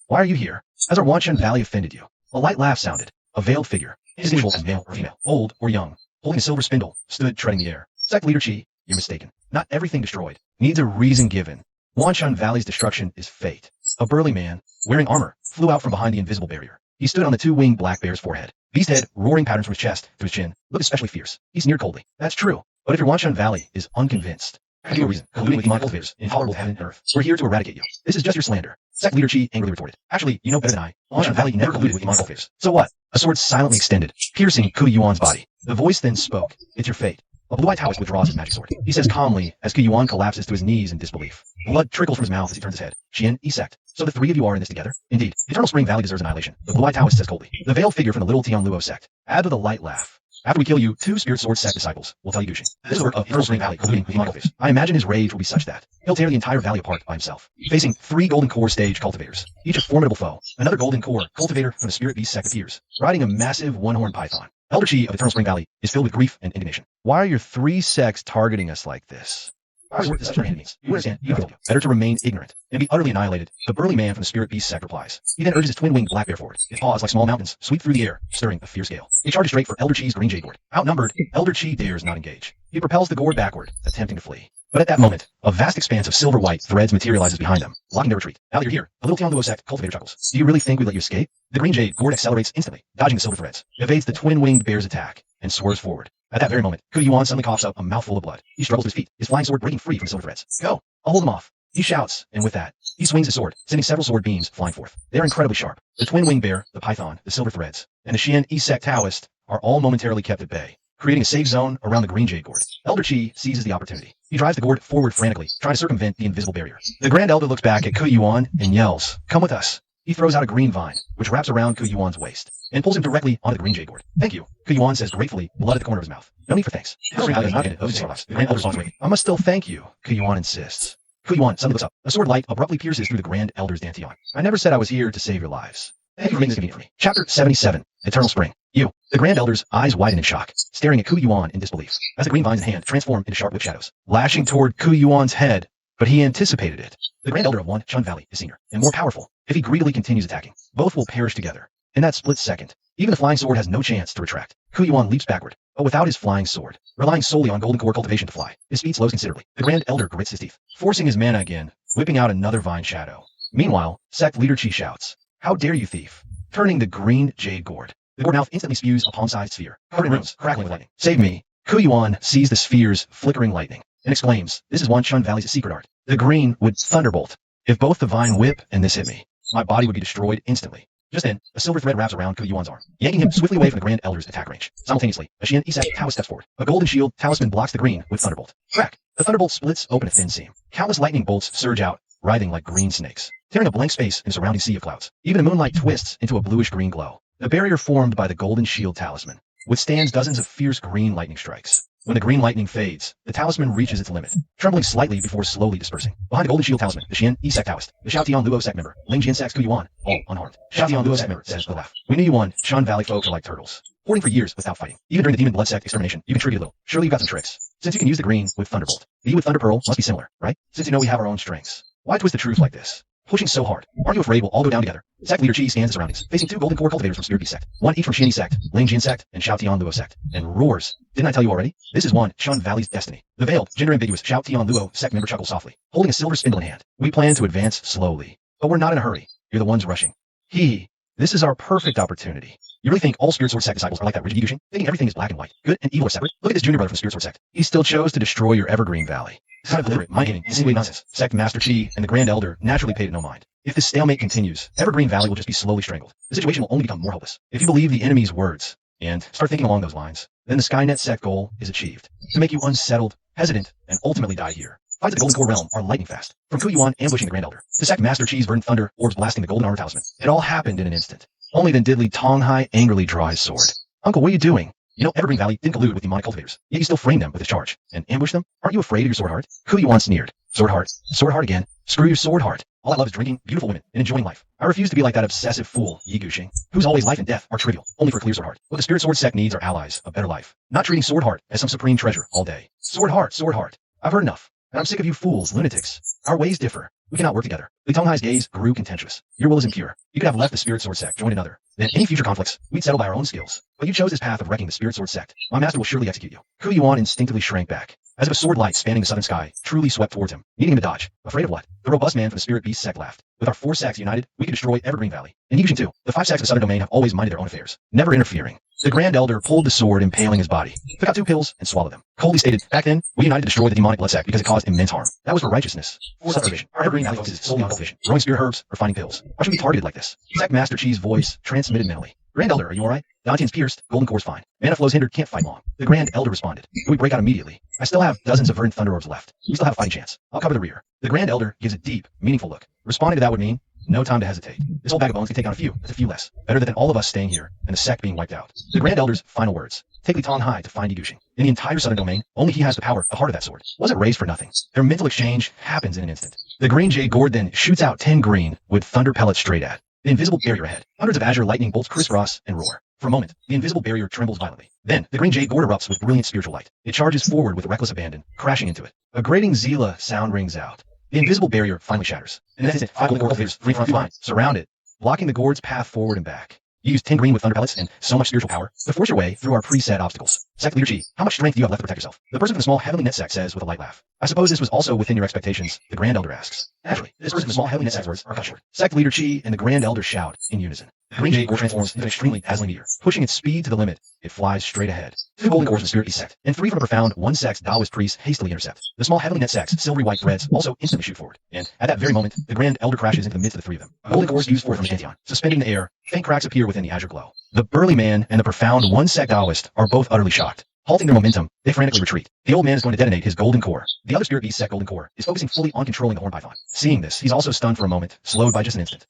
Why are you here? Has our Wanchun Valley offended you? A light laugh sounded. A veiled figure, distinguishable as male or female, old or young, holding a silver spindle, stood treading the air. Sect leader Chi, you're mistaken. Not everything destroyed needs a reason given. Wanchun Valley's destruction is fate. A burly man, wearing armor, flew out from behind the invisible barrier. He stood on the two-winged black bear's forehead. Beast head, roaring patterns from his chest to his chin, looked especially fierce. He sneered coldly. That's true. But if your Wanchun Valley is unconvinced, have you a reason, colluding with demon cultivators, intolerable of heaven and earth? We're here to eradicate you. This is just your slander. Sect leader Chi angrily retorted. Actually, you know better than I. Wanchun Valley never colluded with demon cultivators. So what? A sword silently extended, piercing Ku Yuan's body. The voice then spoke. It's your fate. A blue-eyed Taoist withdraws his magic sword. He says calmly as Ku Yuan collapses to his knees in disbelief. Blood trickles from his mouth as he turns his head. Xian, Sect. So the three of you are in this together? Indeed. Eternal Spring Valley deserves annihilation. The blue-eyed Taoist says coldly. The veiled figure from the little Tianluo Sect. Add with a light laugh. After we kill you, 2 Spirit Sword Sect disciples will tell you Gushing. This is the work of Eternal Spring Valley, colluding with demon cultivators. I imagine his rage will be such that he'll tear the entire valley apart by himself. Facing 3 Golden Core stage cultivators, each a formidable foe, another Golden Core cultivator from the Spirit Beast Sect appears, riding a massive one-horned python. Elder Chi of Eternal Spring Valley is filled with grief and indignation. Why are your 3 sects targeting us like this? Our sword is such enemies. You understand? You have told you. Better to remain ignorant and be utterly annihilated. The burly man from the Spirit Beast Sect replies. He then urges his twin-winged black bear forward. His paws, like small mountains, sweep through the air, stirring a fierce gale. He charges straight for Elder Chi's Green Jade Gourd. Outnumbered, Elder Chi dares not engage. He propels the gourd backward, attempting to flee. But at that moment, a vast expanse of silver-white threads materializes behind them, blocking their retreat. Now that you're here, the little Tianluo Sect cultivator chuckles. Do you really think we'd let you escape? The Green Jade Gourd accelerates instantly, dodging the silver threads, evades the twin-winged bear's attack, and swerves forward. At that very moment, Ku Yuan suddenly coughs up a mouthful of blood. He struggles to his feet, his flying sword breaking free from the silver threads. Go! I'll hold him off. He shouts, and with that, he swings his sword, sending several sword beams flying forth. They are incredibly sharp. The twin-winged bear, the python, the silver threads, and the Xian Sect Taoist are all momentarily kept at bay, creating a safe zone around the Green Jade Gourd. Elder Chi seizes the opportunity. He drives the gourd forward frantically, trying to circumvent the invisible barrier. The Grand Elder looks back at Ku Yuan and yells, "Come with us." He throws out a green vine, which wraps around Ku Yuan's waist, and pulls him directly onto the Green Jade Gourd. Thank you, Ku Yuan says gratefully, blood at the corner of his mouth. No need for thanks. The Grand Elder's waiting. I must still thank you, Ku Yuan insists. Ku Yuan suddenly looks up. A sword light abruptly pierces through the Grand Elder's dantian. I never said I was here to save your lives. Thank you for making this convenient for me. Chapter 77, Eternal Spring. You. The Grand Elder's eyes widen in shock, staring at Ku Yuan in disbelief, as the green vines in hand transform into sharp whip shadows, lashing toward Ku Yuan's head, but he anticipated it. The Grand Elder of Wanchun Valley is senior, and more powerful. If he greedily continues attacking, both will perish together. In that split second, even the flying sword has no chance to retract. Ku Yuan leaps backward, but without his flying sword, relying solely on Golden Core cultivation to fly. His speed slows considerably. The Grand Elder grits his teeth, forcing his mana again, whipping out another vine shadow. Meanwhile, Sect leader Chi shouts, "How dare you, thief! turning the green jade gourd. The gourd mouth instantly spews a palm-sized sphere, covered in runes, crackling with lightning. Save me. Kuyuan sees the sphere's flickering lightning and exclaims, "This is Wanshun Valley's secret art. The green would thunderbolt. If both the vine whip and this hit me, my body would be destroyed instantly." Just then, a silver thread wraps around Kuyuan's arm, yanking him swiftly away from the Grand Elder's attack range. Simultaneously, a Xian Isak Taoist steps forward. A golden shield talisman blocks the green with thunderbolt. Crack! The thunderbolt splits open a thin seam. Countless lightning bolts surge out, writhing like green snakes, tearing a blank space in a surrounding sea of clouds. Even the moonlight twists into a bluish-green glow. The barrier formed by the golden shield talisman withstands dozens of fierce green lightning strikes. When the green lightning fades, the talisman reaches its limit, trembling slightly before slowly dispersing. Behind the golden shield talisman, the Xian Isak Taoist, the Xiaotian Luo Sect member, Ling Jian Sax Kuyuan, all unharmed. Xiaotian Luo Sect member says with a laugh, "We knew you won. Shan Valley folks are like turtles, hoarding for years without fighting. Even during the Demon Blood Sect extermination, you contributed a little. Surely you got some tricks. Since you can use the green with Thunderbolt, the E with Thunder Pearl must be similar, right? Since you know we have our own strengths. Why twist the truth like this? Pushing so hard. Aren't you afraid we'll all go down together?" Sect leader Chi scans the surroundings, facing two golden core cultivators from Spirit Beast Sect, one each from Xian Sect, Ling Jian Sect, and Xiaotian Luo Sect, and roars, "Didn't I tell you already? This is one Shun Valley's destiny." The veiled, gender-ambiguous Xiaotian Luo Sect member chuckles softly, holding a silver spindle in hand. "We plan to advance slowly, but we're not in a hurry. You're the ones rushing." This is our perfect opportunity. You really think all Spirit Sword Sect disciples are like that rigid Yigushin, thinking everything is black and white, good and evil are separate? Look at this junior brother from Spirit Sword Sect. He still chose to destroy your Evergreen Valley. This kind of illiterate, mind-gaming, insinuating nonsense. Sect Master Chi and the Grand Elder naturally paid it no mind. If this stalemate continues, Evergreen Valley will just be slowly strangled. The situation will only become more hopeless. If you believe the enemy's words and start thinking along those lines, then the Skynet Sect goal is achieved. To make you unsettled, hesitant, and ultimately die here. Fights of the Golden Core realm are lightning fast. From Kuyuan ambushing the Grand Elder, to Sect Master Chi's verdant thunder, orbs blasting the Golden Armor Talisman. It all happened in an instant. Only then did Li Tonghai angrily draw his sword. "Uncle, what are you doing? You know Evergreen Valley didn't collude with demonic cultivators, yet you still framed them with this charge and ambushed them? Aren't you afraid of your sword heart?" Kuyuan sneered. "Sword heart? Sword heart again? Screw your sword heart. All I love is drinking, beautiful women, and enjoying life. I refuse to be like that obsessive fool, Yigushing, whose always life and death are trivial, only for a clear sword heart. What the Spirit Sword Sect needs are allies, a better life, not treating sword heart as some supreme treasure all day. Sword heart, sword heart. I've heard enough, and I'm sick of you fools, lunatics. Our ways differ. We cannot work together." Li Tonghai's gaze grew contemptuous. "Your will is impure. You could have left the Spirit Sword Sect, joined another. Then any future conflicts, we'd settle by our own skills. But you chose this path of wrecking the Spirit Sword Sect. My master will surely execute you." Kuyuan instinctively shrank back, as if a sword light spanning the southern sky truly swept towards him, needing him to dodge. Afraid of what? The robust man from the Spirit Beast Sect laughed. "With our 4 sects united, we can destroy Evergreen Valley. And Yigushin too. The 5 sects of the Southern Domain have always minded their own affairs, never interfering." The Grand Elder pulled the sword, impaling his body, took out 2 pills, and swallowed them. Coldly stated, "Back then, we united to destroy the demonic blood sect because it caused immense harm. That was for righteousness. For self-preservation. Our Evergreen Valley focuses solely on cultivation, growing spirit herbs, or finding pills. Why should we be targeted like this?" Sect Master Chi's voice transmitted mentally. "Grand Elder, are you alright? Dantian's pierced, Golden Core's fine. Mana flows hindered, can't fight long." The Grand Elder responded. "We break out immediately. I still have dozens of verdant thunder orbs left. We still have a fighting chance. I'll cover the rear." The Grand Elder gives a deep, meaningful look. Responding to that would mean no time to hesitate. This whole bag of bones can take on a few. That's a few less. Better than all of us staying here and the sect being wiped out. The Grand Elder's final words. Take Li Tonghai to find Yigushing. In the entire Southern Domain, only he has the power, the heart of that sword. Wasn't raised for nothing. Their mental exchange happens in an instant. The green jade gourd then shoots out 10 green with thunder pellets straight at the invisible barrier ahead. Hundreds of azure lightning bolts crisscross and roar. For a moment, the invisible barrier trembles violently. Then, the green jade gourd erupts with brilliant spiritual light. It charges forward with reckless abandon, crashing into it. A grating Zila sound rings out. The invisible barrier finally shatters. In an instant, 5 golden core cultivators, 3 front, 2 behind, surround it, blocking the gourd's path forward and back. You used 10 green with thunder pellets and so much spiritual power to force your way through our preset obstacles. Sect leader Chi, how much strength do you have left to protect yourself? The person from the small heavenly net sect says with a light laugh. "I suppose this was also within your expectations," the Grand Elder asks. "Naturally, this person from the small heavenly net sect words are cut short." Sect leader Chi and the Grand Elder shout in unison. The green jade gourd transforms into an extremely dazzling meteor. Pushing its speed to the limit, it flies straight ahead. 2 golden cores from the Spirit Beast Sect, and 3 from a profound 1 sect's Taoist priests hastily intercept. The small heavenly net sect's silvery white threads also instantly shoot forward, and at that very moment, the Grand Elder crashes into the midst of the 3 of them. A golden core spews forth from the Pantheon. Suspended in the air, faint cracks appear within the azure glow. The burly man and the profound 1 sect Taoist are both utterly shocked. Halting their momentum, they frantically retreat. The old man is going to detonate his golden core. The other Spirit Beast Sect golden core is focusing fully on controlling the horn python. Seeing this, he's also stunned for a moment, slowed by just an instant.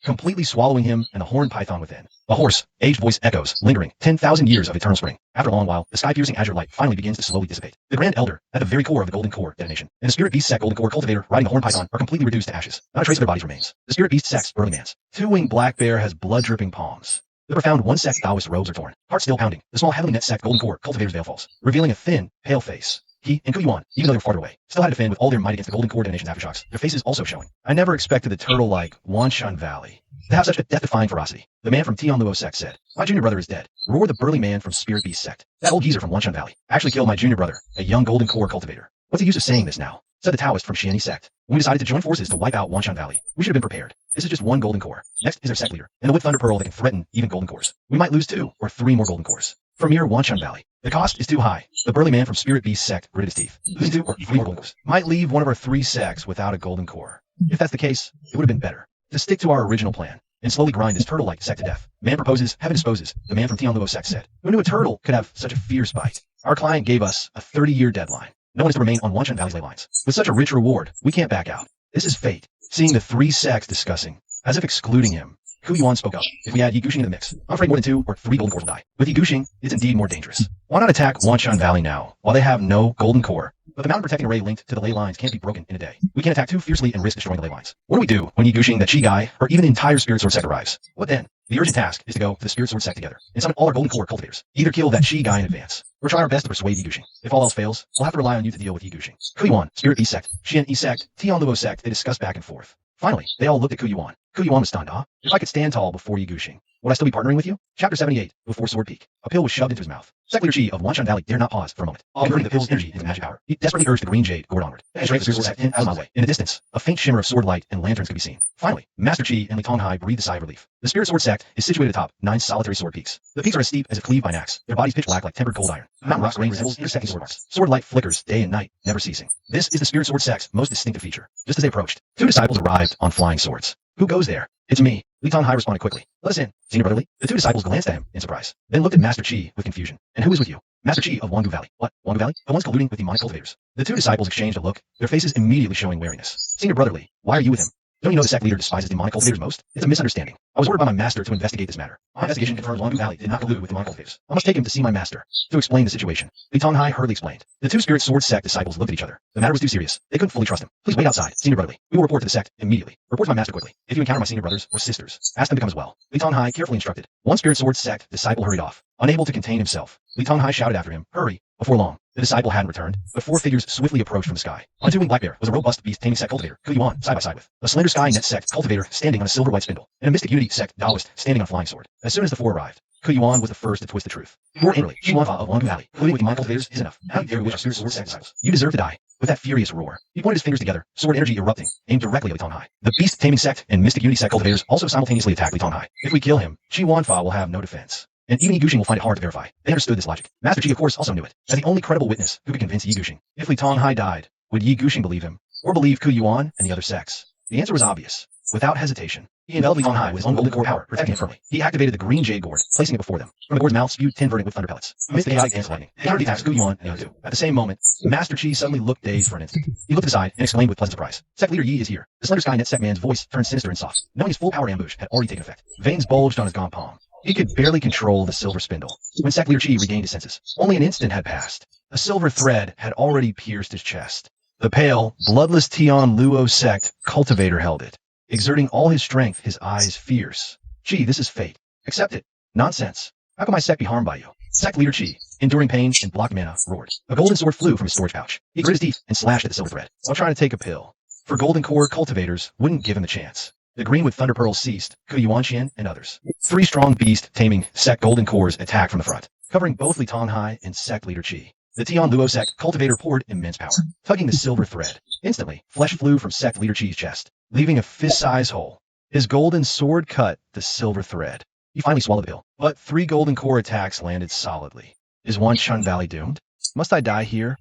Completely swallowing him and the horn python within. A hoarse, aged voice echoes, lingering 10,000 years of eternal spring. After a long while, the sky-piercing azure light finally begins to slowly dissipate. The Grand Elder, at the very core of the golden core detonation, and the Spirit Beast Sect golden core cultivator riding the horn python are completely reduced to ashes. Not a trace of their bodies remains. The Spirit Beast Sect's burly man's 2-winged black bear has blood-dripping palms. The profound 1 sect Taoist robes are torn, heart still pounding. The small heavenly net sect golden core cultivator's veil falls, revealing a thin, pale face. He and Kuyuan, even though they were farther away, still had to defend with all their might against the golden core detonation's aftershocks, their faces also showing. I never expected the turtle-like Wanshun Valley to have such a death-defying ferocity. The man from Tian Luo Sect said, "My junior brother is dead." Roared the burly man from Spirit Beast Sect. "That old geezer from Wanshun Valley actually killed my junior brother, a young golden core cultivator." "What's the use of saying this now?" said the Taoist from Xiani Sect. when we decided to join forces to wipe out Wanshan Valley. We should have been prepared. This is just one golden core. Next is their sect leader, and the Wood Thunder Pearl that can threaten even golden cores. We might lose 2 or 3 more golden cores. From mere Wanshan Valley. The cost is too high. The burly man from Spirit Beast Sect gritted his teeth. Losing 2 or 3 more golden cores might leave one of our 3 sects without a golden core. If that's the case, it would have been better to stick to our original plan and slowly grind this turtle-like sect to death. Man proposes, heaven disposes, the man from Tianluo Sect said. Who knew a turtle could have such a fierce bite? Our client gave us a 30-year deadline. No one is to remain on Wanshan Valley's ley lines. With such a rich reward, we can't back out. This is fate. Seeing the 3 sects discussing, as if excluding him, Ku Yuan spoke up. If we add Yi Guxing into the mix, I'm afraid more than 2 or 3 golden cores will die. With Yi Guxing, it's indeed more dangerous. Why not attack Wanshan Valley now, while they have no golden core? But the mountain protecting array linked to the ley lines can't be broken in a day. We can't attack too fiercely and risk destroying the ley lines. What do we do when Yi Guxing, the Chi guy, or even the entire Spirit Sword sect arrives? What then? The urgent task is to go to the Spirit Sword sect together and summon all our golden core cultivators. Either kill that Chi guy in advance, or try our best to persuade Yi Guxing. If all else fails, we'll have to rely on you to deal with Yi Guxing. Ku Yuan, Spirit Beast Sect, Xian E Sect, Tianluo Sect, they discussed back and forth. Finally, they all looked at Ku Yuan. Ku Yuan was stunned. If I could stand tall before Yi Guxing, would I still be partnering with you? Chapter 78, Before Sword Peak. A pill was shoved into his mouth. Sect leader Chi of Wanshan Valley dared not pause for a moment, converting the pill's energy into magic power. He desperately urged the green jade gourd onward. He straight the Spirit Sword Sect 10,000 miles away. In the distance, a faint shimmer of sword light and lanterns could be seen. Finally, Master Chi and Li Tonghai breathed a sigh of relief. The Spirit Sword Sect is situated atop 9 solitary sword peaks. The peaks are as steep as if cleaved by an axe. Their bodies pitch black like tempered cold iron. Mountain rocks grain resembles intersecting sword marks. Sword light flickers day and night, never ceasing. This is the Spirit Sword Sect's most distinctive feature. Just as they approached, 2 disciples arrived on flying swords. Who goes there? It's me. Li Tonghai responded quickly. Let us in. Senior Brother Li. The 2 disciples glanced at him in surprise, then looked at Master Chi with confusion. And who is with you? Master Chi of Wangu Valley. What? Wangu Valley? The ones colluding with demonic cultivators. The 2 disciples exchanged a look, their faces immediately showing wariness. Senior Brother Li, why are you with him? Don't you know the sect leader despises demonic cultivators most? It's a misunderstanding. I was ordered by my master to investigate this matter. My investigation confirms Wangu Valley did not collude with demonic cultivators. I must take him to see my master to explain the situation. Li Tonghai hurriedly explained. The 2 Spirit Sword Sect disciples looked at each other. The matter was too serious. They couldn't fully trust him. Please wait outside, Senior Brother Li. We will report to the sect immediately. Report to my master quickly. If you encounter my senior brothers or sisters, ask them to come as well. Li Tonghai carefully instructed. One Spirit Sword Sect disciple hurried off. Unable to contain himself, Li Tonghai shouted after him, hurry. Before long, the disciple hadn't returned, but 4 figures swiftly approached from the sky. On a 2-winged black bear was a robust beast taming sect cultivator, Ku Yuan, side by side with a slender sky net sect cultivator standing on a silver white spindle, and a mystic unity sect Taoist standing on a flying sword. As soon as the 4 arrived, Ku Yuan was the first to twist the truth. More angrily, Shi Wanfa of Wangu Valley, colluding with demonic cultivators is enough. How dare you wish our Spirit Sword Sect disciples? You deserve to die. With that furious roar, he pointed his fingers together, sword energy erupting, aimed directly at Li Tonghai. The beast taming sect and mystic unity sect cultivators also simultaneously attacked Li Tonghai. If we kill him, Shi Wanfa will have no defense. And even Yi Guxing will find it hard to verify. They understood this logic. Master Chi, of course, also knew it, as the only credible witness who could convince Yi Guxing. If Li Tonghai died, would Yi Guxing believe him, or believe Ku Yuan and the other sects? The answer was obvious. Without hesitation, he enveloped Li Tonghai with his own golden core power, protecting him firmly. He activated the green jade gourd, placing it before them. From the gourd's mouth spewed 10 verdant with thunder pellets. Amidst the chaotic dance of lightning, they countered attacks Ku Yuan and the other 2. At the same moment, Master Chi suddenly looked dazed for an instant. He looked aside and exclaimed with pleasant surprise. Sect leader Yi is here. The slender Skynet sect man's voice turned sinister and soft, knowing his full power ambush had already taken effect. Veins bulged on his gaunt palm. He could barely control the silver spindle. When Sect leader Chi regained his senses, only an instant had passed. A silver thread had already pierced his chest. The pale, bloodless Tianluo sect cultivator held it. Exerting all his strength, his eyes fierce. Chi, this is fate. Accept it. Nonsense. How can my sect be harmed by you? Sect leader Chi, enduring pain and blocked mana, roared. A golden sword flew from his storage pouch. He grit his teeth and slashed at the silver thread, while trying to take a pill. For golden core cultivators wouldn't give him the chance. The Greenwood Thunder Pearl ceased, Ku Yuanxian and others. 3 strong beast taming sect golden cores attacked from the front, covering both Li Tonghai and sect leader Chi. The Tianluo sect cultivator poured immense power, tugging the silver thread. Instantly, flesh flew from sect leader Chi's chest, leaving a fist-size hole. His golden sword cut the silver thread. He finally swallowed the pill, but 3 golden core attacks landed solidly. Is Wanshan Valley doomed? Must I die here?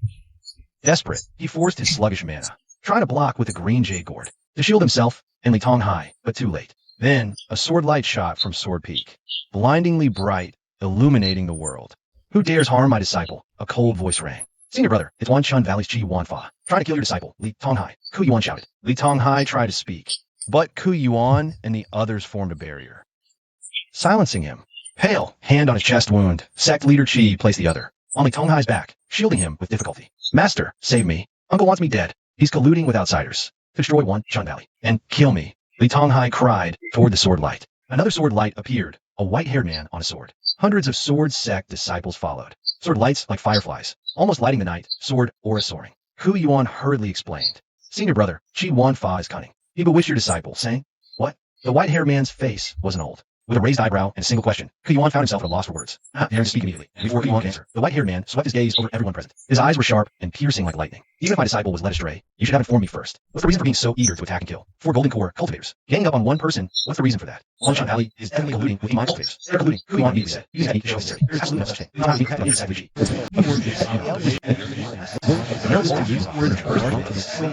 Desperate, he forced his sluggish mana, trying to block with the green jade gourd, to shield himself and Li Tonghai, but too late. Then, a sword light shot from Sword Peak, blindingly bright, illuminating the world. Who dares harm my disciple? A cold voice rang. Senior brother, it's Wanshan Valley's Chi Wanfa, trying to kill your disciple, Li Tonghai. Ku Yuan shouted. Li Tonghai tried to speak, but Ku Yuan and the others formed a barrier, silencing him. Pale, hand on his chest wound, sect leader Chi placed the other on Li Tonghai's back, shielding him with difficulty. Master, save me. Uncle wants me dead. He's colluding with outsiders to destroy Wanshan Valley and kill me. Li Tonghai cried toward the sword light. Another sword light appeared, a white-haired man on a sword. Hundreds of sword sect disciples followed. Sword lights like fireflies, almost lighting the night, sword aura soaring. Ku Yuan hurriedly explained. Senior brother, Chi Wanfa is cunning. He bewitched your disciple, saying, what? The white-haired man's face wasn't old. With a raised eyebrow and a single question, Kuyuan found himself at a loss for words. Not daring to speak immediately. And before Kuyuan could answer, the white-haired man swept his gaze over everyone present. His eyes were sharp and piercing like lightning. Even if my disciple was led astray, you should have informed me first. What's the reason for being so eager to attack and kill? 4 golden core cultivators. Ganging up on one person, what's the reason for that? Wanshan Valley is definitely colluding with my cultivators. They're colluding. Kuyuan immediately said. Using technique shows sincerity. There's absolutely no such thing. The time being exactly G.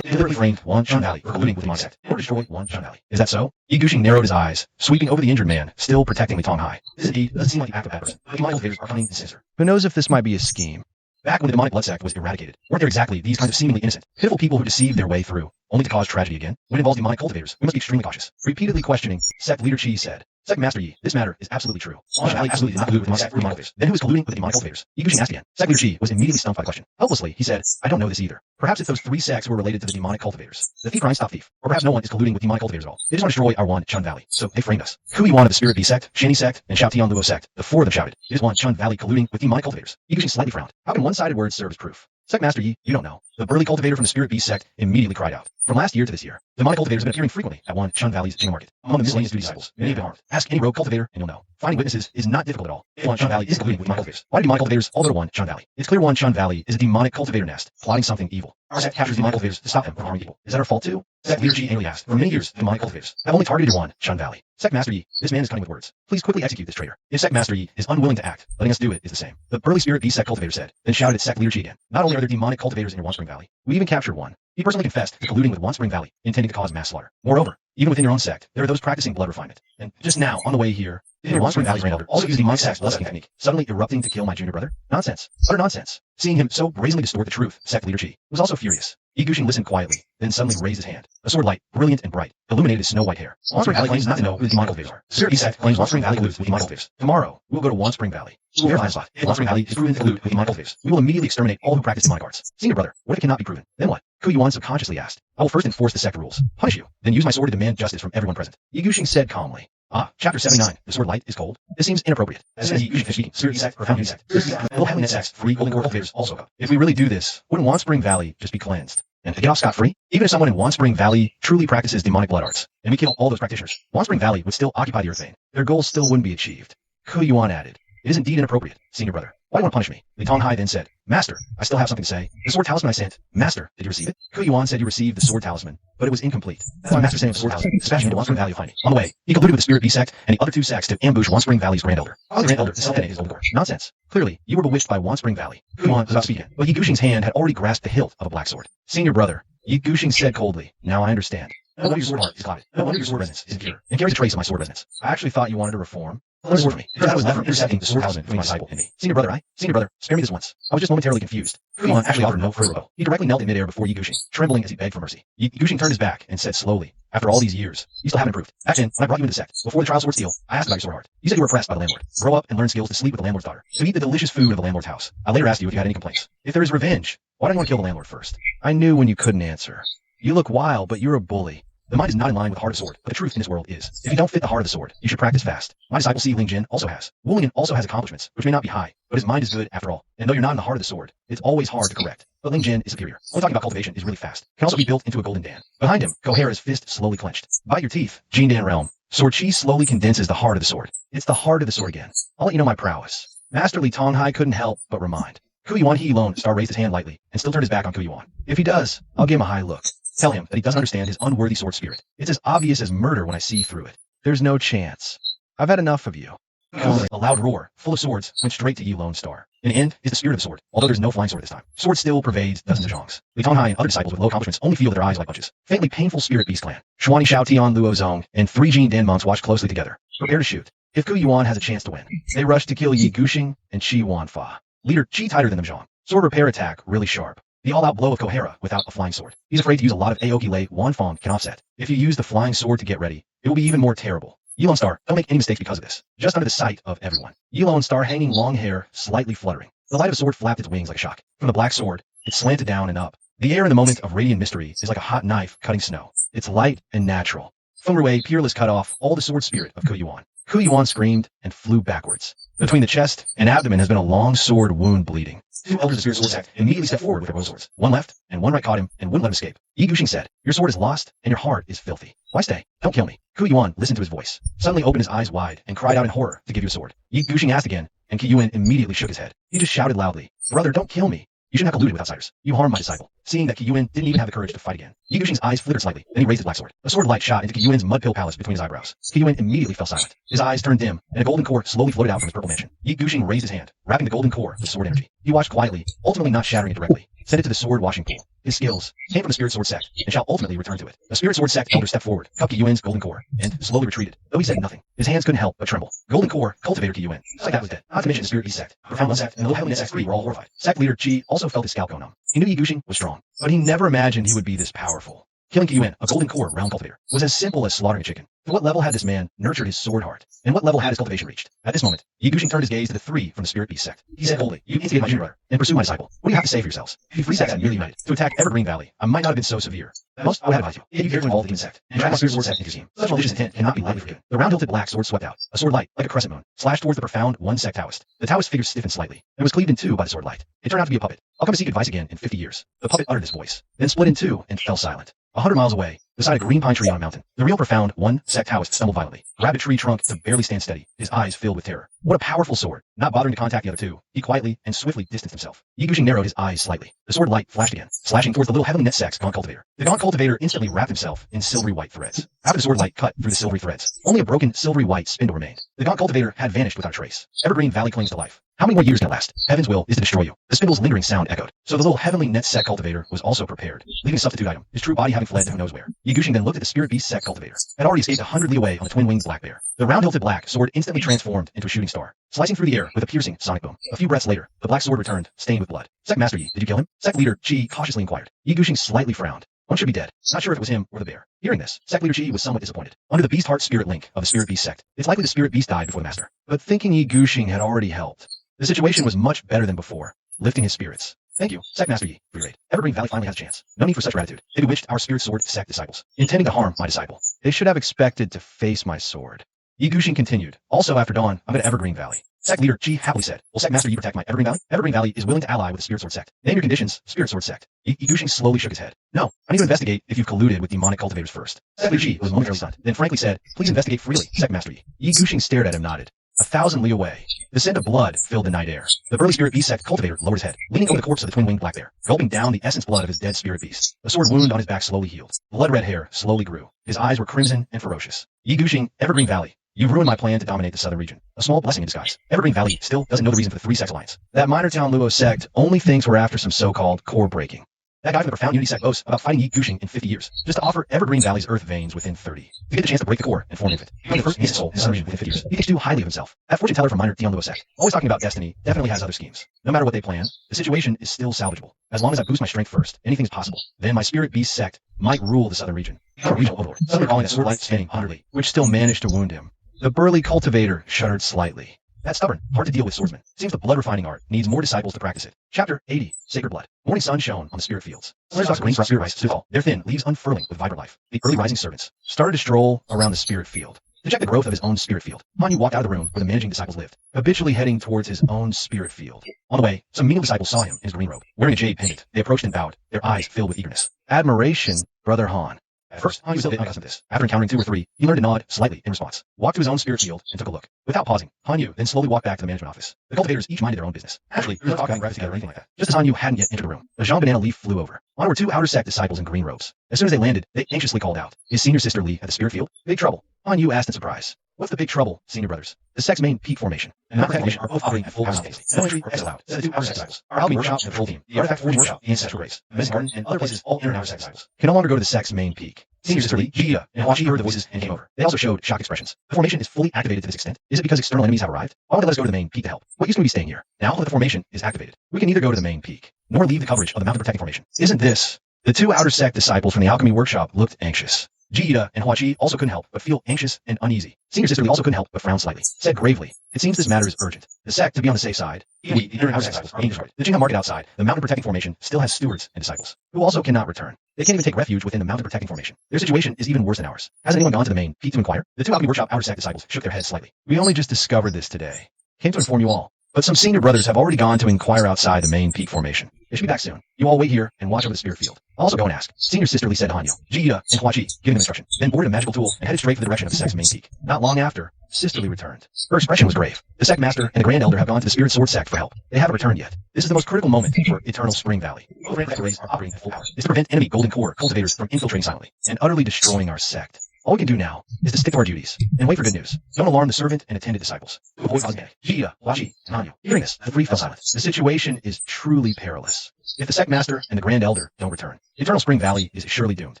Deliberately framed Wanshan Valley for colluding with my sect or destroy Wanshan Valley. Is that so? Yigushing narrowed his eyes, sweeping over the injured man, still protecting Li Tonghai. This indeed doesn't seem like the act of a bad person, but my cultivators are cunning and sinister. Who knows if this might be a scheme? Back when the demonic blood sect was eradicated, weren't there exactly these kinds of seemingly innocent, pitiful people who deceived their way through, only to cause tragedy again? When it involves demonic cultivators, we must be extremely cautious. Repeatedly questioning, Sect Leader Chi said, Sect Master Yi, this matter is absolutely true. Wanshan Valley absolutely did not collude with my sect or demonic cultivators. Then who is colluding with the demonic cultivators? Yigushing asked again. Sect Leader Chi was immediately stumped by the question. Helplessly, he said, I don't know this either. Perhaps it's those 3 sects who are related to the demonic cultivators. The thief Ryan stop thief. Or perhaps no one is colluding with demonic cultivators at all. They just want to destroy our Wan Chun Valley. So they framed us. Kuyuan of the Spirit Bee sect, Shani sect, and Xiao Tian Luo sect, the 4 of them shouted, it is Wan Chun Valley colluding with demonic cultivators. Yigushing slightly frowned. How can one-sided words serve as proof? Sect Master Yi, you don't know. The burly cultivator from the Spirit Beast sect immediately cried out. From last year to this year, demonic cultivators have been appearing frequently at Wan Chun Valley's Jing Market. Among the miscellaneous duty disciples, many have been harmed. Ask any rogue cultivator and you'll know. Finding witnesses is not difficult at all. If Wan Chun Valley is colluding with demonic cultivators, why do demonic cultivators all go to Wan Chun Valley? It's clear Wan Chun Valley is a demonic cultivator nest, plotting something evil. Our sect captures demonic cultivators to stop them from harming people. Is that our fault too? Sect Leader Chi angrily asked. For many years, demonic cultivators have only targeted Wan Chun Valley. Sect Master Yi, this man is cunning with words. Please quickly execute this traitor. If Sect Master Yi is unwilling to act, letting us do it is the same. The burly Spirit Beast sect cultivator said, then shouted at Sect Leader Chi again. Not only are there demonic cultivators in your Wan Spring Valley, we even captured one. He personally confessed to colluding with Wan Spring Valley, intending to cause mass slaughter. Moreover, even within your own sect, there are those practicing blood refinement. And just now, on the way here, did Wan Spring Valley's Grand Elder also use the demonic sect's blood-sucking technique, suddenly erupting to kill my junior brother? Nonsense. Utter nonsense. Seeing him so brazenly distort the truth, Sect Leader Chi was also furious. Yigushing listened quietly, then suddenly raised his hand. A sword light, brilliant and bright, illuminated his snow-white hair. Wan Spring Valley claims not to know who the demonic cultivators are. Spirit Beast sect claims Wan Spring Valley colludes with demonic cultivators. Tomorrow, we will go to Wan Spring Valley. We will verify the spot. If Wan Spring Valley is proven to collude with demonic cultivators, we will immediately exterminate all who practice demonic arts. Senior brother, what if it cannot be proven? Then what? Kuyuan subconsciously asked. I will first enforce the sect rules. Punish you, then use my sword to demand justice from everyone present. Yigushing said calmly. Chapter 79. The sword light is cold. This seems inappropriate. As soon as Yigushing is speaking, Spirit sect or Founding sect. Will AnimeNexus, 3 golden core cultivators also go. If we really do this, wouldn't Wan Spring Valley just be cleansed? And get off scot-free? Even if someone in Wan Spring Valley truly practices demonic blood arts, and we kill all those practitioners, Wan Spring Valley would still occupy the earth vein. Their goals still wouldn't be achieved. Kuyuan added. It is indeed inappropriate, senior brother. Why do you want to punish me? Li Tonghai then said, Master, I still have something to say. The sword talisman I sent. Master, did you receive it? Kuyuan said you received the sword talisman, but it was incomplete. That's why Master sent him the sword talisman, dispatching into Wan Spring Valley to find me. On the way, he colluded with the Spirit Beast sect and the other 2 sects to ambush Wan Spring Valley's Grand Elder. The Grand Elder to self-detonate his old core. Nonsense. Clearly, you were bewitched by Wan Spring Valley. Kuyuan was about speaking, but Yigushing's hand had already grasped the hilt of a black sword. Senior brother, Yigushing said coldly, now I understand. No wonder your sword heart is clouded. No wonder your sword resonance is impure, and carries a trace of my sword resonance. I actually thought you wanted to reform. Learn sword for me, because I was left from intercepting the sword talisman between my disciple and me. Senior brother, spare me this once. I was just momentarily confused. Kuyuan actually offered no further rebuttal. He directly knelt in midair before Yigushing, trembling as he begged for mercy. Yigushing turned his back and said slowly, after all these years, you still haven't improved. Back then, when I brought you into the sect, before the trial sword steel, I asked about your sword heart. You said you were oppressed by the landlord. Grow up and learn skills to sleep with the landlord's daughter, to eat the delicious food of the landlord's house. I later asked you if you had any complaints. If there is revenge, why don't you want to kill the landlord first? I knew when you couldn't answer. You look wild, but you're a bully. The mind is not in line with the heart of the sword, but the truth in this world is. If you don't fit the heart of the sword, you should practice fast. My disciple Si Ling Jin also has. Wu Lingyan also has accomplishments, which may not be high, but his mind is good after all. And though you're not in the heart of the sword, it's always hard to correct. But Ling Jin is superior. Only talking about cultivation is really fast. Can also be built into a golden Dan. Behind him, Kohara's fist slowly clenched. Bite your teeth, Jin Dan realm. Sword Chi slowly condenses the heart of the sword. It's the heart of the sword again. I'll let you know my prowess. Master Li Tonghai couldn't help but remind. Kuyuan He alone Star raised his hand lightly and still turned his back on Kuyuan. If he does, I'll give him a high look. Tell him that he doesn't understand his unworthy sword spirit. It's as obvious as murder when I see through it. There's no chance. I've had enough of you. A loud roar, full of swords, went straight to Yi Lone Star. In the end is the spirit of the sword, although there's no flying sword this time. Sword still pervades dozens of zhongs. Li Tonghai and other disciples with low accomplishments only feel with their eyes like bunches. Faintly painful Spirit Beast Clan, Shuani Shao Tian Luo Zong, and 3 Jin Den monks watch closely together. Prepare to shoot. If Kuyuan has a chance to win, they rush to kill Yigushing and Chi Wanfa. Leader Chi tighter than them zhong. Sword repair attack really sharp. The all-out blow of Kohara without a flying sword. He's afraid to use a lot of Aoki Lei Wanfang can offset. If you use the flying sword to get ready, it will be even more terrible. Yi Lone Star, don't make any mistakes because of this. Just under the sight of everyone. Yi Lone Star hanging long hair, slightly fluttering. The light of the sword flapped its wings like a shock. From the black sword, it slanted down and up. The air in the moment of radiant mystery is like a hot knife cutting snow. It's light and natural. Feng Ruwei peerless cut off all the sword spirit of Kuyuan. Kuyuan screamed and flew backwards. Between the chest and abdomen has been a long sword wound bleeding. Two elders of the Spirit Sword Sect immediately stepped forward with their bow swords. One left, and one right caught him and wouldn't let him escape. Yi Gushing said, "Your sword is lost, and your heart is filthy. Why stay? Don't kill me." Ku Yuan listened to his voice, suddenly opened his eyes wide, and cried out in horror to give you a sword. Yi Gushing asked again, and Ki Yuan immediately shook his head. He just shouted loudly, "Brother, don't kill me. You shouldn't have colluded with outsiders. You harmed my disciple." Seeing that Ki Yuan didn't even have the courage to fight again, Yi Gushing's eyes flickered slightly, then he raised his black sword. A sword of light shot into Ki Yuan's mud-pill palace between his eyebrows. Ki Yuan immediately fell silent. His eyes turned dim, and a golden core slowly floated out from his purple mansion. Yi Gushing raised his hand, wrapping the golden core with sword energy. He watched quietly, ultimately not shattering it directly. Sent it to the sword washing pool. His skills came from the Spirit Sword Sect, and shall ultimately return to it. The Spirit Sword Sect elder stepped forward, cupped Ki Yuan's golden core, and slowly retreated. Though he said nothing, his hands couldn't help but tremble. Golden core cultivator Ki Yuan, just like that was dead. Not to mention the Spirit Beast Sect, Profound One Sect, and the Little Heavenly Sect 3 were all horrified. Sect leader Chi also felt his scalp go numb. He knew Yi Gushing was strong, but he never imagined he would be this powerful. Killing Ki Yuan, a golden core realm cultivator, was as simple as slaughtering a chicken. To what level had this man nurtured his sword heart? And what level had his cultivation reached? At this moment, Yi Gushing turned his gaze to the three from the Spirit Beast Sect. He said coldly, "You instigated my junior brother, and pursue my disciple. What do you have to say for yourselves? If you three sects had merely united to attack Evergreen Valley, I might not have been so severe. At most, I would have advised you, if you care to involve the demon sect, and drag my Spirit Sword Sect into your scheme. Such malicious intent cannot be lightly forgiven." The round-hilted black sword swept out, a sword light, like a crescent moon, slashed towards the Profound One Sect Taoist. The Taoist figure stiffened slightly, and was cleaved in two by the sword light. It turned out to be a puppet. "I'll come to seek advice again in 50 years. The puppet uttered this voice, then split in two and fell silent. 100 miles away, beside a green pine tree on a mountain, the real Profound One Sect Taoist stumbled violently, grabbed a tree trunk to barely stand steady, his eyes filled with terror. What a powerful sword! Not bothering to contact the other two, he quietly and swiftly distanced himself. Yi Gushing narrowed his eyes slightly. The sword light flashed again, slashing towards the Little Heavenly Net Sect's Gaunt Cultivator. The Gaunt Cultivator instantly wrapped himself in silvery white threads. After the sword light cut through the silvery threads, only a broken silvery white spindle remained. The Gaunt Cultivator had vanished without a trace. Evergreen Valley clings to life. How many more years can it last? Heaven's will is to destroy you. The spindle's lingering sound echoed. So the Little Heavenly Net Sect Cultivator was also prepared, leaving a substitute item, his true body having fled to who knows where. Yi Gushing then looked at the Spirit Beast Sect Cultivator. Had already escaped 100 li away on the twin-winged black bear. The round-hilted black sword instantly transformed into a shooting star, slicing through the air with a piercing sonic boom. A few breaths later, the black sword returned, stained with blood. "Sect Master Yi, did you kill him?" Sect leader Chi cautiously inquired. Yi Gushing slightly frowned. One should be dead. Not sure if it was him or the bear. Hearing this, Sect leader Chi was somewhat disappointed. Under the Beast Heart Spirit link of the Spirit Beast Sect, it's likely the Spirit Beast died before the Master. But thinking Yi Gushing had already helped, the situation was much better than before, lifting his spirits. "Thank you, Sect Master Yi, for your aid. Evergreen Valley finally has a chance. No need for such gratitude. They bewitched our Spirit Sword Sect disciples, intending to harm my disciple. They should have expected to face my sword." Yi Gushing continued. "Also after dawn, I'm going to Evergreen Valley." Sect leader Chi happily said, "Will Sect Master Yi protect my Evergreen Valley? Evergreen Valley is willing to ally with the Spirit Sword Sect. Name your conditions, Spirit Sword Sect." Yi Gushing slowly shook his head. "No, I need to investigate if you've colluded with demonic cultivators first." Sect leader Chi was momentarily stunned, then frankly said, "Please investigate freely, Sect Master Yi." Yi Gushing stared at him, nodded. 1,000 li away, the scent of blood filled the night air. The burly Spirit Beast Sect Cultivator lowered his head, leaning over the corpse of the twin-winged black bear, gulping down the essence blood of his dead Spirit Beast. The sword wound on his back slowly healed. Blood-red hair slowly grew. His eyes were crimson and ferocious. "Yi Gushing, Evergreen Valley. You've ruined my plan to dominate the southern region. A small blessing in disguise. Evergreen Valley still doesn't know the reason for the three-sect alliance. That minor town Luo sect only thinks we're after some so-called core breaking. That guy from the Profound Unity Sect boasts about fighting Yi Gushing in 50 years, just to offer Evergreen Valley's earth veins within 30. To get the chance to break the core and form infant. Become the first innocent soul in the southern region within 50 years. He thinks too highly of himself. That fortune teller from minor Tian Luo sect, always talking about destiny, definitely has other schemes. No matter what they plan, the situation is still salvageable. As long as I boost my strength first, anything is possible. Then my Spirit Beast Sect might rule the southern region. Become a regional overlord, suddenly calling that sword light spanning 100 li, which still managed to wound him." The burly cultivator shuddered slightly. That stubborn, hard to deal with swordsman seems the blood refining art needs more disciples to practice it. Chapter 80, Sacred Blood. Morning sun shone on the spirit fields. Stalks green spirit rice stood tall, their thin leaves unfurling with vibrant life. The early rising servants started to stroll around the spirit field. To check the growth of his own spirit field, Hanyu walked out of the room where the managing disciples lived, habitually heading towards his own spirit field. On the way, some menial disciples saw him in his green robe, wearing a jade pendant. They approached and bowed, their eyes filled with eagerness. "Admiration, Brother Han." At first, Han was still a bit unaccustomed to this. After encountering 2 or 3, he learned to nod slightly in response, walked to his own spirit field, and took a look. Without pausing, Han Yu then slowly walked back to the management office. The cultivators each minded their own business. Actually, there was no talk about grabbing together or anything like that. Just as Han Yu hadn't yet entered the room, a Jean banana leaf flew over. On were 2 outer sect disciples in green robes. As soon as they landed, they anxiously called out, "Is senior sister Li at the spirit field?" "Big trouble." Han Yu asked in surprise. "What's the big trouble, senior brothers?" "The sect's main peak formation and the formation are both operating at full capacity. No entry or exit allowed. The 2 outer sect disciples, our alchemy workshop and the full team, the artifact forging workshop, the ancestral graves, the medicine garden, and other places, all inner and outer sect disciples, can no longer go to the sect's main peak." Senior sister Li, Jia, and Huachi heard the voices and came over. They also showed shocked expressions. "The formation is fully activated to this extent. Is it because external enemies have arrived? Why won't they let us go to the main peak to help? What use can we be staying here? Now that the formation is activated, we can neither go to the main peak, nor leave the coverage of the mountain protecting formation. Isn't this?" The 2 outer sect disciples from the alchemy workshop looked anxious. Jia and Huachi also couldn't help but feel anxious and uneasy. Senior sister Li also couldn't help but frown slightly. Said gravely, "It seems this matter is urgent. The sect, to be on the safe side, we, the inner and outer sect disciples, are being destroyed. The Jingha market outside, the mountain protecting formation, still has stewards and disciples, who also cannot return. They can't even take refuge within the mountain protecting formation. Their situation is even worse than ours. Has anyone gone to the main peak to inquire?" The 2 alchemy workshop outer sect disciples shook their heads slightly. "We only just discovered this today. Came to inform you all. but some senior brothers have already gone to inquire outside the main peak formation. They should be back soon. You all wait here and watch over the spirit field. I'll also go and ask. Senior sisterly said to Hanyo, Jiita, and Huachi, giving them instruction. Then boarded a magical tool and headed straight for the direction of the Sect's main peak. Not long after, sisterly returned. Her expression was grave. The Sect Master and the Grand Elder have gone to the Spirit Sword Sect for help. They haven't returned yet. This is the most critical moment for Eternal Spring Valley. Both Grand Rays are operating at full power. It's to prevent enemy Golden Core cultivators from infiltrating silently and utterly destroying our sect. All we can do now is to stick to our duties and wait for good news. Don't alarm the servant and attended disciples. To avoid causing panic. Jiita, Huachi, and Hanyo. Hearing this, the three fell silent. The situation is truly perilous. If the Sect Master and the Grand Elder don't return, Eternal Spring Valley is surely doomed.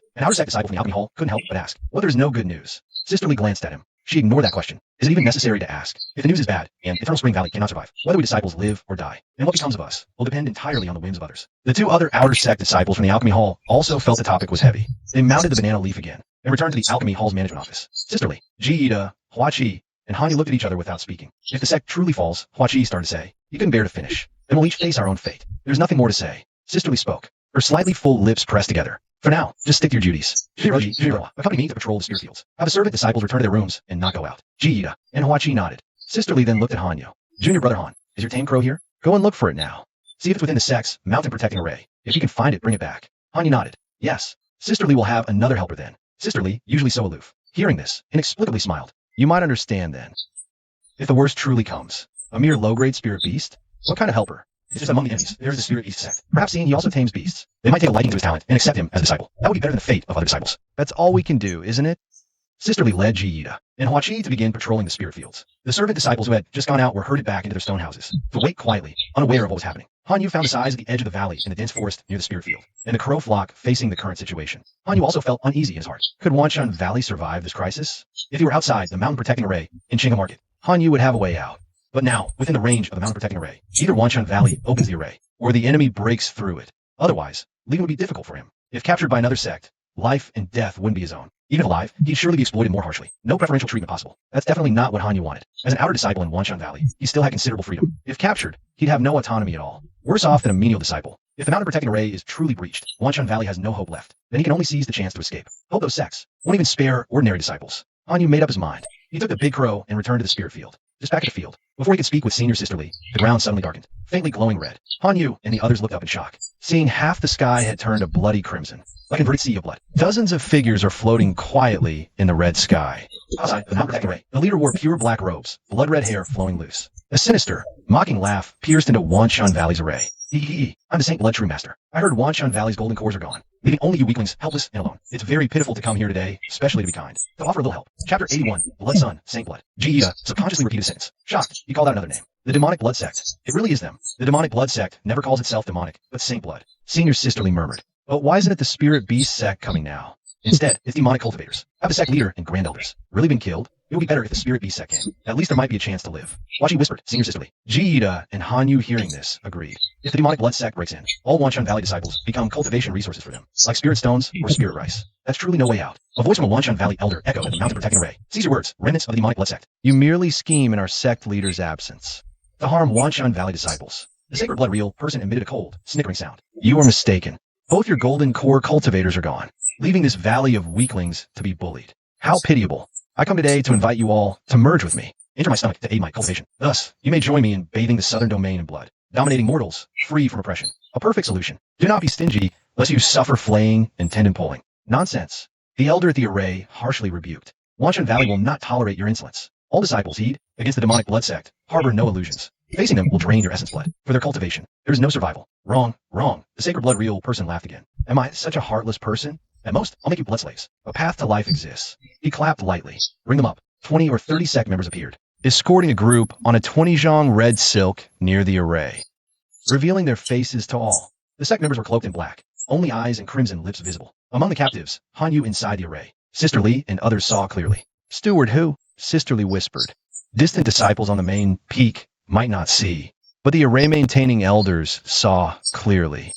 An outer sect disciple from the Alchemy Hall couldn't help but ask, "Well, there's no good news." Sisterly glanced at him. She ignored that question. Is it even necessary to ask? If the news is bad, and Eternal Spring Valley cannot survive, whether we disciples live or die, and what becomes of us, will depend entirely on the whims of others. The two other outer sect disciples from the Alchemy Hall also felt the topic was heavy. They mounted the banana leaf again, and returned to the Alchemy Hall's management office. Sisterly, Jiita, Huachi, and Hanyu looked at each other without speaking. If the sect truly falls, Huachi started to say, he couldn't bear to finish. Then we'll each face our own fate. There's nothing more to say. Sisterly spoke. Her slightly full lips pressed together. For now, just stick to your duties. Jiroji, accompany me to patrol the spirit fields. Have the servant disciples return to their rooms and not go out. Jiita and Huachi nodded. Sisterly then looked at Hanyo. Junior brother Han, is your tame crow here? Go and look for it now. See if it's within the Sect's mountain protecting array. If you can find it, bring it back. Hanyo nodded. Yes. Sisterly will have another helper then. Sisterly, usually so aloof, hearing this, inexplicably smiled. You might understand then. If the worst truly comes, a mere low-grade spirit beast? What kind of helper? It's just among the enemies. There is the Spirit Beast sect. Perhaps seeing he also tames beasts, they might take a liking to his talent and accept him as a disciple. That would be better than the fate of other disciples. That's all we can do, isn't it? Sisterly led Jiita and Huachi to begin patrolling the spirit fields. The servant disciples who had just gone out were herded back into their stone houses to wait quietly, unaware of what was happening. Hanyu found his eyes at the edge of the valley in the dense forest near the spirit field, and the crow flock facing the current situation. Hanyu also felt uneasy in his heart. Could Wanshan Valley survive this crisis? If he were outside the mountain protecting array in Chinga Market, Hanyu would have a way out. But now, within the range of the mountain protecting array, either Wanshan Valley opens the array, or the enemy breaks through it. Otherwise, leaving would be difficult for him. If captured by another sect, life and death wouldn't be his own. Even if alive, he'd surely be exploited more harshly. No preferential treatment possible. That's definitely not what Hanyu wanted. As an outer disciple in Wanshan Valley, he still had considerable freedom. If captured, he'd have no autonomy at all. Worse off than a menial disciple. If the mountain protecting array is truly breached, Wanshan Valley has no hope left. Then he can only seize the chance to escape. Hope those sects won't even spare ordinary disciples. Hanyu made up his mind. He took the big crow and returned to the spirit field. Just back at the field, before he could speak with Senior Sisterly, the ground suddenly darkened, faintly glowing red. Hanyu and the others looked up in shock, seeing half the sky had turned a bloody crimson, like a converted sea of blood. Dozens of figures are floating quietly in the red sky. Outside the mountain protecting array, the leader wore pure black robes, blood-red hair flowing loose. A sinister, mocking laugh pierced into Wanshan Valley's array. I'm the Saint Blood True Master. I heard Wanshan Valley's golden cores are gone, leaving only you weaklings helpless and alone. It's very pitiful to come here today, especially to be kind, to offer a little help. Chapter 81, Blood Sun, Saint Blood. Jiita subconsciously repeated a sentence. Shocked, he called out another name. The Demonic Blood Sect. It really is them. The Demonic Blood Sect never calls itself demonic, but Saint Blood. Senior Sisterly murmured. But why isn't it the Spirit Beast Sect coming now? Instead, it's demonic cultivators. Have the sect leader and grand elders really been killed? It would be better if the Spirit Beast Sect came. At least there might be a chance to live. Huachi whispered, Senior Sisterly. Jiita and Hanyu hearing this, agreed. If the Demonic Blood Sect breaks in, all Wanshan Valley disciples become cultivation resources for them, like spirit stones or spirit rice. That's truly no way out. A voice from a Wanshan Valley elder echoed at the mountain protecting array. Seize your words, remnants of the Demonic Blood Sect. You merely scheme in our sect leader's absence to harm Wanshan Valley disciples. The Sacred Blood Real person emitted a cold, snickering sound. You are mistaken. Both your golden core cultivators are gone, leaving this valley of weaklings to be bullied. How pitiable. I come today to invite you all to merge with me, enter my stomach to aid my cultivation. Thus, you may join me in bathing the southern domain in blood, dominating mortals, free from oppression. A perfect solution. Do not be stingy, lest you suffer flaying and tendon pulling. Nonsense. The elder at the array harshly rebuked. Wanshan Valley will not tolerate your insolence. All disciples heed against the Demonic Blood Sect. Harbor no illusions. Facing them will drain your essence blood. For their cultivation, there is no survival. Wrong, wrong. The Sacred Blood Real person laughed again. Am I such a heartless person? At most, I'll make you blood slaves. A path to life exists. He clapped lightly. Bring them up. 20 or 30 sect members appeared, escorting a group on a 20-zhang red silk near the array, revealing their faces to all. The sect members were cloaked in black, only eyes and crimson lips visible. Among the captives, Hanyu inside the array. Sisterly and others saw clearly. Steward who? Sisterly whispered. Distant disciples on the main peak might not see, but the array-maintaining elders saw clearly.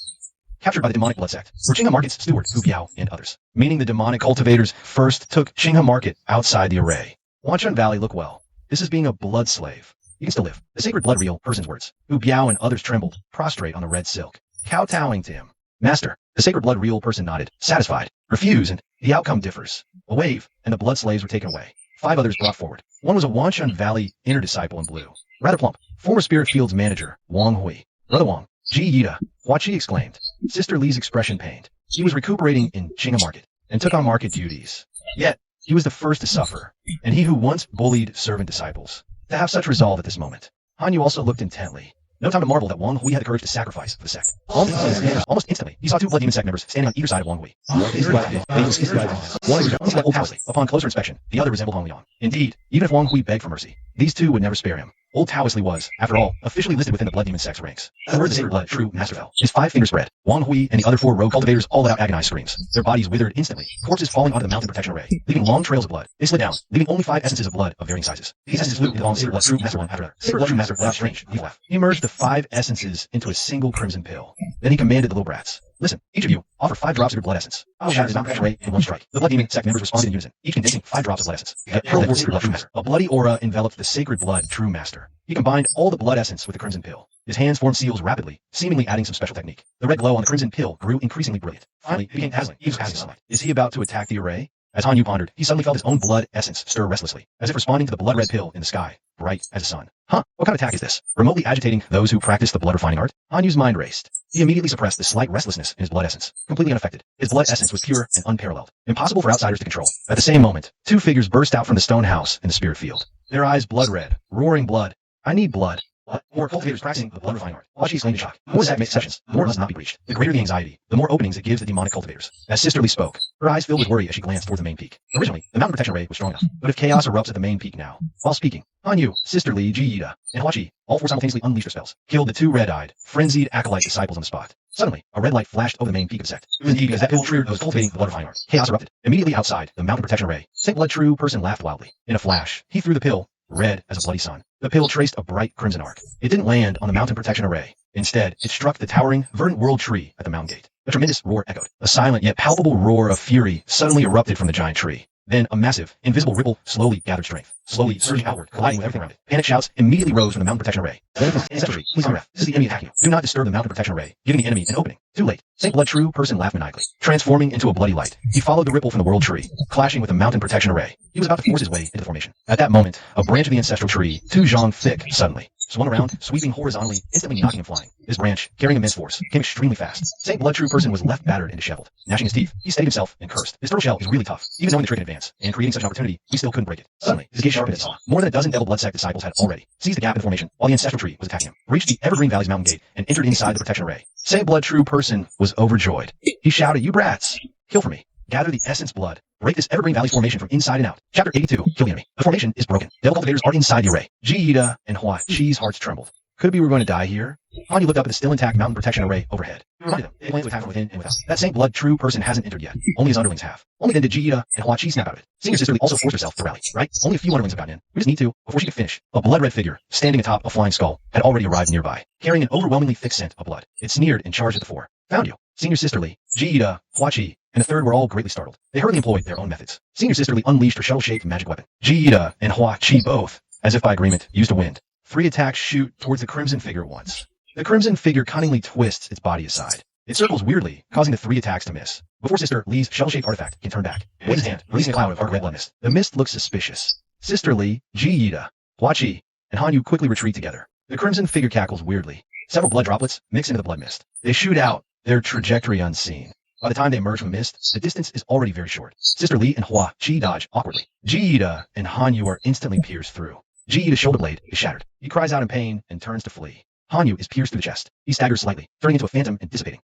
Captured by the Demonic Blood Sect were Qinghe Market's steward, Hu Biao, and others, meaning the demonic cultivators first took Qinghe Market outside the array. Wanshan Valley look well. This is being a blood slave. You can still live. The Sacred Blood Real person's words. Hu Biao and others trembled, prostrate on the red silk, kowtowing to him. Master, the Sacred Blood Real person nodded, satisfied. Refuse, and the outcome differs. A wave, and the blood slaves were taken away. 5 others brought forward. One was a Wanchun Valley inner disciple in blue, rather plump, former Spirit Fields manager, Wang Hui. Brother Wang, Ji Yida, Hua Chi exclaimed. Sister Li's expression pained. He was recuperating in Chinga Market and took on market duties. Yet, he was the first to suffer, and he who once bullied servant disciples, to have such resolve at this moment. Han Yu also looked intently. No time to marvel that Wang Hui had the courage to sacrifice for the sect. Almost instantly, he saw 2 Blood Demon Sect members standing on either side of Wang Hui. One resembled Old Taoistly. Upon closer inspection, the other resembled Hong Liang. Indeed, even if Wang Hui begged for mercy, these 2 would never spare him. Old Taoistly was, after all, officially listed within the Blood Demon Sect's ranks. The word the sacred blood, true master fell. His 5 fingers spread. Wang Hui and the other 4 rogue cultivators all let out agonized screams. Their bodies withered instantly, corpses falling onto the mountain protection array, leaving long trails of blood. They slid down, leaving only 5 essences of blood of varying sizes. These essences flew into Wang's sacred blood, true master one after another. Sacred blood, true master, without strange, evil laugh. He merged the 5 essences into a single crimson pill. Then he commanded the little brats. Listen, each of you, offer 5 drops of your blood essence. I will shatter this mountain protection array in one strike. The Blood Demon Sect members responded in unison, each condensing 5 drops of blood essence. A bloody aura enveloped the sacred blood, true master. He combined all the blood essence with the crimson pill. His hands formed seals rapidly, seemingly adding some special technique. The red glow on the crimson pill grew increasingly brilliant. Finally, it became dazzling. He was passing sunlight. Is he about to attack the array? As Han Yu pondered, he suddenly felt his own blood essence stir restlessly, as if responding to the blood-red pill in the sky, bright as the sun. What kind of attack is this? Remotely agitating those who practice the blood-refining art? Han Yu's mind raced. He immediately suppressed the slight restlessness in his blood essence, completely unaffected. His blood essence was pure and unparalleled, impossible for outsiders to control. At the same moment, 2 figures burst out from the stone house in the spirit field. Their eyes blood-red, roaring blood. I need blood. What? More cultivators practicing the blood refining art. Hua Chi exclaimed in shock. The more that makes sessions, the more must not be breached. The greater the anxiety, the more openings it gives the demonic cultivators. As Sister Li spoke, her eyes filled with worry as she glanced toward the main peak. Originally, the mountain protection array was strong enough, but if chaos erupts at the main peak now. While speaking, Han Yu, Sister Li, Ji Yida, and Hua Chi, all 4 simultaneously unleashed their spells, killed the 2 red-eyed, frenzied acolyte disciples on the spot. Suddenly, a red light flashed over the main peak of the sect. It was indeed because that pill triggered those cultivating the blood refining art. Chaos erupted. Immediately outside the mountain protection array, Saint Blood True person laughed wildly. In a flash, he threw the pill, red as a bloody sun. The pill traced a bright crimson arc. It didn't land on the mountain protection array. Instead, it struck the towering, verdant world tree at the mountain gate. A tremendous roar echoed. A silent yet palpable roar of fury suddenly erupted from the giant tree. Then a massive, invisible ripple slowly gathered strength, slowly surging outward, colliding with everything around it. Panic shouts immediately rose from the mountain protection array. Ancestral tree, please breath. This is the enemy attacking you. Do not disturb the mountain protection array, giving the enemy an opening. Too late. Saint Blood True person laughed maniacally, transforming into a bloody light. He followed the ripple from the world tree, clashing with the mountain protection array. He was about to force his way into the formation. At that moment, a branch of the ancestral tree, 2 zhang thick, suddenly swung around, sweeping horizontally, instantly knocking him flying. This branch, carrying immense force, came extremely fast. Saint Blood True person was left battered and disheveled. Gnashing his teeth, he steadied himself and cursed. His turtle shell is really tough. Even knowing the trick in advance, and creating such an opportunity, he still couldn't break it. Suddenly, his gaze sharpened and saw. More than a dozen Devil Blood Sect disciples had already seized the gap in the formation while the ancestral tree was attacking him, reached the Evergreen Valley's mountain gate, and entered inside the protection array. Saint Blood True person was overjoyed. He shouted, "You brats! Kill for me. Gather the essence blood. Break this Evergreen Valley's formation from inside and out." Chapter 82, Kill the Enemy. The formation is broken. Devil cultivators are inside the array. Ji Yida and Hua Chi's hearts trembled. Could it be we're going to die here? Han Yu looked up at the still intact mountain protection array overhead. Reminded them, they plan to attack from within and without. That Saint Blood True person hasn't entered yet. Only his underlings have. Only then did Ji Yida and Hua Chi snap out of it. Senior Sister Li also forced herself to rally, right? Only a few underlings have gotten in. We just need to, before she could finish. A blood-red figure, standing atop a flying skull, had already arrived nearby, carrying an overwhelmingly thick scent of blood. It sneered and charged at the 4. Found you. Senior Sister Li, Ji Yida, Hua Chi, and the 3rd were all greatly startled. They hurriedly employed their own methods. Senior Sister Li unleashed her shuttle-shaped magic weapon. Ji Yida and Hua Chi both, as if by agreement, used a wind. 3 attacks shoot towards the crimson figure at once. The crimson figure cunningly twists its body aside. It circles weirdly, causing the 3 attacks to miss. Before Sister Li's shell-shaped artifact can turn back, it waves its hand, releasing a cloud of dark red blood mist. The mist looks suspicious. Sister Li, Ji Yida, Hua Chi, and Han Yu quickly retreat together. The crimson figure cackles weirdly. Several blood droplets mix into the blood mist. They shoot out, their trajectory unseen. By the time they emerge from the mist, the distance is already very short. Sister Li and Hua Chi dodge awkwardly. Ji Yida and Han Yu are instantly pierced through. Ji Yida's shoulder blade is shattered. He cries out in pain and turns to flee. Han Yu is pierced through the chest. He staggers slightly, turning into a phantom and dissipating.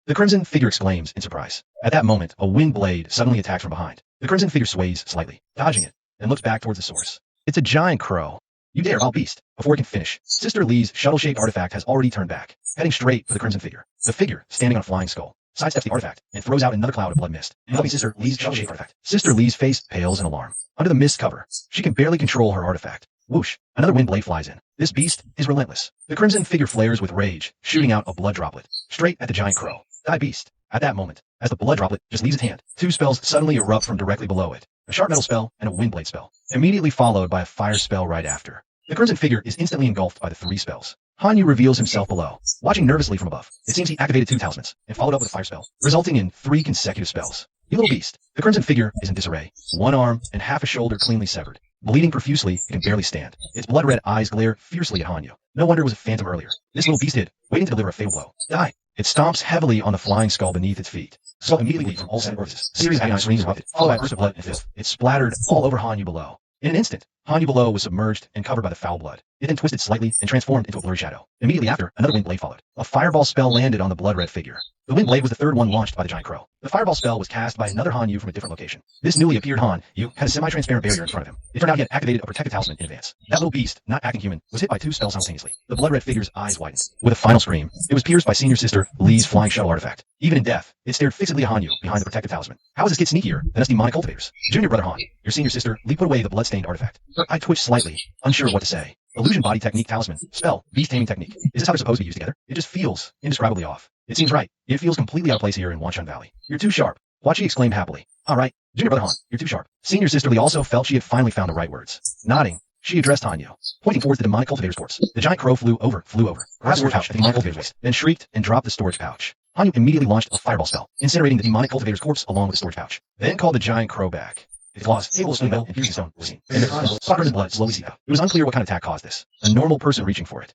The crimson figure exclaims in surprise. At that moment, a wind blade suddenly attacks from behind. The crimson figure sways slightly, dodging it, and looks back towards the source. It's a giant crow. You dare, I'll beast. Before it can finish, Sister Li's shuttle-shaped artifact has already turned back, heading straight for the crimson figure. The figure, standing on a flying skull, sidesteps the artifact and throws out another cloud of blood mist, enveloping Sister Li's shuttle-shaped artifact. Sister Li's face pales in alarm. Under the mist cover, she can barely control her artifact. Whoosh! Another wind blade flies in. This beast is relentless. The crimson figure flares with rage, shooting out a blood droplet, straight at the giant crow. Die, beast! At that moment, as the blood droplet just leaves its hand, 2 spells suddenly erupt from directly below it. A sharp metal spell and a wind blade spell, immediately followed by a fire spell right after. The crimson figure is instantly engulfed by the 3 spells. Hanyu reveals himself below, watching nervously from above. It seems he activated 2 talismans and followed up with a fire spell, resulting in 3 consecutive spells. You little beast. The crimson figure is in disarray, one arm and half a shoulder cleanly severed. Bleeding profusely, it can barely stand. Its blood-red eyes glare fiercely at Hanyu. No wonder it was a phantom earlier. This little beast hid, waiting to deliver a fatal blow. Die. It stomps heavily on the flying skull beneath its feet. Skull immediately from all 7 orifices. A series of agonized screams erupted, followed by a burst of blood and filth. It splattered all over Hanyu below. In an instant, Hanyu below was submerged and covered by the foul blood. It then twisted slightly and transformed into a blurry shadow. Immediately after, another wind blade followed. A fireball spell landed on the blood-red figure. The wind blade was the 3rd one launched by the giant crow. The fireball spell was cast by another Hanyu from a different location. This newly appeared Hanyu had a semi-transparent barrier in front of him. It turned out he had activated a protective talisman in advance. That little beast, not acting human, was hit by 2 spells simultaneously. The blood-red figure's eyes widened. With a final scream, it was pierced by senior sister Lee's flying shuttle artifact. Even in death, it stared fixedly at Hanyu behind the protective talisman. How is this kid sneakier than us demonic cultivators? Junior brother Han, your senior sister Lee put away the blood-stained artifact. Her eye twitched slightly, unsure of what to say. Illusion body technique talisman. Spell. Beast taming technique. Is this how they're supposed to be used together? It just feels indescribably off. It seems right. It feels completely out of place here in Wanshan Valley. You're too sharp. Huachi exclaimed happily. Alright, Junior brother Han, you're too sharp. Senior sister Lee also felt she had finally found the right words. Nodding, she addressed Hanyu, pointing towards the demonic cultivator's corpse. The giant crow flew over, grabbed the storage pouch at the demonic cultivator's waist, then shrieked and dropped the storage pouch. Hanyu immediately launched a fireball spell, incinerating the demonic cultivator's corpse along with the storage pouch. Then called the giant crow back. Its claws, able to swing metal and piercing stone, were seen, and their saw crimson blood slowly seep out. It was unclear what kind of attack caused this. A normal person reaching for it.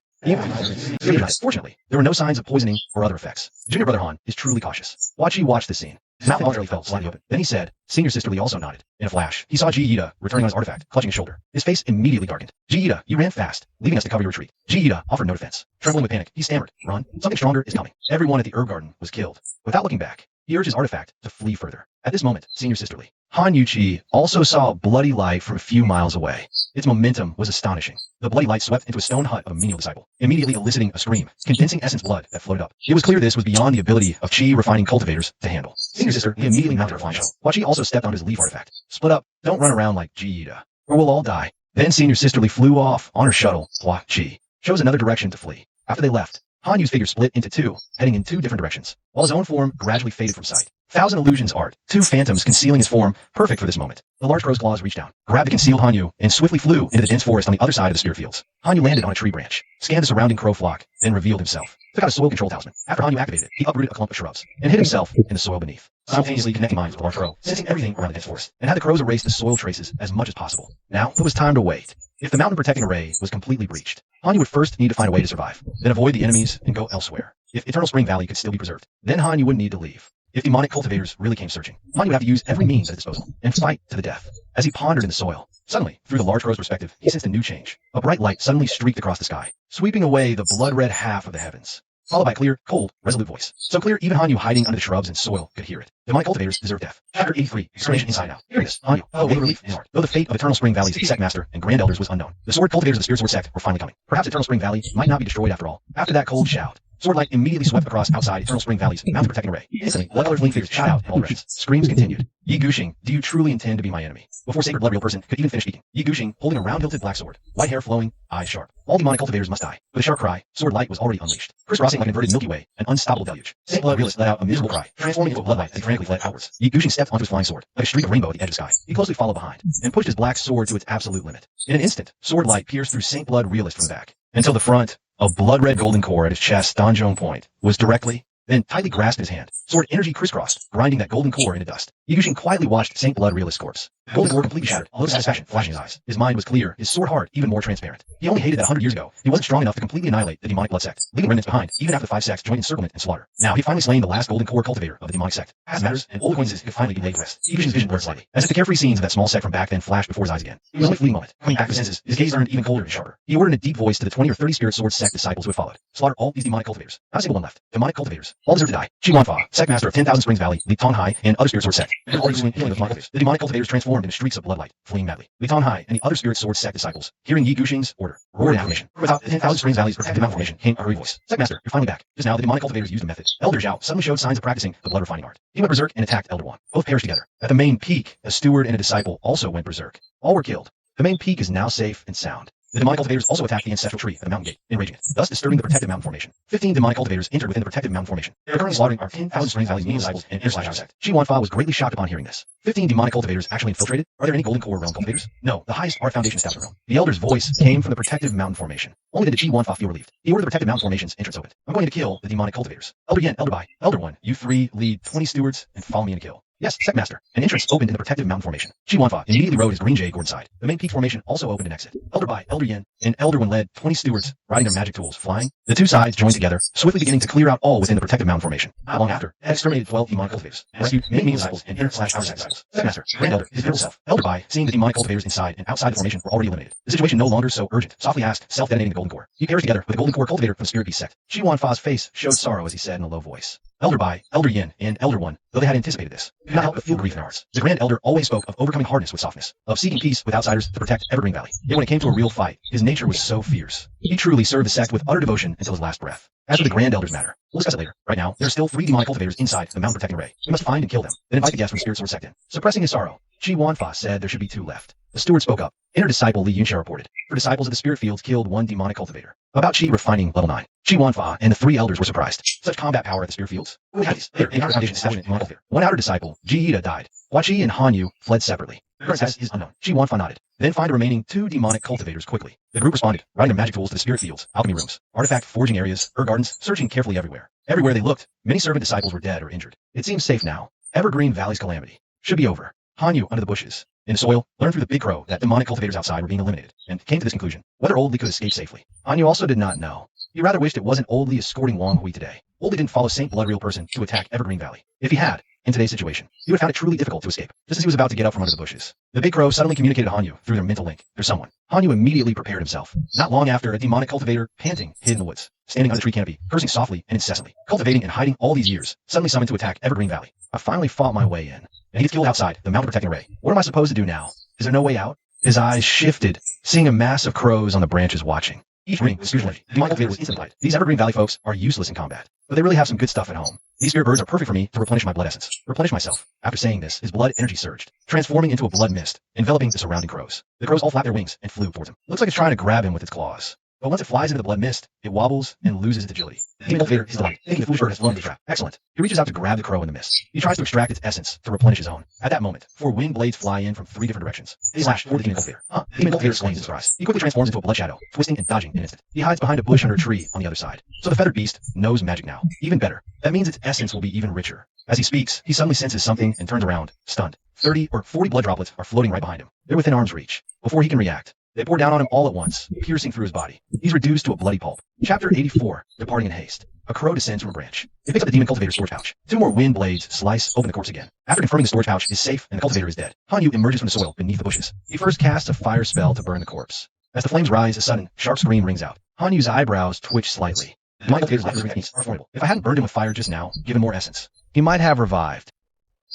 Fortunately, there were no signs of poisoning or other effects. Junior brother Han is truly cautious. Huachi watched this scene. His mouth involuntarily fell slightly open. Then he said, Senior sister Lee also nodded. In a flash, he saw Ji-Ida returning on his artifact, clutching his shoulder. His face immediately darkened. Ji-Ida, you ran fast, leaving us to cover your retreat. Ji-Ida offered no defense. Trembling with panic, he stammered, Run. Something stronger is coming. Everyone at the herb garden was killed. Without looking back, he urged his artifact to flee further. At this moment, Senior sister Lee, Han-Yu-Chi also saw a bloody light from a few miles away. Its momentum was astonishing. The bloody light swept into a stone hut of a menial disciple, immediately eliciting a scream, condensing essence blood that floated up. It was clear this was beyond the ability of Chi refining cultivators to handle. Senior sister, he immediately mounted her flying shuttle. Huachi also stepped onto his leaf artifact. Split up, don't run around like Ji-Ida, or we'll all die. Then Senior sister Lee flew off on her shuttle. Huachi chose another direction to flee. After they left, Hanyu's figure split into 2, heading in 2 different directions, while his own form gradually faded from sight. Thousand Illusions art, 2 phantoms concealing his form, perfect for this moment. The large crow's claws reached down, grabbed the concealed Hanyu, and swiftly flew into the dense forest on the other side of the spirit fields. Hanyu landed on a tree branch, scanned the surrounding crow flock, then revealed himself. Took out a soil control talisman. After Hanyu activated it, he uprooted a clump of shrubs, and hid himself in the soil beneath, simultaneously connecting minds with the large crow, sensing everything around the dense forest, and had the crows erase the soil traces as much as possible. Now, it was time to wait. If the mountain protecting array was completely breached, Hanyu would first need to find a way to survive, then avoid the enemies and go elsewhere. If Eternal Spring Valley could still be preserved, then Hanyu wouldn't need to leave. If demonic cultivators really came searching, Hanyu would have to use every means at his disposal and fight to the death. As he pondered in the soil, suddenly, through the large crow's perspective, he sensed a new change. A bright light suddenly streaked across the sky, sweeping away the blood-red half of the heavens, followed by a clear, cold, resolute voice. So clear even Hanyu hiding under the shrubs and soil could hear it. Demonic cultivators deserve death. Chapter 83, Exclamation Inside Out. Hearing this, Hanyu gained relief in his heart. Though the fate of Eternal Spring Valley's Sect Master and Grand Elders was unknown, the sword cultivators of the Spirit Sword Sect were finally coming. Perhaps Eternal Spring Valley might not be destroyed after all. After that cold shout, Swordlight immediately swept across outside Eternal Spring Valley's mountain protecting array. Instantly, blood-colored fleeing figures shot out in all directions. Screams continued. Yi Gushing, do you truly intend to be my enemy? Before Sacred Blood Real Person could even finish speaking, Yi Gushing, holding a round-hilted black sword, white hair flowing, eyes sharp. All demonic cultivators must die. With a sharp cry, Swordlight was already unleashed, crisscrossing like an inverted Milky Way, an unstoppable deluge. Saint Blood Realist let out a miserable cry, transforming into a bloodlight as he frantically fled outwards. Yi Gushing stepped onto his flying sword, like a streak of rainbow at the edge of the sky. He closely followed behind, and pushed his black sword to its absolute limit. In an instant, Swordlight pierced through Saint Blood Realist from the back, until the front, a blood-red golden core at his chest, donjon point, was directly, then tightly grasped in his hand. Sword energy crisscrossed, grinding that golden core into dust. Yigushin quietly watched Saint Blood Realist's corpse. The golden core completely shattered, a look of satisfaction flashing in his eyes. His mind was clear, his sword hard, even more transparent. He only hated that 100 years ago he wasn't strong enough to completely annihilate the demonic blood sect, leaving remnants behind, even after the 5 sects joined encirclement and slaughter. Now he finally slain the last golden core cultivator of the demonic sect. Past matters and old acquaintances could finally be laid to rest. Yigushin's vision blurred slightly, as if the carefree scenes of that small sect from back then flashed before his eyes again. It was only a fleeting moment. Coming back to his senses, his gaze turned even colder and sharper. He ordered in a deep voice to the 20 or 30 spirit sword sect disciples who had followed. Slaughter all these demonic cultivators. Not a single one left. Demonic cultivators. All deserve to die. Shi Wanfa, sect master of 10,000 Springs Valley, Li Tonghai, and other spirit sword sect. And all healing of demonic cultivators. The demonic cultivators transformed into streaks of bloodlight, fleeing madly. Li Tonghai and the other spirit sword sect disciples, hearing Yi Gushing's order, roared in affirmation. From without the 10,000 Springs Valley's protected mountain formation came a hurried voice. Sect master, you're finally back. Just now the demonic cultivators used a method. Elder Zhao suddenly showed signs of practicing the blood refining art. He went berserk and attacked Elder Wan. Both perished together. At the main peak, a steward and a disciple also went berserk. All were killed. The main peak is now safe and sound. The demonic cultivators also attacked the ancestral tree at the mountain gate, enraging it, thus disturbing the protective mountain formation. 15 demonic cultivators entered within the protective mountain formation. They are currently slaughtering our 10,000 Springs Valley's mean disciples and inner/outer sect. Shi Wanfa was greatly shocked upon hearing this. 15 demonic cultivators actually infiltrated? Are there any Golden Core realm cultivators? No, the highest art foundation establishment realm. The elder's voice came from the protective mountain formation. Only then did Shi Wanfa feel relieved. He ordered the protective mountain formation's entrance opened. I'm going to kill the demonic cultivators. Elder Yen, Elder Bai, Elder One, you three lead 20 stewards and follow me in a kill. Yes, Sect Master. An entrance opened in the protective mountain formation. Shi Wanfa immediately rode his green jade gourd side. The main peak formation also opened an exit. Elder Bai, Elder Yen, and Elder One led 20 stewards, riding their magic tools, flying. The two sides joined together, swiftly beginning to clear out all within the protective mountain formation. Not long after, had exterminated 12 demonic cultivators, and rescued many mean disciples and inner/outer sect disciples. Sect Master, Grand Elder, his visible self. Elder Bai, seeing the demonic cultivators inside and outside the formation were already eliminated. The situation no longer so urgent, softly asked, self-detonating the Golden Core. He pairs together with the Golden Core cultivator from Spirit Beast Sect. Shi Wanfa's face showed sorrow as he said in a low voice. Elder Bai, Elder Yin, and Elder One, though they had anticipated this, could not help but feel grief in their hearts. The Grand Elder always spoke of overcoming hardness with softness, of seeking peace with outsiders to protect Evergreen Valley. Yet when it came to a real fight, his nature was so fierce. He truly served the sect with utter devotion until his last breath. As for the Grand Elder's matter, we'll discuss it later. Right now, there are still 3 demonic cultivators inside the mountain protecting array. We must find and kill them, then invite the guests from Spirit Sword Sect in. Suppressing his sorrow, Shi Wanfa said there should be 2 left. The steward spoke up. Inner disciple Li Yunxia reported. Her disciples of the spirit fields killed 1 demonic cultivator. About Shi refining level 9. Shi Wanfa and the 3 elders were surprised. Such combat power at the spirit fields. Later, in outer foundation establishment demonic cultivator. 1 outer disciple, Ji Ida, died. Hua Qi and Han Yu fled separately. The current status is unknown. Shi Wanfa nodded. Then find the remaining 2 demonic cultivators quickly. The group responded, riding their magic tools to the spirit fields, alchemy rooms, artifact forging areas, herb gardens, searching carefully everywhere. Everywhere they looked, many servant disciples were dead or injured. It seems safe now. Evergreen Valley's calamity should be over. Han Yu under the bushes. In the soil, learned through the big crow that demonic cultivators outside were being eliminated, and came to this conclusion, whether Old Li could escape safely. Han Yu also did not know. He rather wished it wasn't Old Li escorting Wang Hui today. Old Li didn't follow Saint Blood Real Person to attack Evergreen Valley. If he had, in today's situation, he would have found it truly difficult to escape, just as he was about to get up from under the bushes. The big crow suddenly communicated to Han Yu through their mental link. There's someone. Han Yu immediately prepared himself. Not long after, a demonic cultivator, panting, hid in the woods, standing under the tree canopy, cursing softly and incessantly, cultivating and hiding all these years, suddenly summoned to attack Evergreen Valley. I finally fought my way in, and he gets killed outside the mountain protecting array. What am I supposed to do now? Is there no way out? His eyes shifted, seeing a mass of crows on the branches watching. Each ring with spiritual energy. The demonic cultivator was instantly light. These Evergreen Valley folks are useless in combat, but they really have some good stuff at home. These spirit birds are perfect for me to replenish my blood essence. Replenish myself. After saying this, his blood energy surged, transforming into a blood mist, enveloping the surrounding crows. The crows all flapped their wings and flew towards him. Looks like it's trying to grab him with its claws. But once it flies into the blood mist, it wobbles and loses its agility. The demon cultivator is delighted, thinking the foolish bird has flown into the trap. Excellent. He reaches out to grab the crow in the mist. He tries to extract its essence to replenish his own. At that moment, 4 wind blades fly in from 3 different directions. They slash toward the demon cultivator. The demon cultivator exclaims in surprise. He quickly transforms into a blood shadow, twisting and dodging in an instant. He hides behind a bush under a tree on the other side. So the feathered beast knows magic now. Even better. That means its essence will be even richer. As he speaks, he suddenly senses something and turns around, stunned. 30 or 40 blood droplets are floating right behind him. They're within arm's reach. Before he can react, they pour down on him all at once, piercing through his body. He's reduced to a bloody pulp. Chapter 84, Departing in Haste. A crow descends from a branch. It picks up the demon cultivator's storage pouch. 2 more wind blades slice open the corpse again. After confirming the storage pouch is safe and the cultivator is dead, Han Yu emerges from the soil beneath the bushes. He first casts a fire spell to burn the corpse. As the flames rise, a sudden, sharp scream rings out. Han Yu's eyebrows twitch slightly. The demonic cultivator's life techniques are formidable. If I hadn't burned him with fire just now, given more essence, he might have revived.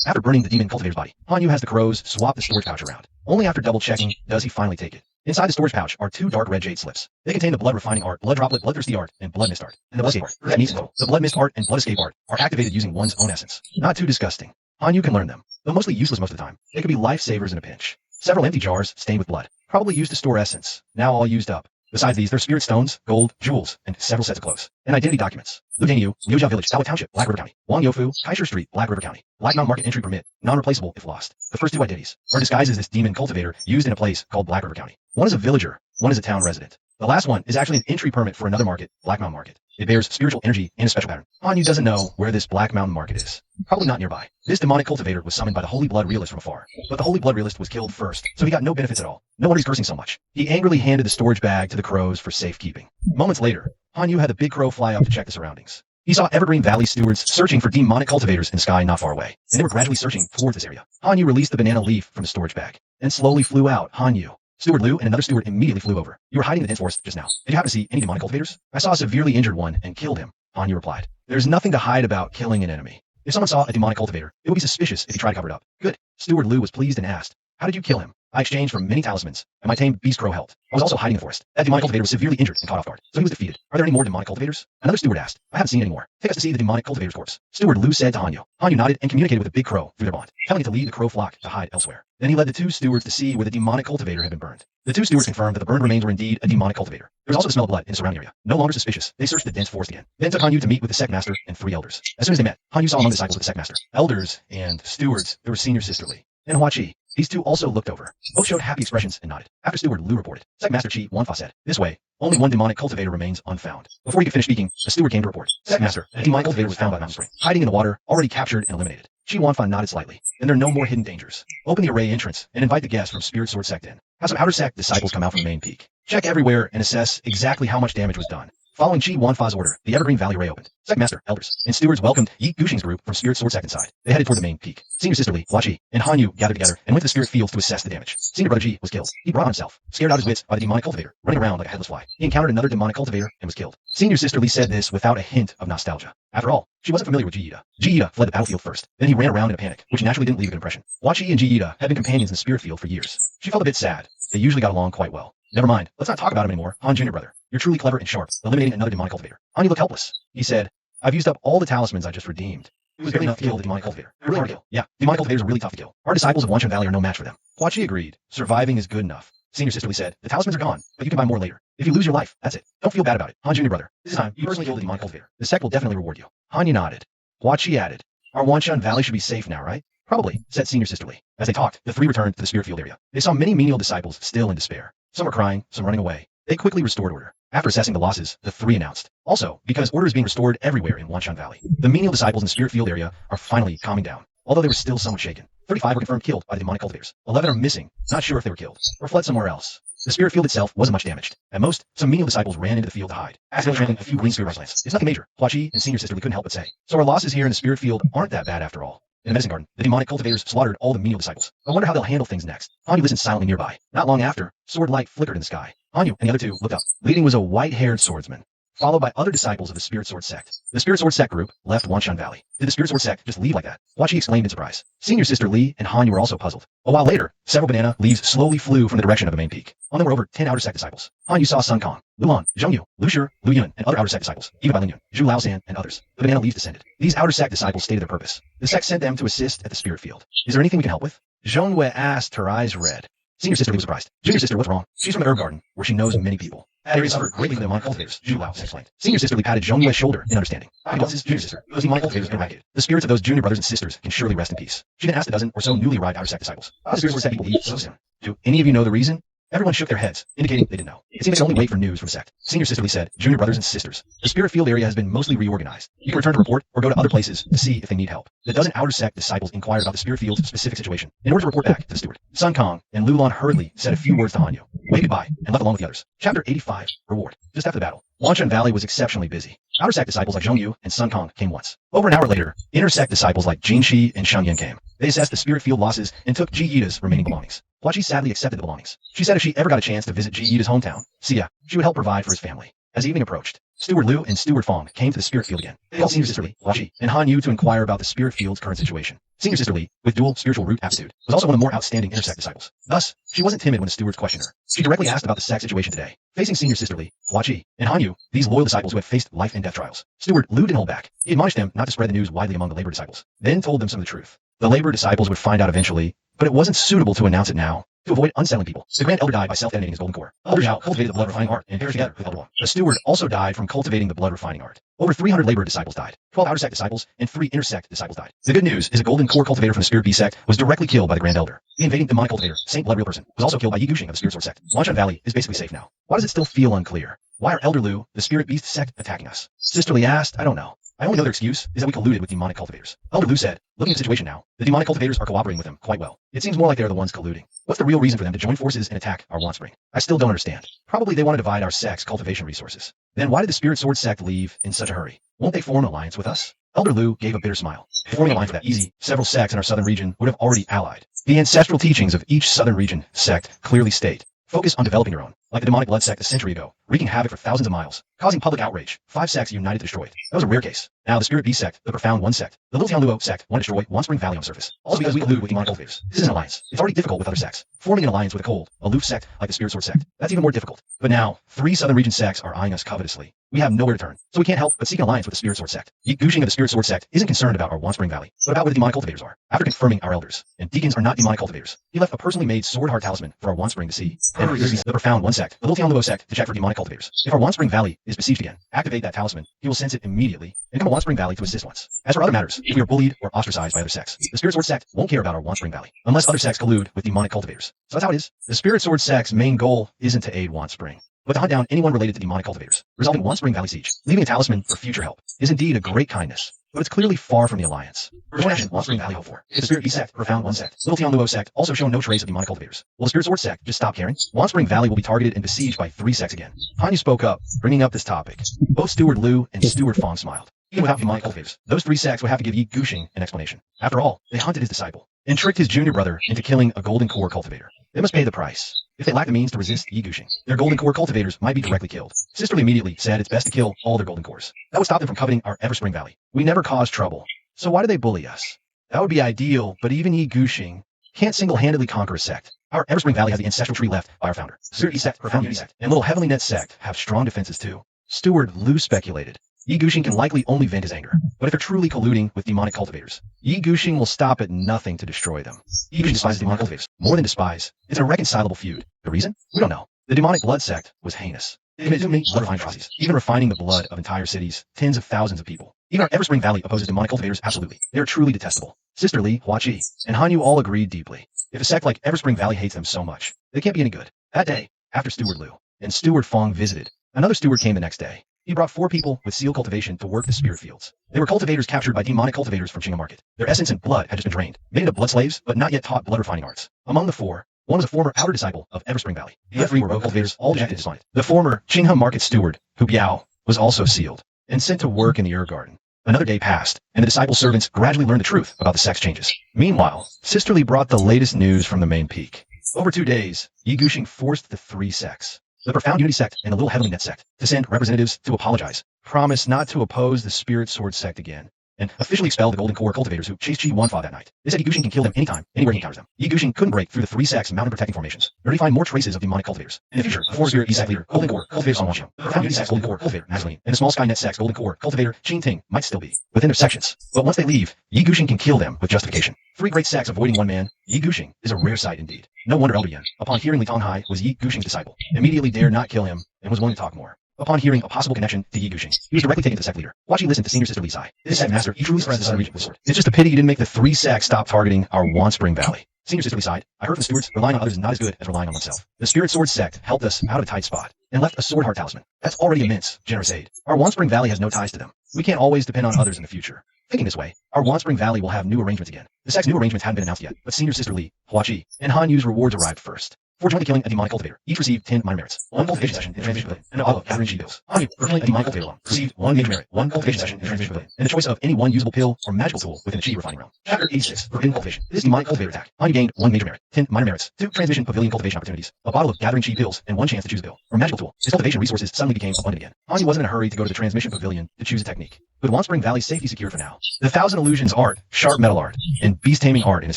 After burning the demon cultivator's body, Han Yu has the crows swap the storage pouch around. Only after double checking does he finally take it. Inside the storage pouch are 2 dark red jade slips. They contain the blood refining art, blood droplet, bloodthirsty art, and blood mist art. And the blood escape art. That means the blood mist art and blood escape art are activated using one's own essence. Not too disgusting. Han Yu can learn them, though mostly useless most of the time. They could be lifesavers in a pinch. Several empty jars stained with blood, probably used to store essence, now all used up. Besides these, there's spirit stones, gold, jewels, and several sets of clothes. And identity documents. Liu Liujia Village, Dawa Township, Black River County. Wang Youfu, Kaisher Street, Black River County. Black Mountain Market entry permit, non-replaceable if lost. The first 2 identities are disguised as this demon cultivator used in a place called Black River County. One is a villager, one is a town resident. The last one is actually an entry permit for another market, Black Mountain Market. It bears spiritual energy and a special pattern. Han Yu doesn't know where this Black Mountain Market is. Probably not nearby. This demonic cultivator was summoned by the Holy Blood Realist from afar. But the Holy Blood Realist was killed first, so he got no benefits at all. No wonder he's cursing so much. He angrily handed the storage bag to the crows for safekeeping. Moments later, Han Yu had the big crow fly up to check the surroundings. He saw Evergreen Valley stewards searching for demonic cultivators in the sky not far away, and they were gradually searching towards this area. Han Yu released the banana leaf from the storage bag, and slowly flew out. Han Yu. Steward Liu and another steward immediately flew over. You were hiding in the dense forest just now. Did you happen to see any demonic cultivators? I saw a severely injured one and killed him. Han Yu replied. There's nothing to hide about killing an enemy. If someone saw a demonic cultivator, it would be suspicious if he tried to cover it up. Good. Steward Liu was pleased and asked, how did you kill him? I exchanged for many talismans, and my tamed beast crow helped. I was also hiding in the forest. That demonic cultivator was severely injured and caught off guard, so he was defeated. Are there any more demonic cultivators? Another steward asked. I haven't seen any more. Take us to see the demonic cultivator's corpse. Steward Lu said to Hanyu. Hanyu nodded and communicated with the big crow through their bond, telling it to lead the crow flock to hide elsewhere. Then he led the two stewards to see where the demonic cultivator had been burned. The two stewards confirmed that the burned remains were indeed a demonic cultivator. There was also the smell of blood in the surrounding area. No longer suspicious, they searched the dense forest again. Then took Hanyu to meet with the Sect master and 3 elders. As soon as they met, Hanyu saw among the disciples of the Sect master, elders, and stewards, there was senior sister Li and Huachi. These two also looked over. Both showed happy expressions and nodded. After steward Lu reported, Sect master Chi Wanfa said, this way, only one demonic cultivator remains unfound. Before he could finish speaking, a steward came to report. Sect master, a demonic cultivator was found by Mountain Spring, hiding in the water, already captured and eliminated. Chi Wanfa nodded slightly. Then there are no more hidden dangers. Open the array entrance and invite the guests from Spirit Sword Sect in. Have some outer sect disciples come out from the main peak. Check everywhere and assess exactly how much damage was done. Following Chi Wanfa's order, the Evergreen Valley Array opened. Sect master, elders, and stewards welcomed Yi Guxing's group from Spirit Sword Sect inside. They headed toward the main peak. Senior sister Li, Huachi, and Hanyu gathered together and went to the spirit fields to assess the damage. Senior brother Ji was killed. He brought on himself, scared out his wits by the demonic cultivator, running around like a headless fly. He encountered another demonic cultivator and was killed. Senior sister Li said this without a hint of nostalgia. After all, she wasn't familiar with Ji-Ida. Ji-Ida fled the battlefield first. Then he ran around in a panic, which naturally didn't leave a good impression. Huachi and Ji-Ida had been companions in the spirit field for years. She felt a bit sad. They usually got along quite well. Never mind. Let's not talk about him anymore. Han Jr. brother. You're truly clever and sharp, eliminating another demonic cultivator. Han looked helpless. He said, I've used up all the talismans I just redeemed. It was really enough to kill the demonic cultivator. Really hard to kill. Yeah, demonic cultivators are really tough to kill. Our disciples of Wanshan Valley are no match for them. Huachi agreed. Surviving is good enough. Senior sister Li said, the talismans are gone, but you can buy more later. If you lose your life, that's it. Don't feel bad about it. Han Jr. brother. This time, you personally killed the demonic cultivator. The sect will definitely reward you. Hanyu nodded. Huachi added, our Wanshan Valley should be safe now, right? Probably, said Senior sister Li. As they talked, the 3 returned to the spirit field area. They saw many menial disciples still in despair. Some were crying, some running away. They quickly restored order. After assessing the losses, the 3 announced. Also, because order is being restored everywhere in Wanshan Valley, the menial disciples in the spirit field area are finally calming down, although they were still somewhat shaken. 35 were confirmed killed by the demonic cultivators. 11 are missing, not sure if they were killed, or fled somewhere else. The spirit field itself wasn't much damaged. At most, some menial disciples ran into the field to hide, accidentally trampling a few green spirit plants. It's nothing major, Huachi and Senior sister Li couldn't help but say. So our losses here in the spirit field aren't that bad after all. In the medicine garden, the demonic cultivators slaughtered all the menial disciples. I wonder how they'll handle things next. Hanyu listened silently nearby. Not long after, sword light flickered in the sky. Hanyu and the other 2 looked up. Leading was a white-haired swordsman, followed by other disciples of the Spirit Sword Sect. The Spirit Sword Sect group left Wanshan Valley. Did the Spirit Sword Sect just leave like that? Huachi exclaimed in surprise. Senior sister Li and Hanyu were also puzzled. A while later, several banana leaves slowly flew from the direction of the main peak. On them were over 10 outer sect disciples. Hanyu saw Sun Kong, Luan, Zhongyu, Lu Shi, Lu Yun, and other outer sect disciples, even by Lin Yun, Zhu Laosan, and others. The banana leaves descended. These outer sect disciples stated their purpose. The sect sent them to assist at the spirit field. Is there anything we can help with? Zhongwei asked, her eyes red. Senior sister Li was surprised. Junior sister, what's wrong? She's from the herb garden, where she knows many people. That area suffered greatly from the demonic cultivators, Zhu Lao explained. Senior sister Li patted Zhongwei's shoulder in understanding. Condolences, junior sister. Those demonic cultivators eradicated. The spirits of those junior brothers and sisters can surely rest in peace. She then asked a dozen or so newly arrived outer sect disciples. How does the spirit sect people leave so soon? Do any of you know the reason? Everyone shook their heads, indicating they didn't know. It seems they only wait for news from the sect. Senior sister Li said, junior brothers and sisters. The spirit field area has been mostly reorganized. You can return to report or go to other places to see if they need help. The dozen outer sect disciples inquired about the spirit field's specific situation in order to report back to the steward. Sun Kong and Lulan hurriedly said a few words to Hanyu, waved goodbye, and left along with the others. Chapter 85, Reward. Just after the battle, Wanshan Valley was exceptionally busy. Outer sect disciples like Zhongyu and Sun Kong came once. Over an hour later, inner sect disciples like Jin Shi and Sheng Yan came. They assessed the spirit field losses and took Ji-Yida's remaining belongings. Huachi sadly accepted the belongings. She said if she ever got a chance to visit Ji-Yida's hometown, Xia, she would help provide for his family. As evening approached, Steward Lu and Steward Fong came to the spirit field again. They called Senior Sister Li, Huachi, and Han Yu to inquire about the spirit field's current situation. Senior Sister Li, with dual spiritual root aptitude, was also one of the more outstanding intersect disciples. Thus, she wasn't timid when the stewards questioned her. She directly asked about the sect situation today. Facing Senior Sister Li, Huachi, and Han Yu, these loyal disciples who had faced life and death trials, Steward Lu didn't hold back. He admonished them not to spread the news widely among the labor disciples, then told them some of the truth. The labor disciples would find out eventually, but it wasn't suitable to announce it now. To avoid unsettling people, the Grand Elder died by self-detonating his golden core. Elder Zhao cultivated the blood refining art and perished together with Elder Wang. The steward also died from cultivating the blood refining art. Over 300 labor disciples died. 12 outer sect disciples and 3 intersect disciples died. The good news is a golden core cultivator from the Spirit Beast sect was directly killed by the Grand Elder. The invading demonic cultivator, Saint Blood Real Person, was also killed by Yi Guxing of the Spirit Sword sect. Wanshan Valley is basically safe now. Why does it still feel unclear? Why are Elder Lu, the Spirit Beast sect, attacking us? Sister Li asked, I don't know. I only know their excuse is that we colluded with demonic cultivators. Elder Lu said, looking at the situation now, the demonic cultivators are cooperating with them quite well. It seems more like they're the ones colluding. What's the real reason for them to join forces and attack our Wandspring? I still don't understand. Probably they want to divide our sect's cultivation resources. Then why did the Spirit Sword sect leave in such a hurry? Won't they form an alliance with us? Elder Lu gave a bitter smile. Forming an alliance with that easy, several sects in our southern region would have already allied. The ancestral teachings of each southern region sect clearly state, focus on developing your own, like the demonic blood sect a century ago, wreaking havoc for thousands of miles, causing public outrage. 5 sects united to destroy it. That was a rare case. Now the Spirit Beast sect, the Profound One sect, the Little Town Luo sect want to destroy One Spring Valley on the surface. Also because we collude with demonic cultivators. This is an alliance. It's already difficult with other sects. Forming an alliance with a cold, aloof sect like the Spirit Sword sect, that's even more difficult. But now, 3 southern region sects are eyeing us covetously. We have nowhere to turn, so we can't help but seek an alliance with the Spirit Sword sect. Yi Gushing of the Spirit Sword sect isn't concerned about our One Spring Valley, but about where the demonic cultivators are. After confirming our elders, and deacons are not demonic cultivators, he left a personally made sword heart talisman for our One Spring to see. And the Profound One sect, the Little Town Luo sect, to check for demonic cultivators. If our One Spring Valley is besieged again, activate that talisman. He will sense it immediately and come to One Spring Valley to assist once. As for other matters, if we are bullied or ostracized by other sects, the Spirit Sword sect won't care about our One Spring Valley, unless other sects collude with demonic cultivators. So that's how it is. The Spirit Sword sect's main goal isn't to aid One Spring, but to hunt down anyone related to demonic cultivators, resolving One Spring Valley siege. Leaving a talisman for future help is indeed a great kindness, but it's clearly far from the alliance. What action One Spring Valley hope for? If the Spirit Beast sect, Profound One sect, Little Town Luo sect also show no trace of demonic cultivators, will the Spirit Sword sect just stop caring? One Spring Valley will be targeted and besieged by 3 sects again. Hanyu spoke up, bringing up this topic. Both Steward Liu and Steward Fong smiled. Even without demonic cultivators, those 3 sects would have to give Yi Gushing an explanation. After all, they hunted his disciple and tricked his junior brother into killing a golden core cultivator. They must pay the price. If they lack the means to resist Yi Gushing, their golden core cultivators might be directly killed. Sisterly immediately said it's best to kill all their golden cores. That would stop them from coveting our Everspring Valley. We never caused trouble, so why do they bully us? That would be ideal, but even Yi Gushing can't single-handedly conquer a sect. Our Everspring Valley has the ancestral tree left by our founder. Spirit Beast sect, Profound Unity sect, and Little Heavenly Net sect have strong defenses too. Steward Liu speculated. Yi Gushing can likely only vent his anger, but if they're truly colluding with demonic cultivators, Yi Gushing will stop at nothing to destroy them. Yi Gushing despises demonic cultivators. More than despise, it's an irreconcilable feud. The reason? We don't know. The demonic blood sect was heinous. They committed too many blood refining atrocities, even refining the blood of entire cities, tens of thousands of people. Even our Everspring Valley opposes demonic cultivators absolutely. They are truly detestable. Sister Li, Hua Qi, and Hanyu all agreed deeply. If a sect like Everspring Valley hates them so much, they can't be any good. That day, after Steward Liu and Steward Fong visited, another steward came the next day. He brought 4 people with seal cultivation to work the spirit fields. They were cultivators captured by demonic cultivators from Chinga Market. Their essence and blood had just been drained, made into blood slaves, but not yet taught blood refining arts. Among the 4, one was a former outer disciple of Everspring Valley. The other 3 were rogue cultivators, all dejected and despondent. The former Chinga Market steward, Hu Biao, was also sealed and sent to work in the Ur Garden. Another day passed, and the disciple servants gradually learned the truth about the sex changes. Meanwhile, Sister Li brought the latest news from the main peak. Over 2 days, Yi Gushing forced the 3 sects, the Profound Unity sect and the Little Heavenly Net sect, to send representatives to apologize, promise not to oppose the Spirit Sword sect again, and officially expel the Golden Core cultivators who chased Chi Wanfa that night. They said Yi Gushing can kill them anytime, anywhere he encounters them. Yi Gushing couldn't break through the 3 sects' mountain protecting formations, nor did he find more traces of demonic cultivators. In the future, the 4 Spirit Beast sect leader, Golden Core cultivator Song Wangxiu, the Profound Unity sect's Golden Core cultivator Mazeline, and the Small Sky Net sect's Golden Core cultivator Qin Ting might still be within their sections. But once they leave, Yi Gushing can kill them with justification. 3 great sects avoiding one man, Yi Gushing, is a rare sight indeed. No wonder Elder Yan, upon hearing Li Tonghai was Yi Gushing's disciple, immediately dared not kill him and was willing to talk more. Upon hearing a possible connection to Yi Gushing, he was directly taken to the sect leader. Watch, he listened to Senior Sister Li Sai. This sect master, he truly spreads the Southern region with sword. It's just a pity you didn't make the 3 sects stop targeting our Wan Spring Valley. Senior Sister Li sighed. I heard from the stewards, relying on others is not as good as relying on oneself. The Spirit Sword sect helped us out of a tight spot and left a sword heart talisman. That's already immense, generous aid. Our Wan Spring Valley has no ties to them. We can't always depend on others in the future. Thinking this way, our Wan Spring Valley will have new arrangements again. The sect's new arrangements hadn't been announced yet, but Senior Sister Li, Hua Qi, and Han Yu's rewards arrived first. For jointly killing a demonic cultivator, each received 10 minor merits, 1 cultivation session in transmission pavilion, and a bottle of gathering chi pills. Hanyu, for killing a demonic cultivator alone, received 1 major merit, 1 cultivation session in transmission pavilion, and the choice of any 1 usable pill or magical tool within the chi refining realm. Chapter 86, Forbidden Cultivation. This demonic cultivator attack. Hanyu gained 1 major merit, 10 minor merits, 2 transmission pavilion cultivation opportunities, a bottle of gathering chi pills, and 1 chance to choose a pill or magical tool. His cultivation resources suddenly became abundant again. Hanyu wasn't in a hurry to go to the transmission pavilion to choose a technique, but Wan Spring Valley's safety secured for now. The Thousand Illusions art, sharp metal art, and beast taming art in his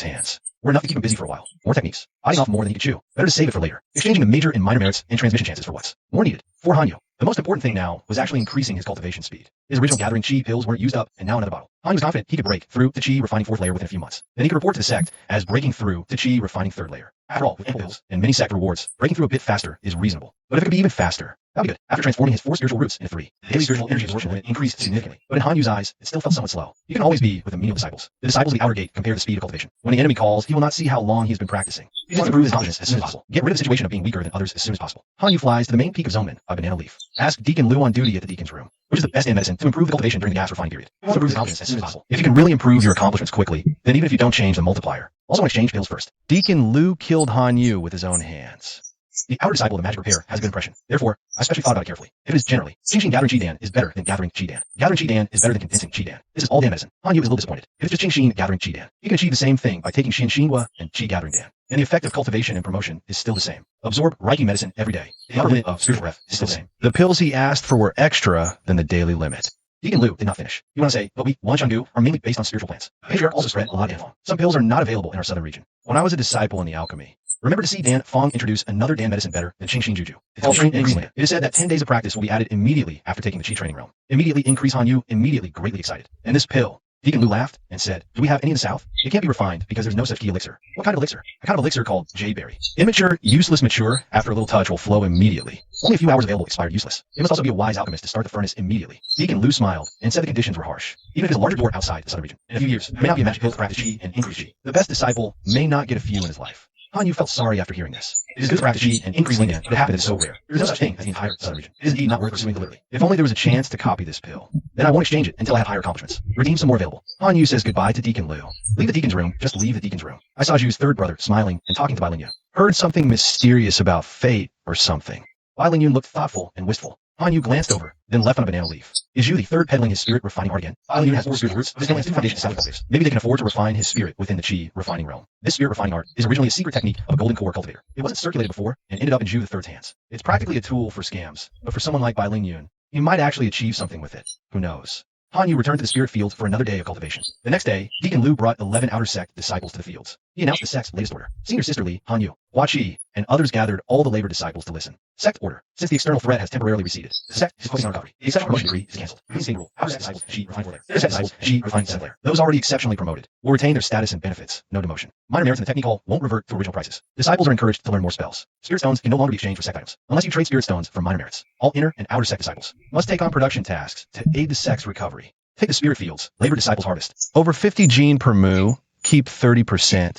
hands were enough to keep him busy for a while. More techniques, biting off more than he could chew. Better to save it for later. Exchanging the major and minor merits and transmission chances for what's more needed. For Hanyu, the most important thing now was actually increasing his cultivation speed. His original gathering chi pills weren't used up, and now another bottle. Hanyu was confident he could break through to chi refining 4th layer within a few months. Then he could report to the sect as breaking through to chi refining 3rd layer. After all, with ample pills and many sect rewards, breaking through a bit faster is reasonable. But if it could be even faster, that'd be good. After transforming his 4 spiritual roots into 3, the daily spiritual energy absorption limit increased significantly. But in Hanyu's eyes, it still felt somewhat slow. You can always be with the menial disciples. The disciples of the outer gate compare the speed of cultivation. When the enemy calls, he will not see how long he has been practicing. He wants to prove his confidence as soon as possible. Get rid of the situation of being weaker than others as soon as possible. Hanyu flies to the main peak of Zoneman by Banana Leaf. Ask Deacon Liu on duty at the Deacon's room, which is the best medicine to improve the cultivation during the gas refining period. You want to prove his confidence as soon as possible. If you can really improve your accomplishments quickly, then even if you don't change the multiplier, also want to exchange pills first. Deacon Liu killed Hanyu with his own hands. The outer disciple of the magic repair has a good impression. Therefore, I especially thought about it carefully. If it is generally, Xing gathering Chi Dan is better than gathering Chi Dan. Gathering Chi Dan is better than condensing Chi Dan. This is all Dan medicine. Hanyu is a little disappointed. If it's just Xing gathering Chi Dan, he can achieve the same thing by taking Xin Xinhua and Chi gathering Dan. and the effect of cultivation and promotion is still the same. Absorb Reiki medicine every day. The upper limit of spiritual breath is still the same. The pills he asked for were extra than the daily limit. Deacon Liu did not finish. You want to say, but we, Wanchangdu, are mainly based on spiritual plants. Patriarch also spread a lot of Dan Fong. Some pills are not available in our southern region. When I was a disciple in the alchemy, remember to see Dan Fong introduce another Dan medicine better than Qing Xing Juju. It's all trained in Greenland. It is said that 10 days of practice will be added immediately after taking the Qi training realm. Immediately increase Hanyu, immediately greatly excited. And this pill, Deacon Liu laughed and said, do we have any in the south? It can't be refined because there's no such key elixir. What kind of elixir? A kind of elixir called J-berry. Immature, useless mature, after a little touch will flow immediately. Only a few hours available expired useless. It must also be a wise alchemist to start the furnace immediately. Deacon Liu smiled and said the conditions were harsh. Even if it's a larger door outside the southern region. In a few years, it may not be a magic pill to practice Qi and increase Qi. The best disciple may not get a few in his life. Hanyu felt sorry after hearing this. It is good to practice Qi and increase Lingyan, but it happened is so rare. There is no such thing as the entire southern region. It is indeed not worth pursuing deliberately. If only there was a chance to copy this pill. Then I won't exchange it until I have higher accomplishments. Redeem some more available. Hanyu says goodbye to Deacon Liu. Leave the deacon's room, just leave the deacon's room. I saw Zhu's third brother smiling and talking to Bai Lingyun. Heard something mysterious about fate or something. Bai Lingyun looked thoughtful and wistful. Hanyu glanced over, then left on a banana leaf. Is Zhu the third peddling his spirit refining art again? Bai Lingyun has 4 spiritual roots. This family has 2 foundations established. Maybe they can afford to refine his spirit within the Qi refining realm. This spirit refining art is originally a secret technique of a golden core cultivator. It wasn't circulated before and ended up in Zhu the third's hands. It's practically a tool for scams, but for someone like Bai Lingyun, he might actually achieve something with it. Who knows? Hanyu returned to the spirit fields for another day of cultivation. The next day, Deacon Liu brought 11 outer sect disciples to the fields. He announced the sect's latest order. Senior Sister Li, Hanyu, Hua Qi, and others gathered all the labor disciples to listen. Sect order. Since the external threat has temporarily receded, the sect is focusing on recovery. The exceptional promotion decree is cancelled. Reinstating rule. Outer sect disciples, Qi, refined 4 layer. Inner sect disciples, Qi, refined 7 layer. Those already exceptionally promoted will retain their status and benefits. No demotion. Minor merits in the technique hall won't revert to original prices. Disciples are encouraged to learn more spells. Spirit stones can no longer be exchanged for sect items, unless you trade spirit stones for minor merits. All inner and outer sect disciples must take on production tasks to aid the sect's recovery. Take the spirit fields. Labor disciples harvest. Over 50 gene per mu. Keep 30%.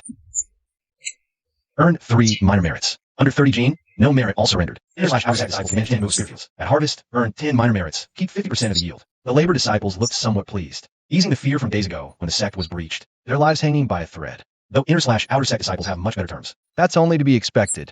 Earn 3 minor merits. Under 30 gene, no merit all surrendered. Inner/outer sect disciples manage 10 move spirit fields. At harvest, earn 10 minor merits. Keep 50% of the yield. The labor disciples looked somewhat pleased, easing the fear from days ago when the sect was breached. Their lives hanging by a thread. Though inner/outer sect disciples have much better terms. That's only to be expected.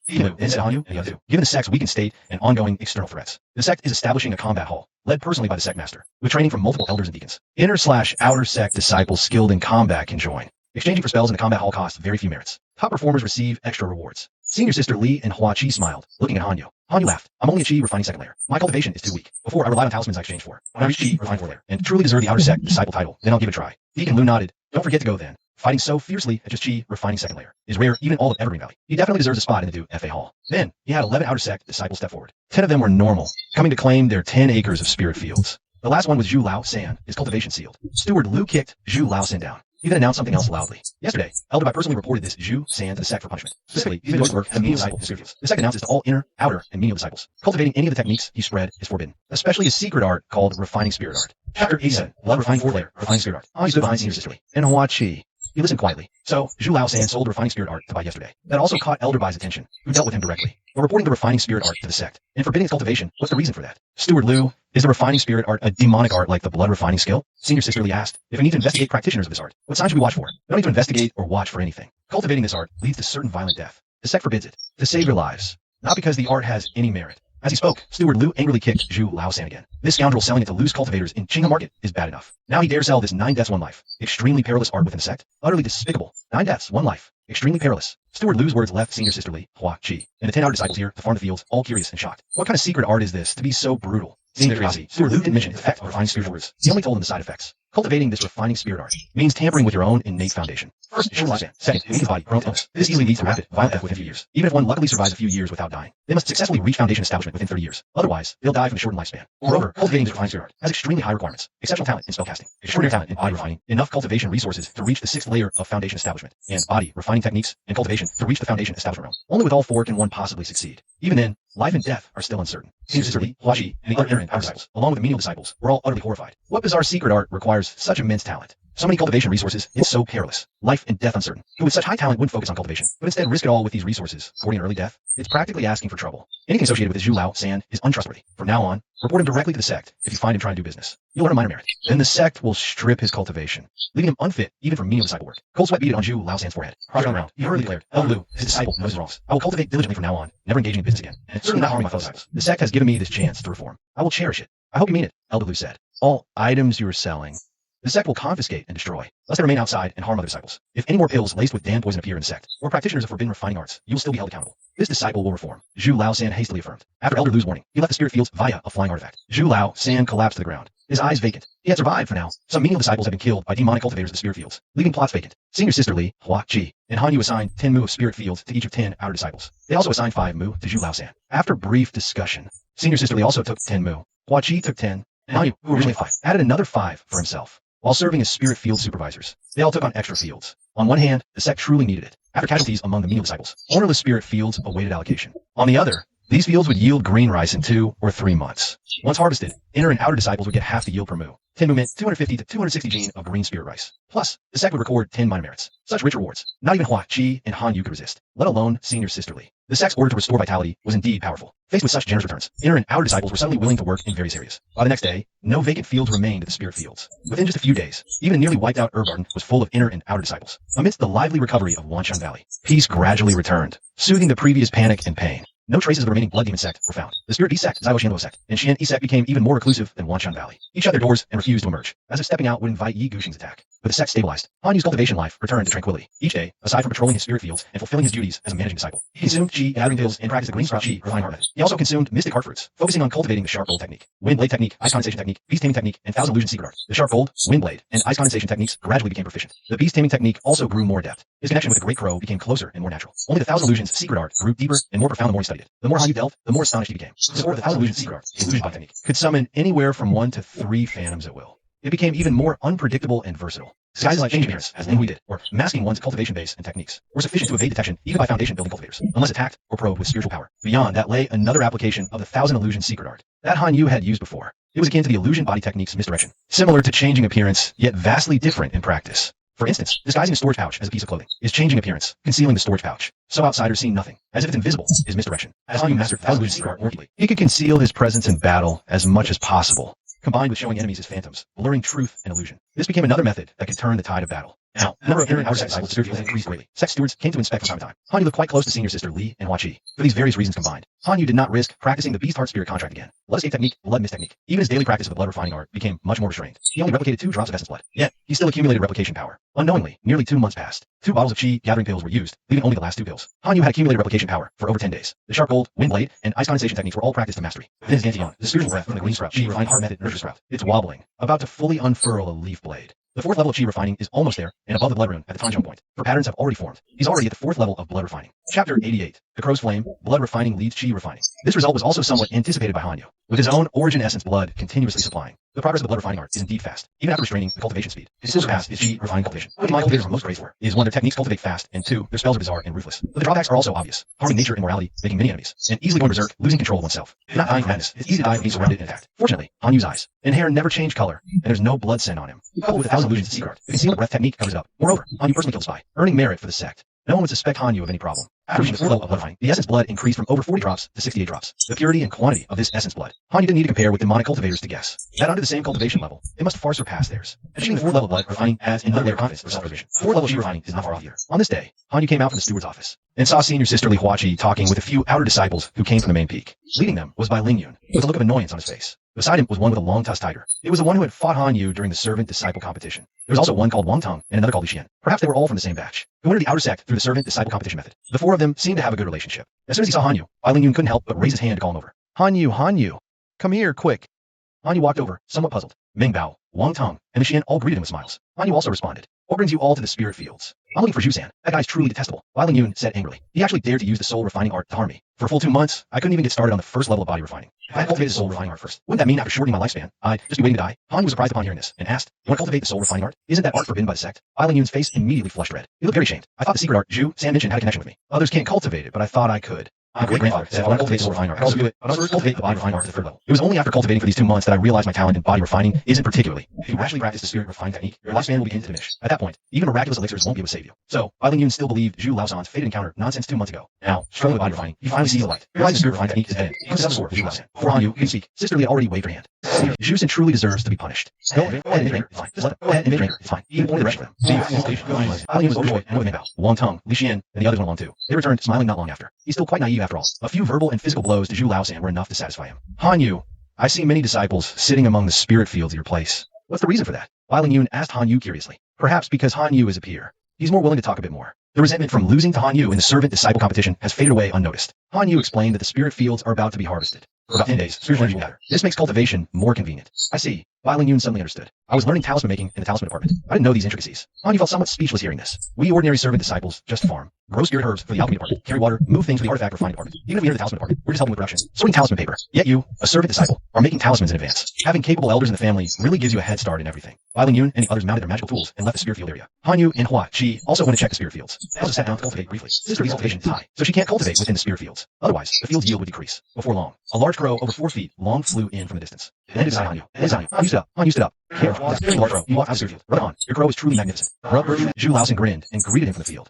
Then said Hanyu and the other two. Given the sect's weakened state and ongoing external threats, the sect is establishing a combat hall, led personally by the sect master, with training from multiple elders and deacons. Inner/outer sect disciples skilled in combat can join. Exchanging for spells in the combat hall costs very few merits. Top performers receive extra rewards. Senior Sister Li and Hua Qi smiled, looking at Hanyu. Hanyu laughed. I'm only a Qi refining 2nd layer. My cultivation is too weak. Before I relied on talismans I exchanged for. When I reach Qi refined 4th layer and truly deserve the outer sect disciple title, then I'll give it a try. Deacon Liu nodded. Don't forget to go then. Fighting so fiercely at just Qi refining 2nd layer is rare even in all of Evergreen Valley. He definitely deserves a spot in the Du FA Hall. Then, he had 11 outer sect disciples step forward. 10 of them were normal, coming to claim their 10 acres of spirit fields. The last one was Zhu Lao San, his cultivation sealed. Steward Liu kicked Zhu Lao San down. He then announced something else loudly. Yesterday, Elder Bai personally reported this Zhu San to the sect for punishment. Specifically, he's been doing work as a menial disciple in spirit fields. The sect announced this to all inner, outer, and menial disciples. Cultivating any of the techniques he spread is forbidden, especially his secret art called refining spirit art. Chapter 87, Blood Refining 4th Layer, Refining Spirit Art. He stood behind Senior Sister Li and Hua Qi. He listened quietly. So, Zhu Lao San sold refining spirit art to Bai yesterday. That also caught Elder Bai's attention, who dealt with him directly. But reporting the refining spirit art to the sect, and forbidding its cultivation, what's the reason for that? Steward Liu, is the refining spirit art a demonic art like the blood refining skill? Senior Sister Li asked. If we need to investigate practitioners of this art, what signs should we watch for? We don't need to investigate or watch for anything. Cultivating this art leads to certain violent death. The sect forbids it. To save your lives. Not because the art has any merit. As he spoke, Steward Liu angrily kicked Zhu Lao San again. This scoundrel selling it to loose cultivators in Qinghe Market is bad enough. Now he dares sell this 9 deaths 1 life. Extremely perilous art within the sect. Utterly despicable. 9 deaths 1 life. Extremely perilous. Steward Liu's words left Senior Sister Li, Hua Qi, and the 10 outer disciples here to farm the fields, all curious and shocked. What kind of secret art is this to be so brutal? Senior curiosity. Steward Liu didn't mention its effect of refining spiritual roots. He only told them the side effects. Cultivating this refining spirit art means tampering with your own innate foundation. First, it shortens lifespan. Second, it weakens the body, prone to illness. This easily leads to rapid, violent death within a few years. Even if one luckily survives a few years without dying, they must successfully reach foundation establishment within 30 years. Otherwise, they'll die from the shortened lifespan. Moreover, cultivating this refined spirit art has extremely high requirements. Exceptional talent in spellcasting, extraordinary talent in body refining, enough cultivation resources to reach the 6th layer of foundation establishment, and body refining techniques and cultivation to reach the foundation establishment realm. Only with all 4 can one possibly succeed. Even then, life and death are still uncertain. Senior Sister Li, Hua Qi, and the other inner and outer disciples, along with the menial disciples, were all utterly horrified. What bizarre secret art requires such immense talent? So many cultivation resources, it's so perilous. Life and death uncertain. Who with such high talent wouldn't focus on cultivation, but instead risk it all with these resources, courting an early death? It's practically asking for trouble. Anything associated with this Zhu Lao San is untrustworthy. From now on, report him directly to the sect if you find him trying to do business. You'll earn a minor merit. Then the sect will strip his cultivation, leaving him unfit even for menial disciple work. Cold sweat beaded on Zhu Lao San's forehead. Crossed around, he hurriedly declared, Elder Liu, his disciple, knows his wrongs. I will cultivate diligently from now on, never engaging in business again, and certainly not harming my fellow disciples. The sect has given me this chance to reform. I will cherish it. I hope you mean it, Elder Liu said. All items you are selling the sect will confiscate and destroy, lest they remain outside and harm other disciples. If any more pills laced with Dan poison appear in the sect, or practitioners of forbidden refining arts, you will still be held accountable. This disciple will reform, Zhu Lao San hastily affirmed. After Elder Lu's warning, he left the spirit fields via a flying artifact. Zhu Lao San collapsed to the ground, his eyes vacant. He had survived for now. Some menial disciples had been killed by demonic cultivators of the spirit fields, leaving plots vacant. Senior Sister Li, Hua Qi, and Han Yu assigned 10 mu of spirit fields to each of 10 outer disciples. They also assigned 5 mu to Zhu Lao San. After brief discussion, Senior Sister Li also took 10 mu. Hua Qi took 10, and Han Yu, who originally had 5, added another 5 for himself. While serving as spirit field supervisors, they all took on extra fields. On one hand, the sect truly needed it. After casualties among the menial disciples, ownerless spirit fields awaited allocation. On the other, these fields would yield green rice in 2 or 3 months. Once harvested, inner and outer disciples would get half the yield per mu. 10 mu meant 250 to 260 gene of green spirit rice. Plus, the sect would record 10 minor merits. Such rich rewards, not even Hua Qi and Han Yu could resist, let alone Senior Sister Li. The sect's order to restore vitality was indeed powerful. Faced with such generous returns, inner and outer disciples were suddenly willing to work in various areas. By the next day, no vacant fields remained at the spirit fields. Within just a few days, even a nearly wiped out herb garden was full of inner and outer disciples. Amidst the lively recovery of Wanshan Valley, peace gradually returned, soothing the previous panic and pain. No traces of the remaining Blood Demon sect were found. The Spirit D sect, Zaiwo Xianluo sect, and Xian E sect became even more reclusive than Wanshan Valley. Each shut their doors and refused to emerge, as if stepping out would invite Yi Guxing's attack. But the sect stabilized. Han Yu's cultivation life returned to tranquility. Each day, aside from patrolling his spirit fields and fulfilling his duties as a managing disciple, he consumed Qi, gathering pills, and practiced the green sprout Qi, refined heart method. He also consumed mystic heart fruits, focusing on cultivating the sharp gold technique, wind blade technique, ice condensation technique, beast taming technique, and thousand illusion secret art. The sharp gold, wind blade, and ice condensation techniques gradually became proficient. The beast taming technique also grew more adept. His connection with the great crow became closer and more natural. Only the thousand illusions secret art grew deeper and more profound the more he studied it. The more Han Yu delved, the more astonished he became. The order of the thousand illusions secret art, the illusion body technique, could summon anywhere from 1 to 3 phantoms at will. It became even more unpredictable and versatile. Disguises like changing appearance, as Ling Hui did, or masking one's cultivation base and techniques, were sufficient to evade detection even by foundation building cultivators, unless attacked or probed with spiritual power. Beyond that lay another application of the thousand illusion secret art that Han Yu had used before. It was akin to the illusion body technique's misdirection, similar to changing appearance, yet vastly different in practice. For instance, disguising a storage pouch as a piece of clothing is changing appearance, concealing the storage pouch, so outsiders see nothing, as if it's invisible, is misdirection. As Han Yu mastered the thousand illusion secret art more deeply, he could conceal his presence in battle as much as possible, combined with showing enemies as phantoms, blurring truth and illusion. This became another method that could turn the tide of battle. Now, the number of inner and outer sect disciples spirit fields increased greatly. Sect stewards came to inspect from time to time. Han Yu lived quite close to Senior Sister Li and Hua Qi. For these various reasons combined, Han Yu did not risk practicing the Beast Heart Spirit contract again. Blood escape technique, blood mist technique. Even his daily practice of the blood refining art became much more restrained. He only replicated 2 drops of essence blood. Yet, he still accumulated replication power. Unknowingly, nearly 2 months passed. 2 bottles of Qi gathering pills were used, leaving only the last 2 pills. Han Yu had accumulated replication power for over 10 days. The sharp gold, wind blade, and ice condensation techniques were all practiced to mastery. Then his Dantian, the spiritual breath from the green sprout, Qi refined heart method nurture sprout. It's wobbling, about to fully unfurl a leaf blade. The 4th level of Qi refining is almost there and above the blood rune at the Tanjong point, for patterns have already formed. He's already at the 4th level of blood refining. Chapter 88. The Crow's Flame, blood refining leads Qi refining. This result was also somewhat anticipated by Han Yu, with his own origin essence blood continuously supplying. The progress of the blood refining art is indeed fast, even after restraining the cultivation speed. It still surpassed his Qi refining cultivation. What my cultivators are most praised for is 1, their techniques cultivate fast, and 2, their spells are bizarre and ruthless. But the drawbacks are also obvious, harming nature and morality, making many enemies, and easily going berserk, losing control of oneself. If not dying from madness, it's easy to die being surrounded and attacked. Fortunately, Han Yu's eyes and hair never change color, and there's no blood scent on him. Coupled with 1,000 illusions of secret art, the concealment breath technique covers it up. Moreover, Han Yu personally killed a spy, earning merit for the sect. No one would suspect Han Yu of any problem. After reaching the 4th level of blood refining, the essence blood increased from over 40 drops to 68 drops. The purity and quantity of this essence blood, Han Yu didn't need to compare with demonic cultivators to guess that under the same cultivation level, it must far surpass theirs. Achieving the 4th level of blood refining adds another layer of confidence for self-realization. 4th level of Qi refining is not far off either. On this day, Han Yu came out from the steward's office and saw Senior Sister Li Hua Qi talking with a few outer disciples who came from the main peak. Leading them was Bai Lingyun, with a look of annoyance on his face. Beside him was one with a long-tusked tiger. It was the one who had fought Han Yu during the servant-disciple competition. There was also one called Wang Tong and another called Li Xian. Perhaps they were all from the same batch, who entered the outer sect through the servant-disciple competition method. The 4 of them seemed to have a good relationship. As soon as he saw Han Yu, Bai Lingyun couldn't help but raise his hand to call him over. Han Yu, come here, quick. Han Yu walked over, somewhat puzzled. Meng Bao, Wang Tong, and Li Xian all greeted him with smiles. Han Yu also responded. What brings you all to the spirit fields? I'm looking for Zhu San. That guy's truly detestable. Bai Lingyun said angrily. He actually dared to use the soul refining art to harm me. For a full 2 months, I couldn't even get started on the 1st level of body refining. If I had cultivated the soul refining art first, wouldn't that mean after shortening my lifespan, I'd just be waiting to die? Han Yu was surprised upon hearing this, and asked, you want to cultivate the soul refining art? Isn't that art forbidden by the sect? Bai Lingyun's face immediately flushed red. He looked very ashamed. I thought the secret art Zhu San mentioned had a connection with me. Others can't cultivate it, but I thought I could. My great-grandfather said if I want to cultivate the soul refining art, I could also do it. But I must first cultivate the body refining art to the 3rd level. It was only after cultivating for these 2 months that I realized my talent in body refining isn't particularly. If you actually practice the spirit refining technique, your lifespan will begin to diminish. At that point, even miraculous elixirs won't be able to save you. So, Bai Lingyun still believed Zhu Laosan's fated encounter nonsense 2 months ago. Now, struggling with body refining, he finally sees the light. Realizing the spirit refining technique is dead. He puts up a sword for Zhu Laosan. Before Han Yu can speak, Sister Li already waved her hand. Zhu San truly deserves to be punished. Go ahead and make it's fine. Just let go ahead and make it's fine. Even only the rest of them. Bai Lingyun was overjoyed and with Meng Bao, Wang Tong, Li Xian, and the others went along too. They returned, smiling not long after. He's still quite naive after all. A few verbal and physical blows to Zhu Laosan were enough to satisfy him. Han Yu, I see many disciples sitting among the spirit fields at your place. What's the reason for that? Wai Yun asked Han Yu curiously. Perhaps because Han Yu is a peer, he's more willing to talk a bit more. The resentment from losing to Han Yu in the servant-disciple competition has faded away unnoticed. Han Yu explained that the spirit fields are about to be harvested. For about 10 days, spiritual energy will gather. This makes cultivation more convenient. I see. Wai Yun suddenly understood. I was learning talisman making in the talisman department. I didn't know these intricacies. Han Yu felt somewhat speechless hearing this. We ordinary servant disciples just farm, grow spirit herbs for the alchemy department, carry water, move things for the artifact refining department. Even if we enter the talisman department, we're just helping with production, sorting talisman paper. Yet you, a servant disciple, are making talismans in advance. Having capable elders in the family really gives you a head start in everything. Wai Yun and the others mounted their magical tools and left the spirit field area. Han Yu and Hua Chi also went to check the spirit fields. They also sat down to cultivate briefly. Sister Lee's cultivation is high, so she can't cultivate within the spirit fields. Otherwise, the field's yield would decrease. Before long, a large crow over 4 feet long flew in from the distance. It landed beside Han Yu. Han Yu stood up. Han Yu stood up. Careful. The large crow. He walked out of the spirit field. Brother Han, your crow is truly magnificent. Brother Zhu Laosin grinned and greeted him from the field.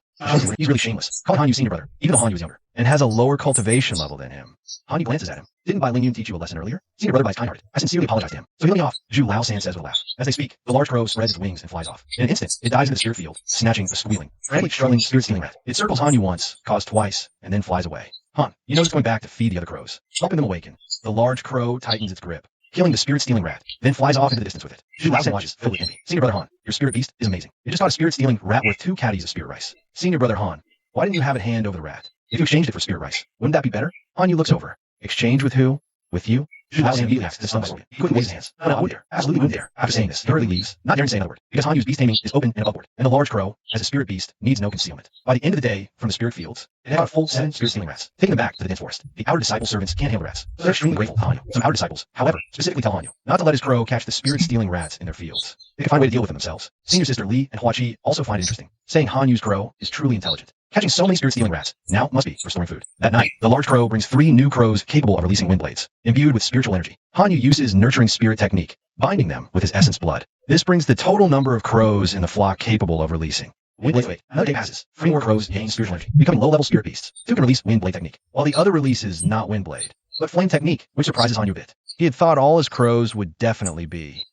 He's really shameless. Called Han Yu senior brother, even though Han Yu was younger, and has a lower cultivation level than him. Han Yu glances at him. Didn't Wai Yun teach you a lesson earlier? Senior brother is kind-hearted. I sincerely apologize to him. So he'll be off. Zhu Laosan says with a laugh. As they speak, the large crow spreads its wings and flies off. In an instant, it dives into the spirit field, snatching a squealing, frantically struggling spirit-stealing rat. It circles Han Yu once, caws twice, and then flies away. Han, you know it's going back to feed the other crows, helping them awaken. The large crow tightens its grip, killing the spirit-stealing rat, then flies off into the distance with it. Zhu Laosan watches, filled with envy. Senior brother Han, your spirit beast is amazing. It just caught a spirit-stealing rat worth 2 caddies of spirit rice. Senior brother Han, why didn't you have it hand over the rat? If you exchanged it for spirit rice, wouldn't that be better? Han Yu looks over. Exchange with who? With you? Zhu Laosan immediately acts disgusted. He couldn't raise his hands. No, I wouldn't dare. Absolutely wouldn't dare. After saying this, he hurriedly leaves, not daring to say another word, because Han Yu's beast taming is open and above board, and the large crow, as a spirit beast, needs no concealment. By the end of the day, from the spirit fields, it had caught a full 7 spirit-stealing rats, taking them back to the dense forest. The outer disciple servants can't handle rats, so they're extremely grateful to Han Yu. Some outer disciples, however, specifically tell Han Yu not to let his crow catch the spirit-stealing rats in their fields. They can find a way to deal with them themselves. Senior sister Li and Hua Chi also find it interesting, saying Han Yu's crow is truly intelligent. Catching so many spirit-stealing rats now must be for storing food. That night, the large crow brings 3 new crows capable of releasing wind blades, imbued with spiritual energy. Han Yu uses nurturing spirit technique, binding them with his essence blood. This brings the total number of crows in the flock capable of releasing wind blades. Another day passes. 3 more crows gain spiritual energy, becoming low-level spirit beasts. 2 can release wind blade technique, while the other releases not wind blade, but flame technique, which surprises Han Yu a bit. He had thought all his crows would definitely be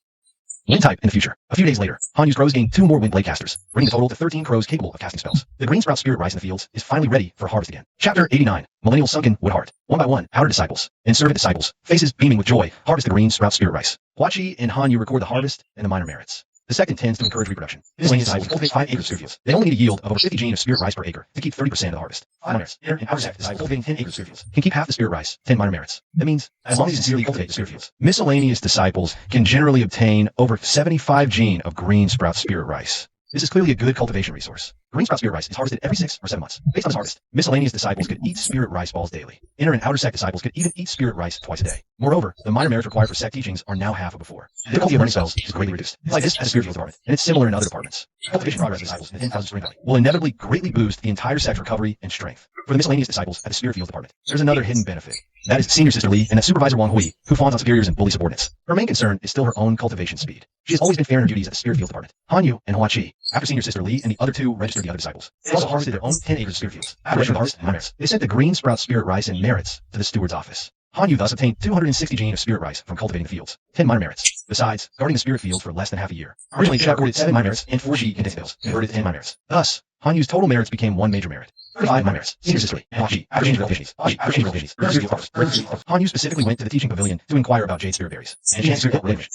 wind type in the future. A few days later, Han Yu's crows gained 2 more wind blade casters, bringing the total to 13 crows capable of casting spells. The green sprout spirit rice in the fields is finally ready for harvest again. Chapter 89. Millennial Sunken Woodheart. One by one, outer disciples and servant disciples, faces beaming with joy, harvest the green sprout spirit rice. Hua Chi and Han Yu record the harvest and the minor merits. The sect intends to encourage reproduction. Miscellaneous disciples cultivate 5 acres of spirit fields. They only need a yield of over 50 gene of spirit rice per acre to keep 30% of the harvest. 5 minor merits. Inner and outer sect disciples cultivating 10 acres of spirit fields can keep half the spirit rice, 10 minor merits. That means, as long as you sincerely cultivate the spirit fields, miscellaneous disciples can generally obtain over 75 gene of green sprout spirit rice. This is clearly a good cultivation resource. Green sprout spirit rice is harvested every 6 or 7 months. Based on this harvest, miscellaneous disciples could eat spirit rice balls daily. Inner and outer sect disciples could even eat spirit rice twice a day. Moreover, the minor merits required for sect teachings are now half of before. The difficulty of learning spells is greatly reduced. It's like this as a spiritual department, and it's similar in other departments. Cultivation progress of disciples in the 10,000 Spring Valley will inevitably greatly boost the entire sect's recovery and strength. For the miscellaneous disciples at the spirit fields department, there's another hidden benefit. That is senior sister Li and that supervisor Wang Hui, who fawns on superiors and bullies subordinates. Her main concern is still her own cultivation speed. She has always been fair in her duties at the spirit fields department. Han Yu and Hua Chi, after senior sister Li and the other 2 registered the other disciples, they also harvested their own 10 acres of spirit fields. After registering the harvest and merits, they sent the green sprout spirit rice and merits to the steward's office. Han Yu thus obtained 260 gene of spirit rice from cultivating the fields, 10 minor merits. Besides, guarding the spirit field for less than half a year. Originally, she recorded 7 minor merits and 4 G condense spells, converted to 10 minor merits. Thus, Han Yu's total merits became 1 major merit. 35 minor merits. Senior sister Li and Hua Chi, after changing revisions. Han Yu specifically went to the teaching pavilion to inquire about jade spirit berries. And she had spirit language.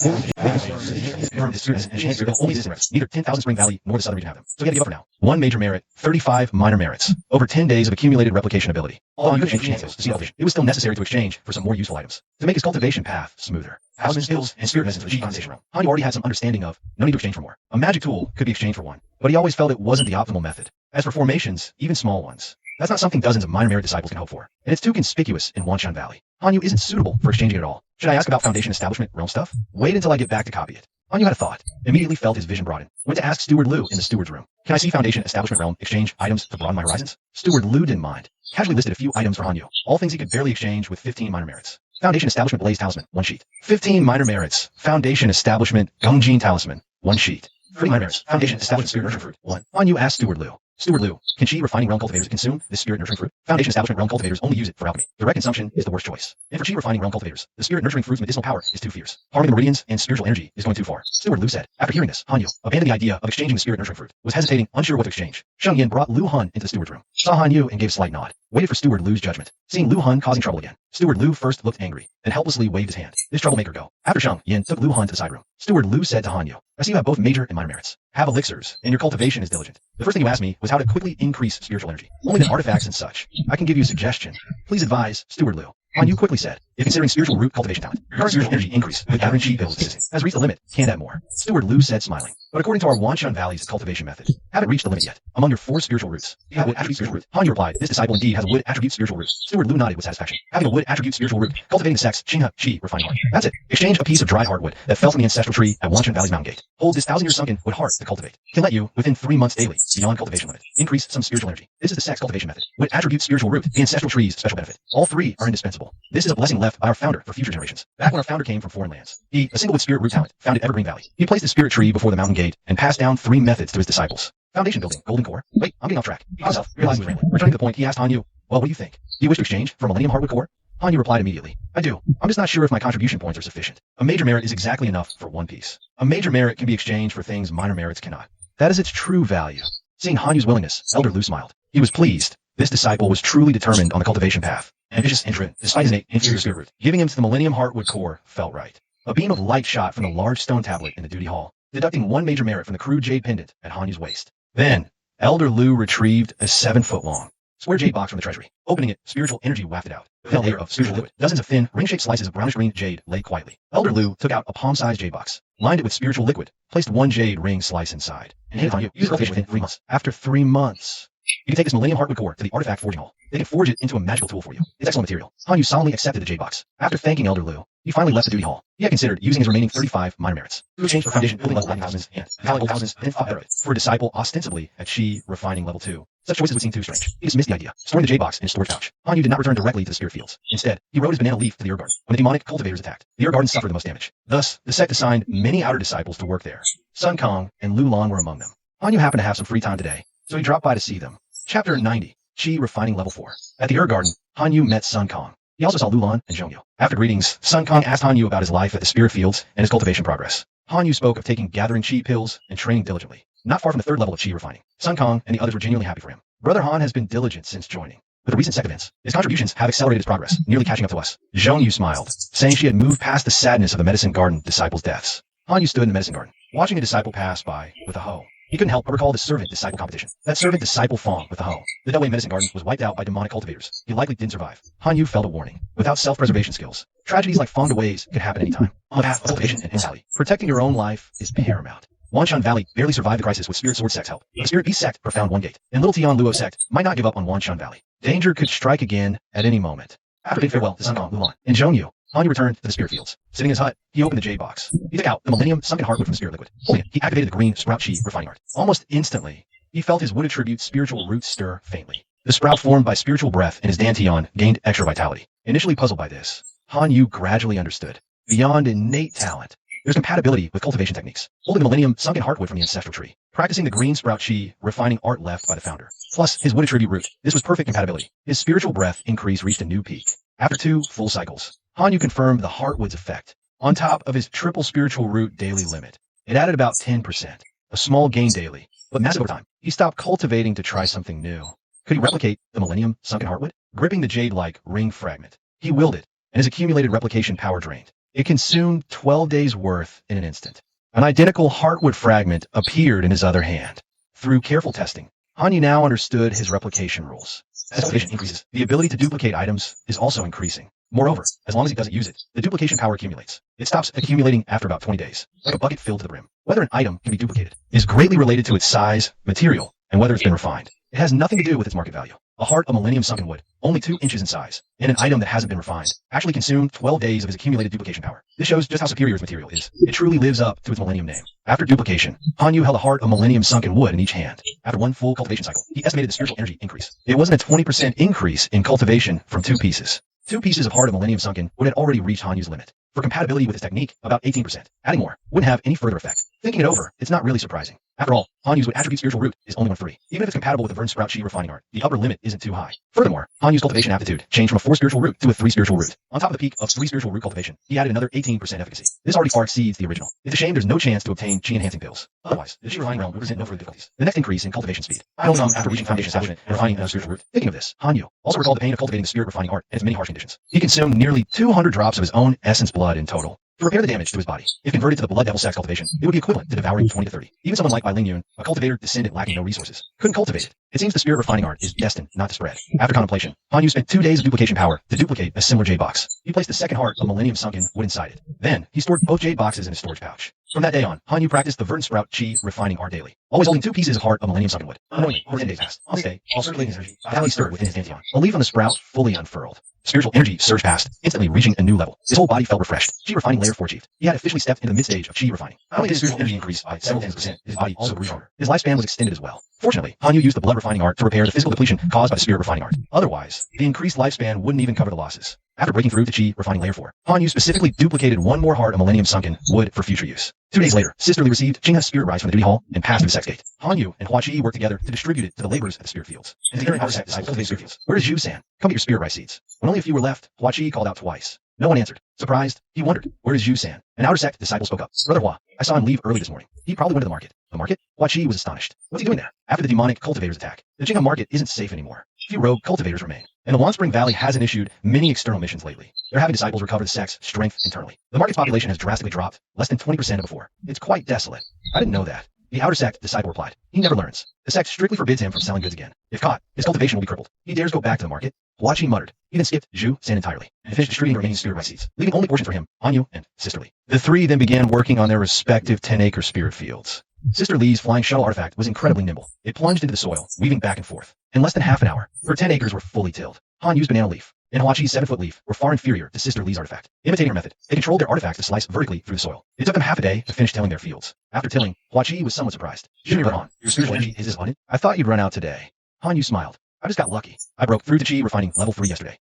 Only exists neither 10,000 Spring Valley nor the southern region have them. So he had to give up for now. 1 major merit, 35 minor merits. Over 10 days of accumulated replication ability. Although Han Yu could exchange skills to see elvish, it was still necessary to exchange for some more useful items to make his cultivation path smoother. Talisman skills and spirit medicine for the G conversation realm. Han Yu already had some understanding of no need to exchange for more. A magic tool could be exchanged for 1, but he always felt it wasn't the optimal method. As for formations, even small ones, that's not something dozens of minor merit disciples can hope for, and it's too conspicuous in Wanshan Valley. Han Yu isn't suitable for exchanging at all. Should I ask about foundation establishment realm stuff? Wait until I get back to copy it. Han Yu had a thought, immediately felt his vision broaden. Went to ask Steward Liu in the steward's room. Can I see foundation establishment realm exchange items to broaden my horizons? Steward Liu didn't mind. Casually listed a few items for Han Yu, all things he could barely exchange with 15 minor merits. Foundation establishment blaze talisman, 1 sheet. 15 minor merits. Foundation establishment Gungjin talisman, 1 sheet. 30 minor merits. Foundation establishment spirit nurturing fruit, 1. Han Yu asked Steward Liu. Steward Liu, can Chi refining realm cultivators consume this spirit nurturing fruit? Foundation establishment realm cultivators only use it for alchemy. Direct consumption is the worst choice. And for Chi refining realm cultivators, the spirit nurturing fruit's medicinal power is too fierce. Harming the meridians and spiritual energy is going too far. Steward Liu said. After hearing this, Han Yu abandoned the idea of exchanging the spirit nurturing fruit, was hesitating, unsure what to exchange. Sheng Yin brought Liu Han into the steward's room, saw Han Yu and gave a slight nod. waited for Steward Lu's judgment. Seeing Lu Hun causing trouble again, Steward Lu first looked angry, then helplessly waved his hand. This troublemaker go. After Sheng Yin took Lu Hun to the side room, Steward Lu said to Han Yu, I see you have both major and minor merits. Have elixirs, and your cultivation is diligent. The first thing you asked me was how to quickly increase spiritual energy. Only then artifacts and such. I can give you a suggestion. Please advise, Steward Lu. Han Yu quickly said, if considering spiritual root cultivation talent, your current spiritual energy increase with gathering chi pills has reached the limit, can't add more. Steward Lu said, smiling. But according to our Wanshan Valley's cultivation method, haven't reached the limit yet. Among your 4 spiritual roots, you have wood attribute spiritual root. Han Yu replied, this disciple indeed has a wood attribute spiritual root. Steward Lu nodded with satisfaction. Having a wood attribute spiritual root, cultivating the Sect's Qinghe Qi refining heart. That's it. Exchange a piece of dry hardwood that fell from the ancestral tree at Wanshan Valley's mountain gate. Hold this 1,000-year sunken wood heart to cultivate. Can let you, within 3 months daily, beyond cultivation limit, increase some spiritual energy. This is the Sect's cultivation method. Wood attribute spiritual root, the ancestral tree's special benefit. All 3 are indispensable. This is a blessing left by our founder for future generations. Back when our founder came from foreign lands, he, a single with spirit root talent, founded Evergreen Valley. He placed the spirit tree before the mountain gate and passed down 3 methods to his disciples. Foundation building, golden core. Wait, I'm getting off track. He himself realized he was rambling. Returning to the point, he asked Han Yu, well, what do you think? Do you wish to exchange for a Millennium Hardwood core? Han Yu replied immediately, I do. I'm just not sure if my contribution points are sufficient. A major merit is exactly enough for 1 piece. A major merit can be exchanged for things minor merits cannot. That is its true value. Seeing Han Yu's willingness, Elder Lu smiled. He was pleased. This disciple was truly determined on the cultivation path. Ambitious and driven, despite his innate inferior spirit root. Giving him to the Millennium Heartwood core felt right. A beam of light shot from the large stone tablet in the duty hall, deducting 1 major merit from the crude jade pendant at Han Yu's waist. Then, Elder Lu retrieved a 7-foot-long square jade box from the treasury. Opening it, spiritual energy wafted out. A thin layer of spiritual liquid. Dozens of thin, ring-shaped slices of brownish-green jade lay quietly. Elder Lu took out a palm-sized jade box, lined it with spiritual liquid, placed 1 jade ring slice inside, and handed it to Han Yu. Use cultivation within 3 months. After 3 months, you can take this Millennium Heartwood core to the Artifact Forging Hall. They can forge it into a magical tool for you. It's excellent material. Han Yu solemnly accepted the jade box. After thanking Elder Lu, he finally left the duty hall. He had considered using his remaining 35 minor merits to exchange for foundation building level 9,000 and metallic 1,000 and fire for a disciple ostensibly at Chi refining level 2. Such choices would seem too strange. He dismissed the idea, storing the jade box in his storage pouch. Han Yu did not return directly to the spirit fields. Instead, he rode his banana leaf to the Ur Garden. When the demonic cultivators attacked, the Ur Garden suffered the most damage. Thus, the sect assigned many outer disciples to work there. Sun Kong and Lu Lan were among them. Han Yu happened to have some free time today, so he dropped by to see them. Chapter 90. Chi refining level 4. At the Ur Garden, Han Yu met Sun Kong. He also saw Lu Lan and Zhong Yu. After greetings, Sun Kong asked Han Yu about his life at the spirit fields and his cultivation progress. Han Yu spoke of taking gathering chi pills and training diligently. Not far from the 3rd level of chi refining, Sun Kong and the others were genuinely happy for him. Brother Han has been diligent since joining. With the recent Sect events, his contributions have accelerated his progress, nearly catching up to us. Zhong Yu smiled, saying she had moved past the sadness of the medicine garden disciples' deaths. Han Yu stood in the medicine garden, watching a disciple pass by with a hoe. He couldn't help but recall the servant-disciple competition. That servant-disciple Fong with the hoe. The Delway medicine garden was wiped out by demonic cultivators. He likely didn't survive. Han Yu felt a warning. Without self-preservation skills, tragedies like Fong Dewey's could happen anytime. On the path of cultivation and immortality, protecting your own life is paramount. Wanshan Valley barely survived the crisis with Spirit Sword Sect's help. The Spirit Beast Sect profound 1 gate, and Little Tian Luo Sect might not give up on Wanshan Valley. Danger could strike again at any moment. After bidding farewell to Sun Kong, Lu Lan, and Zhong Yu, Han Yu returned to the spirit fields. Sitting in his hut, he opened the jade box. He took out the Millennium Sunken Heartwood from the spirit liquid. Holding it, he activated the green Sprout Chi refining art. Almost instantly, he felt his wood attribute spiritual roots stir faintly. The sprout formed by spiritual breath in his Dantian gained extra vitality. Initially puzzled by this, Han Yu gradually understood. Beyond innate talent, there's compatibility with cultivation techniques. Holding the Millennium Sunken Heartwood from the ancestral tree. Practicing the green Sprout Chi refining art left by the founder. Plus, his wood attribute root. This was perfect compatibility. His spiritual breath increase reached a new peak. After 2 full cycles, Han Yu confirmed the Heartwood's effect. On top of his triple spiritual root daily limit, it added about 10%. A small gain daily, but massive over time. He stopped cultivating to try something new. Could he replicate the Millennium Sunken Heartwood? Gripping the jade-like ring fragment, he willed it, and his accumulated replication power drained. It consumed 12 days' worth in an instant. An identical Heartwood fragment appeared in his other hand. Through careful testing, Han Yu now understood his replication rules. As cultivation increases, the ability to duplicate items is also increasing. Moreover, as long as he doesn't use it, the duplication power accumulates. It stops accumulating after about 20 days, like a bucket filled to the brim. Whether an item can be duplicated is greatly related to its size, material, and whether it's been refined. It has nothing to do with its market value. A heart of Millennium Sunken Wood, only 2 inches in size, and an item that hasn't been refined, actually consumed 12 days of his accumulated duplication power. This shows just how superior its material is. It truly lives up to its Millennium name. After duplication, Han Yu held a heart of Millennium Sunken Wood in each hand. After 1 full cultivation cycle, he estimated the spiritual energy increase. It wasn't a 20% increase in cultivation from 2 pieces. 2 pieces of Heart of Millennium Sunken Wood had already reached Han Yu's limit. For compatibility with his technique, about 18%. Adding more wouldn't have any further effect. Thinking it over, it's not really surprising. After all, Hanyu's would attribute spiritual root is only 1-3. Even if it's compatible with the Vern Sprout Chi refining art, the upper limit isn't too high. Furthermore, Hanyu's cultivation aptitude changed from a 4 spiritual root to a 3 spiritual root. On top of the peak of 3 spiritual root cultivation, he added another 18% efficacy. This already far exceeds the original. It's a shame there's no chance to obtain Chi enhancing pills. Otherwise, the Chi refining realm would present no further difficulties. The next increase in cultivation speed will come after reaching foundation establishment and refining another spiritual root. Thinking of this, Hanyu also recalled the pain of cultivating the spirit refining art and its many harsh conditions. He consumed nearly 200 drops of his own essence blood in total to repair the damage to his body. If converted to the blood devil sex cultivation, it would be equivalent to devouring 20 to 30. Even someone like Bai Lingyun, a cultivator descendant lacking no resources, couldn't cultivate it. It seems the spirit refining art is destined not to spread. After contemplation, Hanyu spent 2 days of duplication power to duplicate a similar jade box. He placed the second heart of Millennium Sunken wood inside it. Then, he stored both jade boxes in a storage pouch. From that day on, Hanyu practiced the Verdant Sprout Chi refining art daily, always holding 2 pieces of heart of Millennium Sunken wood. Unknowingly, over 10 days passed. On this day, while circulating his energy, vitality stirred within his dantian. A leaf on the sprout fully unfurled. Spiritual energy surged past, instantly reaching a new level. His whole body felt refreshed. Chi refining layer 4 achieved. He had officially stepped into the mid-stage of Chi refining. Not only did his spiritual energy increase by several tens of %, his body also grew stronger. His lifespan was extended as well. Fortunately, Hanyu used the blood refining art to repair the physical depletion caused by the spirit refining art. Otherwise, the increased lifespan wouldn't even cover the losses. After breaking through to Chi refining layer 4, Hanyu specifically duplicated 1 more heart of Millennium Sunken wood for future use. 2 days later, Sisterly received Chingha's spirit rice from the duty hall and passed through the Sect gate. Hanyu and Hua Chi worked together to distribute it to the laborers at the spirit fields. And together in our Sect disciples cultivated spirit fields. Where is Zhu-san? Come get your spirit rice seeds. When only a few were left, Hua Chi called out twice. No one answered. Surprised, he wondered, where is Zhu-san? An outer Sect disciple spoke up. Brother Hua, I saw him leave early this morning. He probably went to the market. The market? Hua Chi was astonished. What's he doing there? After the demonic cultivators attack, the Jingha market isn't safe anymore. Few rogue cultivators remain. And the Wandspring Valley hasn't issued many external missions lately. They're having disciples recover the Sect's strength internally. The market's population has drastically dropped, less than 20% of before. It's quite desolate. I didn't know that. The outer Sect disciple replied. He never learns. The Sect strictly forbids him from selling goods again. If caught, his cultivation will be crippled. He dares go back to the market. Hua Chi muttered. He then skipped Zhu-san entirely and finished distributing the remaining spirit rice seeds, leaving only portions for him, Hanyu, and Sisterly. The 3 then began working on their respective 10-acre spirit fields. Sister Lee's flying shuttle artifact was incredibly nimble. It plunged into the soil, weaving back and forth. In less than half an hour, her 10 acres were fully tilled. Hanyu's banana leaf and Hua Chi's 7-foot leaf were far inferior to Sister Lee's artifact. Imitating her method, they controlled their artifacts to slice vertically through the soil. It took them half a day to finish tilling their fields. After tilling, Hua Chi was somewhat surprised. Junior Han, your spiritual energy is abundant? I thought you'd run out today. Hanyu smiled. I just got lucky. I broke through to Chi refining level 3 yesterday.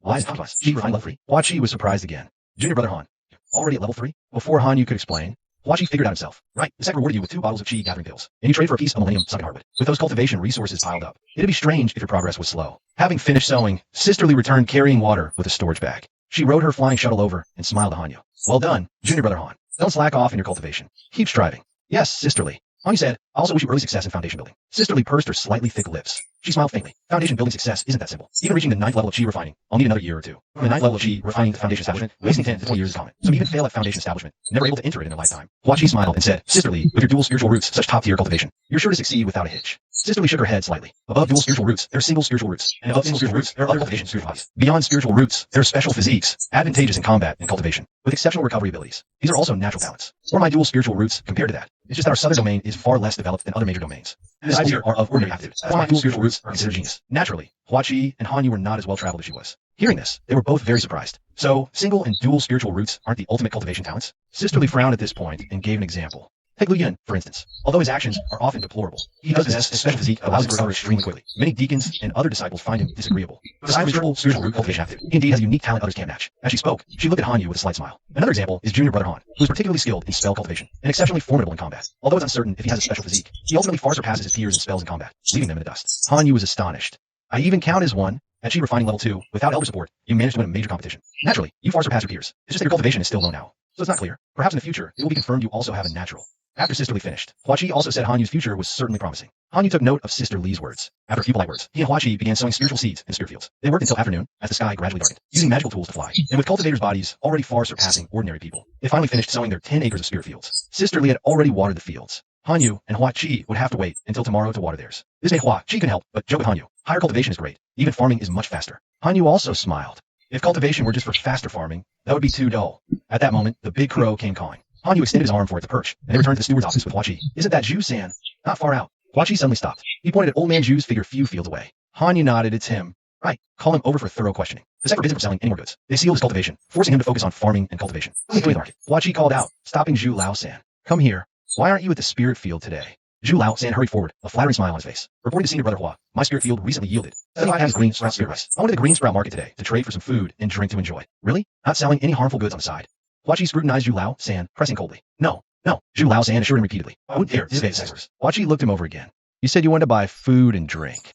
Why is Chi refining level 3? Hua Chi was surprised again. Junior brother Han, already at level 3? Before Hanyu could explain, Hua Chi figured out himself. Right, the Sect rewarded you with 2 bottles of Chi gathering pills, and you trade for a piece of Millennium Sunken hardwood. With those cultivation resources piled up, it'd be strange if your progress was slow. Having finished sowing, Sisterly returned carrying water with a storage bag. She rode her flying shuttle over and smiled to Hanyu. Well done, Junior brother Han. Don't slack off in your cultivation. Keep striving. Yes, Sisterly. Hanyu said, I also wish you early success in foundation building. Sisterly pursed her slightly thick lips. She smiled faintly. Foundation building success isn't that simple. Even reaching the 9th level of Chi refining, I'll need another year or 2. From the 9th level of Chi refining to foundation establishment, wasting 10 to 20 years is common. Some even fail at foundation establishment, never able to enter it in their lifetime. Hua Chi smiled and said, Sisterly, with your dual spiritual roots, such top-tier cultivation, you're sure to succeed without a hitch. Sisterly shook her head slightly. Above dual spiritual roots, there are single spiritual roots. And above single spiritual roots, there are other cultivation spiritual bodies. Beyond spiritual roots, there are special physiques, advantageous in combat and cultivation, with exceptional recovery abilities. These are also natural talents. Or my dual spiritual roots compared to that. It's just that our southern domain is far less developed than other major domains. The disciples here are of ordinary aptitude. That's why my dual spiritual roots are considered genius. Naturally, Hua Chi and Hanyu were not as well traveled as she was. Hearing this, they were both very surprised. So, single and dual spiritual roots aren't the ultimate cultivation talents? Sisterly frowned at this point and gave an example. Take Lu Yun, for instance. Although his actions are often deplorable, he does possess a special physique that allows him to recover extremely quickly. Many deacons and other disciples find him disagreeable. Besides spiritual root cultivation aptitude, he indeed has a unique talent others can't match. As she spoke, she looked at Hanyu with a slight smile. Another example is Junior Brother Han, who is particularly skilled in spell cultivation and exceptionally formidable in combat. Although it's uncertain if he has a special physique, he ultimately far surpasses his peers in spells and combat, leaving them in the dust. Hanyu was astonished. I even count as one. At Chi refining level 2, without elder support, you managed to win a major competition. Naturally, you far surpass your peers. It's just that your cultivation is still low now. So it's not clear. Perhaps in the future, it will be confirmed you also have a natural. After Sisterly finished, Hua Chi also said Hanyu's future was certainly promising. Hanyu took note of Sister Lee's words. After a few polite words, he and Hua Chi began sowing spiritual seeds in spirit fields. They worked until afternoon, as the sky gradually darkened, using magical tools to fly, and with cultivators' bodies already far surpassing ordinary people. They finally finished sowing their 10 acres of spirit fields. Sister Lee had already watered the fields. Hanyu and Hua Chi would have to wait until tomorrow to water theirs. This made Hua Chi can help, but joke with Hanyu. Higher cultivation is great. Even farming is much faster. Hanyu also smiled. If cultivation were just for faster farming, that would be too dull. At that moment, the big crow came cawing. Hanyu extended his arm for it to perch, and they returned to the steward's office with Hua Chi. Isn't that Zhu-san? Not far out. Hua Chi suddenly stopped. He pointed at old man Zhu's figure few fields away. Hanyu nodded. It's him. Right. Call him over for thorough questioning. The Sect forbids him from selling any more goods. They sealed his cultivation, forcing him to focus on farming and cultivation. Leave the market. Hua Chi called out, stopping Zhu Lao-san. Come here. Why aren't you at the spirit field today? Zhu Lao-san hurried forward, a flattering smile on his face. Reporting to senior brother Hua, my spirit field recently yielded 75 pounds of green sprout spirit rice. I went to the green sprout market today to trade for some food and drink to enjoy. Really? Not selling any harmful goods on the side? Hua Chi scrutinized Zhu Lao-san, pressing coldly. No, No, Zhu Lao San assured him repeatedly. I wouldn't dare disobey the sex orders. Hua Qi looked him over again. You said you wanted to buy food and drink.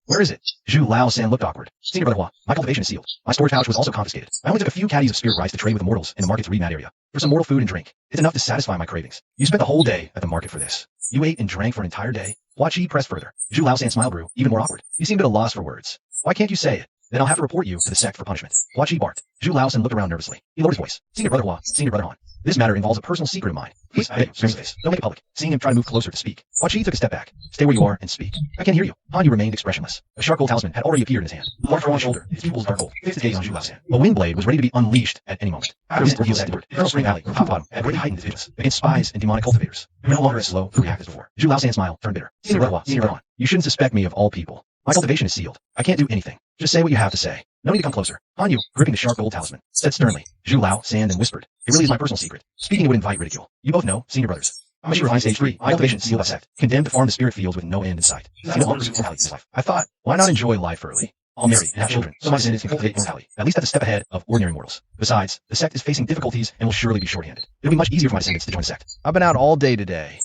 Where is it? Zhu Lao San looked awkward. Senior Brother Hua, my cultivation is sealed. My storage pouch was also confiscated. I only took a few caddies of spirit rice to trade with the mortals in the market's reed mat area. For some mortal food and drink. It's enough to satisfy my cravings. You spent the whole day at the market for this. You ate and drank for an entire day? Hua Qi pressed further. Zhu Lao San's smile grew even more awkward. He seemed at a loss for words. Why can't you say it? Then I'll have to report you to the sect for punishment. Hua Qi barked. Zhu Lao San looked around nervously. He lowered his voice. Senior Brother Hua, Senior Brother Han. This matter involves a personal secret of mine. Please, I beg you, face. Don't make it public. Seeing him try to move closer to speak, Hua Qi took a step back. Stay where you are and speak. I can't hear you. Han Yu remained expressionless. A sharp gold talisman had already appeared in his hand. Large from one shoulder, his pupils dark gold, fixed his gaze on Zhu Lao San. A wind blade was ready to be unleashed at any moment. After his heels endured, Eternal Spring Valley, top to bottom, had greatly heightened his vigilance against spies and demonic cultivators. They were no longer as slow to react as before. Zhu Lao San's smile turned bitter. Senior Brother Hua, Senior Brother Han, you shouldn't suspect me of all people. My cultivation is sealed. I can't do anything. Just say what you have to say. No need to come closer. Han Yu, gripping the sharp gold talisman, said sternly. Zhu Lao San then whispered. It really is my personal secret. Speaking would invite ridicule. You both know, senior brothers. I'm a refined stage 3. My cultivation sealed by sect. Condemned to farm the spirit fields with no end in sight. I no longer pursue immortality in this life. I thought, why not enjoy life early? I'll marry and have children, so my descendants can cultivate immortality. At least that's a step ahead of ordinary mortals. Besides, the sect is facing difficulties and will surely be short-handed. It'll be much easier for my descendants to join the sect. I've been out all day today.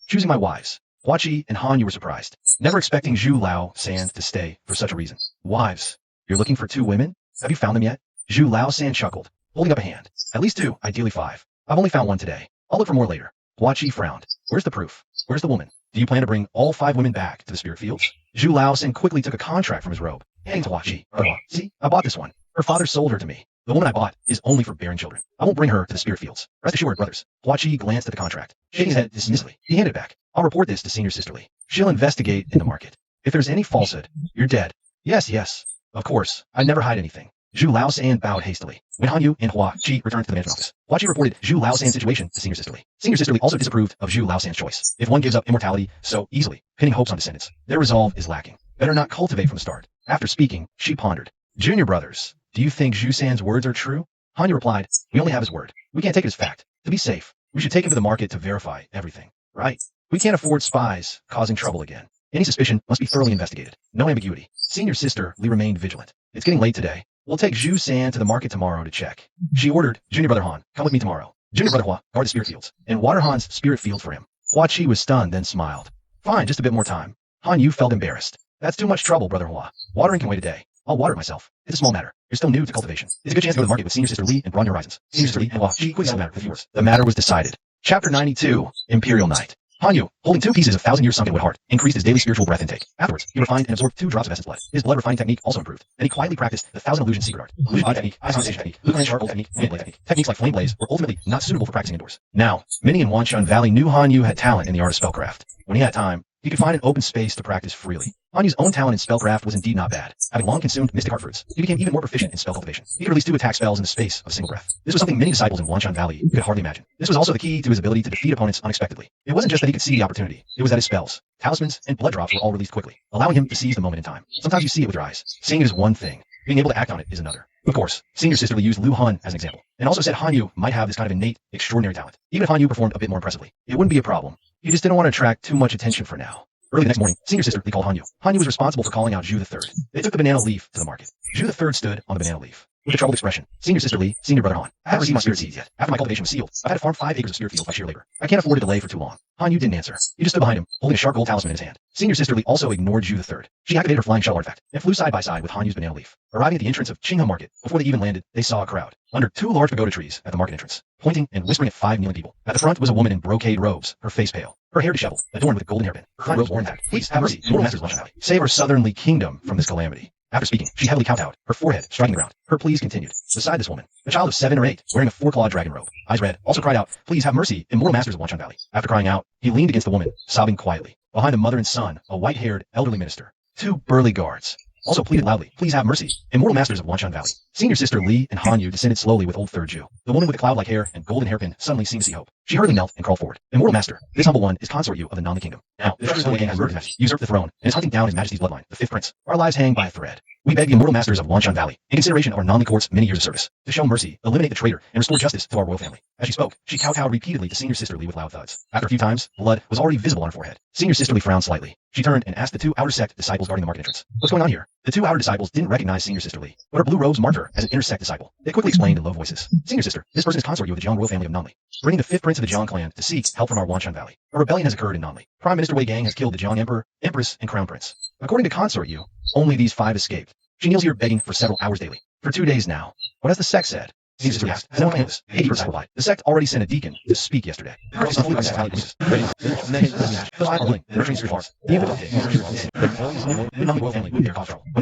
Choosing my wives. Hua Qi and Han Yu were surprised, never expecting Zhu Lao San to stay for such a reason. Wives? You're looking for 2 women? Have you found them yet? Zhu Lao San chuckled, holding up a hand. At least 2, ideally 5. I've only found 1 today. I'll look for more later. Hua Qi frowned. Where's the proof? Where's the woman? Do you plan to bring all 5 women back to the spirit fields? Zhu Lao San quickly took a contract from his robe, handing to Hua Qi. See, I bought this one. Her father sold her to me. The woman I bought is only for bearing children. I won't bring her to the spirit fields. Rest assured, brothers. Hua Qi glanced at the contract, shaking his head dismissively. He handed it back. I'll report this to Senior Sisterly. She'll investigate in the market. If there's any falsehood, you're dead. Yes. Of course. I never hide anything. Zhu Lao San bowed hastily. When Han Yu and Hua Qi returned to the management office, Hua Qi reported Zhu Lao San's situation to Senior Sisterly. Senior Sisterly also disapproved of Zhu Lao San's choice. If one gives up immortality so easily, pinning hopes on descendants, their resolve is lacking. Better not cultivate from the start. After speaking, she pondered. Junior brothers, do you think Zhu San's words are true? Han Yu replied, we only have his word. We can't take it as fact. To be safe, we should take him to the market to verify everything. Right? We can't afford spies causing trouble again. Any suspicion must be thoroughly investigated. No ambiguity. Senior Sister Li remained vigilant. It's getting late today. We'll take Zhu San to the market tomorrow to check. She ordered, Junior Brother Han, come with me tomorrow. Junior Brother Hua, guard the spirit fields, and water Han's spirit field for him. Hua Qi was stunned, then smiled. Fine, just a bit more time. Han Yu felt embarrassed. That's too much trouble, Brother Hua. Watering can wait a day. I'll water it myself. It's a small matter. You're still new to cultivation. It's a good chance to go to the market with Senior Sister Li and broaden your horizons. Senior Sister Li and Hua Qi quickly settled the matter with yours. The matter was decided. Chapter 92, Imperial Night. Han Yu, holding 2 pieces of 1,000-year sunken wood heart, increased his daily spiritual breath intake. Afterwards, he refined and absorbed 2 drops of essence blood. His blood refining technique also improved, and he quietly practiced the 1,000 illusion secret art. Illusion body technique, ice sensation technique, Lucan charcoal technique, wind blade technique. Techniques like flame blaze were ultimately not suitable for practicing indoors. Now, many in Wanshan Valley knew Han Yu had talent in the art of spellcraft. When he had time, he could find an open space to practice freely. Han Yu's own talent in spellcraft was indeed not bad. Having long consumed mystic heart fruits, he became even more proficient in spell cultivation. He could release 2 attack spells in the space of a single breath. This was something many disciples in Wanshan Valley could hardly imagine. This was also the key to his ability to defeat opponents unexpectedly. It wasn't just that he could see the opportunity, it was that his spells, talismans, and blood drops were all released quickly, allowing him to seize the moment in time. Sometimes you see it with your eyes. Seeing it is one thing, being able to act on it is another. Of course, Senior Sisterly used Lu Hun as an example, and also said Han Yu might have this kind of innate, extraordinary talent. Even if Han Yu performed a bit more impressively, it wouldn't be a problem. He just didn't want to attract too much attention for now. Early the next morning, Senior Sisterly called Han Yu. Han Yu was responsible for calling out Zhu III. They took the banana leaf to the market. Zhu III stood on the banana leaf. With a troubled expression, Senior Sisterly, Senior Brother Han, I haven't received my spirit seeds yet. After my cultivation was sealed, I had to farm 5 acres of spirit fields by sheer labor. I can't afford to delay for too long. Han Yu didn't answer. He just stood behind him, holding a sharp gold talisman in his hand. Senior Sisterly also ignored Zhu III. She activated her flying shuttle artifact and flew side by side with Han Yu's banana leaf. Arriving at the entrance of Qinghe Market, before they even landed, they saw a crowd. Under 2 large pagoda trees at the market entrance, pointing and whispering at 5 kneeling people. At the front was a woman in brocade robes, her face pale, her hair disheveled, adorned with a golden hairpin. Her fine robes worn intact. Please have mercy, Mortal Masters of Wanshan Valley. Save our southernly kingdom from this calamity. After speaking, she heavily kowtowed, her forehead striking the ground. Her pleas continued. Beside this woman, a child of 7 or 8, wearing a 4-clawed dragon robe, eyes red, also cried out, please have mercy, immortal masters of Wanshan Valley. After crying out, he leaned against the woman, sobbing quietly. Behind a mother and son, a white-haired, elderly minister. 2 burly guards also pleaded loudly, please have mercy, immortal masters of Wanshan Valley. Senior Sister Li and Han Yu descended slowly with old third Jew. The woman with the cloud-like hair and golden hairpin suddenly seemed to see hope. She hurriedly knelt and crawled forward. Immortal master, this humble one is consort you of the Nanli kingdom. Now, the Holy King has murdered His Majesty, usurped the throne, and is hunting down His Majesty's bloodline, the 5th prince. Our lives hang by a thread. We beg the immortal masters of Wanshan Valley, in consideration of our Nanli court's many years of service, to show mercy, eliminate the traitor, and restore justice to our royal family. As she spoke, she kowtowed repeatedly to Senior Sister Li with loud thuds. After a few times, blood was already visible on her forehead. Senior Sister Li frowned slightly. She turned and asked the 2 outer sect disciples guarding the market entrance, what's going on here? The 2 outer disciples didn't recognize Senior Sister Li, but her blue robes marked her as an inner sect disciple. They quickly explained in low voices. Senior Sister, this person is consort you of the Jiang royal family of Nanli, bringing the 5th prince to the Jiang clan to seek help from our Wanshan Valley. A rebellion has occurred in Nanli. Prime Minister Wei Gang has killed the Jiang Emperor, Empress, and Crown Prince. According to Consort Yu, only these 5 escaped. She kneels here begging for several hours daily. For 2 days now. What has the sect said? Senior sister asked. No one knows. 80% replied. The sect already sent a deacon to speak yesterday. When that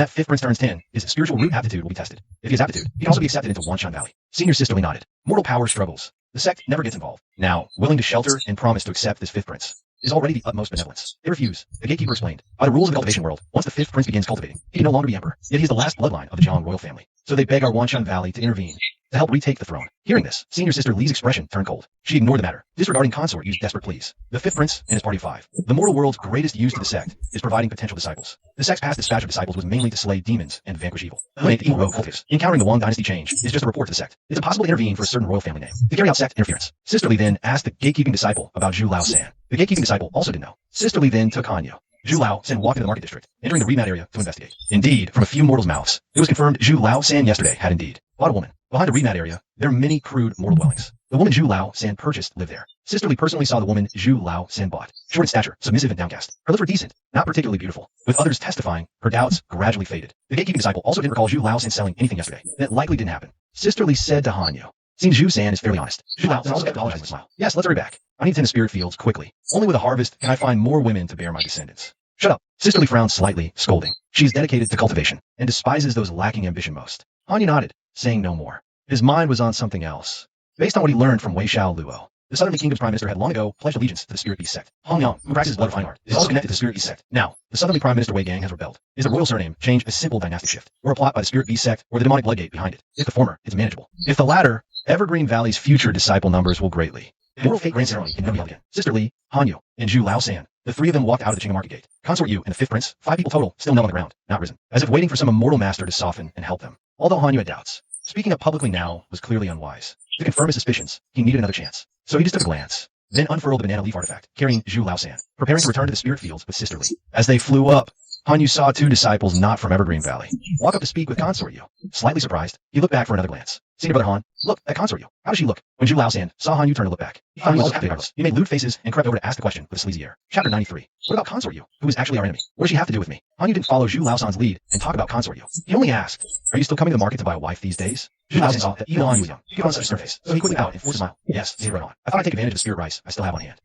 5th prince turns 10, his spiritual root aptitude will be tested. If he has aptitude, he can also be accepted into Wanshan Valley. Senior sisterly nodded. Mortal power struggles. The sect never gets involved. Now, willing to shelter and promise to accept this 5th prince is already the utmost benevolence. They refuse. The gatekeeper explained. By the rules of the cultivation world, once the 5th prince begins cultivating, he can no longer be emperor. Yet he is the last bloodline of the Jiang royal family. So they beg our Wanshan Valley to intervene to help retake the throne. Hearing this, senior sister Li's expression turned cold. She ignored the matter. Disregarding Consort Yu's desperate pleas. The 5th prince and his party of 5. The mortal world's greatest use to the sect is providing potential disciples. The sect's past dispatch of disciples was mainly to slay demons and vanquish evil. Eliminate the evil rogue cultists. Encountering the Wang dynasty change is just a report to the sect. It's impossible to intervene for a certain royal family name to carry out sect interference. Sisterly then asked the gatekeeping disciple about Zhu Lao San. The gatekeeping disciple also didn't know. Sisterly then took Hanyo. Zhu Lao San walked into the market district, entering the remat area to investigate. Indeed, from a few mortals' mouths, it was confirmed Zhu Lao San yesterday had indeed bought a woman. Behind the remat area, there are many crude mortal dwellings. The woman Zhu Lao San purchased lived there. Sisterly personally saw the woman Zhu Lao San bought. Short in stature, submissive and downcast. Her lips were decent, not particularly beautiful. With others testifying, her doubts gradually faded. The gatekeeping disciple also didn't recall Zhu Lao San selling anything yesterday. That likely didn't happen. Sisterly said to Hanyo. Seems Zhu San is fairly honest. Zhu Lao San also apologized with a smile. Yes, let's hurry back. I need to tend the spirit fields quickly. Only with a harvest can I find more women to bear my descendants. Shut up. Sisterly frowned slightly, scolding. She is dedicated to cultivation and despises those lacking ambition most. Hanyo nodded, saying no more. His mind was on something else. Based on what he learned from Wei Xiao Luo, the Southern Kingdom's Prime Minister had long ago pledged allegiance to the Spirit Beast Sect. Hong Yang, who practices blood of fine art, is also connected to the Spirit Beast Sect. Now, the Southern Prime Minister Wei Gang has rebelled. Is the royal surname change a simple dynastic shift, or a plot by the Spirit Beast Sect, or the demonic bloodgate behind it? If the former, it's manageable. If the latter, Evergreen Valley's future disciple numbers will greatly. Moral fate grand ceremony can never be held again. Sisterly, Hanyo, and Zhu Lao San. The 3 of them walked out of the Qingga market gate. Consort Yu and the 5th prince, 5 people total, still knelt on the ground, not risen, as if waiting for some immortal master to soften and help them. Although Hanyo had doubts, speaking up publicly now was clearly unwise. To confirm his suspicions, he needed another chance. So he just took a glance, then unfurled the banana leaf artifact, carrying Zhu Lao San, preparing to return to the spirit fields with Sisterly. As they flew up, Hanyu saw 2 disciples not from Evergreen Valley walk up to speak with Consort Yu. Slightly surprised, he looked back for another glance. Senior brother Han, look at Consort Yu. How does she look? When Zhu Lao San saw Hanyu turn to look back, Hanyu was regardless. He made lewd faces and crept over to ask the question with a sleazy air. Chapter 93. What about Consort Yu, who is actually our enemy? What does she have to do with me? Hanyu didn't follow Zhu Lao San's lead and talk about Consort Yu. He only asked, are you still coming to the market to buy a wife these days? Zhu Lao San saw that even Han was young. He put on such a stern face, so he quickly bowed and forced a smile. Yes, he wrote on. I thought I'd take advantage of the spirit rice I still have on hand.